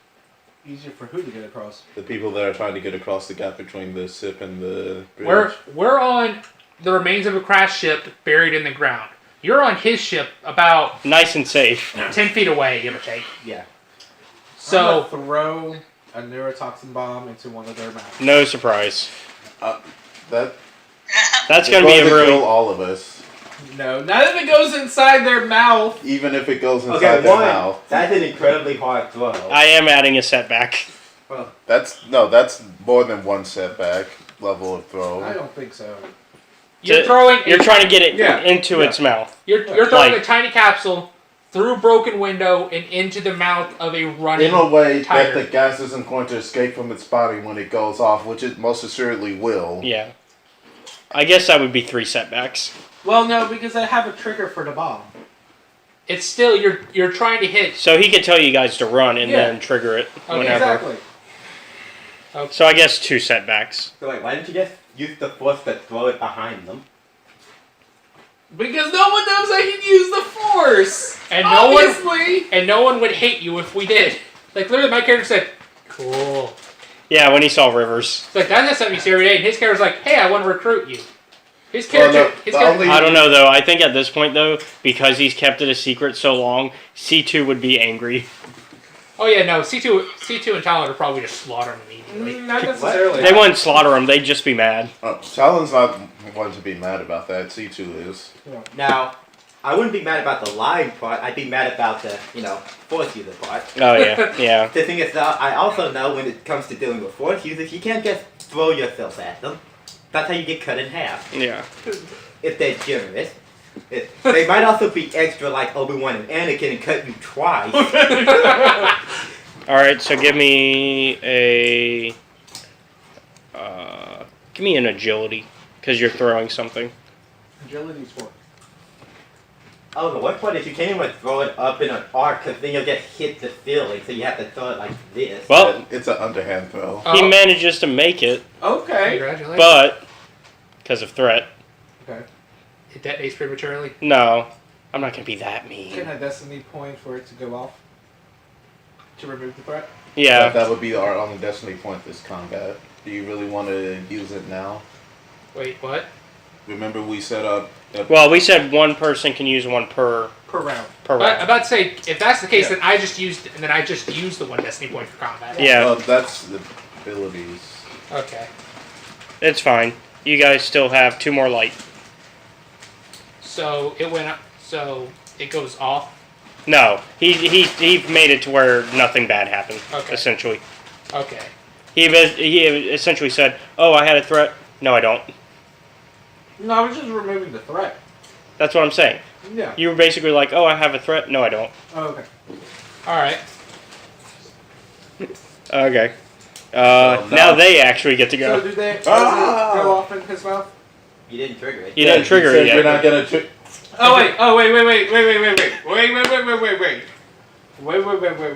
Easier for who to get across? The people that are trying to get across the gap between the ship and the bridge. We're on the remains of a crashed ship buried in the ground. You're on his ship about nice and safe, 10 feet away, give or take. Yeah. So I'm gonna throw a neurotoxin bomb into one of their mouths. No surprise. That's gonna be a really kill all of us. No, not if it goes inside their mouth. Even if it goes inside their mouth. That's an incredibly hard throw. I am adding a setback. That's more than one setback level of throw. I don't think so. You're trying to get it into its mouth. You're throwing a tiny capsule through a broken window and into the mouth of a running in a way tiger. that the gas isn't going to escape from its body when it goes off, which it most assuredly will. Yeah. I guess that would be 3 setbacks. Well, no, because I have a trigger for the bomb. It's still you're trying to hit. So he could tell you guys to run and then trigger it whenever. Exactly. Okay. So I guess 2 setbacks. So wait, why didn't you just use the force to throw it behind them? Because no one knows I can use the force. And obviously. no one would hate you if we did. Like literally, my character said, "Cool." Yeah, when he saw Rivers. It's like that's something you see every day, and his character's like, "Hey, I want to recruit you." His character, I don't know though. I think at this point though, because he's kept it a secret so long, C2 would be angry. Oh yeah, no, C2 and Talon would probably just slaughter him immediately. Not necessarily. They wouldn't slaughter him. They'd just be mad. Talon's not one to be mad about that. C2 is. Now, I wouldn't be mad about the lying part. I'd be mad about the, force user part. Oh yeah, yeah. The thing is, I also know when it comes to dealing with force users, you can't just throw yourself at them. That's how you get cut in half. Yeah. If they're generous. They might also be extra like Obi-Wan and Anakin and cut you twice. Alright, so give me an agility, because you're throwing something. Agility's 4. Oh, the worst part is you can't even throw it up in an arc, because then you'll just hit the ceiling, so you have to throw it like this. Well, it's an underhand throw. He manages to make it. Okay. Congratulations. But, because of threat. Okay. It detonates prematurely. No, I'm not going to be that mean. Can a destiny point for it to go off? To remove the threat? Yeah. That would be our only destiny point this combat. Do you really want to use it now? Wait, what? Remember we set up... Well, we said one person can use one per round. Per I'm round. about to say, if that's the case, then I just used the one destiny point for combat. Yeah. That's the abilities. Okay. It's fine. You guys still have 2 more light. So it went up. So it goes off. No, he made it to where nothing bad happened. Okay. Essentially, Okay. he essentially said, "Oh, I had a threat. No, I don't." No, I was just removing the threat. That's what I'm saying. Yeah. You were basically like, "Oh, I have a threat. No, I don't." Oh, okay. All right. Okay. Now they actually get to go. So do they does it go off in his mouth? You didn't trigger it. You didn't trigger it yet. You're not gonna trick. Oh wait! Wait.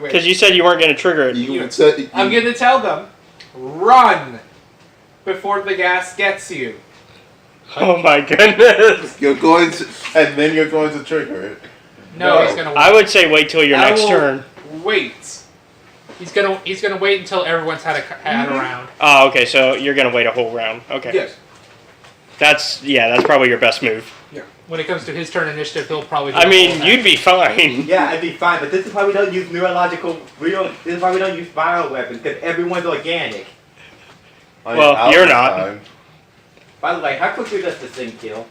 Because you said you weren't going to trigger it. I'm gonna tell them, run before the gas gets you. Oh my goodness! You're going to, and then you're going to trigger it. No, he's gonna wait. I would say wait till your next turn. Wait. He's gonna wait until everyone's had a round. Oh, okay. So you're going to wait a whole round. Okay. Yes. That's probably your best move. Yeah. When it comes to his turn initiative, he'll probably. I mean, you'd be fine. Yeah, I'd be fine, but this is why we don't use this is why we don't use viral weapons, because everyone's organic. Well, you're not. By the way, how quickly does this thing kill?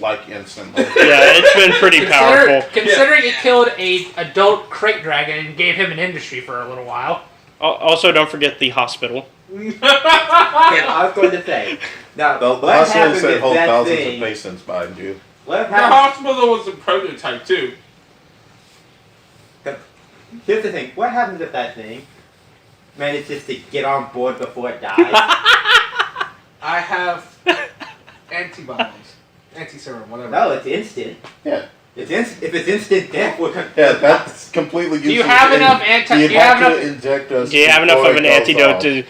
Like instantly. Yeah, it's been pretty powerful. Considering it killed a adult crate dragon and gave him an industry for a little while. Also, don't forget the hospital. I was going to say. Now, The what hospital happens said if hold that thousands thing... of patients behind you. What The happens... hospital was a prototype too. Here's the thing. What happens if that thing manages to get on board before it dies? I have antibodies, anti-serum, whatever. No, it's instant. Yeah. If it's instant death, Yeah, that's completely useless. Do you have enough You'd have to inject us. Do you have enough before of an it goes antidote off. to?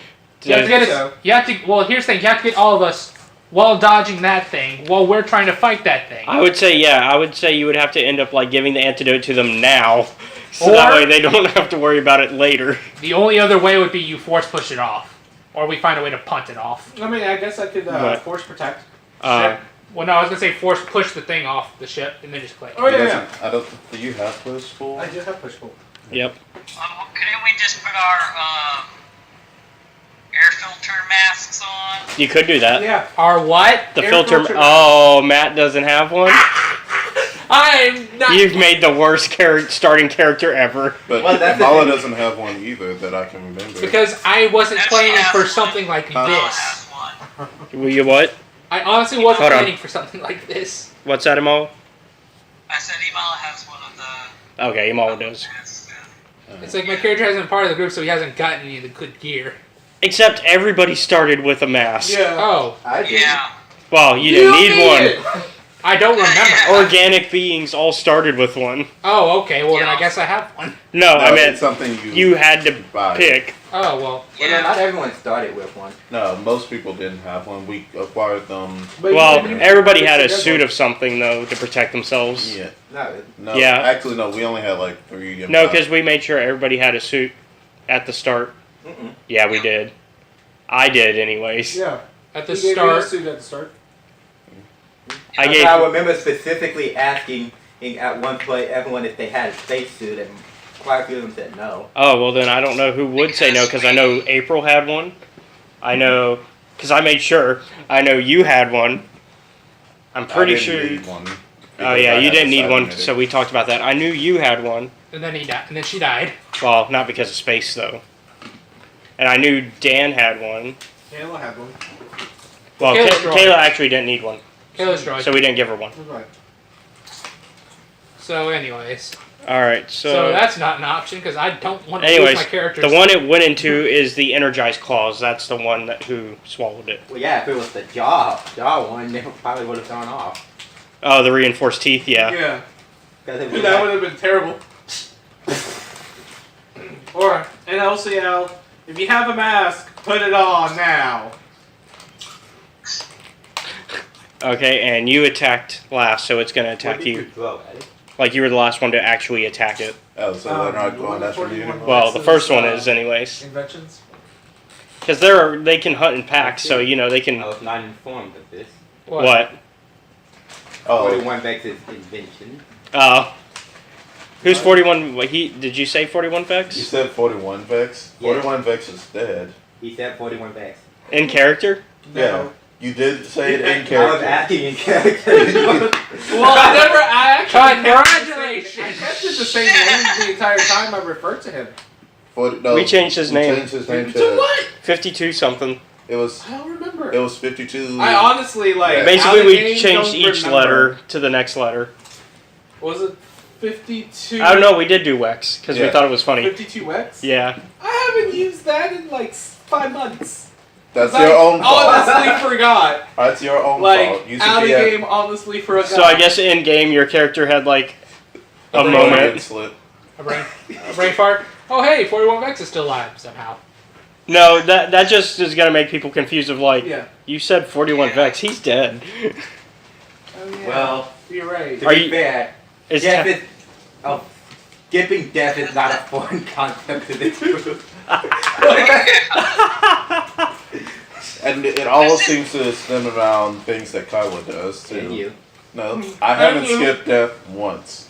You have to get us. You have to. Well, here's the thing. You have to get all of us while dodging that thing, while we're trying to fight that thing. I would say, yeah. I would say you would have to end up like giving the antidote to them now, so Or- that way they don't have to worry about it later. The only other way would be you force push it off, or we find a way to punt it off. I mean, I guess I could What? force protect. Uh, Well, no, I was gonna say force push the thing off the ship and then just click. Oh yeah. I don't. Do you have push pull? I do have push pull. Yep. Couldn't we just put our air filter masks on? You could do that. Yeah. Our what? The Air filter. filter. Oh, Matt doesn't have one. I'm not. You've made the worst starting character ever. But Well, that's the Mala thing. doesn't have one either that I can remember. Because I wasn't planning for something like Huh? this. Will you what? I honestly wasn't Hold on. planning for something like this. What's that, Imal? I said Imala has one of the Okay, Imal does. masks. It's like my character hasn't been part of the group, so he hasn't gotten any of the good gear. Except everybody started with a mask. Yeah. Oh, I did. Yeah. Well, you didn't need one. I don't remember. Organic beings all started with one. Oh, okay. Well, then I guess I have one. No, I it's meant something you had to buy. pick. Oh, well. Well, no, not everyone started with one. No, most people didn't have one. We acquired them. Well, everybody had a suit of something though to protect themselves. Yeah. No. Yeah. Actually, no. We only had like 3. No, because we made sure everybody had a suit at the start. Mm-mm. Yeah, we did. I did, anyways. Yeah. At the He gave me a start. suit at the start. I remember specifically asking at one point everyone if they had a spacesuit, and quite a few of them said no. Oh, well then I don't know who would say no, because I know April had one. I know, because I made sure. I know you had one. I'm pretty sure. Need one Oh yeah, you didn't need one, cybernetic. so we talked about that. I knew you had one. And then he died. And then she died. Well, not because of space though. And I knew Dan had one. Kayla had one. Well, Kayla's droid. Kayla actually didn't need one, Kayla's droid. so we didn't give her one. Right. So, anyways. All right, So that's not an option because I don't want to anyways, lose my character. the one it went into is the energized claws. That's the one who swallowed it. Well, yeah, if it was the jaw one, they probably would have gone off. Oh, the reinforced teeth. Yeah. Yeah. 'Cause it Dude, was that like- would have been terrible. Or an LCL, if you have a mask, put it on now. Okay, and you attacked last, so it's gonna What attack did you. throw at it? Like you were the last one to actually attack it. Oh, so they're not going after me anymore? Well, the first one is anyways. Inventions? Because they can hunt in packs, so you know they can. I was not informed of this. What? Oh. 41 Vex's invention. Oh. Who's 41? Did you say 41 Vex? You said 41 Vex? Yeah. 41 Vex is dead. He said 41 Vex. In character? Yeah. You did say it in I was character. asking in character. Well, I actually Congratulations! I kept the is the same name the entire time I referred to him. We changed his name. Changed his name To to what? 52 something. It was. I don't remember. It was 52. I honestly like. Basically, out of we game, changed don't each remember. letter to the next letter. Was it 52? I don't know. We did do Wex because we thought it was funny. 52 X? Yeah. I haven't used that in like 5 months. That's 'Cause your I own fault. honestly forgot. That's your own Like, fault. You should out of be at- game, honestly forgot. So I guess in game, your character had like a brain moment. slip. A brain fart. Oh hey, 41 Vex is still alive somehow. No, that just is gonna make people confused. Of like, Yeah. you said 41 Vex. He's dead. Oh, yeah. Well, you're right. to be fair, is death te- is... Oh, skipping death is not a foreign concept to this group. And it all seems to stem around things that Kyla does too. And you. No, I haven't skipped death once.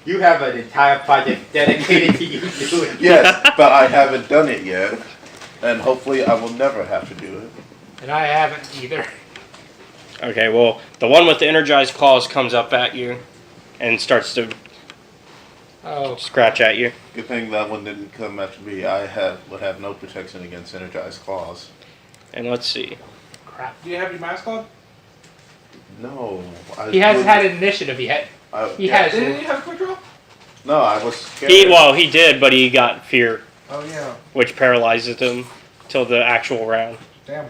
You have an entire project dedicated to you doing it. Yes, but I haven't done it yet, and hopefully I will never have to do it. And I haven't either. Okay, well, the one with the energized claws comes up at you and starts to scratch at you. Good thing that one didn't come after me. Would have no protection against energized claws. And let's see. Crap. Do you have your mask on? No. He hasn't had an initiative yet. He has. Didn't you have a quick draw? No, I was scared. He did, but he got fear, Oh, yeah. which paralyzes him till the actual round. Damn.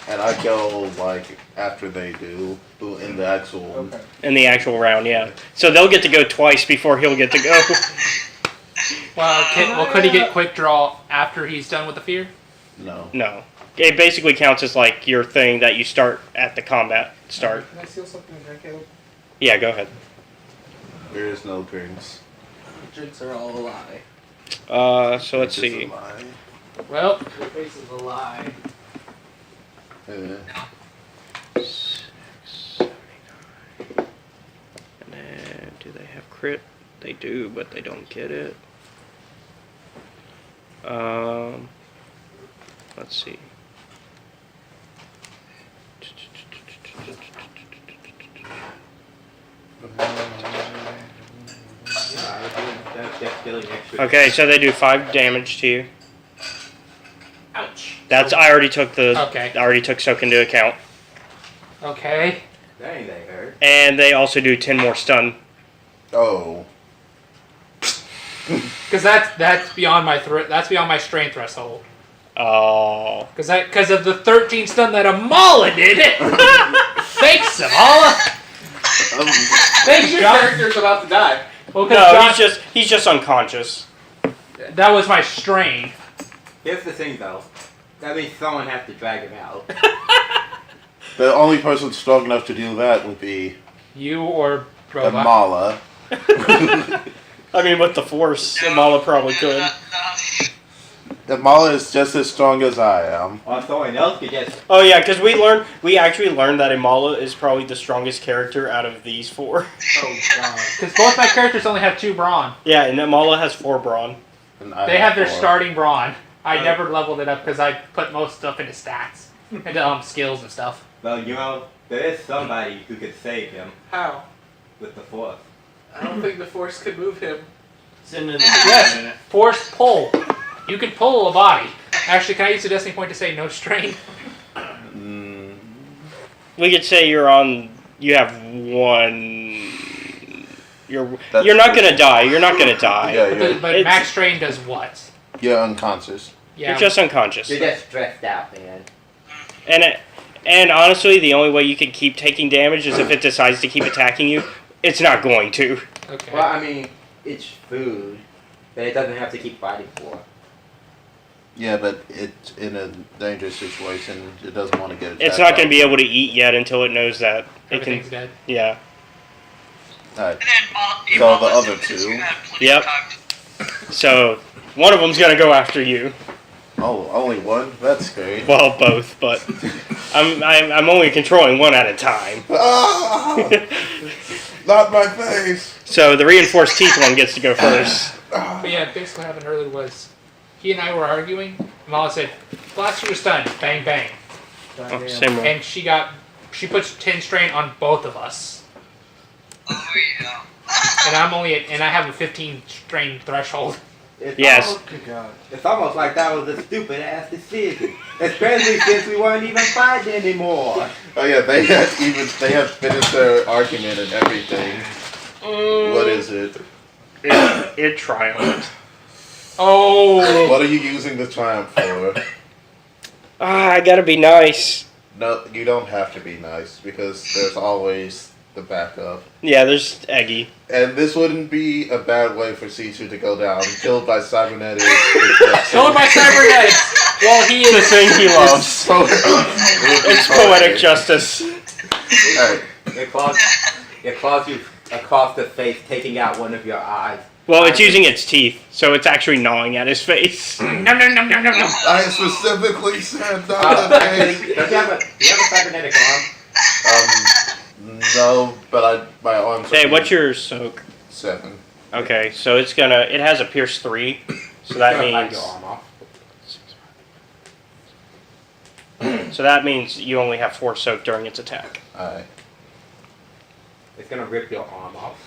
And I go like after they do in the actual. Okay. In the actual round, yeah. So they'll get to go twice before he'll get to go. Well, could he get quick draw after he's done with the fear? No. No. It basically counts as like your thing that you start at the combat start. Can I steal something to drink, Caleb? Yeah, go ahead. There is no drinks. Drinks are all a lie. So let's see. Well, Your face is a lie. And then, do they have crit? They do, but they don't get it. Let's see. Okay, so they do 5 damage to you. Ouch. That's I already took Okay. I already took soak into account. Okay. That ain't that hurt. And they also do 10 more stun. Oh. Because that's beyond my that's beyond my strain threshold. Oh. Because of the 13 stun that Amala did. Thanks, Amala. Thanks, Your John. character's about to die. Well, No, John, he's just unconscious. that was my strain. Here's the thing, though. That means someone has to drag him out. The only person strong enough to do that would be You or Robot. Amala. I mean, with the force, Amala probably could. Amala is just as strong as I am. Or someone else could just... Oh yeah, because we actually learned that Amala is probably the strongest character out of these 4. Oh, God. Because both my characters only have 2 brawn. Yeah, and Amala has 4 brawn. And I They have their 4. starting brawn. I never leveled it up because I put most stuff into stats. Into skills and stuff. Well, you know, there is somebody who could save him How? with the Force. I don't think the Force could move him. Yes, force pull. You can pull a body. Actually, can I use the destiny point to say no strain? We could say you have 1. You're That's not true. gonna die. You're not gonna die. Yeah, But max strain does what? You're unconscious. Yeah. You're just unconscious. You're just stressed out, man. And honestly, the only way you can keep taking damage is if it decides to keep attacking you. It's not going to. Okay. Well, I mean, it's food that it doesn't have to keep fighting for. Yeah, but it's in a dangerous situation. It doesn't want to get attacked. It's not going to be able to eat yet until it knows that it Everything's can. dead. Yeah. Alright. And then So the other 2. Yep. So one of them's going to go after you. Oh, only one? That's great. Well, both, but I'm only controlling one at a time. Ah! Not my face. So the reinforced teeth one gets to go first. But yeah, basically what happened earlier was he and I were arguing. Mala said, "Blast your stun, bang bang," Oh, same one. and she puts 10 strain on both of us. Oh yeah. and I have a 15 strain threshold. It's Yes. Almost, it's almost like that was a stupid ass decision, especially since we weren't even fighting anymore. Oh yeah, they had finished their argument and everything. What is it? It triumphed. Oh. What are you using the triumph for? I gotta be nice. No, you don't have to be nice because there's always the backup. Yeah, there's Eggy. And this wouldn't be a bad way for C2 to go down, killed by cybernetics. Killed by cybernetics! Well, he is the thing he loves. It's poetic justice. Right. It claws you across the face, taking out one of your eyes. Well, it's using its teeth, so it's actually gnawing at his face. Nom, nom, nom, nom, nom, nom. I specifically said not actually, do you have a cybernetic arm? No, but my arms. Hey, what's your soak? 7. Okay, so it has a pierce 3, so that means. Your arm off. So that means you only have 4 soak during its attack. Alright. It's gonna rip your arm off.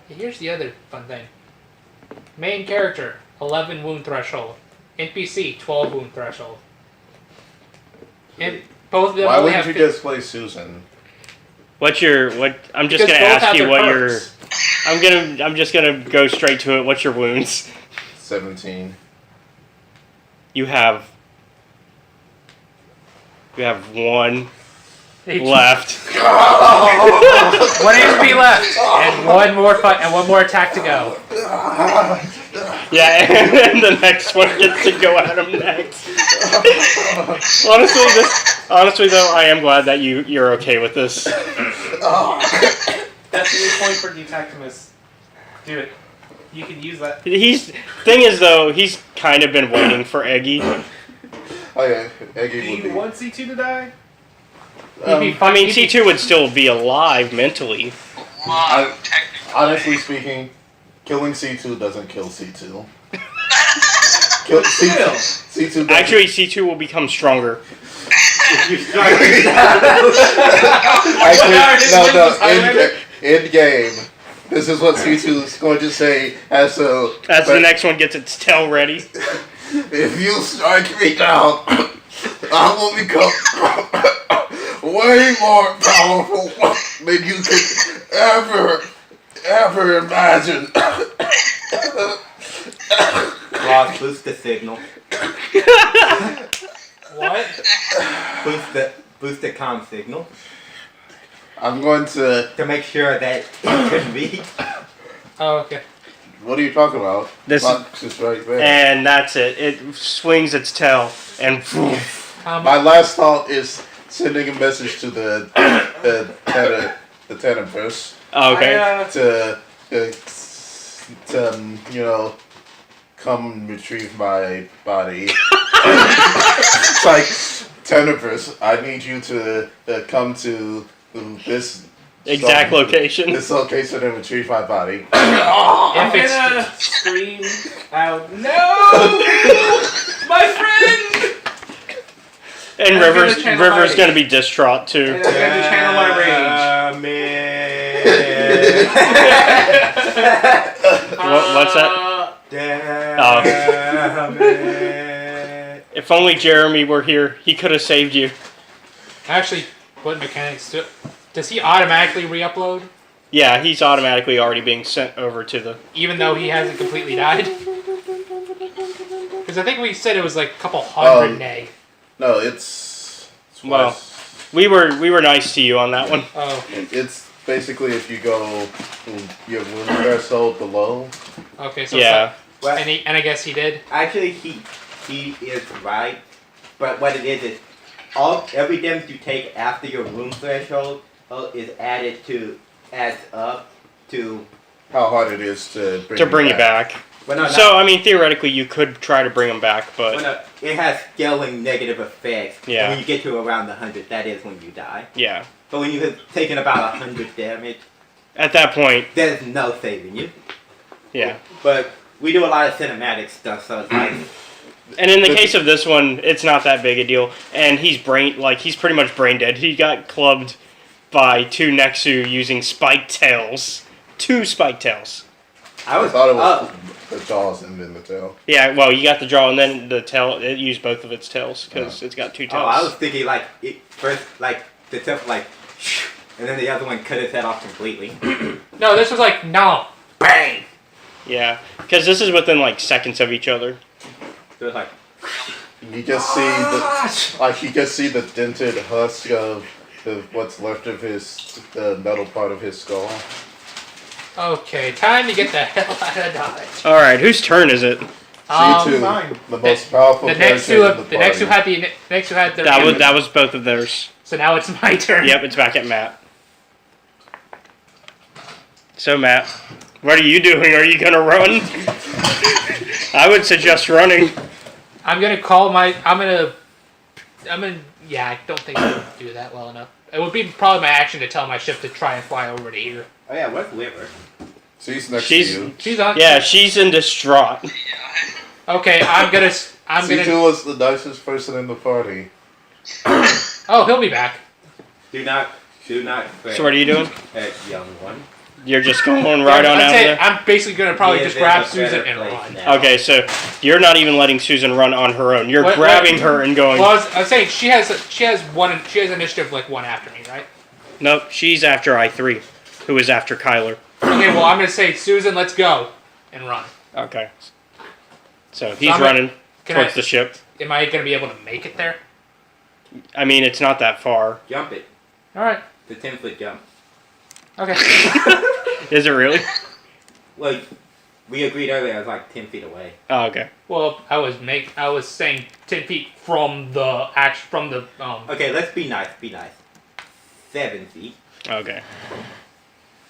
Here's the other fun thing. Main character, 11 wound threshold. NPC, 12 wound threshold. And both of them Why only wouldn't have you just play Susan? I'm just Because gonna both ask have you their what perks. I'm just gonna go straight to it. What's your wounds? 17. You have 1 left. 1 HP left, and one more attack to go. Yeah, and the next one gets to go at him next. Honestly, though, I am glad that you're okay with this. That's the new point for the attack to miss. Do it. You can use that. Thing is, though, he's kind of been waiting for Eggy. Oh yeah, Eggy Do would you be. want C2 to die? C2 would still be alive mentally. Honestly speaking, killing C2 doesn't kill C2. Kill C2 doesn't. Actually, C2 will become stronger. In game. This is what C2 is going to say as the next one gets its tail ready. If you strike me down, I will become way more powerful than you could ever imagine. Ross, boost the signal. What? Boost the comm signal. I'm going to make sure that it can read. Oh, okay. What are you talking about? This Box is right there. And that's it. It swings its tail and. My last thought is sending a message to the Tenebris. Oh, okay. To come retrieve my body. It's like Tenebris, I need you to come to this exact location. This location and retrieve my body. I'm gonna scream out, no! My friend! And River's gonna be distraught too. And I'm gonna channel my rage. What's that? If only Jeremy were here, he could have saved you. Actually, what mechanics does he automatically re-upload? Yeah, he's automatically already being sent over to the. Even though he hasn't completely died? Because I think we said it was like a couple hundred nay. No, it's well, we were nice to you on that one. Oh. It's basically if you go your wound threshold below. Okay, so yeah. Well, and I guess he did. Actually, he is right, but what it is every damage you take after your room threshold is adds up to how hard it is to bring you back. Well, no, so I mean, theoretically, you could try to bring him back, but it has scaling negative effects. Yeah. And when you get to around 100, that is when you die. Yeah. But when you have taken about 100 damage, at that point, there's no saving you. Yeah. But we do a lot of cinematic stuff, so it's like. And in the case of this one, it's not that big a deal. And he's pretty much brain dead. He got clubbed by two Nexu using spiked tails. 2 spiked tails. I thought it was the jaws and then the tail. Yeah, well, you got the jaw and then the tail. It used both of its tails because it's got 2 tails. Oh, I was thinking like it first, like the tip, like, and then the other one cut its head off completely. No, this was like no, bang. Yeah, because this is within like seconds of each other. So it's like You just see the dented husk of what's left of the metal part of his skull. Okay, time to get the hell out of Dodge. All right, whose turn is it? C2, the most powerful The next character two, in the next two had their. That was both of theirs. So now it's my turn. Yep, it's back at Matt. So Matt, what are you doing? Are you gonna run? I would suggest running. I'm gonna call my. I'm gonna. Yeah, I don't think I would do that well enough. It would be probably my action to tell my ship to try and fly over to here. oh yeah, what's Liver? She's next to you. She's on. Yeah, she's in distraught. Okay, I'm gonna. C2 was the nicest person in the party. Oh, he'll be back. Do not. So what are you doing? Young one. You're just going right on out of there? I'm basically gonna probably just grab Susan and run. Now. Okay, so you're not even letting Susan run on her own. You're grabbing her and going. Well, I was saying she has initiative like 1 after me, right? Nope, she's after I3, who is after Kyler. Okay, well I'm gonna say Susan, let's go, and run. Okay. So he's running towards the ship. Am I gonna be able to make it there? I mean, it's not that far. Jump it. All right. The 10-foot jump. Okay. Is it really? Well, we agreed earlier. I was like 10 feet away. Oh, okay. Well, I was saying 10 feet from the Okay, let's be nice. 7 feet. Okay.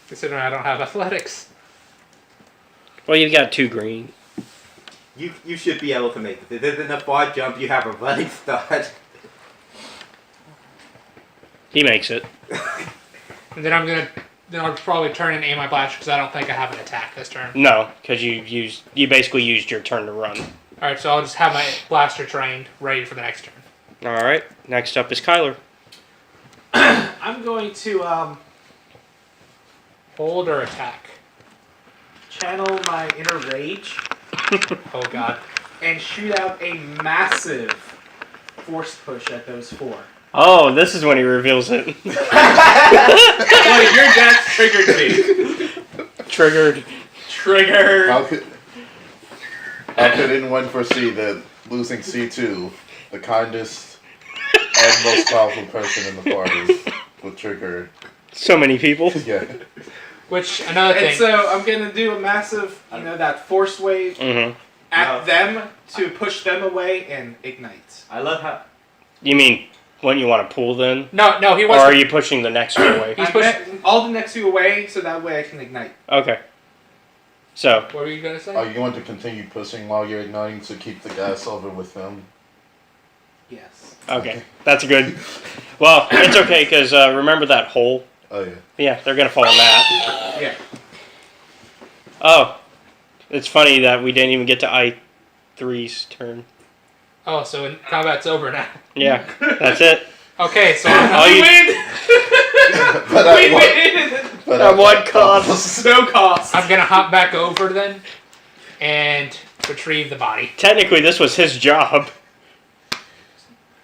Considering I don't have athletics. Well, you've got 2 green. You should be able to make this. If it's a far jump, you have a running start. He makes it. And then I'll probably turn and aim my blaster because I don't think I have an attack this turn. No, because you basically used your turn to run. All right, so I'll just have my blaster trained, ready for the next turn. All right. Next up is Kyler. I'm going to Hold or attack. channel my inner rage Oh God. and shoot out a massive force push at those 4. Oh, this is when he reveals it. Well, your death triggered me. Triggered. How could anyone foresee that losing C2, the kindest and most powerful person in the party, would trigger So many people. Yeah. Which another thing. And so I'm gonna do a massive, that force wave at them to push them away and ignite. I love how. You mean when you want to pull then? No, he Or wants. are you pushing the next one away? He's pushing all the next 2 away, so that way I can ignite. Okay. So. What were you gonna say? Are you going to continue pushing while you're igniting to keep the gas over with them? Yes. Okay, that's good. Well, it's okay because remember that hole? Oh yeah. Yeah, they're gonna fall in that. Yeah. Oh, it's funny that we didn't even get to I3's turn. Oh, so combat's over now. Yeah, that's it. Okay, so We win. We win. But at what cost? No cost. I'm gonna hop back over then, and retrieve the body. Technically, this was his job.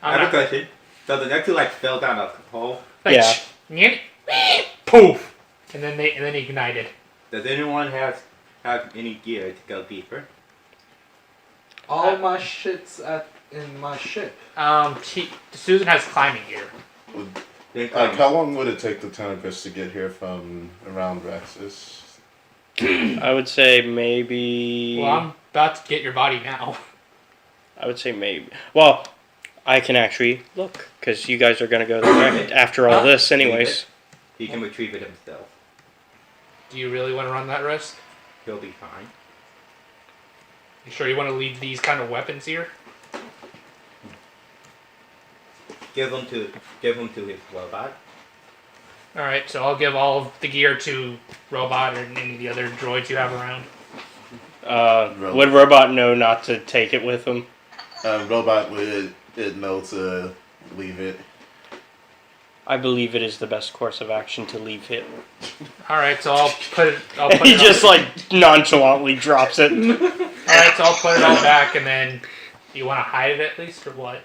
I have a question. So the next 2 fell down a hole. Yeah. Poof, and then ignited. Does anyone have any gear to go deeper? All my shit's in my ship. Susan has climbing gear. How long would it take the Tempest to get here from around Raxus? I would say maybe. Well, I'm about to get your body now. I would say maybe. Well, I can actually look because you guys are gonna go there after all this, anyways. He can retrieve it himself. Do you really want to run that risk? He'll be fine. You sure you want to leave these kind of weapons here? Give them to his robot. All right, so I'll give all of the gear to Robot and any of the other droids you have around. Would Robot know not to take it with him? Robot would know to leave it. I believe it is the best course of action to leave him. All right, so I'll put it. He just like nonchalantly drops it. All right, so I'll put it all back, and then you want to hide it at least, or what?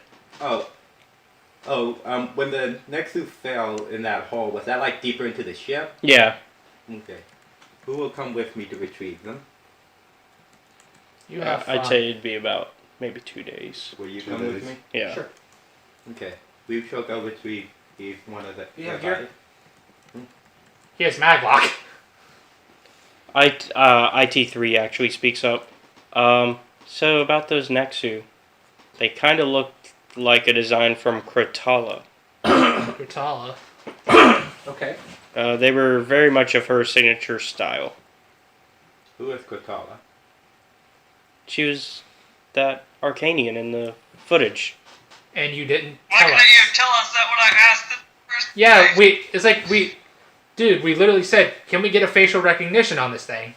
When the Nexus fell in that hole, was that like deeper into the ship? Yeah. Okay. Who will come with me to retrieve them? You have fun. I'd say it'd be about maybe 2 days. Will you 2 come with days. me? Yeah. Sure. Okay. We shall go retrieve one of the. You have gear? He has maglock. IT3 actually speaks up. So about those Nexu, they kind of look like a design from Krayt. Krayt. Okay. They were very much of her signature style. Who is Krayt? She was that Arcanian in the footage. And you didn't Why tell couldn't us. you tell us that when I asked the first Yeah, place? it's like dude, we literally said, can we get a facial recognition on this thing?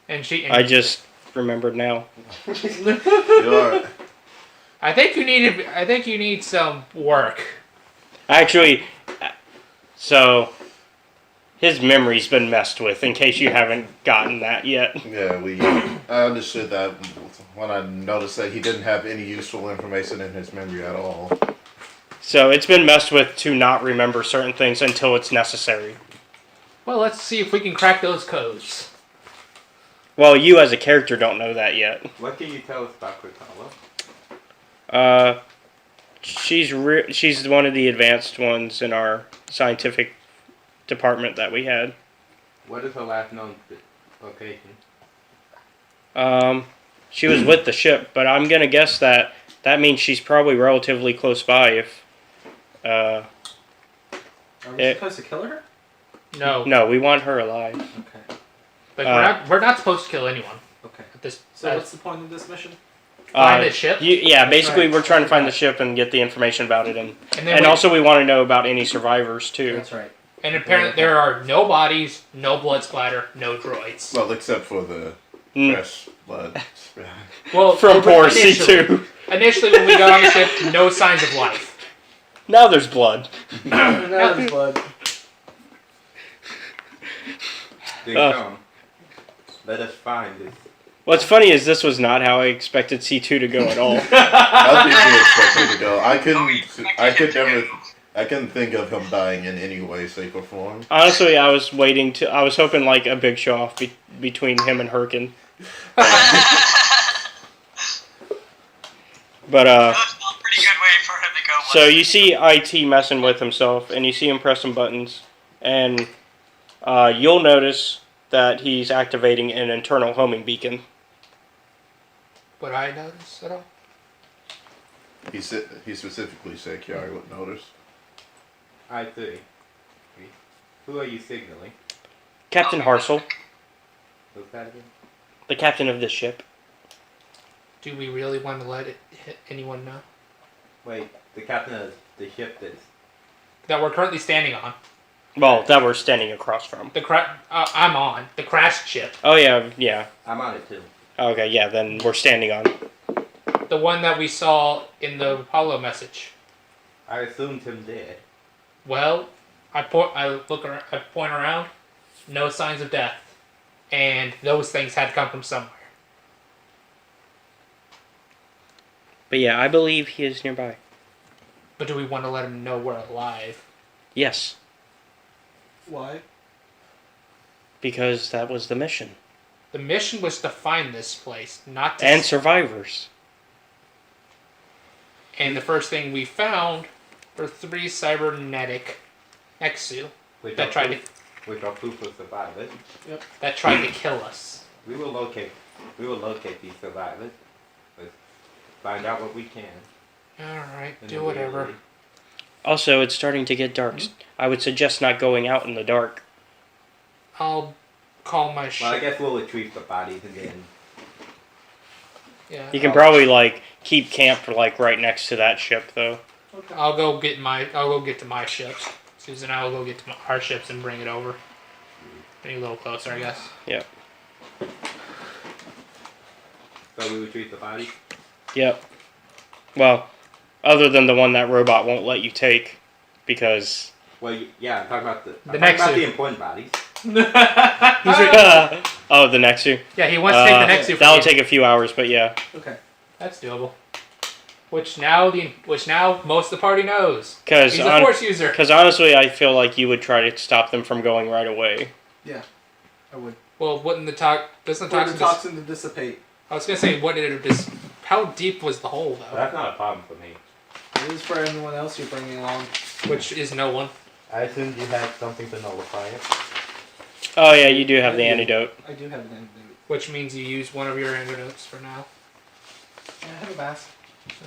And I just remembered now. You're, I think you need some work. Actually, so his memory's been messed with. In case you haven't gotten that yet. yeah, I understood that when I noticed that he didn't have any useful information in his memory at all. So it's been messed with to not remember certain things until it's necessary. Well, let's see if we can crack those codes. Well, you as a character don't know that yet. What can you tell us about Krayt? She's one of the advanced ones in our scientific department that we had. What is her last known location? She was with the ship, but I'm gonna guess that means she's probably relatively close by. If Are we supposed to kill her? no, we want her alive. Okay. Like we're not supposed to kill anyone. Okay. At this, So what's the point of this mission? Find the ship? Yeah, basically right. we're trying to find the ship and get the information about it, and then also we want to know about any survivors too. That's right. And apparently there are no bodies, no blood splatter, no droids. Well, except for the Mm. fresh blood. Well, From poor initially- C2. Initially, when we got on the ship, no signs of life. Now there's blood. Now there's blood. Then come. Let us find this. What's funny is this was not how I expected C2 to go at all. How did you expect him to go? I couldn't think of him dying in any way, shape, or form. Honestly, I was hoping like a big show off between him and Herkin. But That's a pretty good way for him to go. so you see IT messing with himself, and you see him pressing buttons, and you'll notice that he's activating an internal homing beacon. Would I notice at all? He specifically said Kiara would notice. I see. Who are you signaling? Captain Harsel, Who's that again? the captain of this ship. Do we really want to let anyone know? Wait, the captain of the ship That we're currently standing on. Well, that we're standing across from. I'm on the crashed ship. Oh yeah. I'm on it too. Okay, yeah. Then we're standing on. The one that we saw in the Apollo message. I assumed him dead. Well, I point around, no signs of death, and those things had to come from somewhere. But yeah, I believe he is nearby. But do we want to let him know we're alive? Yes, Why? because that was the mission. The mission was to find this place, not to. And survivors. And the first thing we found were 3 cybernetic Exu Which that are tried to. Which are proof of survivors. Yep. That tried to kill us. We will locate these survivors. Let's find out what we can. Alright, And do then whatever. we'll- Also, it's starting to get dark. I would suggest not going out in the dark. I'll call my ship. Well, I guess we'll retrieve the bodies and then. Yeah. You can probably like keep camp like right next to that ship, though. Okay. I'll go get to my ships. Susan and I will go get to our ships and bring it over. Be a little closer, I guess. Yep. So we retrieve the bodies. Yep. Well, other than the one that robot won't let you take, because. Well, yeah, I'm talking about the next about suit. the important bodies. Oh, the Nexu. Yeah, he wants to take the Nexu. That'll take a few hours, but yeah. Okay. That's doable. Which now most of the party knows. Because he's a force user. Because honestly, I feel like you would try to stop them from going right away. Yeah, I would. Well, doesn't the toxin to dissipate? I was gonna say, what did it just? How deep was the hole though? That's not a problem for me. It is for anyone else you're bringing along. Which is no one. I assumed you had something to nullify it. Oh yeah, you do have the antidote. I do have an antidote. Which means you use one of your antidotes for now. Yeah, I have a mask.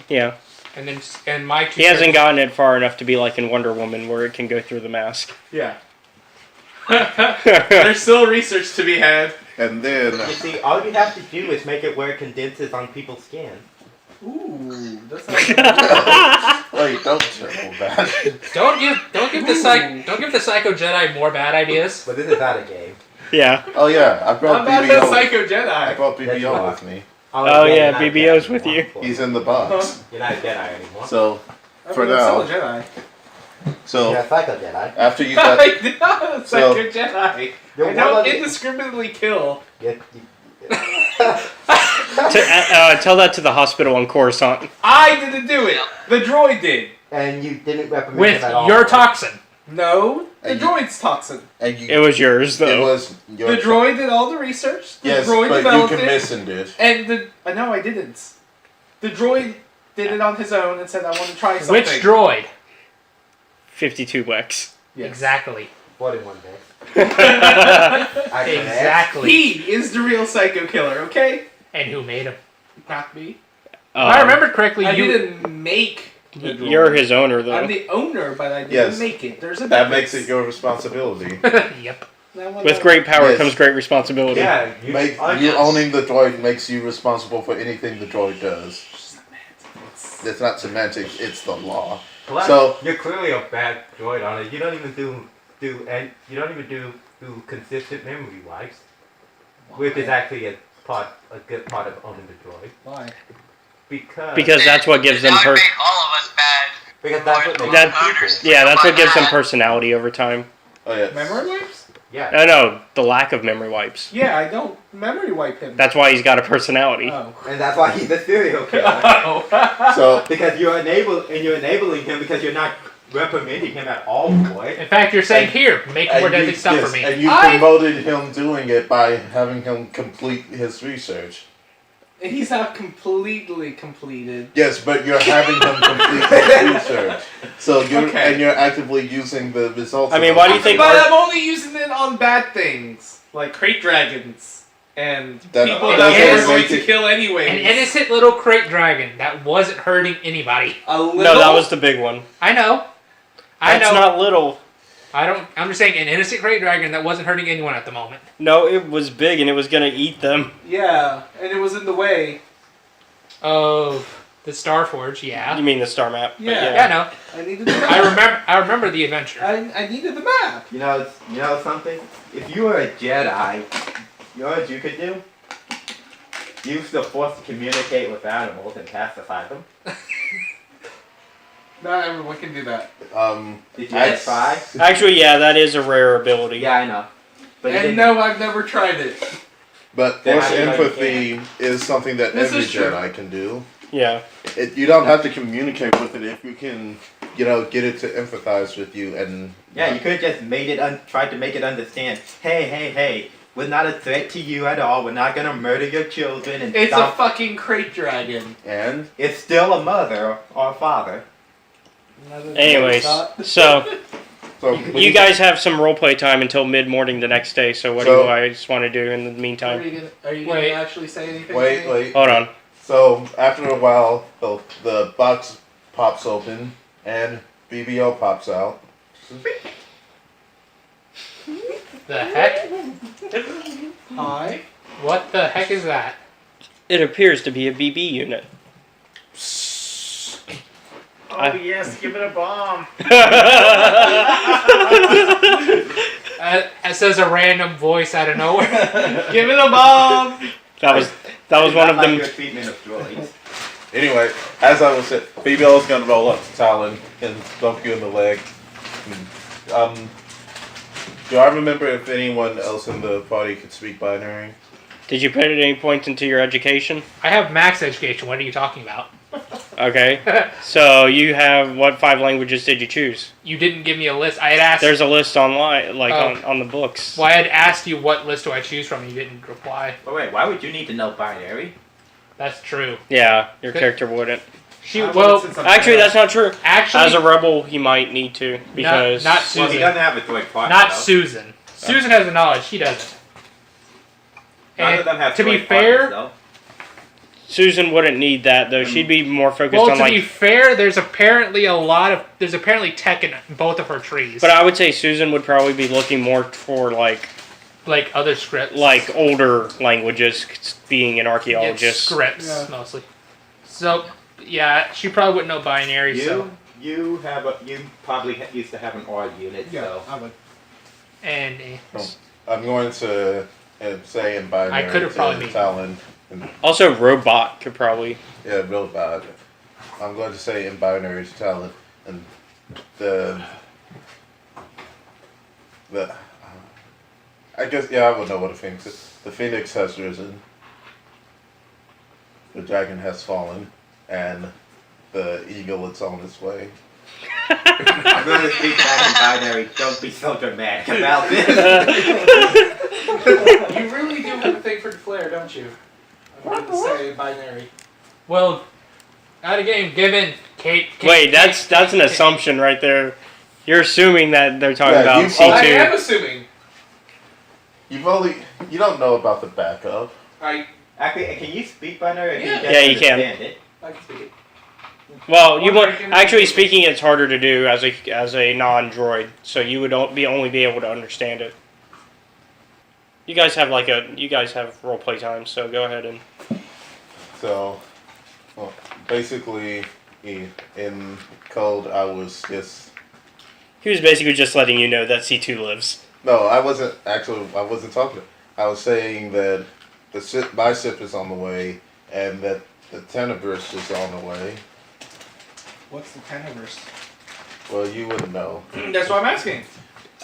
Yeah. And my he hasn't gotten it far enough to be like in Wonder Woman where it can go through the mask. Yeah. There's still research to be had. And then you see, all you have to do is make it where it condenses on people's skin. Ooh, that's wait, don't tell that. Don't give the Psycho Jedi more bad ideas. But this is not a game. Yeah. Oh yeah, I brought I'm BBO. not a Psycho Jedi. I brought BBO with me. Oh yeah, BBO's with you. He's in the box. You're not a Jedi anymore. So, for I'm now. still a Jedi. So you're a Psycho Jedi. After you got I'm not a Psycho Jedi. I don't indiscriminately kill. Tell that to the hospital on Coruscant. I didn't do it. The droid did. And you didn't reprimand With him at all. your toxin. No, the droid's toxin. It was yours though. It was your The droid did all the research. The yes, droid but developed you it. commissioned it. And no, I didn't. The droid did it on his own and said, "I want to try something." Which droid? 52 Wex. Yes. Exactly. 41 days. Exactly. He is the real psycho killer, okay? And who made him? Not me. If I remember correctly, I you didn't make the droid. You're his owner though. I'm the owner, but I didn't Yes. make it. There's a That difference. makes it your responsibility. Yep. With great power Yes. comes great responsibility. Yeah, you owning the droid makes you responsible for anything the droid does. It's not semantics, it's the law. Plus, So you're clearly a bad droid on it. You don't even do consistent memory wipes, which is actually a good part of owning the droid. Why? Because that's what gives them That would make all of us bad. Because that's what makes owners. Yeah, that's what gives them personality over time. Oh yeah. Memory wipes? Yeah. No, the lack of memory wipes. Yeah, I don't memory wipe him. That's why he's got a personality. Oh. And that's why he's a serial killer. So because you're enabling him because you're not reprimanding him at all for it. In fact, you're saying, here, make more deadly stuff for me. And you promoted him doing it by having him complete his research. He's not completely completed. Yes, but you're having him complete his research. So you're Okay. and you're actively using the results. I mean, of why it. do you think? But I'm only using it on bad things, like crate dragons and That people doesn't that we're going make to it- kill anyway. An innocent little crate dragon that wasn't hurting anybody. A little. No, that was the big one. I know. That's not little. I'm just saying an innocent crate dragon that wasn't hurting anyone at the moment. No, it was big and it was gonna eat them. Yeah, and it was in the way. Of the Starforge, yeah. You mean the star map? but Yeah. Yeah, no. I needed the map. I remember the adventure. I needed the map. You know something? If you were a Jedi, you know what you could do? Use the Force to communicate with animals and pacify them. Not everyone can do that. Did you guys try? Actually, yeah, that is a rare ability. Yeah, I know. But you And didn't- no, I've never tried it. But Then force how do you know you empathy is something that This every is true. Jedi can do. Yeah. You don't have to communicate with it if you can, get it to empathize with you and. Yeah, you could have just tried to make it understand. Hey, we're not a threat to you at all. We're not gonna murder your children and It's stop. a fucking crate dragon. And It's still a mother or a father. Anyways, so you guys have some roleplay time until mid-morning the next day. So what do you guys want to do in the meantime? Are you gonna actually say anything? wait. Hold on. So after a while, the box pops open and BBO pops out. The heck? Hi. What the heck is that? It appears to be a BB unit. Oh yes, give it a bomb. It says a random voice out of nowhere. Give it a bomb. That was one of them. Your treatment of droids. Anyway, as I was saying, BBO is gonna roll up to Talon and bump you in the leg. Do I remember if anyone else in the party could speak binary? Did you put any points into your education? I have max education. What are you talking about? Okay. So you have what 5 languages did you choose? You didn't give me a list. I had asked. There's a list online, like on the books. Well, I had asked you what list do I choose from, and you didn't reply. Wait, why would you need to know binary? That's true. Yeah, your character wouldn't. Actually, that's not true. Actually, as a rebel, he might need to because not Susan. Well, he doesn't have a droid partner. Not though. Susan. Susan has the knowledge. She doesn't. None of them have to be droid fair, partners, though. Susan wouldn't need that though. She'd be more focused well, on to be fair, there's apparently tech in both of her trees. But I would say Susan would probably be looking more for like other scripts, like older languages, being an archaeologist. It's scripts mostly. So yeah, she probably wouldn't know binary. You probably used to have an odd unit. Yeah, so. I would. And I'm going to say in binary. I could have probably Talon. Also, robot could probably. Yeah, robot. I'm going to say in binary to Talon, and the. I guess I would know what a phoenix is. The phoenix has risen. The dragon has fallen, and the eagle is on its way. I'm going to speak back in binary. Don't be so dramatic about this. You really do have a thing for Flair, don't you? I wanted to say binary. Well, out of game, given Kate. Wait, that's an assumption right there. You're assuming that they're talking about C2. I am assuming. You don't know about the backup. Actually, can you speak binary? Yeah, you can. It? I can speak it. Well, actually speaking, it's harder to do as a non-droid, so you would only be able to understand it. You guys have role play time, so go ahead and. So, basically, in code, I was just. He was basically just letting you know that C2 lives. No, I wasn't talking. I was saying that my ship is on the way, and that the Teneverse is on the way. What's the Teneverse? Well, you wouldn't know. That's what I'm asking.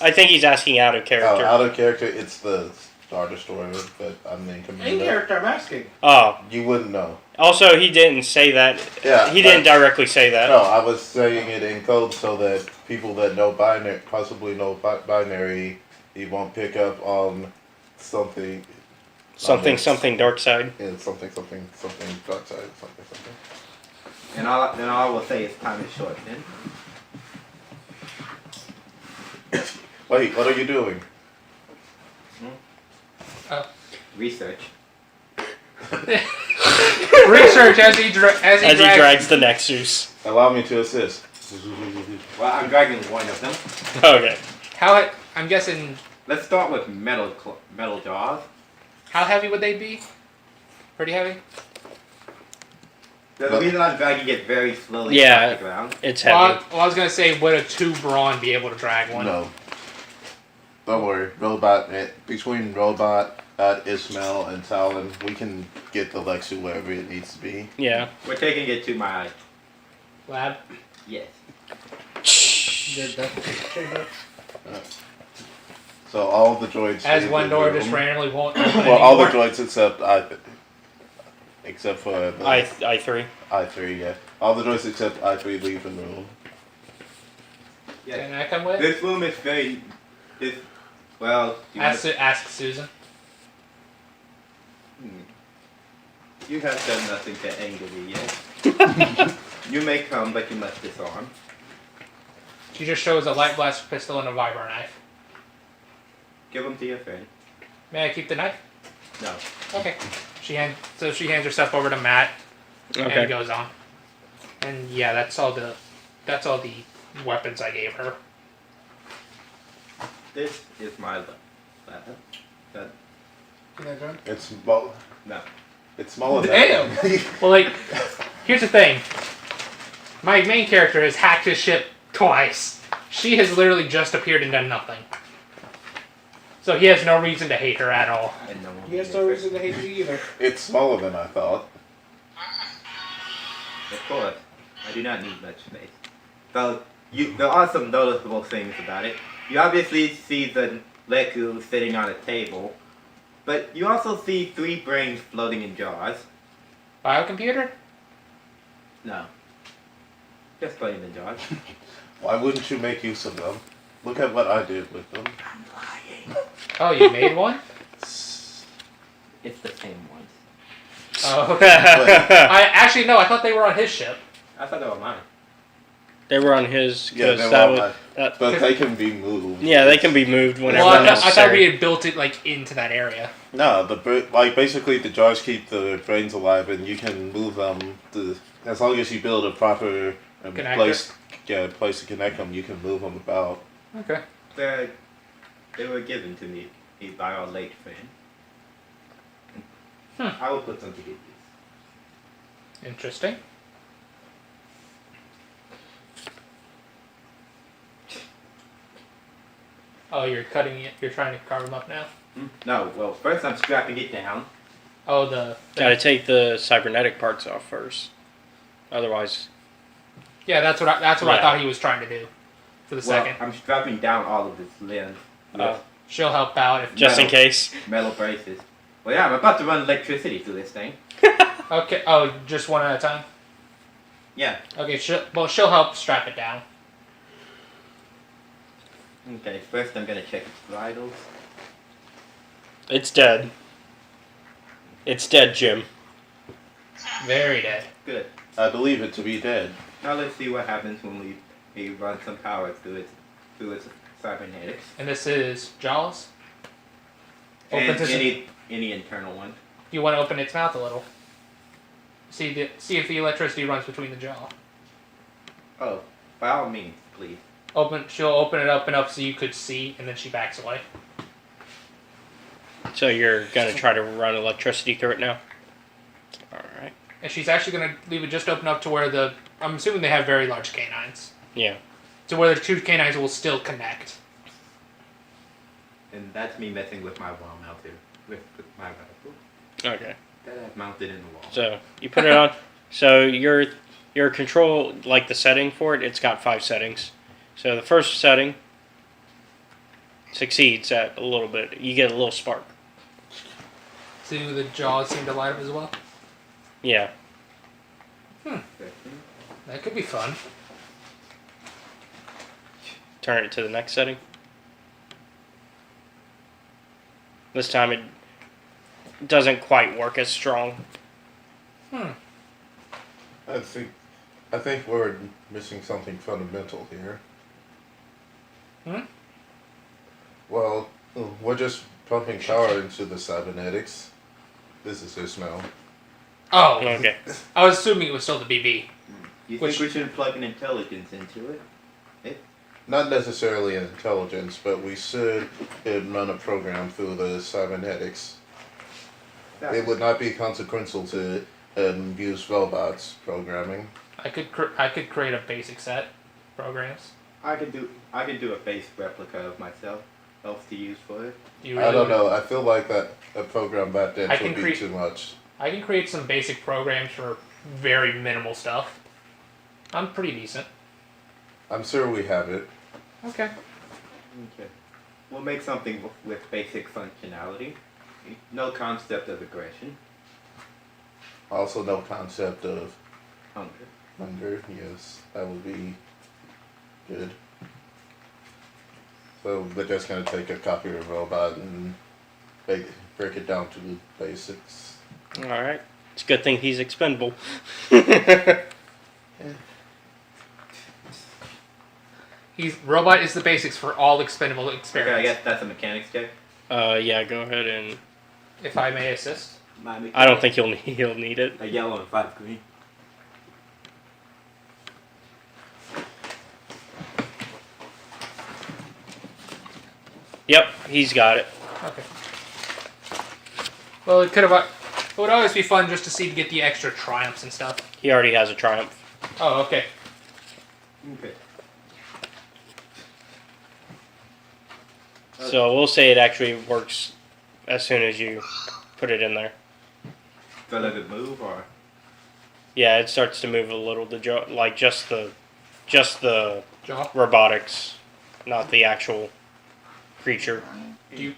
I think he's asking out of character. Oh, out of character, it's the Star Destroyer, but I'm in command. In character, I'm asking. Oh. You wouldn't know. Also, he didn't say that. Yeah. He didn't directly say that. No, I was saying it in code so that people that know binary, possibly know binary, you won't pick up on something. Something dark side. Yeah, something dark side, something. And all I will say is time is short, then. Wait, what are you doing? Research. Research as he drags the Nexus. Allow me to assist. Well, I'm dragging one of them. Okay. I'm guessing. Let's start with metal jaws. How heavy would they be? Pretty heavy. The reason I'm dragging it very slowly Yeah, off the ground. It's heavy. Well, I was gonna say, would a 2 brawn be able to drag one? No. Don't worry. Between Robot, Ismail, and Talon, we can get the Lexu wherever it needs to be. Yeah. We're taking it to my lab. Yes. So all the droids. As one door just randomly won't open Well, all the anymore. droids except for the I3. I3, yeah. All the droids except I3 leave the room. Yeah. Can I come with? This room is very. Ask Susan. You have done nothing to anger me yet. You may come, but you must disarm. She just shows a light blaster pistol and a vibro knife. Give them to your friend. May I keep the knife? No. Okay. She hands her stuff over to Matt, Okay. and goes on. And yeah, that's all the weapons I gave her. This is my weapon. Can I join? It's small. No. It's smaller than. Damn. Well, here's the thing. My main character has hacked his ship twice. She has literally just appeared and done nothing. So he has no reason to hate her at all. He has no reason to hate you either. It's smaller than I thought. Of course. I do not need much space. So, there are some noticeable things about it. You obviously see the Leku sitting on a table, but you also see 3 brains floating in jars. Biocomputer? No. Just floating in jars. Why wouldn't you make use of them? Look at what I did with them. Oh, you made one? It's the same ones. Oh, okay. No, I thought they were on his ship. I thought they were mine. They were on his. Yeah, they that were would, on that, but they can be moved. Yeah, they can be moved whenever Well, I thought necessary. we had built it like into that area. No, basically the jars keep the brains alive, and you can move them. As long as you build a proper place to connect them, you can move them about. Okay. They were given to me by our late friend. I will put them to good use. Interesting. Oh, you're cutting it. You're trying to carve them up now. No, well, first I'm strapping it down. Oh, Gotta take the cybernetic parts off first. Otherwise. Yeah, that's what I thought he was trying to do. For the second. I'm strapping down all of this limbs. She'll help out if just in case. Metal braces. Well, yeah, I'm about to run electricity through this thing. Okay. Oh, just one at a time. Yeah. Okay. She'll help strap it down. Okay. First, I'm gonna check its vitals. It's dead. It's dead, Jim. Very dead. Good. I believe it to be dead. Now let's see what happens when we run some power through its cybernetics. And this is Jaws. And any internal one. You want to open its mouth a little. See if the electricity runs between the jaw. Oh, by all means, please. She'll open it up and up so you could see, and then she backs away. So you're gonna try to run electricity through it now? Alright. And she's actually gonna leave it just open up to where I'm assuming they have very large canines. Yeah. To where the 2 canines will still connect. And that's me messing with my wall mounted with my rifle. Okay. That I've mounted in the wall. So you put it on. So your control, like the setting for it, it's got 5 settings. So the first setting succeeds at a little bit. You get a little spark. So the jaws seem to light up as well? Yeah. That could be fun. Turn it to the next setting. This time it doesn't quite work as strong. I think we're missing something fundamental here. Well, we're just pumping power into the cybernetics. This is this now. Oh, okay. I was assuming it was still the BB. You think we should plug an intelligence into it? Not necessarily an intelligence, but we should run a program through the cybernetics. It would not be consequential to use robots programming. I could create a basic set programs. I could do a base replica of myself, else to use for it. I don't know. I feel like that a program that dense would be too much. I can create some basic programs for very minimal stuff. I'm pretty decent. I'm sure we have it. Okay. Okay. We'll make something with basic functionality. No concept of aggression. Also, no concept of hunger. Hunger, yes, that would be good. So we're just gonna take a copy of a robot and break it down to the basics. All right. It's a good thing he's expendable. Robot is the basics for all expendable experiments. Okay, I guess that's a mechanics check. Yeah, go ahead and. If I may assist. I don't think he'll need it. A yellow and 5 green. Yep, he's got it. Okay. Well, it would always be fun just to get the extra triumphs and stuff. He already has a triumph. Oh, okay. Okay. So we'll say it actually works as soon as you put it in there. So does it move or? Yeah, it starts to move a little. Like just the Jaw? robotics, not the actual creature. Do you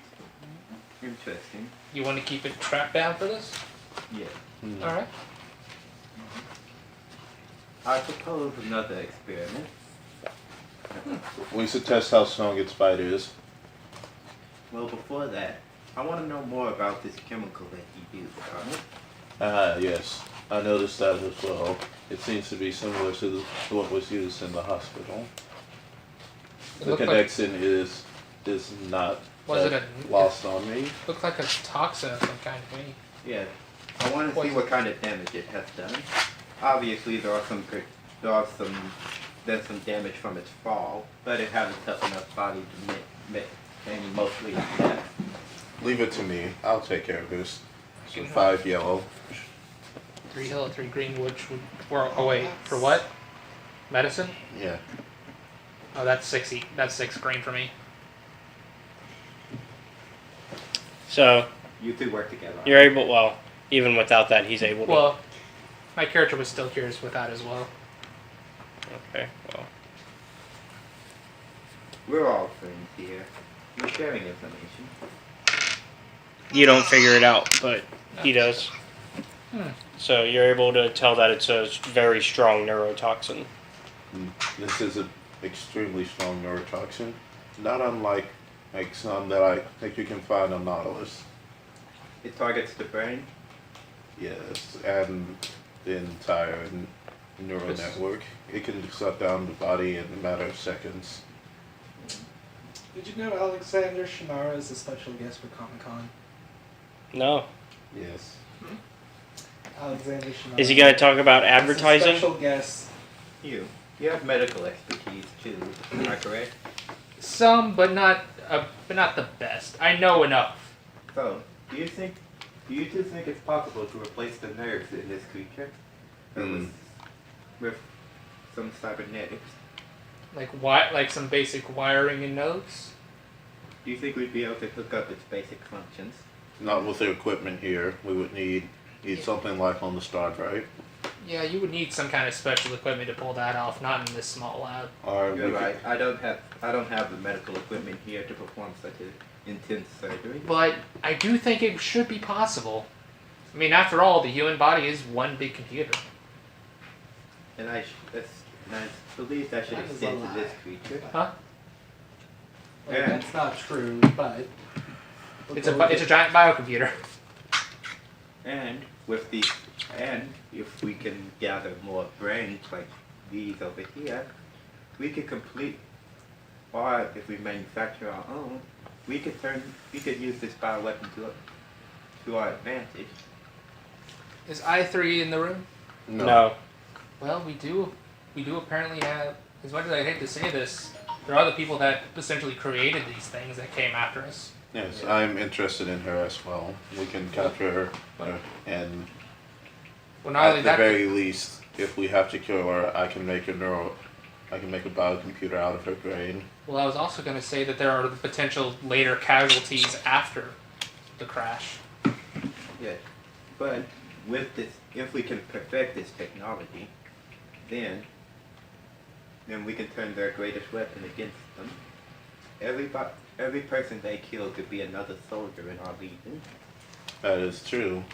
Interesting. you want to keep it trapped down for this? Yeah. All right. I propose another experiment. We should test how strong its bite is. Well, before that, I want to know more about this chemical that you used on it. Ah, yes. I noticed that as well. It seems to be similar to what was used in the hospital. It The looked like- connection is not Was it lost on me. Looked like a toxin of some kind to me. Yeah. I want to see what kind of damage it has done. Obviously, there's some damage from its fall, but it has a tough enough body to maintain mostly its death. Leave it to me. I'll take care of this. So You know. 5 yellow. 3 yellow, 3 green, which would. Oh wait, for what? Medicine? Yeah. Oh, that's 6. That's 6 green for me. So You two work together. you're able. Well, even without that, he's able to. Well, my character was still curious with that as well. Okay. Well, We're all friends here. We're sharing information. you don't figure it out, but he does. Hmm. So you're able to tell that it's a very strong neurotoxin. This is an extremely strong neurotoxin. Not unlike some that I think you can find on Nautilus. It targets the brain. Yes, and the entire neural network. It can shut down the body in a matter of seconds. Did you know Alexander Shannara is a special guest for Comic-Con? No. Yes. Alexander Shannara. Is he going to talk about is a advertising? special guest. You have medical expertise too. Am I correct? Some, but not the best. I know enough. So, do you two think it's possible to replace the nerves in this creature with some cybernetics? Like some basic wiring and nodes. Do you think we'd be able to hook up its basic functions? Not with the equipment here. We would need something like on the Star Drive. Yeah, you would need some kind of special equipment to pull that off. Not in this small lab. Or You're right. I don't have the medical equipment here to perform such an intense surgery. But I do think it should be possible. I mean, after all, the human body is one big computer. And I believe that should That is a extend to lie. this creature. Huh? Well, And- that's not true, but It's a giant biocomputer. And if we can gather more brains like these over here, we could complete. Or if we manufacture our own, we could use this bioweapon to our advantage. Is I3 in the room? No. Well, we do apparently have. As much as I hate to say this, there are the people that essentially created these things that came after us. Yes, I'm interested in her as well. We can capture her, and Well, not at only the that, very least, if we have to kill her, I can make a biocomputer out of her brain. well, I was also going to say that there are the potential later casualties after the crash. Yes, but with this, if we can perfect this technology, then we can turn their greatest weapon against them. Every person they kill could be another soldier in our legion. That is true.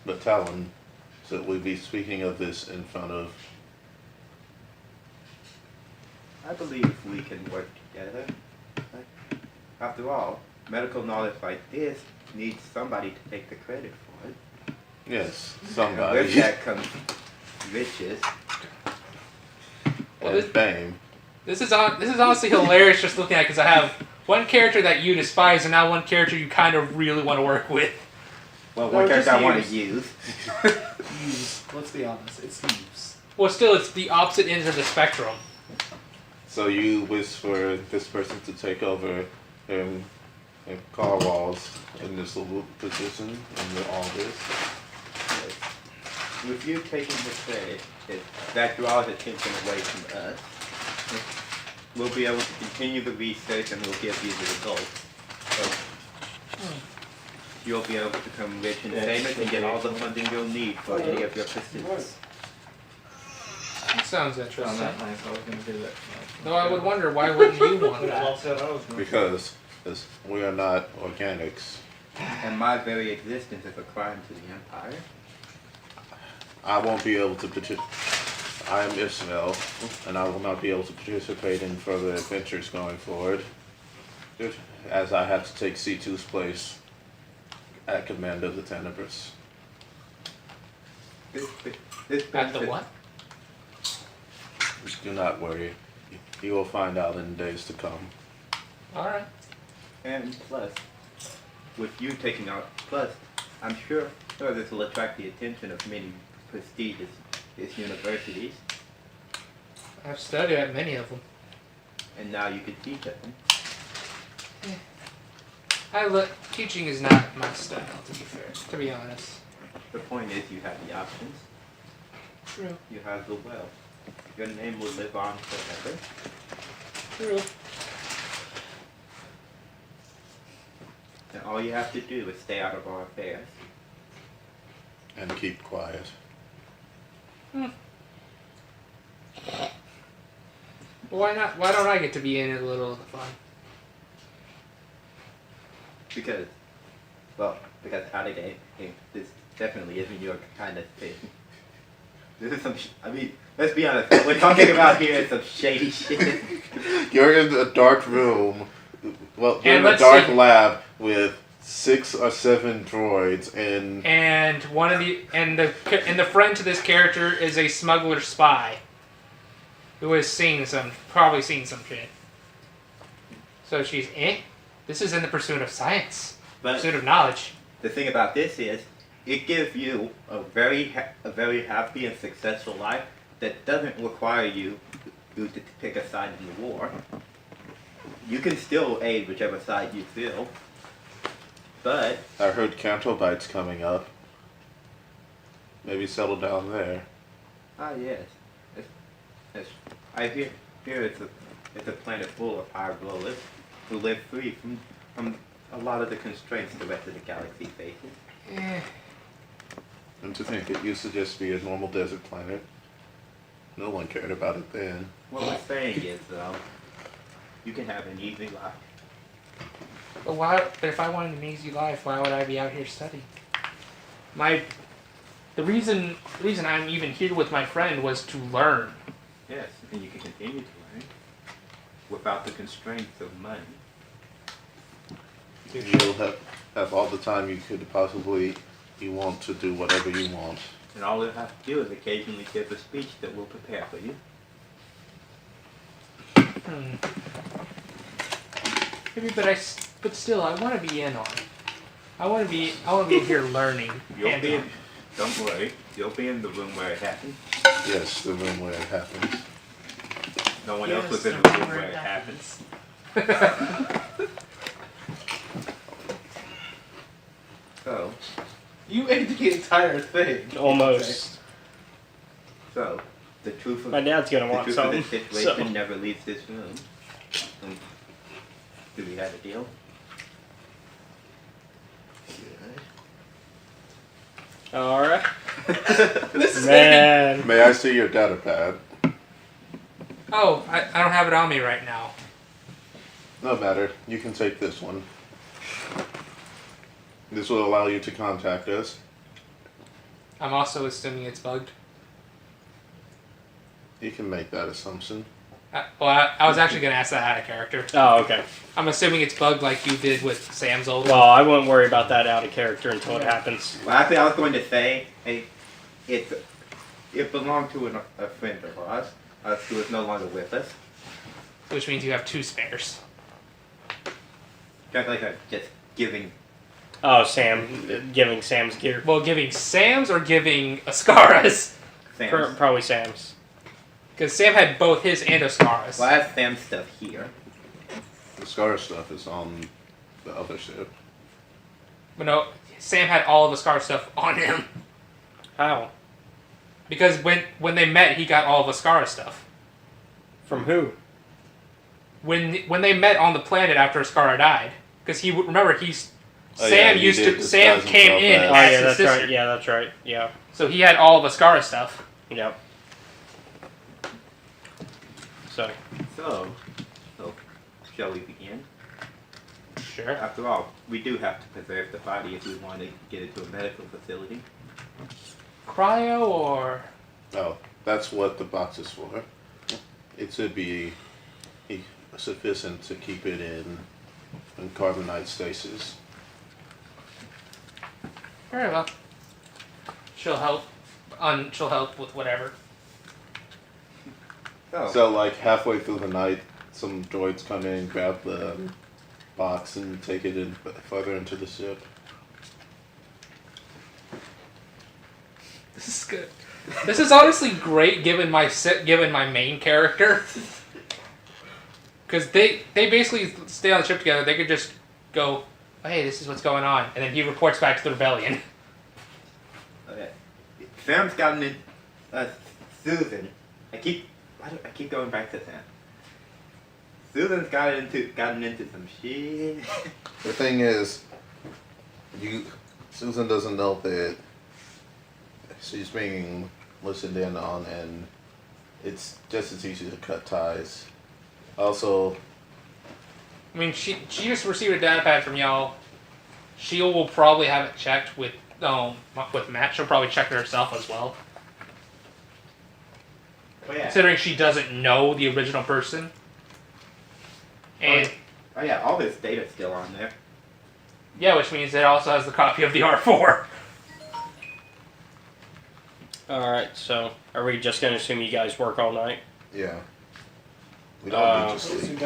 But Talon, should we be speaking of this in front of... I believe we can work together. After all, medical knowledge like this needs somebody to take the credit for it. Yes, And somebody. with that comes riches. Well, and fame. This is honestly hilarious just looking at it because I have one character that you despise and now one character you kind of really want to work with. Well, No, one character just I want to use. use. Let's be honest, it's use. Well, still, it's the opposite ends of the spectrum. So you wish for this person to take over car walls in this little position and all this? With you taking the credit, that draws attention away from us. We'll be able to continue the research and we'll give you the results. So you'll be able to become rich and famous and get all the funding you'll need for any of your pursuits. Sounds Oh, interesting. not nice. I was gonna do that. Though I would wonder, why wouldn't you want Well that? said, I was gonna Because we are not organics. And my very existence is a crime to the Empire. I won't be able to participate. I am Ismail, and I will not be able to participate in further adventures going forward, as I have to take C2's place at command of the Tenebris. At the what? Do not worry. You will find out in days to come. Alright. And plus, with you taking out, plus, I'm sure this will attract the attention of many prestigious universities. I've studied at many of them. And now you can teach at them. Teaching is not my style, to be fair. To be honest. The point is, you have the options. True. You have the wealth. Your name will live on forever. True. And all you have to do is stay out of our affairs. And keep quiet. Why not? Why don't I get to be in a little of the fun? Because how to game, this definitely isn't your kind of thing. This is some, let's be honest, what we're talking about here is some shady shit. You're in a dark room. Well, you're And in a let's dark see. lab with 6 or 7 droids and And one of the friend to this character is a smuggler spy who has probably seen some shit. So she's this is in the pursuit of science, pursuit of knowledge. The thing about this is, it gives you a very happy and successful life that doesn't require you to pick a side in the war. You can still aid whichever side you feel, but I heard Canto Bite's coming up. Maybe settle down there. yes, I hear it's a planet full of high rollers who live free from a lot of the constraints the rest of the galaxy faces. And to think it used to just be a normal desert planet. No one cared about it then. What we're saying is, you can have an easy life. But if I wanted an easy life, why would I be out here studying? The reason I'm even here with my friend was to learn. Yes, and you can continue to learn without the constraints of money. You'll have all the time you could possibly you want to do whatever you want. And all you have to do is occasionally give a speech that will prepare for you. Maybe, but still, I want to be in on it. I want to be in here learning. Don't worry, you'll be in the room where it happens. Yes, the room where it happens. No one else was in the room where it happens. So, You ate the entire thing. Almost. So, the truth of My dad's gonna want the some. situation never leaves this room. Do we have a deal? Alright. Man. May I see your data pad? Oh, I don't have it on me right now. No matter. You can take this one. This will allow you to contact us. I'm also assuming it's bugged. You can make that assumption. I was actually going to ask that out of character. Oh, okay. I'm assuming it's bugged like you did with Sam's old Well, I won't worry about that out of character until it happens. Well, actually, I was going to say, it belonged to a friend of ours who is no longer with us. Which means you have 2 spares. Just giving. Oh, Sam. Giving Sam's gear. Well, giving Sam's or giving Ascara's? Sam's. Probably Sam's. Because Sam had both his and Ascara's. Well, I have Sam's stuff here. The Scar stuff is on the other ship. But no, Sam had all of Ascara's stuff on him. How? Because when they met, he got all of Ascara's stuff. From who? When they met on the planet after Ascara died. Because Sam came in Oh, as yeah, his that's sister. right. Yeah, that's right. Yeah. So he had all of Ascara's stuff. Yep. So shall we begin? Sure. After all, we do have to preserve the body if we want to get it to a medical facility. Cryo or? Oh, that's what the box is for. It should be sufficient to keep it in carbonite stasis. Very well. She'll help. She'll help with whatever. So, like, halfway through the night, some droids come in, grab the box, and take it in further into the ship. This is good. This is honestly great given my main character. Because they basically stay on the ship together. They could just go, oh, hey, this is what's going on. And then he reports back to the rebellion. Okay. Sam's gotten in. Susan. I keep going back to Sam. Susan's gotten into some shit. The thing is, Susan doesn't know that she's being listened in on, and it's just as easy to cut ties. Also, I mean, she just received a data pad from y'all. She will probably have it checked with Matt. She'll probably check it herself as well. Oh, yeah. Considering she doesn't know the original person. And oh yeah, all this data's still on there. yeah, which means it also has the copy of the R4. Alright, so are we just going to assume you guys work all night? yeah. We don't need to sleep.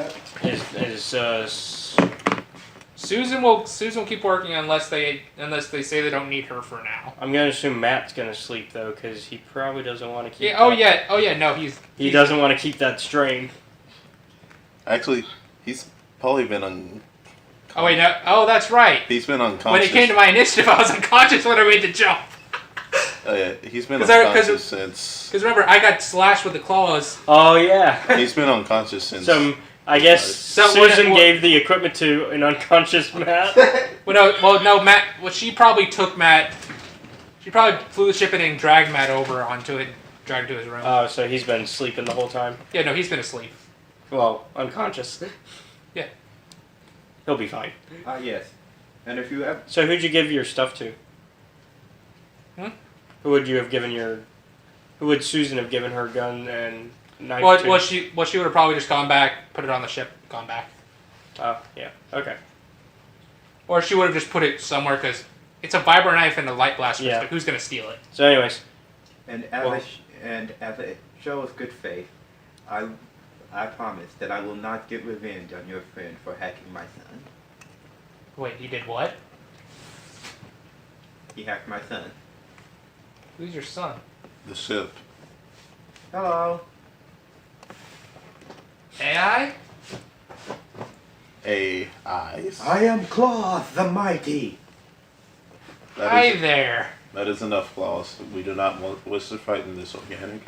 Susan will keep working unless they say they don't need her for now. I'm going to assume Matt's going to sleep, though, because he probably doesn't want to keep no, he doesn't want to keep that strain. Actually, he's probably been Oh, wait, no. Oh, that's right. He's been unconscious. When it came to my initiative, I was unconscious when I made the jump. Oh, yeah. He's been unconscious since... Because remember, I got slashed with the claws. Oh, yeah. He's been unconscious since... I guess Susan gave the equipment to an unconscious Matt. no, Matt... Well, she probably took Matt... She probably flew the ship in and dragged Matt over onto it, dragged him to his room. Oh, so he's been sleeping the whole time? Yeah, no, he's been asleep. Well, unconscious. Yeah. He'll be fine. Yes. And if you have... So who'd you give your stuff to? Who would you have given your... Who would Susan have given her gun and knife to? Well, she would have probably just gone back, put it on the ship, gone back. Oh, yeah. Okay. Or she would have just put it somewhere, because it's a vibro knife and a light blast pistol. Yeah. Who's going to steal it? So anyways. And as a show of good faith, I promise that I will not get revenge on your friend for hacking my son. Wait, he did what? He hacked my son. Who's your son? The ship. Hello. AI? AIs. I am Claw the Mighty. Hi there. That is enough, Claus. We do not wish to fight in this organic.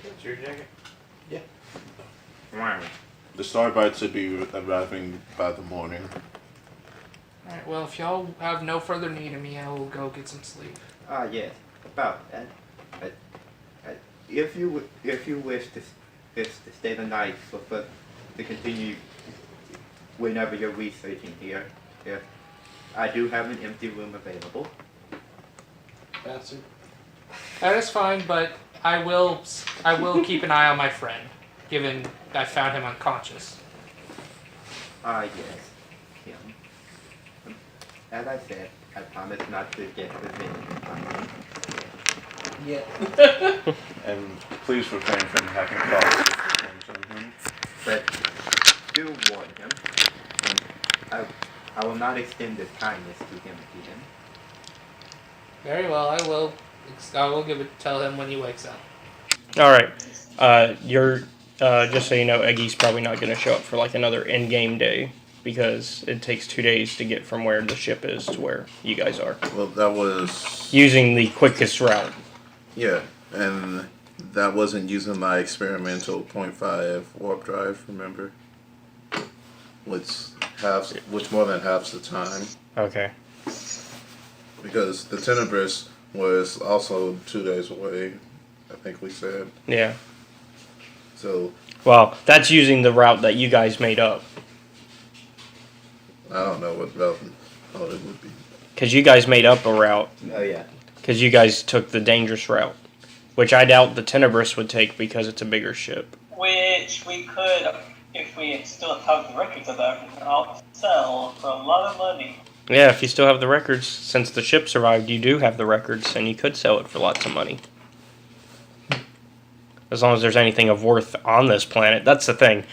That's your jacket. Yeah. The Starbites should be arriving by the morning. Alright, well, if y'all have no further need of me, I will go get some sleep. Yes. About that. If you wish to stay the night to continue whenever you're researching here, I do have an empty room available. Bastard. That is fine, but I will keep an eye on my friend, given I found him unconscious. Yes. Him. As I said, I promise not to get revenge on him. Yeah. And please refrain from hacking Claus. But do warn him. I will not extend this kindness to him again. Very well, I will tell him when he wakes up. Alright. You're just so you know, Eggy's probably not gonna show up for like another in-game day, because it takes 2 days to get from where the ship is to where you guys are. Well, that was... Using the quickest route. Yeah, and that wasn't using my experimental 0.5 warp drive, remember? Which more than halves the time. Okay. Because the Tenebris was also 2 days away. I think we said. Yeah. So Well, that's using the route that you guys made up. I don't know what route it would be. Because you guys made up a route. Oh yeah. Because you guys took the dangerous route. Which I doubt the Tenebrous would take because it's a bigger ship. Which we could, if we still have the records of that, I'll sell for a lot of money. Yeah, if you still have the records, since the ship survived, you do have the records, and you could sell it for lots of money. As long as there's anything of worth on this planet. That's the thing.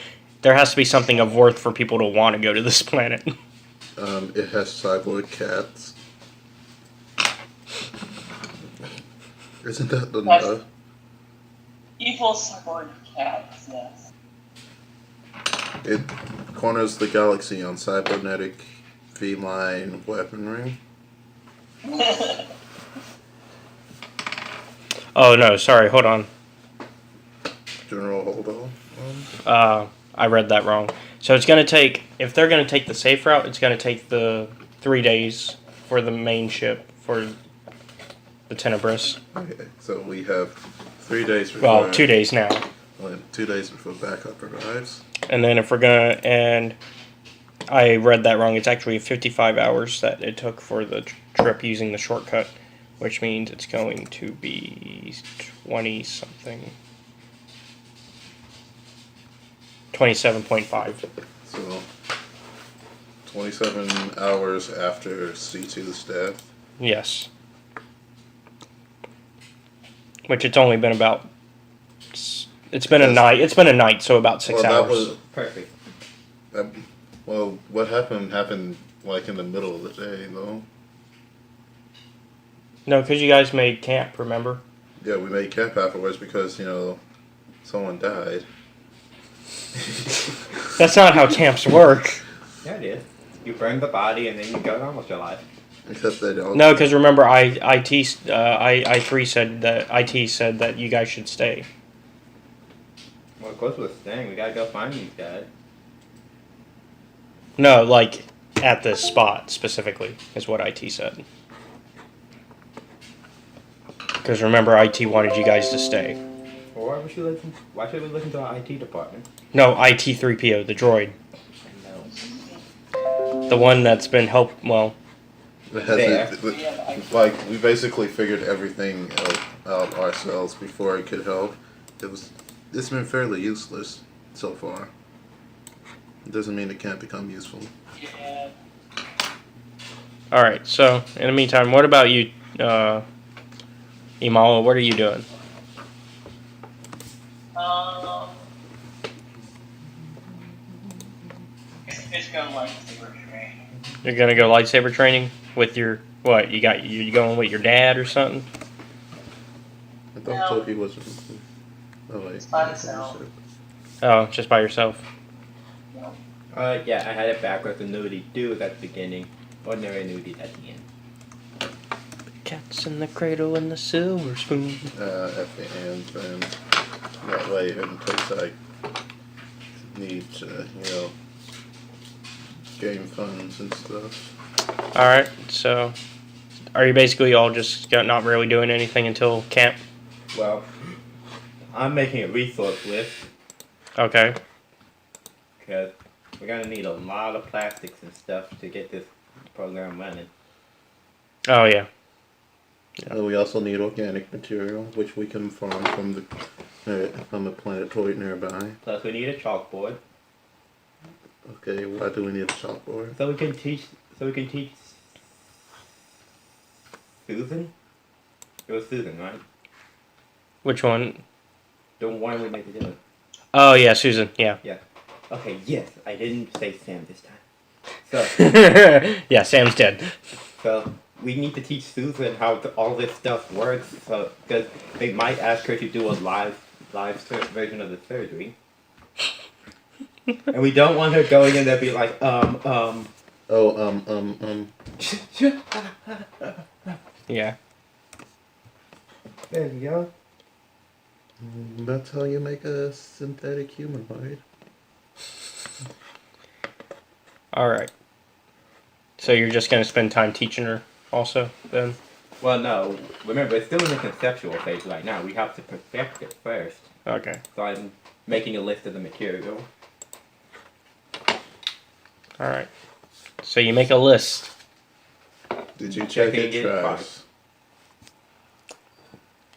There has to be something of worth for people to want to go to this planet. It has cyborg cats. Isn't that enough? Evil cyborg cats, yes. It corners the galaxy on cybernetic feline weaponry. Oh, no, sorry, hold on. General, hold on. I read that wrong. So it's going to take, if they're going to take the safe route, it's going to take the 3 days for the main ship, for the Tenebrous. Okay, so we have 3 days before... Well, 2 days now. 2 days before backup arrives. And then if we're going to, and I read that wrong, it's actually 55 hours that it took for the trip using the shortcut, which means it's going to be 20-something. 27.5. So, 27 hours after C2's death. Yes. Which it's only been about. It's been a night. It's been a night, so about 6 hours. That was perfect. Well, what happened like in the middle of the day, though. No, because you guys made camp. Remember? Yeah, we made camp afterwards because someone died. That's not how camps work. Yeah, it is. You burn the body and then you go on with your life. Except they don't. No, because remember, I3 said that IT said that you guys should stay. Well, of course we're staying. We gotta go find these guys. No, like at this spot specifically is what IT said. Because remember, IT wanted you guys to stay. Well, why should we listen to our IT department? No, IT3PO, the droid. No. The one that's been well. Like, we basically figured everything out ourselves before it could help. It's been fairly useless so far. It doesn't mean it can't become useful. Yeah. Alright, so, in the meantime, what about you, Imala? What are you doing? It's going lightsaber training. You're gonna go lightsaber training with your what? You going with your dad or something? I thought he was. Oh wait. It's by itself. Oh, just by yourself. Yeah, I had it backwards. The nudie dude at the beginning, ordinary nudie at the end. Cats in the cradle and the silver spoon. At the end, then that way, in case I need to, game funds and stuff. Alright, so are you basically all just not really doing anything until camp? Well, I'm making a resource list. Okay. Because we're gonna need a lot of plastics and stuff to get this program running. Oh yeah. We also need organic material, which we can farm from the planetoid nearby. Plus, we need a chalkboard. Okay, why do we need a chalkboard? So we can teach. Susan. It was Susan, right? Which one? The one we made the dinner. Oh yeah, Susan. Yeah. Yeah. Okay. Yes, I didn't say Sam this time. So. Yeah, Sam's dead. So we need to teach Susan how all this stuff works. So because they might ask her to do a live version of the surgery. And we don't want her going in there be like, Yeah. There you go. That's how you make a synthetic humanoid. Alright. So you're just going to spend time teaching her also, then? Well, no. Remember, it's still in the conceptual phase right now. We have to perfect it first. Okay. So I'm making a list of the material. All right. So you make a list. Did you check Checking it, it, Travis?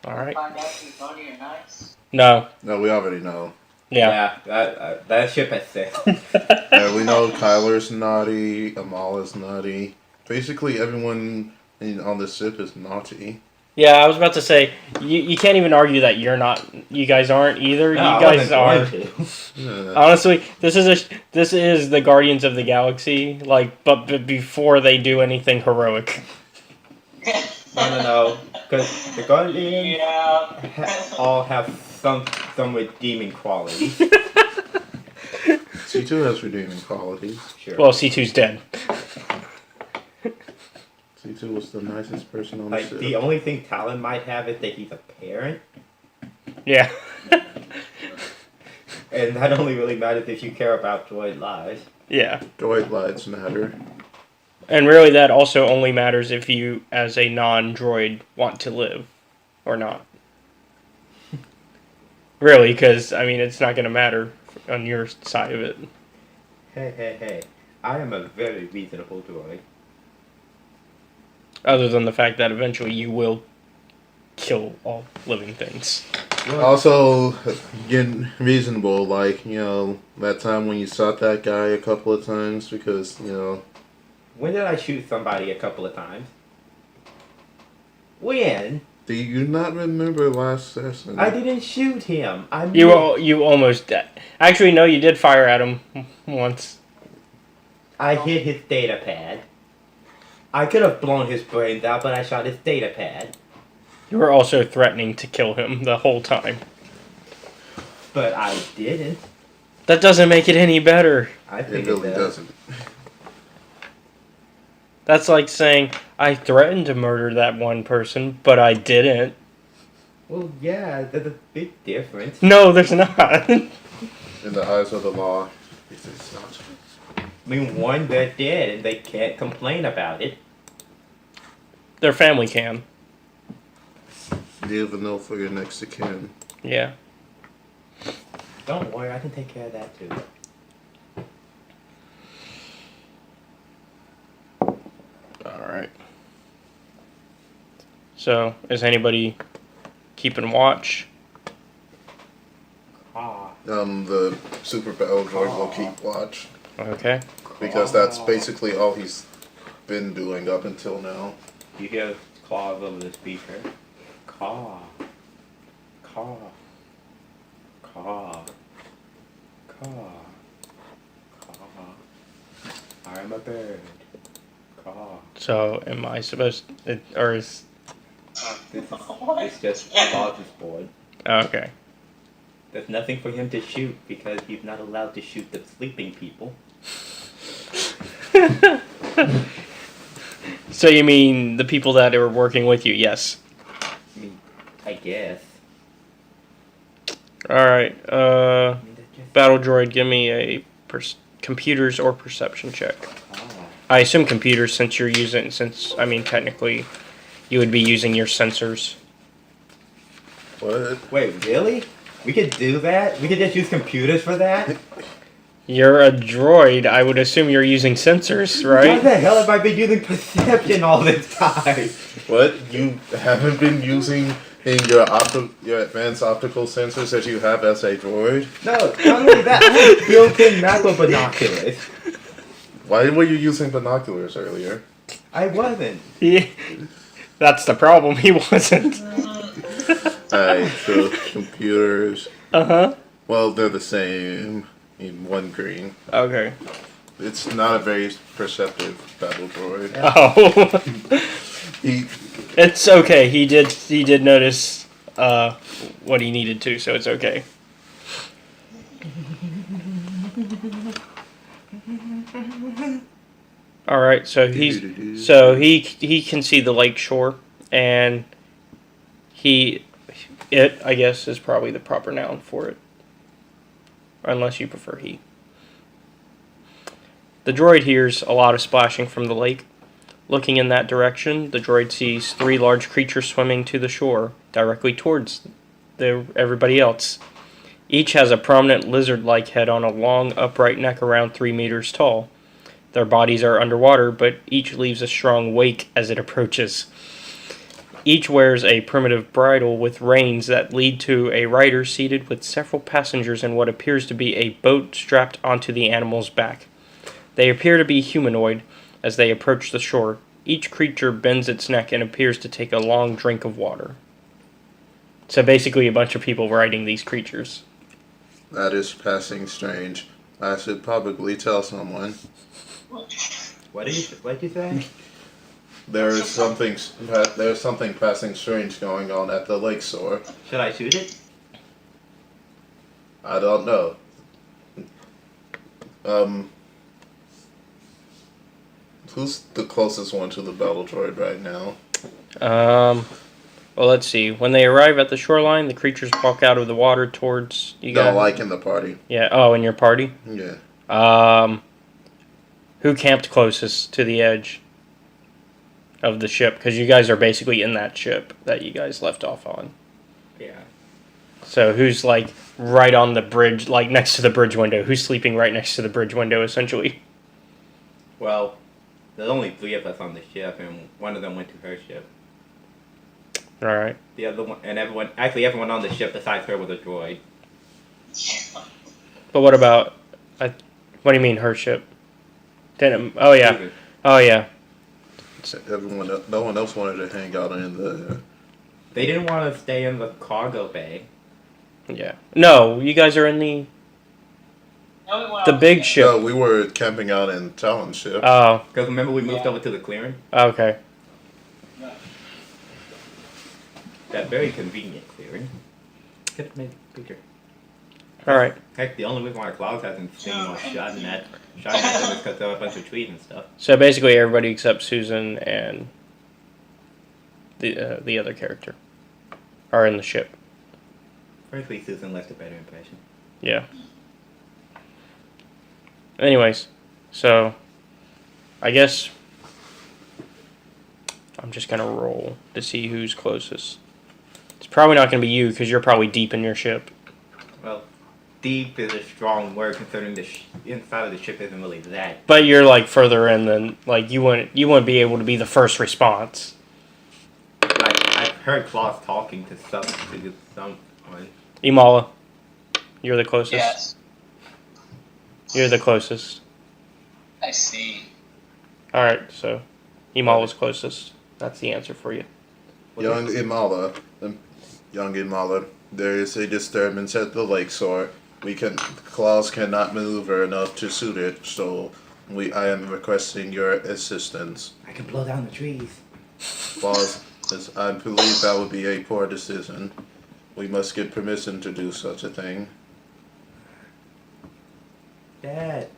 All right. Find out who's naughty or nice. No. No, we already know. Yeah. That ship has said. Yeah, we know Kyler's naughty, Amala's naughty. Basically, everyone on the ship is naughty. Yeah, I was about to say you can't even argue that you're not. You guys aren't either. No, you guys are. Yeah. Honestly, this is the Guardians of the Galaxy. Like, but before they do anything heroic. No. Because the Guardians Yeah. all have some redeeming qualities. C2 has redeeming qualities. Sure. Well, C2's dead. C2 was the nicest person on the Like, ship. the only thing Talon might have is that he's a parent. Yeah. And that only really matters if you care about droid lives. Yeah. Droid lives matter. And really, that also only matters if you, as a non-droid, want to live or not. Really, because, I mean, it's not going to matter on your side of it. Hey. I am a very reasonable droid. Other than the fact that eventually you will kill all living things. Also, getting reasonable, like, that time when you shot that guy a couple of times because, When did I shoot somebody a couple of times? When? Do you not remember last session? I didn't shoot him. You almost dead. Actually, no, you did fire at him once. I hit his data pad. I could have blown his brains out, but I shot his data pad. You were also threatening to kill him the whole time. But I didn't. That doesn't make it any better. I think It really doesn't. That's like saying, I threatened to murder that one person, but I didn't. Well, yeah, there's a big difference. No, there's not. In the eyes of the law, it's not. I mean, one, they're dead, and they can't complain about it. Their family can. Leave a note for your next of kin. Yeah. Don't worry, I can take care of that too. Alright. So, is anybody keeping watch? The super battle droid will keep watch. Okay. Because that's basically all he's been doing up until now. You hear claws over the speaker. Caw. Caw. Caw. Caw. Caw. I'm a bird. Caw. So, am I supposed to, or is... It's just Claw's board. Okay. There's nothing for him to shoot because he's not allowed to shoot the sleeping people. So you mean the people that are working with you? Yes. I guess. Alright, Battle Droid, give me a computers or perception check. I assume computers since you're using, technically you would be using your sensors. What? Wait, really? We could do that? We could just use computers for that? You're a droid, I would assume you're using sensors, right? Why the hell have I been using perception all this time? What? You haven't been using in your advanced optical sensors that you have as a droid? No, not only that, I have built-in macro binoculars. Why were you using binoculars earlier? I wasn't. Yeah. That's the problem, he wasn't. Alright, so computers. Uh-huh. Well, they're the same in one green. Okay. It's not a very perceptive battle droid. Oh. It's okay. He did notice what he needed to, so it's okay. All right, so he can see the lake shore, and it I guess is probably the proper noun for it, unless you prefer he. The droid hears a lot of splashing from the lake, Looking in that direction, the droid sees 3 large creatures swimming to the shore, directly towards everybody else. Each has a prominent lizard-like head on a long, upright neck around 3 meters tall. Their bodies are underwater, but each leaves a strong wake as it approaches. Each wears a primitive bridle with reins that lead to a rider seated with several passengers in what appears to be a boat strapped onto the animal's back. They appear to be humanoid as they approach the shore. Each creature bends its neck and appears to take a long drink of water. So basically a bunch of people riding these creatures. That is passing strange. I should probably tell someone. What did you say? There's something passing strange going on at the lake shore. Should I shoot it? I don't know. Who's the closest one to the battle droid right now? Well, let's see. When they arrive at the shoreline, the creatures walk out of the water towards you guys. No, like in the party. Yeah. Oh, in your party? Yeah. Who camped closest to the edge of the ship? Because you guys are basically in that ship that you guys left off on. Yeah. So who's like right on the bridge, like next to the bridge window? Who's sleeping right next to the bridge window, essentially? Well, there's only 3 of us on the ship, and one of them went to her ship. All right. The other one, and everyone on the ship besides her was a droid. But what about? What do you mean her ship? Didn't? Oh yeah. Oh yeah. No one else wanted to hang out in the. They didn't want to stay in the cargo bay. Yeah. No, you guys are in the big ship. No, we were camping out in Talon's ship. Oh. Because remember we moved over to the clearing? Okay. That very convenient clearing. Could have made it bigger. Alright. Heck, the only reason why Clouds hasn't seen or shot in them is because there are a bunch of trees and stuff. So basically everybody except Susan and the other character are in the ship. Frankly, Susan left a better impression. Yeah. Anyways, so I guess I'm just going to roll to see who's closest. It's probably not going to be you because you're probably deep in your ship. Well, deep is a strong word considering the inside of the ship isn't really that. But you're like further in than like you wouldn't be able to be the first response. Like I've heard Claus talking to someone. Imala, you're the closest. Yes. You're the closest. I see. All right, so Imala's closest. That's the answer for you. Young Imala, there is a disturbance at the lake shore. Claws cannot maneuver enough to suit it, so I am requesting your assistance. I can blow down the trees. Claws, I believe that would be a poor decision. We must get permission to do such a thing. Dad.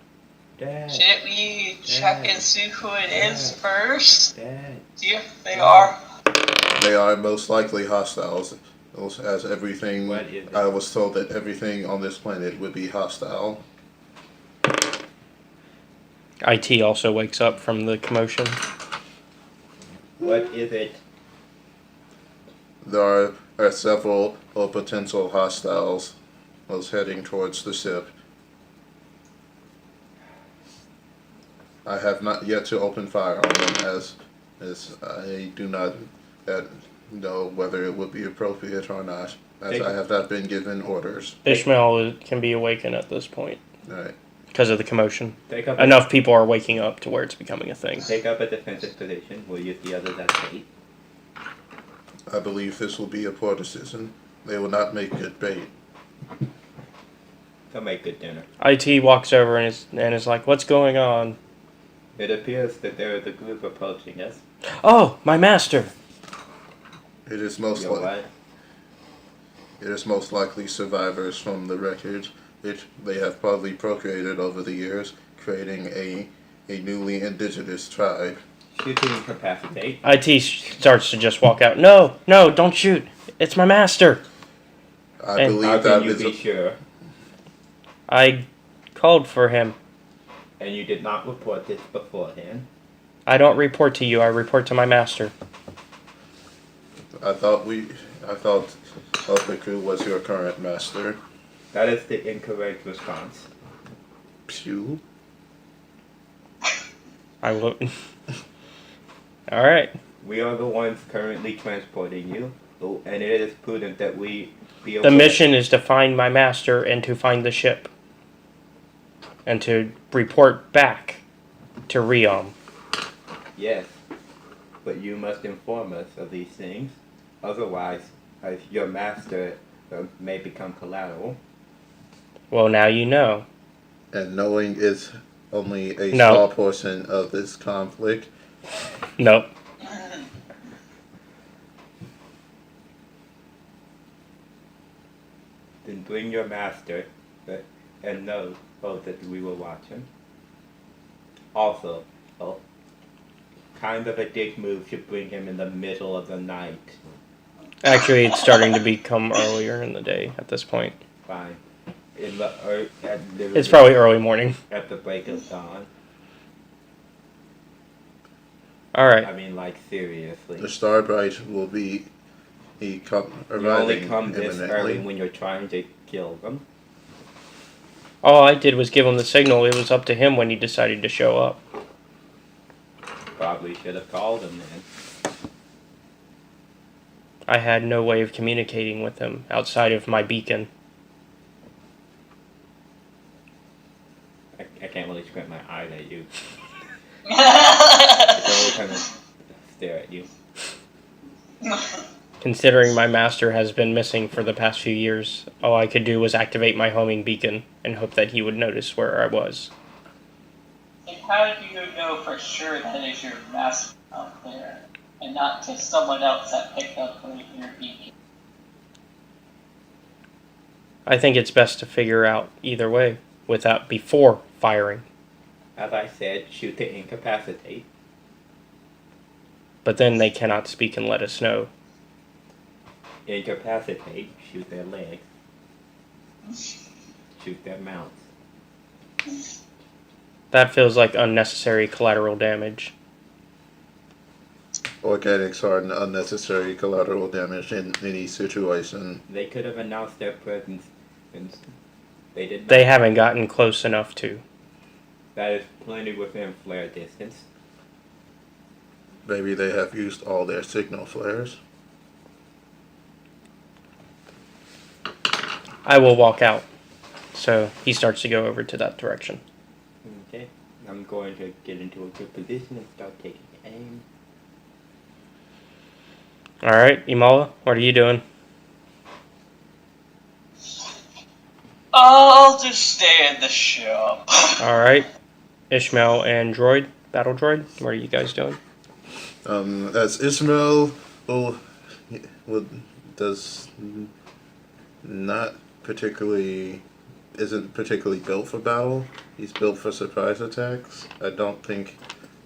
Should we check and see who it is first? Dad. See if they are. They are most likely hostiles, as everything. I was told that everything on this planet would be hostile. IT also wakes up from the commotion. What is it? There are several potential hostiles heading towards the ship. I have not yet to open fire on them as I do not know whether it would be appropriate or not, as I have not been given orders. Ishmael can be awakened at this point. Right. Because of the commotion. Enough people are waking up to where it's becoming a thing. Take up a defensive position. We'll use the others as bait. I believe this will be a poor decision. They will not make good bait. They'll make good dinner. IT walks over and is like, "What's going on?" It appears that there is a group approaching us. Oh, my master! It is most likely survivors from the wreckage. They have probably procreated over the years, creating a newly indigenous tribe. Shooting incapacitate. IT starts to just walk out. No, don't shoot. It's my master. I believe that is. Be sure? I called for him. And you did not report this beforehand? I don't report to you. I report to my master. I thought the crew was your current master. That is the incorrect response. Pew. I will. All right. We are the ones currently transporting you, and it is prudent that we be The mission is to find my master and to find the ship. And to report back to Riom. Yes, but you must inform us of these things. Otherwise, your master may become collateral. Well, now you know. And knowing is only a No. small portion of this conflict. Nope. Then bring your master, and know that we will watch him. Also, kind of a dick move to bring him in the middle of the night. Actually, it's starting to become earlier in the day at this point. Fine. It's probably early morning. At the break of dawn. Alright. I mean, like, seriously. The Starbright will be You only come this early when you're trying to kill them. All I did was give him the signal. It was up to him when he decided to show up. Probably should have called him then. I had no way of communicating with him outside of my beacon. I can't really squint my eyes at you. I can only kind of stare at you. Considering my master has been missing for the past few years, all I could do was activate my homing beacon and hope that he would notice where I was. And how do you know for sure that is your master out there, and not just someone else that picked up your beacon? I think it's best to figure out either way, before firing. As I said, shoot to incapacitate. But then they cannot speak and let us know. Incapacitate, shoot their legs. Shoot their mouths. That feels like unnecessary collateral damage. Organics are an unnecessary collateral damage in any situation. They could have announced their presence, and they did not. They haven't gotten close enough to. That is plenty within flare distance. Maybe they have used all their signal flares. I will walk out. So he starts to go over to that direction. Okay, I'm going to get into a good position and start taking aim. Alright, Imala, what are you doing? I'll just stay in the shop. Alright. Ishmael and Droid, Battle Droid, what are you guys doing? As Ishmael does not isn't particularly built for battle. He's built for surprise attacks. I don't think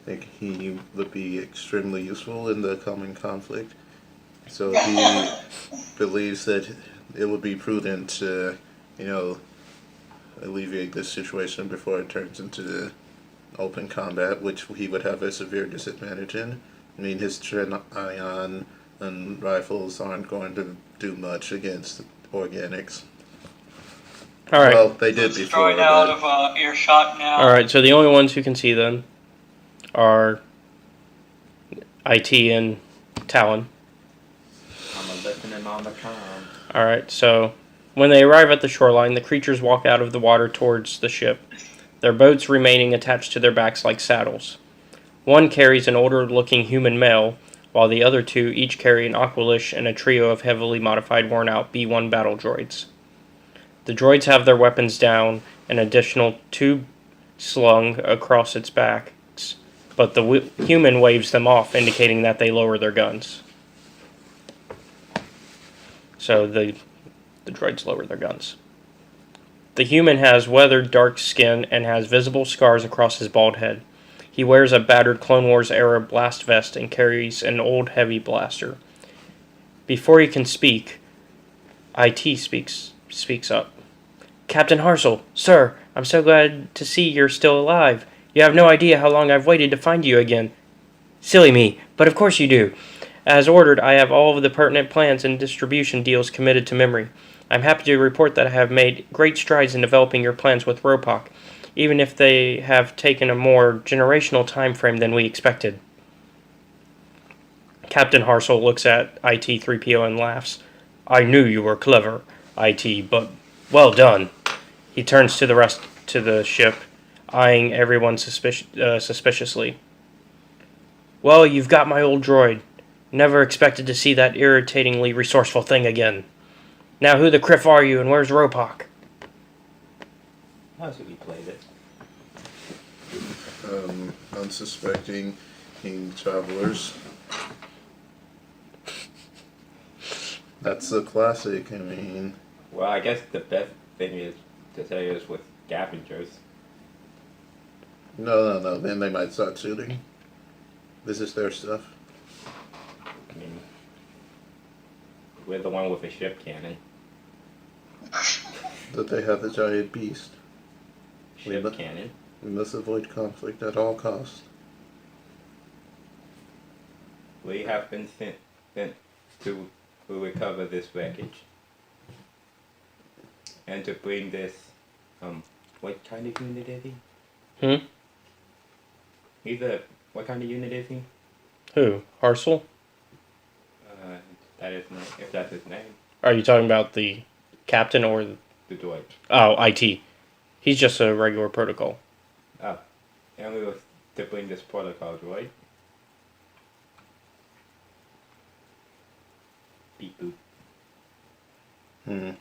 he would be extremely useful in the coming conflict. So he believes that it would be prudent to, alleviate this situation before it turns into open combat, which he would have a severe disadvantage in. I mean, his Tren Ion and rifles aren't going to do much against organics. Alright. Well, they did before. Destroyed out of earshot now. Alright, so the only ones who can see them are IT and Talon. I'm listening on the comm. Alright, so when they arrive at the shoreline, the creatures walk out of the water towards the ship, their boats remaining attached to their backs like saddles. One carries an older-looking human male, while the other two each carry an Aqualish and a trio of heavily modified worn-out B-1 battle droids. The droids have their weapons down, an additional tube slung across its backs, but the human waves them off, indicating that they lower their guns. So the droids lower their guns. The human has weathered dark skin and has visible scars across his bald head. He wears a battered Clone Wars era blast vest and carries an old heavy blaster. Before he can speak, IT speaks up. Captain Harsel, sir, I'm so glad to see you're still alive. You have no idea how long I've waited to find you again. Silly me, but of course you do. As ordered, I have all of the pertinent plans and distribution deals committed to memory. I'm happy to report that I have made great strides in developing your plans with Ropak, even if they have taken a more generational time frame than we expected. Captain Harsel looks at IT-3PO and laughs. I knew you were clever, IT, but well done. He turns to the rest to the ship, eyeing everyone suspiciously. Well, you've got my old droid. Never expected to see that irritatingly resourceful thing again. Now who the criff are you and where's Ropak? How's it we played it? Unsuspecting travelers. That's a classic, I mean. Well, I guess the best thing is to say is with scavengers. No. Then they might start shooting. This is their stuff. I mean, we're the one with a ship cannon. But they have the giant beast. Ship cannon. We must avoid conflict at all costs. We have been sent to recover this wreckage. And to bring this, what kind of unit is he? What kind of unit is he? Who? Harsel? That is not, if that's his name. Are you talking about the captain or the droid? Oh, IT. He's just a regular protocol. Oh, and we were to bring this protocol droid. Beep boop.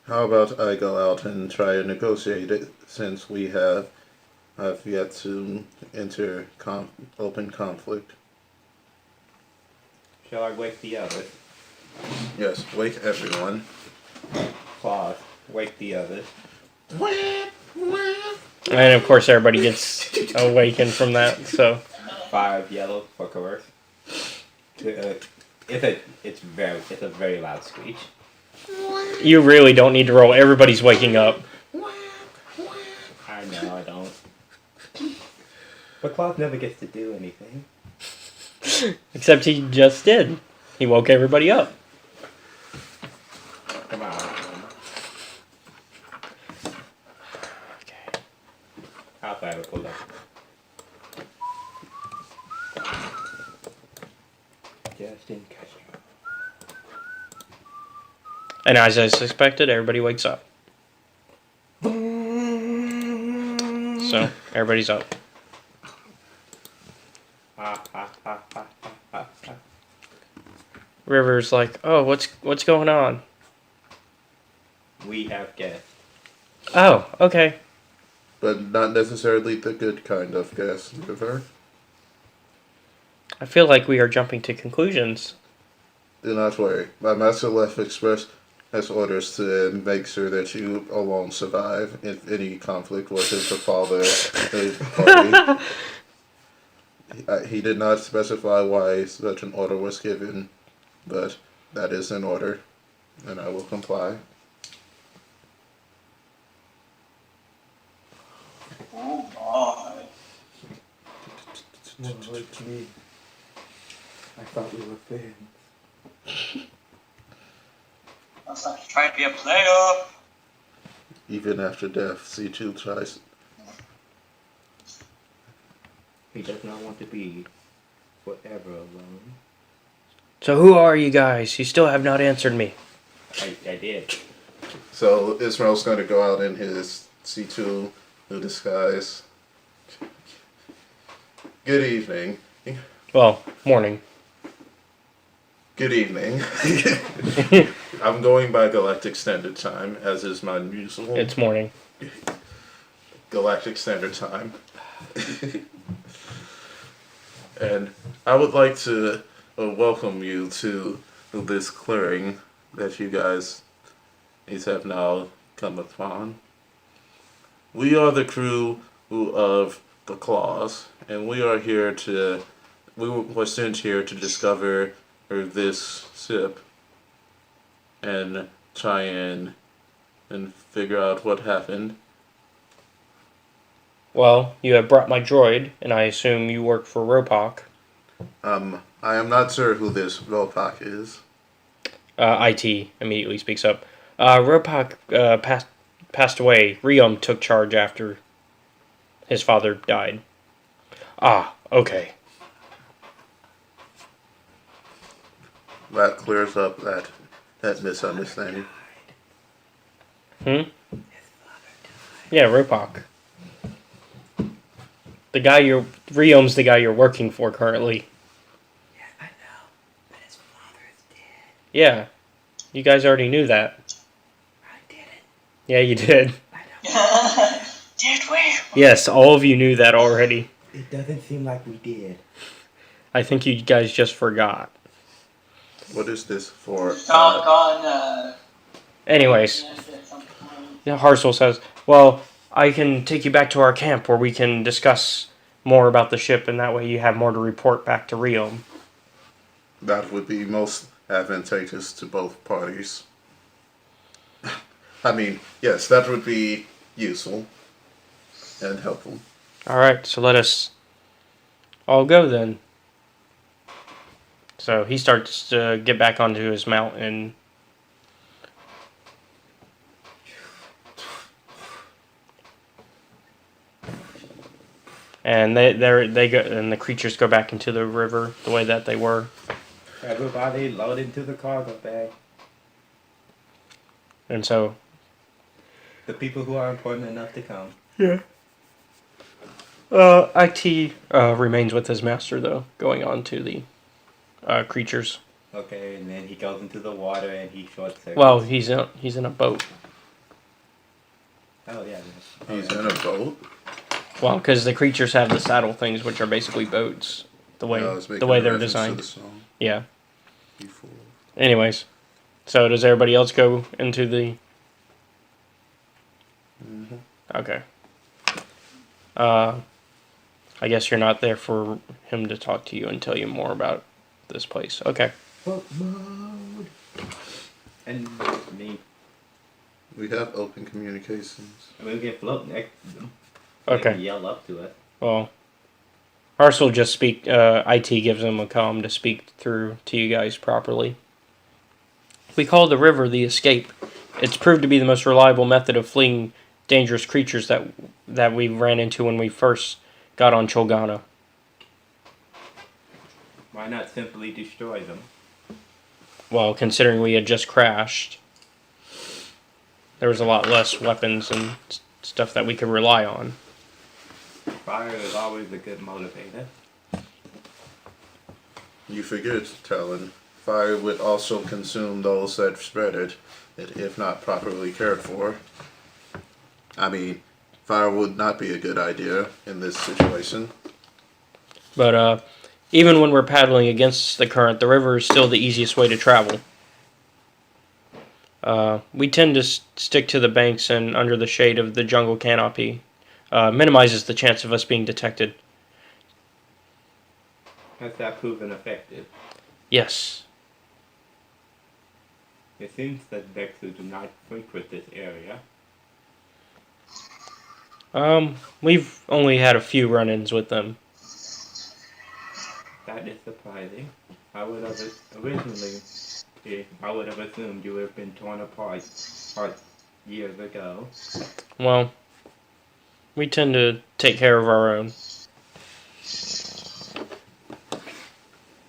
How about I go out and try and negotiate it, since I've yet to enter open conflict. Shall I wake the others? Yes, wake everyone. Claws, wake the others. And of course everybody gets awakened from that, so. 5 yellow for coerce. It's a very loud screech. You really don't need to roll. Everybody's waking up. I know, I don't. But Claws never gets to do anything. Except he just did. He woke everybody up. Come on. Okay. I'll try to pull up. Just in case. And as I suspected, everybody wakes up. So, everybody's up. River's like, oh, what's going on? We have guests. Oh, okay. But not necessarily the good kind of guest, River. I feel like we are jumping to conclusions. Do not worry. My Master Left Express has orders to make sure that you alone survive if any conflict was to befall the party. He did not specify why such an order was given, but that is an order, and I will comply. Oh my. Look me. I thought we were friends. I was like trying to be a player. Even after death, C2 tries. He does not want to be forever alone. So who are you guys? You still have not answered me. I did. So Israel's going to go out in his C2 new disguise. Good evening. Well, morning. Good evening. I'm going by Galactic Standard Time, as is my usual. It's morning. Galactic Standard Time. And I would like to welcome you to this clearing that you guys have now come upon. We are the crew of the Claws, and we were sent here to discover this ship and try and figure out what happened. Well, you have brought my droid, and I assume you work for Ropak. I am not sure who this Ropak is. IT immediately speaks up. Ropak passed away. Riom took charge after his father died. Ah, okay. That clears up that misunderstanding. Yeah, Ropak. Riom's the guy you're working for currently. Yeah, I know, but his father is dead. Yeah, you guys already knew that. I didn't. Yeah, you did. Did we? Yes, all of you knew that already. It doesn't seem like we did. I think you guys just forgot. What is this for? Anyways, Harsel says, well, I can take you back to our camp where we can discuss more about the ship, and that way you have more to report back to Riom. That would be most advantageous to both parties. I mean, yes, that would be useful and helpful. Alright, so let us all go then. So he starts to get back onto his mount and they go, and the creatures go back into the river the way that they were. Everybody load into the cargo bag. And so the people who are important enough to come. Yeah. IT remains with his master though, going on to the creatures. Okay, and then he goes into the water and he short circuits. Well, he's in a boat. Oh yeah. He's in a boat. Well, because the creatures have the saddle things, which are basically boats. The way they're designed. Yeah. Anyways, so does everybody else go into the? Mm-hmm. Okay. I guess you're not there for him to talk to you and tell you more about this place. Okay. Boat mode. And me. We have open communications. We'll get float next to them. Okay. They yell up to us. Well, Harsel just speak. IT gives him a comm to speak through to you guys properly. We call the river the escape. It's proved to be the most reliable method of fleeing dangerous creatures that we ran into when we first got on Cholgana. Why not simply destroy them? Well, considering we had just crashed, there was a lot less weapons and stuff that we could rely on. Fire is always a good motivator. You forget, Talon. Fire would also consume those that spread it, if not properly cared for. I mean, fire would not be a good idea in this situation. But even when we're paddling against the current, the river is still the easiest way to travel. We tend to stick to the banks and under the shade of the jungle canopy. Minimizes the chance of us being detected. Has that proven effective? Yes. It seems that Vexu do not frequent this area. We've only had a few run-ins with them. That is surprising. I would have assumed you would have been torn apart years ago. Well, we tend to take care of our own.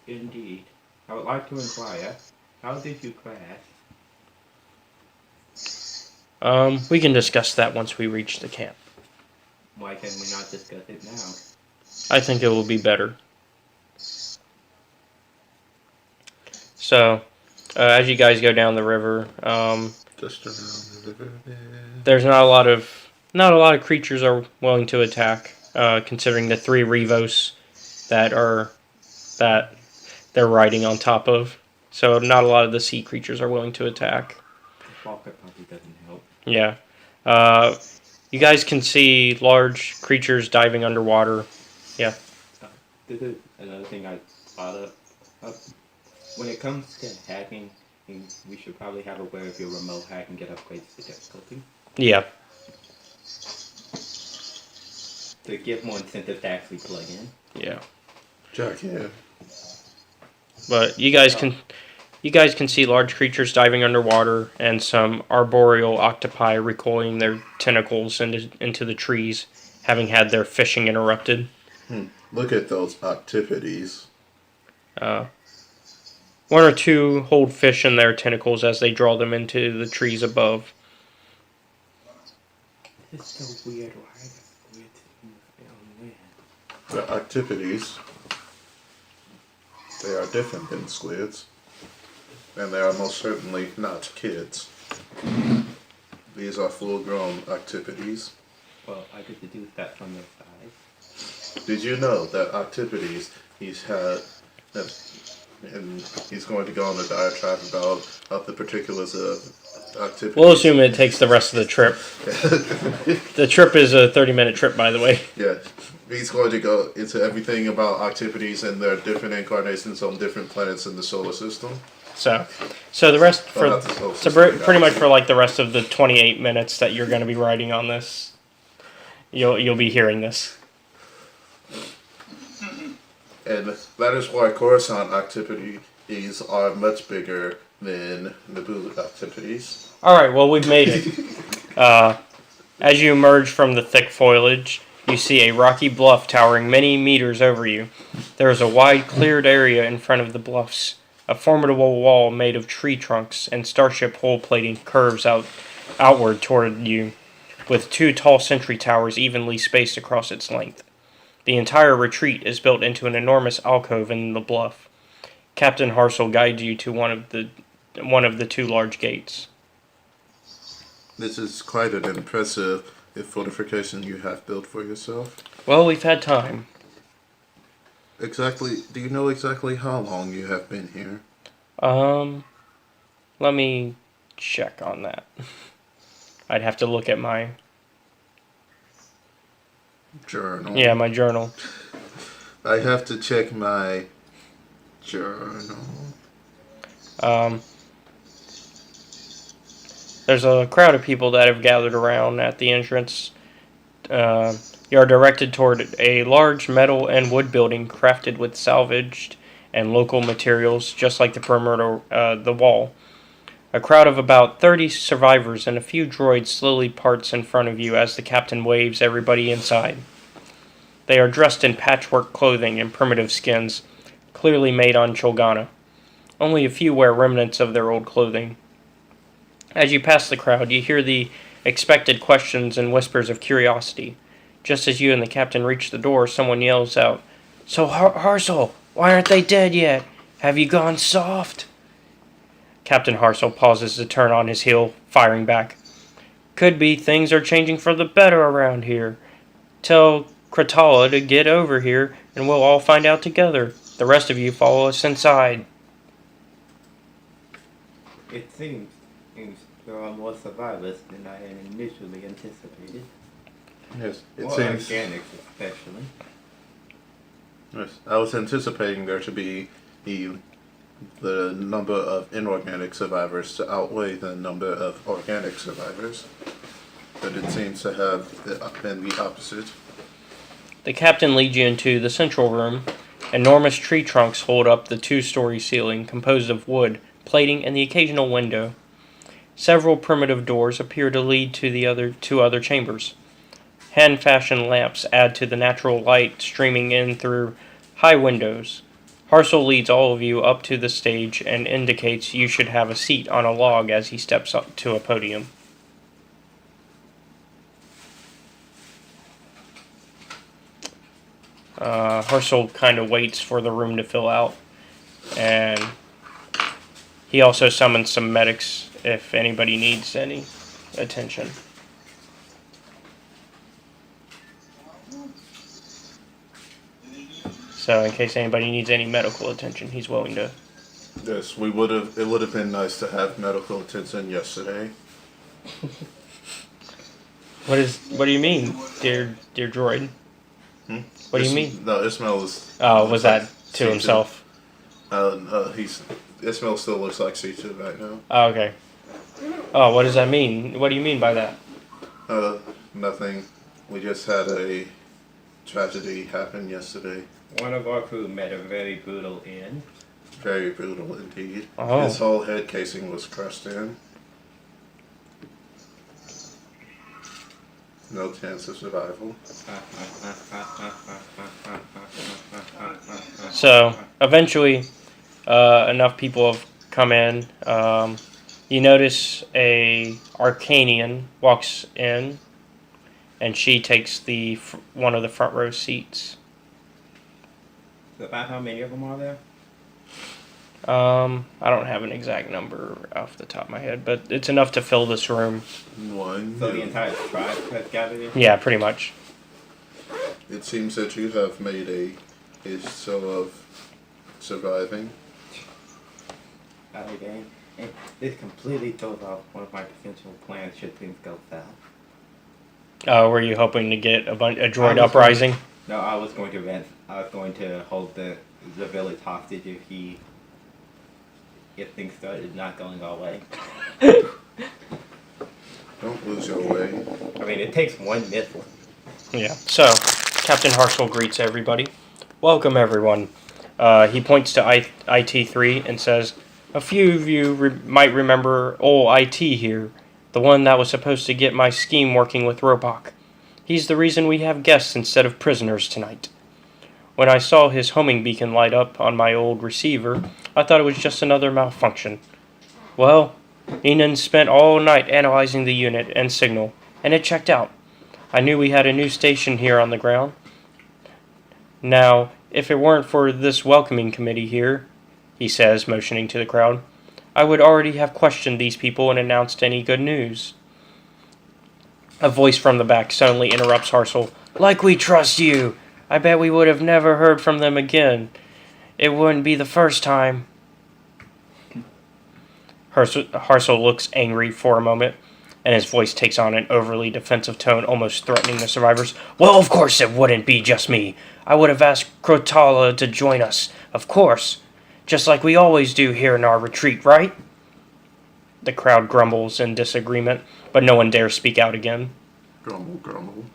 Indeed. I would like to inquire, how did you crash? We can discuss that once we reach the camp. Why can we not discuss it now? I think it will be better. So, as you guys go down the river, just around the river. There's not a lot of creatures are willing to attack, considering the 3 Revos that they're riding on top of. So not a lot of the sea creatures are willing to attack. Walker probably doesn't help. Yeah. You guys can see large creatures diving underwater. Yeah. This is another thing I thought of. When it comes to hacking, we should probably have a way of your remote hack and get upgrades to difficulty. Yeah. to give more incentive to actually plug in. Yeah. Jack, yeah. But you guys can see large creatures diving underwater and some arboreal octopi recoiling their tentacles into the trees, having had their fishing interrupted. Look at those activities. One or two hold fish in their tentacles as they draw them into the trees above. It's so weird. The activities, they are different than squids. And they are most certainly not kids. These are full-grown activities. Well, I could deduce that from their size. Did you know that activities he's had, and he's going to go on a diatribe about the particulars of activities? We'll assume it takes the rest of the trip. The trip is a 30-minute trip, by the way. Yeah. He's going to go into everything about activities and their different incarnations on different planets in the solar system. So the rest pretty much for like the rest of the 28 minutes that you're going to be riding on this, you'll be hearing this. And that is why Coruscant activities are much bigger than Naboo activities. All right, well we've made it. As you emerge from the thick foliage, you see a rocky bluff towering many meters over you. There is a wide cleared area in front of the bluffs. A formidable wall made of tree trunks and starship hull plating curves outward toward you, with two tall sentry towers evenly spaced across its length. The entire retreat is built into an enormous alcove in the bluff. Captain Harsel guides you to one of the two large gates. This is quite an impressive fortification you have built for yourself. Well, we've had time. Exactly. Do you know exactly how long you have been here? Let me check on that. I'd have to look at my journal. Yeah, my journal. I have to check my journal. There's a crowd of people that have gathered around at the entrance. You are directed toward a large metal and wood building crafted with salvaged and local materials, just like the perimeter, the wall. A crowd of about 30 survivors and a few droids slowly parts in front of you as the captain waves everybody inside. They are dressed in patchwork clothing and primitive skins, clearly made on Cholgana. Only a few wear remnants of their old clothing. As you pass the crowd, you hear the expected questions and whispers of curiosity. Just as you and the captain reach the door, someone yells out, "So, Harsel, why aren't they dead yet? Have you gone soft?" Captain Harsel pauses to turn on his heel, firing back. "Could be things are changing for the better around here. Tell Kratala to get over here, and we'll all find out together. The rest of you follow us inside." It seems there are more survivors than I had initially anticipated. Yes, it more seems. Organics, especially. Yes, I was anticipating there to be the number of inorganic survivors to outweigh the number of organic survivors, but it seems to have been the opposite. The captain leads you into the central room. Enormous tree trunks hold up the two-story ceiling, composed of wood, plating, and the occasional window. Several primitive doors appear to lead to the two other chambers. Hand-fashioned lamps add to the natural light streaming in through high windows. Harsel leads all of you up to the stage and indicates you should have a seat on a log as he steps up to a podium. Harsel kind of waits for the room to fill out, and he also summons some medics if anybody needs any attention. So in case anybody needs any medical attention, he's willing to. Yes, it would have been nice to have medical attention yesterday. What do you mean, dear droid? What do you mean? No, Ismail is. Oh, was that to himself? Ismail still looks like C2 right now. Oh, okay. Oh, what does that mean? What do you mean by that? Nothing. We just had a tragedy happened yesterday. One of our crew met a very brutal end. Very brutal indeed. Oh. His whole head casing was crushed in. No chance of survival. So eventually, enough people have come in. You notice a Arcanian walks in, and she takes the one of the front row seats. About how many of them are there? I don't have an exact number off the top of my head, but it's enough to fill this room. One. So the entire tribe has gathered in? Yeah, pretty much. It seems that you have made a show of surviving. Again, this completely throws off one of my potential plans should things go south. Were you hoping to get a droid uprising? No, I was going to hold the village hostage if things started not going our way. Don't lose your way. I mean, it takes one missile. Yeah. So, Captain Harsel greets everybody. Welcome, everyone. He points to IT3 and says, "A few of you might remember old IT here, the one that was supposed to get my scheme working with Robok. He's the reason we have guests instead of prisoners tonight. When I saw his homing beacon light up on my old receiver, I thought it was just another malfunction. Well, Enan spent all night analyzing the unit and signal, and it checked out. I knew we had a new station here on the ground. Now, if it weren't for this welcoming committee here," he says, motioning to the crowd, "I would already have questioned these people and announced any good news." A voice from the back suddenly interrupts Harsel. "Like we trust you! I bet we would have never heard from them again. It wouldn't be the first time." Harsel looks angry for a moment, and his voice takes on an overly defensive tone, almost threatening the survivors. "Well, of course it wouldn't be just me. I would have asked Krotala to join us, of course. Just like we always do here in our retreat, right?" The crowd grumbles in disagreement, but no one dares speak out again. Grumble, grumble.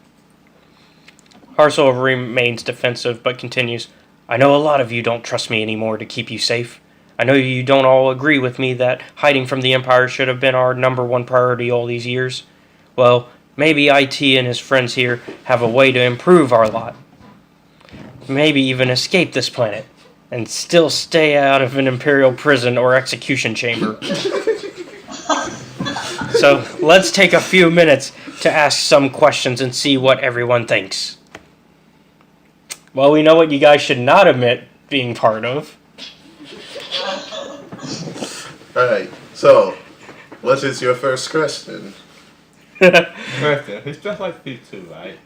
Harsel remains defensive, but continues, "I know a lot of you don't trust me anymore to keep you safe. I know you don't all agree with me that hiding from the Empire should have been our #1 priority all these years. Well, maybe IT and his friends here have a way to improve our lot. Maybe even escape this planet, and still stay out of an Imperial prison or execution chamber. So, let's take a few minutes to ask some questions and see what everyone thinks." Well, we know what you guys should not admit being part of. Alright, so, what is your first question? Question. He's just like C2, right?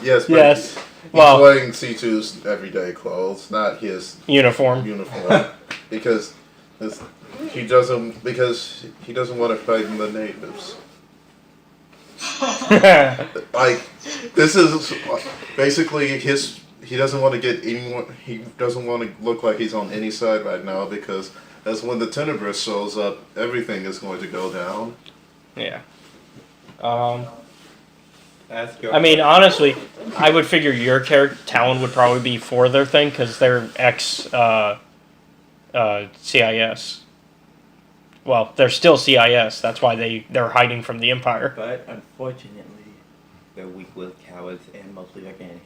Yes, but Yes. he's Well, wearing C2's everyday clothes, not his uniform. because he doesn't want to fight the natives. Like, this is basically he doesn't want to get anyone, he doesn't want to look like he's on any side right now, because that's when the Tenebrous shows up, everything is going to go down. Yeah. I mean, honestly, I would figure your character, Talon, would probably be for their thing, because they're CIS. Well, they're still CIS, that's why they're hiding from the Empire. But unfortunately, they're weak-willed cowards and mostly organic.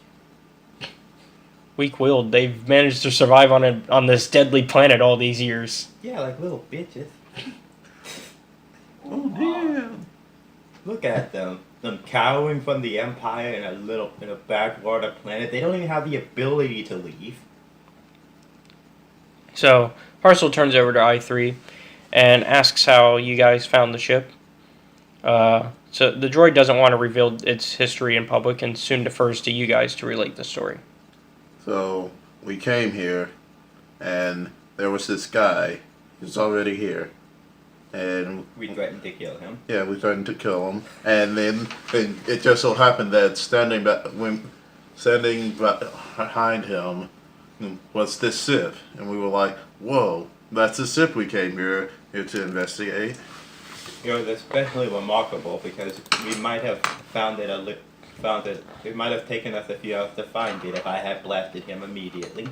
Weak-willed, they've managed to survive on this deadly planet all these years. Yeah, like little bitches. Oh damn! Look at them. Them cowering from the Empire in a backwater planet. They don't even have the ability to leave. So, Harsel turns over to I3 and asks how you guys found the ship. So the droid doesn't want to reveal its history in public and soon defers to you guys to relate the story. So, we came here, and there was this guy who's already here. And we threatened to kill him. Yeah, we threatened to kill him. And then it just so happened that standing behind him was this ship. And we were like, whoa, that's the ship we came here to investigate. You know, it's especially remarkable because we might have found it found it. It might have taken us a few hours to find it if I had blasted him immediately.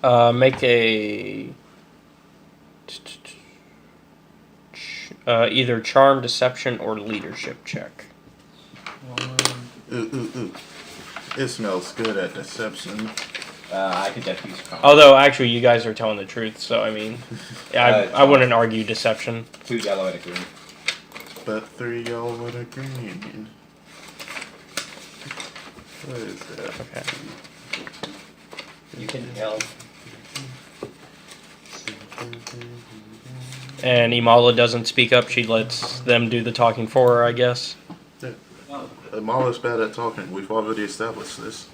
Make a either charm, deception, or leadership check. Ooh. It smells good at deception. I could just use charm. Although, actually, you guys are telling the truth, so I mean, I wouldn't argue deception. 2 yellow and a green. But 3 yellow and a green. What is that? Okay. You can tell. And Imala doesn't speak up. She lets them do the talking for her, I guess. Yeah. Imala's bad at talking. We've already established this.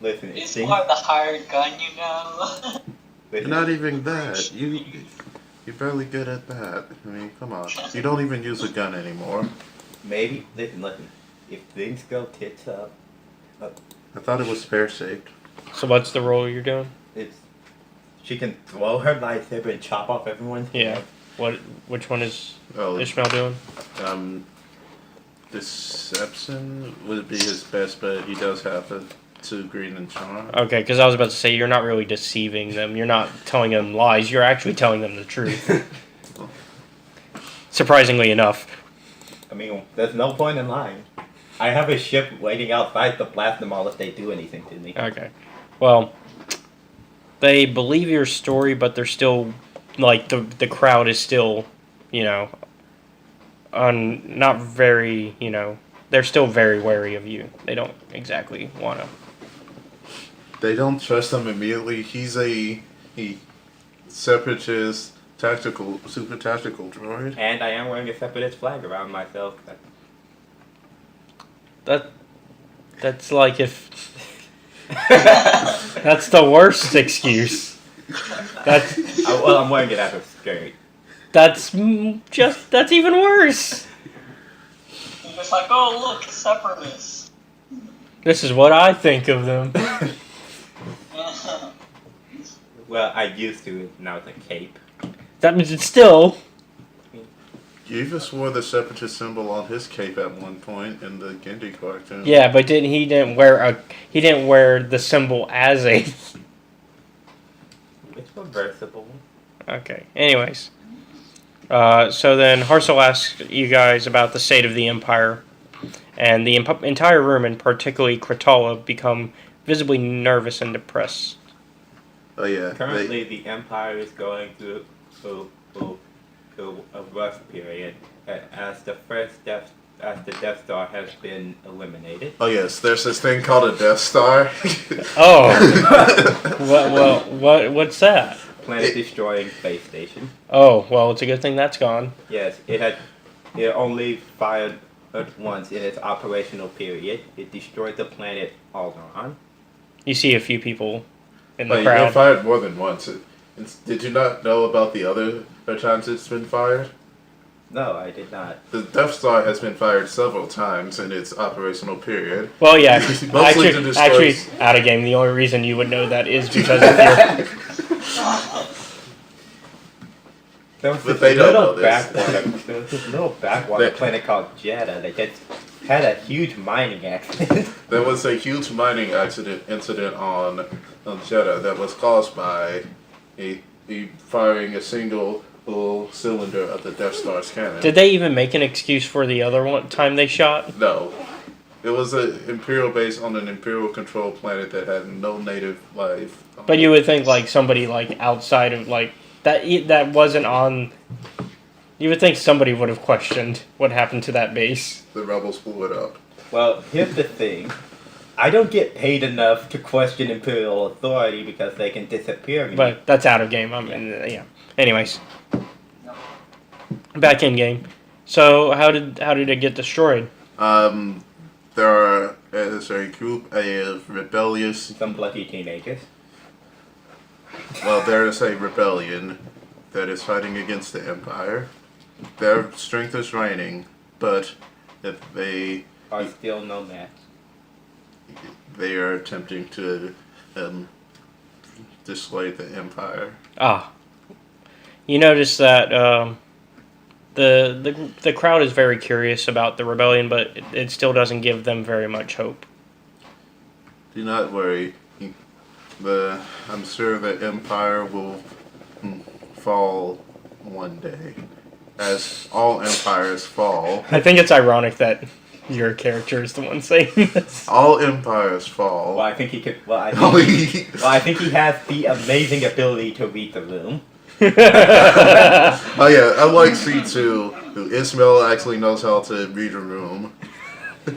Listen, It's more the hired gun, you know. You're not even that. You're barely good at that. I mean, come on. You don't even use a gun anymore. Maybe, listen. If things go tits up. I thought it was pear-shaped. So what's the role you're doing? She can throw her lightsaber and chop off everyone's head. Yeah. Which one is Ishmael doing? Deception would be his best, but he does have a 2 green and charm. Okay, because I was about to say, you're not really deceiving them. You're not telling them lies. You're actually telling them the truth. Surprisingly enough. I mean, there's no point in lying. I have a ship waiting outside to blast them all if they do anything to me. Okay. Well, they believe your story, but they're still, like, the crowd is still, not very, they're still very wary of you. They don't exactly want to. They don't trust him immediately. He's a separatist super tactical droid. And I am wearing a separatist flag around myself. That's like if... That's the worst excuse. I'm wearing it as a skirt. That's even worse. It's like, oh look, separatists. This is what I think of them. Well, I used to. Now it's a cape. That means it's still... You even swore the separatist symbol on his cape at one point in the Genndy cartoon. Yeah, but he didn't wear the symbol as a... It's reversible. Okay. Anyways. So then Harsel asks you guys about the state of the Empire. And the entire room, and particularly Kratala, become visibly nervous and depressed. Oh yeah. Currently, the Empire is going through a rough period as the Death Star has been eliminated. Oh yes, there's this thing called a Death Star. Oh. What's that? Planet destroying space station. Oh, well, it's a good thing that's gone. Yes, it only fired once in its operational period. It destroyed the planet Alderaan. You see a few people in the But crowd. it fired more than once. Did you not know about the other times it's been fired? No, I did not. The Death Star has been fired several times in its operational period. Well, yeah. Mostly to destroy... Actually, out of game, the only reason you would know that is because of your... There was this little backwater planet called Jeddah that just had a huge mining accident. There was a huge mining incident on Jeddah that was caused by firing a single cylinder of the Death Star's cannon. Did they even make an excuse for the other time they shot? No. It was an Imperial base on an Imperial controlled planet that had no native life. But you would think somebody outside of that wasn't on. You would think somebody would have questioned what happened to that base. The rebels blew it up. Well, here's the thing. I don't get paid enough to question Imperial authority because they can disappear me. But that's out of game. Yeah. Anyways. Back in game. So how did it get destroyed? There's a group of rebellious... Some bloody teenagers. Well, there is a rebellion that is fighting against the Empire. Their strength is waning, but if they... Are still no match. They are attempting to dissuade the Empire. Ah. You notice that the crowd is very curious about the rebellion, but it still doesn't give them very much hope. Do not worry. I'm sure the Empire will fall one day, as all empires fall. I think it's ironic that your character is the one saying this. All empires fall. Well, I think he could. Well, I think he has the amazing ability to read the room. Oh yeah, unlike C2, who Ismail actually knows how to read a room.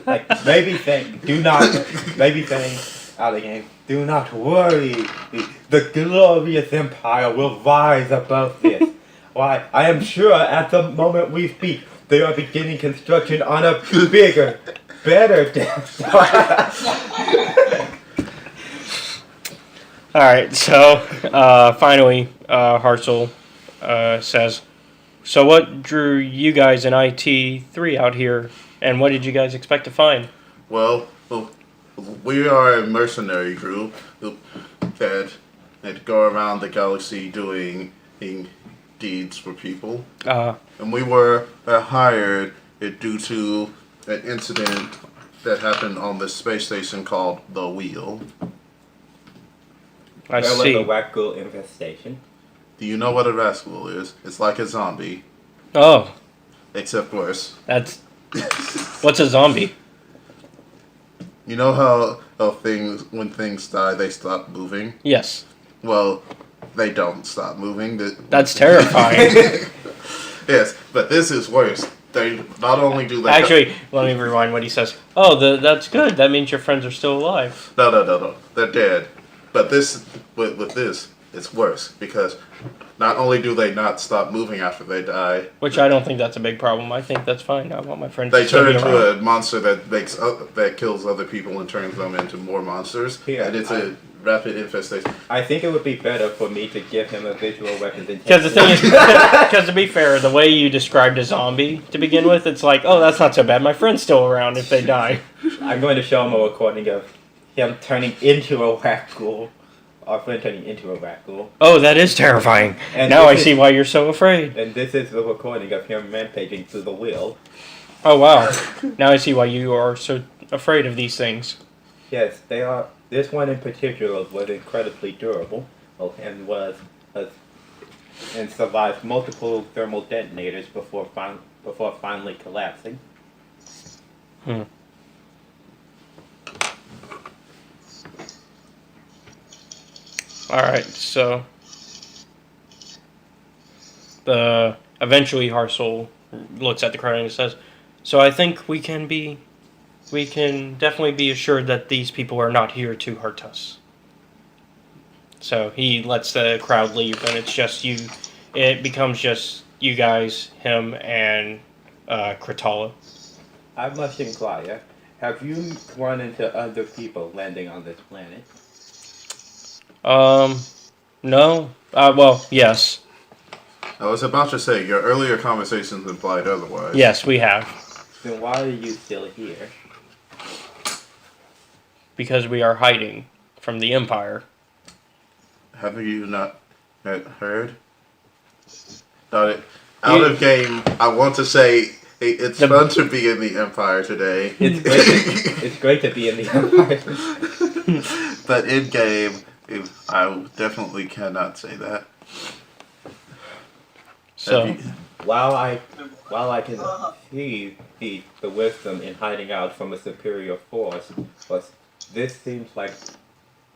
Like, maybe think out of the game. Do not worry. The glorious empire will rise above this. Why, I am sure at the moment we speak, they are beginning construction on a bigger, better Death Star. Alright, so finally, Hartzell says, so what drew you guys in IT3 out here, and what did you guys expect to find? Well, we are a mercenary group that go around the galaxy doing deeds for people. And we were hired due to an incident that happened on the space station called the Wheel. There was a Rakghoul infestation. Do you know what a Rascal is? It's like a zombie. Oh. Except worse. What's a zombie? You know how when things die, they stop moving? Yes. Well, they don't stop moving. That's terrifying. Yes, but this is worse. They not only do they... Actually, let me rewind what he says. Oh, that's good. That means your friends are still alive. No. They're dead. But with this, it's worse. Because not only do they not stop moving after they die... Which I don't think that's a big problem. I think that's fine. I want my friends they to still turn be into around. a monster that kills other people and turns them into more monsters. Yeah, and it's a rapid infestation. I think it would be better for me to give him a visual representation. Because the thing is, because to be fair, the way you described a zombie to begin with, it's like, oh, that's not so bad. My friend's still around if they die. I'm going to show him a recording of him turning into a Rakghoul. Our friend turning into a Rakghoul. Oh, that is terrifying. And now I see why you're so afraid. And this is the recording of him rampaging through the wheel. Oh, wow. Now I see why you are so afraid of these things. Yes, they are. This one in particular was incredibly durable, and survived multiple thermal detonators before finally collapsing. Alright, so eventually Hartzell looks at the crowd and says, so I think we can definitely be assured that these people are not here to hurt us. So he lets the crowd leave, and it's just you. It becomes just you guys, him, and Kratala. I must inquire, have you run into other people landing on this planet? No. Well, yes. I was about to say, your earlier conversations implied otherwise. Yes, we have. Then why are you still here? Because we are hiding from the Empire. Have you not heard? Out of game, I want to say it's fun to be in the Empire today. It's great to be in the Empire. But in game, I definitely cannot say that. So, while I can see the wisdom in hiding out from a superior force, but this seems like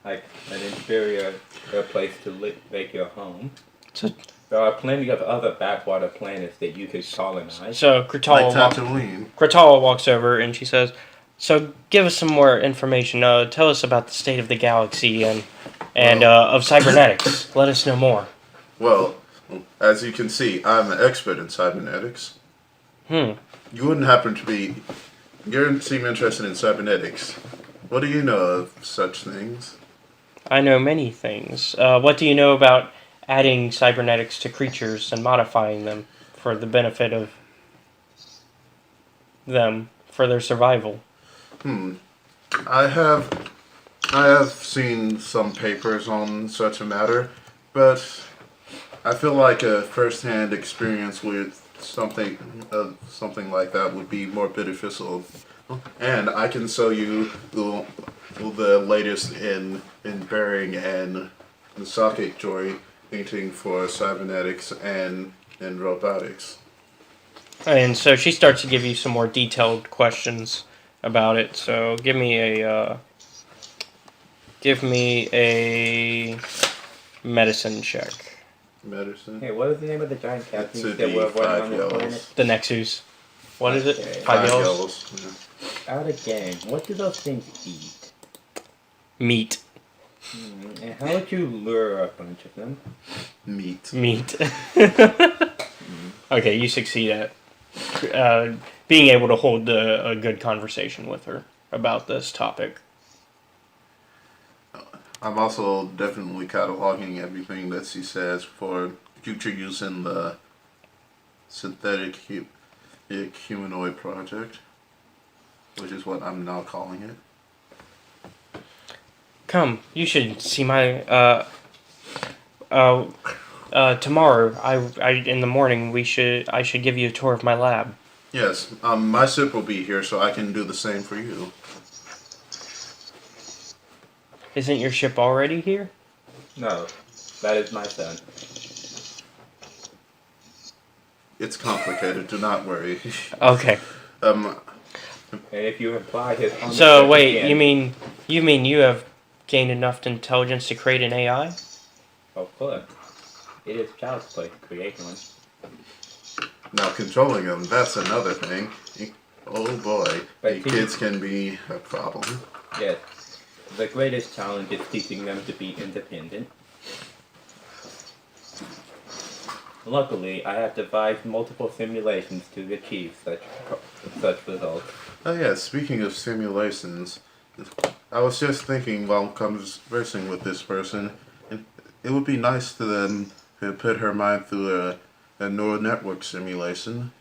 an inferior place to make your home. There are plenty of other backwater planets that you could colonize. So Kratala walks over and she says, so give us some more information. Tell us about the state of the galaxy and of cybernetics. Let us know more. Well, as you can see, I'm an expert in cybernetics. You wouldn't happen to be... You seem interested in cybernetics. What do you know of such things? I know many things. What do you know about adding cybernetics to creatures and modifying them for the benefit of them, for their survival? I have seen some papers on such a matter, but I feel like a first-hand experience with something like that would be more beneficial, and I can show you the latest in bearing and the socket joy painting for cybernetics and robotics. And so she starts to give you some more detailed questions about it. So give me a medicine check. Medicine. Hey, what is the name of the giant cat It's that we're avoiding on this planet? The Nexus. What is it? Okay. 5 yellows. Out of game. What do those things eat? Meat. And how would you lure a bunch of them? Meat. Okay, you succeed at being able to hold a good conversation with her about this topic. I'm also definitely cataloging everything that she says for future use in the synthetic humanoid project, which is what I'm now calling it. Come, you should see my tomorrow. I in the morning I should give you a tour of my lab. Yes, my ship will be here, so I can do the same for you. Isn't your ship already here? No, that is my son. It's complicated. Do not worry. Okay. And if you imply his So wait, you mean you have gained enough intelligence to create an AI? Of course. It is child's play to create one. Now controlling them, that's another thing. Oh boy, But kids can be a problem. Yes. The greatest challenge is teaching them to be independent. Luckily, I have devised multiple simulations to achieve such results. Oh yeah, speaking of simulations, I was just thinking while conversing with this person, it would be nice to them to put her mind through a neural network simulation.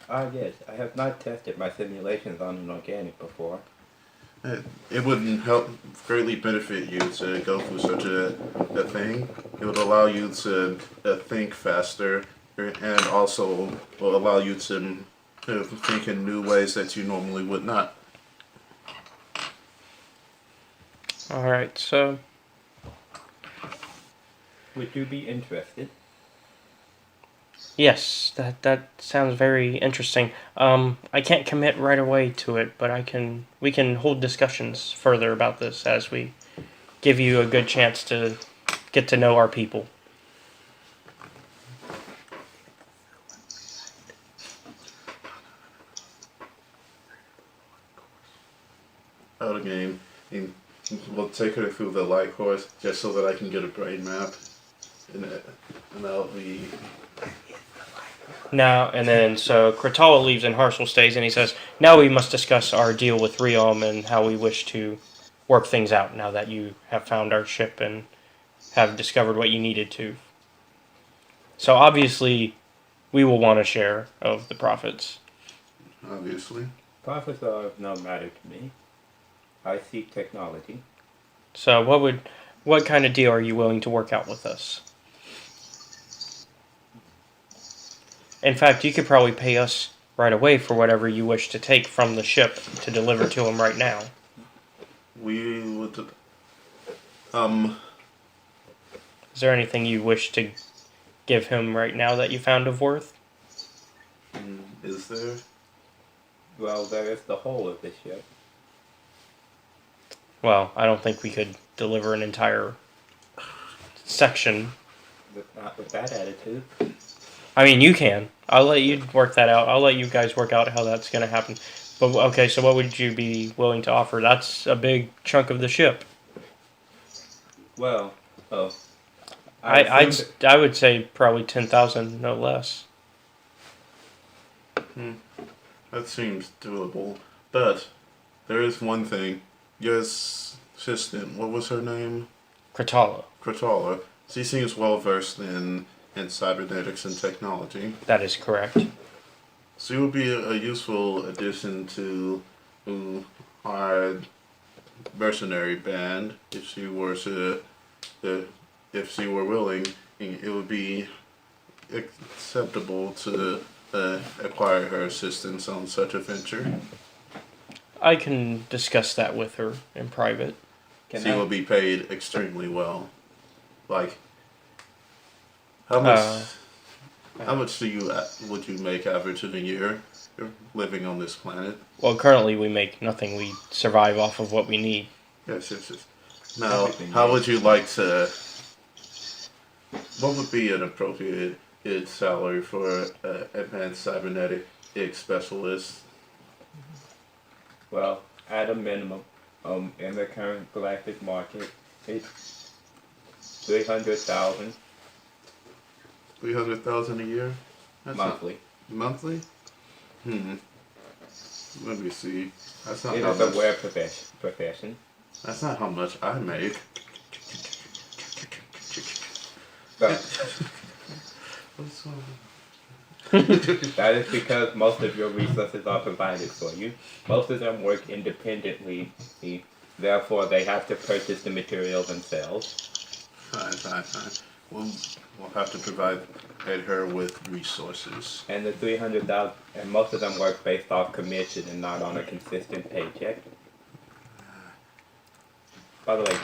Ah yes, I have not tested my simulations on an organic before. It would help greatly benefit you to go through such a thing. It would allow you to think faster, and also will allow you to think in new ways that you normally would not. All right, so would you be interested? Yes, that sounds very interesting. I can't commit right away to it, but we can hold discussions further about this as we give you a good chance to get to know our people. Out of game, and we'll take her through the light course just so that I can get a brain map, and that'll be. Now, and then, so Kratala leaves and Harsel stays, and he says, now we must discuss our deal with Realm and how we wish to work things out now that you have found our ship and have discovered what you needed to. So obviously, we will want a share of the profits. Obviously. Profits are of no matter to me. I seek technology. So what kind of deal are you willing to work out with us? In fact, you could probably pay us right away for whatever you wish to take from the ship to deliver to him right now. We would. Is there anything you wish to give him right now that you found of worth? Is there? Well, there is the whole of the ship. Well, I don't think we could deliver an entire section. Not with that attitude. I mean, you can. I'll let you work that out. I'll let you guys work out how that's going to happen. But, okay, so what would you be willing to offer? That's a big chunk of the ship. Well, I would say probably 10,000, no less. That seems doable. But there is one thing. Your assistant, what was her name? Kratala. She seems well versed in cybernetics and technology. That is correct. She would be a useful addition to our mercenary band if she were willing, it would be acceptable to acquire her assistance on such a venture. I can discuss that with her in private. She will be paid extremely well. Like, how much would you make average in a year living on this planet? Well, currently we make nothing. We survive off of what we need. Yes. Now, how would you like to? What would be an appropriate salary for an advanced cybernetic specialist? Well, at a minimum, in the current galactic market, it's 300,000 $300,000 a year? monthly. Monthly? Let me see. That's not It how is a much. rare profession. That's not how much I make. But that is because most of your resources are provided for you. Most of them work independently, therefore they have to purchase the material themselves. Fine. We'll have to provide her with resources. And the 300,000, and most of them work based off commission and not on a consistent paycheck. By the way,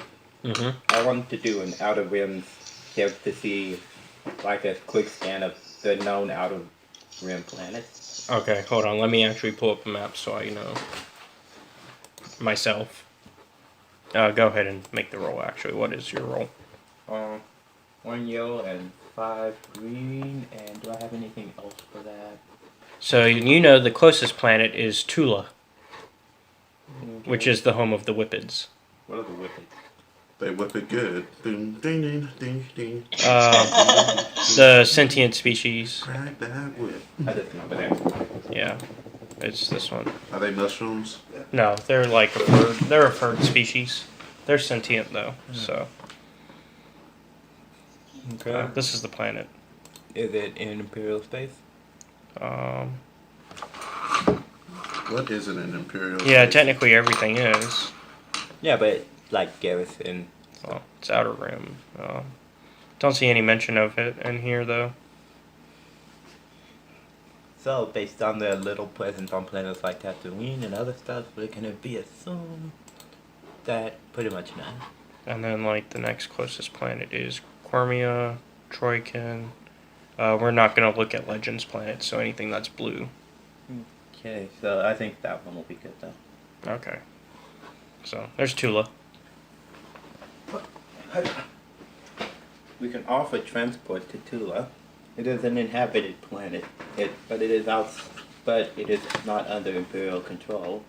I wanted to do an outer rims test to see, like, a quick scan of the known outer rim planets. Okay, hold on. Let me actually pull up a map so I know myself. Go ahead and make the roll, actually. What is your roll? 1 yellow and 5 green, and do I have anything else for that? So you know the closest planet is Tula, which is the home of the Whippids. What are the Whippids? They whip it good. Ding, ding, ding, ding, ding. The sentient species. Crack that whip. I just remember that. Yeah, it's this one. Are they mushrooms? No, they're like a bird. They're a bird species. They're sentient though, so. Okay. This is the planet. Is it in Imperial space? What is it in Imperial? Yeah, space? technically everything is. Yeah, but like Garrison. Well, it's Outer Rim. Don't see any mention of it in here though. So, based on their little presence on planets like Tatooine and other stuff, we're gonna be assumed that pretty much none. And then like the next closest planet is Quirmia, Troikan. We're not gonna look at Legends planets, so anything that's blue. Okay, so I think that one will be good though. Okay. So there's Tula. We can offer transport to Tula. It is an inhabited planet, but it is not under Imperial control.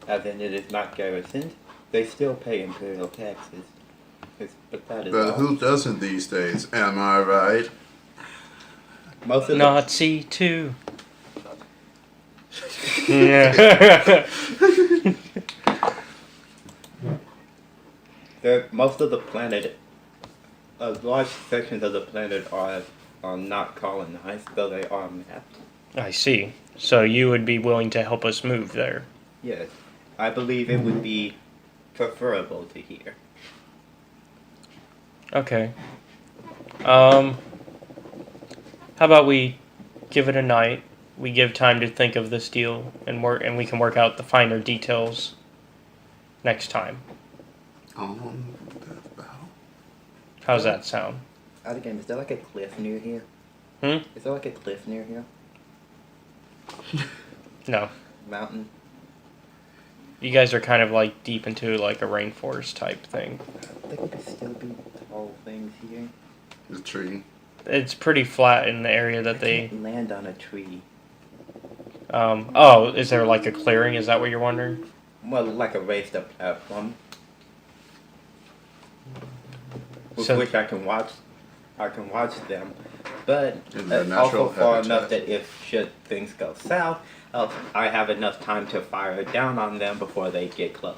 As in, it is not garrisoned. They still pay Imperial taxes. But that is all. Who doesn't these days? Am I right? Most of Nazi too. Yeah. Most of the planet, large sections of the planet are not colonized, though they are mapped. I see. So you would be willing to help us move there? Yes, I believe it would be preferable to here. Okay. How about we give it a night? We give time to think of this deal and we can work out the finer details next time. How's that sound? Out of game, is there like a cliff near here? Is there like a cliff near here? No. Mountain? You guys are kind of like deep into like a rainforest type thing. There could still be tall things here. The tree. It's pretty flat in the area that they land on a tree. Oh, is there like a clearing? Is that what you're wondering? Well, like a raised up platform. With So- which I can watch them, but In their also natural far habitat. enough that if should things go south, I have enough time to fire down on them before they get close.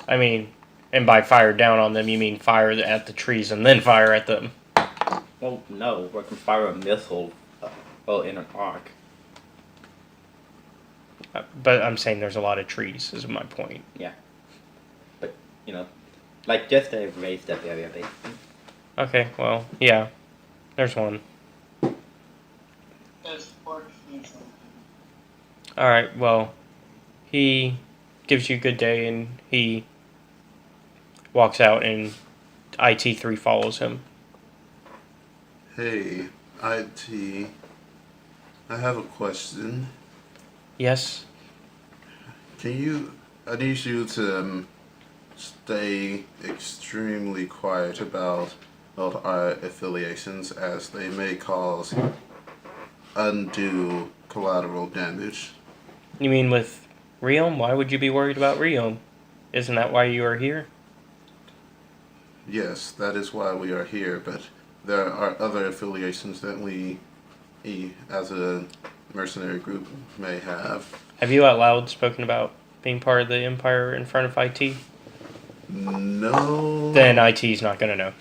I mean, and by fire down on them, you mean fire at the trees and then fire at them. Well, no, we can fire a missile, in an arc. But I'm saying there's a lot of trees, is my point. Yeah, but like just a raised up area, basically. Okay, well, yeah. There's one. Alright, well, he gives you a good day and he walks out and IT3 follows him. Hey, IT. I have a question. Yes? I need you to stay extremely quiet about our affiliations, as they may cause undue collateral damage. You mean with Riom? Why would you be worried about Riom? Isn't that why you are here? Yes, that is why we are here, but there are other affiliations that we, as a mercenary group, may have. Have you out loud spoken about being part of the Empire in front of IT? No. Then IT's not gonna know.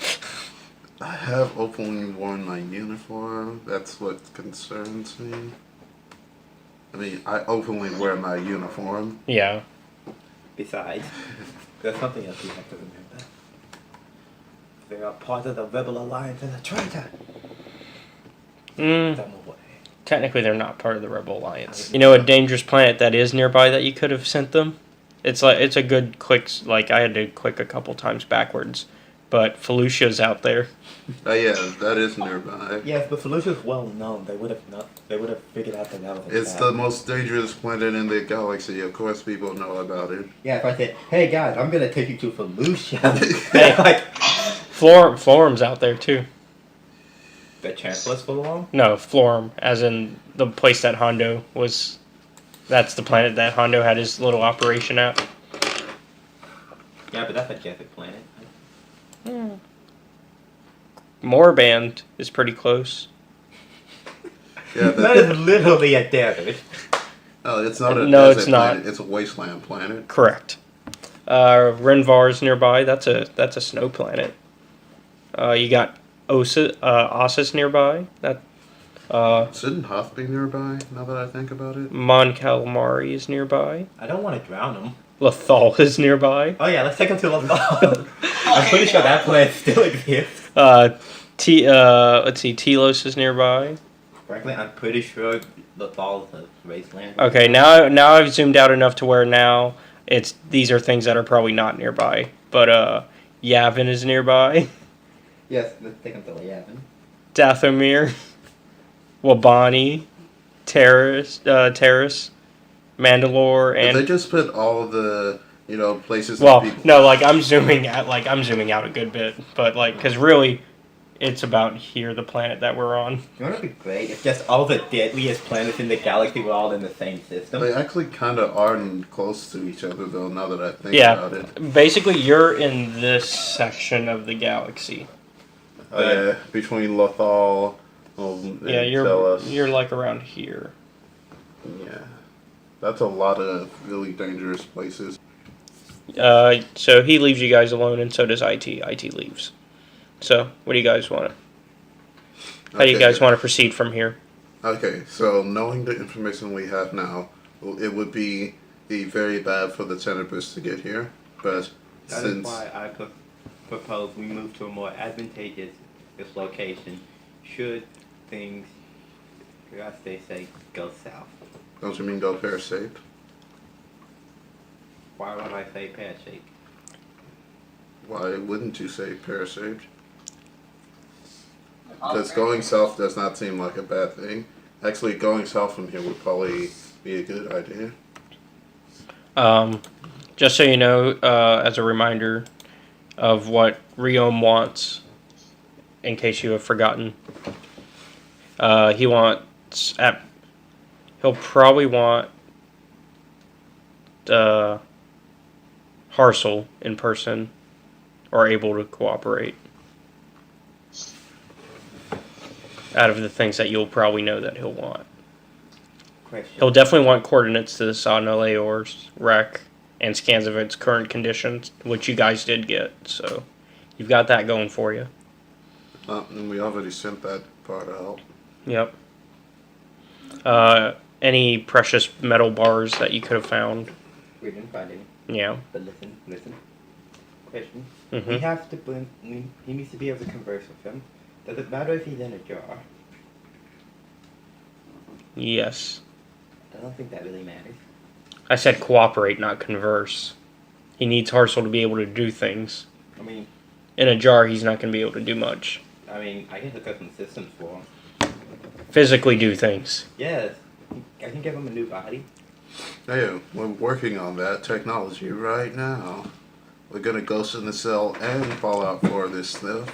I have openly worn my uniform. That's what concerns me. I mean, I openly wear my uniform. Yeah. Besides, there's something else you have to remember. They are part of the Rebel Alliance and a traitor. Technically, they're not part of the Rebel Alliance. You know, a dangerous planet that is nearby that you could have sent them? It's a good click. Like, I had to click a couple times backwards. But Felucia's out there. Oh yeah, that is nearby. Yes, but Felucia's well known. They would have figured out that that was It's the most dangerous planet in the galaxy. Of course, people know about it. Yeah, if I said, "Hey guys, I'm gonna take you to Felucia," Hey, like, Florum's out there too. The Chancellor's Florum? No, Florum, as in the place that Hondo was. That's the planet that Hondo had his little operation at. Yeah, but that's a desert planet. Moorband is pretty close. Yeah, that is literally a desert. Oh, it's not a no, desert it's not. planet. It's a wasteland planet. Correct. Renvar's nearby. That's a snow planet. You got Ossus nearby. Shouldn't Hoth be nearby? Now that I think about it. Mon Calamari is nearby. I don't want to drown him. Lothal is nearby. Oh yeah, let's take him to Lothal. I'm pretty sure that planet still exists. Let's see, Telos is nearby. Frankly, I'm pretty sure Lothal is a wasteland. Okay, now I've zoomed out enough to where now these are things that are probably not nearby. But Yavin is nearby. Yes, let's take him to Yavin. Dathomir, Wabani, Terrace, Mandalore, and If they just put all of the places. Well, that people... no, like I'm zooming out a good bit, but because really, it's about here, the planet that we're on. You know what would be great? If just all the deadliest planets in the galaxy were all in the same system. They actually kind of are close to each other, though. Now that I think about it. Basically, you're in this section of the galaxy. Yeah, between Lothal. Yeah, you're like around here. Yeah, that's a lot of really dangerous places. So he leaves you guys alone, and so does IT. IT leaves. So, what do you guys want? How do you guys want to proceed from here? Okay, so knowing the information we have now, it would be very bad for the Tenebris to get here. But that is why I propose we move to a more advantageous location should things, as they say, go south. Don't you mean go pear-shaped? Why would I say pear-shaped? Why wouldn't you say pear-shaped? Because going south does not seem like a bad thing. Actually, going south from here would probably be a good idea. Just so you know, as a reminder of what Riom wants, in case you have forgotten, he'll probably want Harsel in person or able to cooperate. Out of the things that you'll probably know that he'll want. He'll definitely want coordinates to the Sonaleor's wreck and scans of its current conditions, which you guys did get, so you've got that going for you. And we already sent that part out. Yep. Any precious metal bars that you could have found? We didn't find any. Yeah. But listen. question. Mhm. We have to bring. He needs to be able to converse with him. Does it matter if he's in a jar? Yes. I don't think that really matters. I said cooperate, not converse. He needs Harsel to be able to do things. I mean, in a jar, he's not going to be able to do much. I can look up some systems for him. Physically do things. Yes, I can give him a new body. Hey, we're working on that technology right now. We're gonna Ghost in the Cell and Fallout 4 this stuff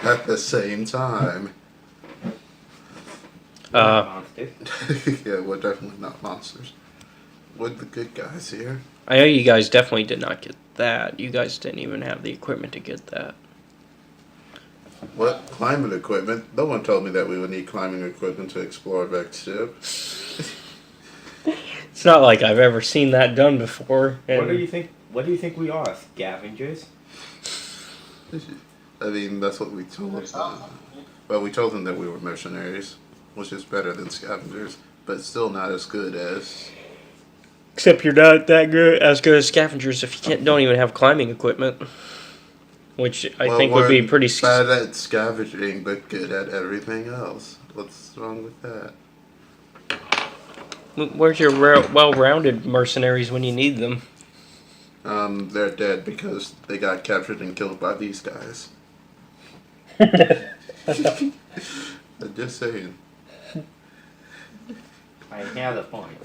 at the same time. Monsters. Yeah, we're definitely not monsters. We're the good guys here. I know you guys definitely did not get that. You guys didn't even have the equipment to get that. What? Climbing equipment? No one told me that we would need climbing equipment to explore Vec's ship. It's not like I've ever seen that done before. What do you think? What do you think we are? Scavengers? I mean, that's what we told them. Well, we told them that we were mercenaries, which is better than scavengers, but still not as good as... Except you're not that good as scavengers if you don't even have climbing equipment. Which I think would be pretty... bad at scavenging, but good at everything else. What's wrong with that? Where's your well-rounded mercenaries when you need them? They're dead because they got captured and killed by these guys. I'm just saying. I have a point.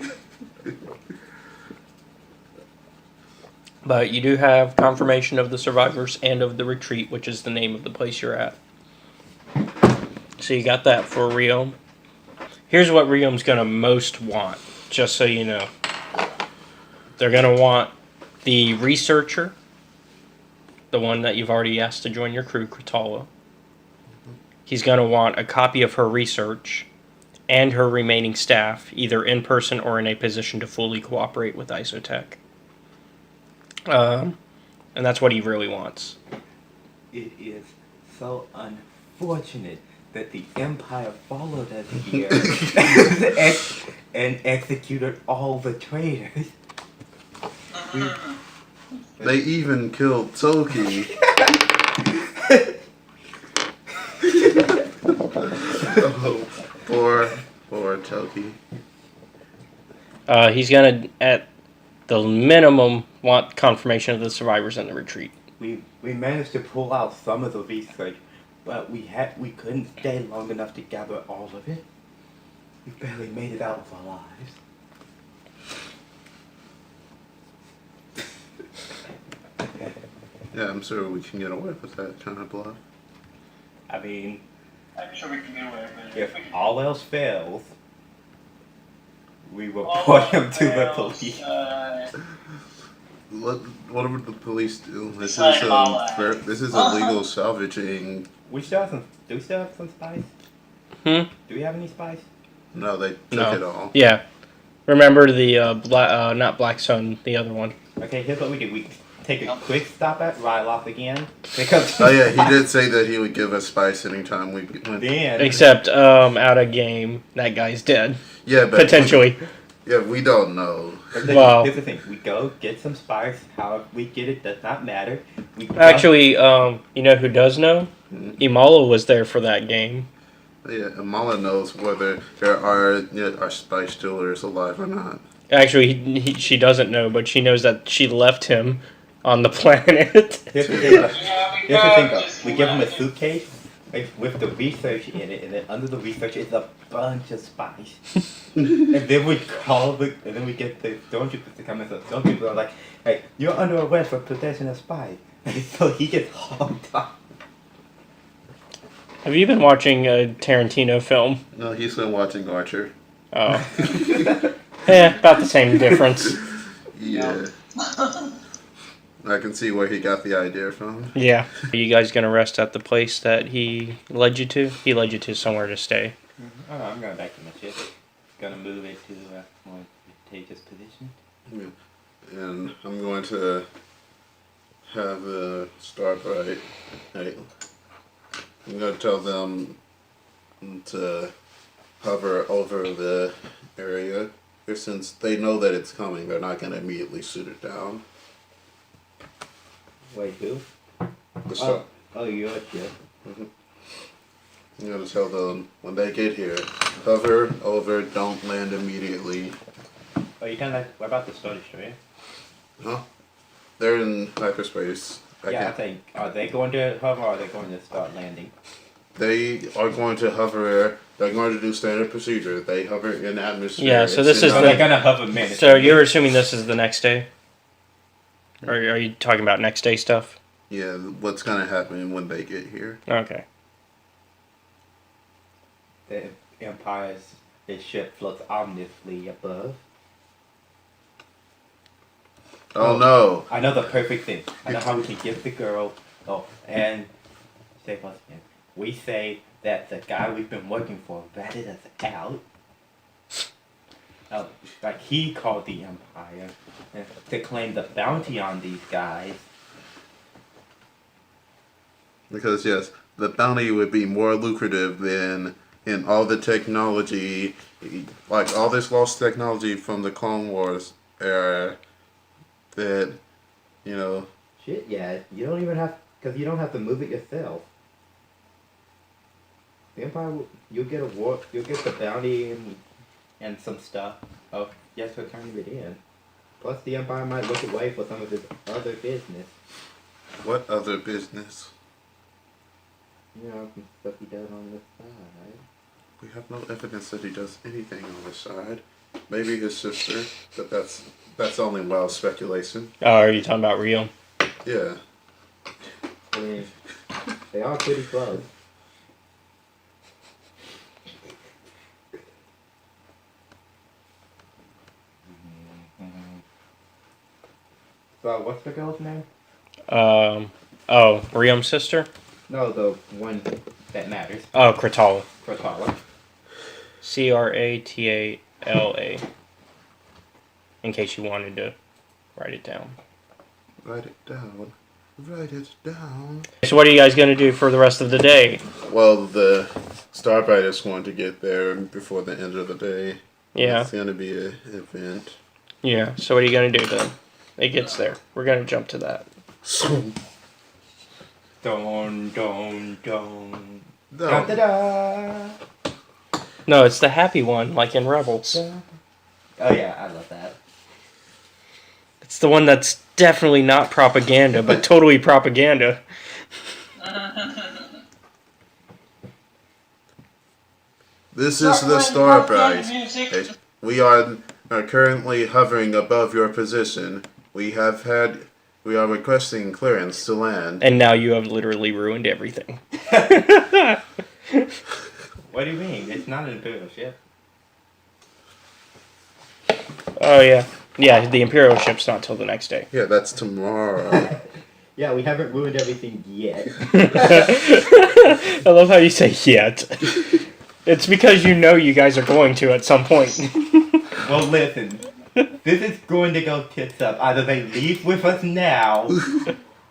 But you do have confirmation of the survivors and of the retreat, which is the name of the place you're at. So you got that for Riom. Here's what Riom's going to most want, just so you know. They're going to want the researcher, the one that you've already asked to join your crew, Kratala. He's going to want a copy of her research and her remaining staff, either in person or in a position to fully cooperate with Isotech. And that's what he really wants. It is so unfortunate that the Empire followed us here and executed all the traitors. They even killed Toki. Oh, poor Toki. He's going to, at the minimum, want confirmation of the survivors in the retreat. We managed to pull out some of the research, but we couldn't stay long enough to gather all of it. We barely made it out of our lives. Yeah, I'm sure we can get away with that kind of bluff. I mean, I'm sure we can get away with it. if all else fails, we report him to the police. What would the police do? This is Uh-huh. illegal salvaging. Do we still have some spies? Hmm? Do we have any spies? No, they took it all. Yeah. Remember the, not Black Sun, the other one. Okay, here's what we do. We take a quick stop at Ryloth again. Because Oh yeah, he did say that he would give us spice anytime we went. Except, out of game, that guy's dead. Yeah, but potentially. We don't know. Well, here's the thing. We go get some spice. How we get it does not matter. actually, you know who does know? Imala was there for that game. Yeah, Amala knows whether there are spice dealers alive or not. Actually, she doesn't know, but she knows that she left him on the planet. Here's the thing, though. We give him a suitcase with the research in it, and then under the research is a bunch of spice. And then we get the stormtroopers to come in. So the stormtroopers are like, "Hey, you're under arrest for possession of spice." And so he gets hauled up. Have you been watching a Tarantino film? No, he's been watching Archer. Oh. Yeah, about the same difference. Yeah. I can see where he got the idea from. Yeah. Are you guys going to rest at the place that he led you to? He led you to somewhere to stay. Oh, no, I'm going back to my ship. Gonna move it to a more advantageous position. Yeah. And I'm going to have a Starbright. I'm going to tell them to hover over the area. Since they know that it's coming, they're not going to immediately shoot it down. Wait, who? The star. Oh, your ship. Mm-hmm. You gotta tell them when they get here, hover over, don't land immediately. Oh, you kind of. What about the Star Destroyer? Huh? They're in hyperspace. I think. Are they going to hover or are they going to start landing? They are going to hover. They're going to do standard procedure. They hover in atmosphere. Yeah, so this is they're gonna hover minutes. So you're assuming this is the next day? Or are you talking about next day stuff? Yeah, what's gonna happen when they get here? Okay. The Empire's ship floats ominously above. Oh no! I know the perfect thing. I know how we can give the girl. Oh, and say once again, we say that the guy we've been working for ratted us out. Like he called the Empire to claim the bounty on these guys. Because yes, the bounty would be more lucrative than in all the technology, like all this lost technology from the Clone Wars era. That, you know. Shit, yeah. You don't even have, because you don't have to move it yourself. The Empire, you'll get a war, you'll get the bounty and some stuff. Oh, yes, we're turning it in. Plus, the Empire might look away for some of his other business. What other business? You know, some stuff he does on this side. We have no evidence that he does anything on this side. Maybe his sister, but that's only wild speculation. Oh, are you talking about Rio? Yeah. I mean, they are pretty close. So, what's the girl's name? Riom's sister? No, the one that matters. Oh, Kratala. Kratala. Kratala. In case you wanted to write it down. Write it down. Write it down. So what are you guys going to do for the rest of the day? Well, the Starbright is going to get there before the end of the day. Yeah. It's going to be an event. Yeah, so what are you going to do then? It gets there. We're going to jump to that. Don, don, don. No. Da, da, da. No, it's the happy one, like in Rebels. Oh yeah, I love that. It's the one that's definitely not propaganda, but totally propaganda. This is the Starbright. We are currently hovering above your position. We are requesting clearance to land. And now you have literally ruined everything. What do you mean? It's not an Imperial ship. Oh, yeah. Yeah, the Imperial ship's not till the next day. Yeah, that's tomorrow. Yeah, we haven't ruined everything yet. I love how you say yet. It's because you know you guys are going to at some point. Well, listen. This is going to go tits up. Either they leave with us now,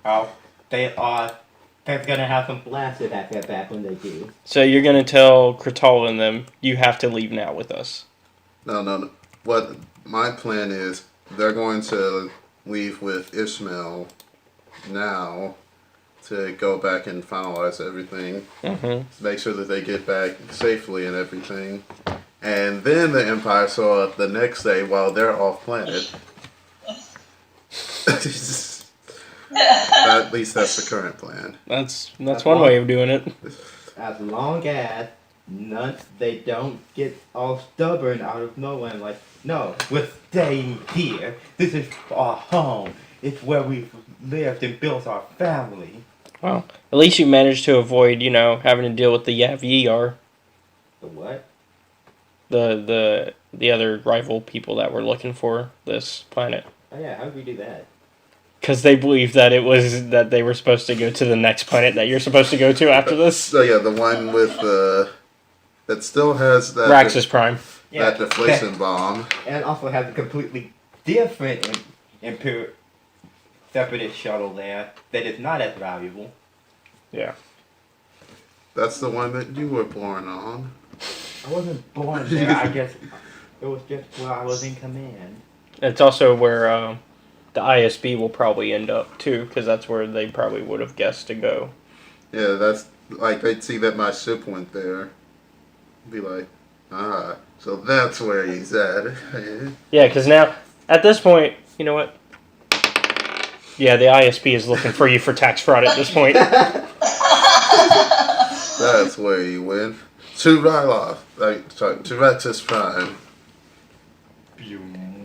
or they're gonna have some blasted at their back when they do. So you're gonna tell Kratala and them, you have to leave now with us. No. What my plan is, they're going to leave with Ishmael now to go back and finalize everything. Mm-hmm. Make sure that they get back safely and everything. And then the Empire saw up the next day while they're off planet. At least that's the current plan. That's one way of doing it. As long as they don't get all stubborn out of nowhere, like, no, we're staying here. This is our home. It's where we've lived and built our family. Well, at least you managed to avoid, having to deal with the Yav-Yar. The what? The other rival people that were looking for this planet. Oh yeah, how did we do that? Because they believed that that they were supposed to go to the next planet that you're supposed to go to after this. So yeah, the one with that still has that Raxus Prime. That deflation bomb. And also has a completely different separatist shuttle there that is not as valuable. Yeah. That's the one that you were born on. I wasn't born there. I guess it was just where I was in command. It's also where the ISB will probably end up too, because that's where they probably would have guessed to go. Yeah, that's like they'd see that my ship went there. Be like, ah, so that's where he's at. Yeah, because now at this point, you know what? Yeah, the ISB is looking for you for tax fraud at this point. That's where he went. To Ryloth, to Rectus Prime.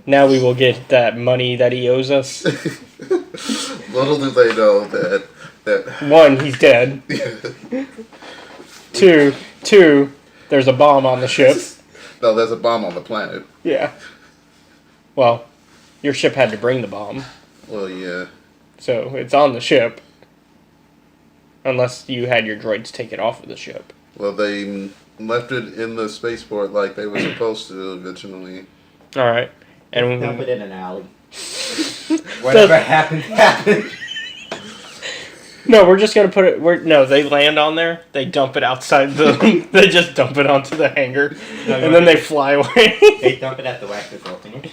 Now we will get that money that he owes us. Little do they know that one, he's dead. Two, there's a bomb on the ship. No, there's a bomb on the planet. Yeah. Well, your ship had to bring the bomb. Well, yeah. So it's on the ship. Unless you had your droids take it off of the ship. Well, they left it in the spaceport like they were supposed to originally. Alright. And dump it in an alley. Whatever happens, happens. No, we're just gonna put it. No, they land on there. They dump it outside the. They just dump it onto the hangar, and then they fly away. They dump it at the wax orphanage.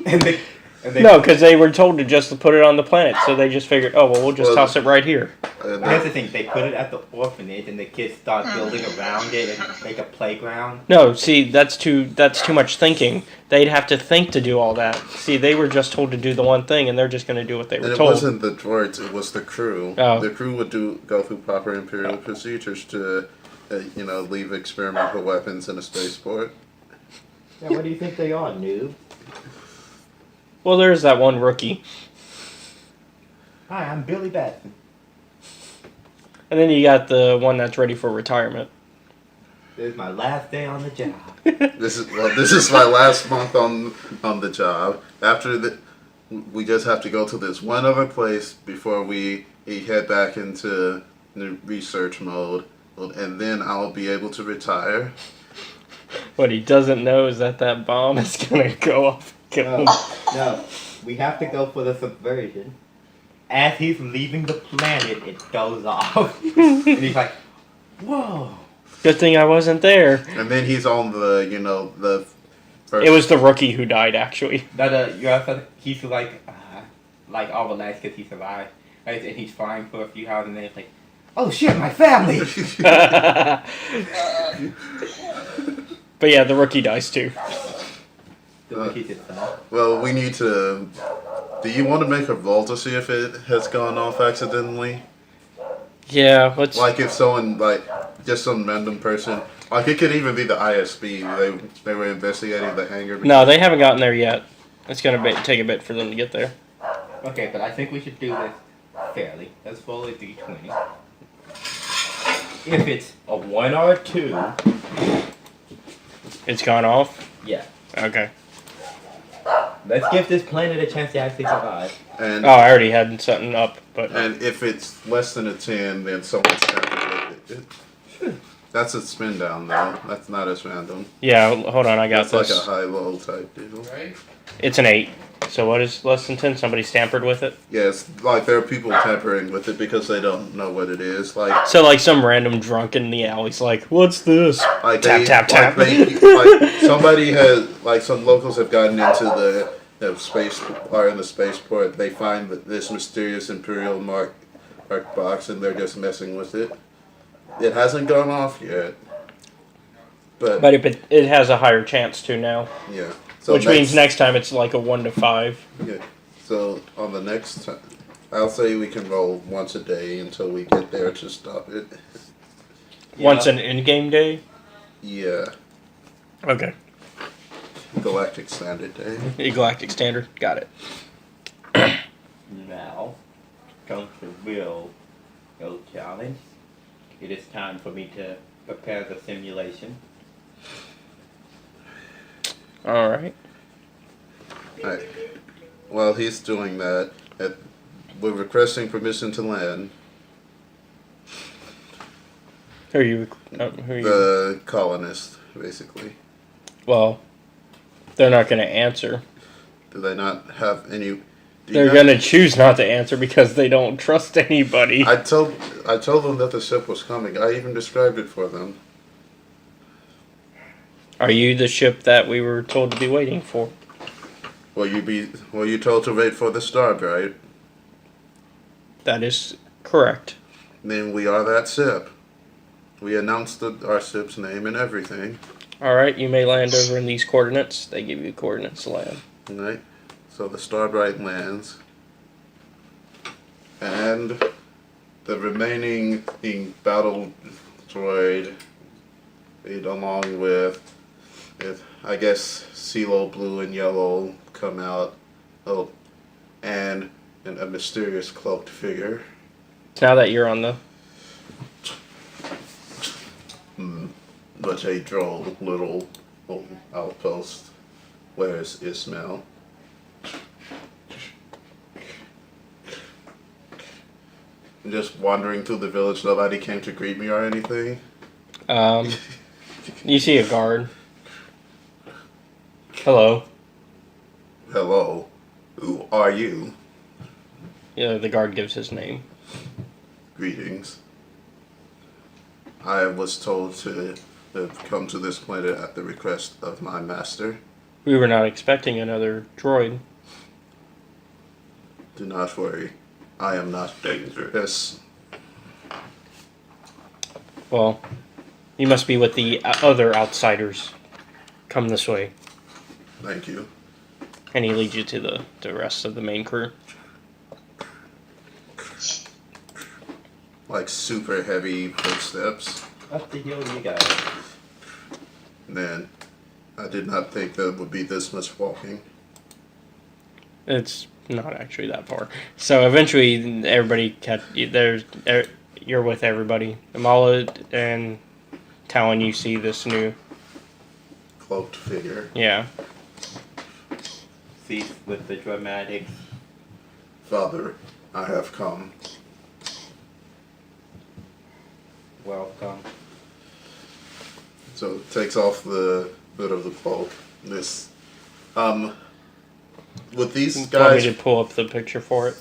and they no, because they were told to just put it on the planet, so they just figured, oh well, we'll just toss it right here. Here's the thing: they put it at the orphanage, and the kids start building around it and make a playground. No, see, that's too much thinking. They'd have to think to do all that. See, they were just told to do the one thing, and they're just going to do what they were told. It wasn't the droids; it was the crew. Oh. The crew would go through proper Imperial procedures to, leave experimental weapons in a spaceport. Yeah, what do you think they are, noob? Well, there's that one rookie. Hi, I'm Billy Batson. And then you got the one that's ready for retirement. This is my last day on the job. This is my last month on the job. After we just have to go to this one other place before we head back into the research mode, and then I'll be able to retire. What he doesn't know is that bomb is gonna go off. No, we have to go for the subversion. As he's leaving the planet, it goes off. And he's like, whoa. Good thing I wasn't there. And then he's on the first... It was the rookie who died, actually. He's like all relaxed because he survived. Right? And he's flying for a few hours and then it's like, oh shit, my family! But yeah, the rookie dies too. Well, we need to... Do you want to make a roll to see if it has gone off accidentally? Yeah, let's... Like if someone, just some random person... Like it could even be the ISB. They were investigating the hangar. No, they haven't gotten there yet. It's going to take a bit for them to get there. Okay, but I think we should do this fairly. Let's roll a d20. If it's a 1 or a 2... It's gone off? Yeah. Okay. Let's give this planet a chance to actually survive. And I already had something up, but... And if it's less than a 10, then someone's have to it. That's a spin down, though. That's not as random. Yeah, hold on, I got this. this. It's like a high-low type deal. Right? It's an 8. So what is less than 10? Somebody tampered with it? Yes, there are people tampering with it because they don't know what it is. So some random drunk in the alley's like, what's this? Tap. Somebody has, some locals have gotten into the space, or in the spaceport. They find this mysterious Imperial mark box and they're just messing with it. It hasn't gone off yet. But it has a higher chance to now. Yeah. Which means next time it's like a 1 to 5. Yeah. So on the next time, I'll say we can roll once a day until we get there to stop it. Once an in-game day? Yeah. Okay. Galactic Standard Day. Galactic Standard. Got it. Now comes the real challenge. It is time for me to prepare the simulation. Alright. While he's doing that, we're requesting permission to land. Who are you? The colonists, basically. Well, they're not going to answer. Do they not have any... They're going to choose not to answer because they don't trust anybody. I told them that the ship was coming. I even described it for them. Are you the ship that we were told to be waiting for? Will you told to wait for the start, right? That is correct. Then we are that ship. We announced our ship's name and everything. Alright, you may land over in these coordinates. They give you coordinates to land. Right? So the Starbright lands. And the remaining battle droid, along with, I guess, CeeLo Blue and Yellow come out. Oh, and a mysterious cloaked figure. Now that you're on the... But a droll little outpost. Where's Ismail? Just wandering through the village, nobody came to greet me or anything? You see a guard. Hello. Hello. Who are you? Yeah, the guard gives his name. Greetings. I was told to come to this planet at the request of my master. We were not expecting another droid. Do not worry. I am not dangerous. Well, you must be with the other outsiders. Come this way. Thank you. And he leads you to the rest of the main crew. Like super heavy footsteps. Up the hill you go. Man, I did not think there would be this much walking. It's not actually that far. So eventually, everybody you're with everybody. Amala and Talon, you see this new cloaked figure. Yeah. Cease with the dramatics. Father, I have come. Welcome. So it takes off the hood of the cloak. With these guys. Want me to pull up the picture for it?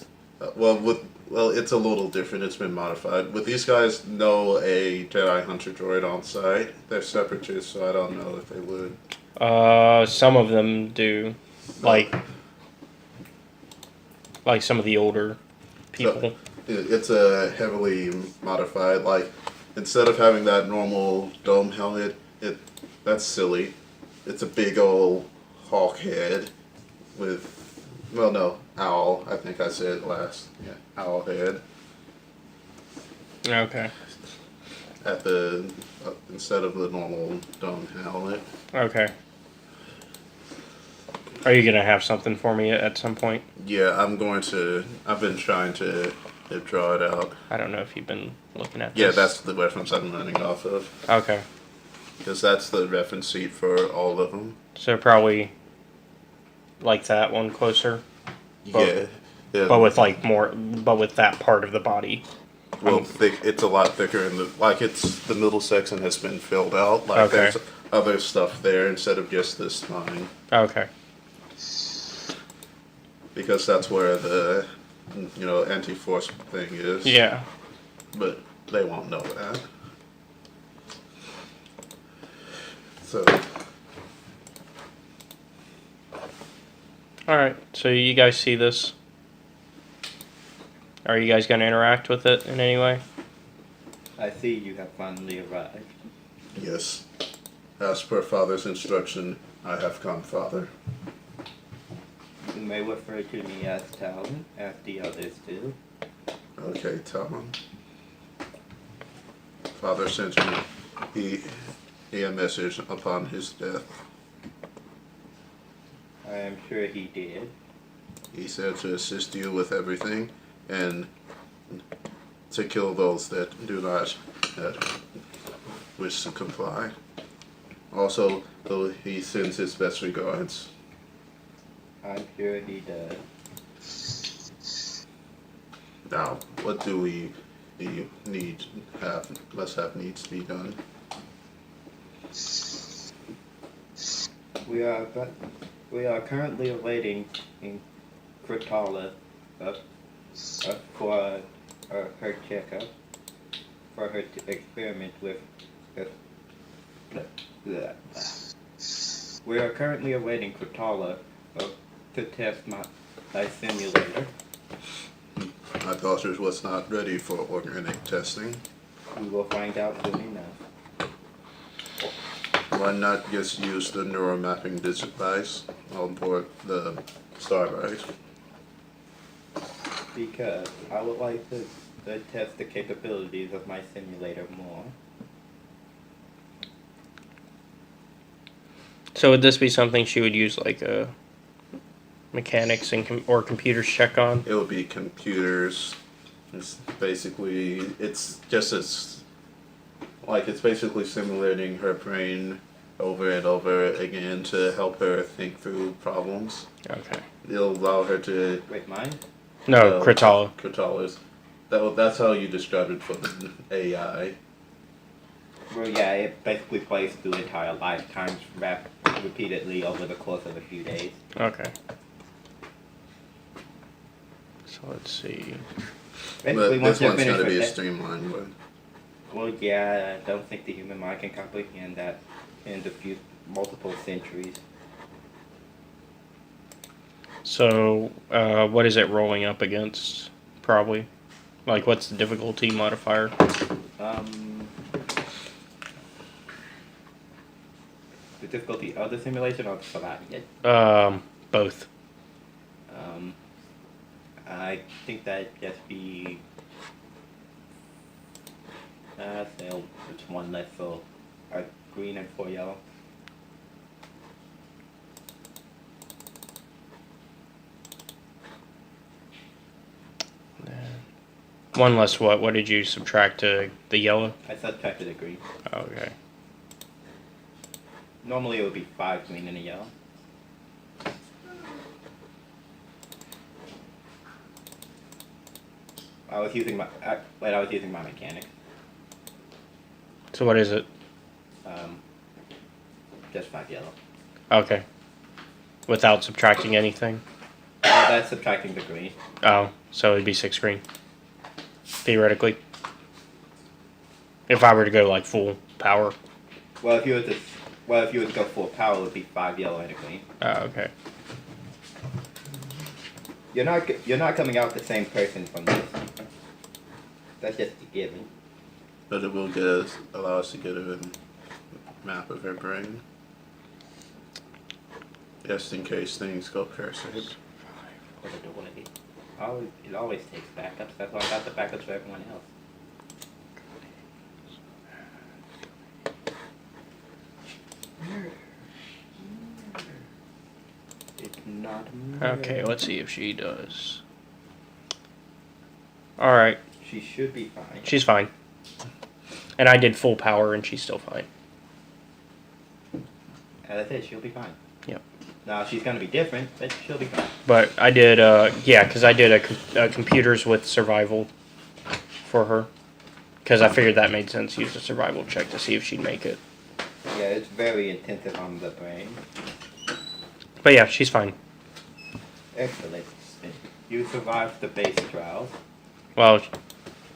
Well, it's a little different. It's been modified. Would these guys know a Jedi Hunter droid on site? They're separatists, so I don't know if they would. Some of them do, like some of the older people. So, it's a heavily modified. Like, instead of having that normal dome helmet, that's silly. It's a big old hawk head with, well, no, owl. I think I said it last. Yeah, owl head. Okay. At the instead of the normal dome helmet. Okay. Are you gonna have something for me at some point? Yeah, I've been trying to draw it out. I don't know if you've been looking at this. Yeah, that's the reference I'm running off of. Okay. Because that's the reference sheet for all of them. So probably like that one closer. Yeah. But with but with that part of the body. Well, it's a lot thicker, and the middle section has been filled out. Like Okay. there's other stuff there instead of just the spine. Okay. Because that's where the anti-force thing is. Yeah. But they won't know that. So. Alright, so you guys see this? Are you guys going to interact with it in any way? I see you have finally arrived. Yes. As per Father's instruction, I have come, Father. You may refer to me as Talon, as the others do. Okay, Talon. Father sent me a message upon his death. I am sure he did. He said to assist you with everything and to kill those that do not wish to comply. Also, though he sends his best regards. I'm sure he does. Now, what do we must have needs to be done? We are currently awaiting in Kratala for her checkup, for her to experiment with. We are currently awaiting Kratala to test my simulator. My daughter was not ready for organic testing. We will find out soon enough. Why not just use the neural mapping device on board the Starbright? Because I would like to test the capabilities of my simulator more. So would this be something she would use like a mechanics and or computers check on? It would be computers. It's basically, it's just as, like, it's basically simulating her brain over and over again to help her think through problems. Okay. It'll allow her to... Wait, mine? No, Krayt. Krayt. That's how you describe it for the AI. Well, yeah, it basically plays through entire lifetimes repeatedly over the course of a few days. Okay. So let's see. Basically, But once this one's finished going to with be a that- streamlined one. Well, yeah, I don't think the human mind can comprehend that in the multiple centuries. So, what is it rolling up against? Probably. Like, what's the difficulty modifier? The difficulty of the simulation or surviving it? Both. I think that'd just be... say it's one less, so green and 4 yellow. One less what? What did you subtract to the yellow? I subtracted a green. Okay. Normally it would be 5 green and a yellow. I was using my mechanics. So what is it? Just 5 yellow. Okay. Without subtracting anything? That's subtracting the green. Oh, so it'd be 6 green. Theoretically. If I were to go like full power. Well, if you were to go full power, it would be 5 yellow and a green. Oh, okay. You're not coming out the same person from this. That's just a given. But it will allow us to get a map of her brain. Just in case things go pear-shaped. It always takes backups. That's why I got the backups for everyone else. It's not Okay, let's see if she does. Alright. She should be fine. She's fine. And I did full power and she's still fine. As I said, she'll be fine. Yep. Now, she's going to be different, but she'll be fine. But I did, yeah, because I did a computers with survival for her. Because I figured that made sense. Use a survival check to see if she'd make it. Yeah, it's very intensive on the brain. But yeah, she's fine. Excellent. You survived the base trials. Well,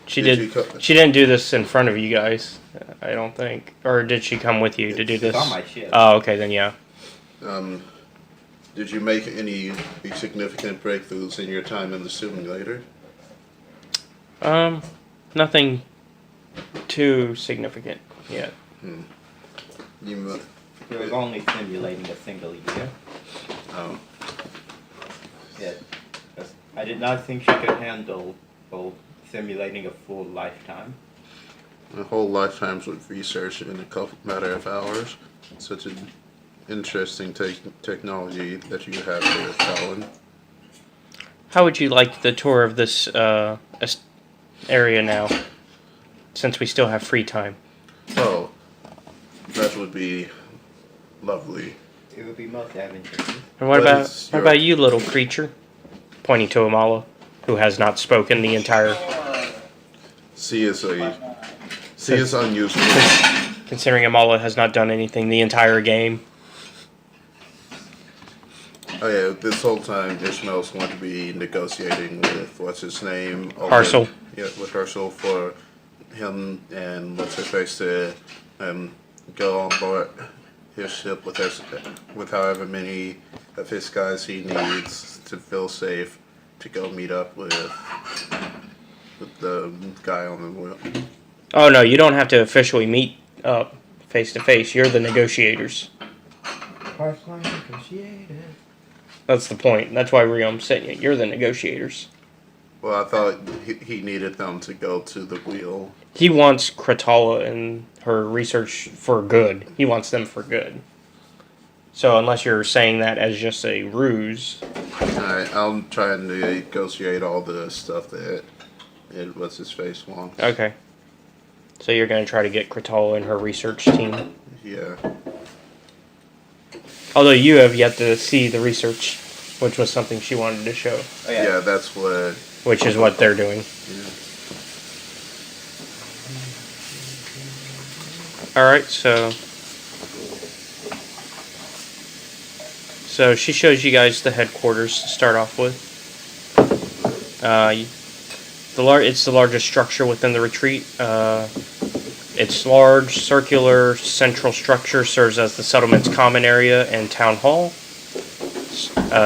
she didn't do this in front of you guys, I don't think. Or did she come with you to do this? It's on my ship. Oh, okay, then yeah. Did you make any significant breakthroughs in your time in the simulator? Nothing too significant yet. It was only simulating a single year. Oh. Yeah. I did not think she could handle simulating a full lifetime. A whole lifetime's with research in a matter of hours. Such an interesting technology that you have here, Colin. How would you like the tour of this area now, since we still have free time? Oh, that would be lovely. It would be most advantageous. And what about you, little creature? Pointing to Amala, who has not spoken the entire... She is unusual. Considering Amala has not done anything the entire game. Oh yeah, this whole time Ishmael's going to be negotiating with, what's his name? Harsel. Yeah, with Harsel for him and what's her face to go on board his ship with however many of his guys he needs to feel safe to go meet up with the guy on the wheel. Oh no, you don't have to officially meet up face to face. You're the negotiators. First-line negotiator. That's the point. That's why Riom sent you. You're the negotiators. Well, I thought he needed them to go to the wheel. He wants Kratala and her research for good. He wants them for good. So unless you're saying that as just a ruse. Alright, I'm trying to negotiate all the stuff that what's his face wants. Okay. So you're going to try to get Kratala and her research team. Yeah. Although you have yet to see the research, which was something she wanted to show. Oh, yeah, that's what... Which is what they're doing. Yeah. Alright, so she shows you guys the headquarters to start off with. It's the largest structure within the retreat. Its large, circular, central structure serves as the settlement's common area and town hall.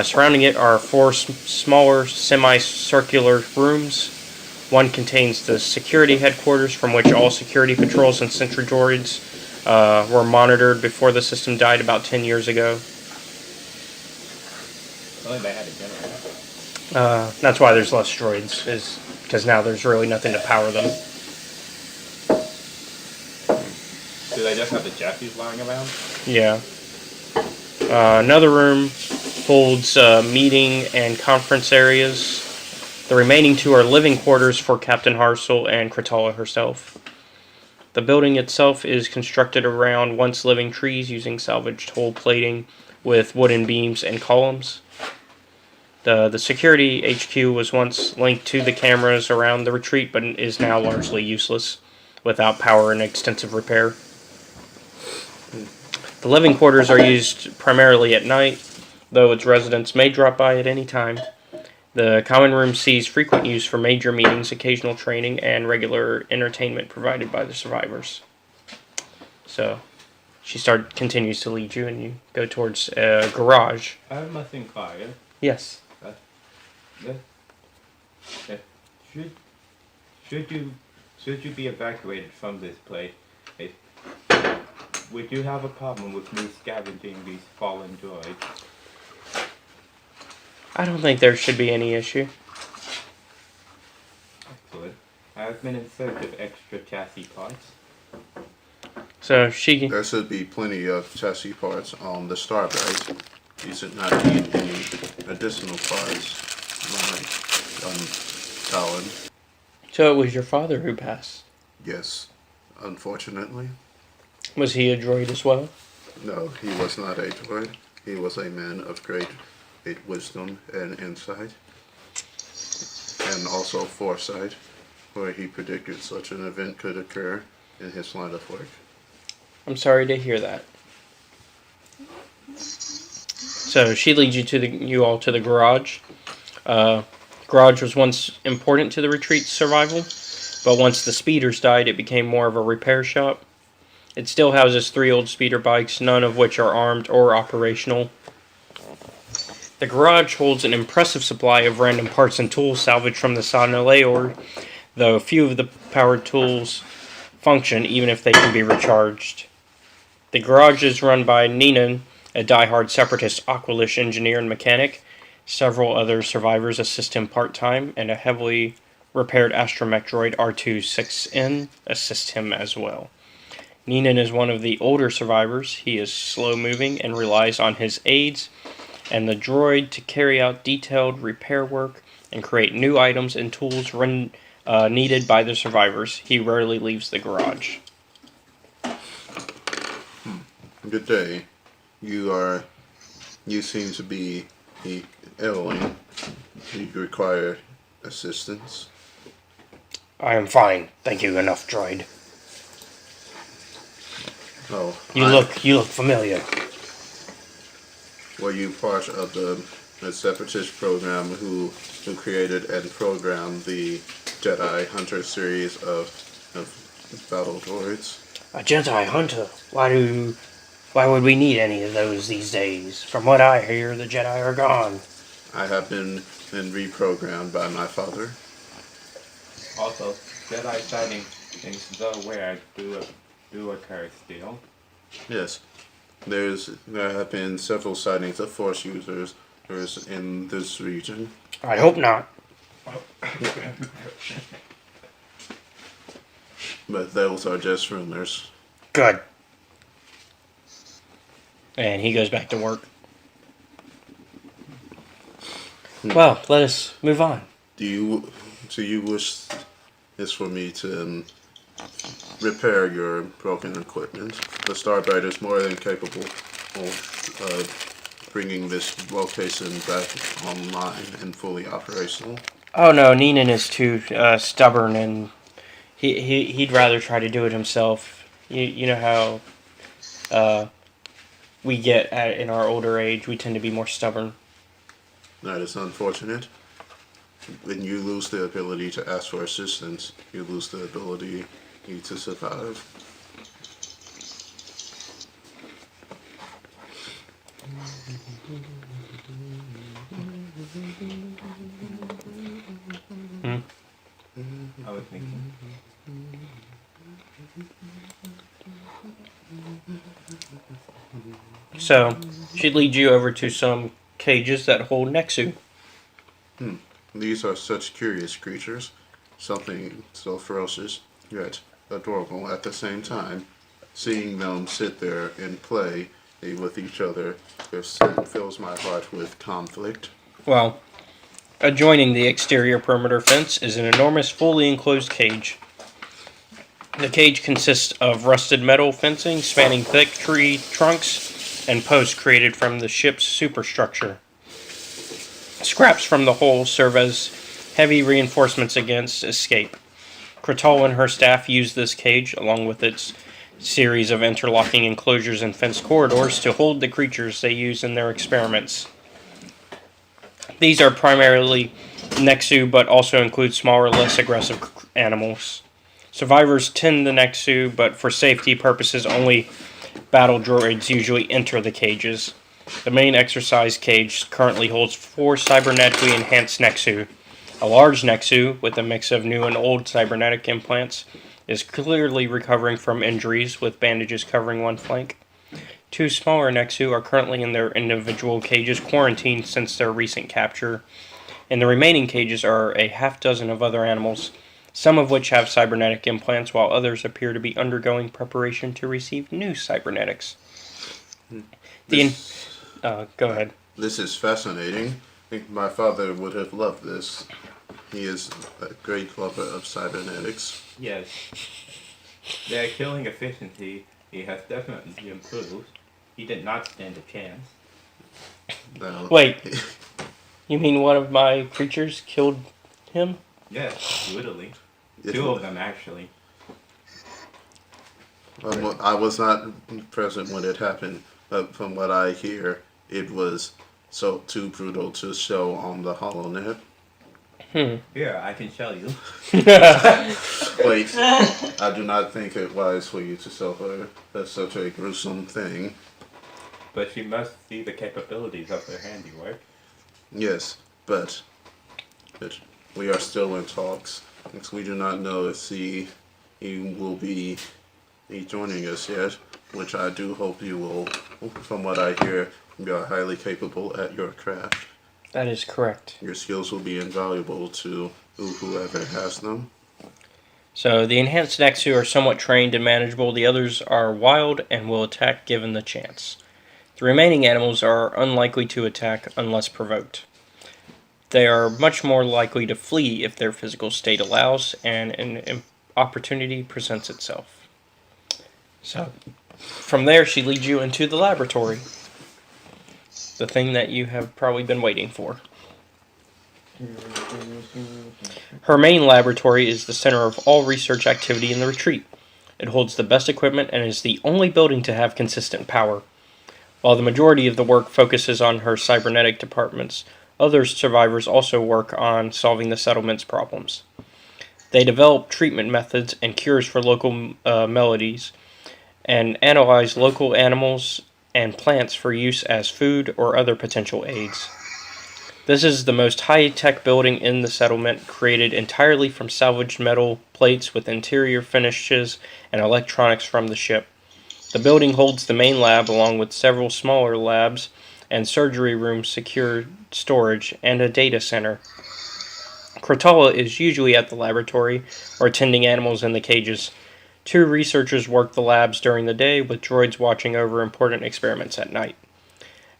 Surrounding it are 4 smaller, semicircular rooms. One contains the security headquarters, from which all security patrols and sentry droids were monitored before the system died about 10 years ago. Only they had a generator. That's why there's less droids, is because now there's really nothing to power them. Do they just have the chassis lying around? Yeah. Another room holds meeting and conference areas. The remaining 2 are living quarters for Captain Harsel and Kratala herself. The building itself is constructed around once living trees using salvaged whole plating with wooden beams and columns. The security HQ was once linked to the cameras around the retreat, but is now largely useless without power and extensive repair. The living quarters are used primarily at night, though its residents may drop by at any time. The common room sees frequent use for major meetings, occasional training, and regular entertainment provided by the survivors. So, she continues to lead you, and you go towards a garage. I must inquire. Yes. Should you be evacuated from this place, would you have a problem with me scavenging these fallen droids? I don't think there should be any issue. Excellent. I have been in search of extra chassis parts. So there should be plenty of chassis parts on the Starbase. You should not need any additional parts, like Talon. So it was your father who passed? Yes, unfortunately. Was he a droid as well? No, he was not a droid. He was a man of great wisdom and insight, and also foresight, where he predicted such an event could occur in his line of work. I'm sorry to hear that. So she leads you all to the garage. Garage was once important to the retreat's survival, but once the speeders died, it became more of a repair shop. It still houses 3 old speeder bikes, none of which are armed or operational. The garage holds an impressive supply of random parts and tools salvaged from the Sonaleor, though few of the powered tools function even if they can be recharged. The garage is run by Ninan, a die-hard separatist Aqualish engineer and mechanic. Several other survivors assist him part-time, and a heavily repaired astromech droid R26N assists him as well. Ninan is one of the older survivors. He is slow-moving and relies on his aides and the droid to carry out detailed repair work and create new items and tools needed by the survivors. He rarely leaves the garage. Good day. You seem to be ailing. Do you require assistance? I am fine. Thank you enough, droid. Oh. You look familiar. Were you part of the separatist program who created and programmed the Jedi Hunter series of battle droids? A Jedi Hunter? Why do Why would we need any of those these days? From what I hear, the Jedi are gone. I have been reprogrammed by my father. Also, Jedi sightings in Delaware do occur still. Yes. There have been several sightings of Force users in this region. I hope not. But those are just rumors. Good. And he goes back to work. Well, let us move on. Do you wish this for me to repair your broken equipment? The Starbite is more than capable of bringing this location back online and fully operational. Oh no, Neenan is too stubborn, and he'd rather try to do it himself. You know how we get in our older age, we tend to be more stubborn. That is unfortunate. When you lose the ability to ask for assistance, you lose the ability to survive. I was thinking. So, she leads you over to some cages that hold Nexu. These are such curious creatures. Something so ferocious, yet adorable at the same time. Seeing them sit there and play with each other fills my heart with conflict. Well, adjoining the exterior perimeter fence is an enormous, fully enclosed cage. The cage consists of rusted metal fencing spanning thick tree trunks and posts created from the ship's superstructure. Scraps from the hull serve as heavy reinforcements against escape. Krayt and her staff use this cage, along with its series of interlocking enclosures and fenced corridors, to hold the creatures they use in their experiments. These are primarily Nexu, but also include smaller, less aggressive animals. Survivors tend the Nexu, but for safety purposes, only battle droids usually enter the cages. The main exercise cage currently holds 4 cybernetically enhanced Nexu. A large Nexu, with a mix of new and old cybernetic implants, is clearly recovering from injuries, with bandages covering one flank. 2 smaller Nexu are currently in their individual cages, quarantined since their recent capture. In the remaining cages are a half-dozen of other animals, some of which have cybernetic implants, while others appear to be undergoing preparation to receive new cybernetics. Go ahead. This is fascinating. I think my father would have loved this. He is a great lover of cybernetics. Yes. Their killing efficiency has definitely improved. He did not stand a chance. No. Wait, you mean one of my creatures killed him? Yes, literally. 2 of them, actually. I was not present when it happened, but from what I hear, it was too brutal to show on the HoloNet. Here, I can show you. Wait, I do not think it wise for you to show her such a gruesome thing. But she must see the capabilities of her handiwork. Yes, but we are still in talks. We do not know if he will be joining us yet, which I do hope you will. From what I hear, you are highly capable at your craft. That is correct. Your skills will be invaluable to whoever has them. So the enhanced Nexu are somewhat trained and manageable. The others are wild and will attack given the chance. The remaining animals are unlikely to attack unless provoked. They are much more likely to flee if their physical state allows and an opportunity presents itself. So, from there she leads you into the laboratory. The thing that you have probably been waiting for. Her main laboratory is the center of all research activity in the retreat. It holds the best equipment and is the only building to have consistent power. While the majority of the work focuses on her cybernetic departments, other survivors also work on solving the settlement's problems. They develop treatment methods and cures for local maladies, and analyze local animals and plants for use as food or other potential aids. This is the most high-tech building in the settlement, created entirely from salvaged metal plates with interior finishes and electronics from the ship. The building holds the main lab along with several smaller labs and surgery rooms, secure storage, and a data center. Krayt is usually at the laboratory or tending animals in the cages. 2 researchers work the labs during the day, with droids watching over important experiments at night.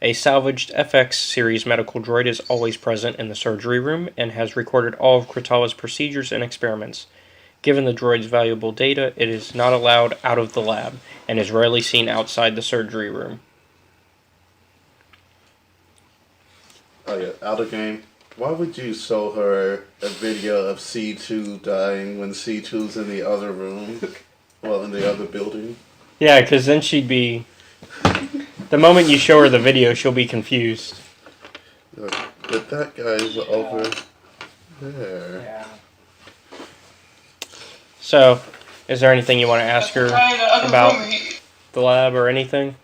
A salvaged FX series medical droid is always present in the surgery room and has recorded all of Krayt's procedures and experiments. Given the droid's valuable data, it is not allowed out of the lab and is rarely seen outside the surgery room. Oh yeah, out of game. Why would you show her a video of C2 dying when C2's in the other room? Well, in the other building? Yeah, because then she'd be... The moment you show her the video, she'll be confused. But that guy's over there. Yeah. So, is there anything you want to ask her about the lab or anything?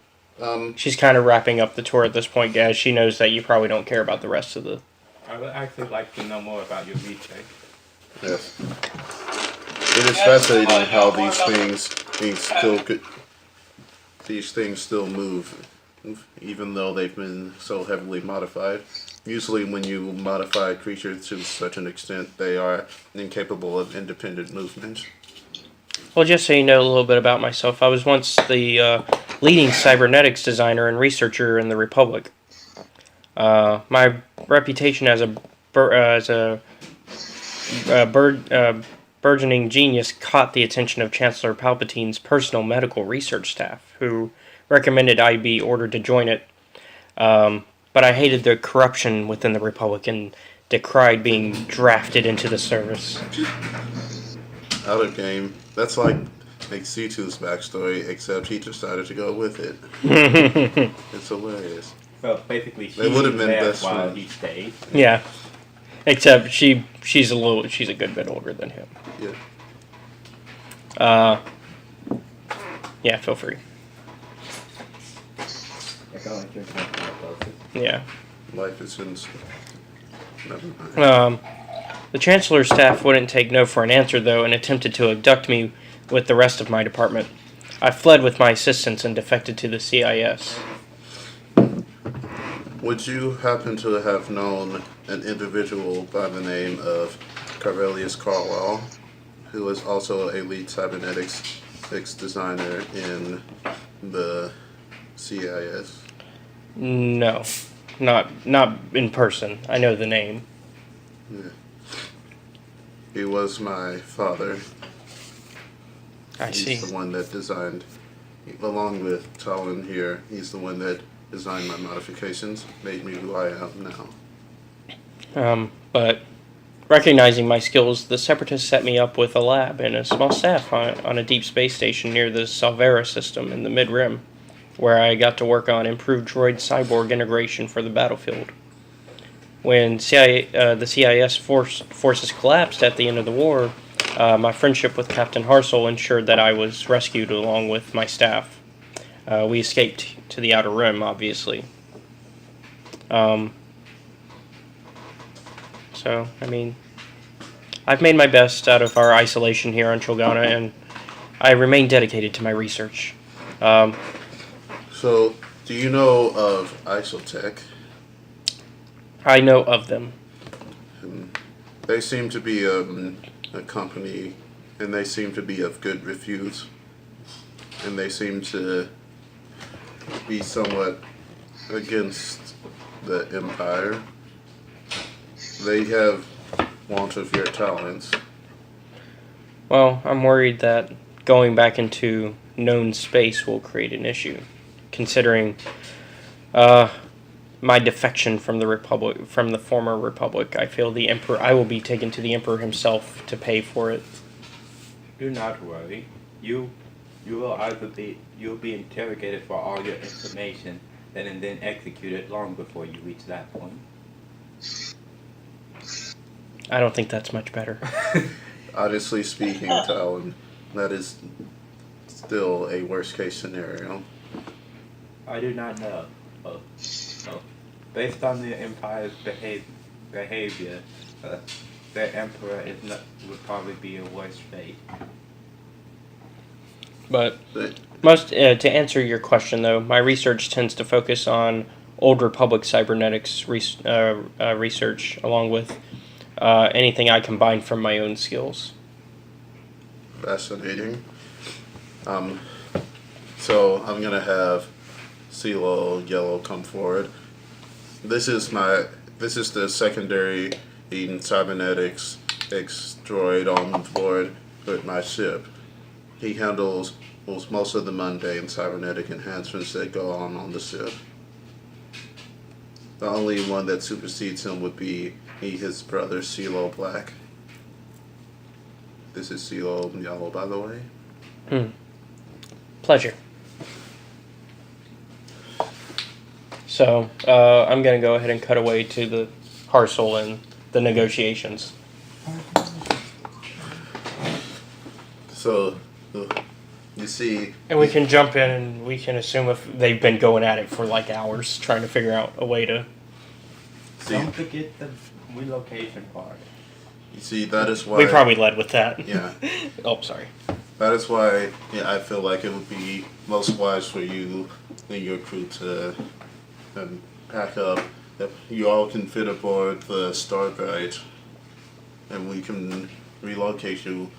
She's kind of wrapping up the tour at this point, guys. She knows that you probably don't care about the rest of the... I would actually like to know more about your research. Yes. It is fascinating how these things still move, even though they've been so heavily modified. Usually when you modify creatures to such an extent, they are incapable of independent movement. Well, just so you know a little bit about myself, I was once the leading cybernetics designer and researcher in the Republic. My reputation as a burgeoning genius caught the attention of Chancellor Palpatine's personal medical research staff, who recommended I be ordered to join it. But I hated the corruption within the Republic and decried being drafted into the service. Out of game. That's like C2's backstory, except he decided to go with it. It's hilarious. So basically, they would have been best while friends. he stayed. Yeah, except she's a good bit older than him. Yeah. Yeah, feel free. Yeah. Life is in. Never mind. The Chancellor's staff wouldn't take no for an answer, though, and attempted to abduct me with the rest of my department. I fled with my assistants and defected to the CIS. Would you happen to have known an individual by the name of Cornelius Carwell, who is also a lead cybernetics designer in the CIS? No, not in person. I know the name. Yeah. He was my father. I see. He's the one that designed, along with Talon here, he's the one that designed my modifications, made me who I am now. But recognizing my skills, the Separatists set me up with a lab and a small staff on a deep space station near the Salvera system in the Mid-Rim, where I got to work on improved droid-cyborg integration for the battlefield. When the CIS forces collapsed at the end of the war, my friendship with Captain Harsel ensured that I was rescued along with my staff. We escaped to the Outer Rim, obviously. So, I mean, I've made my best out of our isolation here on Chulgana, and I remain dedicated to my research. So, do you know of Isotech? I know of them. They seem to be a company, and they seem to be of good repute, and they seem to be somewhat against the Empire. They have want of your talents. Well, I'm worried that going back into known space will create an issue, considering my defection from the Republic, from the former Republic. I feel I will be taken to the Emperor himself to pay for it. Do not worry. You'll be interrogated for all your information, and then executed long before you reach that point. I don't think that's much better. Honestly speaking, Talon, that is still a worst case scenario. I do not know. Based on the Empire's behavior, the Emperor would probably be a worse fate. But most to answer your question, though, my research tends to focus on Old Republic cybernetics research, along with anything I combine from my own skills. Fascinating. So I'm gonna have CeeLo Yellow come forward. This is the secondary Eden Cybernetics droid on board with my ship. He handles most of the mundane cybernetic enhancements that go on the ship. The only one that supersedes him would be his brother CeeLo Black. This is CeeLo Yellow, by the way. Pleasure. So, I'm going to go ahead and cut away to the parcel and the negotiations. So, you see... And we can jump in and we can assume if they've been going at it for like hours, trying to figure out a way to... Don't forget the relocation part. You see, that is why... We probably led with that. Yeah. Oh, sorry. That is why I feel like it would be most wise for you and your crew to pack up. If you all can fit aboard the Starbright, and we can relocate you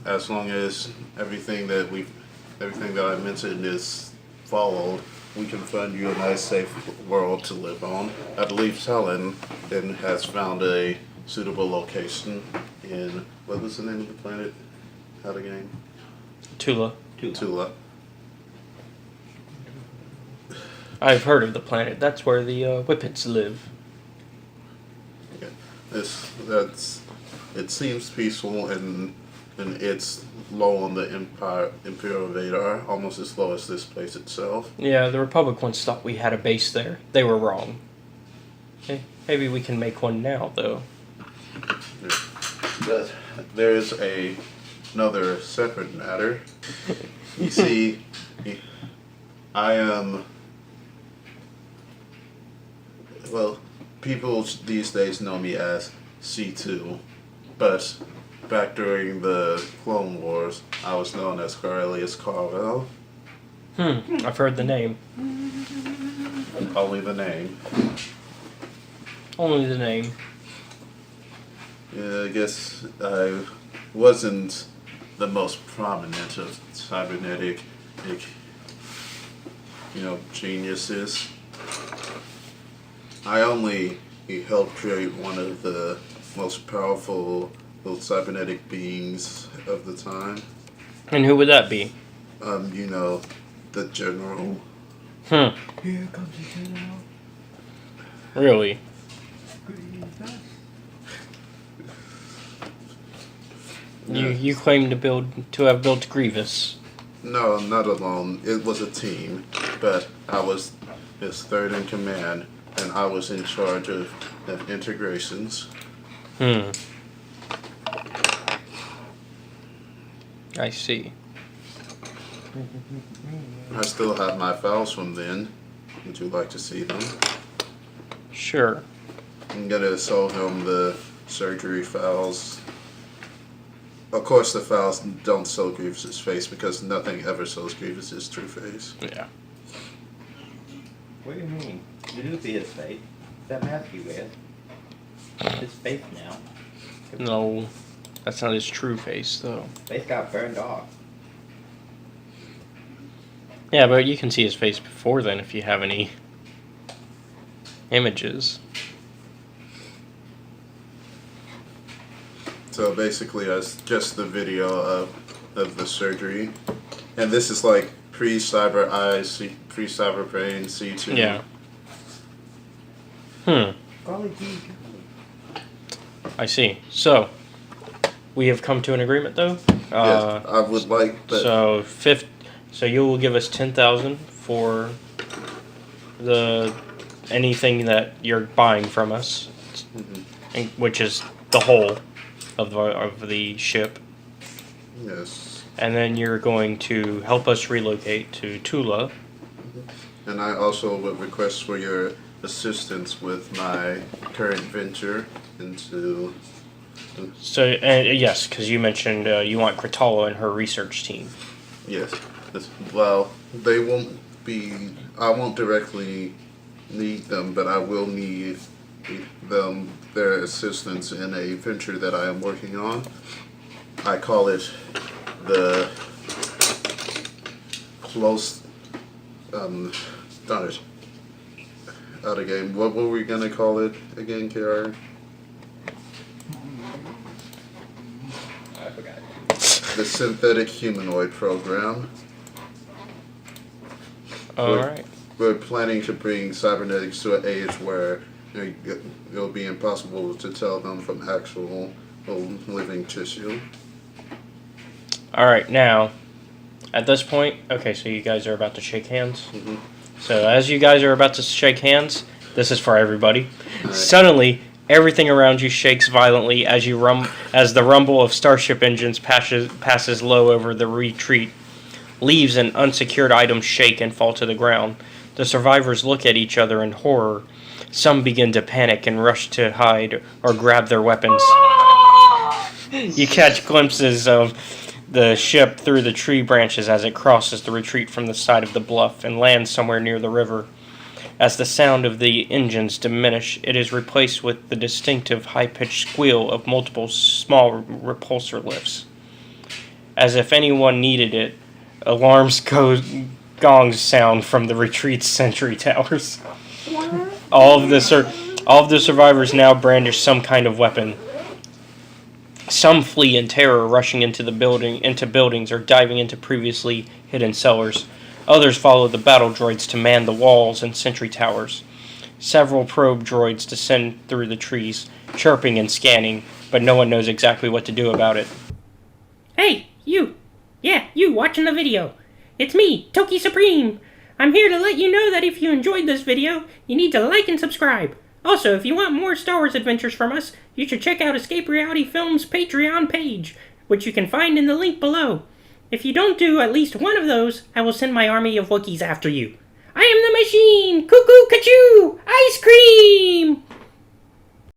as long as everything that I mentioned is followed. We can find you a nice, safe world to live on. I believe Helen then has found a suitable location in, what was the name of the planet? How the game? Tula. Tula. I've heard of the planet. That's where the Whippets live. Yeah. It seems peaceful and it's low on the Imperial radar, almost as low as this place itself. Yeah, the Republic once thought we had a base there. They were wrong. Okay. Maybe we can make one now, though. Yeah. But there is another separate matter. You see, I am... Well, people these days know me as C2, but back during the Clone Wars, I was known as Corellius Carvel. I've heard the name. Only the name. Only the name. Yeah, I guess I wasn't the most prominent of cybernetic, geniuses. I only helped create one of the most powerful cybernetic beings of the time. And who would that be? The General. Here comes the General. Really? You claim to have built Grievous. No, not alone. It was a team, but I was his third in command, and I was in charge of integrations. I see. I still have my files from then. Would you like to see them? Sure. I'm gonna show him the surgery files. Of course, the files don't show Grievous's face because nothing ever shows Grievous's true face. Yeah. What do you mean? You do see his face. That mask he wears. His face now. No, that's not his true face, though. Face got burned off. Yeah, but you can see his face before then if you have any images. So basically, that's just the video of the surgery, and this is like pre-cyber eyes, pre-cyber brain, C2. Yeah. I see. So, we have come to an agreement, though. Yes, I would like. But So you will give us 10,000 for anything that you're buying from us, which is the whole of the ship. Yes. And then you're going to help us relocate to Tula. And I also would request for your assistance with my current venture into. So, yes, because you mentioned you want Kratala and her research team. Yes. Well, they won't be. I won't directly need them, but I will need their assistance in a venture that I am working on. I call it the close. Darn it. Out of game. What were we gonna call it again, Kiara? I forgot. The synthetic humanoid program. Alright. We're planning to bring cybernetics to an age where it'll be impossible to tell them from actual living tissue. Alright, now, at this point, okay, so you guys are about to shake hands. Mm-hmm. So as you guys are about to shake hands, this is for everybody. Right. Suddenly, everything around you shakes violently as as the rumble of starship engines passes low over the retreat. Leaves and unsecured items shake and fall to the ground. The survivors look at each other in horror. Some begin to panic and rush to hide or grab their weapons. You catch glimpses of the ship through the tree branches as it crosses the retreat from the side of the bluff and lands somewhere near the river. As the sound of the engines diminish, it is replaced with the distinctive high-pitched squeal of multiple small repulsor lifts. As if anyone needed it, alarms gongs sound from the retreat's sentry towers. All of the survivors now brandish some kind of weapon. Some flee in terror, rushing into buildings or diving into previously hidden cellars. Others follow the battle droids to man the walls and sentry towers. Several probe droids descend through the trees, chirping and scanning, but no one knows exactly what to do about it. Hey, you! Yeah, you watching the video. It's me, Toki Supreme. I'm here to let you know that if you enjoyed this video, you need to like and subscribe. Also, if you want more Star Wars adventures from us, you should check out Escape Reality Films' Patreon page, which you can find in the link below. If you don't do at least one of those, I will send my army of Wookiees after you. I am the machine! Cuckoo, Cachoo! Ice cream!